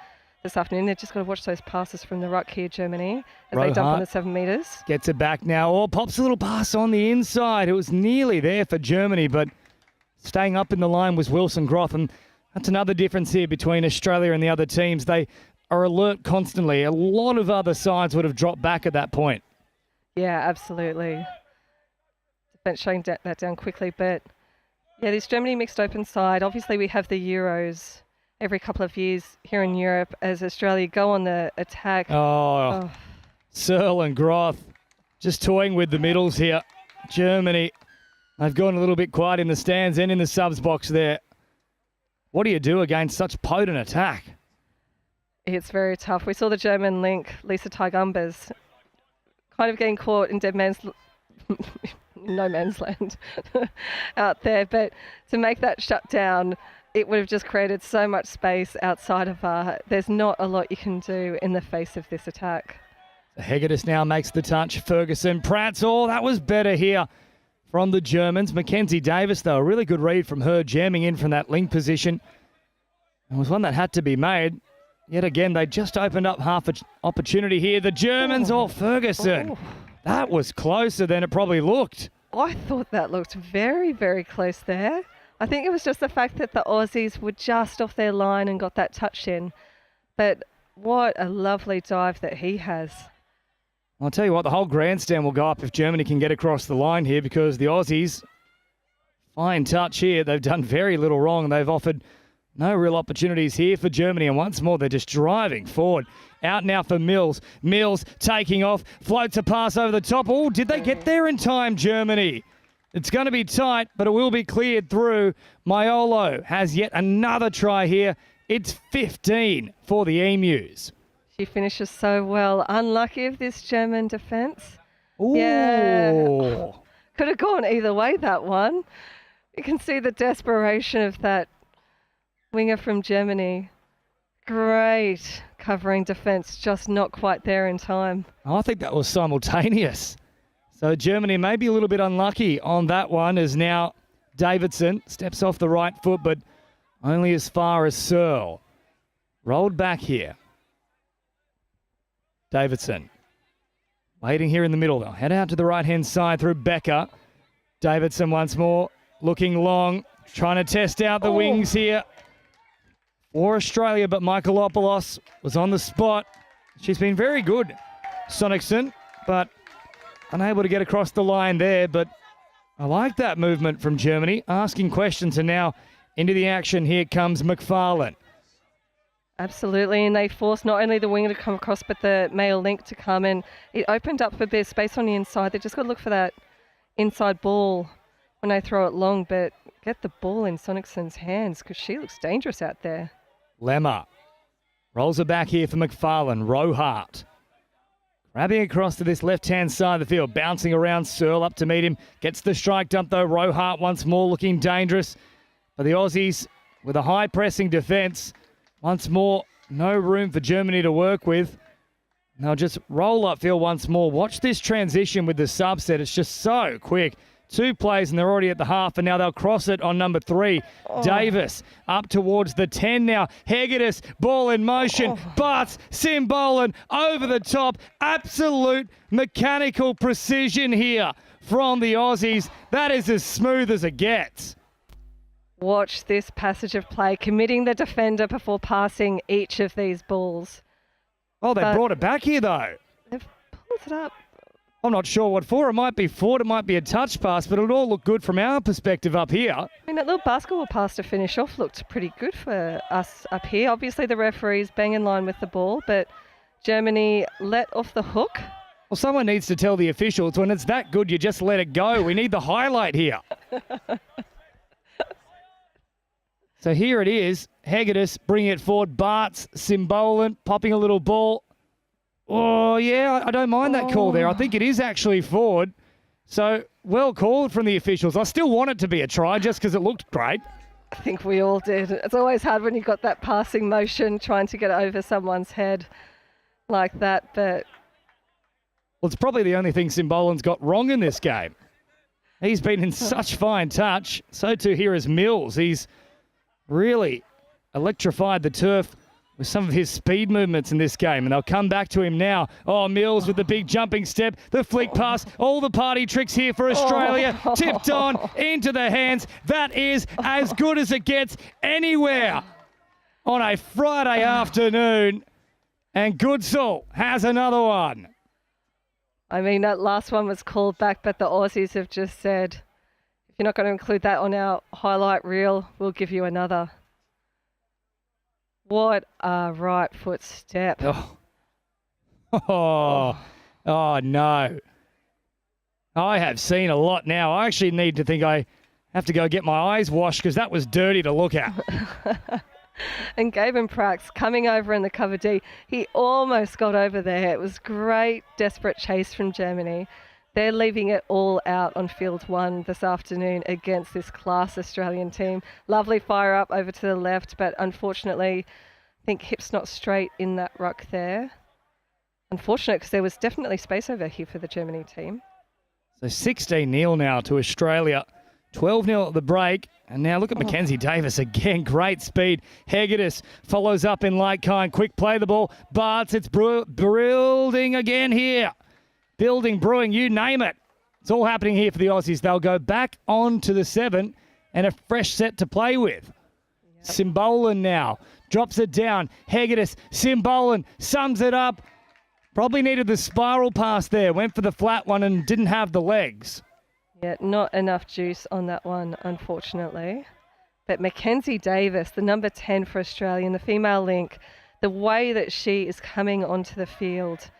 this afternoon. They've just got to watch those passes from the ruck here, Germany, as they dump on the 7 metres. Gets it back now. Oh, pops a little pass on the inside. It was nearly there for Germany, but staying up in the line was Wilson Groth. And that's another difference here between Australia and the other teams. They are alert constantly. A lot of other sides would have dropped back at that point. Yeah, absolutely. Defence shutting that down quickly. But yeah, this Germany mixed open side, obviously we have the Euros every couple of years here in Europe as Australia go on the attack. Searle and Groth just toying with the middles here. Germany, they've gone a little bit quiet in the stands and in the subs box there. What do you do against such potent attack? It's very tough. We saw the German link, Lisa Teigumbers, kind of getting caught in no man's land out there. But to make that shutdown, it would have just created so much space outside of there's not a lot you can do in the face of this attack. Hegedus now makes the touch. Ferguson, Prats, that was better here from the Germans. Mackenzie Davis, though, a really good read from her, jamming in from that link position. It was one that had to be made. Yet again, they just opened up half an opportunity here. The Germans, Ferguson. That was closer than it probably looked. I thought that looked very, very close there. I think it was just the fact that the Aussies were just off their line and got that touch in. But what a lovely dive that he has. I'll tell you what, the whole grandstand will go up if Germany can get across the line here, because the Aussies, fine touch here. They've done very little wrong. They've offered no real opportunities here for Germany. And once more, they're just driving forward. Out now for Mills. Mills taking off, floats a pass over the top. Oh, did they get there in time, Germany? It's going to be tight, but it will be cleared through. Maiolo has yet another try here. It's 15 for the Emus. She finishes so well. Unlucky of this German defence. Ooh. Yeah. Could have gone either way, that one. You can see the desperation of that winger from Germany. Great covering defence, just not quite there in time. I think that was simultaneous. So Germany may be a little bit unlucky on that one, as now Davidson steps off the right foot, but only as far as Searle. Rolled back here. Davidson. Waiting here in the middle. They'll head out to the right-hand side through Becker. Davidson once more, looking long, trying to test out the wings here for Australia, but Michaelopoulos was on the spot. She's been very good, Sonicson, but unable to get across the line there. But I like that movement from Germany, asking questions, and now into the action. Here comes McFarlane. Absolutely, and they forced not only the winger to come across, but the male link to come, and it opened up a bit of space on the inside. They just got to look for that inside ball when they throw it long, but get the ball in Sonicson's hands, because she looks dangerous out there. Lemmer rolls it back here for McFarlane. Rohart grabbing across to this left-hand side of the field, bouncing around. Searle up to meet him. Gets the strike dump, though. Rohart once more looking dangerous. for the Aussies with a high pressing defence. Once more, no room for Germany to work with. They'll just roll upfield once more. Watch this transition with the subset. It's just so quick. 2 plays and they're already at the half, and now they'll cross it on number 3. Davis up towards the 10 now. Hegedus, ball in motion. But Simbolan over the top. Absolute mechanical precision here from the Aussies. That is as smooth as it gets. Watch this passage of play, committing the defender before passing each of these balls. Oh, they brought it back here, though. They've pulled it up. I'm not sure what for. It might be forward, it might be a touch pass, but it'll all look good from our perspective up here. I mean, that little basketball pass to finish off looked pretty good for us up here. Obviously, the referees bang in line with the ball, but Germany let off the hook. Well, someone needs to tell the officials when it's that good, you just let it go. We need the highlight here. So here it is. Hegedus bringing it forward. Bartz, Simbolan, popping a little ball. Oh, yeah, I don't mind that call there. I think it is actually forward. So, well called from the officials. I still want it to be a try just because it looked great. I think we all did. It's always hard when you've got that passing motion, trying to get over someone's head like that, but... Well, it's probably the only thing Simbolan's got wrong in this game. He's been in such fine touch. So too here is Mills. He's really electrified the turf with some of his speed movements in this game, and they'll come back to him now. Oh, Mills with the big jumping step, the flick pass, all the party tricks here for Australia. Tipped on into the hands. That is as good as it gets anywhere on a Friday afternoon. And Goodsall has another one. I mean, that last one was called back, but the Aussies have just said, if you're not going to include that on our highlight reel, we'll give you another. What a right foot step. Oh, no. I have seen a lot now. I actually need to think I have to go get my eyes washed because that was dirty to look at. And Gaben Prax coming over in the cover D. He almost got over there. It was great, desperate chase from Germany. They're leaving it all out on field 1 this afternoon against this class Australian team. Lovely fire up over to the left, but unfortunately, I think hip's not straight in that ruck there. Unfortunate, because there was definitely space over here for the Germany team. So 16-0 now to Australia. 12-0 at the break. And now look at Mackenzie Davis again. Great speed. Hegedus follows up in like kind. Quick play the ball. Bartz, it's building again here. Building, brewing, you name it. It's all happening here for the Aussies. They'll go back on to the 7 and a fresh set to play with. Yep. Simbolan now drops it down. Hegedus, Simbolan sums it up. Probably needed the spiral pass there. Went for the flat one and didn't have the legs. Yeah, not enough juice on that one, unfortunately. But Mackenzie Davis, the number 10 for Australia, and the female link, the way that she is coming onto the field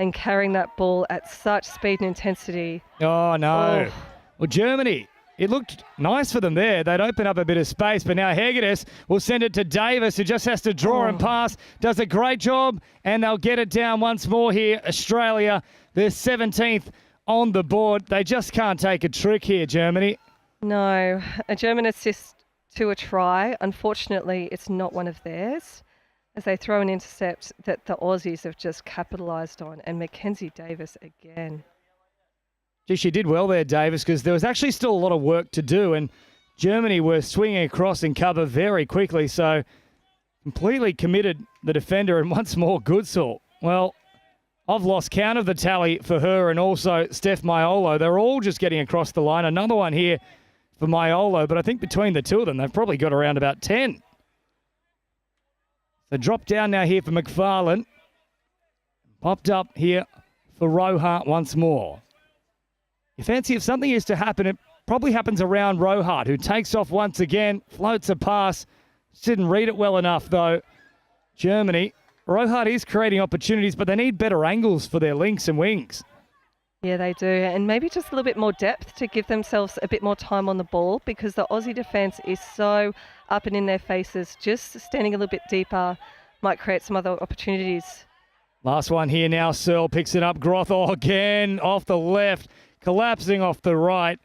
and carrying that ball at such speed and intensity. Oh, no. Oh. Well, Germany, it looked nice for them there. They'd open up a bit of space, but now Hegedus will send it to Davis, who just has to draw and pass. Does a great job, and they'll get it down once more here. Australia, they're 17th on the board. They just can't take a trick here, Germany. No, a German assist to a try. Unfortunately, it's not one of theirs, as they throw an intercept that the Aussies have just capitalised on. And Mackenzie Davis again. Gee, she did well there, Davis, because there was actually still a lot of work to do, and Germany were swinging across in cover very quickly, so completely committed the defender, and once more Goodsall. Well, I've lost count of the tally for her and also Steph Maiolo. They're all just getting across the line. Another one here for Maiolo, but I think between the two of them, they've probably got around about 10. So drop down now here for McFarlane. Popped up here for Rohart once more. You fancy if something is to happen, it probably happens around Rohart, who takes off once again, floats a pass. Didn't read it well enough, though. Germany. Rohart is creating opportunities, but they need better angles for their links and wings. Yeah, they do. And maybe just a little bit more depth to give themselves a bit more time on the ball, because the Aussie defence is so up and in their faces. Just standing a little bit deeper might create some other opportunities. Last one here now. Searle picks it up. Groth again off the left, collapsing off the right.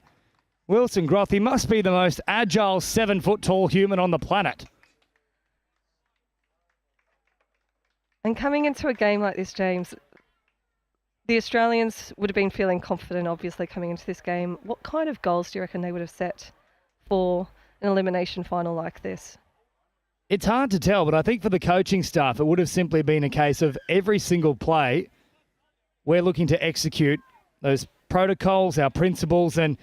Wilson Groth, he must be the most agile 7-foot-tall human on the planet. And coming into a game like this, James, the Australians would have been feeling confident, obviously, coming into this game. What kind of goals do you reckon they would have set for an elimination final like this? It's hard to tell, but I think for the coaching staff, it would have simply been a case of every single play, we're looking to execute those protocols, our principles, and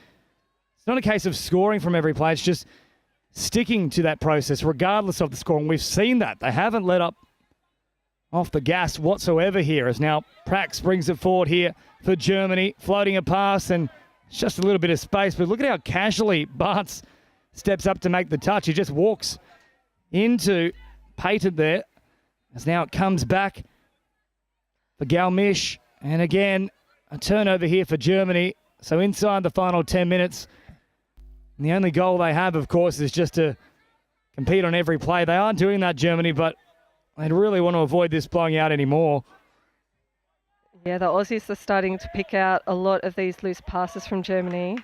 it's not a case of scoring from every play. It's just sticking to that process, regardless of the score. And we've seen that. They haven't let up off the gas whatsoever here, as now Prax brings it forward here for Germany, floating a pass, and it's just a little bit of space. But look at how casually Bartz steps up to make the touch. He just walks into Payton there, as now it comes back for Galmish. And again, a turnover here for Germany. So inside the final 10 minutes, and the only goal they have, of course, is just to compete on every play. They are doing that, Germany, but they'd really want to avoid this blowing out anymore. Yeah, the Aussies are starting to pick out a lot of these loose passes from Germany.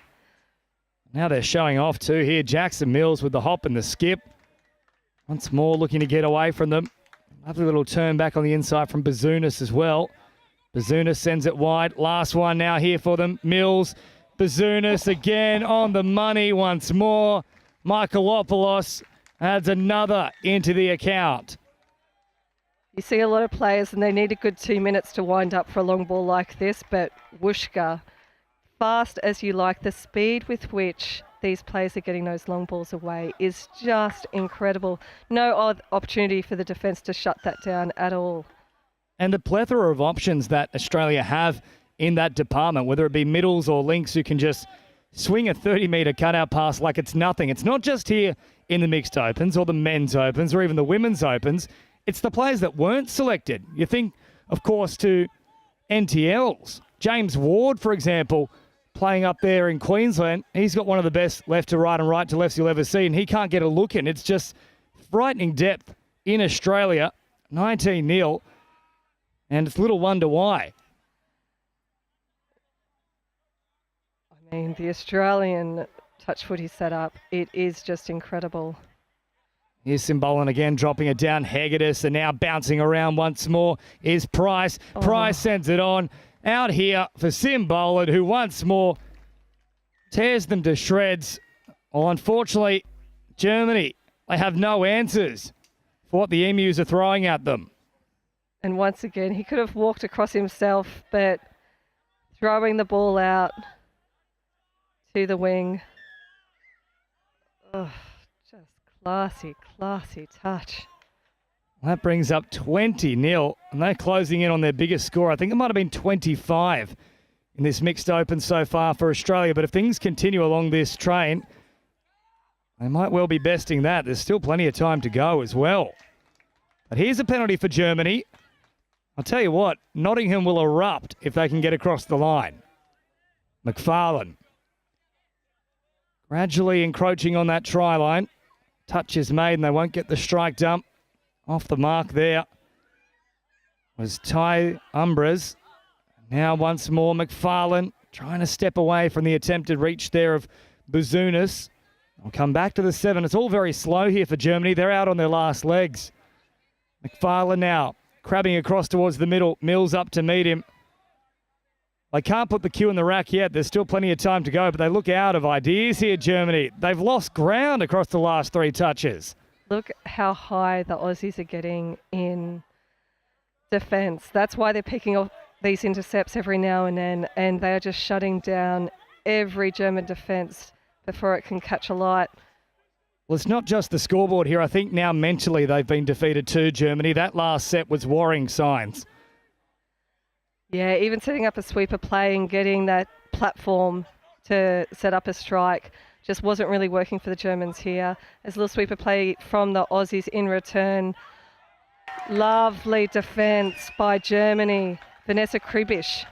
Now they're showing off too here. Jackson Mills with the hop and the skip. Once more looking to get away from them. Lovely little turn back on the inside from Bazunas as well. Bazunas sends it wide. Last one now here for them. Mills. Bazunas again on the money once more. Michaelopoulos adds another into the account. You see a lot of players and they need a good 2 minutes to wind up for a long ball like this, but Wooshka, fast as you like, the speed with which these players are getting those long balls away is just incredible. No opportunity for the defence to shut that down at all. And the plethora of options that Australia have in that department, whether it be middles or links who can just swing a 30-metre cutout pass like it's nothing. It's not just here in the mixed opens or the men's opens or even the women's opens. It's the players that weren't selected. You think, of course, to NTLs. James Ward, for example, playing up there in Queensland. He's got one of the best left to right and right to lefts you'll ever see, and he can't get a look in. It's just frightening depth in Australia. 19-0, and it's little wonder why. I mean, the Australian touch footy setup, it is just incredible. Here's Simbolan again, dropping it down. Hegedus, and now bouncing around once more is Price. Price sends it on. Out here for Simbolan, who once more tears them to shreds. Well, unfortunately, Germany, they have no answers for what the Emus are throwing at them. And once again, he could have walked across himself, but throwing the ball out to the wing. Oh, just classy touch. That brings up 20-0, and they're closing in on their biggest score. I think it might have been 25 in this mixed open so far for Australia, but if things continue along this train, they might well be besting that. There's still plenty of time to go as well. But here's a penalty for Germany. I'll tell you what, Nottingham will erupt if they can get across the line. McFarlane gradually encroaching on that try line. Touch is made and they won't get the strike dump. Off the mark there was Ty Umbras. Now once more McFarlane trying to step away from the attempted reach there of Bazunas. I'll come back to the 7. It's all very slow here for Germany. They're out on their last legs. McFarlane now crabbing across towards the middle. Mills up to meet him. They can't put the cue in the rack yet. There's still plenty of time to go, but they look out of ideas here, Germany. They've lost ground across the last 3 touches. Look how high the Aussies are getting in defence. That's why they're picking off these intercepts every now and then, and they are just shutting down every German defence before it can catch a light. Well, it's not just the scoreboard here. I think now mentally they've been defeated too, Germany. That last set was worrying signs. Yeah, even setting up a sweeper play and getting that platform to set up a strike just wasn't really working for the Germans here. There's a little sweeper play from the Aussies in return. Lovely defence by Germany. Vanessa Kribisch.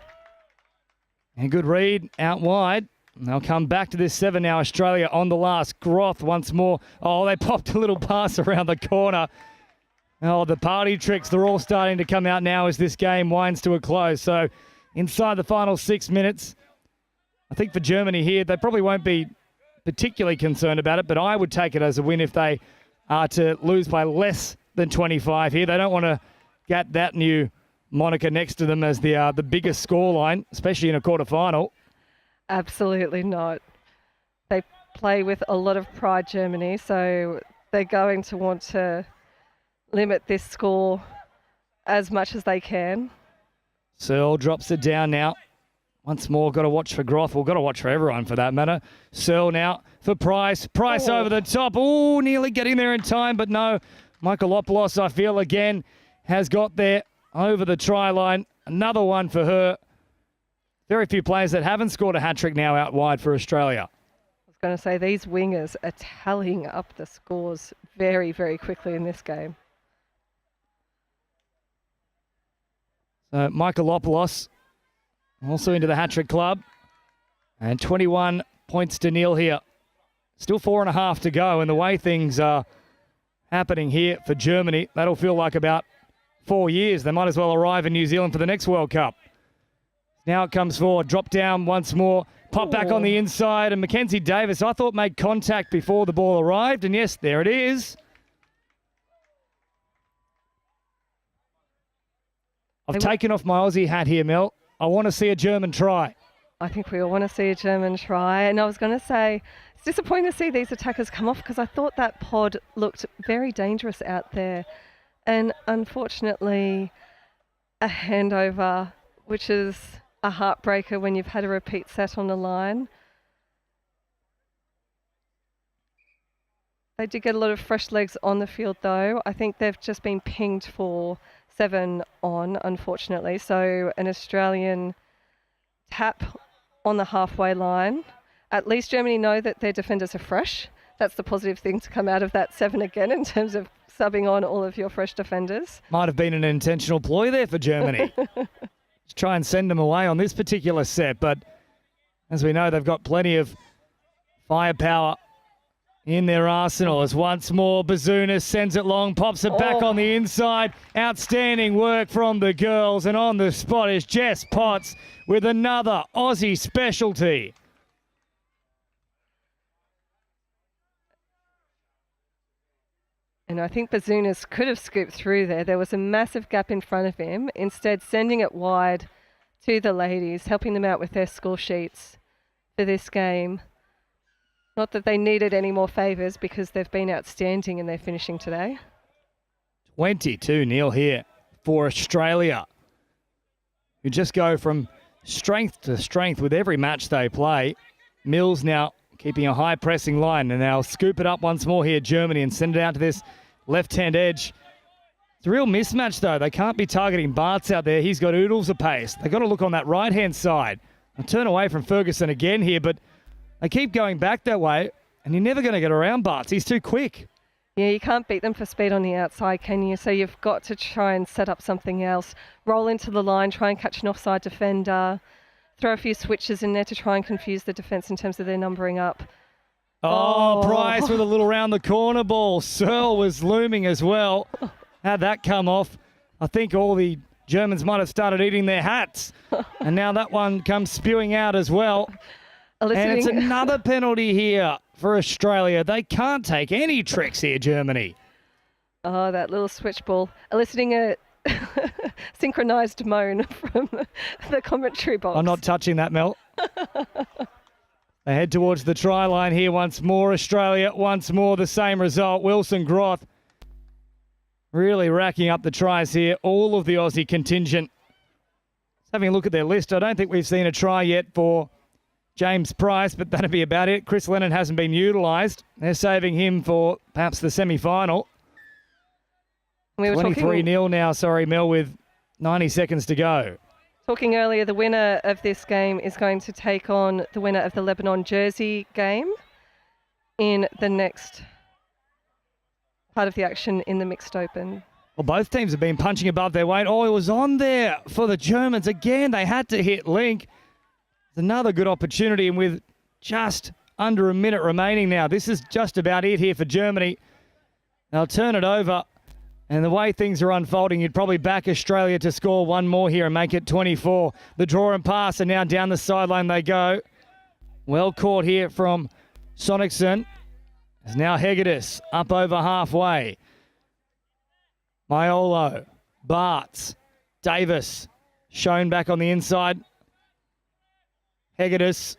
And good read out wide. They'll come back to this 7 now. Australia on the last. Groth once more. Oh, they popped a little pass around the corner. Oh, the party tricks, they're all starting to come out now as this game winds to a close. So inside the final 6 minutes, I think for Germany here, they probably won't be particularly concerned about it, but I would take it as a win if they are to lose by less than 25 here. They don't want to get that new moniker next to them as the biggest scoreline, especially in a quarterfinal. Absolutely not. They play with a lot of pride, Germany, so they're going to want to limit this score as much as they can. Searle drops it down now. Once more, got to watch for Groth. Well, got to watch for everyone for that matter. Searle now for Price. Price over the top. Oh, nearly getting there in time, but no. Michaelopoulos, I feel, again, has got there over the try line. Another one for her. Very few players that haven't scored a hat-trick now out wide for Australia. I was going to say, these wingers are tallying up the scores very, very quickly in this game. So Michaelopoulos also into the hat-trick club. And 21 points to nil here. Still 4.5 to go. And the way things are happening here for Germany, that'll feel like about 4 years. They might as well arrive in New Zealand for the next World Cup. Now it comes forward. Drop down once more. Pop back on the inside. And Mackenzie Davis, I thought, made contact before the ball arrived. And yes, there it is. I've taken off my Aussie hat here, Mel. I want to see a German try. I think we all want to see a German try. And I was going to say, it's disappointing to see these attackers come off because I thought that pod looked very dangerous out there. And unfortunately, a handover, which is a heartbreaker when you've had a repeat set on the line. They did get a lot of fresh legs on the field, though. I think they've just been pinged for 7 on, unfortunately. So an Australian tap on the halfway line. At least Germany know that their defenders are fresh. That's the positive thing to come out of that 7 again in terms of subbing on all of your fresh defenders. Might have been an intentional ploy there for Germany. Just try and send them away on this particular set. But as we know, they've got plenty of firepower in their arsenal. As once more, Bazounis sends it long, pops it back on the inside. Outstanding work from the girls. And on the spot is Jess Potts with another Aussie specialty. And I think Bazounis could have scooped through there. There was a massive gap in front of him. Instead, sending it wide to the ladies, helping them out with their score sheets for this game. Not that they needed any more favours because they've been outstanding in their finishing today. 22-0 here for Australia, who just go from strength to strength with every match they play. Mills now keeping a high pressing line, and they'll scoop it up once more here, Germany, and send it out to this left-hand edge. It's a real mismatch, though. They can't be targeting Bartz out there. He's got oodles of pace. They've got to look on that right-hand side. I'll turn away from Ferguson again here, but they keep going back that way, and you're never going to get around Bartz. He's too quick. Yeah, you can't beat them for speed on the outside, can you? So you've got to try and set up something else. Roll into the line, try and catch an offside defender. Throw a few switches in there to try and confuse the defence in terms of their numbering up. Oh, Price with a little round the corner ball. Searle was looming as well. How'd that come off? I think all the Germans might have started eating their hats. And now that one comes spewing out as well. And it's another penalty here for Australia. They can't take any tricks here, Germany. Oh, that little switch ball. Eliciting a synchronised moan from the commentary box. I'm not touching that, Mel. They head towards the try line here once more. Australia, once more the same result. Wilson Groth really racking up the tries here. All of the Aussie contingent. Just having a look at their list, I don't think we've seen a try yet for James Price, but that'd be about it. Chris Lennon hasn't been utilised. They're saving him for perhaps the semi-final. 23-0 now, sorry, Mel, with 90 seconds to go. Talking earlier, the winner of this game is going to take on the winner of the Lebanon Jersey game in the next part of the action in the mixed open. Well, both teams have been punching above their weight. Oh, it was on there for the Germans. Again, they had to hit Link. It's another good opportunity, and with just under a minute remaining now, this is just about it here for Germany. They'll turn it over. And the way things are unfolding, you'd probably back Australia to score one more here and make it 24. The draw and pass, and now down the sideline they go. Well caught here from Sonicson. Is now Hegedus up over halfway. Maiolo, Bartz, Davis, shown back on the inside. Hegedus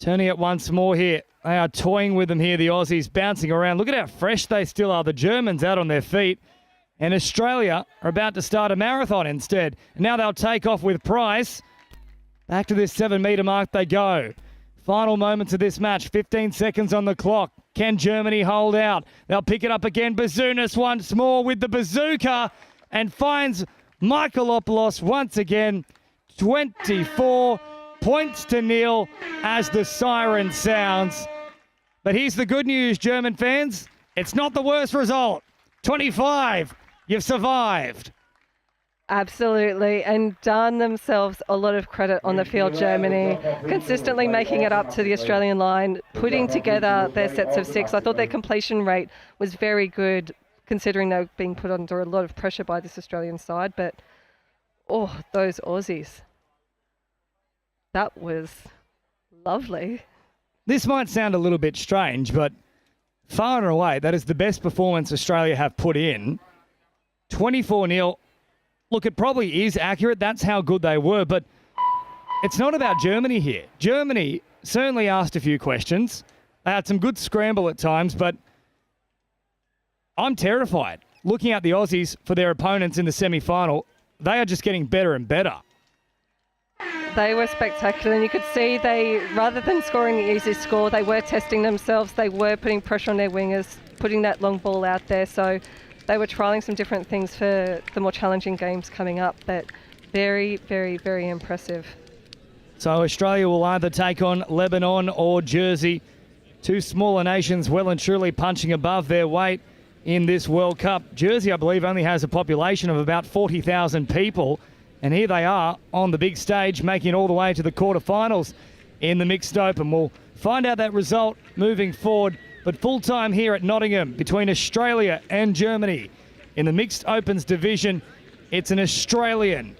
turning it once more here. They are toying with them here, the Aussies, bouncing around. Look at how fresh they still are. The Germans out on their feet. And Australia are about to start a marathon instead. And now they'll take off with Price. Back to this 7-metre mark they go. Final moments of this match, 15 seconds on the clock. Can Germany hold out? They'll pick it up again. Bazunas once more with the bazooka and finds Michaelopoulos once again. 24 points to nil as the siren sounds. But here's the good news, German fans. It's not the worst result. 25. You've survived. Absolutely, and done themselves a lot of credit on the field, Germany, consistently making it up to the Australian line, putting together their sets of 6. I thought their completion rate was very good, considering they were being put under a lot of pressure by this Australian side, but, oh, those Aussies. That was lovely. This might sound a little bit strange, but far and away, that is the best performance Australia have put in. 24-0. Look, it probably is accurate. That's how good they were. But it's not about Germany here. Germany certainly asked a few questions. They had some good scramble at times, but I'm terrified. Looking at the Aussies for their opponents in the semi-final, they are just getting better and better. They were spectacular, and you could see they, rather than scoring the easy score, they were testing themselves. They were putting pressure on their wingers, putting that long ball out there. So they were trialling some different things for the more challenging games coming up, but very, very, very impressive. So Australia will either take on Lebanon or Jersey. Two smaller nations well and truly punching above their weight in this World Cup. Jersey, I believe, only has a population of about 40,000 people. And here they are on the big stage, making it all the way to the quarterfinals in the mixed open. We'll find out that result moving forward. But full time here at Nottingham between Australia and Germany in the mixed opens division. It's an Australian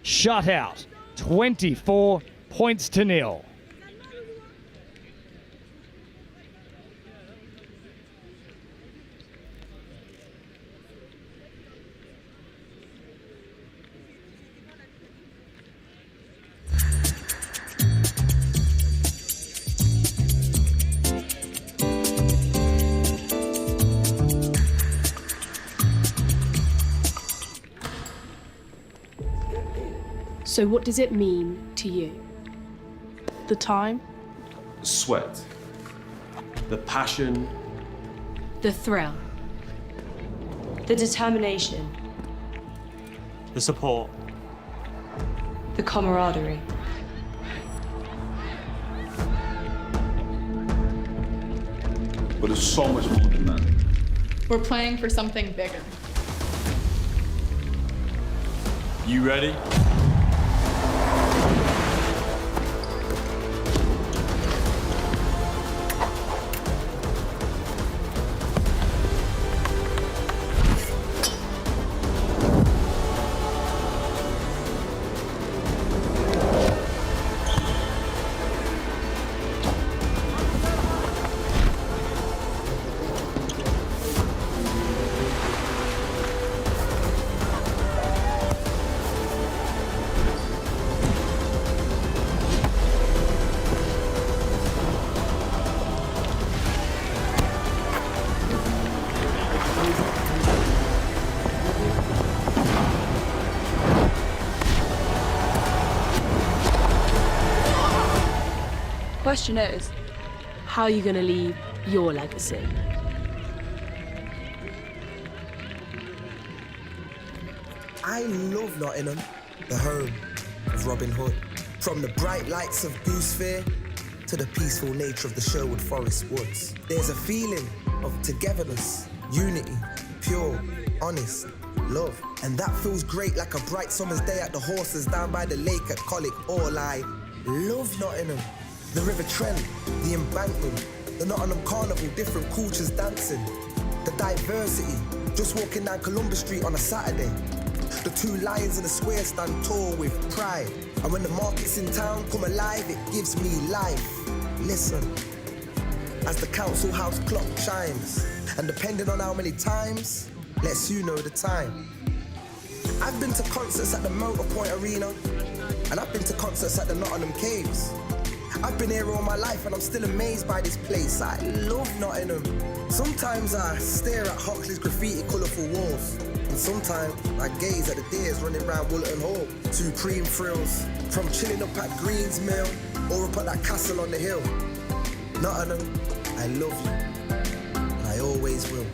shutout, 24 points to nil. So what does it mean to you? The time? Sweat. The passion. The thrill. The determination. The support. The camaraderie. But it's so much more than that. We're playing for something bigger. You ready? Question is, how are you going to leave your legacy? I love Nottingham, the home of Robin Hood. From the bright lights of Goose Fair to the peaceful nature of the Sherwood Forest woods. There's a feeling of togetherness, unity, pure, honest, love. And that feels great like a bright summer's day at the horses down by the lake at Colic. All I love Nottingham. The River Trent, the embankment, the Nottingham Carnival, different cultures dancing. The diversity, just walking down Columbus Street on a Saturday. The two lions in the square stand tall with pride. And when the market's in town come alive, it gives me life. Listen, as the council house clock chimes. And depending on how many times, lets you know the time. I've been to concerts at the Motorpoint Arena, and I've been to concerts at the Nottingham Caves. I've been here all my life and I'm still amazed by this place. I love Nottingham. Sometimes I stare at Hoxley's graffiti colourful walls, and sometimes I gaze at the deers running around Woolton Hall. Supreme thrills, from chilling up at Green's Mill or up at that castle on the hill. Nottingham, I love you, and I always will.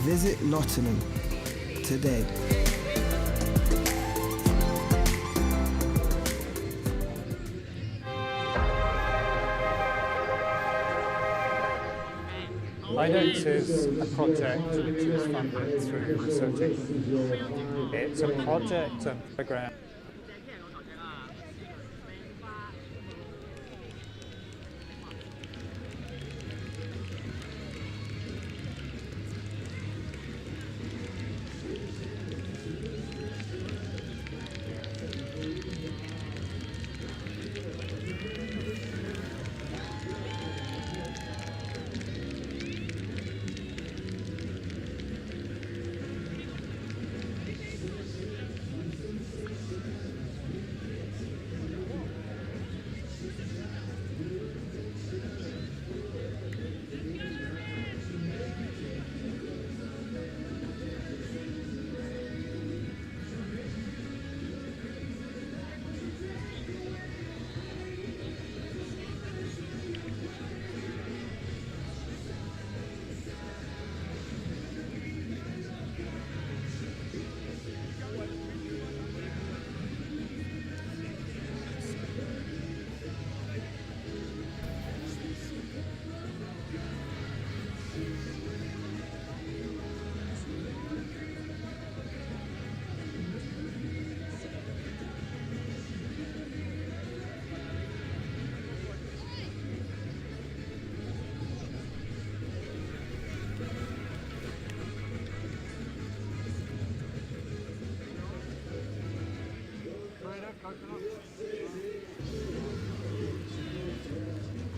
Visit Nottingham today. IDEX is a project which is funded through Research England. It's a project and program.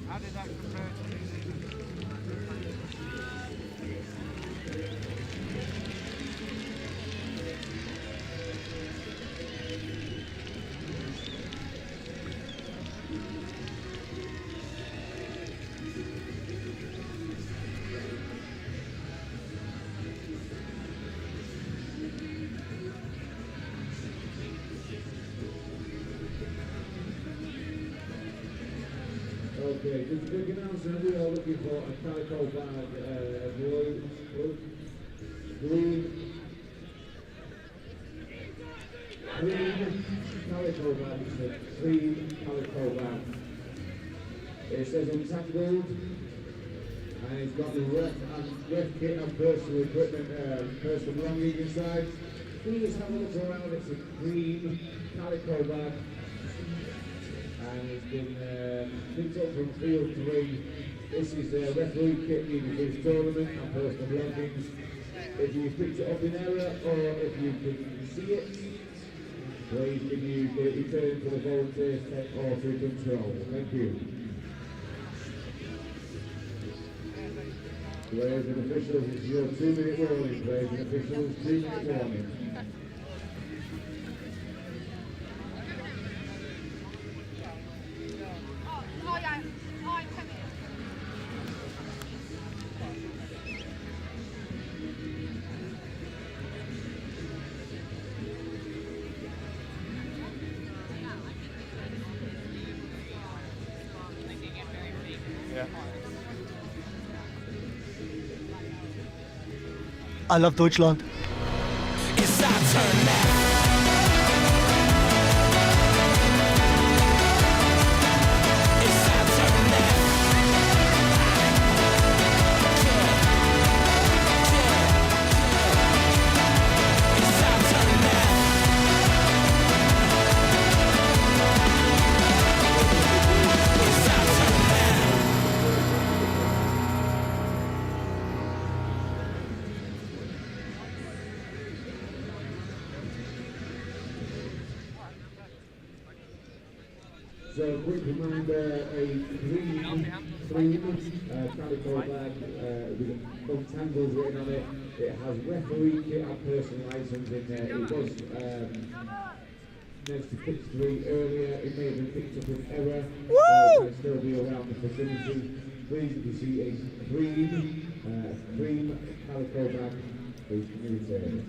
How did that compare to Okay, just a quick announcement, we are looking for a calico bag, blue, green calico bag, it's a clean calico bag. It says untangled, and it's got the ref kit and personal equipment, personal belongings inside. Please have a look around, it's a clean calico bag. And it's been picked up from field 3. This is the referee kit needed for this tournament and personal belongings. If you picked it up in error or if you can see it, please can you get it returned to the volunteers or through control. Thank you. Players and officials, it's your 2-minute warning. Players and officials, 2-minute warning. I love Deutschland. It's our turn now. So, quick reminder, a green cream, calico bag with Montangles written on it. It has referee kit and personal items in there. It was next to pitch 3 earlier. It may have been picked up in error. Woo! It still be around the facility. Please, if you see a cream calico bag, please return it.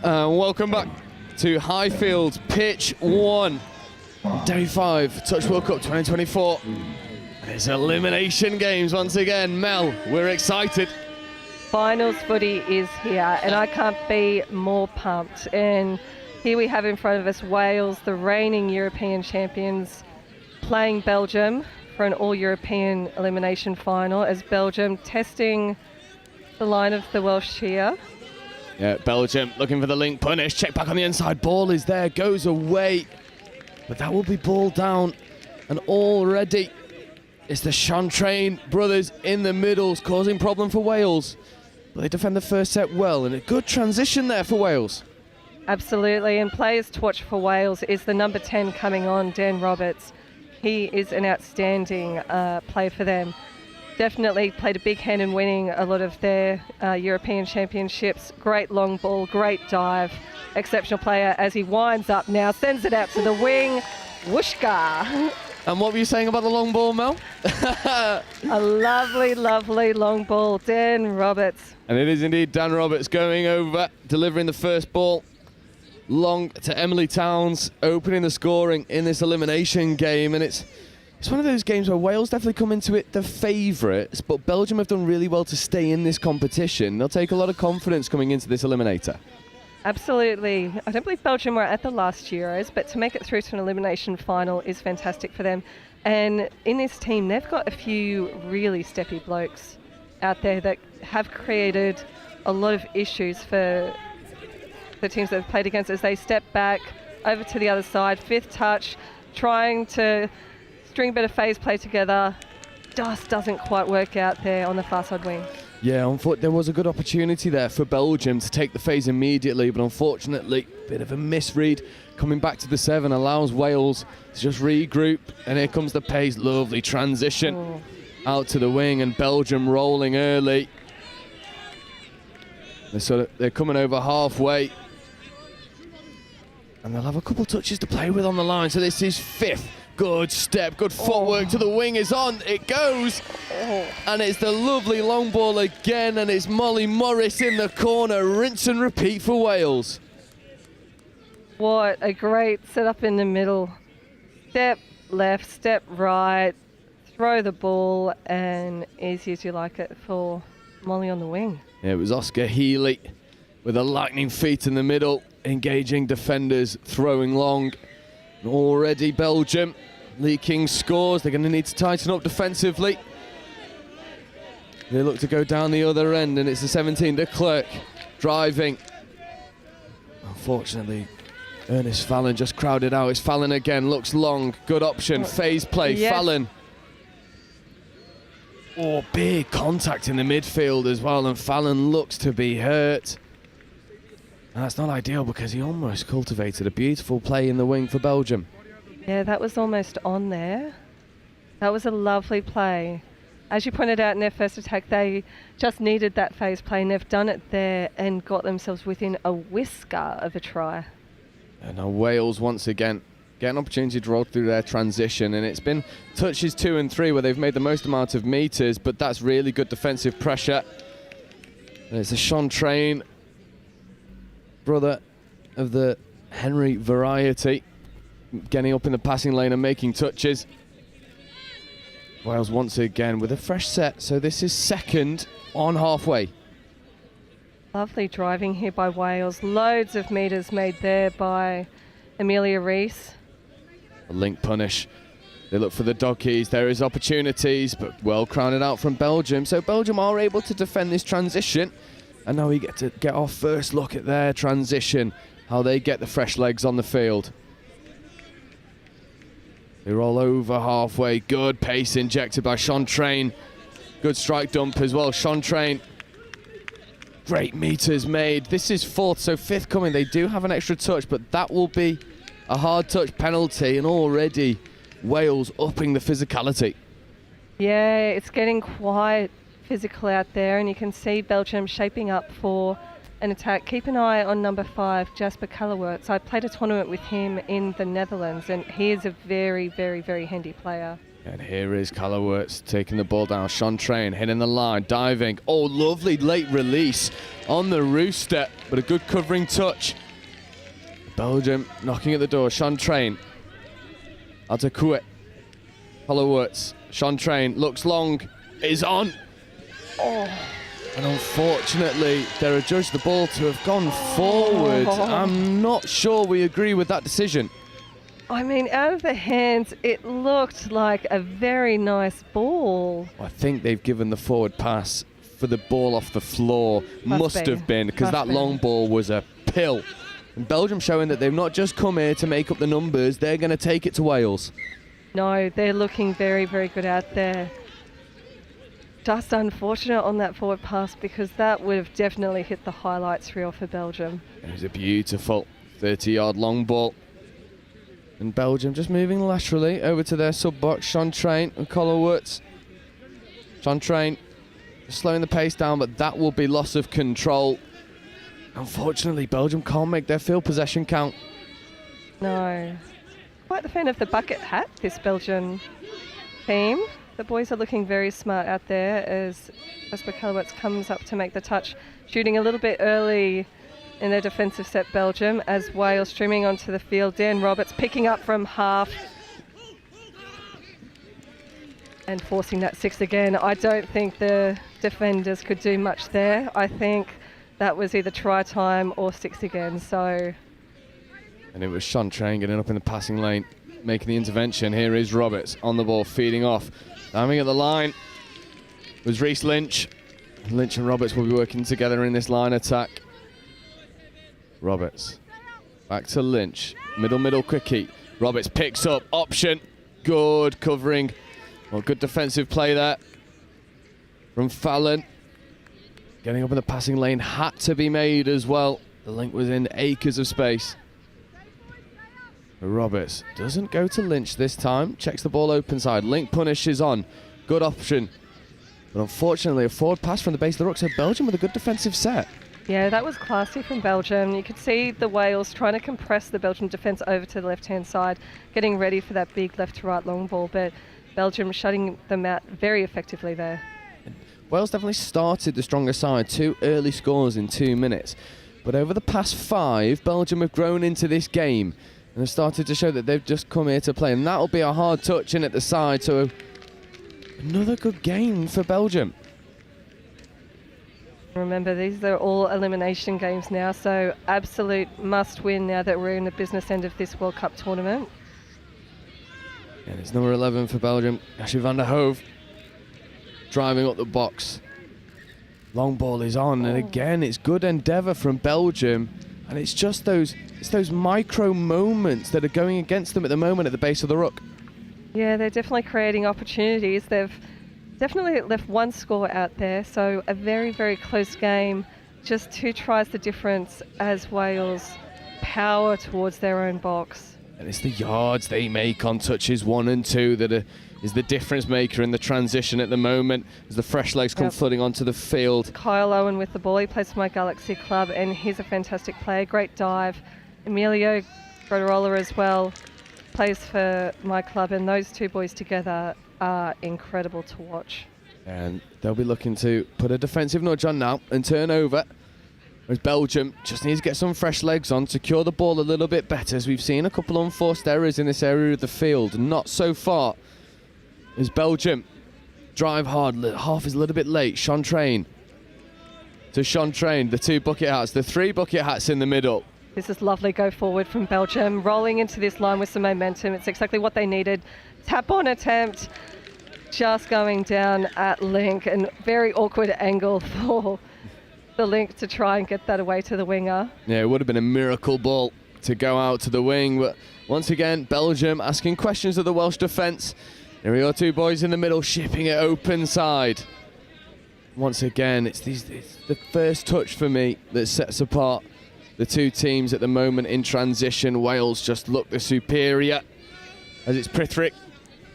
Welcome back to Highfield, pitch 1, day 5, Touch World Cup 2024. It's elimination games once again. Mel, we're excited. Finals footy is here, and I can't be more pumped. And here we have in front of us Wales, the reigning European champions, playing Belgium for an all-European elimination final, as Belgium testing the line of the Welsh here. Yeah, Belgium looking for the link punish. Check back on the inside. Ball is there, goes away. But that will be ball down. And already it's the Chantrain brothers in the middles causing problem for Wales. But they defend the first set well, and a good transition there for Wales. Absolutely, and players to watch for Wales is the number 10 coming on, Dan Roberts. He is an outstanding player for them. Definitely played a big hand in winning a lot of their European championships. Great long ball, great dive. Exceptional player as he winds up now, sends it out to the wing. Whooshka. And what were you saying about the long ball, Mel? A lovely, lovely long ball. Dan Roberts. And it is indeed Dan Roberts going over, delivering the first ball long to Emily Towns, opening the scoring in this elimination game. And it's one of those games where Wales definitely come into it the favourites, but Belgium have done really well to stay in this competition. They'll take a lot of confidence coming into this eliminator. Absolutely. I don't believe Belgium were at the last Euros, but to make it through to an elimination final is fantastic for them. And in this team, they've got a few really steppy blokes out there that have created a lot of issues for the teams that have played against as they step back over to the other side. Fifth touch, trying to string a bit of phase play together. Just doesn't quite work out there on the far side wing. Yeah, unfortunately, there was a good opportunity there for Belgium to take the phase immediately, but unfortunately, a bit of a misread. Coming back to the 7 allows Wales to just regroup, and here comes the pace. Lovely transition out to the wing, and Belgium rolling early. They're coming over halfway, and they'll have a couple touches to play with on the line. So this is 5th. Good step, good footwork to the wing is on, it goes, and it's the lovely long ball again, and it's Molly Morris in the corner, rinse and repeat for Wales. What a great setup in the middle. Step left, step right, throw the ball, and easy as you like it for Molly on the wing. Yeah, it was Oscar Healy with a lightning feet in the middle, engaging defenders, throwing long. Already Belgium leaking scores. They're going to need to tighten up defensively. They look to go down the other end, and it's the 17, de Klerk, driving. Unfortunately, Ernest Fallon just crowded out. It's Fallon again, looks long, good option, phase play, yes. Fallon. Oh, big contact in the midfield as well, and Fallon looks to be hurt. And that's not ideal because he almost cultivated a beautiful play in the wing for Belgium. Yeah, that was almost on there. That was a lovely play. As you pointed out in their first attack, they just needed that phase play, and they've done it there and got themselves within a whisker of a try. And now Wales once again get an opportunity to roll through their transition, and it's been touches 2 and 3 where they've made the most amount of metres, but that's really good defensive pressure. And it's a Chantrain, brother of the Henry variety, getting up in the passing lane and making touches. Wales once again with a fresh set, so this is 2nd on halfway. Lovely driving here by Wales. Loads of metres made there by Amelia Rees. A link punish. They look for the doggies. There is opportunities, but well crowded out from Belgium. So Belgium are able to defend this transition. And now we get to get our first look at their transition, how they get the fresh legs on the field. They roll over halfway. Good pace injected by Chantrain. Good strike dump as well. Chantrain Great meters made. This is fourth, so fifth coming. They do have an extra touch, but that will be a hard touch penalty, and already Wales upping the physicality. Yeah, it's getting quite physical out there, and you can see Belgium shaping up for an attack. Keep an eye on number 5, Jasper Cullerworts. I played a tournament with him in the Netherlands, and he is a very, very, very handy player. And here is Cullerworts taking the ball down. Sean Train hitting the line, diving. Oh, lovely late release on the rooster, but a good covering touch. Belgium knocking at the door. Sean Train. Atakoué. Cullerworts. Sean Train looks long. Is on. Oh. And unfortunately, they're adjudged the ball to have gone forward. I'm not sure we agree with that decision. I mean, out of the hands, it looked like a very nice ball. I think they've given the forward pass for the ball off the floor. Must have been, because that long ball was a pill. And Belgium showing that they've not just come here to make up the numbers, they're going to take it to Wales. No, they're looking very, very good out there. Just unfortunate on that forward pass, because that would have definitely hit the highlights reel for Belgium. It was a beautiful 30-yard long ball. And Belgium just moving laterally over to their sub-box. Sean Train and Cullerworts. Sean Train slowing the pace down, but that will be loss of control. Unfortunately, Belgium can't make their field possession count. No. Quite the fan of the bucket hat, this Belgian team. The boys are looking very smart out there as Jasper Cullerworts comes up to make the touch, shooting a little bit early in their defensive set, Belgium, as Wales streaming onto the field. Dan Roberts picking up from half and forcing that 6 again. I don't think the defenders could do much there. I think that was either try time or 6 again. So, and it was Sean Train getting up in the passing lane, making the intervention. Here is Roberts on the ball, feeding off. Diving at the line was Reece Lynch. Lynch and Roberts will be working together in this line attack. Roberts back to Lynch. Middle, quickie. Roberts picks up, option. Good covering. Well, good defensive play there from Fallon. Getting up in the passing lane had to be made as well. The link was in acres of space. Roberts doesn't go to Lynch this time. Checks the ball open side. Link punishes on. Good option. But unfortunately, a forward pass from the base of the ruck. So Belgium with a good defensive set. yeah, that was classy from Belgium. You could see the Wales trying to compress the Belgian defence over to the left-hand side, getting ready for that big left-to-right long ball, but Belgium shutting them out very effectively there. Wales definitely started the stronger side, 2 early scores in 2 minutes. But over the past 5, Belgium have grown into this game and have started to show that they've just come here to play. And that'll be a hard touch in at the side, so another good game for Belgium. Remember, these are all elimination games now, so absolute must-win now that we're in the business end of this World Cup tournament. And it's number 11 for Belgium, Ashley van der Hove, driving up the box. Long ball is on, and again, it's good endeavour from Belgium, and it's just those micro moments that are going against them at the moment at the base of the ruck. Yeah, they're definitely creating opportunities. They've definitely left one score out there, so a very, very close game. Just 2 tries the difference as Wales power towards their own box. And it's the yards they make on touches 1 and 2 that is the difference maker in the transition at the moment as the fresh legs come flooding onto the field. Kyle Owen with the ball. He plays for my Galaxy club, and he's a fantastic player. Great dive. Emilio Groderola as well plays for my club, and those 2 boys together are incredible to watch. And they'll be looking to put a defensive nudge on now and turn over. Whereas Belgium just needs to get some fresh legs on, secure the ball a little bit better, as we've seen a couple of unforced errors in this area of the field. Not so far as Belgium drive hard. Half is a little bit late. Sean Train to Sean Train. The 2 bucket hats, the 3 bucket hats in the middle. This is lovely go forward from Belgium, rolling into this line with some momentum. It's exactly what they needed. Tap on attempt, just going down at Link, and very awkward angle for the Link to try and get that away to the winger. Yeah, it would have been a miracle ball to go out to the wing, but once again, Belgium asking questions of the Welsh defence. Here we are, 2 boys in the middle, shipping it open side. once again, it's the first touch for me that sets apart the two teams at the moment in transition. Wales just look the superior as it's Prithrick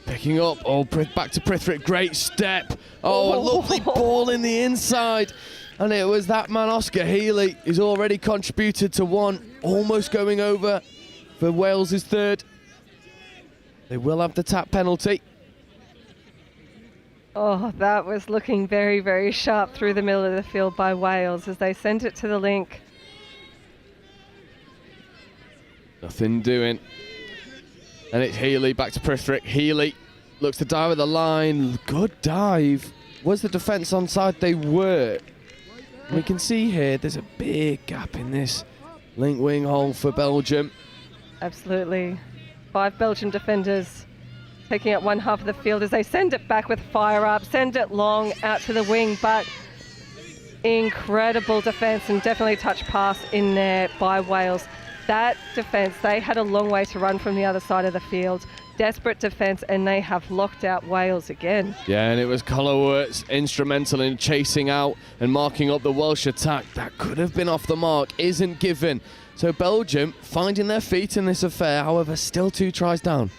picking up. Oh, back to Prithrick, great step. Oh, a lovely ball in the inside. And it was that man, Oscar Healy, who's already contributed to one, almost going over for Wales' third. They will have the tap penalty. Oh, that was looking very, very sharp through the middle of the field by Wales as they sent it to the link. Nothing doing. And it's Healy, back to Prithrick. Healy looks to dive at the line. Good dive. Was the defence onside? They were. And we can see here there's a big gap in this link wing hole for Belgium. Absolutely. 5 Belgian defenders taking up one half of the field as they send it back with fire up, send it long out to the wing, but incredible defence and definitely touch pass in there by Wales. That defence, they had a long way to run from the other side of the field. Desperate defence, and they have locked out Wales again. Yeah, and it was Collerworth instrumental in chasing out and marking up the Welsh attack. That could have been off the mark, isn't given. So Belgium finding their feet in this affair, however, still 2 tries down.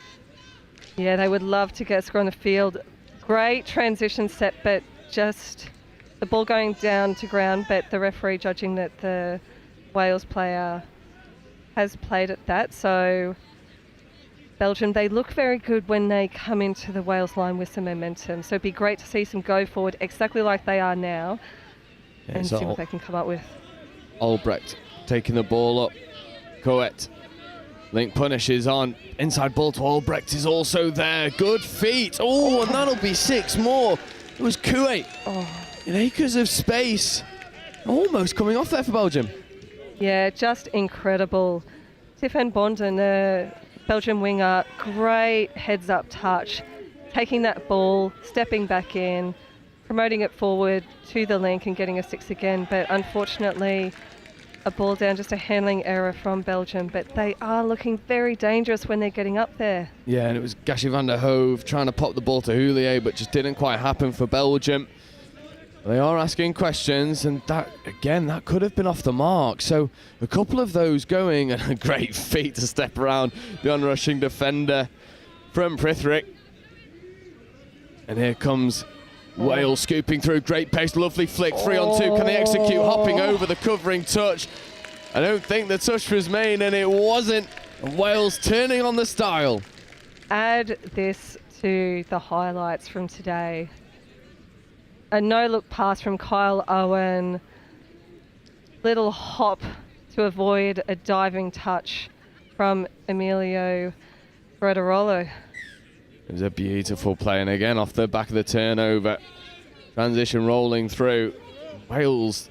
Yeah, they would love to get a score on the field. Great transition set, but just the ball going down to ground, but the referee judging that the Wales player has played at that. So Belgium, they look very good when they come into the Wales line with some momentum. So it'd be great to see some go forward exactly like they are now, and see what they can come up with. Albrecht taking the ball up. Coet. Link punishes on. Inside ball to Albrecht is also there. Good feet. Oh, and that'll be 6 more. It was Kuwait in acres of space. Almost coming off there for Belgium. Yeah, just incredible. Stefan Bonden, the Belgian winger, great heads-up touch. Taking that ball, stepping back in, promoting it forward to the link and getting a 6 again. But unfortunately, a ball down, just a handling error from Belgium, but they are looking very dangerous when they're getting up there. Yeah, and it was Gashi van der Hove trying to pop the ball to Houllier, but just didn't quite happen for Belgium. They are asking questions, and that, again, that could have been off the mark. So a couple of those going, and a great feat to step around the onrushing defender from Prithrick. And here comes Wales scooping through, great pace, lovely flick, 3-on-2. Can they execute? Hopping over the covering touch. I don't think the touch was made, and it wasn't. Wales turning on the style. Add this to the highlights from today. A no-look pass from Kyle Owen. Little hop to avoid a diving touch from Emilio Brederolo. It was a beautiful play, and again off the back of the turnover. Transition rolling through. Wales,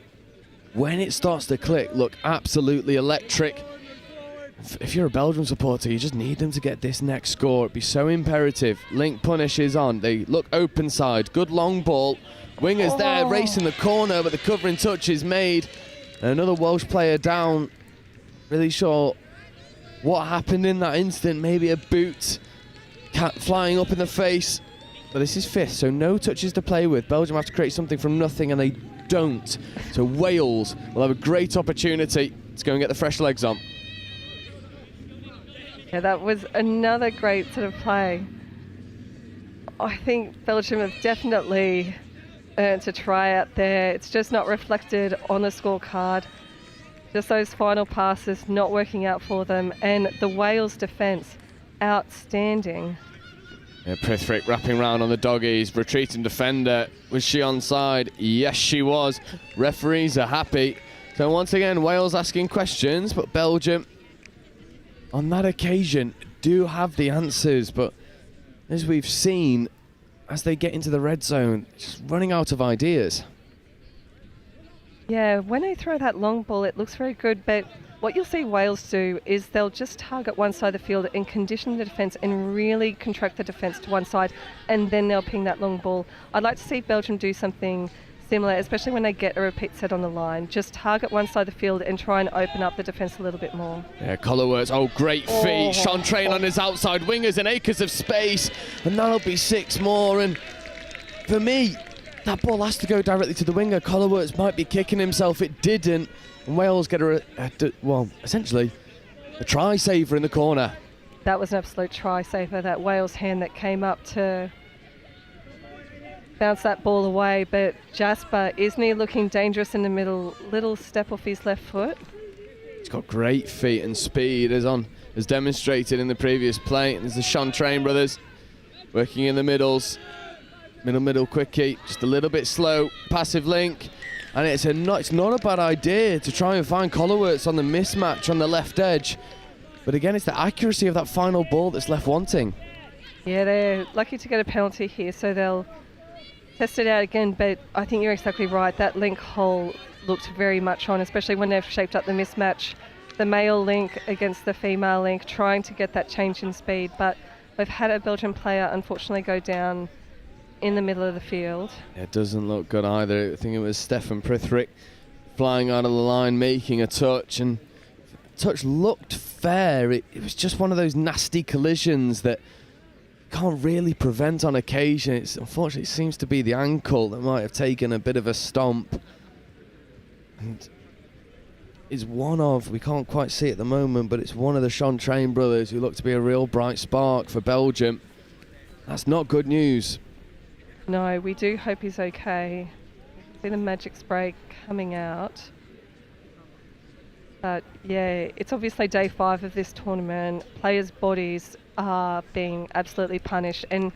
when it starts to click, look absolutely electric. If you're a Belgium supporter, you just need them to get this next score. It'd be so imperative. Link punishes on. They look open side. Good long ball. Wingers there racing the corner, but the covering touch is made. Another Welsh player down. Really sure what happened in that instant. Maybe a boot. Cat flying up in the face, but this is 5th, so no touches to play with. Belgium have to create something from nothing, and they don't. So Wales will have a great opportunity to go and get the fresh legs on. Yeah, that was another great sort of play. I think Belgium have definitely earned a try out there. It's just not reflected on the scorecard. Just those final passes not working out for them, and the Wales defence outstanding. Yeah, Prithrick wrapping around on the doggies. Retreating defender. Was she onside? Yes, she was. Referees are happy. So once again, Wales asking questions, but Belgium, on that occasion, do have the answers. But as we've seen, as they get into the red zone, just running out of ideas. Yeah, when they throw that long ball, it looks very good, but what you'll see Wales do is they'll just target one side of the field and condition the defence and really contract the defence to one side, and then they'll ping that long ball. I'd like to see Belgium do something similar, especially when they get a repeat set on the line. Just target one side of the field and try and open up the defence a little bit more. Yeah, Collerworth, great feet. Sean Train on his outside. Wingers in acres of space, and that'll be 6 more. And for me, that ball has to go directly to the winger. Collerworth might be kicking himself. It didn't. And Wales get essentially a try saver in the corner. That was an absolute try saver, that Wales hand that came up to bounce that ball away. But Jasper, isn't he looking dangerous in the middle? Little step off his left foot. He's got great feet and speed, as demonstrated in the previous play. And there's the Chantrain brothers working in the middles. Middle quickie, just a little bit slow. Passive link. And it's not a bad idea to try and find Collerworth on the mismatch on the left edge. But again, it's the accuracy of that final ball that's left wanting. Yeah, they're lucky to get a penalty here, so they'll test it out again. But I think you're exactly right. That link hole looked very much on, especially when they've shaped up the mismatch. The male link against the female link, trying to get that change in speed. But we've had a Belgian player unfortunately go down in the middle of the field. It doesn't look good either. I think it was Stefan Prithrick flying out of the line, making a touch, and the touch looked fair. It was just one of those nasty collisions that can't really prevent on occasion. Unfortunately, it seems to be the ankle that might have taken a bit of a stomp. And it's we can't quite see it at the moment, but it's one of the Chantrain brothers who look to be a real bright spark for Belgium. That's not good news. No, we do hope he's okay. See the magic spray coming out. But yeah, it's obviously day 5 of this tournament. Players' bodies are being absolutely punished, and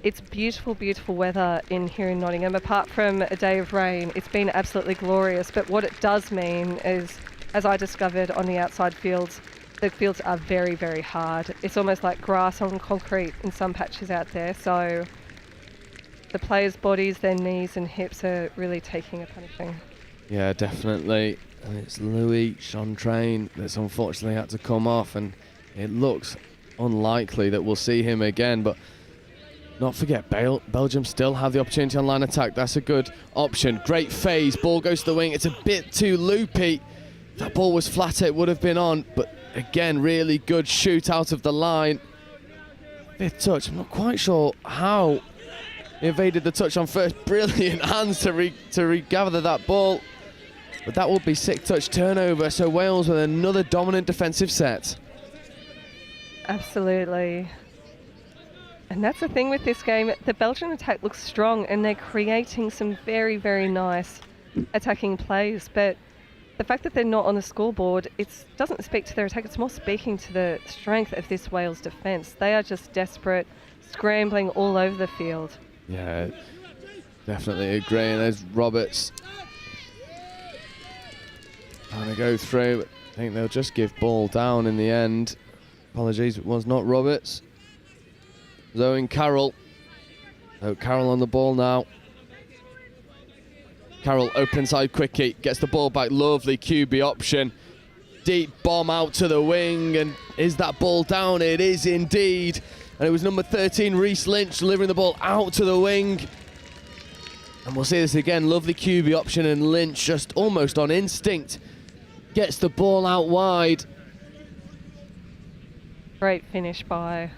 it's beautiful, beautiful weather here in Nottingham. Apart from a day of rain, it's been absolutely glorious. But what it does mean is, as I discovered on the outside fields, the fields are very, very hard. It's almost like grass on concrete in some patches out there. So the players' bodies, their knees and hips are really taking a punishing. Yeah, definitely. And it's Louis Chantrain that's unfortunately had to come off, and it looks unlikely that we'll see him again. But not forget, Belgium still have the opportunity on line attack. That's a good option. Great phase. Ball goes to the wing. It's a bit too loopy. If that ball was flatter, it would have been on. But again, really good shoot out of the line. Fifth touch. I'm not quite sure how he evaded the touch on first. Brilliant hands to regather that ball. But that will be 6th touch turnover. So Wales with another dominant defensive set. Absolutely. And that's the thing with this game. The Belgian attack looks strong, and they're creating some very, very nice attacking plays. But the fact that they're not on the scoreboard, it doesn't speak to their attack. It's more speaking to the strength of this Wales defence. They are just desperate, scrambling all over the field. Yeah, definitely agree. And there's Roberts trying to go through. I think they'll just give ball down in the end. Apologies, it was not Roberts. Owen Carroll. So Carroll on the ball now. Carroll open side quickie, gets the ball back. Lovely QB option. Deep bomb out to the wing, and is that ball down? It is indeed. And it was number 13, Reece Lynch, delivering the ball out to the wing. And we'll see this again. Lovely QB option, and Lynch just almost on instinct gets the ball out wide. Great finish by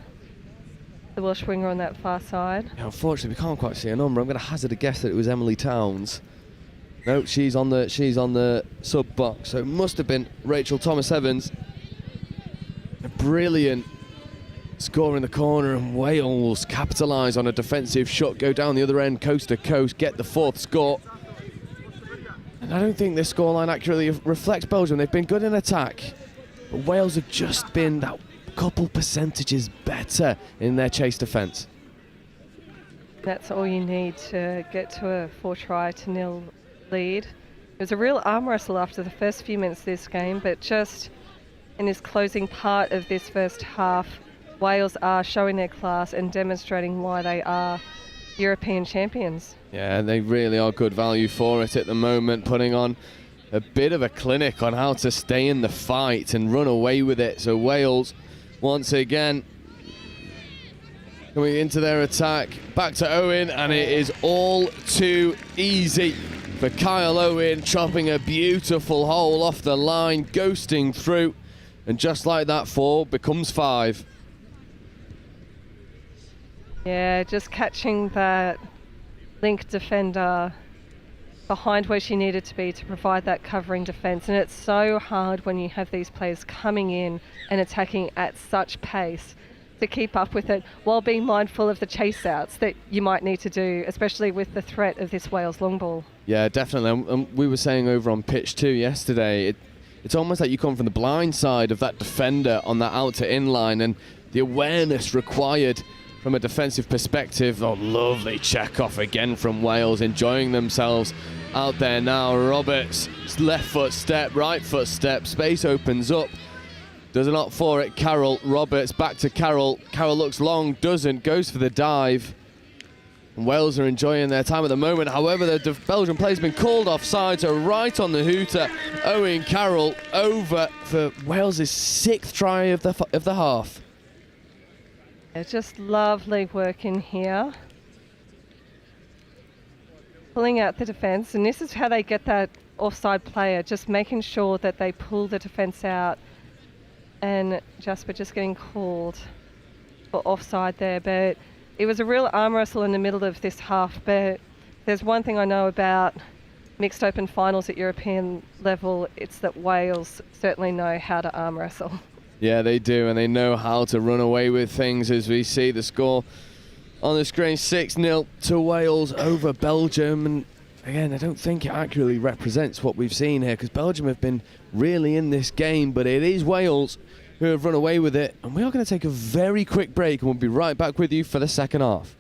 the Welsh winger on that far side. Yeah, unfortunately, we can't quite see a number. I'm going to hazard a guess that it was Emily Towns. No, she's on the sub box, so it must have been Rachel Thomas-Evans. A brilliant score in the corner, and Wales capitalise on a defensive shot, go down the other end, coast to coast, get the 4th score. And I don't think this scoreline accurately reflects Belgium. They've been good in attack, but Wales have just been that couple percentages better in their chase defence. That's all you need to get to a 4-try-0 lead. It was a real arm wrestle after the first few minutes of this game, but just in this closing part of this first half, Wales are showing their class and demonstrating why they are European champions. Yeah, they really are good value for it at the moment, putting on a bit of a clinic on how to stay in the fight and run away with it. So Wales, once again, coming into their attack, back to Owen, and it is all too easy for Kyle Owen, chopping a beautiful hole off the line, ghosting through, and just like that, 4 becomes 5. Yeah, just catching that link defender behind where she needed to be to provide that covering defence. And it's so hard when you have these players coming in and attacking at such pace to keep up with it while being mindful of the chase outs that you might need to do, especially with the threat of this Wales long ball. Yeah, definitely. We were saying over on pitch 2 yesterday, it's almost like you come from the blind side of that defender on that out to in line, and the awareness required from a defensive perspective. Oh, lovely check off again from Wales, enjoying themselves out there now. Roberts, left foot step, right foot step, space opens up. Does not for it. Carroll, Roberts, back to Carroll. Carroll looks long, doesn't, goes for the dive. And Wales are enjoying their time at the moment. However, the Belgian player's been called offside, so right on the hooter. Owen Carroll over for Wales' 6th try of the half. It's just lovely work in here. Pulling out the defence, and this is how they get that offside player, just making sure that they pull the defence out. And Jasper just getting called for offside there, but it was a real arm wrestle in the middle of this half. But there's one thing I know about mixed open finals at European level, it's that Wales certainly know how to arm wrestle. Yeah, they do, and they know how to run away with things, as we see the score on the screen, 6-0 to Wales over Belgium. And again, I don't think it accurately represents what we've seen here, because Belgium have been really in this game, but it is Wales who have run away with it. And we are going to take a very quick break, and we'll be right back with you for the second half.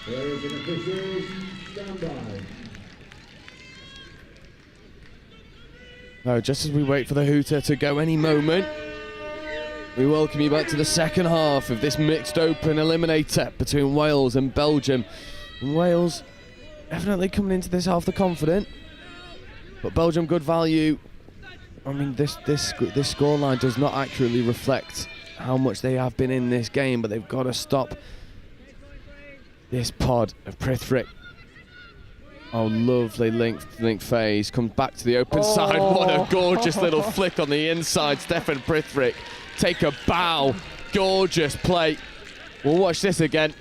Players and officials, stand by. Now, just as we wait for the hooter to go any moment, we welcome you back to the second half of this mixed open eliminator between Wales and Belgium. And Wales definitely coming into this half the confident, but Belgium good value. I mean, this scoreline does not accurately reflect how much they have been in this game, but they've got to stop this pod of Prithvic. Oh, lovely link phase. Comes back to the open side. What a gorgeous little flick on the inside. Stefan Prithvic, take a bow. Gorgeous play. We'll watch this again.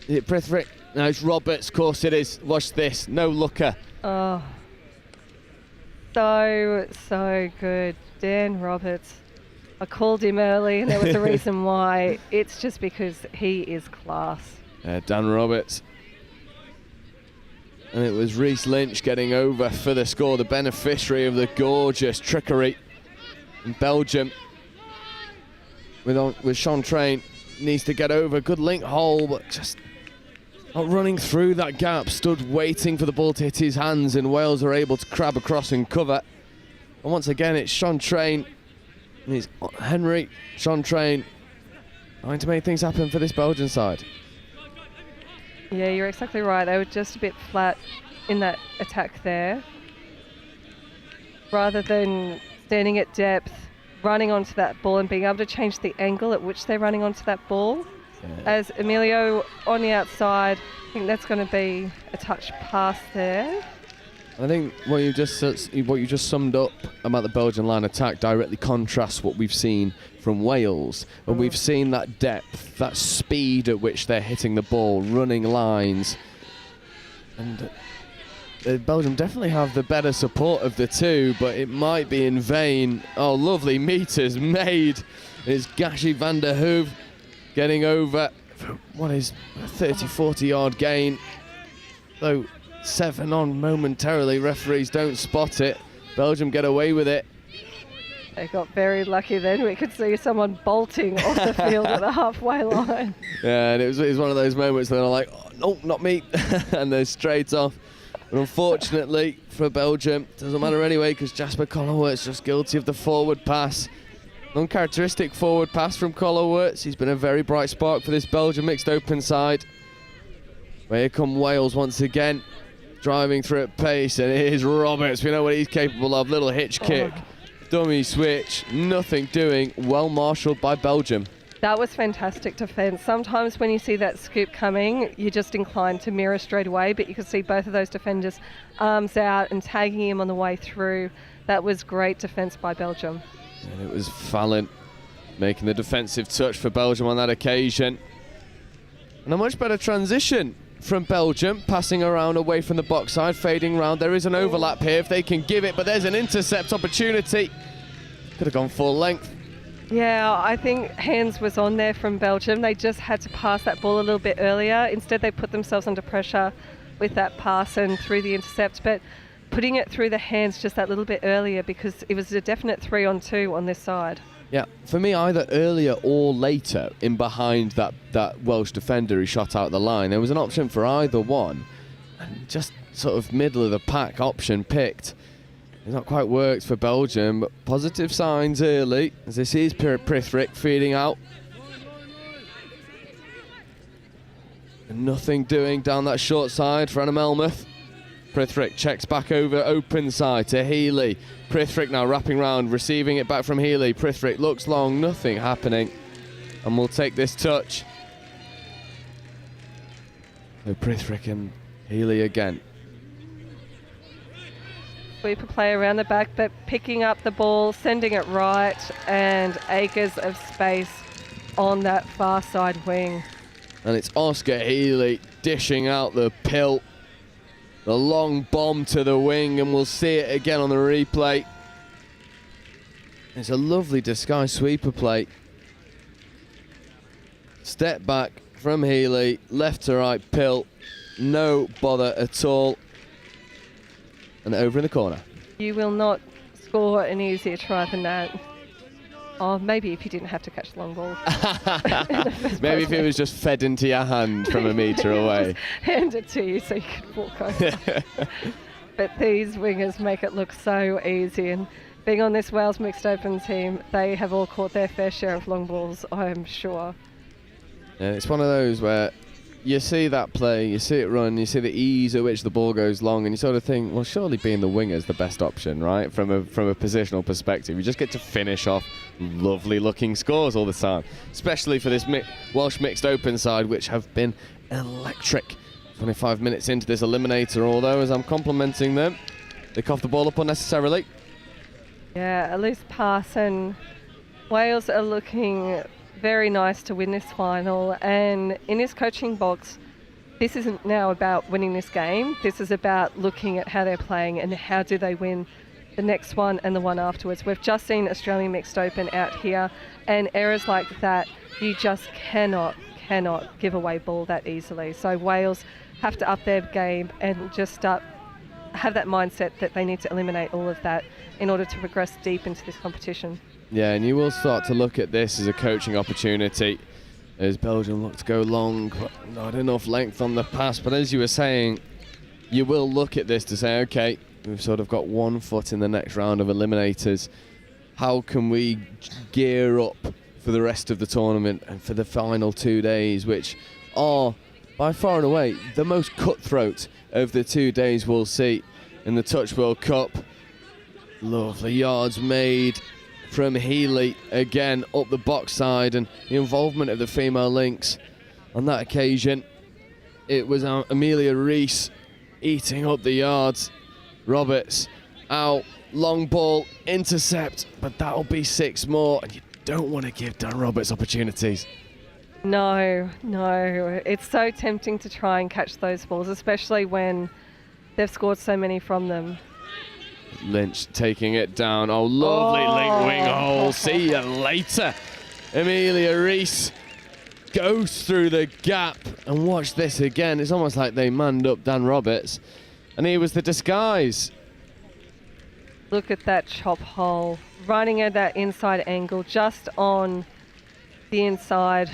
Is it Prithvic? No, it's Roberts. Of course it is. Watch this. No looker. Oh, so good. Dan Roberts. I called him early and there was a reason why. It's just because he is class. Dan Roberts. And it was Reece Lynch getting over for the score, the beneficiary of the gorgeous trickery in Belgium. With Sean Train, needs to get over. Good link hole, but just not running through that gap. Stood waiting for the ball to hit his hands, and Wales are able to crab across and cover. And once again, it's Sean Train. And it's Henry, Sean Train, trying to make things happen for this Belgian side. Yeah, you're exactly right. They were just a bit flat in that attack there. Rather than standing at depth, running onto that ball and being able to change the angle at which they're running onto that ball. Yeah. As Emilio on the outside, I think that's going to be a touch pass there. I think what you just summed up about the Belgian line attack directly contrasts what we've seen from Wales. And we've seen that depth, that speed at which they're hitting the ball, running lines. And Belgium definitely have the better support of the two, but it might be in vain. Oh, lovely meters made. It's Gashi van der Hoef getting over for what is a 30-40 yard gain. Though 7 on momentarily, referees don't spot it. Belgium get away with it. They got very lucky then. We could see someone bolting off the field at the halfway line. Yeah, and it was one of those moments where they're like, oh, no, not me, and they're straight off. But unfortunately for Belgium, doesn't matter anyway, because Jasper Collerworth's just guilty of the forward pass. Uncharacteristic forward pass from Collerworth. He's been a very bright spark for this Belgium mixed open side. Well, here come Wales once again, driving through at pace, and here's Roberts. We know what he's capable of. Little hitch kick, dummy switch, nothing doing. Well marshalled by Belgium. That was fantastic defence. Sometimes when you see that scoop coming, you're just inclined to mirror straight away, but you could see both of those defenders arms out and tagging him on the way through. That was great defence by Belgium. And it was Fallon making the defensive touch for Belgium on that occasion. And a much better transition from Belgium, passing around away from the box side, fading round. There is an overlap here if they can give it, but there's an intercept opportunity. Could have gone full length. Yeah, I think hands was on there from Belgium. They just had to pass that ball a little bit earlier. Instead, they put themselves under pressure with that pass and through the intercept, but putting it through the hands just that little bit earlier, because it was a definite 3-on-2 on this side. Yeah, for me, either earlier or later in behind that Welsh defender who shot out the line. There was an option for either one, and just sort of middle of the pack option picked. It's not quite worked for Belgium, but positive signs early, as this is Prithvic feeding out. And nothing doing down that short side for Anna Melmoth. Prithvic checks back over open side to Healy. Prithvic now wrapping round, receiving it back from Healy. Prithvic looks long, nothing happening. And we'll take this touch. So Prithvic and Healy again. Sweeper play around the back, but picking up the ball, sending it right, and acres of space on that far side wing. And it's Oscar Healy dishing out the pill. The long bomb to the wing, and we'll see it again on the replay. It's a lovely disguised sweeper play. Step back from Healy, left to right pill. No bother at all. And over in the corner. You will not score an easier try than that. Oh, maybe if you didn't have to catch the long ball. Maybe if it was just fed into your hand from a metre away. Just hand it to you so you could walk over. But these wingers make it look so easy. And being on this Wales Mixed Open team, they have all caught their fair share of long balls, I'm sure. Yeah, it's one of those where you see that play, you see it run, you see the ease at which the ball goes long, and you sort of think, well, surely being the winger is the best option, right? From a positional perspective, you just get to finish off lovely-looking scores all the time, especially for this Welsh Mixed Open side, which have been electric. 25 minutes into this eliminator, although, as I'm complimenting them, they cough the ball up unnecessarily. Yeah, a loose pass, and Wales are looking very nice to win this final. And in his coaching box, this isn't now about winning this game. This is about looking at how they're playing and how do they win the next one and the one afterwards. We've just seen Australian Mixed Open out here, and errors like that, you just cannot give away ball that easily. So Wales have to up their game and just have that mindset that they need to eliminate all of that in order to progress deep into this competition. Yeah, and you will start to look at this as a coaching opportunity as Belgium look to go long, but not enough length on the pass. But as you were saying, you will look at this to say, okay, we've sort of got 1 foot in the next round of eliminators. How can we gear up for the rest of the tournament and for the final 2 days, which are by far and away the most cutthroat of the 2 days we'll see in the Touch World Cup. Lovely yards made from Healy again up the box side, and the involvement of the female links on that occasion. It was Amelia Rees eating up the yards. Roberts out, long ball, intercept, but that'll be 6 more, and you don't want to give Dan Roberts opportunities. No, it's so tempting to try and catch those balls, especially when they've scored so many from them. Lynch taking it down. Oh, lovely link wing hole. See you later. Amelia Rees goes through the gap, and watch this again. It's almost like they manned up Dan Roberts, and he was the disguise. Look at that chop hole, running at that inside angle, just on the inside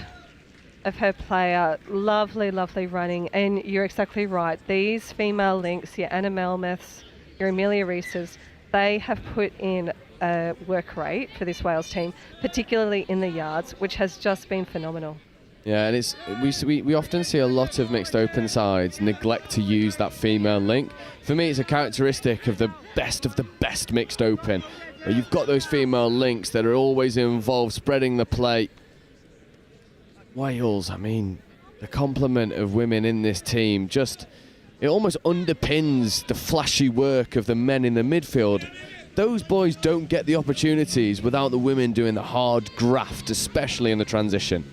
of her player. Lovely running, and you're exactly right. These female links, your Anna Melmoths, your Amelia Reeses, they have put in a work rate for this Wales team, particularly in the yards, which has just been phenomenal. Yeah, and we often see a lot of mixed open sides neglect to use that female link. For me, it's a characteristic of the best mixed open, where you've got those female links that are always involved, spreading the play. Wales, I mean, the complement of women in this team it almost underpins the flashy work of the men in the midfield. Those boys don't get the opportunities without the women doing the hard graft, especially in the transition.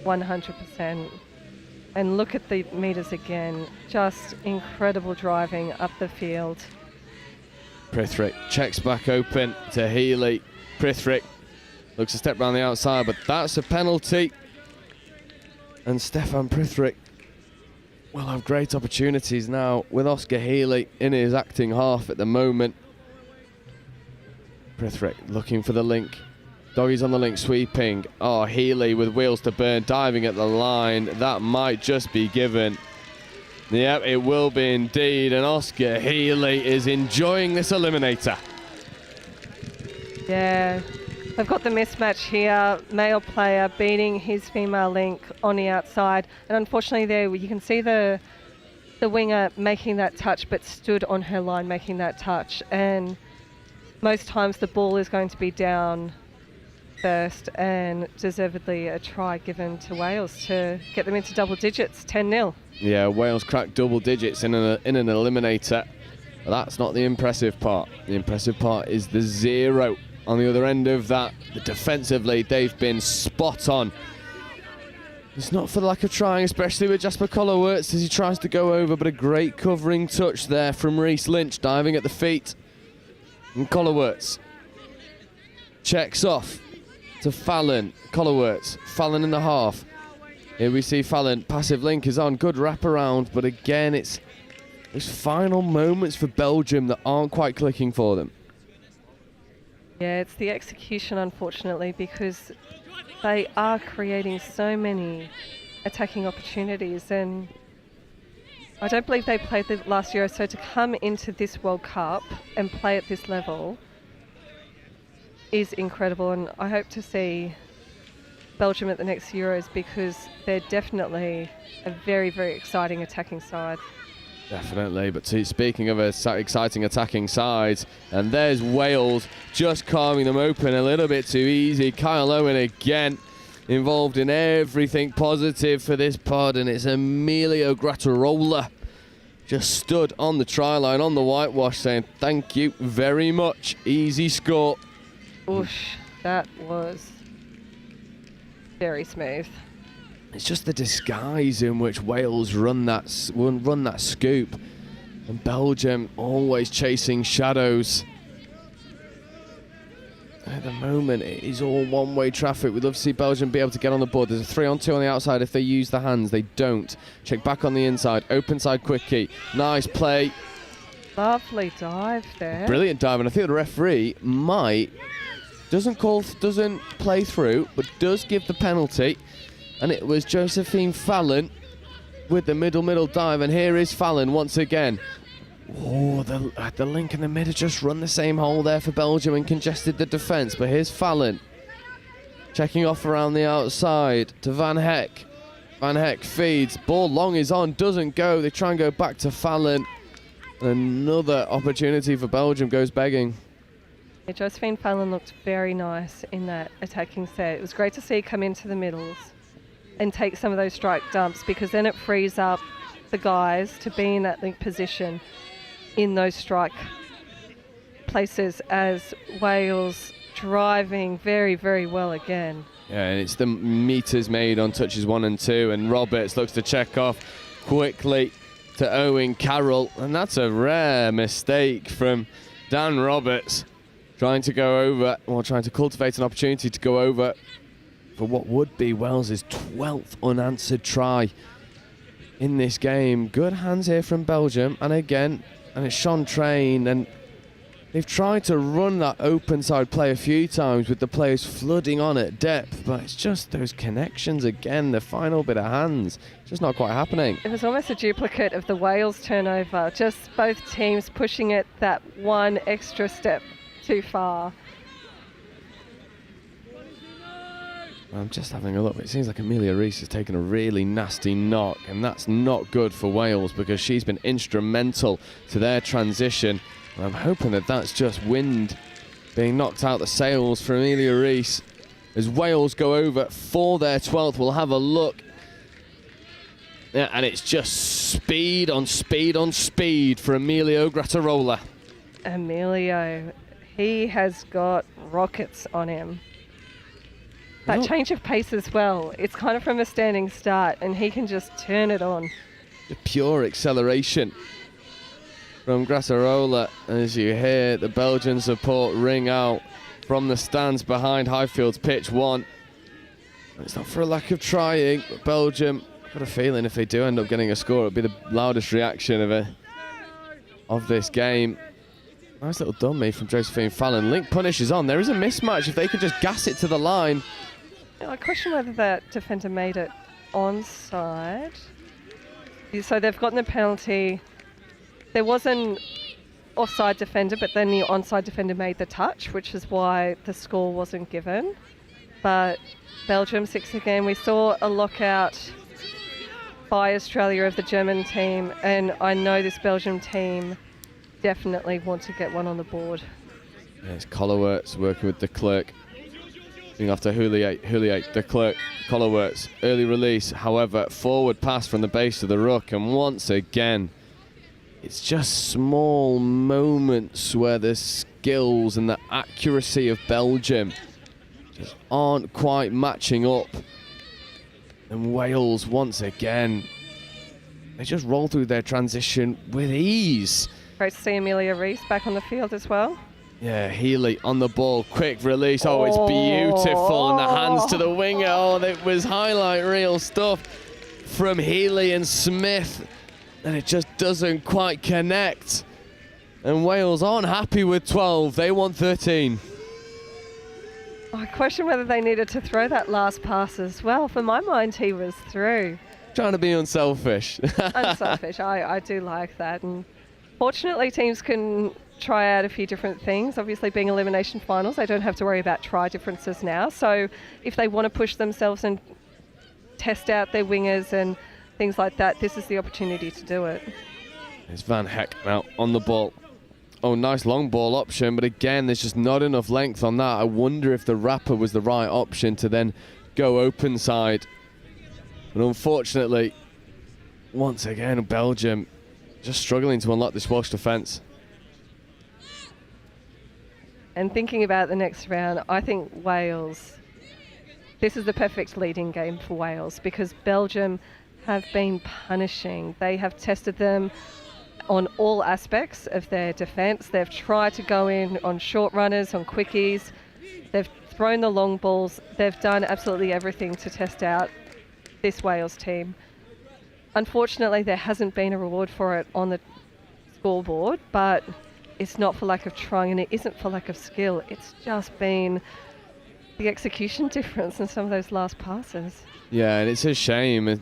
100%. And look at the meters again. Just incredible driving up the field. Prithrick checks back open to Healy. Prithrick looks to step round the outside, but that's a penalty. And Stefan Prithrick will have great opportunities now with Oscar Healy in his acting half at the moment. Prithrick looking for the link. Doggies on the link, sweeping. Oh, Healy with wheels to burn, diving at the line. That might just be given. Yep, it will be indeed. And Oscar Healy is enjoying this eliminator. Yeah, they've got the mismatch here. Male player beating his female link on the outside. And unfortunately there you can see the winger making that touch, but stood on her line making that touch. And most times the ball is going to be down first, and deservedly a try given to Wales to get them into double digits, 10-0. Yeah, Wales cracked double digits in an eliminator. But that's not the impressive part. The impressive part is the 0 on the other end of that. Defensively, they've been spot on. It's not for the lack of trying, especially with Jasper Collerwerts as he tries to go over, but a great covering touch there from Reese Lynch, diving at the feet. And Collerwerts checks off to Fallon. Collerwerts, Fallon in the half. Here we see Fallon, passive link is on, good wraparound, but again it's those final moments for Belgium that aren't quite clicking for them. Yeah, it's the execution, unfortunately, because they are creating so many attacking opportunities, and I don't believe they played the last Euro, so to come into this World Cup and play at this level is incredible, and I hope to see Belgium at the next Euros because they're definitely a very, very exciting attacking side. Definitely, but speaking of exciting attacking sides, and there's Wales just carving them open a little bit too easy. Kyle Owen again involved in everything positive for this pod, and it's Emilio Grattarola just stood on the try line on the whitewash saying thank you very much, easy score. Oosh, that was very smooth. It's just the disguise in which Wales run that scoop, and Belgium always chasing shadows. At the moment, it is all one-way traffic. We'd love to see Belgium be able to get on the board. There's a 3-on-2 on the outside if they use the hands. They don't. Check back on the inside. Open side quickie. Nice play. Lovely dive there. Brilliant dive, and I think the referee doesn't play through, but does give the penalty. And it was Josephine Fallon with the middle dive, and here is Fallon once again. Oh, the link and the mid have just run the same hole there for Belgium and congested the defence, but here's Fallon checking off around the outside to Van Heck. Van Heck feeds, ball long is on, doesn't go, they try and go back to Fallon. Another opportunity for Belgium goes begging. Yeah, Josephine Fallon looked very nice in that attacking set. It was great to see her come into the middles and take some of those strike dumps, because then it frees up the guys to be in that link position in those strike places, as Wales driving very, very well again. Yeah, and it's the meters made on touches 1 and 2, and Roberts looks to check off quickly to Owen Carroll, and that's a rare mistake from Dan Roberts, trying to cultivate an opportunity to go over for what would be Wales' 12th unanswered try in this game. Good hands here from Belgium, and it's Sean Train, and they've tried to run that open side play a few times with the players flooding on at depth, but it's just those connections again, the final bit of hands, just not quite happening. It was almost a duplicate of the Wales turnover, just both teams pushing it that one extra step too far. I'm just having a look. It seems like Amelia Rees has taken a really nasty knock, and that's not good for Wales because she's been instrumental to their transition. And I'm hoping that that's just wind being knocked out the sails for Amelia Rees as Wales go over for their 12th. We'll have a look. Yeah, and it's just speed on speed on speed for Emilio Grattarola. Emilio, he has got rockets on him. That change of pace as well, it's kind of from a standing start, and he can just turn it on. The pure acceleration from Grattarola as you hear the Belgian support ring out from the stands behind Highfield's pitch 1. It's not for a lack of trying, but Belgium, I've got a feeling if they do end up getting a score, it'll be the loudest reaction of this game. Nice little dummy from Josephine Fallon. Link punish is on. There is a mismatch. If they could just gas it to the line. I question whether that defender made it onside. So they've gotten a penalty. There was an offside defender, but then the onside defender made the touch, which is why the score wasn't given. But Belgium 6 again. We saw a lockout by Australia of the German team, and I know this Belgium team definitely want to get one on the board. Yeah, it's Collerwerts working with de Klerk. After Hulier, de Klerk, Collerwerts, early release, however, forward pass from the base of the ruck, and once again, it's just small moments where the skills and the accuracy of Belgium just aren't quite matching up. And Wales, once again, they just roll through their transition with ease. Great to see Amelia Rees back on the field as well. Yeah, Healy on the ball, quick release. Oh, it's beautiful, and the hands to the winger. Oh, it was highlight reel stuff from Healy and Smith, and it just doesn't quite connect. And Wales aren't happy with 12, they want 13. I question whether they needed to throw that last pass as well. For my mind, he was through. Trying to be unselfish. Unselfish. I do like that. And fortunately, teams can try out a few different things. Obviously, being elimination finals, they don't have to worry about try differences now. So if they want to push themselves and test out their wingers and things like that, this is the opportunity to do it. It's Van Heck now on the ball. Oh, nice long ball option, but again, there's just not enough length on that. I wonder if the wrapper was the right option to then go open side. But unfortunately, once again, Belgium just struggling to unlock this Welsh defence. And thinking about the next round, I think Wales, this is the perfect leading game for Wales because Belgium have been punishing. They have tested them on all aspects of their defence. They've tried to go in on short runners, on quickies. They've thrown the long balls. They've done absolutely everything to test out this Wales team. Unfortunately, there hasn't been a reward for it on the scoreboard, but it's not for lack of trying and it isn't for lack of skill. It's just been the execution difference in some of those last passes. Yeah, and it's a shame,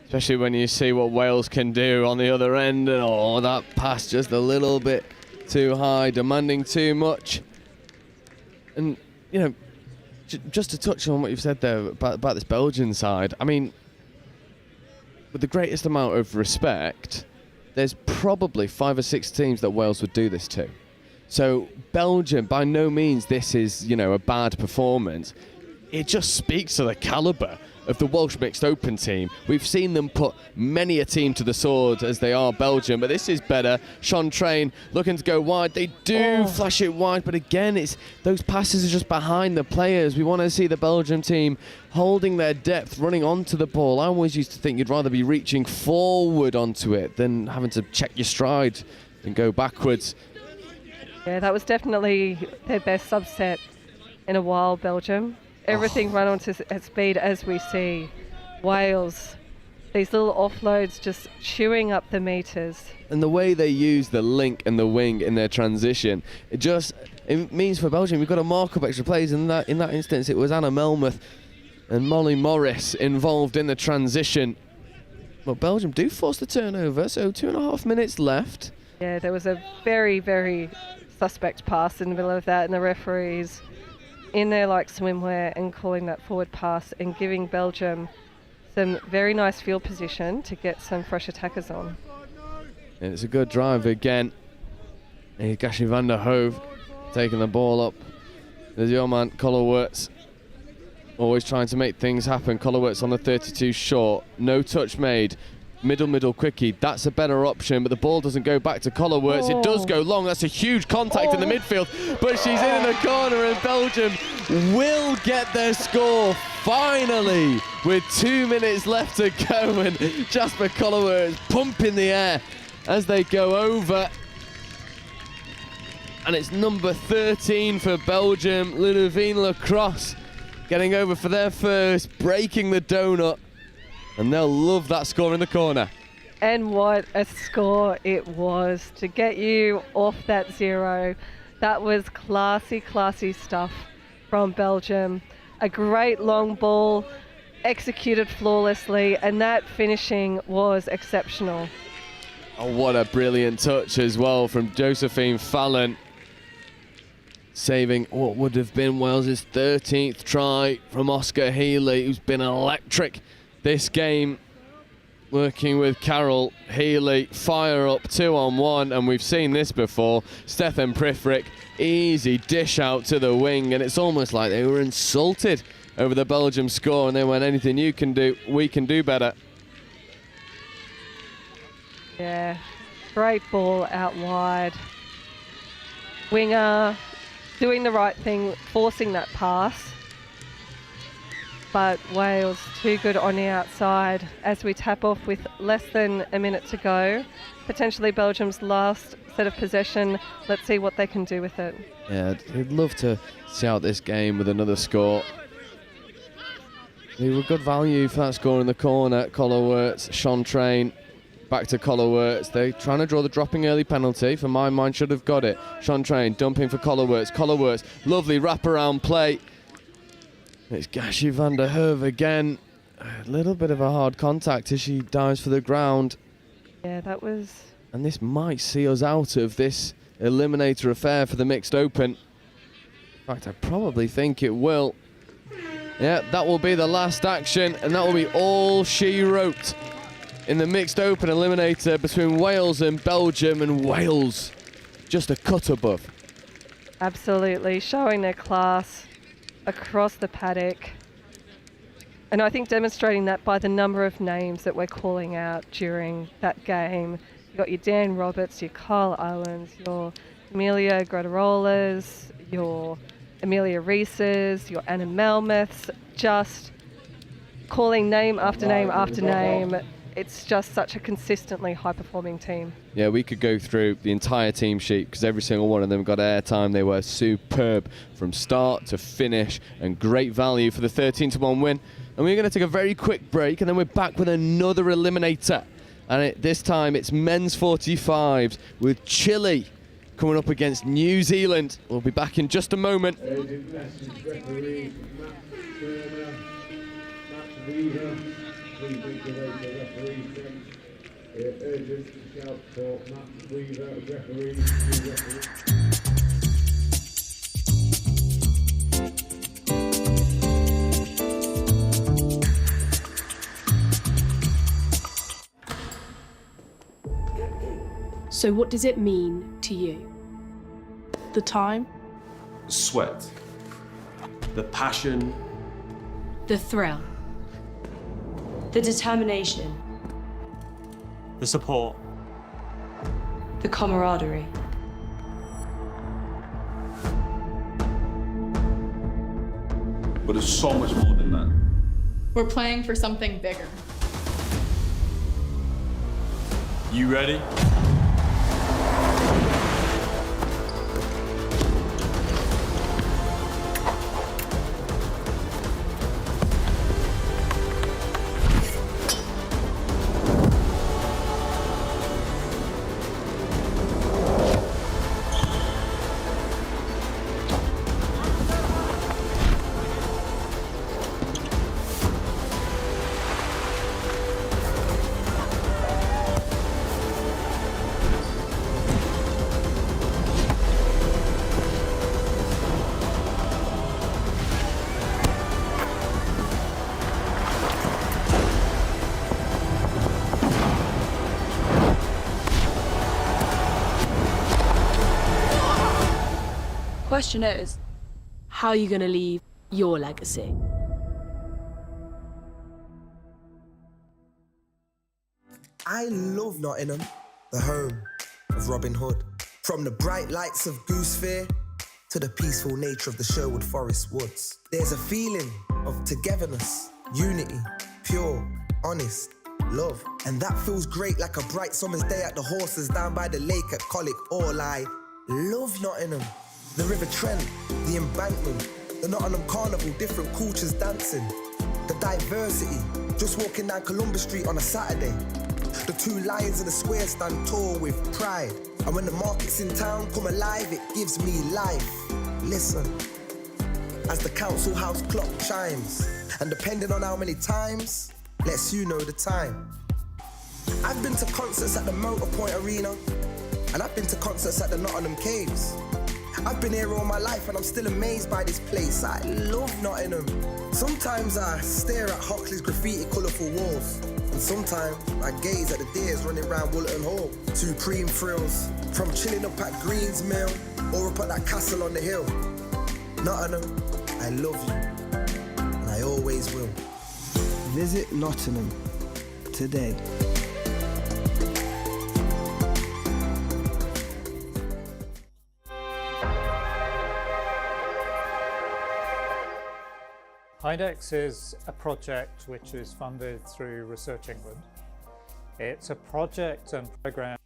especially when you see what Wales can do on the other end. And oh, that pass just a little bit too high, demanding too much. And, you know, just to touch on what you've said there about this Belgian side, I mean, with the greatest amount of respect, there's probably 5 or 6 teams that Wales would do this to. So Belgium, by no means this is, you know, a bad performance. It just speaks to the calibre of the Welsh mixed open team. We've seen them put many a team to the sword as they are Belgium, but this is better. Sean Train looking to go wide. They do flash it wide, but again, it's those passes are just behind the players. We want to see the Belgium team holding their depth, running onto the ball. I always used to think you'd rather be reaching forward onto it than having to check your stride and go backwards. Yeah, that was definitely their best subset in a while, Belgium. Everything run onto at speed as we see. Wales, these little offloads just chewing up the meters. And the way they use the link and the wing in their transition, it means for Belgium we've got to mark up extra plays. In that instance, it was Anna Melmoth and Molly Morris involved in the transition. Well, Belgium do force the turnover, so 2.5 minutes left. Yeah, there was a very, very suspect pass in the middle of that, and the referees in there like swimwear and calling that forward pass and giving Belgium some very nice field position to get some fresh attackers on. And it's a good drive again. Gashi van der Hove taking the ball up. There's your man, Collerwerts, always trying to make things happen. Collerwerts on the 32 short. No touch made. Middle quickie. That's a better option, but the ball doesn't go back to Collerwerts. It does go long. That's a huge contact in the midfield, but she's in the corner, and Belgium will get their score finally with 2 minutes left to go, and Jasper Collerwerts pumping the air as they go over. And it's number 13 for Belgium, Ludovine Lacrosse, getting over for their first, breaking the donut. And they'll love that score in the corner. And what a score it was to get you off that 0. That was classy stuff from Belgium. A great long ball, executed flawlessly, and that finishing was exceptional. Oh, what a brilliant touch as well from Josephine Fallon, saving what would have been Wales's 13th try from Oscar Healy, who's been electric this game, working with Carol Healy. Fire up 2-on-1, and we've seen this before. Stefan Prifrick, easy dish out to the wing, and it's almost like they were insulted over the Belgium score, and they went, anything you can do, we can do better. Yeah, great ball out wide. Winger doing the right thing, forcing that pass. But Wales too good on the outside as we tap off with less than a minute to go. Potentially Belgium's last set of possession. Let's see what they can do with it. Yeah, I'd love to see out this game with another score. They were good value for that score in the corner. Collerwerts, Sean Train, back to Collerwerts. They're trying to draw the dropping early penalty. For my mind, should have got it. Sean Train dumping for Collerwerts. Collerwerts, lovely wraparound play. It's Gashi van der Herve again. A little bit of a hard contact as she dives for the ground. Yeah, that was... And this might see us out of this eliminator affair for the mixed open. In fact, I probably think it will. Yeah, that will be the last action, and that will be all she wrote in the mixed open eliminator between Wales and Belgium, and Wales just a cut above. Absolutely, showing their class across the paddock. And I think demonstrating that by the number of names that we're calling out during that game. You've got your Dan Roberts, your Kyle Owens, your Amelia Gradarolas, your Amelia Reeses, your Anna Melmoths, just calling name after name after name. It's just such a consistently high-performing team. Yeah, we could go through the entire team sheet because every single one of them got airtime. They were superb from start to finish and great value for the 13-1 win. And we're going to take a very quick break, and then we're back with another eliminator. And this time it's men's 45s with Chile coming up against New Zealand. We'll be back in just a moment. So what does it mean to you? The time? Sweat. The passion. The thrill. The determination. The support. The camaraderie. But it's so much more than that. We're playing for something bigger. You ready? Question is, how are you going to leave your legacy? I love Nottingham, the home of Robin Hood. From the bright lights of Goose Fair to the peaceful nature of the Sherwood Forest woods. There's a feeling of togetherness, unity, pure, honest, love. And that feels great like a bright summer's day at the horses down by the lake at Colic Hall. I love Nottingham. The River Trent, the embankment, the Nottingham Carnival, different cultures dancing. The diversity, just walking down Columbus Street on a Saturday. The two lions in the square stand tall with pride. And when the markets in town come alive, it gives me life. Listen, as the council house clock chimes, and depending on how many times, lets you know the time. I've been to concerts at the Motorpoint Arena, and I've been to concerts at the Nottingham Caves. I've been here all my life and I'm still amazed by this place. I love Nottingham. Sometimes I stare at Hockley's graffiti colourful walls, and sometimes I gaze at the deers running around Woollerton Hall. Supreme thrills, from chilling up at Green's Mill or up at that castle on the hill. Nottingham, I love you, and I always will. Visit Nottingham today. HIDEX is a project which is funded through Research England. It's a project and program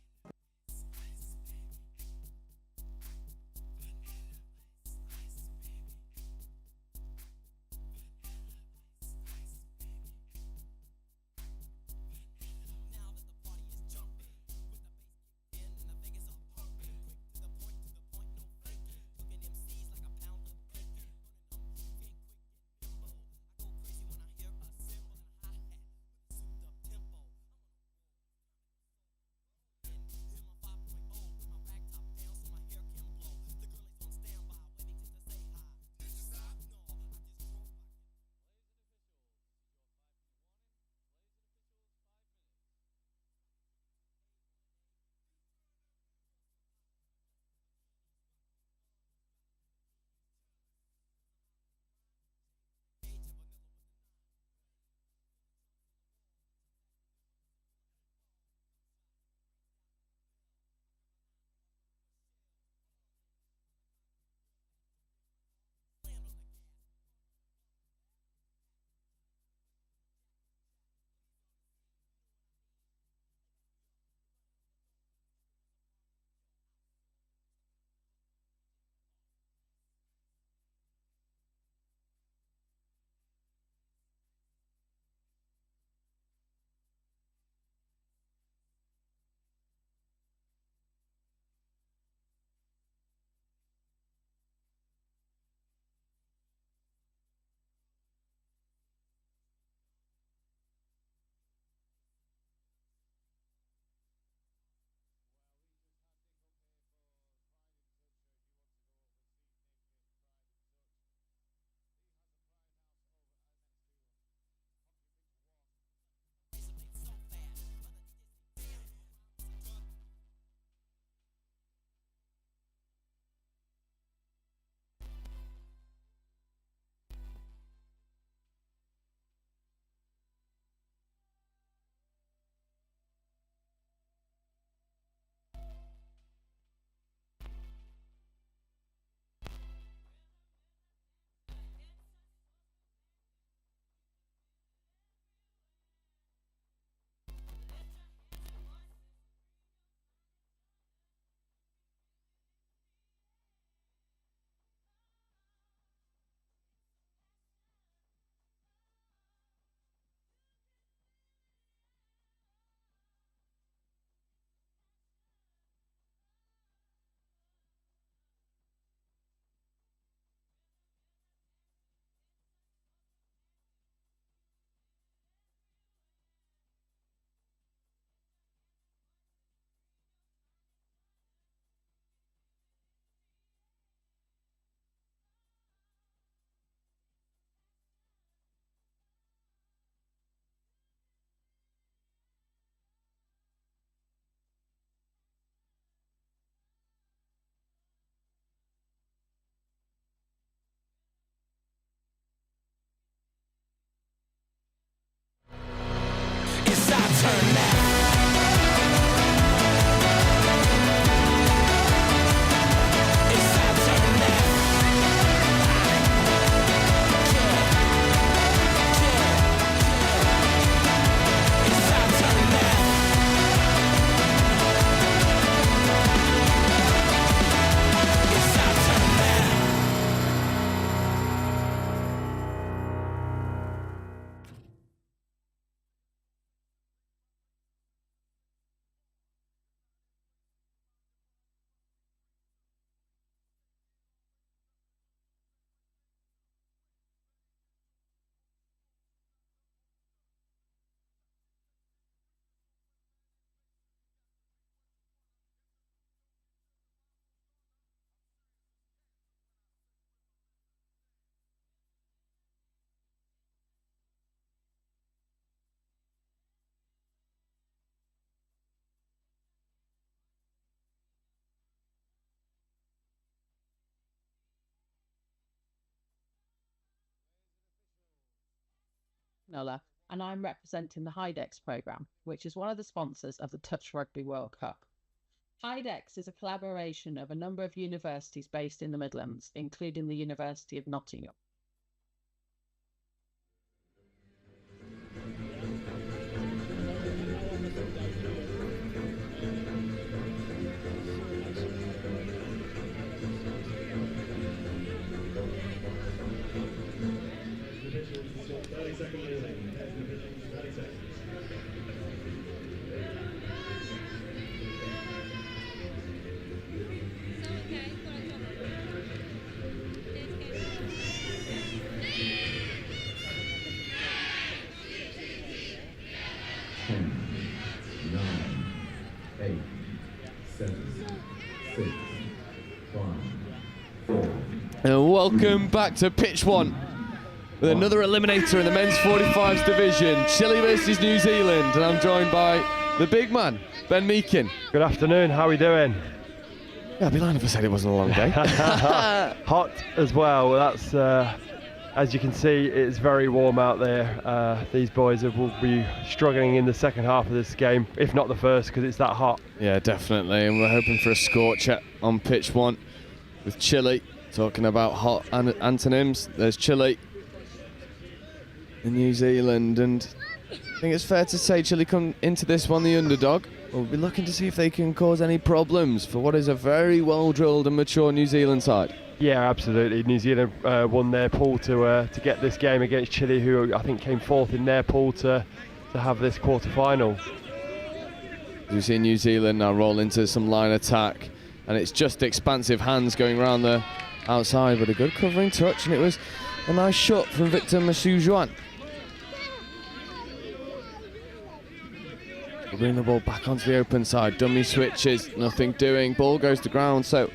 Nuller, and I'm representing the HIDEX programme, which is one of the sponsors of the Touch Rugby World Cup. HIDEX is a collaboration of a number of universities based in the Midlands, including the University of Nottingham. And welcome back to pitch one with another eliminator in the men's 45s division, Chile versus New Zealand, and I'm joined by the big man, Ben Meakin. Good afternoon, how are we doing? Yeah, I'd be lying if I said it wasn't a long day. Hot as well. That's as you can see, it's very warm out there. These boys will be struggling in the second half of this game, if not the first, because it's that hot. Yeah, definitely, and we're hoping for a scorcher on pitch one with Chile. Talking about hot antonyms, there's Chile in New Zealand, and I think it's fair to say Chile come into this one the underdog. We'll be looking to see if they can cause any problems for what is a very well-drilled and mature New Zealand side. Yeah, absolutely. New Zealand won their pool to get this game against Chile, who I think came fourth in their pool to have this quarter-final. We see New Zealand now roll into some line attack, and it's just expansive hands going around the outside, but a good covering touch, and it was a nice shot from Victor Masujuan. Bring the ball back onto the open side, dummy switches, nothing doing, ball goes to ground, so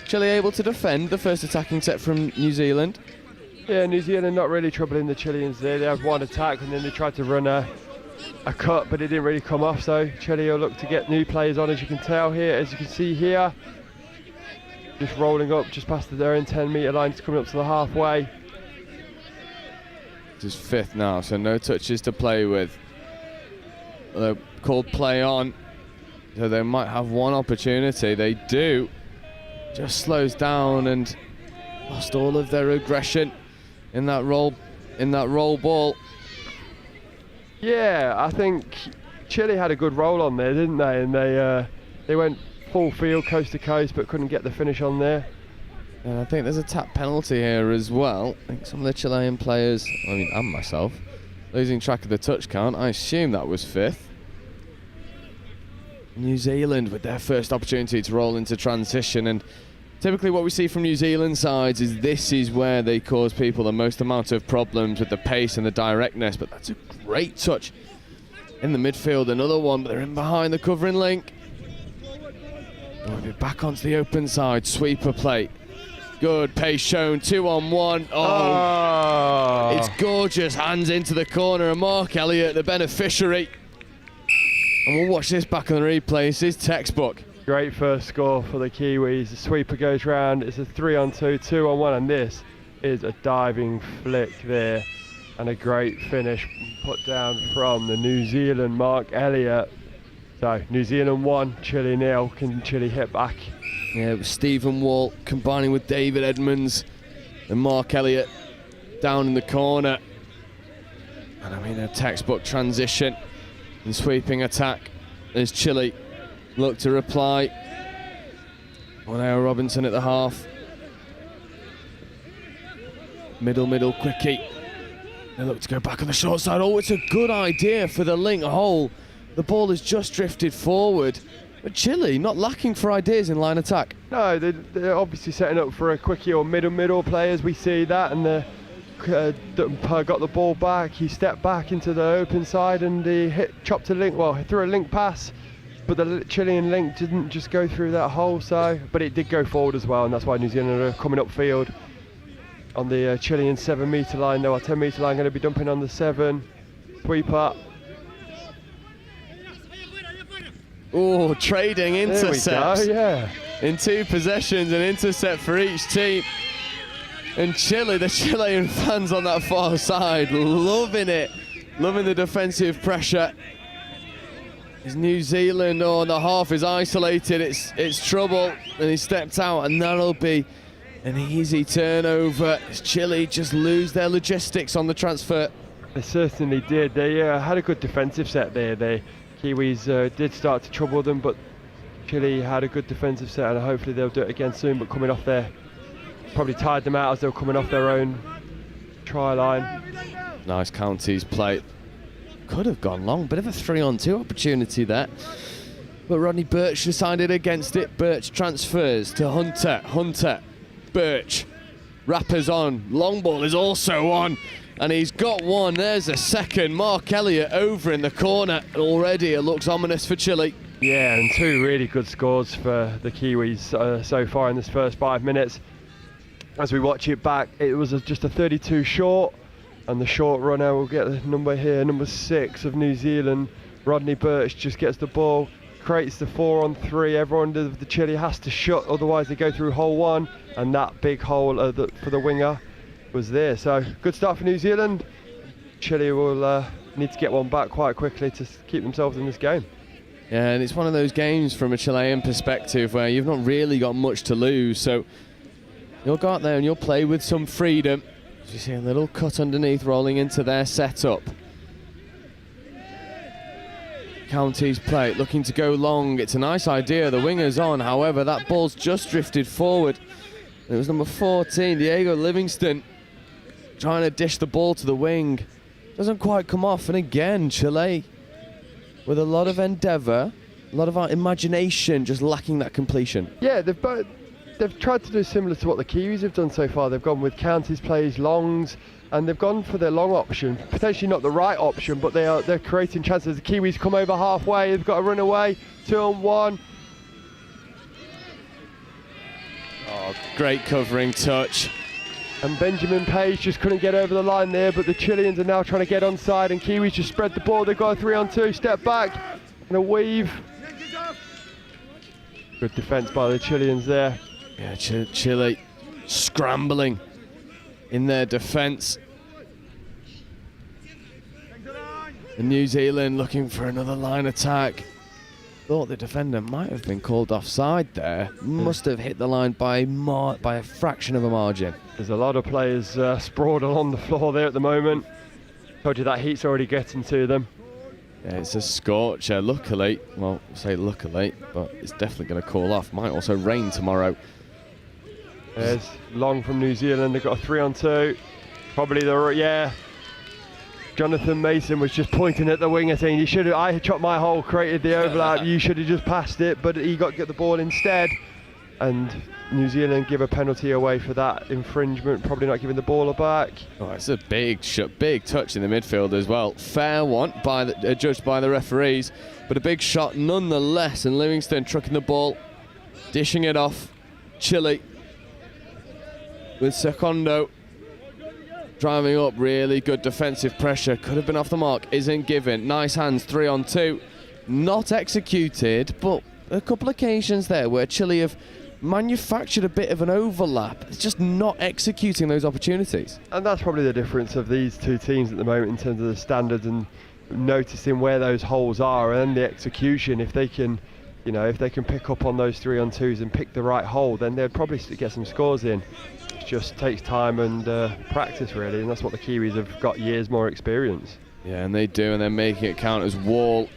Chile able to defend the first attacking set from New Zealand. Yeah, New Zealand not really troubling the Chileans there. They have one attack and then they tried to run a cut, but it didn't really come off, so Chile will look to get new players on, as you can tell here, as you can see here. Just rolling up just past their own 10-metre line, just coming up to the halfway. This is fifth now, so no touches to play with. They're called play on, so they might have one opportunity. They do. Just slows down and lost all of their aggression in that roll ball. Yeah, I think Chile had a good roll on there, didn't they? And they went full field, coast to coast, but couldn't get the finish on there. And I think there's a tap penalty here as well. I think some of the Chilean players, and myself, losing track of the touch count. I assume that was fifth. New Zealand with their first opportunity to roll into transition, and typically what we see from New Zealand sides is this is where they cause people the most amount of problems with the pace and the directness, but that's a great touch in the midfield. Another one, but they're in behind the covering link. We'll be back onto the open side, sweeper play. Good pace shown, 2-on-1. Oh, it's gorgeous. Hands into the corner, and Mark Elliott, the beneficiary. And we'll watch this back on the replay. This is textbook. Great first score for the Kiwis. The sweeper goes round. It's a 3-on-2, 2-on-1, and this is a diving flick there. And a great finish put down from the New Zealand Mark Elliott. So New Zealand 1, Chile 0. Can Chile hit back? Yeah, it was Stephen Walt combining with David Edmonds and Mark Elliott down in the corner. And I mean, a textbook transition and sweeping attack as Chile look to reply. Oneo Robinson at the half. Middle, quickie. They look to go back on the short side. Oh, it's a good idea for the link hole. The ball has just drifted forward. But Chile not lacking for ideas in line attack. No, they're obviously setting up for a quickie or middle players. We see that, and got the ball back. He stepped back into the open side and he chopped a link. Well, he threw a link pass, but the Chilean link didn't just go through that hole. But it did go forward as well, and that's why New Zealand are coming upfield on the Chilean 7-metre line. Though our 10-metre line going to be dumping on the 7. Sweep up. Oh, trading intercepts. There we go, yeah. In 2 possessions, an intercept for each team. And Chile, the Chilean fans on that far side, loving it. loving the defensive pressure. Is New Zealand, the half is isolated, it's trouble, and he stepped out, and that'll be an easy turnover. As Chile just lose their logistics on the transfer. They certainly did. They had a good defensive set there. The Kiwis did start to trouble them, but Chile had a good defensive set, and hopefully they'll do it again soon. But coming off there, probably tired them out as they were coming off their own try line. Nice counties play. Could have gone long, bit of a 3-on-2 opportunity there. But Rodney Birch decided against it. Birch transfers to Hunter. Hunter, Birch, Rappers on. Long ball is also on. And he's got one. There's a second. Mark Elliott over in the corner. Already it looks ominous for Chile. Yeah, and 2 really good scores for the Kiwis so far in this first 5 minutes. As we watch it back, it was just a 32 short. And the short runner will get the number here, number 6 of New Zealand. Rodney Birch just gets the ball, creates the 4-on-3. Everyone of the Chile has to shut, otherwise they go through hole 1. And that big hole for the winger was there. So good start for New Zealand. Chile will need to get one back quite quickly to keep themselves in this game. Yeah, and it's one of those games from a Chilean perspective where you've not really got much to lose. So you'll go out there and you'll play with some freedom. You see a little cut underneath rolling into their setup. Counties play, looking to go long. It's a nice idea, the winger's on. However, that ball's just drifted forward. It was number 14, Diego Livingston, trying to dish the ball to the wing. Doesn't quite come off, and again, Chile, with a lot of endeavour, a lot of imagination, just lacking that completion. Yeah, they've tried to do similar to what the Kiwis have done so far. They've gone with counties plays, longs, and they've gone for their long option. Potentially not the right option, but they're creating chances. The Kiwis come over halfway, they've got to run away, 2-on-1. Oh, great covering touch. And Benjamin Page just couldn't get over the line there, but the Chileans are now trying to get onside, and Kiwis just spread the ball. They've got a 3-on-2, step back, and a weave. Good defence by the Chileans there. Yeah, Chile scrambling in their defence. And New Zealand looking for another line attack. Thought the defender might have been called offside there. Must have hit the line by a fraction of a margin. There's a lot of players sprawled along the floor there at the moment. Told you that heat's already getting to them. Yeah, it's a scorcher. Luckily, well, say luckily, but it's definitely going to call off. Might also rain tomorrow. There's long from New Zealand. They've got a 3-on-2. Probably yeah. Jonathan Mason was just pointing at the winger saying, "You should have. I chopped my hole, created the overlap. You should have just passed it," but he got the ball instead. And New Zealand give a penalty away for that infringement, probably not giving the ball back. Oh, it's a big touch in the midfield as well. Fair one judged by the referees, but a big shot nonetheless. And Livingston trucking the ball, dishing it off. Chile with Secondo driving up, really good defensive pressure. Could have been off the mark, isn't given. Nice hands, 3-on-2. Not executed, but a couple of occasions there where Chile have manufactured a bit of an overlap. It's just not executing those opportunities. And that's probably the difference of these two teams at the moment in terms of the standards and noticing where those holes are and the execution. If they can, if they can pick up on those 3-on-2s and pick the right hole, then they'll probably get some scores in. It just takes time and practice, really, and that's what the Kiwis have got, years more experience. Yeah, and they do, and they're making it count as Wall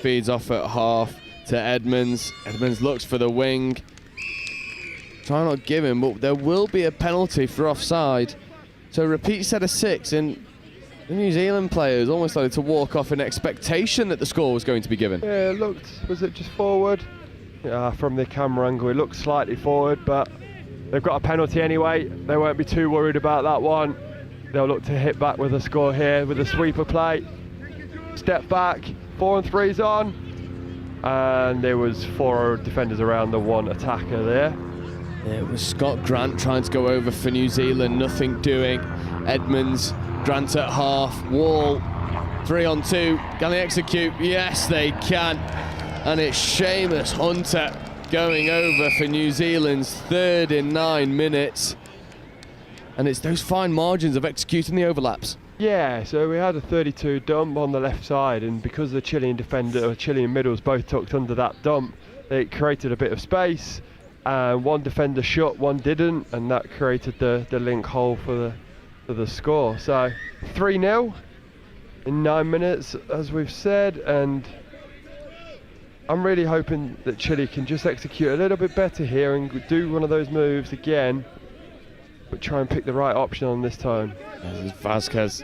feeds off at half to Edmonds. Edmonds looks for the wing. Try not give him, but there will be a penalty for offside. So repeat set of 6, and the New Zealand players almost started to walk off in expectation that the score was going to be given. Yeah, it looked, was it just forward? Yeah, from the camera angle, it looked slightly forward, but they've got a penalty anyway. They won't be too worried about that one. They'll look to hit back with a score here with a sweeper play. Step back, 4-on-3's on. And there was 4 defenders around the 1 attacker there. It was Scott Grant trying to go over for New Zealand, nothing doing. Edmonds, Grant at half, Wall, 3-on-2. Can they execute? Yes, they can. And it's Seamus Hunter going over for New Zealand's 3rd in 9 minutes. And it's those fine margins of executing the overlaps. Yeah, so we had a 32 dump on the left side, and because the Chilean defender, or Chilean middles, both tucked under that dump, it created a bit of space. One defender shut, one didn't, and that created the link hole for the score. So 3-0 in 9 minutes, as we've said, and I'm really hoping that Chile can just execute a little bit better here and do one of those moves again, but try and pick the right option on this time. This is Vasquez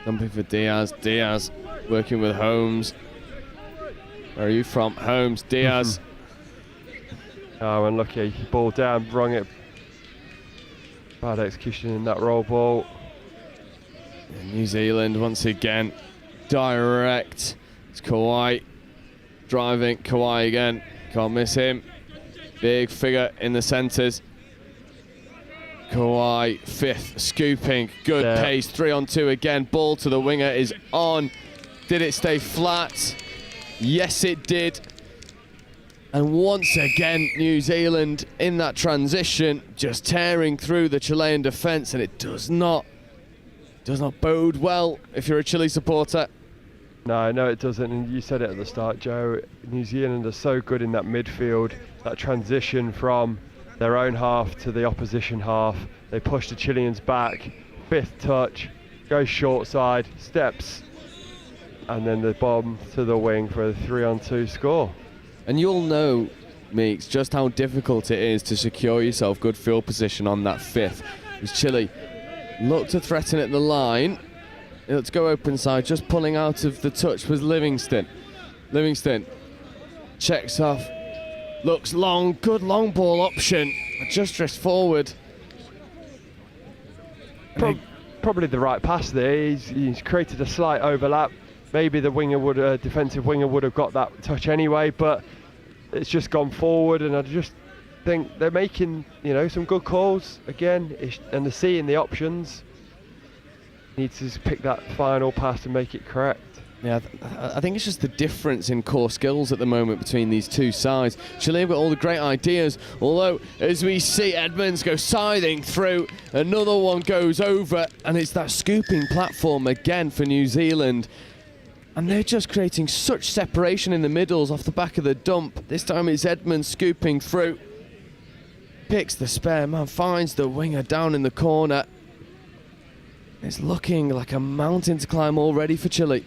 dumping for Diaz. Diaz working with Holmes. Where are you from? Holmes, Diaz. Oh, unlucky. Ball down, wrong it. Bad execution in that roll ball. And New Zealand once again direct. It's Kawhi driving. Kawhi again. Can't miss him. Big figure in the centres. Kawhi, fifth, scooping, good pace, 3-on-2 again, ball to the winger is on. Did it stay flat? Yes, it did. And once again, New Zealand in that transition, just tearing through the Chilean defence, and it does not bode well if you're a Chile supporter. No, it doesn't, and you said it at the start, Joe. New Zealand are so good in that midfield, that transition from their own half to the opposition half. They push the Chileans back, fifth touch, goes short side, steps, and then the bomb to the wing for a 3-on-2 score. And you'll know, Meeks, just how difficult it is to secure yourself good field position on that fifth. As Chile look to threaten at the line, let's go open side, just pulling out of the touch was Livingston. Livingston checks off. Looks long, good long ball option. Just drifts forward. Probably the right pass there. He's created a slight overlap. Maybe the winger defensive winger would have got that touch anyway, but it's just gone forward, and I just think they're making, some good calls again, and they're seeing the options. Need to just pick that final pass and make it correct. Yeah, I think it's just the difference in core skills at the moment between these two sides. Chile have got all the great ideas, although as we see Edmonds go scything through, another one goes over, and it's that scooping platform again for New Zealand. And they're just creating such separation in the middles off the back of the dump. This time it's Edmonds scooping through. Picks the spare man, finds the winger down in the corner. It's looking like a mountain to climb already for Chile.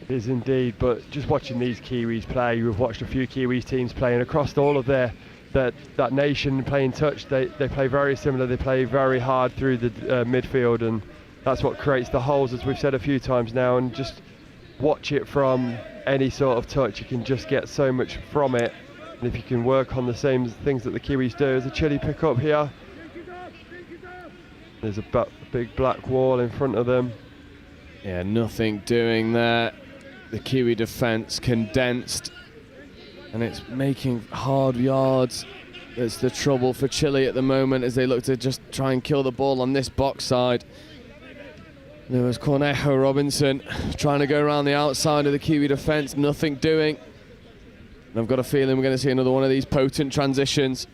It is indeed, but just watching these Kiwis play, we've watched a few Kiwis teams playing across all of that nation playing touch. They play very similar. They play very hard through the midfield, and that's what creates the holes, as we've said a few times now. And just watch it from any sort of touch, you can just get so much from it. And if you can work on the same things that the Kiwis do, as a Chile pick up here. There's a big black wall in front of them. Yeah, nothing doing there. The Kiwi defence condensed, and it's making hard yards. That's the trouble for Chile at the moment as they look to just try and kill the ball on this box side. There was Cornejo Robinson trying to go around the outside of the Kiwi defence, nothing doing. And I've got a feeling we're going to see another one of these potent transitions.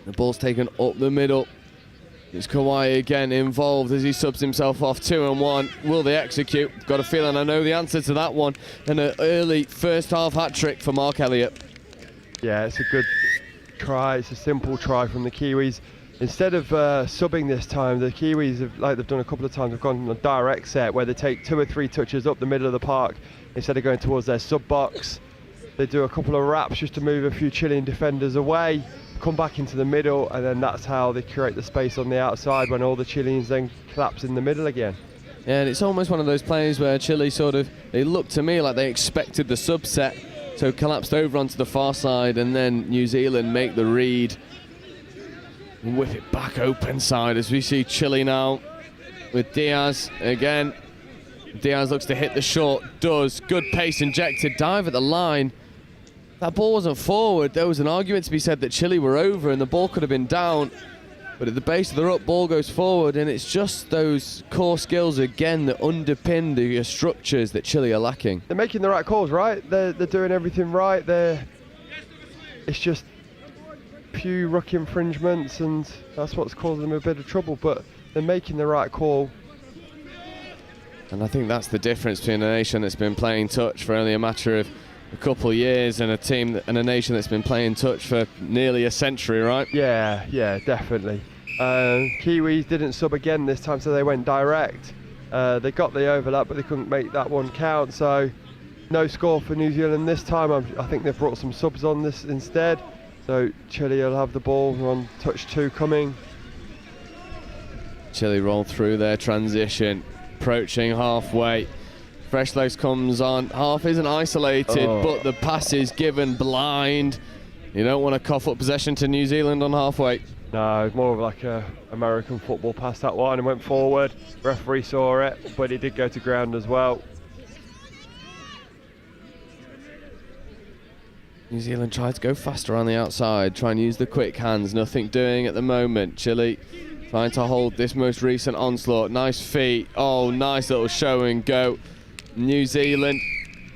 The ball's taken up the middle. It's Kawhi again involved as he subs himself off 2-1. Will they execute? Got a feeling I know the answer to that one. And an early first half hat-trick for Mark Elliott. Yeah, it's a good try. It's a simple try from the Kiwis. Instead of subbing this time, the Kiwis, have, like they've done a couple of times, have gone on a direct set where they take 2 or 3 touches up the middle of the park instead of going towards their sub box. They do a couple of wraps just to move a few Chilean defenders away, come back into the middle, and then that's how they create the space on the outside when all the Chileans then collapse in the middle again. Yeah, and it's almost one of those plays where Chile they looked to me like they expected the subset, so collapsed over onto the far side, and then New Zealand make the read and whip it back open side as we see Chile now with Diaz again. Diaz looks to hit the short, does. Good pace injected, dive at the line. That ball wasn't forward. There was an argument to be said that Chile were over and the ball could have been down. But at the base of the ruck, ball goes forward, and it's just those core skills again that underpin the structures that Chile are lacking. They're making the right calls, right? They're doing everything right. It's just few ruck infringements, and that's what's causing them a bit of trouble. But they're making the right call. And I think that's the difference between a nation that's been playing touch for only a matter of a couple of years and a nation that's been playing touch for nearly a century, right? Yeah, definitely. Kiwis didn't sub again this time, so they went direct. They got the overlap, but they couldn't make that one count, so no score for New Zealand this time. I think they've brought some subs on this instead. So Chile will have the ball on touch 2 coming. Chile roll through their transition, approaching halfway. Fresh legs comes on. Half isn't isolated, but the pass is given blind. You don't want to cough up possession to New Zealand on halfway. No, more of like a American football pass, that one, and went forward. Referee saw it, but it did go to ground as well. New Zealand tried to go faster on the outside, try and use the quick hands. Nothing doing at the moment. Chile trying to hold this most recent onslaught. Nice feet. Oh, nice little show and go. New Zealand,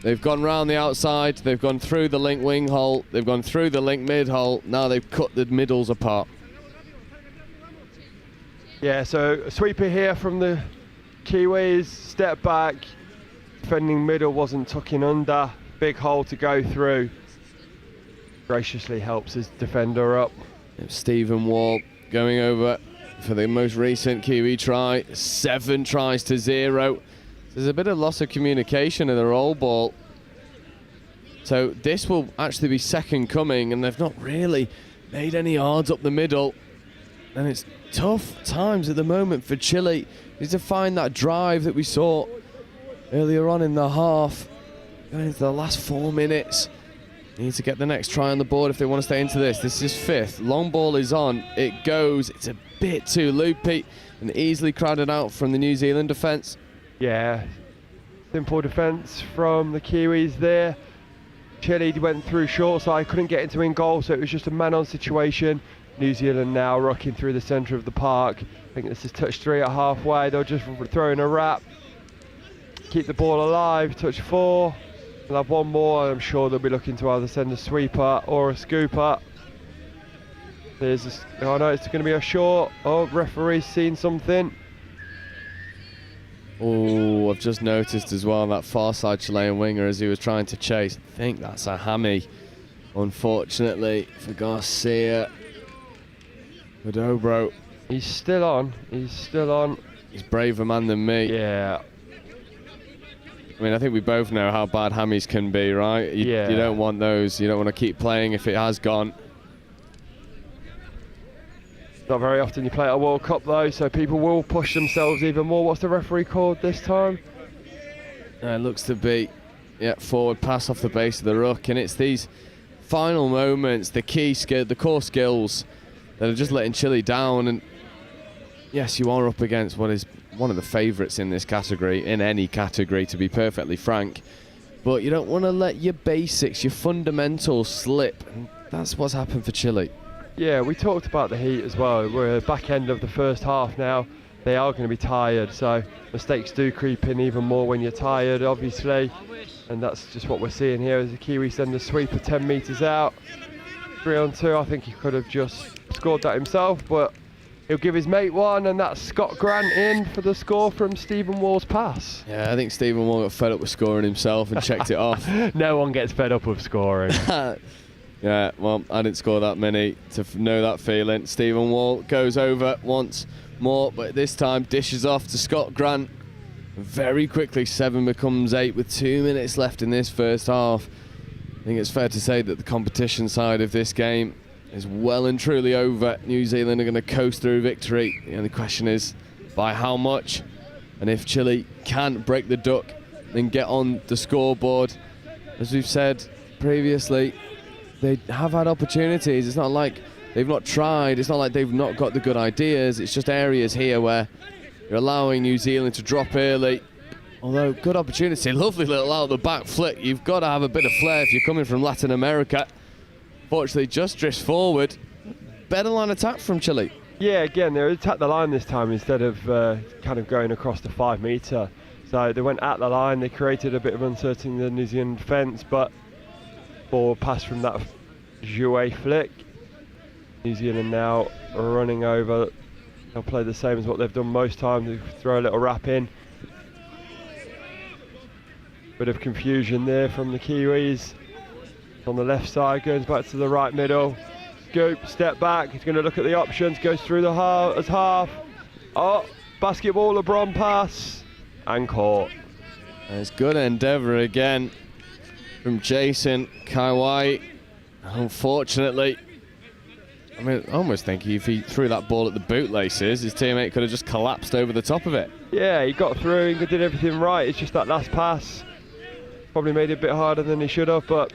they've gone round the outside. They've gone through the link wing hole. They've gone through the link mid hole. Now they've cut the middles apart. Yeah, so a sweeper here from the Kiwis. Step back. Defending middle wasn't tucking under. Big hole to go through. Graciously helps his defender up. Stephen Wall going over for the most recent Kiwi try. 7 tries to 0. There's a bit of loss of communication in the roll ball. So this will actually be second coming, and they've not really made any yards up the middle. And it's tough times at the moment for Chile. Need to find that drive that we saw earlier on in the half. Going into the last 4 minutes. Need to get the next try on the board if they want to stay into this. This is 5th. Long ball is on. It goes. It's a bit too loopy and easily crowded out from the New Zealand defence. Yeah, simple defence from the Kiwis there. Chile went through short side, couldn't get into in goal, so it was just a man-on situation. New Zealand now rocking through the centre of the park. I think this is touch 3 at halfway. They'll just throw in a wrap. Keep the ball alive. Touch 4. They'll have one more, and I'm sure they'll be looking to either send a sweeper or a scooper. There's oh no, it's going to be a short. Oh, referee's seen something. Oh, I've just noticed as well that far side Chilean winger as he was trying to chase. I think that's a hammy, unfortunately, for Garcia. Dobro. He's still on. He's still on. He's a braver man than me. Yeah. I mean, I think we both know how bad hammies can be, right? You don't want those. You don't want to keep playing if it has gone. Not very often you play at a World Cup though, so people will push themselves even more. What's the referee called this time? It looks to be, forward pass off the base of the ruck, and it's these final moments, the core skills that are just letting Chile down. And yes, you are up against what is one of the favourites in this category, in any category, to be perfectly frank. But you don't want to let your basics, your fundamentals slip. And that's what's happened for Chile. Yeah, we talked about the heat as well. We're back end of the first half now. They are going to be tired, so mistakes do creep in even more when you're tired, obviously. And that's just what we're seeing here as the Kiwi send a sweeper 10 metres out. 3 on 2, I think he could have just scored that himself, but he'll give his mate one, and that's Scott Grant in for the score from Stephen Wall's pass. Yeah, I think Stephen Wall got fed up with scoring himself and checked it off. No one gets fed up with scoring. Yeah, well, I didn't score that many to know that feeling. Stephen Wall goes over once more, but this time dishes off to Scott Grant. Very quickly, 7 becomes 8 with 2 minutes left in this first half. I think it's fair to say that the competition side of this game is well and truly over. New Zealand are going to coast through victory. The only question is by how much, and if Chile can break the duck and get on the scoreboard. As we've said previously, they have had opportunities. It's not like they've not tried. It's not like they've not got the good ideas. It's just areas here where you're allowing New Zealand to drop early. Although, good opportunity. Lovely little out the back flick. You've got to have a bit of flair if you're coming from Latin America. Fortunately, just drifts forward. Better line attack from Chile. Yeah, again, they attacked the line this time instead of kind of going across the 5 metre. So they went at the line. They created a bit of uncertainty in the New Zealand defence, but ball passed from that Jouet flick. New Zealand now running over They'll play the same as what they've done most times. They throw a little wrap in. Bit of confusion there from the Kiwis. On the left side, goes back to the right middle. Scoop, step back. He's going to look at the options. Goes through the half. Oh, basketball, LeBron pass, and caught. And it's good endeavour again from Jason Kaiwai. Unfortunately, I mean, I almost think if he threw that ball at the bootlaces, his teammate could have just collapsed over the top of it. Yeah, he got through, he did everything right. It's just that last pass probably made it a bit harder than he should have, but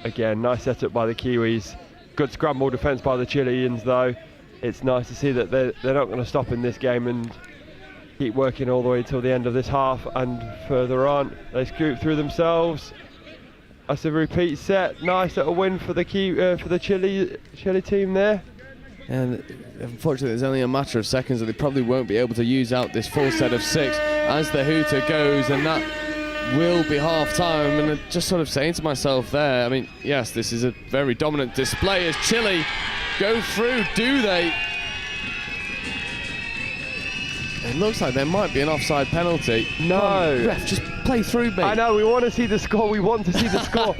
again, nice setup by the Kiwis. Good scramble defence by the Chileans though. It's nice to see that they're not going to stop in this game and keep working all the way till the end of this half and further on. They scoop through themselves. That's a repeat set. Nice little win for the Chile team there. And unfortunately, there's only a matter of seconds that they probably won't be able to use out this full set of 6 as the hooter goes, and that will be half time. And I'm just sort of saying to myself there, I mean, yes, this is a very dominant display as Chile go through. Do they? It looks like there might be an offside penalty. No. On, ref, just play through me. I know, we want to see the score, we want to see the score.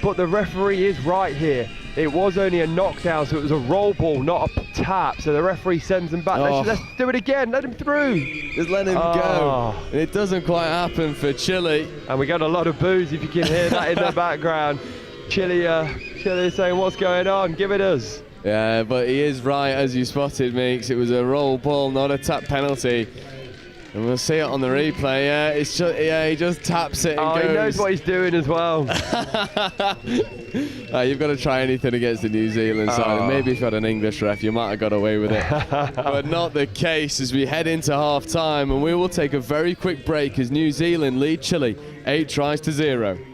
but the referee is right here. It was only a knockdown, so it was a roll ball, not a tap. So the referee sends him back. Oh. Let's do it again, let him through. Just let him go. And it doesn't quite happen for Chile. And we got a lot of boos, if you can hear that in the background. Chile saying, what's going on? Give it us. Yeah, but he is right, as you spotted, Meeks. It was a roll ball, not a tap penalty. And we'll see it on the replay. Yeah, it's just, he just taps it and goes. He knows what he's doing as well. You've got to try anything against the New Zealand side. And maybe if you had an English ref, you might have got away with it. But not the case as we head into half-time. And we will take a very quick break as New Zealand lead Chile 8-0.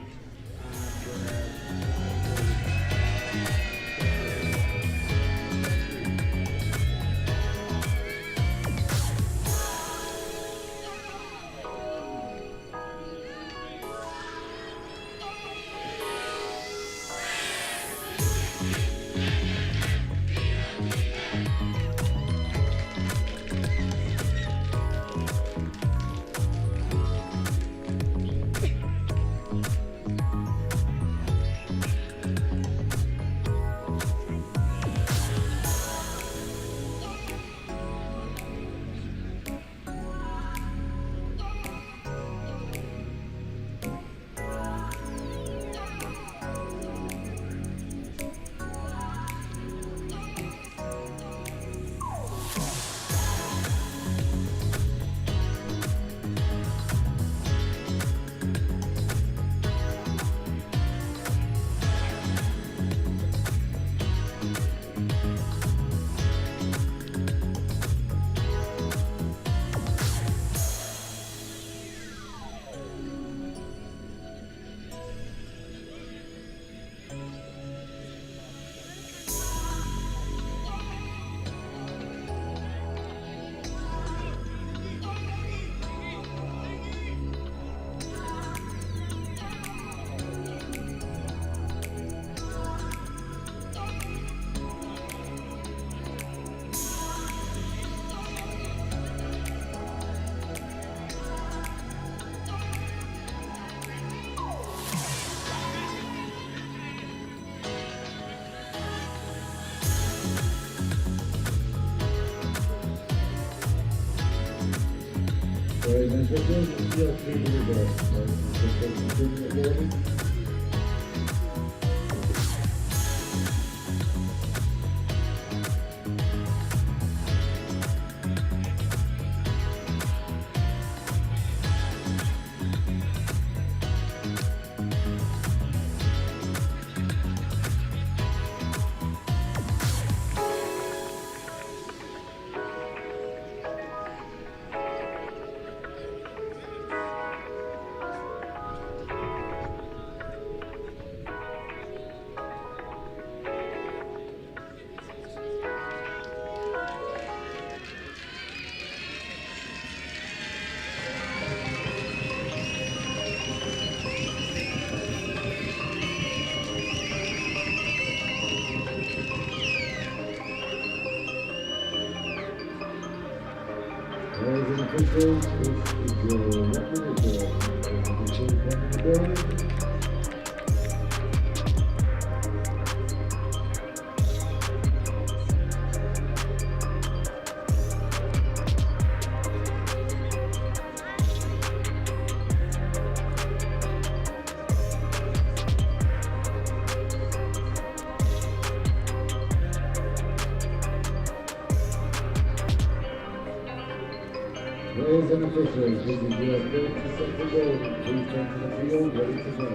Players and officials, this is your 30 second warning. Please come to the field ready to go.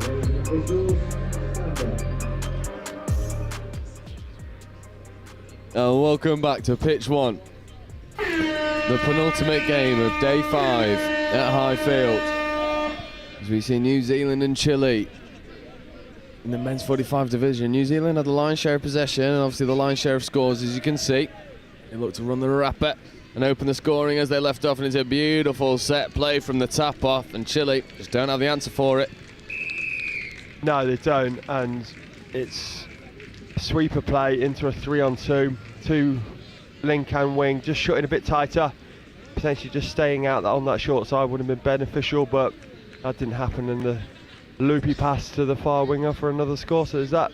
Players and officials, stand up. Welcome back to Pitch 1. The penultimate game of day 5 at Highfield. As we see New Zealand and Chile in the men's 45 division. New Zealand had the lion's share of possession and obviously the lion's share of scores, as you can see. They look to run the rapper and open the scoring as they left off, and it's a beautiful set play from the tap off, and Chile just don't have the answer for it. No, they don't, and it's a sweeper play into a 3-on-2, 2 link and wing, just shutting a bit tighter, potentially just staying out on that short side would have been beneficial, but that didn't happen, and the loopy pass to the far winger for another score. So is that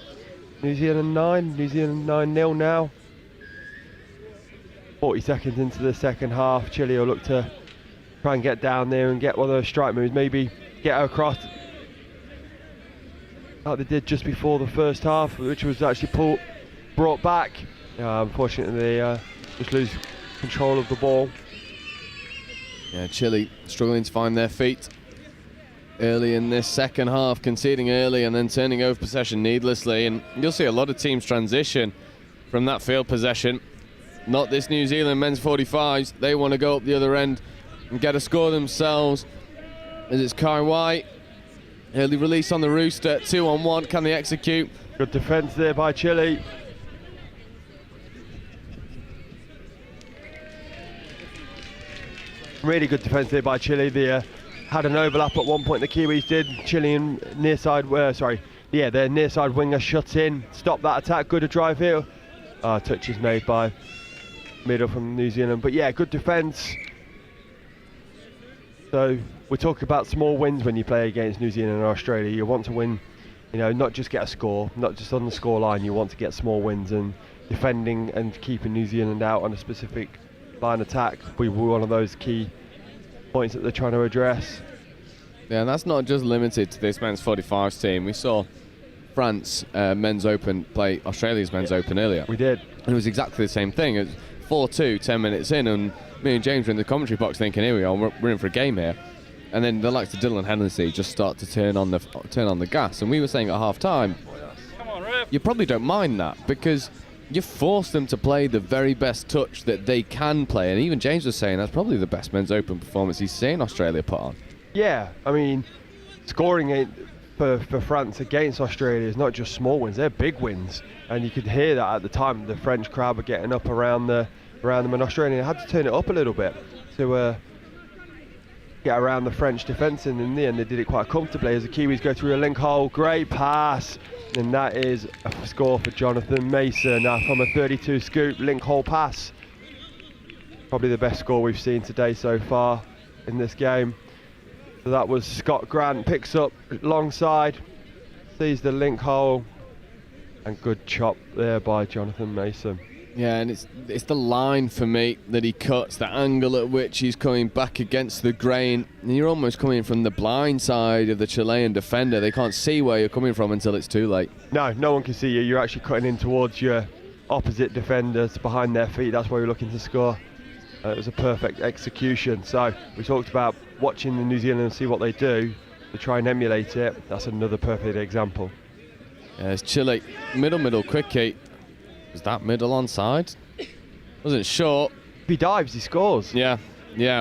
New Zealand 9, New Zealand 9-0 now. 40 seconds into the second half, Chile will look to try and get down there and get one of those strike moves, maybe get her across like they did just before the first half, which was actually brought back. Unfortunately, they just lose control of the ball. Yeah, Chile struggling to find their feet early in this second half, conceding early and then turning over possession needlessly. And you'll see a lot of teams transition from that field possession. Not this New Zealand men's 45s. They want to go up the other end and get a score themselves. As it's Kai White, early release on the rooster, 2-on-1. Can they execute? Good defence there by Chile. Really good defence there by Chile. They had an overlap at one point, the Kiwis did. Chilean near side, their near side winger shut in, stopped that attack. Good drive here. Touch is made by middle from New Zealand, but yeah, good defence. So we're talking about small wins when you play against New Zealand and Australia. You want to win, not just get a score, not just on the score line. You want to get small wins, and defending and keeping New Zealand out on a specific line attack we were one of those key points that they're trying to address. Yeah, and that's not just limited to this men's 45s team. We saw France men's open play Australia's men's open earlier. We did. And it was exactly the same thing. It was 4-2, 10 minutes in, and me and James were in the commentary box thinking, here we are, we're in for a game here. And then the likes of Dylan Hennessy just start to turn on the gas. And we were saying at half time, you probably don't mind that, because you force them to play the very best touch that they can play. And even James was saying that's probably the best men's open performance he's seen Australia put on. Yeah, I mean, scoring for France against Australia is not just small wins, they're big wins. And you could hear that at the time. The French crowd were getting up around them, and Australia had to turn it up a little bit to get around the French defence, and in the end they did it quite comfortably as the Kiwis go through a link hole. Great pass, and that is a score for Jonathan Mason from a 32 scoop link hole pass. Probably the best score we've seen today so far in this game. So that was Scott Grant, picks up long side, sees the link hole, and good chop there by Jonathan Mason. Yeah, and it's the line for me that he cuts, the angle at which he's coming back against the grain, and you're almost coming from the blind side of the Chilean defender. They can't see where you're coming from until it's too late. No one can see you. You're actually cutting in towards your opposite defenders behind their feet. That's where you're looking to score. It was a perfect execution. So we talked about watching the New Zealand and see what they do to try and emulate it. That's another perfect example. Yeah, it's Chile, middle, quickie. Was that middle onside? Wasn't short. If he dives, he scores. Yeah,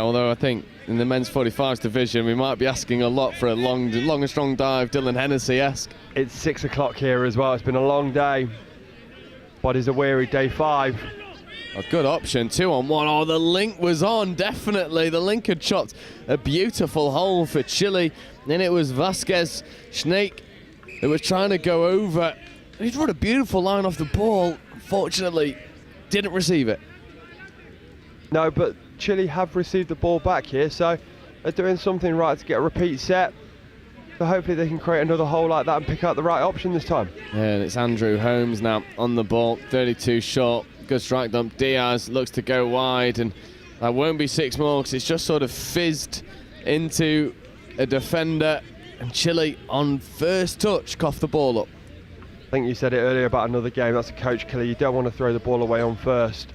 although I think in the men's 45s division we might be asking a lot for a long and strong dive, Dylan Hennessy-esque. It's 6 o'clock here as well. It's been a long day. Bodies are weary, day 5. A good option, 2-on-1. Oh, the link was on, definitely. The link had chopped a beautiful hole for Chile. Then it was Vasquez Schneek who was trying to go over. He'd run a beautiful line off the ball. Unfortunately, didn't receive it. No, but Chile have received the ball back here, so they're doing something right to get a repeat set. So hopefully they can create another hole like that and pick out the right option this time. Yeah, and it's Andrew Holmes now on the ball, 32 short. Good strike dump. Diaz looks to go wide, and that won't be 6 more because it's just sort of fizzed into a defender, and Chile on first touch coughed the ball up. I think you said it earlier about another game. That's a coach killer. You don't want to throw the ball away on first,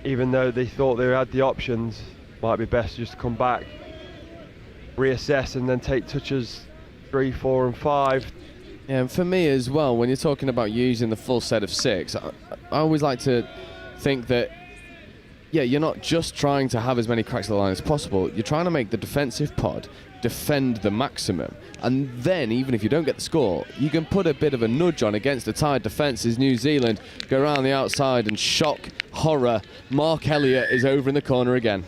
even though they thought they had the options. Might be best just to come back, reassess, and then take touches 3, 4, and 5. Yeah, and for me as well, when you're talking about using the full set of 6, I always like to think that, yeah, you're not just trying to have as many cracks of the line as possible. You're trying to make the defensive pod defend the maximum. And then, even if you don't get the score, you can put a bit of a nudge on against a tired defence as New Zealand go around the outside and shock, horror. Mark Elliott is over in the corner again.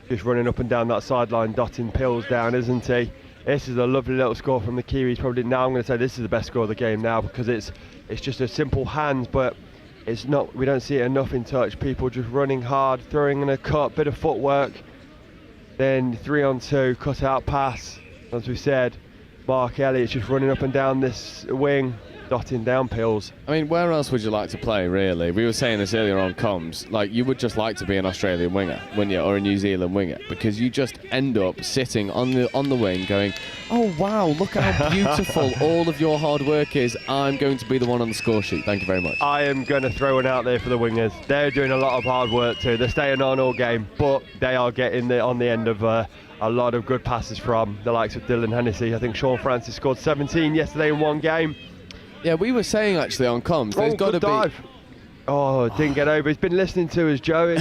Just running up and down that sideline, dotting pills down, isn't he? This is a lovely little score from the Kiwis. Probably now I'm going to say this is the best score of the game now, because it's just a simple hands, but it's not. We don't see it enough in touch. People just running hard, throwing in a cut, bit of footwork, then 3-on-2 cut out pass. As we said, Mark Elliott's just running up and down this wing, dotting down pills. I mean, where else would you like to play, really? We were saying this earlier on comms. Like, you would just like to be an Australian winger, wouldn't you, or a New Zealand winger, because you just end up sitting on the wing going, oh wow, look how beautiful all of your hard work is. I'm going to be the one on the score sheet. Thank you very much. I am going to throw one out there for the wingers. They're doing a lot of hard work too. They're staying on all game, but they are getting on the end of a lot of good passes from the likes of Dylan Hennessy. I think Sean Francis scored 17 yesterday in one game. Yeah, we were saying actually on comms, there's got to be... Oh, didn't get over. He's been listening to us, Joe.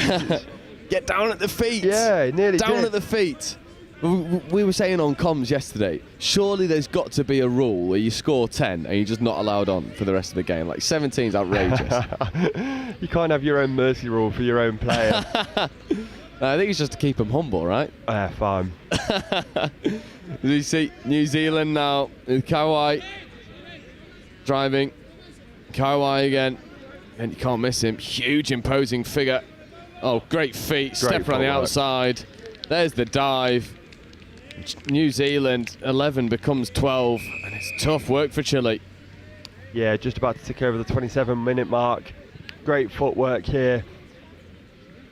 Get down at the feet. Yeah, nearly down at the feet. We were saying on comms yesterday, surely there's got to be a rule where you score 10 and you're just not allowed on for the rest of the game. Like, 17's outrageous. You can't have your own mercy rule for your own player. I think it's just to keep them humble, right? Fine. You see New Zealand now with Kawai driving. Kawai again, and you can't miss him. Huge imposing figure. Oh, great feet. Stepper on the outside. There's the dive. New Zealand 11 becomes 12, and it's tough work for Chile. Yeah, just about to tick over the 27-minute mark. Great footwork here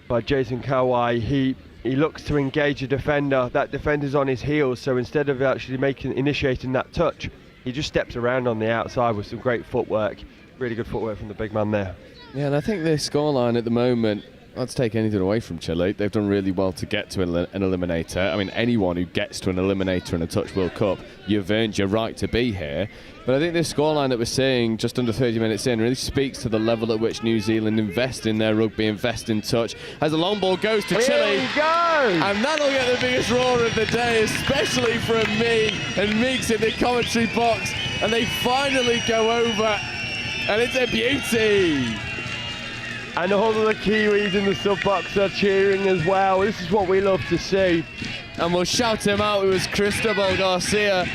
by Jason Kawai. He looks to engage a defender. That defender's on his heels, so instead of actually initiating that touch, he just steps around on the outside with some great footwork. Really good footwork from the big man there. Yeah, and I think their scoreline at the moment, not to take anything away from Chile, they've done really well to get to an eliminator. I mean, anyone who gets to an eliminator in a Touch World Cup, you've earned your right to be here. But I think this scoreline that we're seeing just under 30 minutes in really speaks to the level at which New Zealand invest in their rugby, invest in touch. As the long ball goes to Chile. Here we go! And that'll get the biggest roar of the day, especially from me and Meeks in the commentary box. And they finally go over, and it's a beauty. And all of the Kiwis in the sub box are cheering as well. This is what we love to see. And we'll shout him out. It was Cristobal Garcia.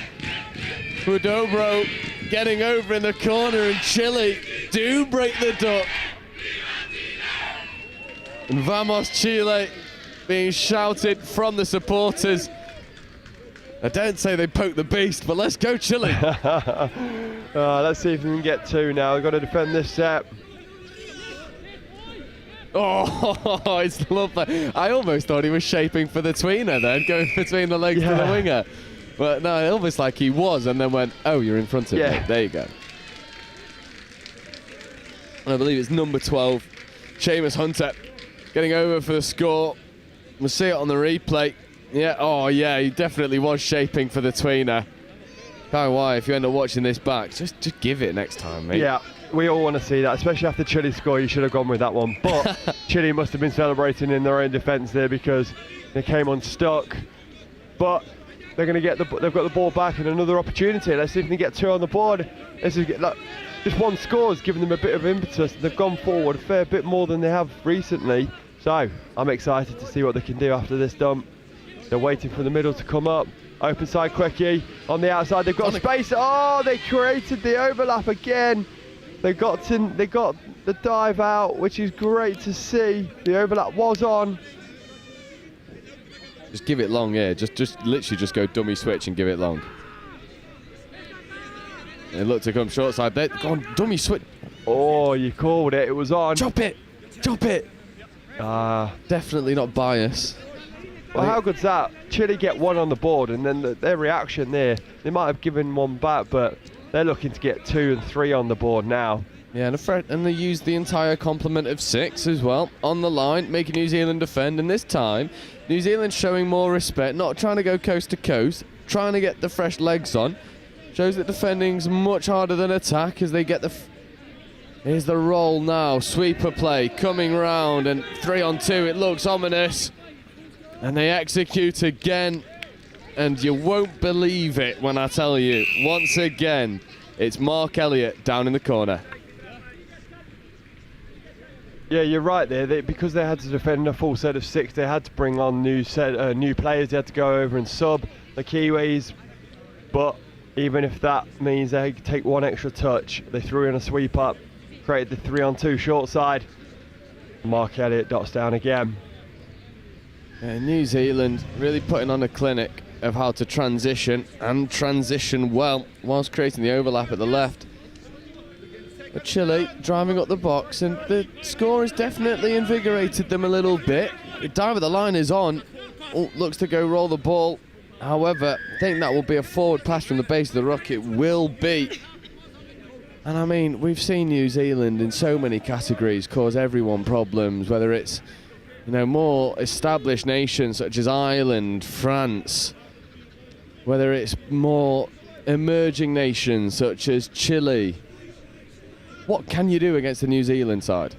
Hudobro getting over in the corner, and Chile do break the duck. And Vamos Chile being shouted from the supporters. I don't say they poke the beast, but let's go Chile. Let's see if we can get 2 now. We've got to defend this set. Oh, it's lovely. I almost thought he was shaping for the tweener then, going between the legs to the winger. But no, almost like he was, and then went, oh, you're in front of me. There you go. And I believe it's number 12, Seamus Hunter, getting over for the score. We'll see it on the replay. Yeah, oh yeah, he definitely was shaping for the tweener. Kawai, if you end up watching this back, just give it next time, mate. Yeah, we all want to see that, especially after Chile's score. You should have gone with that one. But Chile must have been celebrating in their own defence there because they came unstuck. But they're going to they've got the ball back and another opportunity. Let's see if they can get 2 on the board. This is, look, just one score has given them a bit of impetus. They've gone forward a fair bit more than they have recently. So I'm excited to see what they can do after this dump. They're waiting for the middle to come up. Open side quickie on the outside. They've got space. Oh, they created the overlap again. They got the dive out, which is great to see. The overlap was on. Just give it long here. Just literally just go dummy switch and give it long. They look to come short side. They're gone dummy switch. Oh, you called it. It was on. Chop it. Chop it. Definitely not bias. Well, how good's that? Chile get one on the board, and then their reaction there, they might have given one back, but they're looking to get 2 and 3 on the board now. Yeah, and they used the entire complement of 6 as well on the line, making New Zealand defend. And this time, New Zealand showing more respect, not trying to go coast to coast, trying to get the fresh legs on. Shows that defending's much harder than attack as they get the... Here's the roll now, sweeper play coming round, and 3 on 2, it looks ominous. And they execute again, and you won't believe it when I tell you, once again, it's Mark Elliott down in the corner. Yeah, you're right there. Because they had to defend a full set of 6, they had to bring on new players. They had to go over and sub the Kiwis. But even if that means they take one extra touch, they threw in a sweep up, created the 3 on 2 short side. Mark Elliott dots down again. New Zealand really putting on a clinic of how to transition, and transition well, whilst creating the overlap at the left. But Chile driving up the box, and the score has definitely invigorated them a little bit. The dive at the line is on. Oh, looks to go roll the ball. However, I think that will be a forward pass from the base of the ruck. It will be. And I mean, we've seen New Zealand in so many categories cause everyone problems, whether it's more established nations such as Ireland, France, whether it's more emerging nations such as Chile. What can you do against the New Zealand side?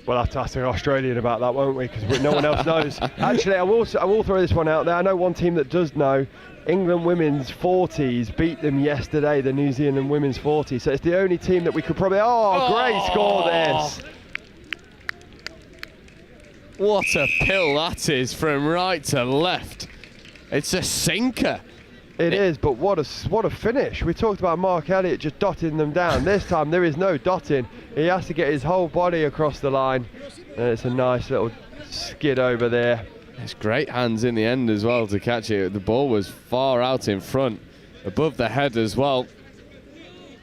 We'll have to ask an Australian about that, won't we? Because no one else knows. Actually, I will throw this one out there. I know one team that does know. England women's 40s beat them yesterday, the New Zealand women's 40s. So it's the only team that we could probably... Great score this! What a pill that is from right to left. It's a sinker. It is, but what a finish. We talked about Mark Elliott just dotting them down. This time there is no dotting. He has to get his whole body across the line. And it's a nice little skid over there. It's great hands in the end as well to catch it. The ball was far out in front, above the head as well.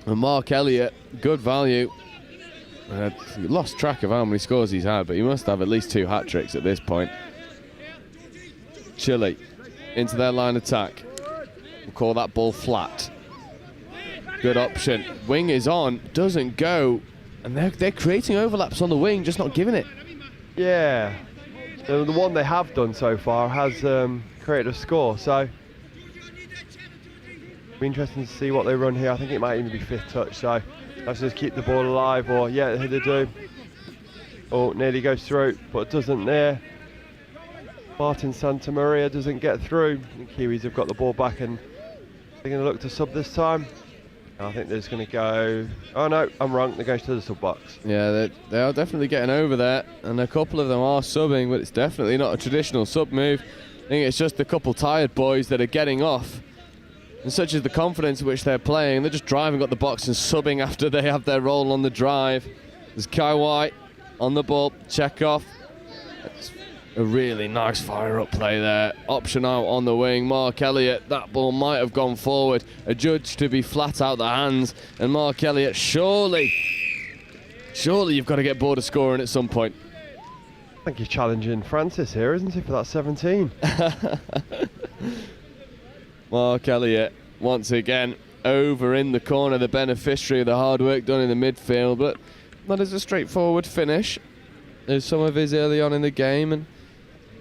And Mark Elliott, good value. Lost track of how many scores he's had, but he must have at least 2 hat-tricks at this point. Chile into their line attack. We'll call that ball flat. Good option. Wing is on, doesn't go, and they're creating overlaps on the wing, just not giving it. Yeah, the one they have done so far has created a score, so it'll be interesting to see what they run here. I think it might even be 5th touch, so let's just keep the ball alive, or yeah, they do. Oh, nearly goes through, but doesn't there. Martin Santa Maria doesn't get through. The Kiwis have got the ball back, and they're going to look to sub this time. I think they're just going to go... Oh no, I'm wrong. They're going to the sub box. Yeah, they are definitely getting over there, and a couple of them are subbing, but it's definitely not a traditional sub move. I think it's just a couple tired boys that are getting off. And such is the confidence in which they're playing, they're just driving up the box and subbing after they have their roll on the drive. There's Kai White on the ball, check off. It's a really nice fire-up play there. Option out on the wing, Mark Elliott. That ball might have gone forward. Adjudged to be flat out the hands. And Mark Elliott, surely you've got to get bored of scoring at some point. I think he's challenging Francis here, isn't he, for that 17? Mark Elliott, once again, over in the corner, the beneficiary of the hard work done in the midfield, but that is a straightforward finish. There's some of his early on in the game, and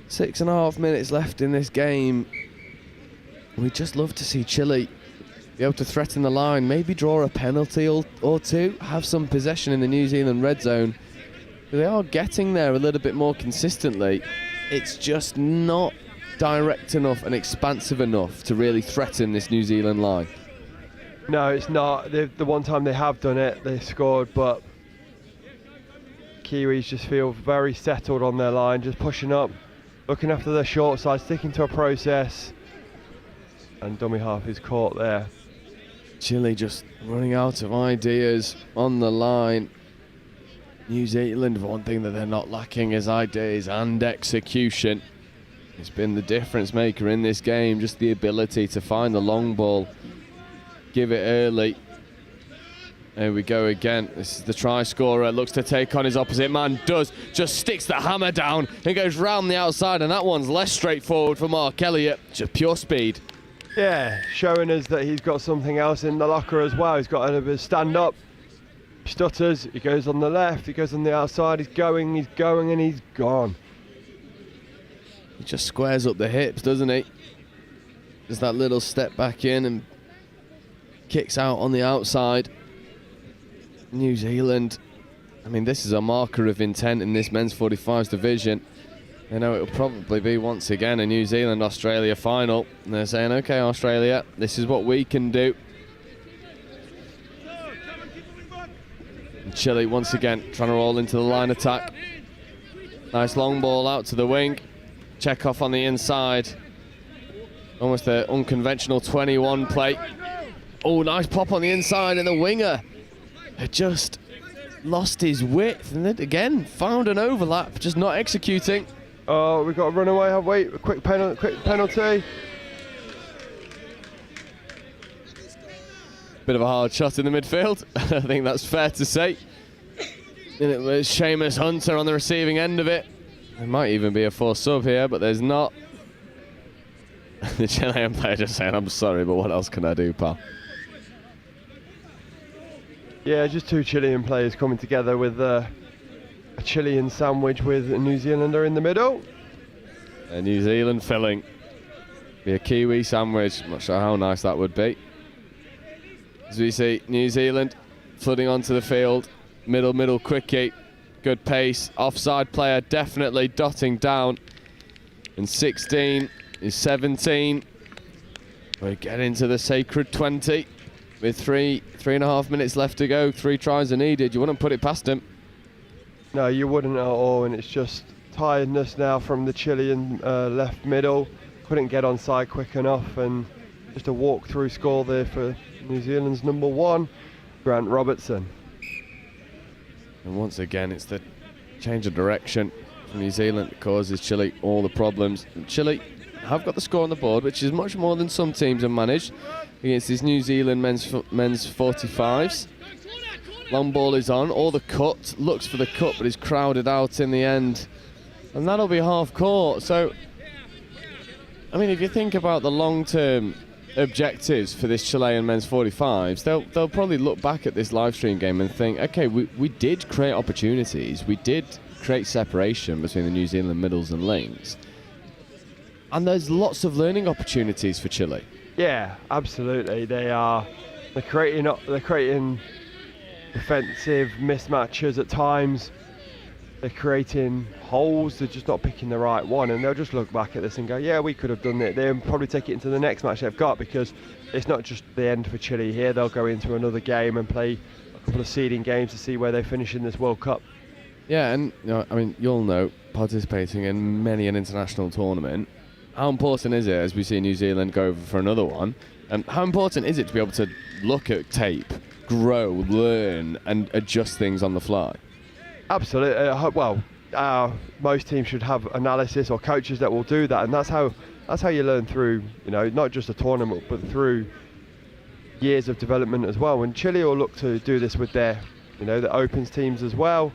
6.5 minutes left in this game. We'd just love to see Chile be able to threaten the line, maybe draw a penalty or two, have some possession in the New Zealand red zone. They are getting there a little bit more consistently. It's just not direct enough and expansive enough to really threaten this New Zealand line. No, it's not. The one time they have done it, they scored, but Kiwis just feel very settled on their line, just pushing up, looking after their short side, sticking to a process, and dummy half is caught there. Chile just running out of ideas on the line. New Zealand, one thing that they're not lacking is ideas and execution. It's been the difference maker in this game, just the ability to find the long ball, give it early. There we go again. This is the try scorer, looks to take on his opposite man, does, just sticks the hammer down and goes round the outside, and that one's less straightforward for Mark Elliott, just pure speed. Yeah, showing us that he's got something else in the locker as well. He's got a bit of stand up, stutters, he goes on the left, he goes on the outside, he's going, and he's gone. He just squares up the hips, doesn't he? Just that little step back in and kicks out on the outside. New Zealand, I mean, this is a marker of intent in this men's 45s division. They know it'll probably be once again a New Zealand-Australia final. And they're saying, okay, Australia, this is what we can do. And Chile once again trying to roll into the line attack. Nice long ball out to the wing. Chekhov on the inside. Almost an unconventional 21 play. Oh, nice pop on the inside, and the winger had just lost his width, and then again found an overlap, just not executing. Oh, we've got a runaway, have we? A quick penalty. Bit of a hard shot in the midfield. I think that's fair to say. And it was Seamus Hunter on the receiving end of it. There might even be a forced sub here, but there's not. The Chilean player just saying, I'm sorry, but what else can I do, pal? Yeah, just two Chilean players coming together with a Chilean sandwich with a New Zealander in the middle. A New Zealand filling. Be a Kiwi sandwich. I'm not sure how nice that would be. As we see, New Zealand flooding onto the field. Middle, quickie. Good pace. Offside player definitely dotting down. And 16 is 17. We get into the sacred 20 with three and a half minutes left to go. 3 tries are needed. You wouldn't put it past him. No, you wouldn't at all, and it's just tiredness now from the Chilean left middle. Couldn't get onside quick enough, and just a walk-through score there for New Zealand's number 1, Grant Robertson. And once again, it's the change of direction from New Zealand that causes Chile all the problems. And Chile have got the score on the board, which is much more than some teams have managed against these New Zealand men's 45s. Long ball is on, all the cut, looks for the cut, but is crowded out in the end. And that'll be half court. So, I mean, if you think about the long-term objectives for this Chilean men's 45s, they'll probably look back at this live stream game and think, okay, we did create opportunities, we did create separation between the New Zealand middles and links, and there's lots of learning opportunities for Chile. Yeah, absolutely. They're creating defensive mismatches at times. They're creating holes, they're just not picking the right one, and they'll just look back at this and go, yeah, we could have done it. They'll probably take it into the next match they've got, because it's not just the end for Chile here. They'll go into another game and play a couple of seeding games to see where they finish in this World Cup. Yeah, and I mean, you'll know, participating in many an international tournament, how important is it, as we see New Zealand go over for another one, and how important is it to be able to look at tape, grow, learn, and adjust things on the fly? Absolutely. Most teams should have analysis or coaches that will do that, and that's how you learn through, not just a tournament, but through years of development as well. And Chile will look to do this with their, the Opens teams as well.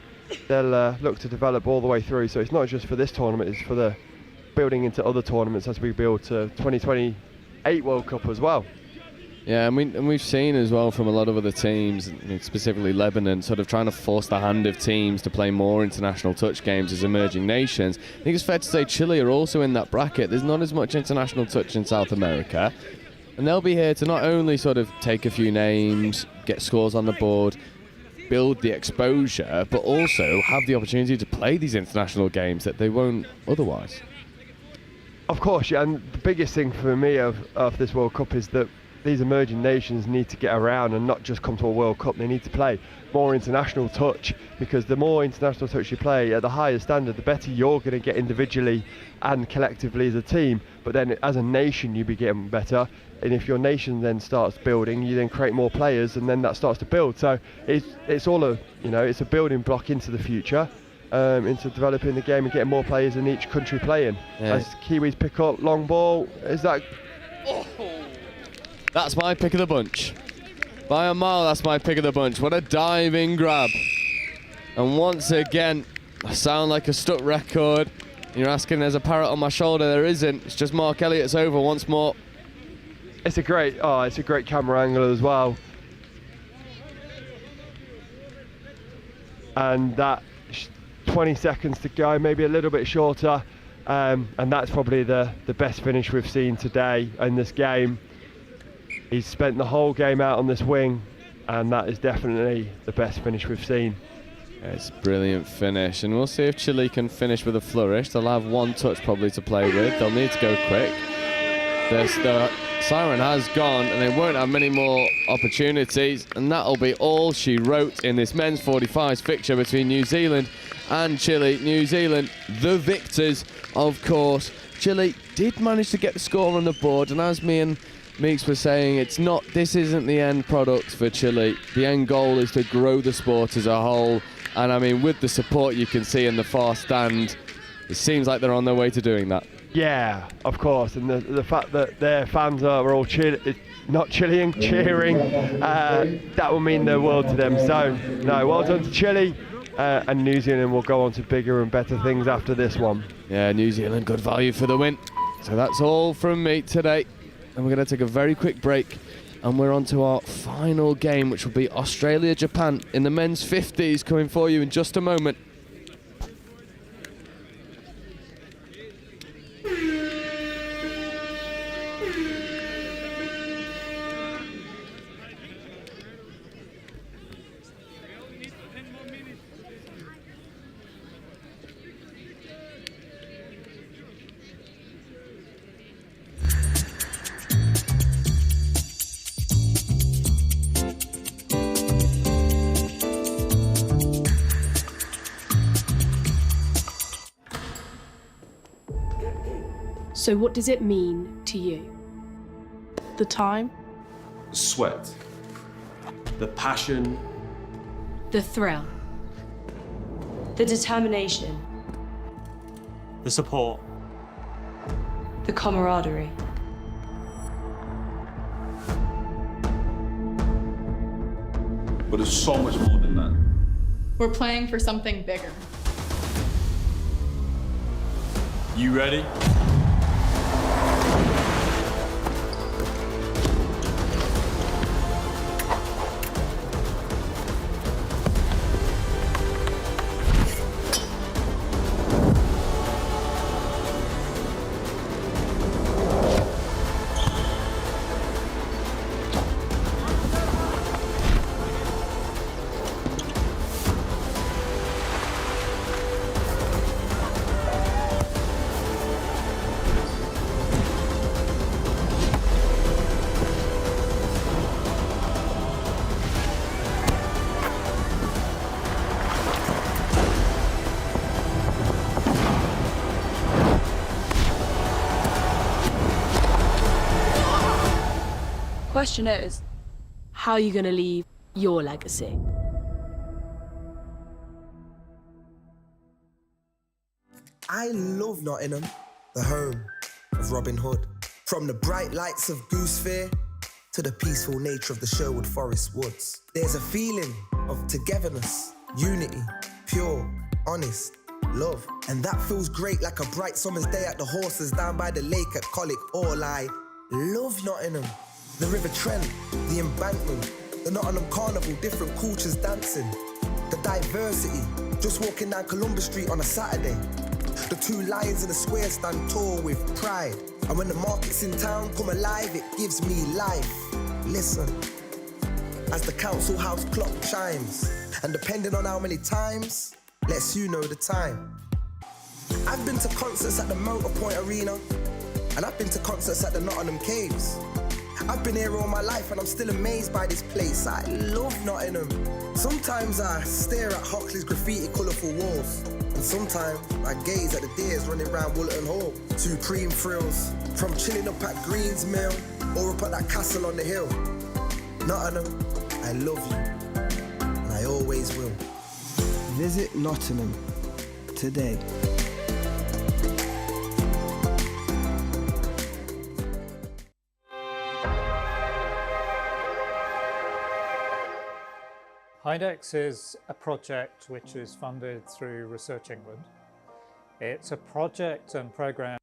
They'll look to develop all the way through. So it's not just for this tournament; it's for the building into other tournaments as we build to 2028 World Cup as well. Yeah, and we've seen as well from a lot of other teams, specifically Lebanon, sort of trying to force the hand of teams to play more international touch games as emerging nations. I think it's fair to say Chile are also in that bracket. There's not as much international touch in South America, and they'll be here to not only sort of take a few names, get scores on the board, build the exposure, but also have the opportunity to play these international games that they won't otherwise. Of course, yeah, and the biggest thing for me of this World Cup is that these emerging nations need to get around and not just come to a World Cup. They need to play more international touch, because the more international touch you play at the higher standard, the better you're going to get individually and collectively as a team. But then as a nation, you be getting better. And if your nation then starts building, you then create more players, and then that starts to build. So it's all a, you know, it's a building block into the future, into developing the game and getting more players in each country playing. Yeah. As Kiwis pick up long ball, is that? That's my pick of the bunch. By a mile, that's my pick of the bunch. What a diving grab. And once again, I sound like a stuck record. You're asking, there's a parrot on my shoulder. There isn't. It's just Mark Elliott's over once more. It's a great camera angle as well. And that 20 seconds to go, maybe a little bit shorter. And that's probably the best finish we've seen today in this game. He's spent the whole game out on this wing, and that is definitely the best finish we've seen. It's a brilliant finish, and we'll see if Chile can finish with a flourish. They'll have one touch probably to play with. They'll need to go quick. The siren has gone, and they won't have many more opportunities, and that'll be all she wrote in this men's 45s fixture between New Zealand and Chile. New Zealand, the victors, of course. Chile did manage to get the score on the board, and as me and Meeks was saying, this isn't the end product for Chile. The end goal is to grow the sport as a whole, and I mean, with the support you can see in the far stand, it seems like they're on their way to doing that. Yeah, of course, and the fact that their fans are all not Chilean, cheering, that will mean the world to them. So, no, well done to Chile, and New Zealand will go on to bigger and better things after this one. Yeah, New Zealand, good value for the win. So that's all from me today, and we're going to take a very quick break, and we're on to our final game, which will be Australia-Japan in the men's 50s, coming for you in just a moment. So what does it mean to you? The time? Sweat. The passion. The thrill. The determination. The support. The camaraderie. But it's so much more than that. We're playing for something bigger. You ready? Question is, how are you going to leave your legacy? I love Nottingham, the home of Robin Hood. From the bright lights of Goose Fair to the peaceful nature of the Sherwood Forest woods. There's a feeling of togetherness, unity, pure, honest, love. And that feels great like a bright summer's day at the horses down by the lake at Colic. All I love Nottingham. The River Trent, the embankment, the Nottingham Carnival, different cultures dancing. The diversity, just walking down Columbus Street on a Saturday. The two lions in the square stand tall with pride. And when the markets in town come alive, it gives me life. Listen, as the council house clock chimes, and depending on how many times, lets you know the time. I've been to concerts at the Motorpoint Arena, and I've been to concerts at the Nottingham Caves. I've been here all my life and I'm still amazed by this place. I love Nottingham. Sometimes I stare at Hockley's graffiti colourful walls, and sometimes I gaze at the deers running round Woollerton Hall. Supreme thrills, from chilling up at Green's Mill or up at that castle on the hill. Nottingham, I love you, and I always will. Visit Nottingham today. HyDex is a project which is funded through Research England. It's a project and program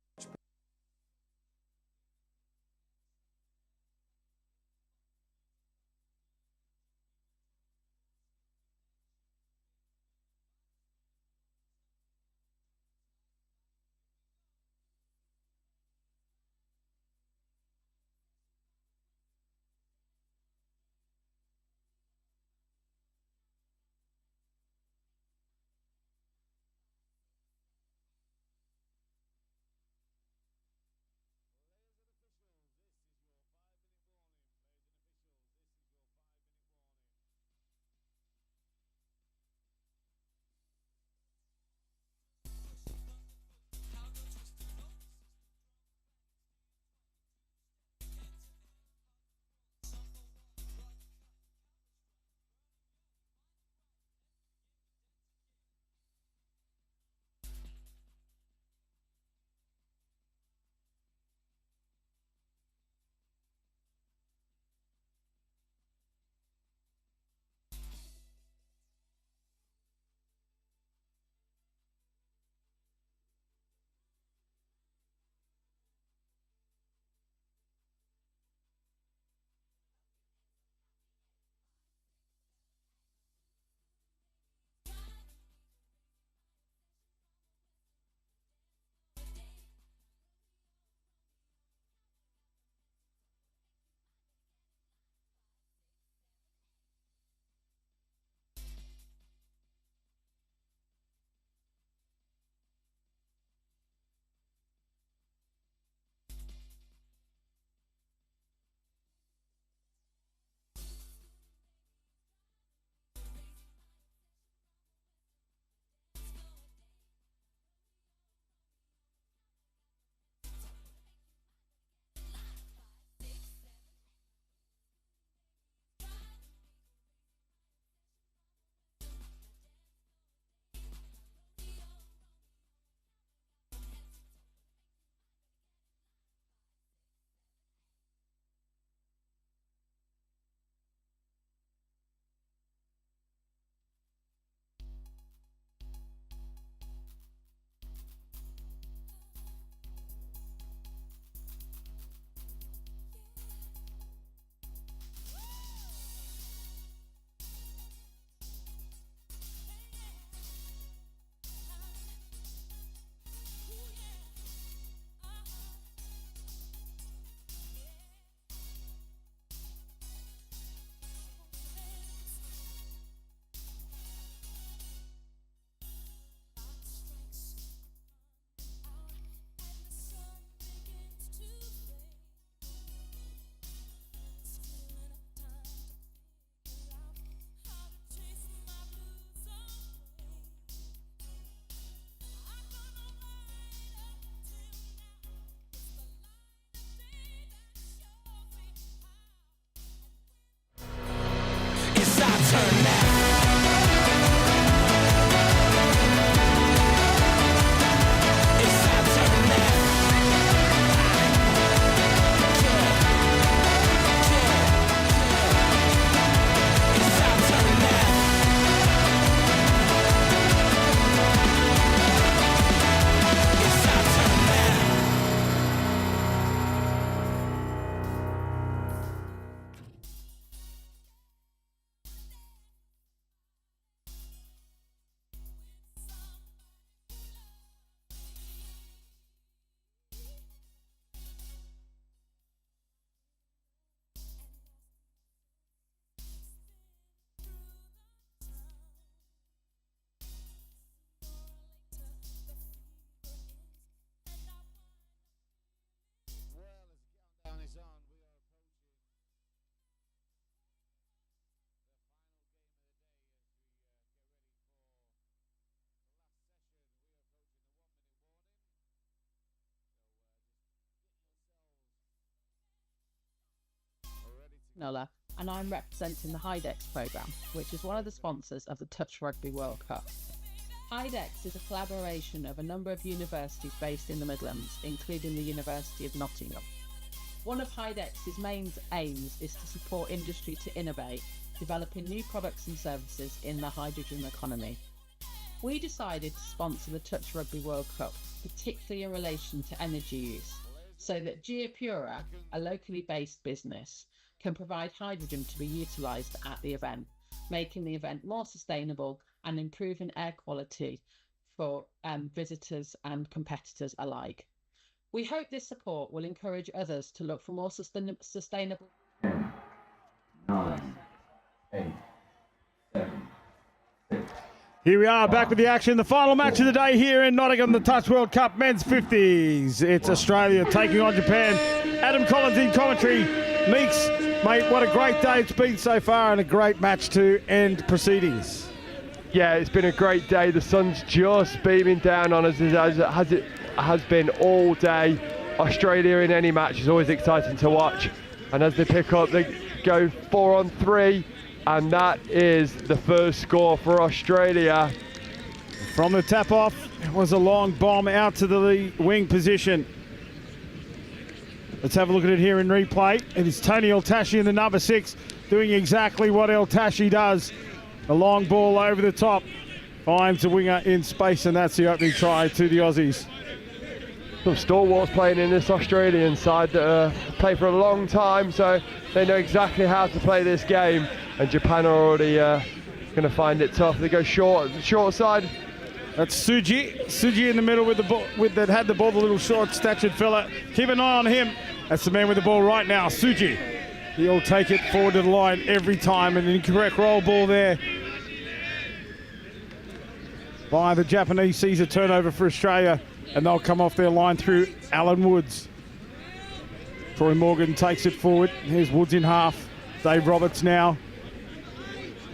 Nuller, and I'm representing the HyDex programme, which is one of the sponsors of the Touch Rugby World Cup. HyDex is a collaboration of a number of universities based in the Midlands, including the University of Nottingham. One of HyDex's main aims is to support industry to innovate, developing new products and services in the hydrogen economy. We decided to sponsor the Touch Rugby World Cup, particularly in relation to energy use, so that Geopura, a locally based business, can provide hydrogen to be utilised at the event, making the event more sustainable and improving air quality for visitors and competitors alike. We hope this support will encourage others to look for more sustainable. 10, 9, 8, 7, 6. Here we are back with the action. The final match of the day here in Nottingham, the Touch World Cup Men's 50s. It's Australia taking on Japan. Adam Collins in commentary. Meeks, mate, what a great day it's been so far and a great match to end proceedings. Yeah, it's been a great day. The sun's just beaming down on us as it has been all day. Australia in any match is always exciting to watch. And as they pick up, they go 4-on-3. And that is the first score for Australia. From the tap off, it was a long bomb out to the wing position. Let's have a look at it here in replay. It is Tony El-Tashi in the number 6 doing exactly what El-Tashi does. A long ball over the top, finds the winger in space, and that's the opening try to the Aussies. Some stalwarts playing in this Australian side that play for a long time, so they know exactly how to play this game. And Japan are already going to find it tough. They go short side. That's Suji in the middle with the ball, that had the ball, the little short-statured fella. Keep an eye on him. That's the man with the ball right now, Suji. He'll take it forward to the line every time. An incorrect roll ball there by the Japanese. Sees a turnover for Australia, and they'll come off their line through Alan Woods. Troy Morgan takes it forward. Here's Woods in half. Dave Roberts now.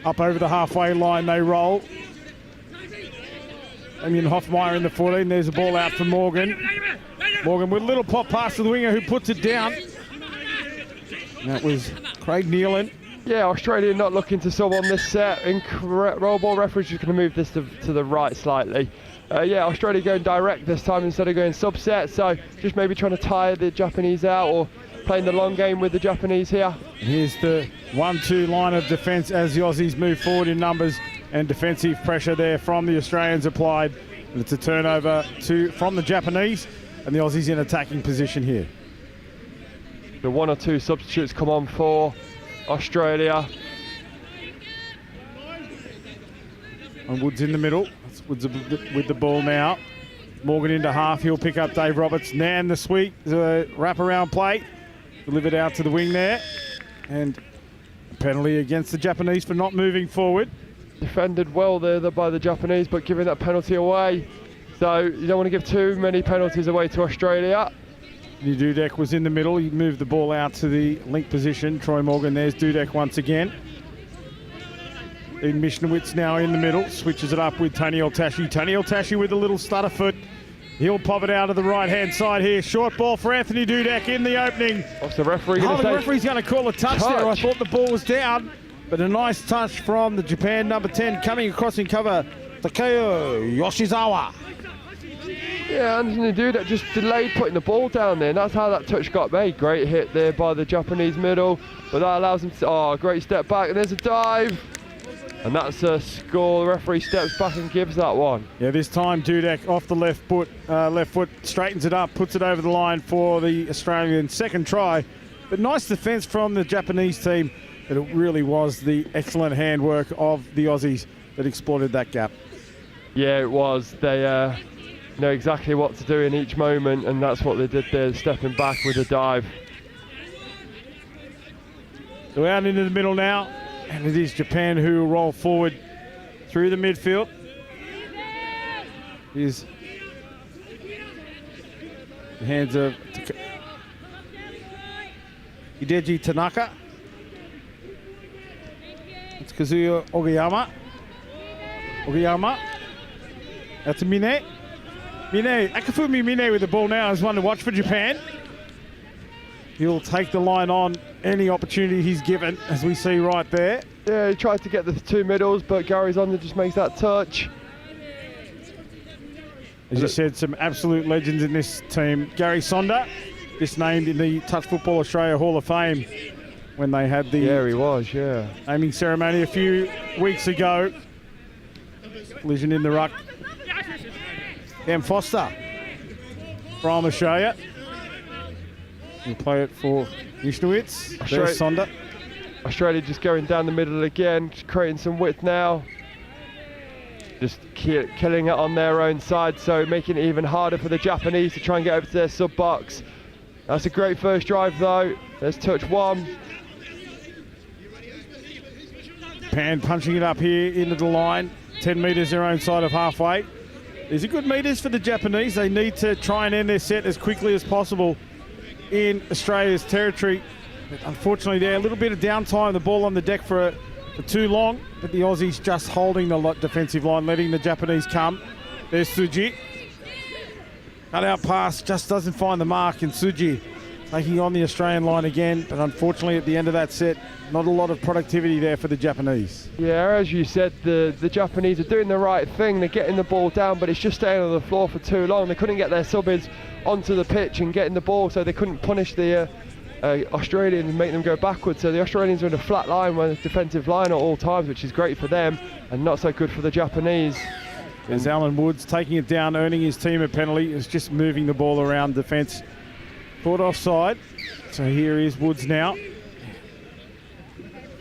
Up over the halfway line they roll. Damien Hoffmeyer in the 14. There's a ball out for Morgan. Morgan with a little pop pass to the winger who puts it down. And that was Craig Nealon. Yeah, Australia not looking to sub on this set. Incorrect roll ball. Referee's just going to move this to the right slightly. Yeah, Australia going direct this time instead of going subset. So just maybe trying to tire the Japanese out or playing the long game with the Japanese here. Here's the 1-2 line of defence as the Aussies move forward in numbers, and defensive pressure there from the Australians applied. And it's a turnover from the Japanese, and the Aussies in attacking position here. The 1 or 2 substitutes come on for Australia. And Woods in the middle. That's Woods with the ball now. Morgan into half. He'll pick up Dave Roberts. Nan the sweep. The wraparound play. Delivered out to the wing there. And a penalty against the Japanese for not moving forward. Defended well there by the Japanese, but giving that penalty away. So you don't want to give too many penalties away to Australia. Dudek was in the middle. He moved the ball out to the link position. Troy Morgan, there's Dudek once again. Ian Mishnowitz now in the middle. Switches it up with Tony El-Tashi. Tony El-Tashi with a little stutter foot. He'll pop it out of the right-hand side here. Short ball for Anthony Dudek in the opening. What's the referee going to say? The referee's going to call a touch there. I thought the ball was down, but a nice touch from the Japan number 10 coming across in cover. Takeo Yoshizawa. Yeah, Anthony Dudek just delayed putting the ball down there, and that's how that touch got made. Great hit there by the Japanese middle, but that allows him to, great step back, and there's a dive. And that's a score. The referee steps back and gives that one. Yeah, this time Dudek off the left foot, straightens it up, puts it over the line for the Australian second try. But nice defence from the Japanese team. But it really was the excellent handwork of the Aussies that exploited that gap. Yeah, it was. They know exactly what to do in each moment, and that's what they did there, stepping back with a dive. So out into the middle now. And it is Japan who will roll forward through the midfield. Here's the hands of Hideji Tanaka. It's Kazuya Ogiyama. That's Mine. Akifumi Mine with the ball now is one to watch for Japan. He'll take the line on any opportunity he's given, as we see right there. Yeah, he tried to get the two middles, but Gary Zonda just makes that touch. As you said, some absolute legends in this team. Gary Sonda, just named in the Touch Football Australia Hall of Fame when they had the naming ceremony a few weeks ago. Collision in the ruck. Cam Foster from Australia. He'll play it for Nishnowitz. There's Sonda. Australia just going down the middle again, just creating some width now. Just killing it on their own side, so making it even harder for the Japanese to try and get over to their sub-box. That's a great first drive though. There's touch one. Pan punching it up here into the line. 10 metres their own side of halfway. These are good metres for the Japanese. They need to try and end their set as quickly as possible in Australia's territory. But unfortunately there, a little bit of downtime, the ball on the deck for too long, but the Aussies just holding the defensive line, letting the Japanese come. There's Tsuji. Cut out pass, just doesn't find the mark, and Tsuji taking on the Australian line again, but unfortunately at the end of that set, not a lot of productivity there for the Japanese. Yeah, as you said, the Japanese are doing the right thing. They're getting the ball down, but it's just staying on the floor for too long. They couldn't get their sub-ins onto the pitch and getting the ball, so they couldn't punish the Australians and make them go backwards. So the Australians are in a flat line with a defensive line at all times, which is great for them and not so good for the Japanese. There's Alan Woods taking it down, earning his team a penalty. It's just moving the ball around defence. Caught offside. So here is Woods now.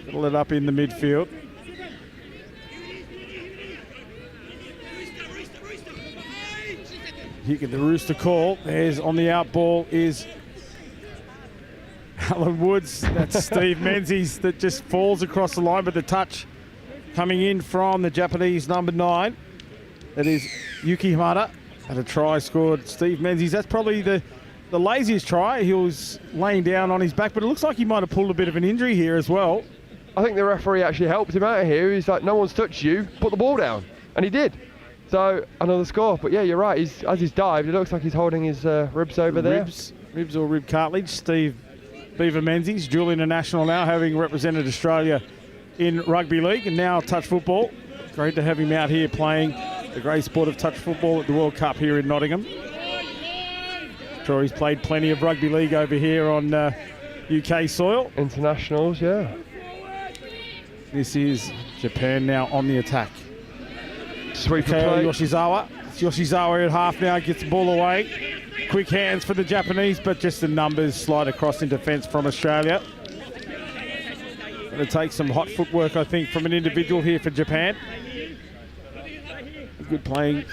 It'll let up in the midfield. You get the Rooster call. There's on the out ball is Alan Woods. That's Steve Menzies that just falls across the line, but the touch coming in from the Japanese number 9. That is Yuki Hamada. And a try scored Steve Menzies. That's probably the laziest try. He was laying down on his back, but it looks like he might have pulled a bit of an injury here as well. I think the referee actually helped him out of here. He's like, no one's touched you, put the ball down. And he did. So another score. But yeah, you're right. As he's dived, it looks like he's holding his ribs over there. Ribs or rib cartilage. Steve Beaver Menzies, dual international now, having represented Australia in rugby league and now touch football. Great to have him out here playing the great sport of touch football at the World Cup here in Nottingham. Sure, he's played plenty of rugby league over here on UK soil. Internationals, yeah. This is Japan now on the attack. Sweep play. Yoshizawa. It's Yoshizawa at half now, gets the ball away. Quick hands for the Japanese, but just the numbers slide across in defence from Australia. Going to take some hot footwork, I think, from an individual here for Japan. Good playing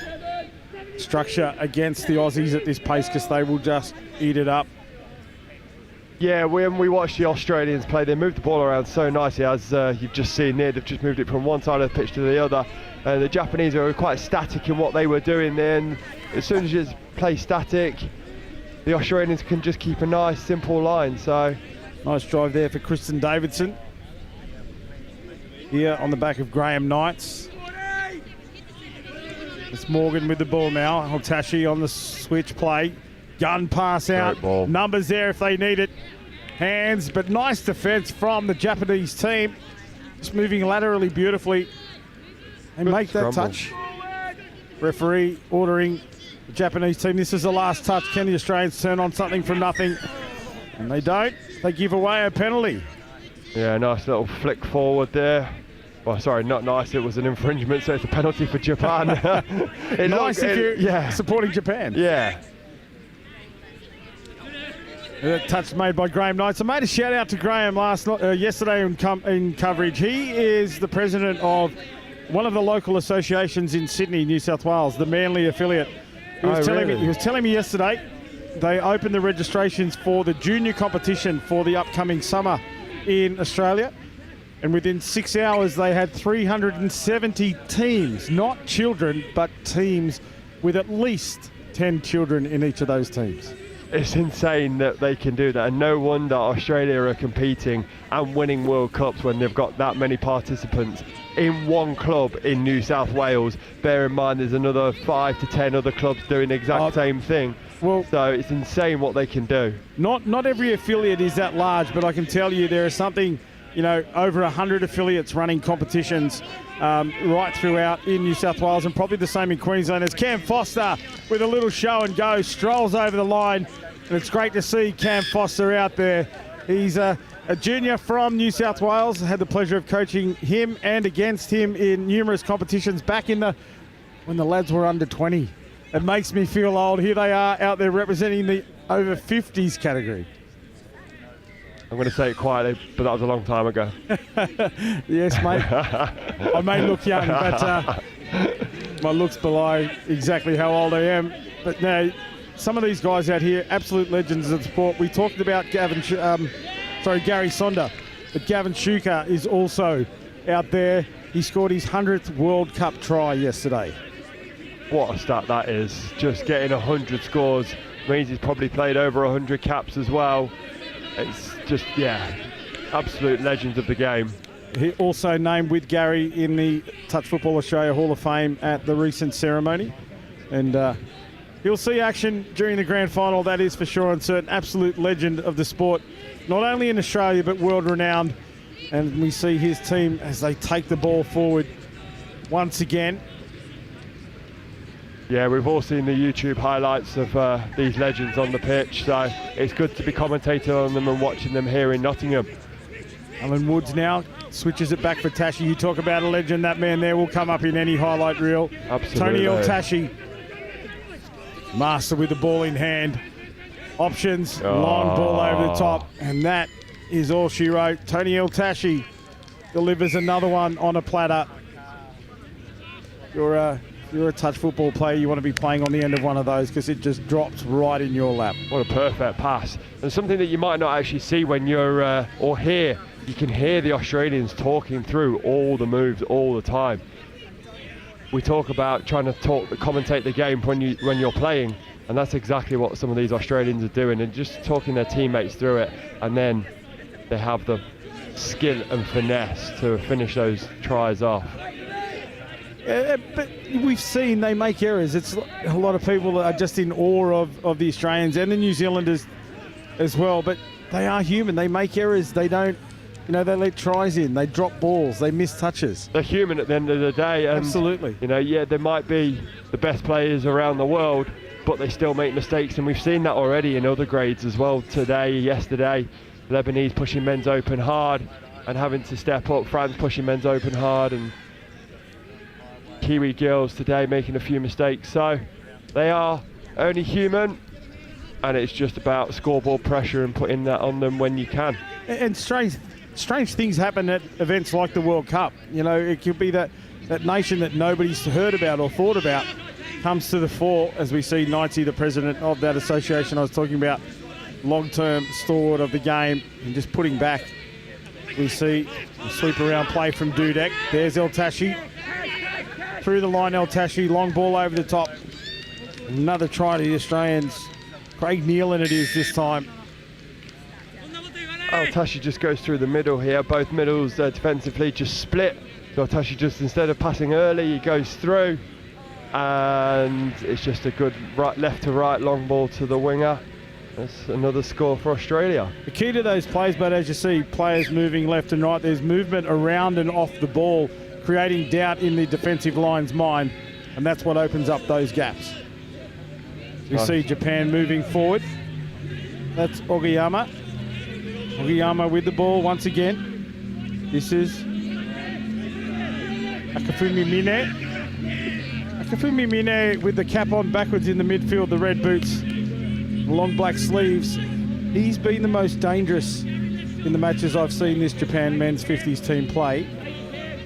structure against the Aussies at this pace, because they will just eat it up. Yeah, when we watched the Australians play, they moved the ball around so nicely, as you've just seen there. They've just moved it from one side of the pitch to the other. The Japanese are quite static in what they were doing then. As soon as you play static, the Australians can just keep a nice, simple line. So nice drive there for Kristen Davidson. Here on the back of Graham Knights. It's Morgan with the ball now. Hotashi on the switch play. Gun pass out. Numbers there if they need it. Hands, but nice defence from the Japanese team. Just moving laterally beautifully. And good make that touch. Referee ordering the Japanese team. This is the last touch. Can the Australians turn on something from nothing? And they don't. They give away a penalty. Yeah, nice little flick forward there. Well, sorry, not nice. It was an infringement, so it's a penalty for Japan. Nice if you're supporting Japan. Yeah. Touch made by Graham Knights. I made a shout out to Graham yesterday in coverage. He is the president of one of the local associations in Sydney, New South Wales, the Manly affiliate. He was telling me yesterday they opened the registrations for the junior competition for the upcoming summer in Australia. And within 6 hours, they had 370 teams, not children, but teams with at least 10 children in each of those teams. It's insane that they can do that, and no wonder Australia are competing and winning World Cups when they've got that many participants in one club in New South Wales. Bear in mind there's another 5 to 10 other clubs doing the exact same thing. Well, so it's insane what they can do. Not every affiliate is that large, but I can tell you there is something, over 100 affiliates running competitions right throughout in New South Wales, and probably the same in Queensland. As Cam Foster with a little show and go strolls over the line, and it's great to see Cam Foster out there. He's a junior from New South Wales. I had the pleasure of coaching him and against him in numerous competitions back when the lads were under 20. It makes me feel old. Here they are out there representing the over 50s category. I'm going to say it quietly, but that was a long time ago. Yes, mate. I may look young, but my looks belie exactly how old I am. But now, some of these guys out here, absolute legends of the sport. We talked about Gary Sonder, but Gavin Shuker is also out there. He scored his 100th World Cup try yesterday. What a stat that is. Just getting 100 scores means he's probably played over 100 caps as well. It's just, absolute legends of the game. He also named with Gary in the Touch Football Australia Hall of Fame at the recent ceremony. And he'll see action during the grand final, that is for sure and certain. Absolute legend of the sport, not only in Australia but world renowned. And we see his team as they take the ball forward once again. Yeah, we've all seen the YouTube highlights of these legends on the pitch, so it's good to be commentating on them and watching them here in Nottingham. Alan Woods now switches it back for Tashi. You talk about a legend, that man there will come up in any highlight reel. Absolutely. Tony El-Tashi, master with the ball in hand. Options, long ball over the top, and that is all she wrote. Tony El-Tashi delivers another one on a platter. You're a touch football player, you want to be playing on the end of one of those because it just drops right in your lap. What a perfect pass. And something that you might not actually see when you're, or hear, you can hear the Australians talking through all the moves all the time. We talk about trying to commentate the game when you're playing, and that's exactly what some of these Australians are doing, and just talking their teammates through it, and then they have the skill and finesse to finish those tries off. But we've seen they make errors. It's a lot of people are just in awe of the Australians and the New Zealanders as well, but they are human. They make errors. They don't, they let tries in. They drop balls. They miss touches. They're human at the end of the day. And, absolutely. They might be the best players around the world, but they still make mistakes, and we've seen that already in other grades as well today, yesterday. Lebanese pushing men's open hard and having to step up. France pushing men's open hard, and Kiwi girls today making a few mistakes. So they are only human, and it's just about scoreboard pressure and putting that on them when you can. And strange things happen at events like the World Cup. It could be that nation that nobody's heard about or thought about comes to the fore, as we see Knightsy, the president of that association I was talking about, long-term stalwart of the game, and just putting back. We see a sweep around play from Dudek. There's El-Tashi. Through the line, El-Tashi, long ball over the top. Another try to the Australians. Craig Nealon it is this time. El-Tashi just goes through the middle here. Both middles defensively just split. So El-Tashi just, instead of passing early, he goes through. And it's just a good left to right long ball to the winger. That's another score for Australia. The key to those plays, but as you see, players moving left and right, there's movement around and off the ball, creating doubt in the defensive line's mind, and that's what opens up those gaps. We see Japan moving forward. That's Ogiyama. Ogiyama with the ball once again. This is Akafumi Mine. Akafumi Mine with the cap on backwards in the midfield, the red boots, long black sleeves. He's been the most dangerous in the matches I've seen this Japan men's 50s team play.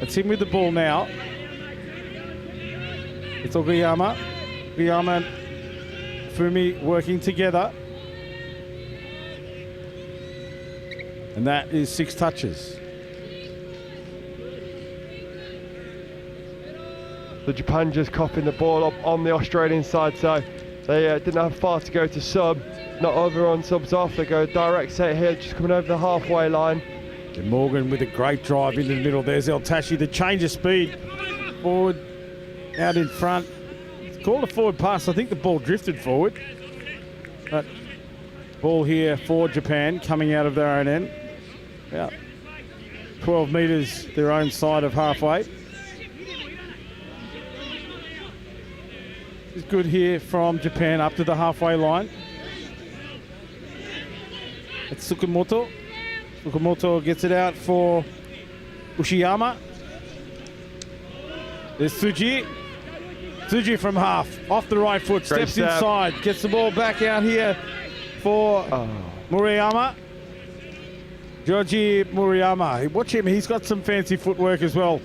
It's him with the ball now. It's Ogiyama. Ogiyama and Fumi working together. And that is 6 touches. The Japan just coughing the ball up on the Australian side, so They didn't have far to go to sub. Not over on subs off. They go direct set here, just coming over the halfway line. And Morgan with a great drive into the middle. There's El Tashi, the change of speed. Forward, out in front. It's called a forward pass. I think the ball drifted forward. But ball here for Japan coming out of their own end. About 12 metres their own side of halfway. It's good here from Japan up to the halfway line. It's Tsukamoto. Tsukamoto gets it out for Ushiyama. There's Tsuji. Tsuji from half, off the right foot, steps inside, gets the ball back out here for Murayama. Georgie Murayama. Watch him, he's got some fancy footwork as well.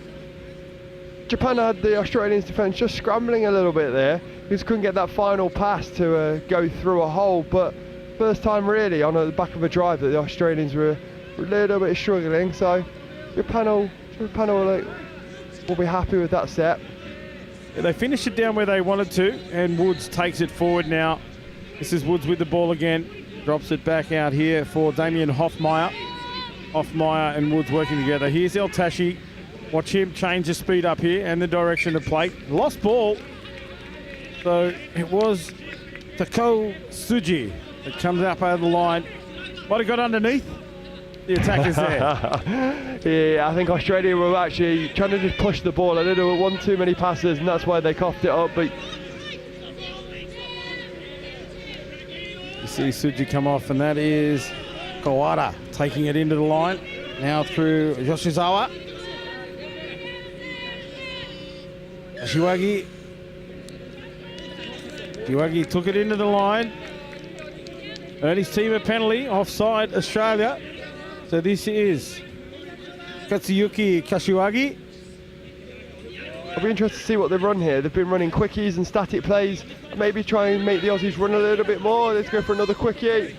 Japan had the Australians' defence just scrambling a little bit there. Just couldn't get that final pass to go through a hole, but first time really on the back of a drive that the Australians were a little bit struggling, so Japan will be happy with that set. Yeah, they finished it down where they wanted to, and Woods takes it forward now. This is Woods with the ball again, drops it back out here for Damien Hoffmeyer. Hoffmeyer and Woods working together. Here's El Tashi. Watch him change the speed up here and the direction of play. Lost ball. So it was Takao Tsuji that comes up over the line. Might have got underneath. The attackers there. Yeah, I think Australia were actually trying to just push the ball a little bit, one too many passes, and that's why they coughed it up. But you see Tsuji come off, and that is Kawada taking it into the line. Now through Yoshizawa. Shiwagi. Shiwagi took it into the line. Earned his team a penalty, offside Australia. So this is Katsuyuki Kashiwagi. I'll be interested to see what they've run here. They've been running quickies and static plays. Maybe try and make the Aussies run a little bit more. Let's go for another quickie.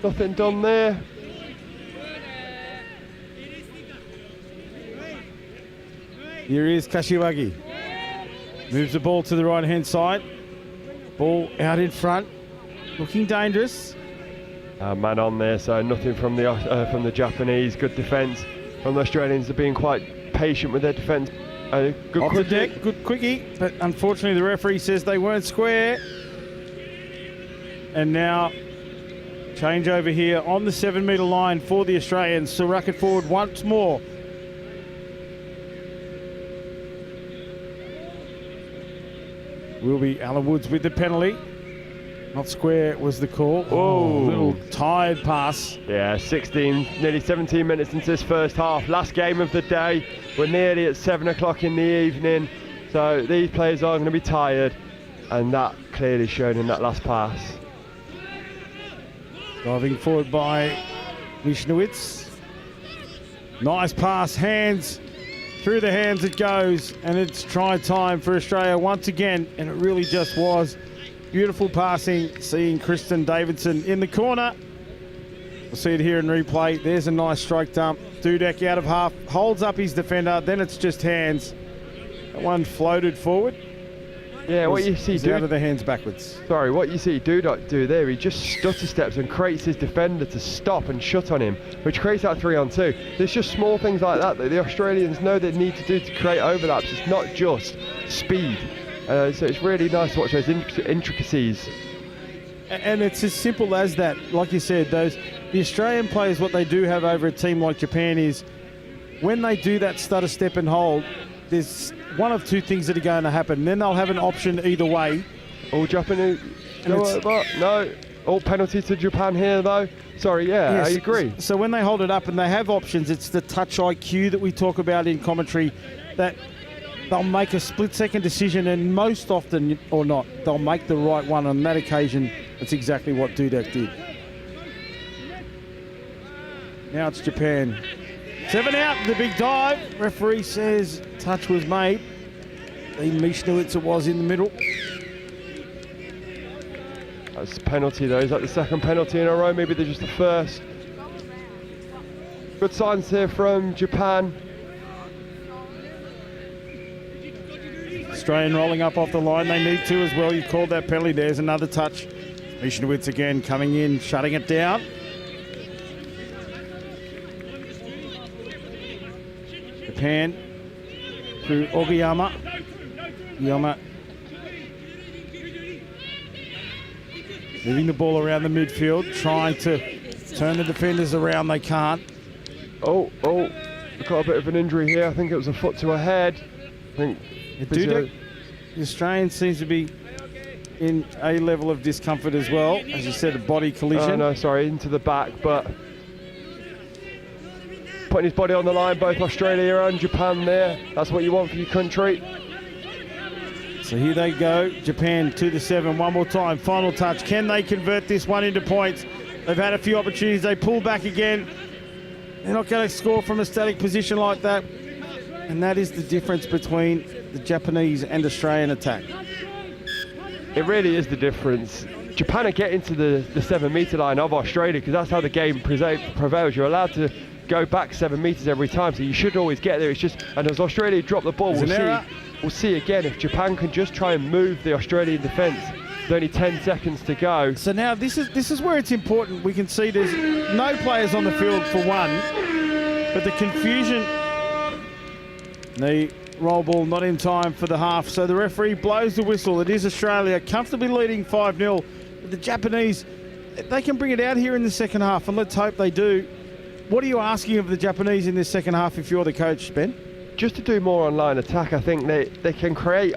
Nothing done there. Here is Kashiwagi. Moves the ball to the right-hand side. Ball out in front. Looking dangerous. Man on there, so nothing from the Japanese. Good defence from the Australians. They're being quite patient with their defence. Good Off quickie. the deck, good quickie, but unfortunately the referee says they weren't square. And now change over here on the 7 metre line for the Australians. So ruck it forward once more. Will be Alan Woods with the penalty. Not square was the call. Oh, little tired pass. Yeah, 16, nearly 17 minutes into this first half. Last game of the day. We're nearly at 7 o'clock in the evening. So these players are going to be tired. And that clearly shown in that last pass. Driving forward by Wishnowitz. Nice pass, hands. Through the hands it goes. And it's try time for Australia once again. And it really just was. Beautiful passing, seeing Kristen Davidson in the corner. We'll see it here in replay. There's a nice stroke dump. Dudek out of half, holds up his defender, then it's just hands. That one floated forward. Yeah, what you see out of the hands backwards. Sorry, what you see Dudek do there, he just stutter steps and creates his defender to stop and shut on him, which creates that 3-on-2. There's just small things like that that the Australians know they need to do to create overlaps. It's not just speed. So it's really nice to watch those intricacies. And it's as simple as that. Like you said, the Australian players, what they do have over a team like Japan is when they do that stutter step and hold, there's one of two things that are going to happen. Then they'll have an option either way. All Japanese. No. All penalty to Japan here, though. Sorry, yes, I agree. So when they hold it up and they have options, it's the touch IQ that we talk about in commentary that they'll make a split-second decision, and most often or not, they'll make the right one. On that occasion, that's exactly what Dudek did. Now it's Japan. 7 out, the big dive. Referee says touch was made. The Mishnowitz it was in the middle. That's a penalty, though. Is that the second penalty in a row? Maybe they're just the first. Good signs here from Japan. Australian rolling up off the line. They need to as well. You called that penalty. There's another touch. Mishnowitz again coming in, shutting it down. Japan through Ogiyama. Ogiyama moving the ball around the midfield, trying to turn the defenders around. They can't. Oh, got a bit of an injury here. I think it was a foot to a head. I think the Australian seems to be in a level of discomfort as well. As you said, a body collision. Oh, no, sorry, into the back, but putting his body on the line, both Australia and Japan there. That's what you want for your country. So here they go, Japan to the 7, one more time, final touch. Can they convert this one into points? They've had a few opportunities, they pull back again. They're not going to score from a static position like that. And that is the difference between the Japanese and Australian attack. It really is the difference. Japan are getting to the 7 metre line of Australia because that's how the game prevails. You're allowed to go back 7 metres every time, so you should always get there. It's just, and as Australia drop the ball, we'll see again if Japan can just try and move the Australian defence. With only 10 seconds to go. So now this is where it's important. We can see there's no players on the field for one, but the confusion. The roll ball not in time for the half, so the referee blows the whistle. It is Australia comfortably leading 5-0. The Japanese, they can bring it out here in the second half, and let's hope they do. What are you asking of the Japanese in this second half if you're the coach, Ben? Just to do more online attack. I think they can create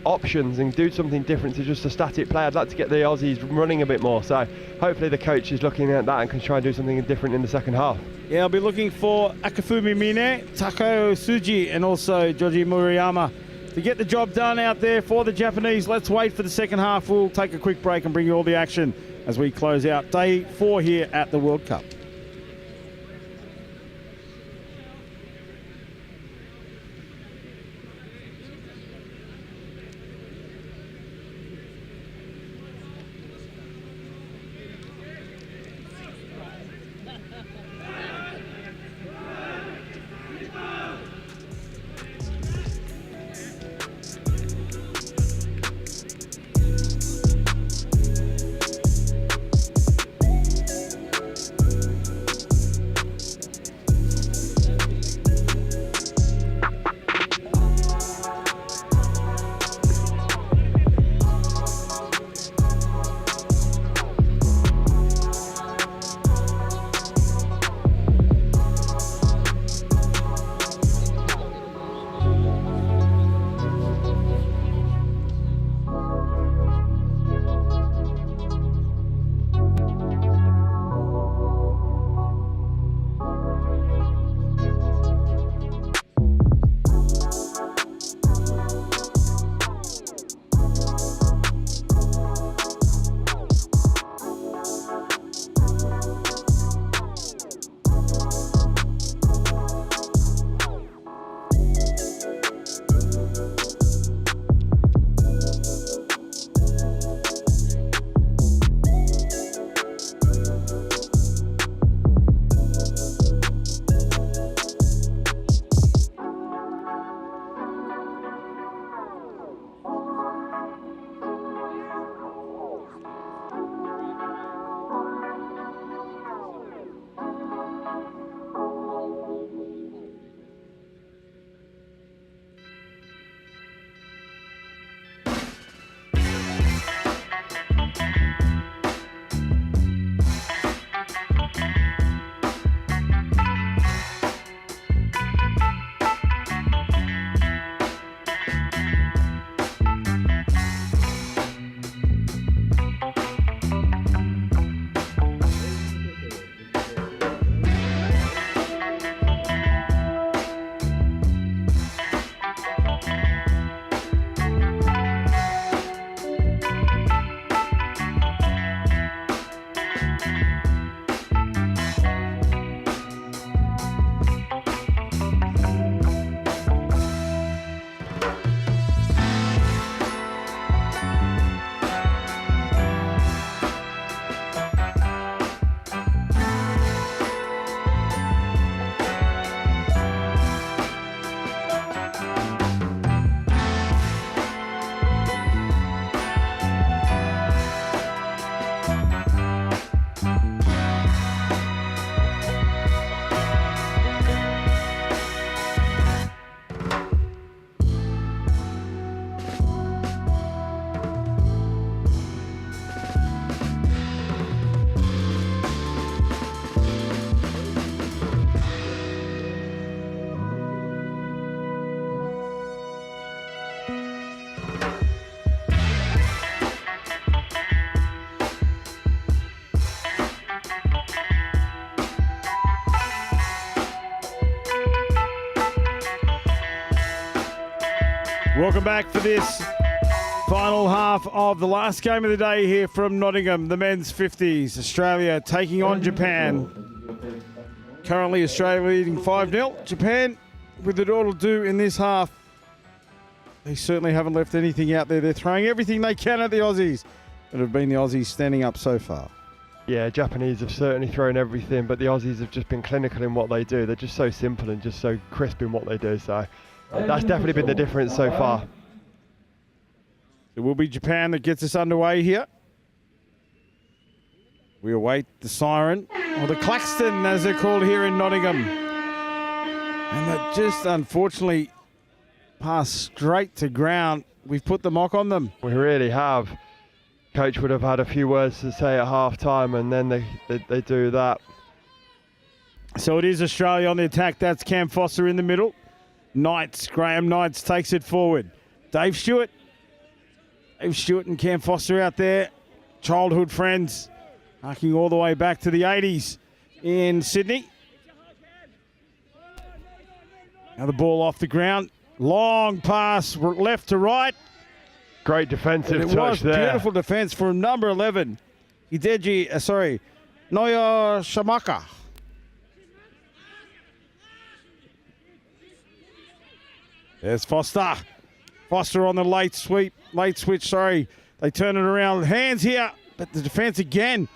options and do something different to just a static play. I'd like to get the Aussies running a bit more, so hopefully the coach is looking at that and can try and do something different in the second half. Yeah, I'll be looking for Akifumi Mine, Takao Tsuji and also Joji Murayama to get the job done out there for the Japanese. Let's wait for the second half. We'll take a quick break and bring you all the action as we close out day 4 here at the World Cup. Welcome back for this final half of the last game of the day here from Nottingham, the men's 50s. Australia taking on Japan. Currently Australia leading 5-0. Japan with it all to do in this half. They certainly haven't left anything out there. They're throwing everything they can at the Aussies. It have been the Aussies standing up so far. Yeah, Japanese have certainly thrown everything, but the Aussies have just been clinical in what they do. They're just so simple and just so crisp in what they do. So that's definitely been the difference so far. It will be Japan that gets us underway here. We await the siren, or the klaxon as they're called here in Nottingham. And that just unfortunately passed straight to ground. We've put the mock on them. We really have. Coach would have had a few words to say at half time, and then they do that. So it is Australia on the attack. That's Cam Foster in the middle. Graham Knights takes it forward. Dave Stewart and Cam Foster out there. Childhood friends. Harking all the way back to the 80s in Sydney. Now the ball off the ground. Long pass left to right. Great defensive touch there. Beautiful defense from number 11. Noya Shamaka. There's Foster. Foster on the late switch, They turn it around. Hands here, but the defense again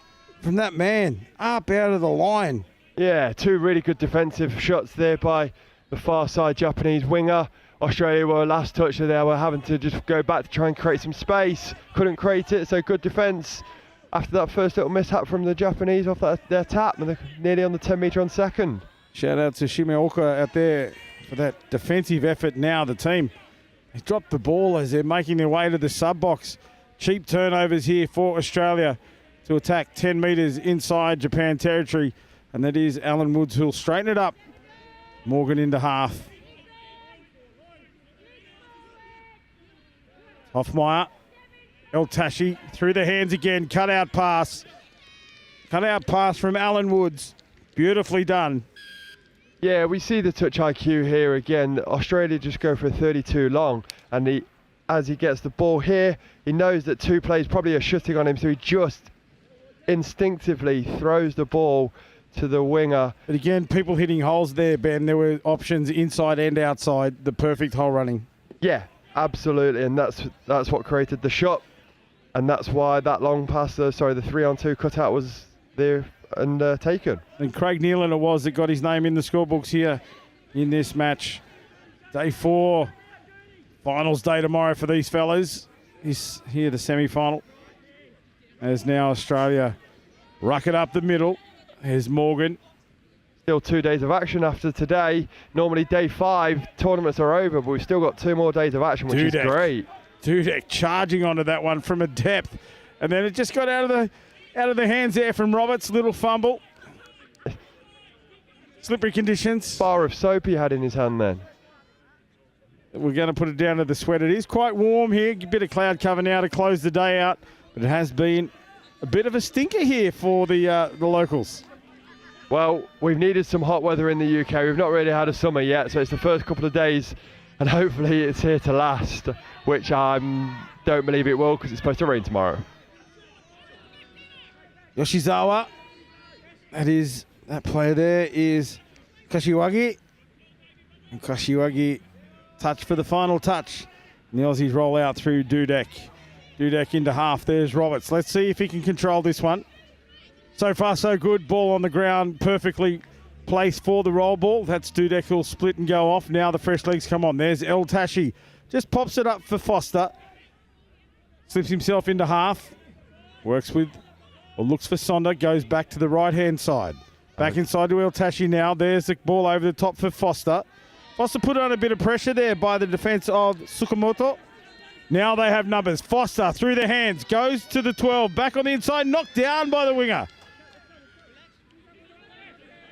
from that man. Up out of the line. Yeah, two really good defensive shots there by the far side Japanese winger. Australia were last touch, so they were having to just go back to try and create some space. Couldn't create it, so good defence after that first little mishap from the Japanese off their tap, and they're nearly on the 10 metre on second. Shout out to Shimeoka out there for that defensive effort. Now the team, they dropped the ball as they're making their way to the sub box. Cheap turnovers here for Australia to attack 10 metres inside Japan territory, and that is Alan Woods who'll straighten it up. Morgan into half. Hoffmeyer, El Tashi through the hands again. Cut out pass from Alan Woods. Beautifully done. Yeah, we see the touch IQ here again. Australia just go for a 32 long, and as he gets the ball here, he knows that two players probably are shooting on him, so he just instinctively throws the ball to the winger. But again, people hitting holes there, Ben. There were options inside and outside. The perfect hole running. Yeah, absolutely, and that's what created the shot, and that's why that long pass, the 3-on-2 cutout was there and taken. And Craig Nealon it was that got his name in the scorebooks here in this match. Day 4, finals day tomorrow for these fellas. Is here the semi-final. As now Australia ruck it up the middle. Here's Morgan. Still 2 days of action after today. Normally day 5 tournaments are over, but we've still got 2 more days of action, which is great. Dudek charging onto that one from a depth, and then it just got out of the hands there from Roberts. Little fumble. Slippery conditions. Bar of soap he had in his hand then. We're going to put it down to the sweat. It is quite warm here. A bit of cloud cover now to close the day out, but it has been a bit of a stinker here for the locals. Well, we've needed some hot weather in the UK. We've not really had a summer yet, so it's the first couple of days, and hopefully it's here to last, which I don't believe it will because it's supposed to rain tomorrow. Yoshizawa, that player there is Kashiwagi. And Kashiwagi touch for the final touch. And the Aussies roll out through Dudek. Dudek into half. There's Roberts. Let's see if he can control this one. So far, so good. Ball on the ground, perfectly placed for the roll ball. That's Dudek who'll split and go off. Now the fresh legs come on. There's El Tashi. Just pops it up for Foster. Slips himself into half. Looks for Sonder. Goes back to the right-hand side. Back inside to El Tashi now. There's the ball over the top for Foster. Foster put on a bit of pressure there by the defence of Tsukamoto. Now they have numbers. Foster through the hands. Goes to the 12. Back on the inside. Knocked down by the winger.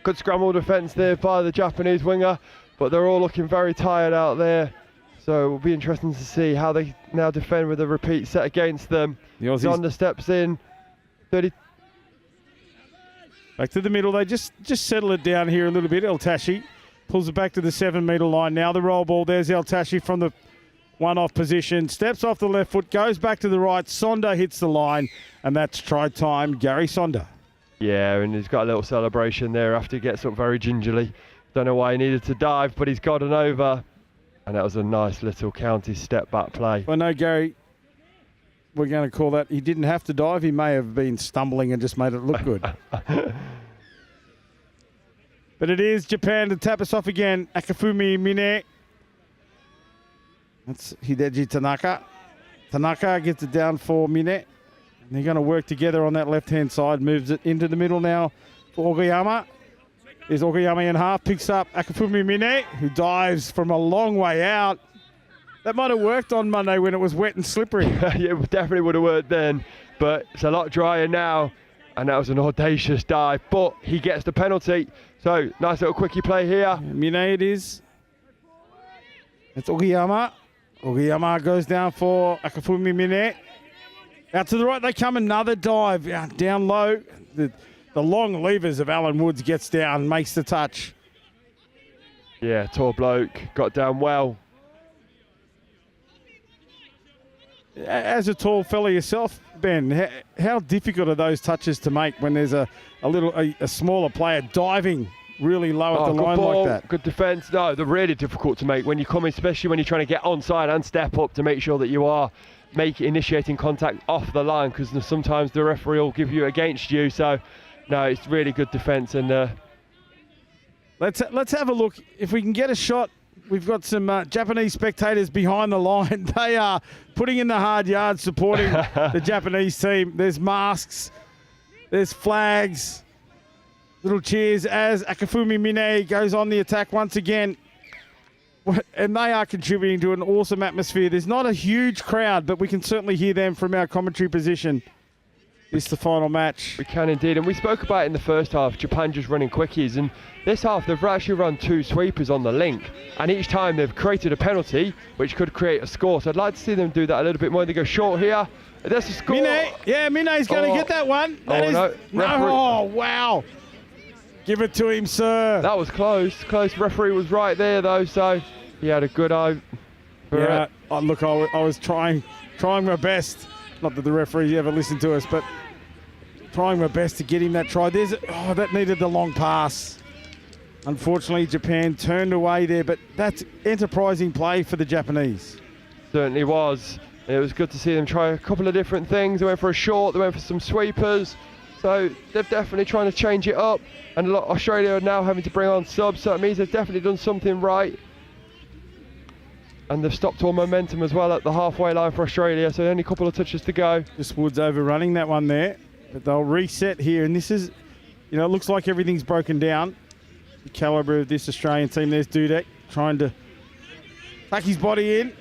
Good scramble defence there by the Japanese winger, but they're all looking very tired out there. So it will be interesting to see how they now defend with a repeat set against them. The Aussies. Sonder steps in. 30. Back to the middle. They just settle it down here a little bit. El Tashi pulls it back to the 7 metre line. Now the roll ball. There's El Tashi from the one off position, steps off the left foot, goes back to the right. Sonder hits the line, and that's try time, Gary Sonder. Yeah, and he's got a little celebration there after he gets up very gingerly. Don't know why he needed to dive, but he's gotten over. And that was a nice little county step back play. I know, Gary, we're going to call that, he didn't have to dive. He may have been stumbling and just made it look good. But it is Japan to tap us off again. Akifumi Mine. That's Hideji Tanaka. Tanaka gets it down for Mine. They're going to work together on that left-hand side. Moves it into the middle now for Ogayama. There's Ogayama in half. Picks up Akifumi Mine, who dives from a long way out. That might have worked on Monday when it was wet and slippery. Yeah, it definitely would have worked then. But it's a lot drier now. And that was an audacious dive. But he gets the penalty. So, nice little quickie play here. Mine it is. It's Ogayama. Ogayama goes down for Akifumi Mine. Out to the right, they come, another dive. Down low. The long levers of Alan Woods gets down, makes the touch. Yeah, tall bloke, got down well. As a tall fella yourself, Ben, how difficult are those touches to make when there's a smaller player diving really low at the line ball, like that? Good defence. No, they're really difficult to make when you come in, especially when you're trying to get onside and step up to make sure that you are initiating contact off the line, because sometimes the referee will give you against you. So, no, it's really good defence. And let's have a look if we can get a shot. We've got some Japanese spectators behind the line. They are putting in the hard yards, supporting the Japanese team. There's masks, there's flags, little cheers as Akifumi Mine goes on the attack once again. And they are contributing to an awesome atmosphere. There's not a huge crowd, but we can certainly hear them from our commentary position. This is the final match. We can indeed, and we spoke about it in the first half, Japan just running quickies, and this half they've actually run 2 sweepers on the link, and each time they've created a penalty, which could create a score. So I'd like to see them do that a little bit more. They go short here. That's a score. Mine's going to get that one. No. Oh, wow. Give it to him, sir. That was close. Referee was right there, though, so he had a good eye for it. Look, I was trying my best. Not that the referee ever listened to us, but trying my best to get him that try. That needed the long pass. Unfortunately, Japan turned away there, but that's enterprising play for the Japanese. Certainly was. It was good to see them try a couple of different things. They went for a short, they went for some sweepers. So they're definitely trying to change it up. And Australia are now having to bring on subs, so that means they've definitely done something right. And they've stopped all momentum as well at the halfway line for Australia, so only a couple of touches to go. Just Woods overrunning that one there, but they'll reset here. And this is, it looks like everything's broken down. The calibre of this Australian team. There's Dudek trying to tuck his body in.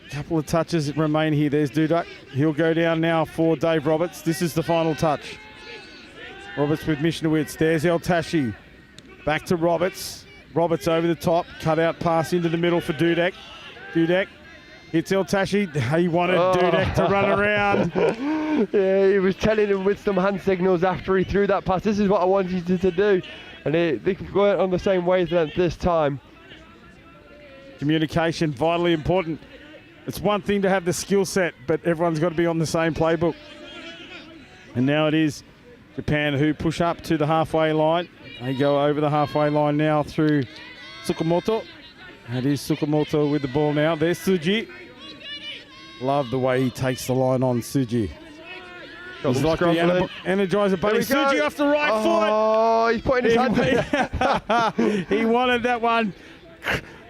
A couple of touches remain here. There's Dudek. He'll go down now for Dave Roberts. This is the final touch. Roberts with Mishnowitz. There's El Tashi. Back to Roberts. Roberts over the top. Cut out pass into the middle for Dudek. Dudek hits El Tashi. He wanted Dudek to run around. Yeah, he was telling him with some hand signals after he threw that pass, this is what I wanted you to do. And they weren't on the same wavelength this time. Communication, vitally important. It's one thing to have the skill set, but everyone's got to be on the same playbook. And now it is Japan who push up to the halfway line. They go over the halfway line now through Tsukamoto. That is Tsukamoto with the ball now. There's Tsuji. Love the way he takes the line on Tsuji. He's like the Energizer Bunny. Tsuji off the right foot. Oh, he's putting his hand in. He wanted that one.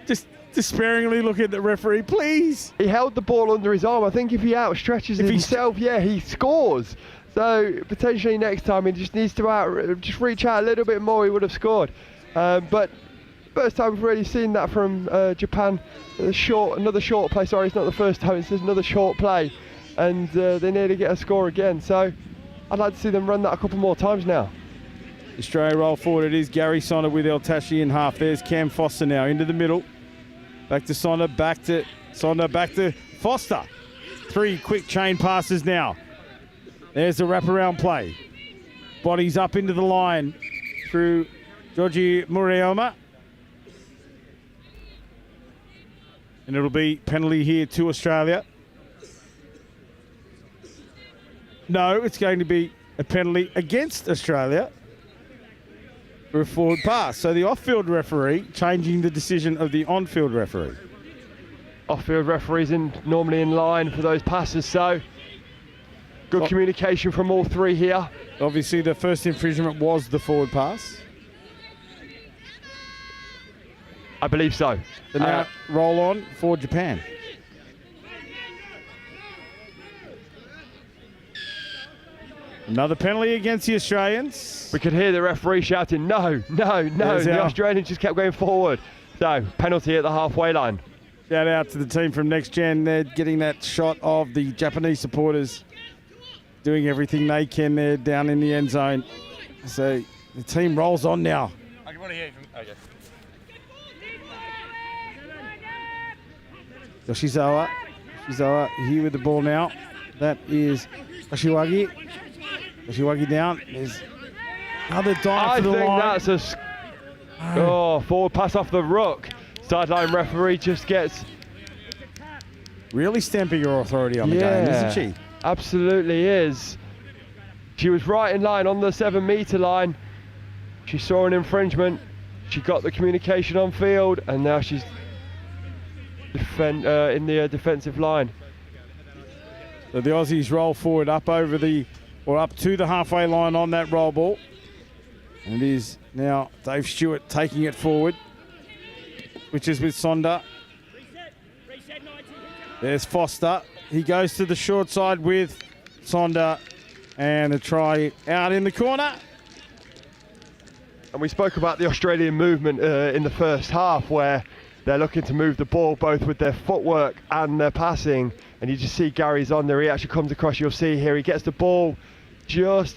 Just despairingly looking at the referee, please. He held the ball under his arm. I think if he outstretches himself, he scores. So potentially next time he just needs to just reach out a little bit more, he would have scored. But first time we've really seen that from Japan. Another short play. Sorry, it's not the first time. It's just another short play, and they nearly get a score again. So I'd like to see them run that a couple more times now. Australia roll forward. It is Gary Sonder with El Tashi in half. There's Cam Foster now into the middle. Back to Sonder. Back to Sonder. Back to Foster. 3 quick chain passes now. There's the wraparound play. Bodies up into the line through Georgie Murayama. And it'll be penalty here to Australia. No, it's going to be a penalty against Australia for a forward pass. So the off-field referee changing the decision of the on-field referee. Off-field referees normally in line for those passes, so good communication from all three here. Obviously the first infringement was the forward pass. I believe so. So now roll on for Japan. Another penalty against the Australians. We could hear the referee shouting, no, no, no. The Australians just kept going forward. So, penalty at the halfway line. Shout out to the team from Next Gen. They're getting that shot of the Japanese supporters doing everything they can there down in the end zone. So, the team rolls on now. I want to hear from... Okay. Yoshizawa here with the ball now. That is Kashiwagi. Kashiwagi down. There's another dive for the line. I think that's a forward pass off the ruck. Sideline referee just gets... Really stamping her authority on the game, isn't she? Absolutely is. She was right in line on the 7 metre line. She saw an infringement. She got the communication on field, and now she's in the defensive line. So the Aussies roll forward up to the halfway line on that roll ball. And it is now Dave Stewart taking it forward, which is with Sonda. There's Foster. He goes to the short side with Sonda, and a try out in the corner. And we spoke about the Australian movement in the first half, where they're looking to move the ball both with their footwork and their passing. And you just see Gary's on there. He actually comes across. You'll see here he gets the ball just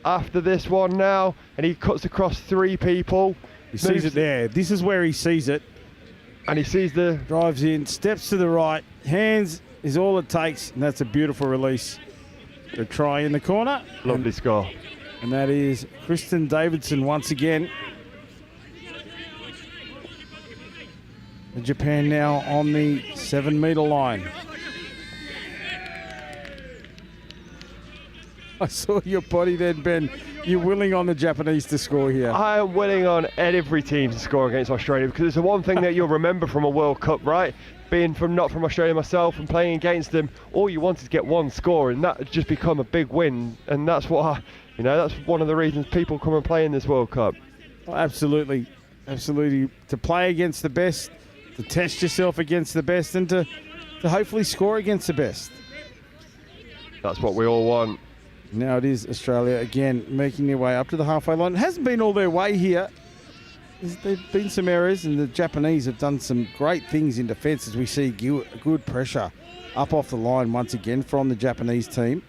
after this one now, and he cuts across 3 people. He sees it there. This is where he sees it. And he sees drives in, steps to the right, hands is all it takes, and that's a beautiful release. A try in the corner. Lovely score. And that is Kristen Davidson once again. Japan now on the 7 metre line. I saw your body then, Ben. You're willing on the Japanese to score here. I am willing on every team to score against Australia, because it's the one thing that you'll remember from a World Cup, right? Being not from Australia myself and playing against them, all you want is to get one score, and that just become a big win. And that's that's one of the reasons people come and play in this World Cup. Oh, absolutely, absolutely. To play against the best, to test yourself against the best, and to hopefully score against the best. That's what we all want. Now it is Australia again making their way up to the halfway line. It hasn't been all their way here. There've been some errors, and the Japanese have done some great things in defence as we see good pressure up off the line once again from the Japanese team.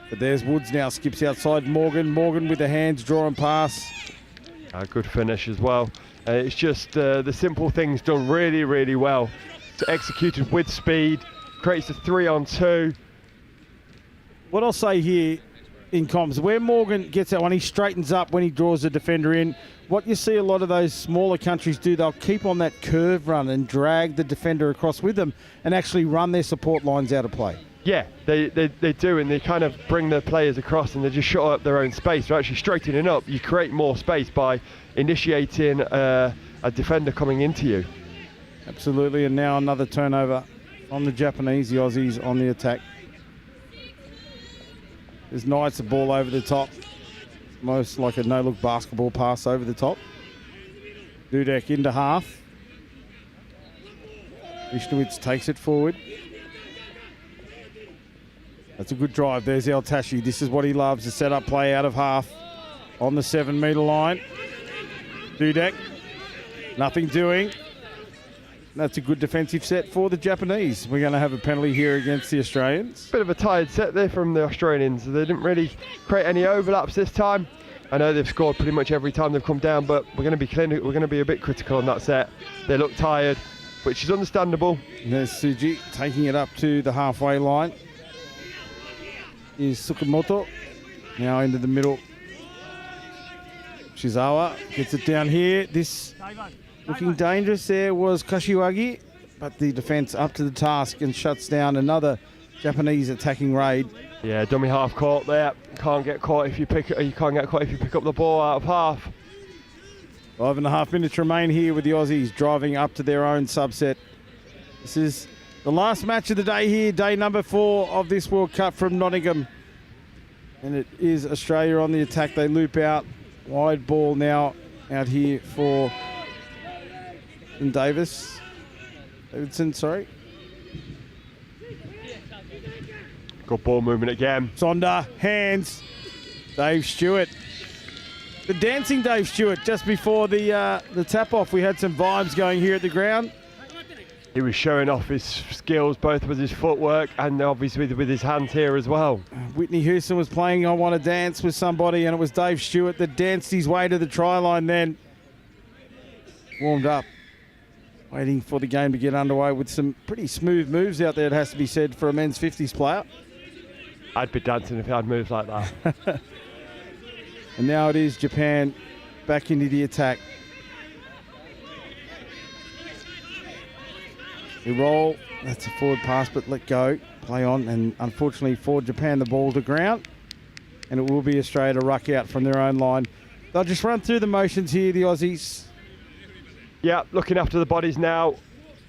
But there's Woods now, skips outside Morgan. Morgan with the hands, draw and pass. A good finish as well. It's just the simple things done really, really well. It's executed with speed, creates a 3-on-2. What I'll say here in comms, where Morgan gets that one, he straightens up when he draws the defender in. What you see a lot of those smaller countries do, they'll keep on that curve run and drag the defender across with them and actually run their support lines out of play. Yeah, they do, and they kind of bring the players across, and they just shut up their own space. They're actually straightening up. You create more space by initiating a defender coming into you. Absolutely, and now another turnover on the Japanese, the Aussies on the attack. There's Knights the ball over the top. Most like a no-look basketball pass over the top. Dudek into half. Vishnowitz takes it forward. That's a good drive. There's El Tashi. This is what he loves, the set-up play out of half on the 7 metre line. Dudek, nothing doing. That's a good defensive set for the Japanese. We're going to have a penalty here against the Australians. Bit of a tired set there from the Australians. They didn't really create any overlaps this time. I know they've scored pretty much every time they've come down, but we're going to be clinical. We're going to be a bit critical on that set. They look tired, which is understandable. And there's Suji taking it up to the halfway line. Is Tsukamoto now into the middle. Shizawa gets it down here. This looking dangerous there was Kashiwagi. but the defence up to the task and shuts down another Japanese attacking raid. Yeah, dummy half court there. Can't get caught if you pick. You can't get caught if you pick up the ball out of half. 5.5 minutes remain here with the Aussies driving up to their own subset. This is the last match of the day here, day number 4 of this World Cup from Nottingham. And it is Australia on the attack. They loop out. Wide ball now out here for Davidson, sorry. Good ball movement again. Sonda, hands. Dave Stewart. The dancing Dave Stewart just before the tap-off. We had some vibes going here at the ground. He was showing off his skills, both with his footwork and obviously with his hands here as well. Whitney Houston was playing I Want to Dance with somebody, and it was Dave Stewart that danced his way to the try line then. Warmed up, waiting for the game to get underway with some pretty smooth moves out there, it has to be said, for a men's 50s player. I'd be dancing if I had moves like that. And now it is Japan back into the attack. They roll, that's a forward pass, but let go, play on, and unfortunately for Japan, the ball to ground, and it will be Australia to ruck out from their own line. They'll just run through the motions here, the Aussies. Yeah, looking after the bodies now.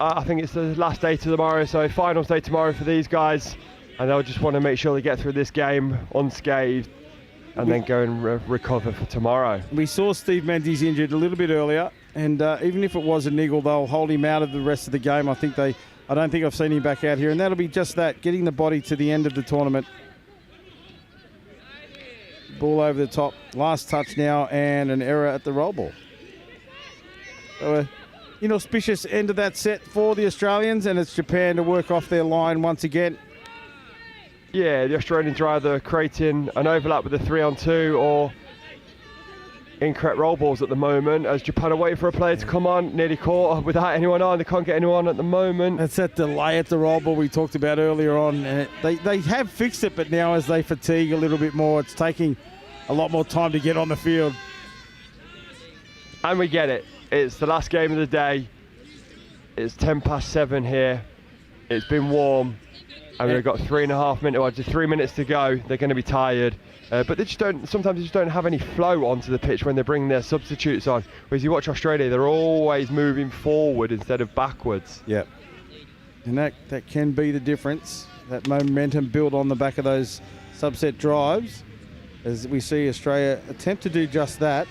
I think it's the last day to tomorrow, so finals day tomorrow for these guys, and they'll just want to make sure they get through this game unscathed and then go and recover for tomorrow. We saw Steve Menzies injured a little bit earlier, and even if it was a niggle, they'll hold him out of the rest of the game. I don't think I've seen him back out here, and that'll be just that, getting the body to the end of the tournament. Ball over the top, last touch now, and an error at the roll ball. So inauspicious end of that set for the Australians, and it's Japan to work off their line once again. Yeah, the Australians are either creating an overlap with a 3-on-2 or incorrect roll balls at the moment, as Japan are waiting for a player to come on, nearly caught without anyone on. They can't get anyone at the moment. That's that delay at the roll ball we talked about earlier on. And they have fixed it, but now as they fatigue a little bit more, it's taking a lot more time to get on the field. And we get it. It's the last game of the day. It's 7:10 here. It's been warm. And we've got 3.5 minutes, or just 3 minutes to go. They're going to be tired. But they just don't. Sometimes they just don't have any flow onto the pitch when they bring their substitutes on. Whereas you watch Australia, they're always moving forward instead of backwards. Yep. And that can be the difference. That momentum built on the back of those subset drives. As we see Australia attempt to do just that.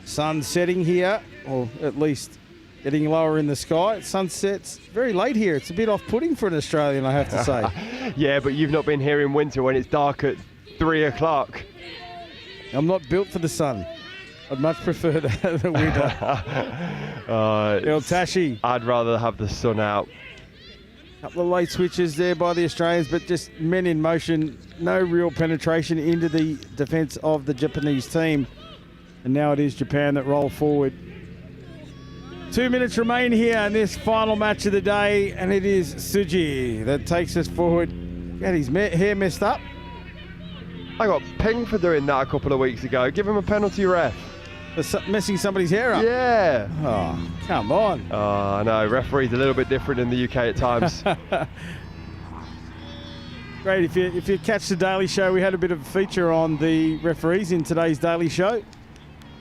Sun setting here, or at least getting lower in the sky. Sunset's very late here. It's a bit off-putting for an Australian, I have to say. Yeah, but you've not been here in winter when it's dark at 3 o'clock. I'm not built for the sun. I'd much prefer the winter. El Tashi. I'd rather have the sun out. Couple of late switches there by the Australians, but just men in motion. No real penetration into the defence of the Japanese team. And now it is Japan that roll forward. 2 minutes remain here in this final match of the day, and it is Tsuji that takes us forward. Got his hair messed up. I got pinged for doing that a couple of weeks ago. Give him a penalty, ref. For messing somebody's hair up? Yeah. Oh, come on. Oh, I know. Referee's a little bit different in the UK at times. Great. If you catch the Daily Show, we had a bit of a feature on the referees in today's Daily Show.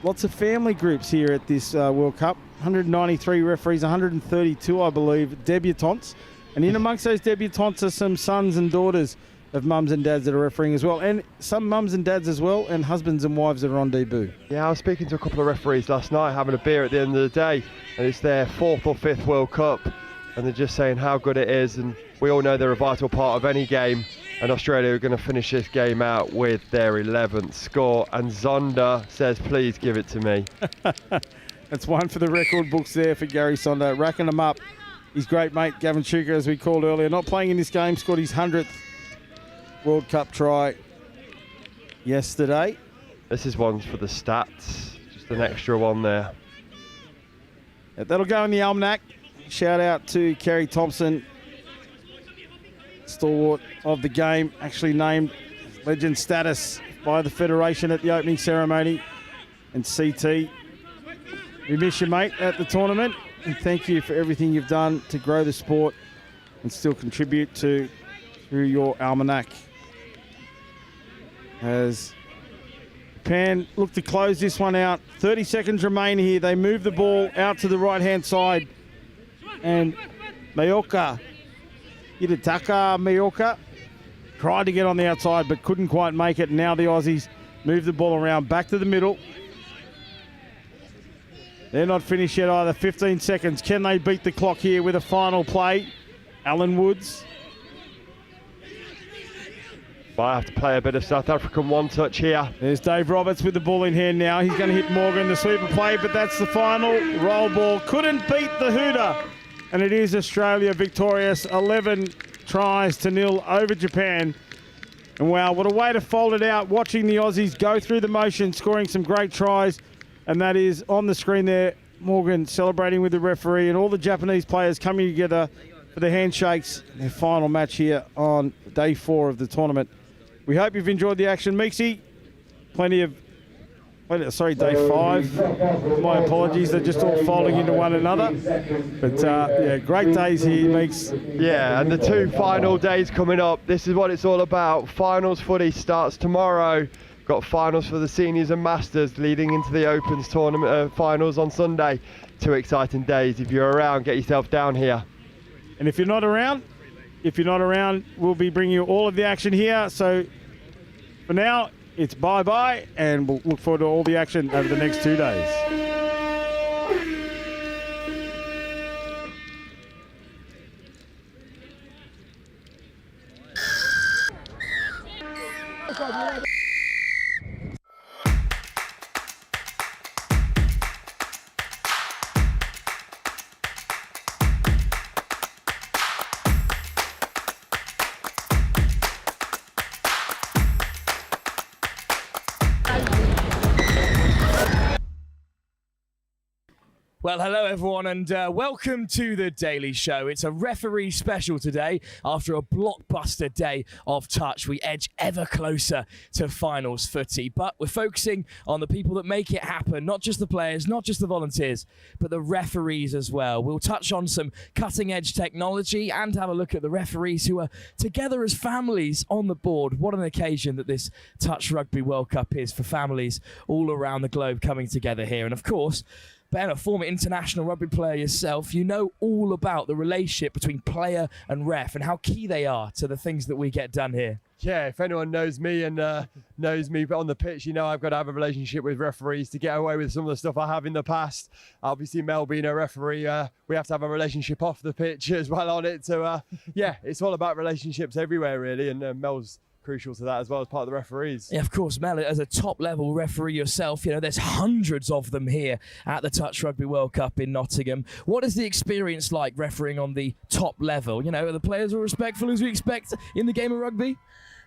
Lots of family groups here at this World Cup. 193 referees, 132, I believe, debutantes. And in amongst those debutantes are some sons and daughters of mums and dads that are refereeing as well. And some mums and dads as well, and husbands and wives that are on debut. Yeah, I was speaking to a couple of referees last night, having a beer at the end of the day. And it's their 4th or 5th World Cup. And they're just saying how good it is. And we all know they're a vital part of any game. And Australia are going to finish this game out with their 11th score. And Zonda says, please give it to me. That's one for the record books there for Gary Sonda. Racking them up. His great mate, Gavin Chuka, as we called earlier, not playing in this game, scored his 100th World Cup try yesterday. This is one for the stats. Just an extra one there. Yeah, that'll go in the almanac. Shout out to Kerry Thompson, stalwart of the game, actually named legend status by the Federation at the opening ceremony. And CT, we miss you, mate, at the tournament. and thank you for everything you've done to grow the sport and still contribute through your almanac. As Japan look to close this one out. 30 seconds remain here. They move the ball out to the right-hand side. And Hidetaka Mayoka tried to get on the outside but couldn't quite make it. Now the Aussies move the ball around back to the middle. They're not finished yet either. 15 seconds. Can they beat the clock here with a final play? Alan Woods. Might have to play a bit of South African one touch here. There's Dave Roberts with the ball in hand now. He's going to hit Morgan, the sweeper play, but that's the final. Roll ball. Couldn't beat the Hooter. And it is Australia victorious. 11 tries to 0 over Japan. And wow, what a way to fold it out. Watching the Aussies go through the motion, scoring some great tries. And that is on the screen there. Morgan celebrating with the referee and all the Japanese players coming together for the handshakes. Their final match here on day 4 of the tournament. We hope you've enjoyed the action. Meeksy, day 5. My apologies, they're just all folding into one another. But yeah, great days here, Meeks. Yeah, and the 2 final days coming up. This is what it's all about. Finals footy starts tomorrow. Got finals for the seniors and masters leading into the Opens tournament finals on Sunday. 2 exciting days. If you're around, get yourself down here. And if you're not around, we'll be bringing you all of the action here. So for now, it's bye-bye, and we'll look forward to all the action over the next 2 days. Well, hello everyone, and welcome to the Daily Show. It's a referee special today. After a blockbuster day of touch, we edge ever closer to finals footy. But we're focusing on the people that make it happen, not just the players, not just the volunteers, but the referees as well. We'll touch on some cutting-edge technology and have a look at the referees who are together as families on the board. What an occasion that this Touch Rugby World Cup is for families all around the globe coming together here. And of course, Ben, a former international rugby player yourself, you know all about the relationship between player and ref and how key they are to the things that we get done here. Yeah, if anyone knows me and knows me on the pitch, you know I've got to have a relationship with referees to get away with some of the stuff I have in the past. Obviously, Mel being a referee, we have to have a relationship off the pitch as well on it. So, yeah, it's all about relationships everywhere, really, and Mel's crucial to that as well as part of the referees. Yeah, of course, Mel, as a top-level referee yourself, you know, there's hundreds of them here at the Touch Rugby World Cup in Nottingham. What is the experience like refereeing on the top level? You know, are the players all respectful as we expect in the game of rugby?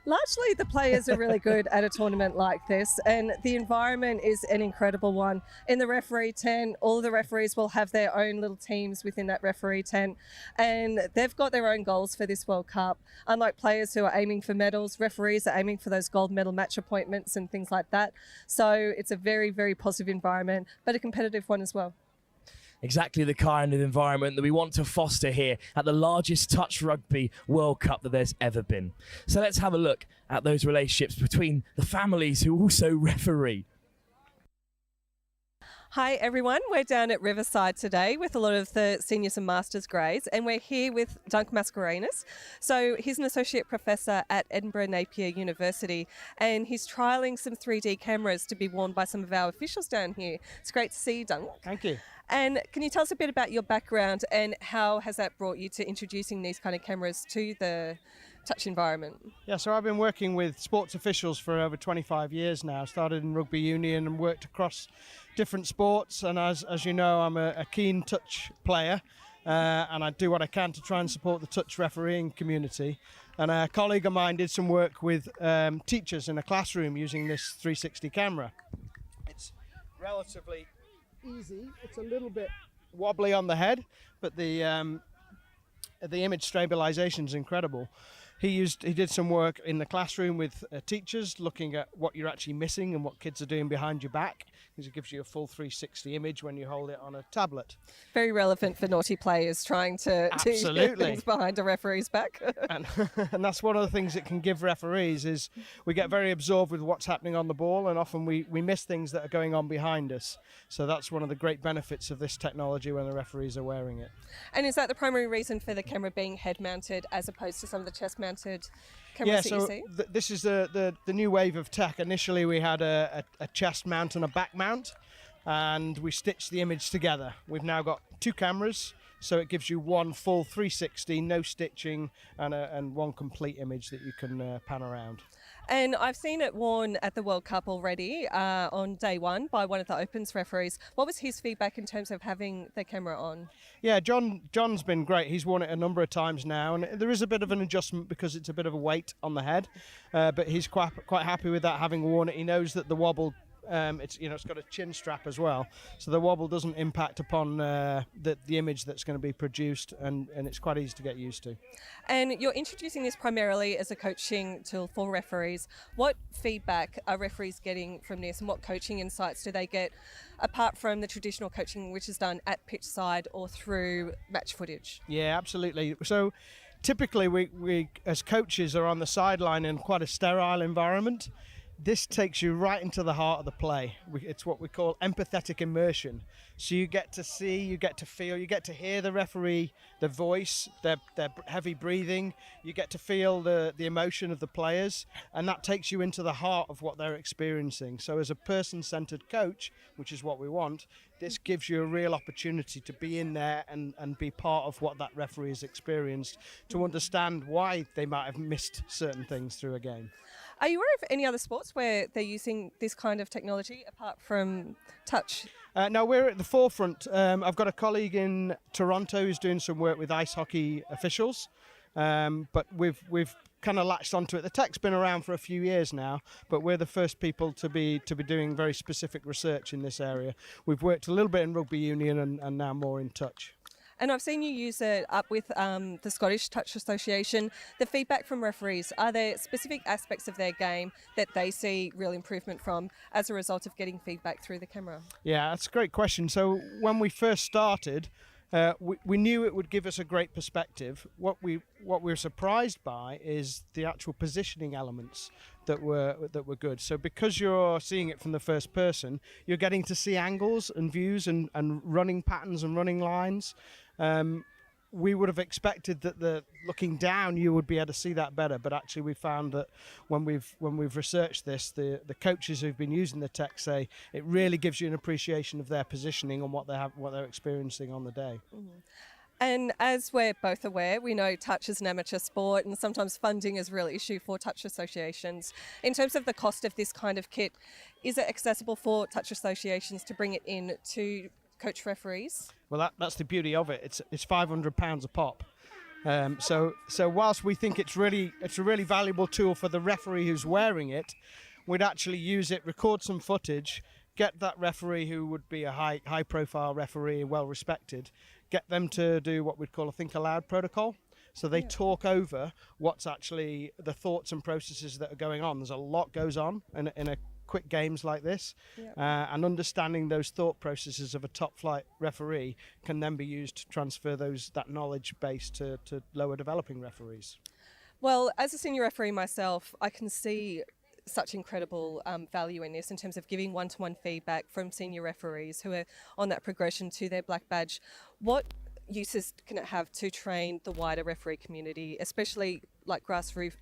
Largely, the players are really good at a tournament like this, and the environment is an incredible one. In the referee tent, all of the referees will have their own little teams within that referee tent, and they've got their own goals for this World Cup. Unlike players who are aiming for medals, referees are aiming for those gold medal match appointments and things like that. So it's a very, very positive environment, but a competitive one as well. Exactly the kind of environment that we want to foster here at the largest Touch Rugby World Cup that there's ever been. So let's have a look at those relationships between the families who also referee. Hi everyone, we're down at Riverside today with a lot of the seniors and masters grades, and we're here with Duncan Mascarenas. So he's an associate professor at Edinburgh Napier University, and he's trialling some 3D cameras to be worn by some of our officials down here. It's great to see you, Duncan. Thank you. And can you tell us a bit about your background and how has that brought you to introducing these kind of cameras to the touch environment? Yeah, so I've been working with sports officials for over 25 years now. I started in rugby union and worked across different sports, and as you know, I'm a keen touch player, and I do what I can to try and support the touch refereeing community. And a colleague of mine did some work with teachers in a classroom using this 360 camera. It's relatively easy. It's a little bit wobbly on the head, but the image stabilization is incredible. He did some work in the classroom with teachers, looking at what you're actually missing and what kids are doing behind your back. because it gives you a full 360 image when you hold it on a tablet. Very relevant for naughty players trying to do things behind a referee's back. and that's one of the things it can give referees is we get very absorbed with what's happening on the ball, and often we miss things that are going on behind us. So that's one of the great benefits of this technology when the referees are wearing it. And is that the primary reason for the camera being head-mounted as opposed to some of the chest-mounted cameras that you see? This is the new wave of tech. Initially we had a chest mount and a back mount, and we stitched the image together. We've now got 2 cameras, so it gives you one full 360, no stitching, and one complete image that you can pan around. And I've seen it worn at the World Cup already on day 1 by one of the Opens referees. What was his feedback in terms of having the camera on? Yeah, John's been great. He's worn it a number of times now, and there is a bit of an adjustment because it's a bit of a weight on the head, but he's quite happy with that, having worn it. He knows that the wobble, it's got a chin strap as well, so the wobble doesn't impact upon the image that's going to be produced, and it's quite easy to get used to. And you're introducing this primarily as a coaching tool for referees. What feedback are referees getting from this, and what coaching insights do they get apart from the traditional coaching which is done at pitch side or through match footage? Yeah, absolutely. So typically we as coaches are on the sideline in quite a sterile environment. This takes you right into the heart of the play. It's what we call empathetic immersion. So you get to see, you get to feel, you get to hear the referee, the voice, their heavy breathing. You get to feel the emotion of the players, and that takes you into the heart of what they're experiencing. So as a person-centered coach, which is what we want, this gives you a real opportunity to be in there and be part of what that referee has experienced, to understand why they might have missed certain things through a game. Are you aware of any other sports where they're using this kind of technology apart from touch? No, we're at the forefront. I've got a colleague in Toronto who's doing some work with ice hockey officials, but we've kind of latched onto it. The tech's been around for a few years now, but we're the first people to be doing very specific research in this area. We've worked a little bit in rugby union and now more in touch. And I've seen you use it up with the Scottish Touch Association. The feedback from referees, are there specific aspects of their game that they see real improvement from as a result of getting feedback through the camera? Yeah, that's a great question. So when we first started, we knew it would give us a great perspective. What we're surprised by is the actual positioning elements that were good. So because you're seeing it from the first person, you're getting to see angles and views and running patterns and running lines. We would have expected that looking down you would be able to see that better, but actually we found that when we've researched this, the coaches who've been using the tech say it really gives you an appreciation of their positioning and what they're experiencing on the day. Mm-hmm. And as we're both aware, we know touch is an amateur sport and sometimes funding is a real issue for touch associations. In terms of the cost of this kind of kit, is it accessible for touch associations to bring it in to coach referees? Well, that's the beauty of it. It's £500 a pop. So whilst we think it's a really valuable tool for the referee who's wearing it, we'd actually use it, record some footage, get that referee who would be a high profile referee, well respected, get them to do what we'd call a think aloud protocol. So they talk over what's actually the thoughts and processes that are going on. There's a lot goes on in a quick games like this, and understanding those thought processes of a top flight referee can then be used to transfer that knowledge base to lower developing referees. Well, as a senior referee myself, I can see such incredible value in this in terms of giving one-to-one feedback from senior referees who are on that progression to their black badge. What uses can it have to train the wider referee community, especially like grassroots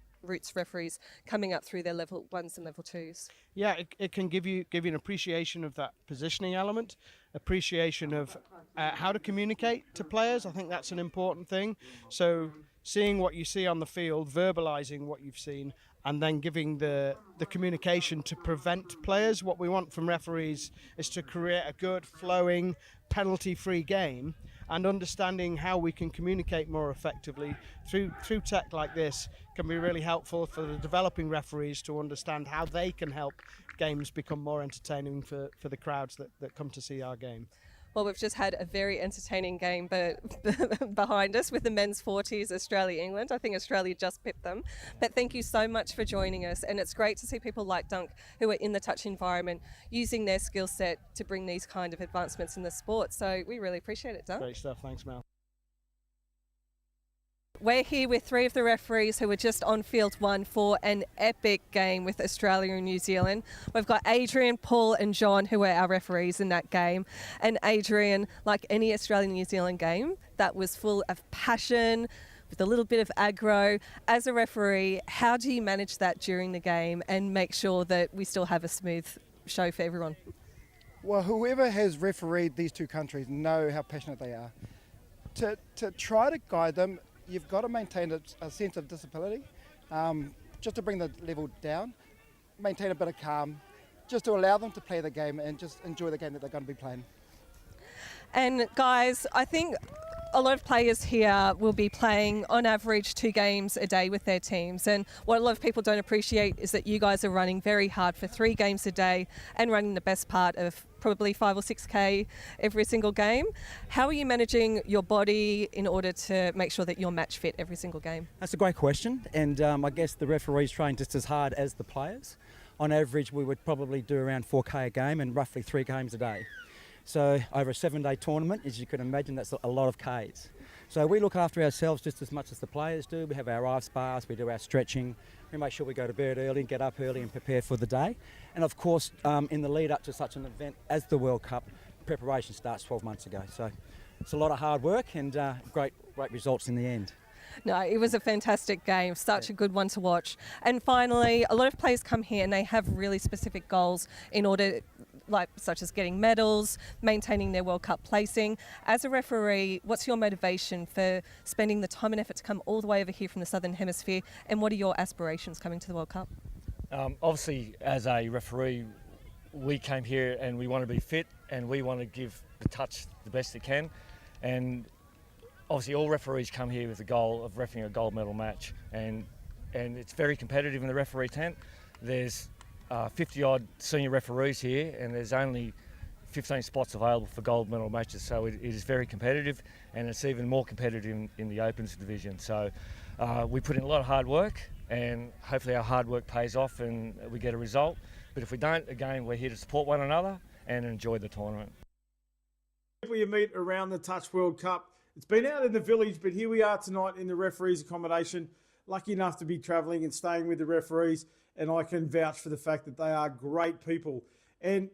referees coming up through their level 1s and level 2s? Yeah, it can give you an appreciation of that positioning element, appreciation of how to communicate to players. I think that's an important thing. So seeing what you see on the field, verbalizing what you've seen, and then giving the communication to prevent players. What we want from referees is to create a good, flowing, penalty-free game, and understanding how we can communicate more effectively through tech like this can be really helpful for the developing referees to understand how they can help games become more entertaining for the crowds that come to see our game. Well, we've just had a very entertaining game behind us with the men's 40s, Australia-England. I think Australia just pipped them. But thank you so much for joining us. And it's great to see people like Dunk who are in the touch environment using their skill set to bring these kind of advancements in the sport. So we really appreciate it, Dunk. Great stuff. Thanks, Mel. We're here with 3 of the referees who were just on field 1 for an epic game with Australia and New Zealand. We've got Adrian, Paul and John who were our referees in that game. And Adrian, like any Australian-New Zealand game, that was full of passion, with a little bit of aggro. As a referee, how do you manage that during the game and make sure that we still have a smooth show for everyone? Well, whoever has refereed these 2 countries know how passionate they are. To try to guide them, you've got to maintain a sense of disciplinary, just to bring the level down, maintain a bit of calm, just to allow them to play the game and just enjoy the game that they're going to be playing. And guys, I think a lot of players here will be playing on average 2 games a day with their teams, and what a lot of people don't appreciate is that you guys are running very hard for 3 games a day and running the best part of probably 5 or 6K every single game. How are you managing your body in order to make sure that you're match fit every single game? That's a great question, and I guess the referees train just as hard as the players. On average, we would probably do around 4K a game and roughly 3 games a day. So over a 7-day tournament, as you can imagine, that's a lot of Ks. So we look after ourselves just as much as the players do. We have our ice baths, we do our stretching, we make sure we go to bed early and get up early and prepare for the day. And of course, in the lead up to such an event as the World Cup, preparation starts 12 months ago. So it's a lot of hard work and great results in the end. No, it was a fantastic game, such a good one to watch. And finally, a lot of players come here and they have really specific goals in order, such as getting medals, maintaining their World Cup placing. As a referee, what's your motivation for spending the time and effort to come all the way over here from the Southern Hemisphere, and what are your aspirations coming to the World Cup? Obviously, as a referee, we came here and we want to be fit and we want to give the touch the best it can. And obviously all referees come here with the goal of refereeing a gold medal match, and it's very competitive in the referee tent. There's 50 odd senior referees here and there's only 15 spots available for gold medal matches, so it is very competitive, and it's even more competitive in the Opens division. So we put in a lot of hard work, and hopefully our hard work pays off and we get a result. But if we don't, again, we're here to support one another and enjoy the tournament. People you meet around the Touch World Cup. It's been out in the village, but here we are tonight in the referees' accommodation. Lucky enough to be travelling and staying with the referees, and I can vouch for the fact that they are great people. And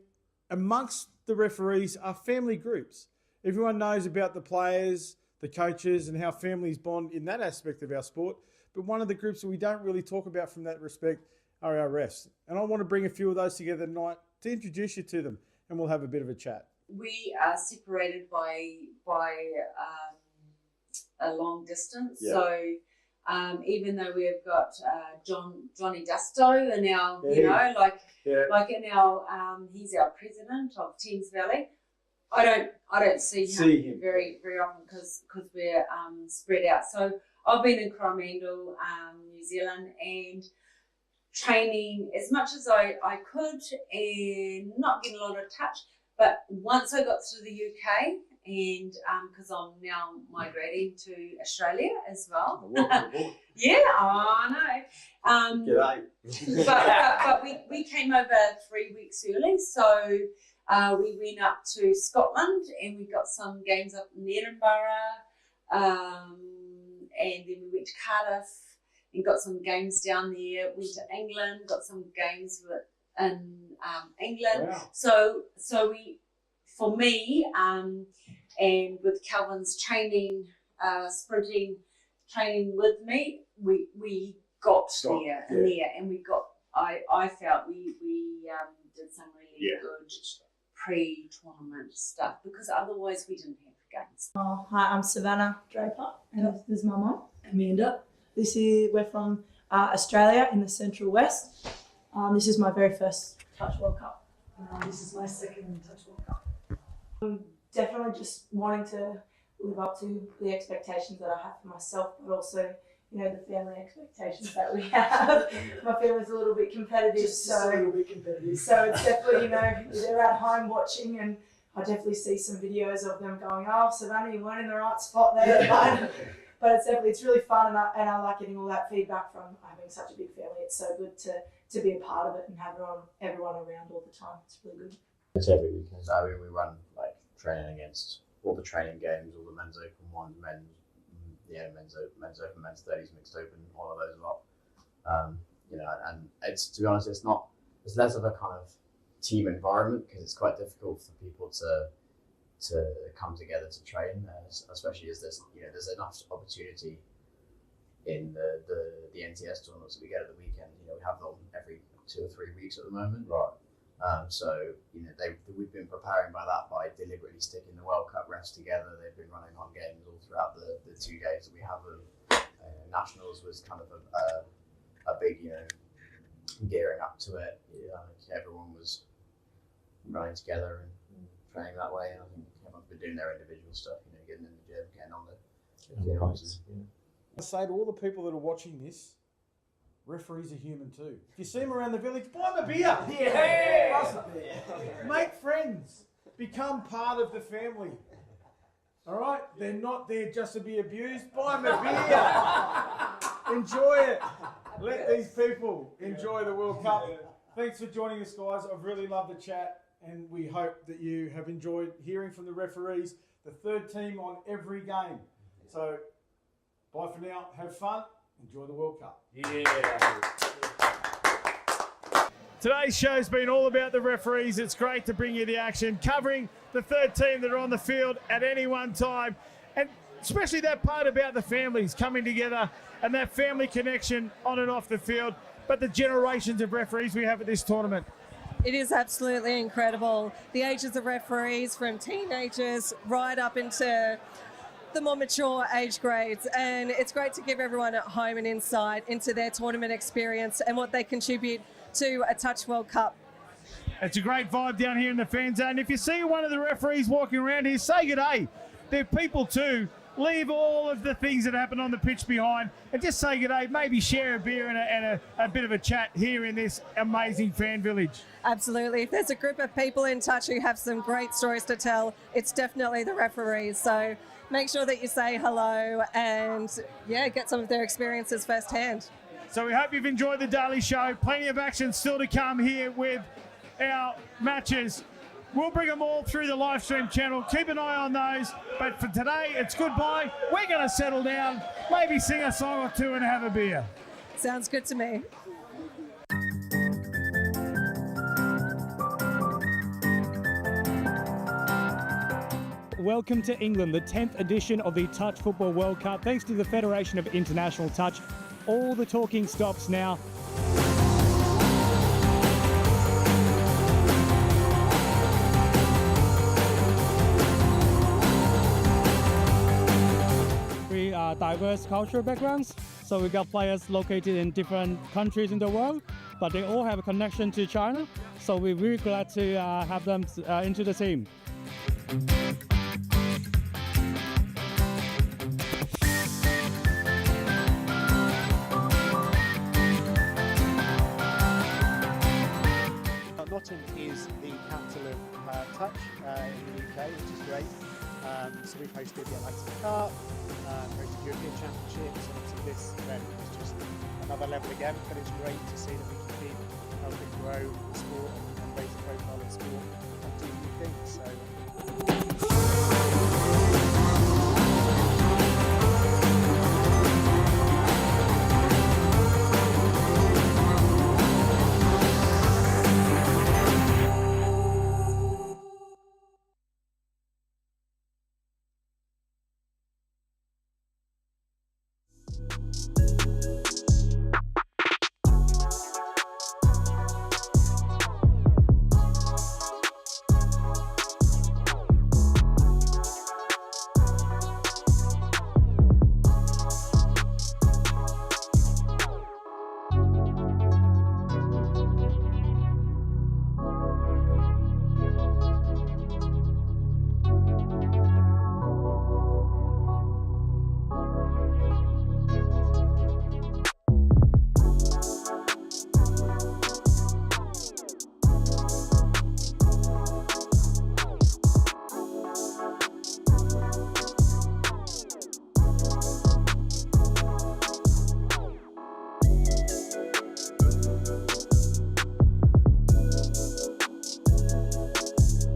amongst the referees are family groups. Everyone knows about the players, the coaches, and how families bond in that aspect of our sport. But one of the groups that we don't really talk about from that respect are our refs. And I want to bring a few of those together tonight to introduce you to them, and we'll have a bit of a chat. We are separated by a long distance. Yeah. So even though we've got Johnny Dusto in our, in our, he's our president of Thames Valley. I don't see him very often because we're spread out. So I've been in Coromandel, New Zealand, and training as much as I could and not getting a lot of touch. But once I got to the UK, and because I'm now migrating to Australia as well. Yeah, I know. But we came over 3 weeks early, so we went up to Scotland and we got some games up in Edinburgh, and then we went to Cardiff and got some games down there. Went to England, got some games in England. Wow. So we, for me, and with Calvin's training, sprinting training with me, we got there, and we got. I felt we did some really good pre-tournament stuff, because otherwise we didn't have games. Hi, I'm Savannah Draper, and this is my mum, Amanda. We're from Australia in the Central West. This is my very first Touch World Cup. This is my second Touch World Cup. I'm definitely just wanting to live up to the expectations that I have for myself, but also, the family expectations that we have. My family's a little bit competitive, so it's definitely, they're at home watching, and I definitely see some videos of them going, oh, Savannah, you weren't in the right spot there. But it's really fun, and I like getting all that feedback from having such a big family. It's so good to be a part of it and have everyone around all the time. It's really good. It's every weekend. I mean, we run like training against all the training games, all the men's open ones, men's open, men's 30s, mixed open, all of those lot. You know, and it's, to be honest, it's less of a kind of team environment because it's quite difficult for people to come together to train, especially as there's enough opportunity in the NTS tournaments that we get at the weekend. You know, we have them every 2 or 3 weeks at the moment. Right. So you know, we've been preparing by deliberately sticking the World Cup refs together. They've been running on games all throughout the 2 days that we have them. Nationals was kind of a big, you know, gearing up to it. Everyone was running together and training that way, and I think everyone's been doing their individual stuff. You know, getting in the gym, getting on the horses. I say to all the people that are watching this, referees are human too. If you see them around the village, buy them a beer. Yeah. Make friends. Become part of the family. All right? They're not there just to be abused. Buy them a beer. Enjoy it. Let these people enjoy the World Cup. Thanks for joining us, guys. I've really loved the chat, and we hope that you have enjoyed hearing from the referees, the third team on every game. So, bye for now. Have fun. Enjoy the World Cup. Yeah. Today's show's been all about the referees. It's great to bring you the action, covering the third team that are on the field at any one time, and especially that part about the families coming together and that family connection on and off the field, but the generations of referees we have at this tournament. It is absolutely incredible. The ages of referees from teenagers right up into the more mature age grades, and it's great to give everyone at home an insight into their tournament experience and what they contribute to a Touch World Cup. It's a great vibe down here in the fan zone. If you see one of the referees walking around here, say good day. They're people too. Leave all of the things that happen on the pitch behind and just say good day. Maybe share a beer and a bit of a chat here in this amazing fan village. Absolutely. If there's a group of people in touch who have some great stories to tell, it's definitely the referees. So make sure that you say hello and, yeah, get some of their experiences firsthand. So we hope you've enjoyed the daily show. Plenty of action still to come here with our matches. We'll bring them all through the live stream channel. Keep an eye on those. But for today, it's goodbye. We're going to settle down, maybe sing a song or two and have a beer. Sounds good to me. Welcome to England, the 10th edition of the Touch Football World Cup. Thanks to the Federation of International Touch, all the talking stops now. We are diverse cultural backgrounds, so we got players located in different countries in the world, but they all have a connection to China, so we're really glad to have them into the team. Nottingham is the capital of touch in the UK, which is great. So we've hosted the Atlantic Cup, hosted European Championships, and obviously this event is just another level again, but it's great to see that we can keep helping grow the sport and raise the profile of sport and do new things. So.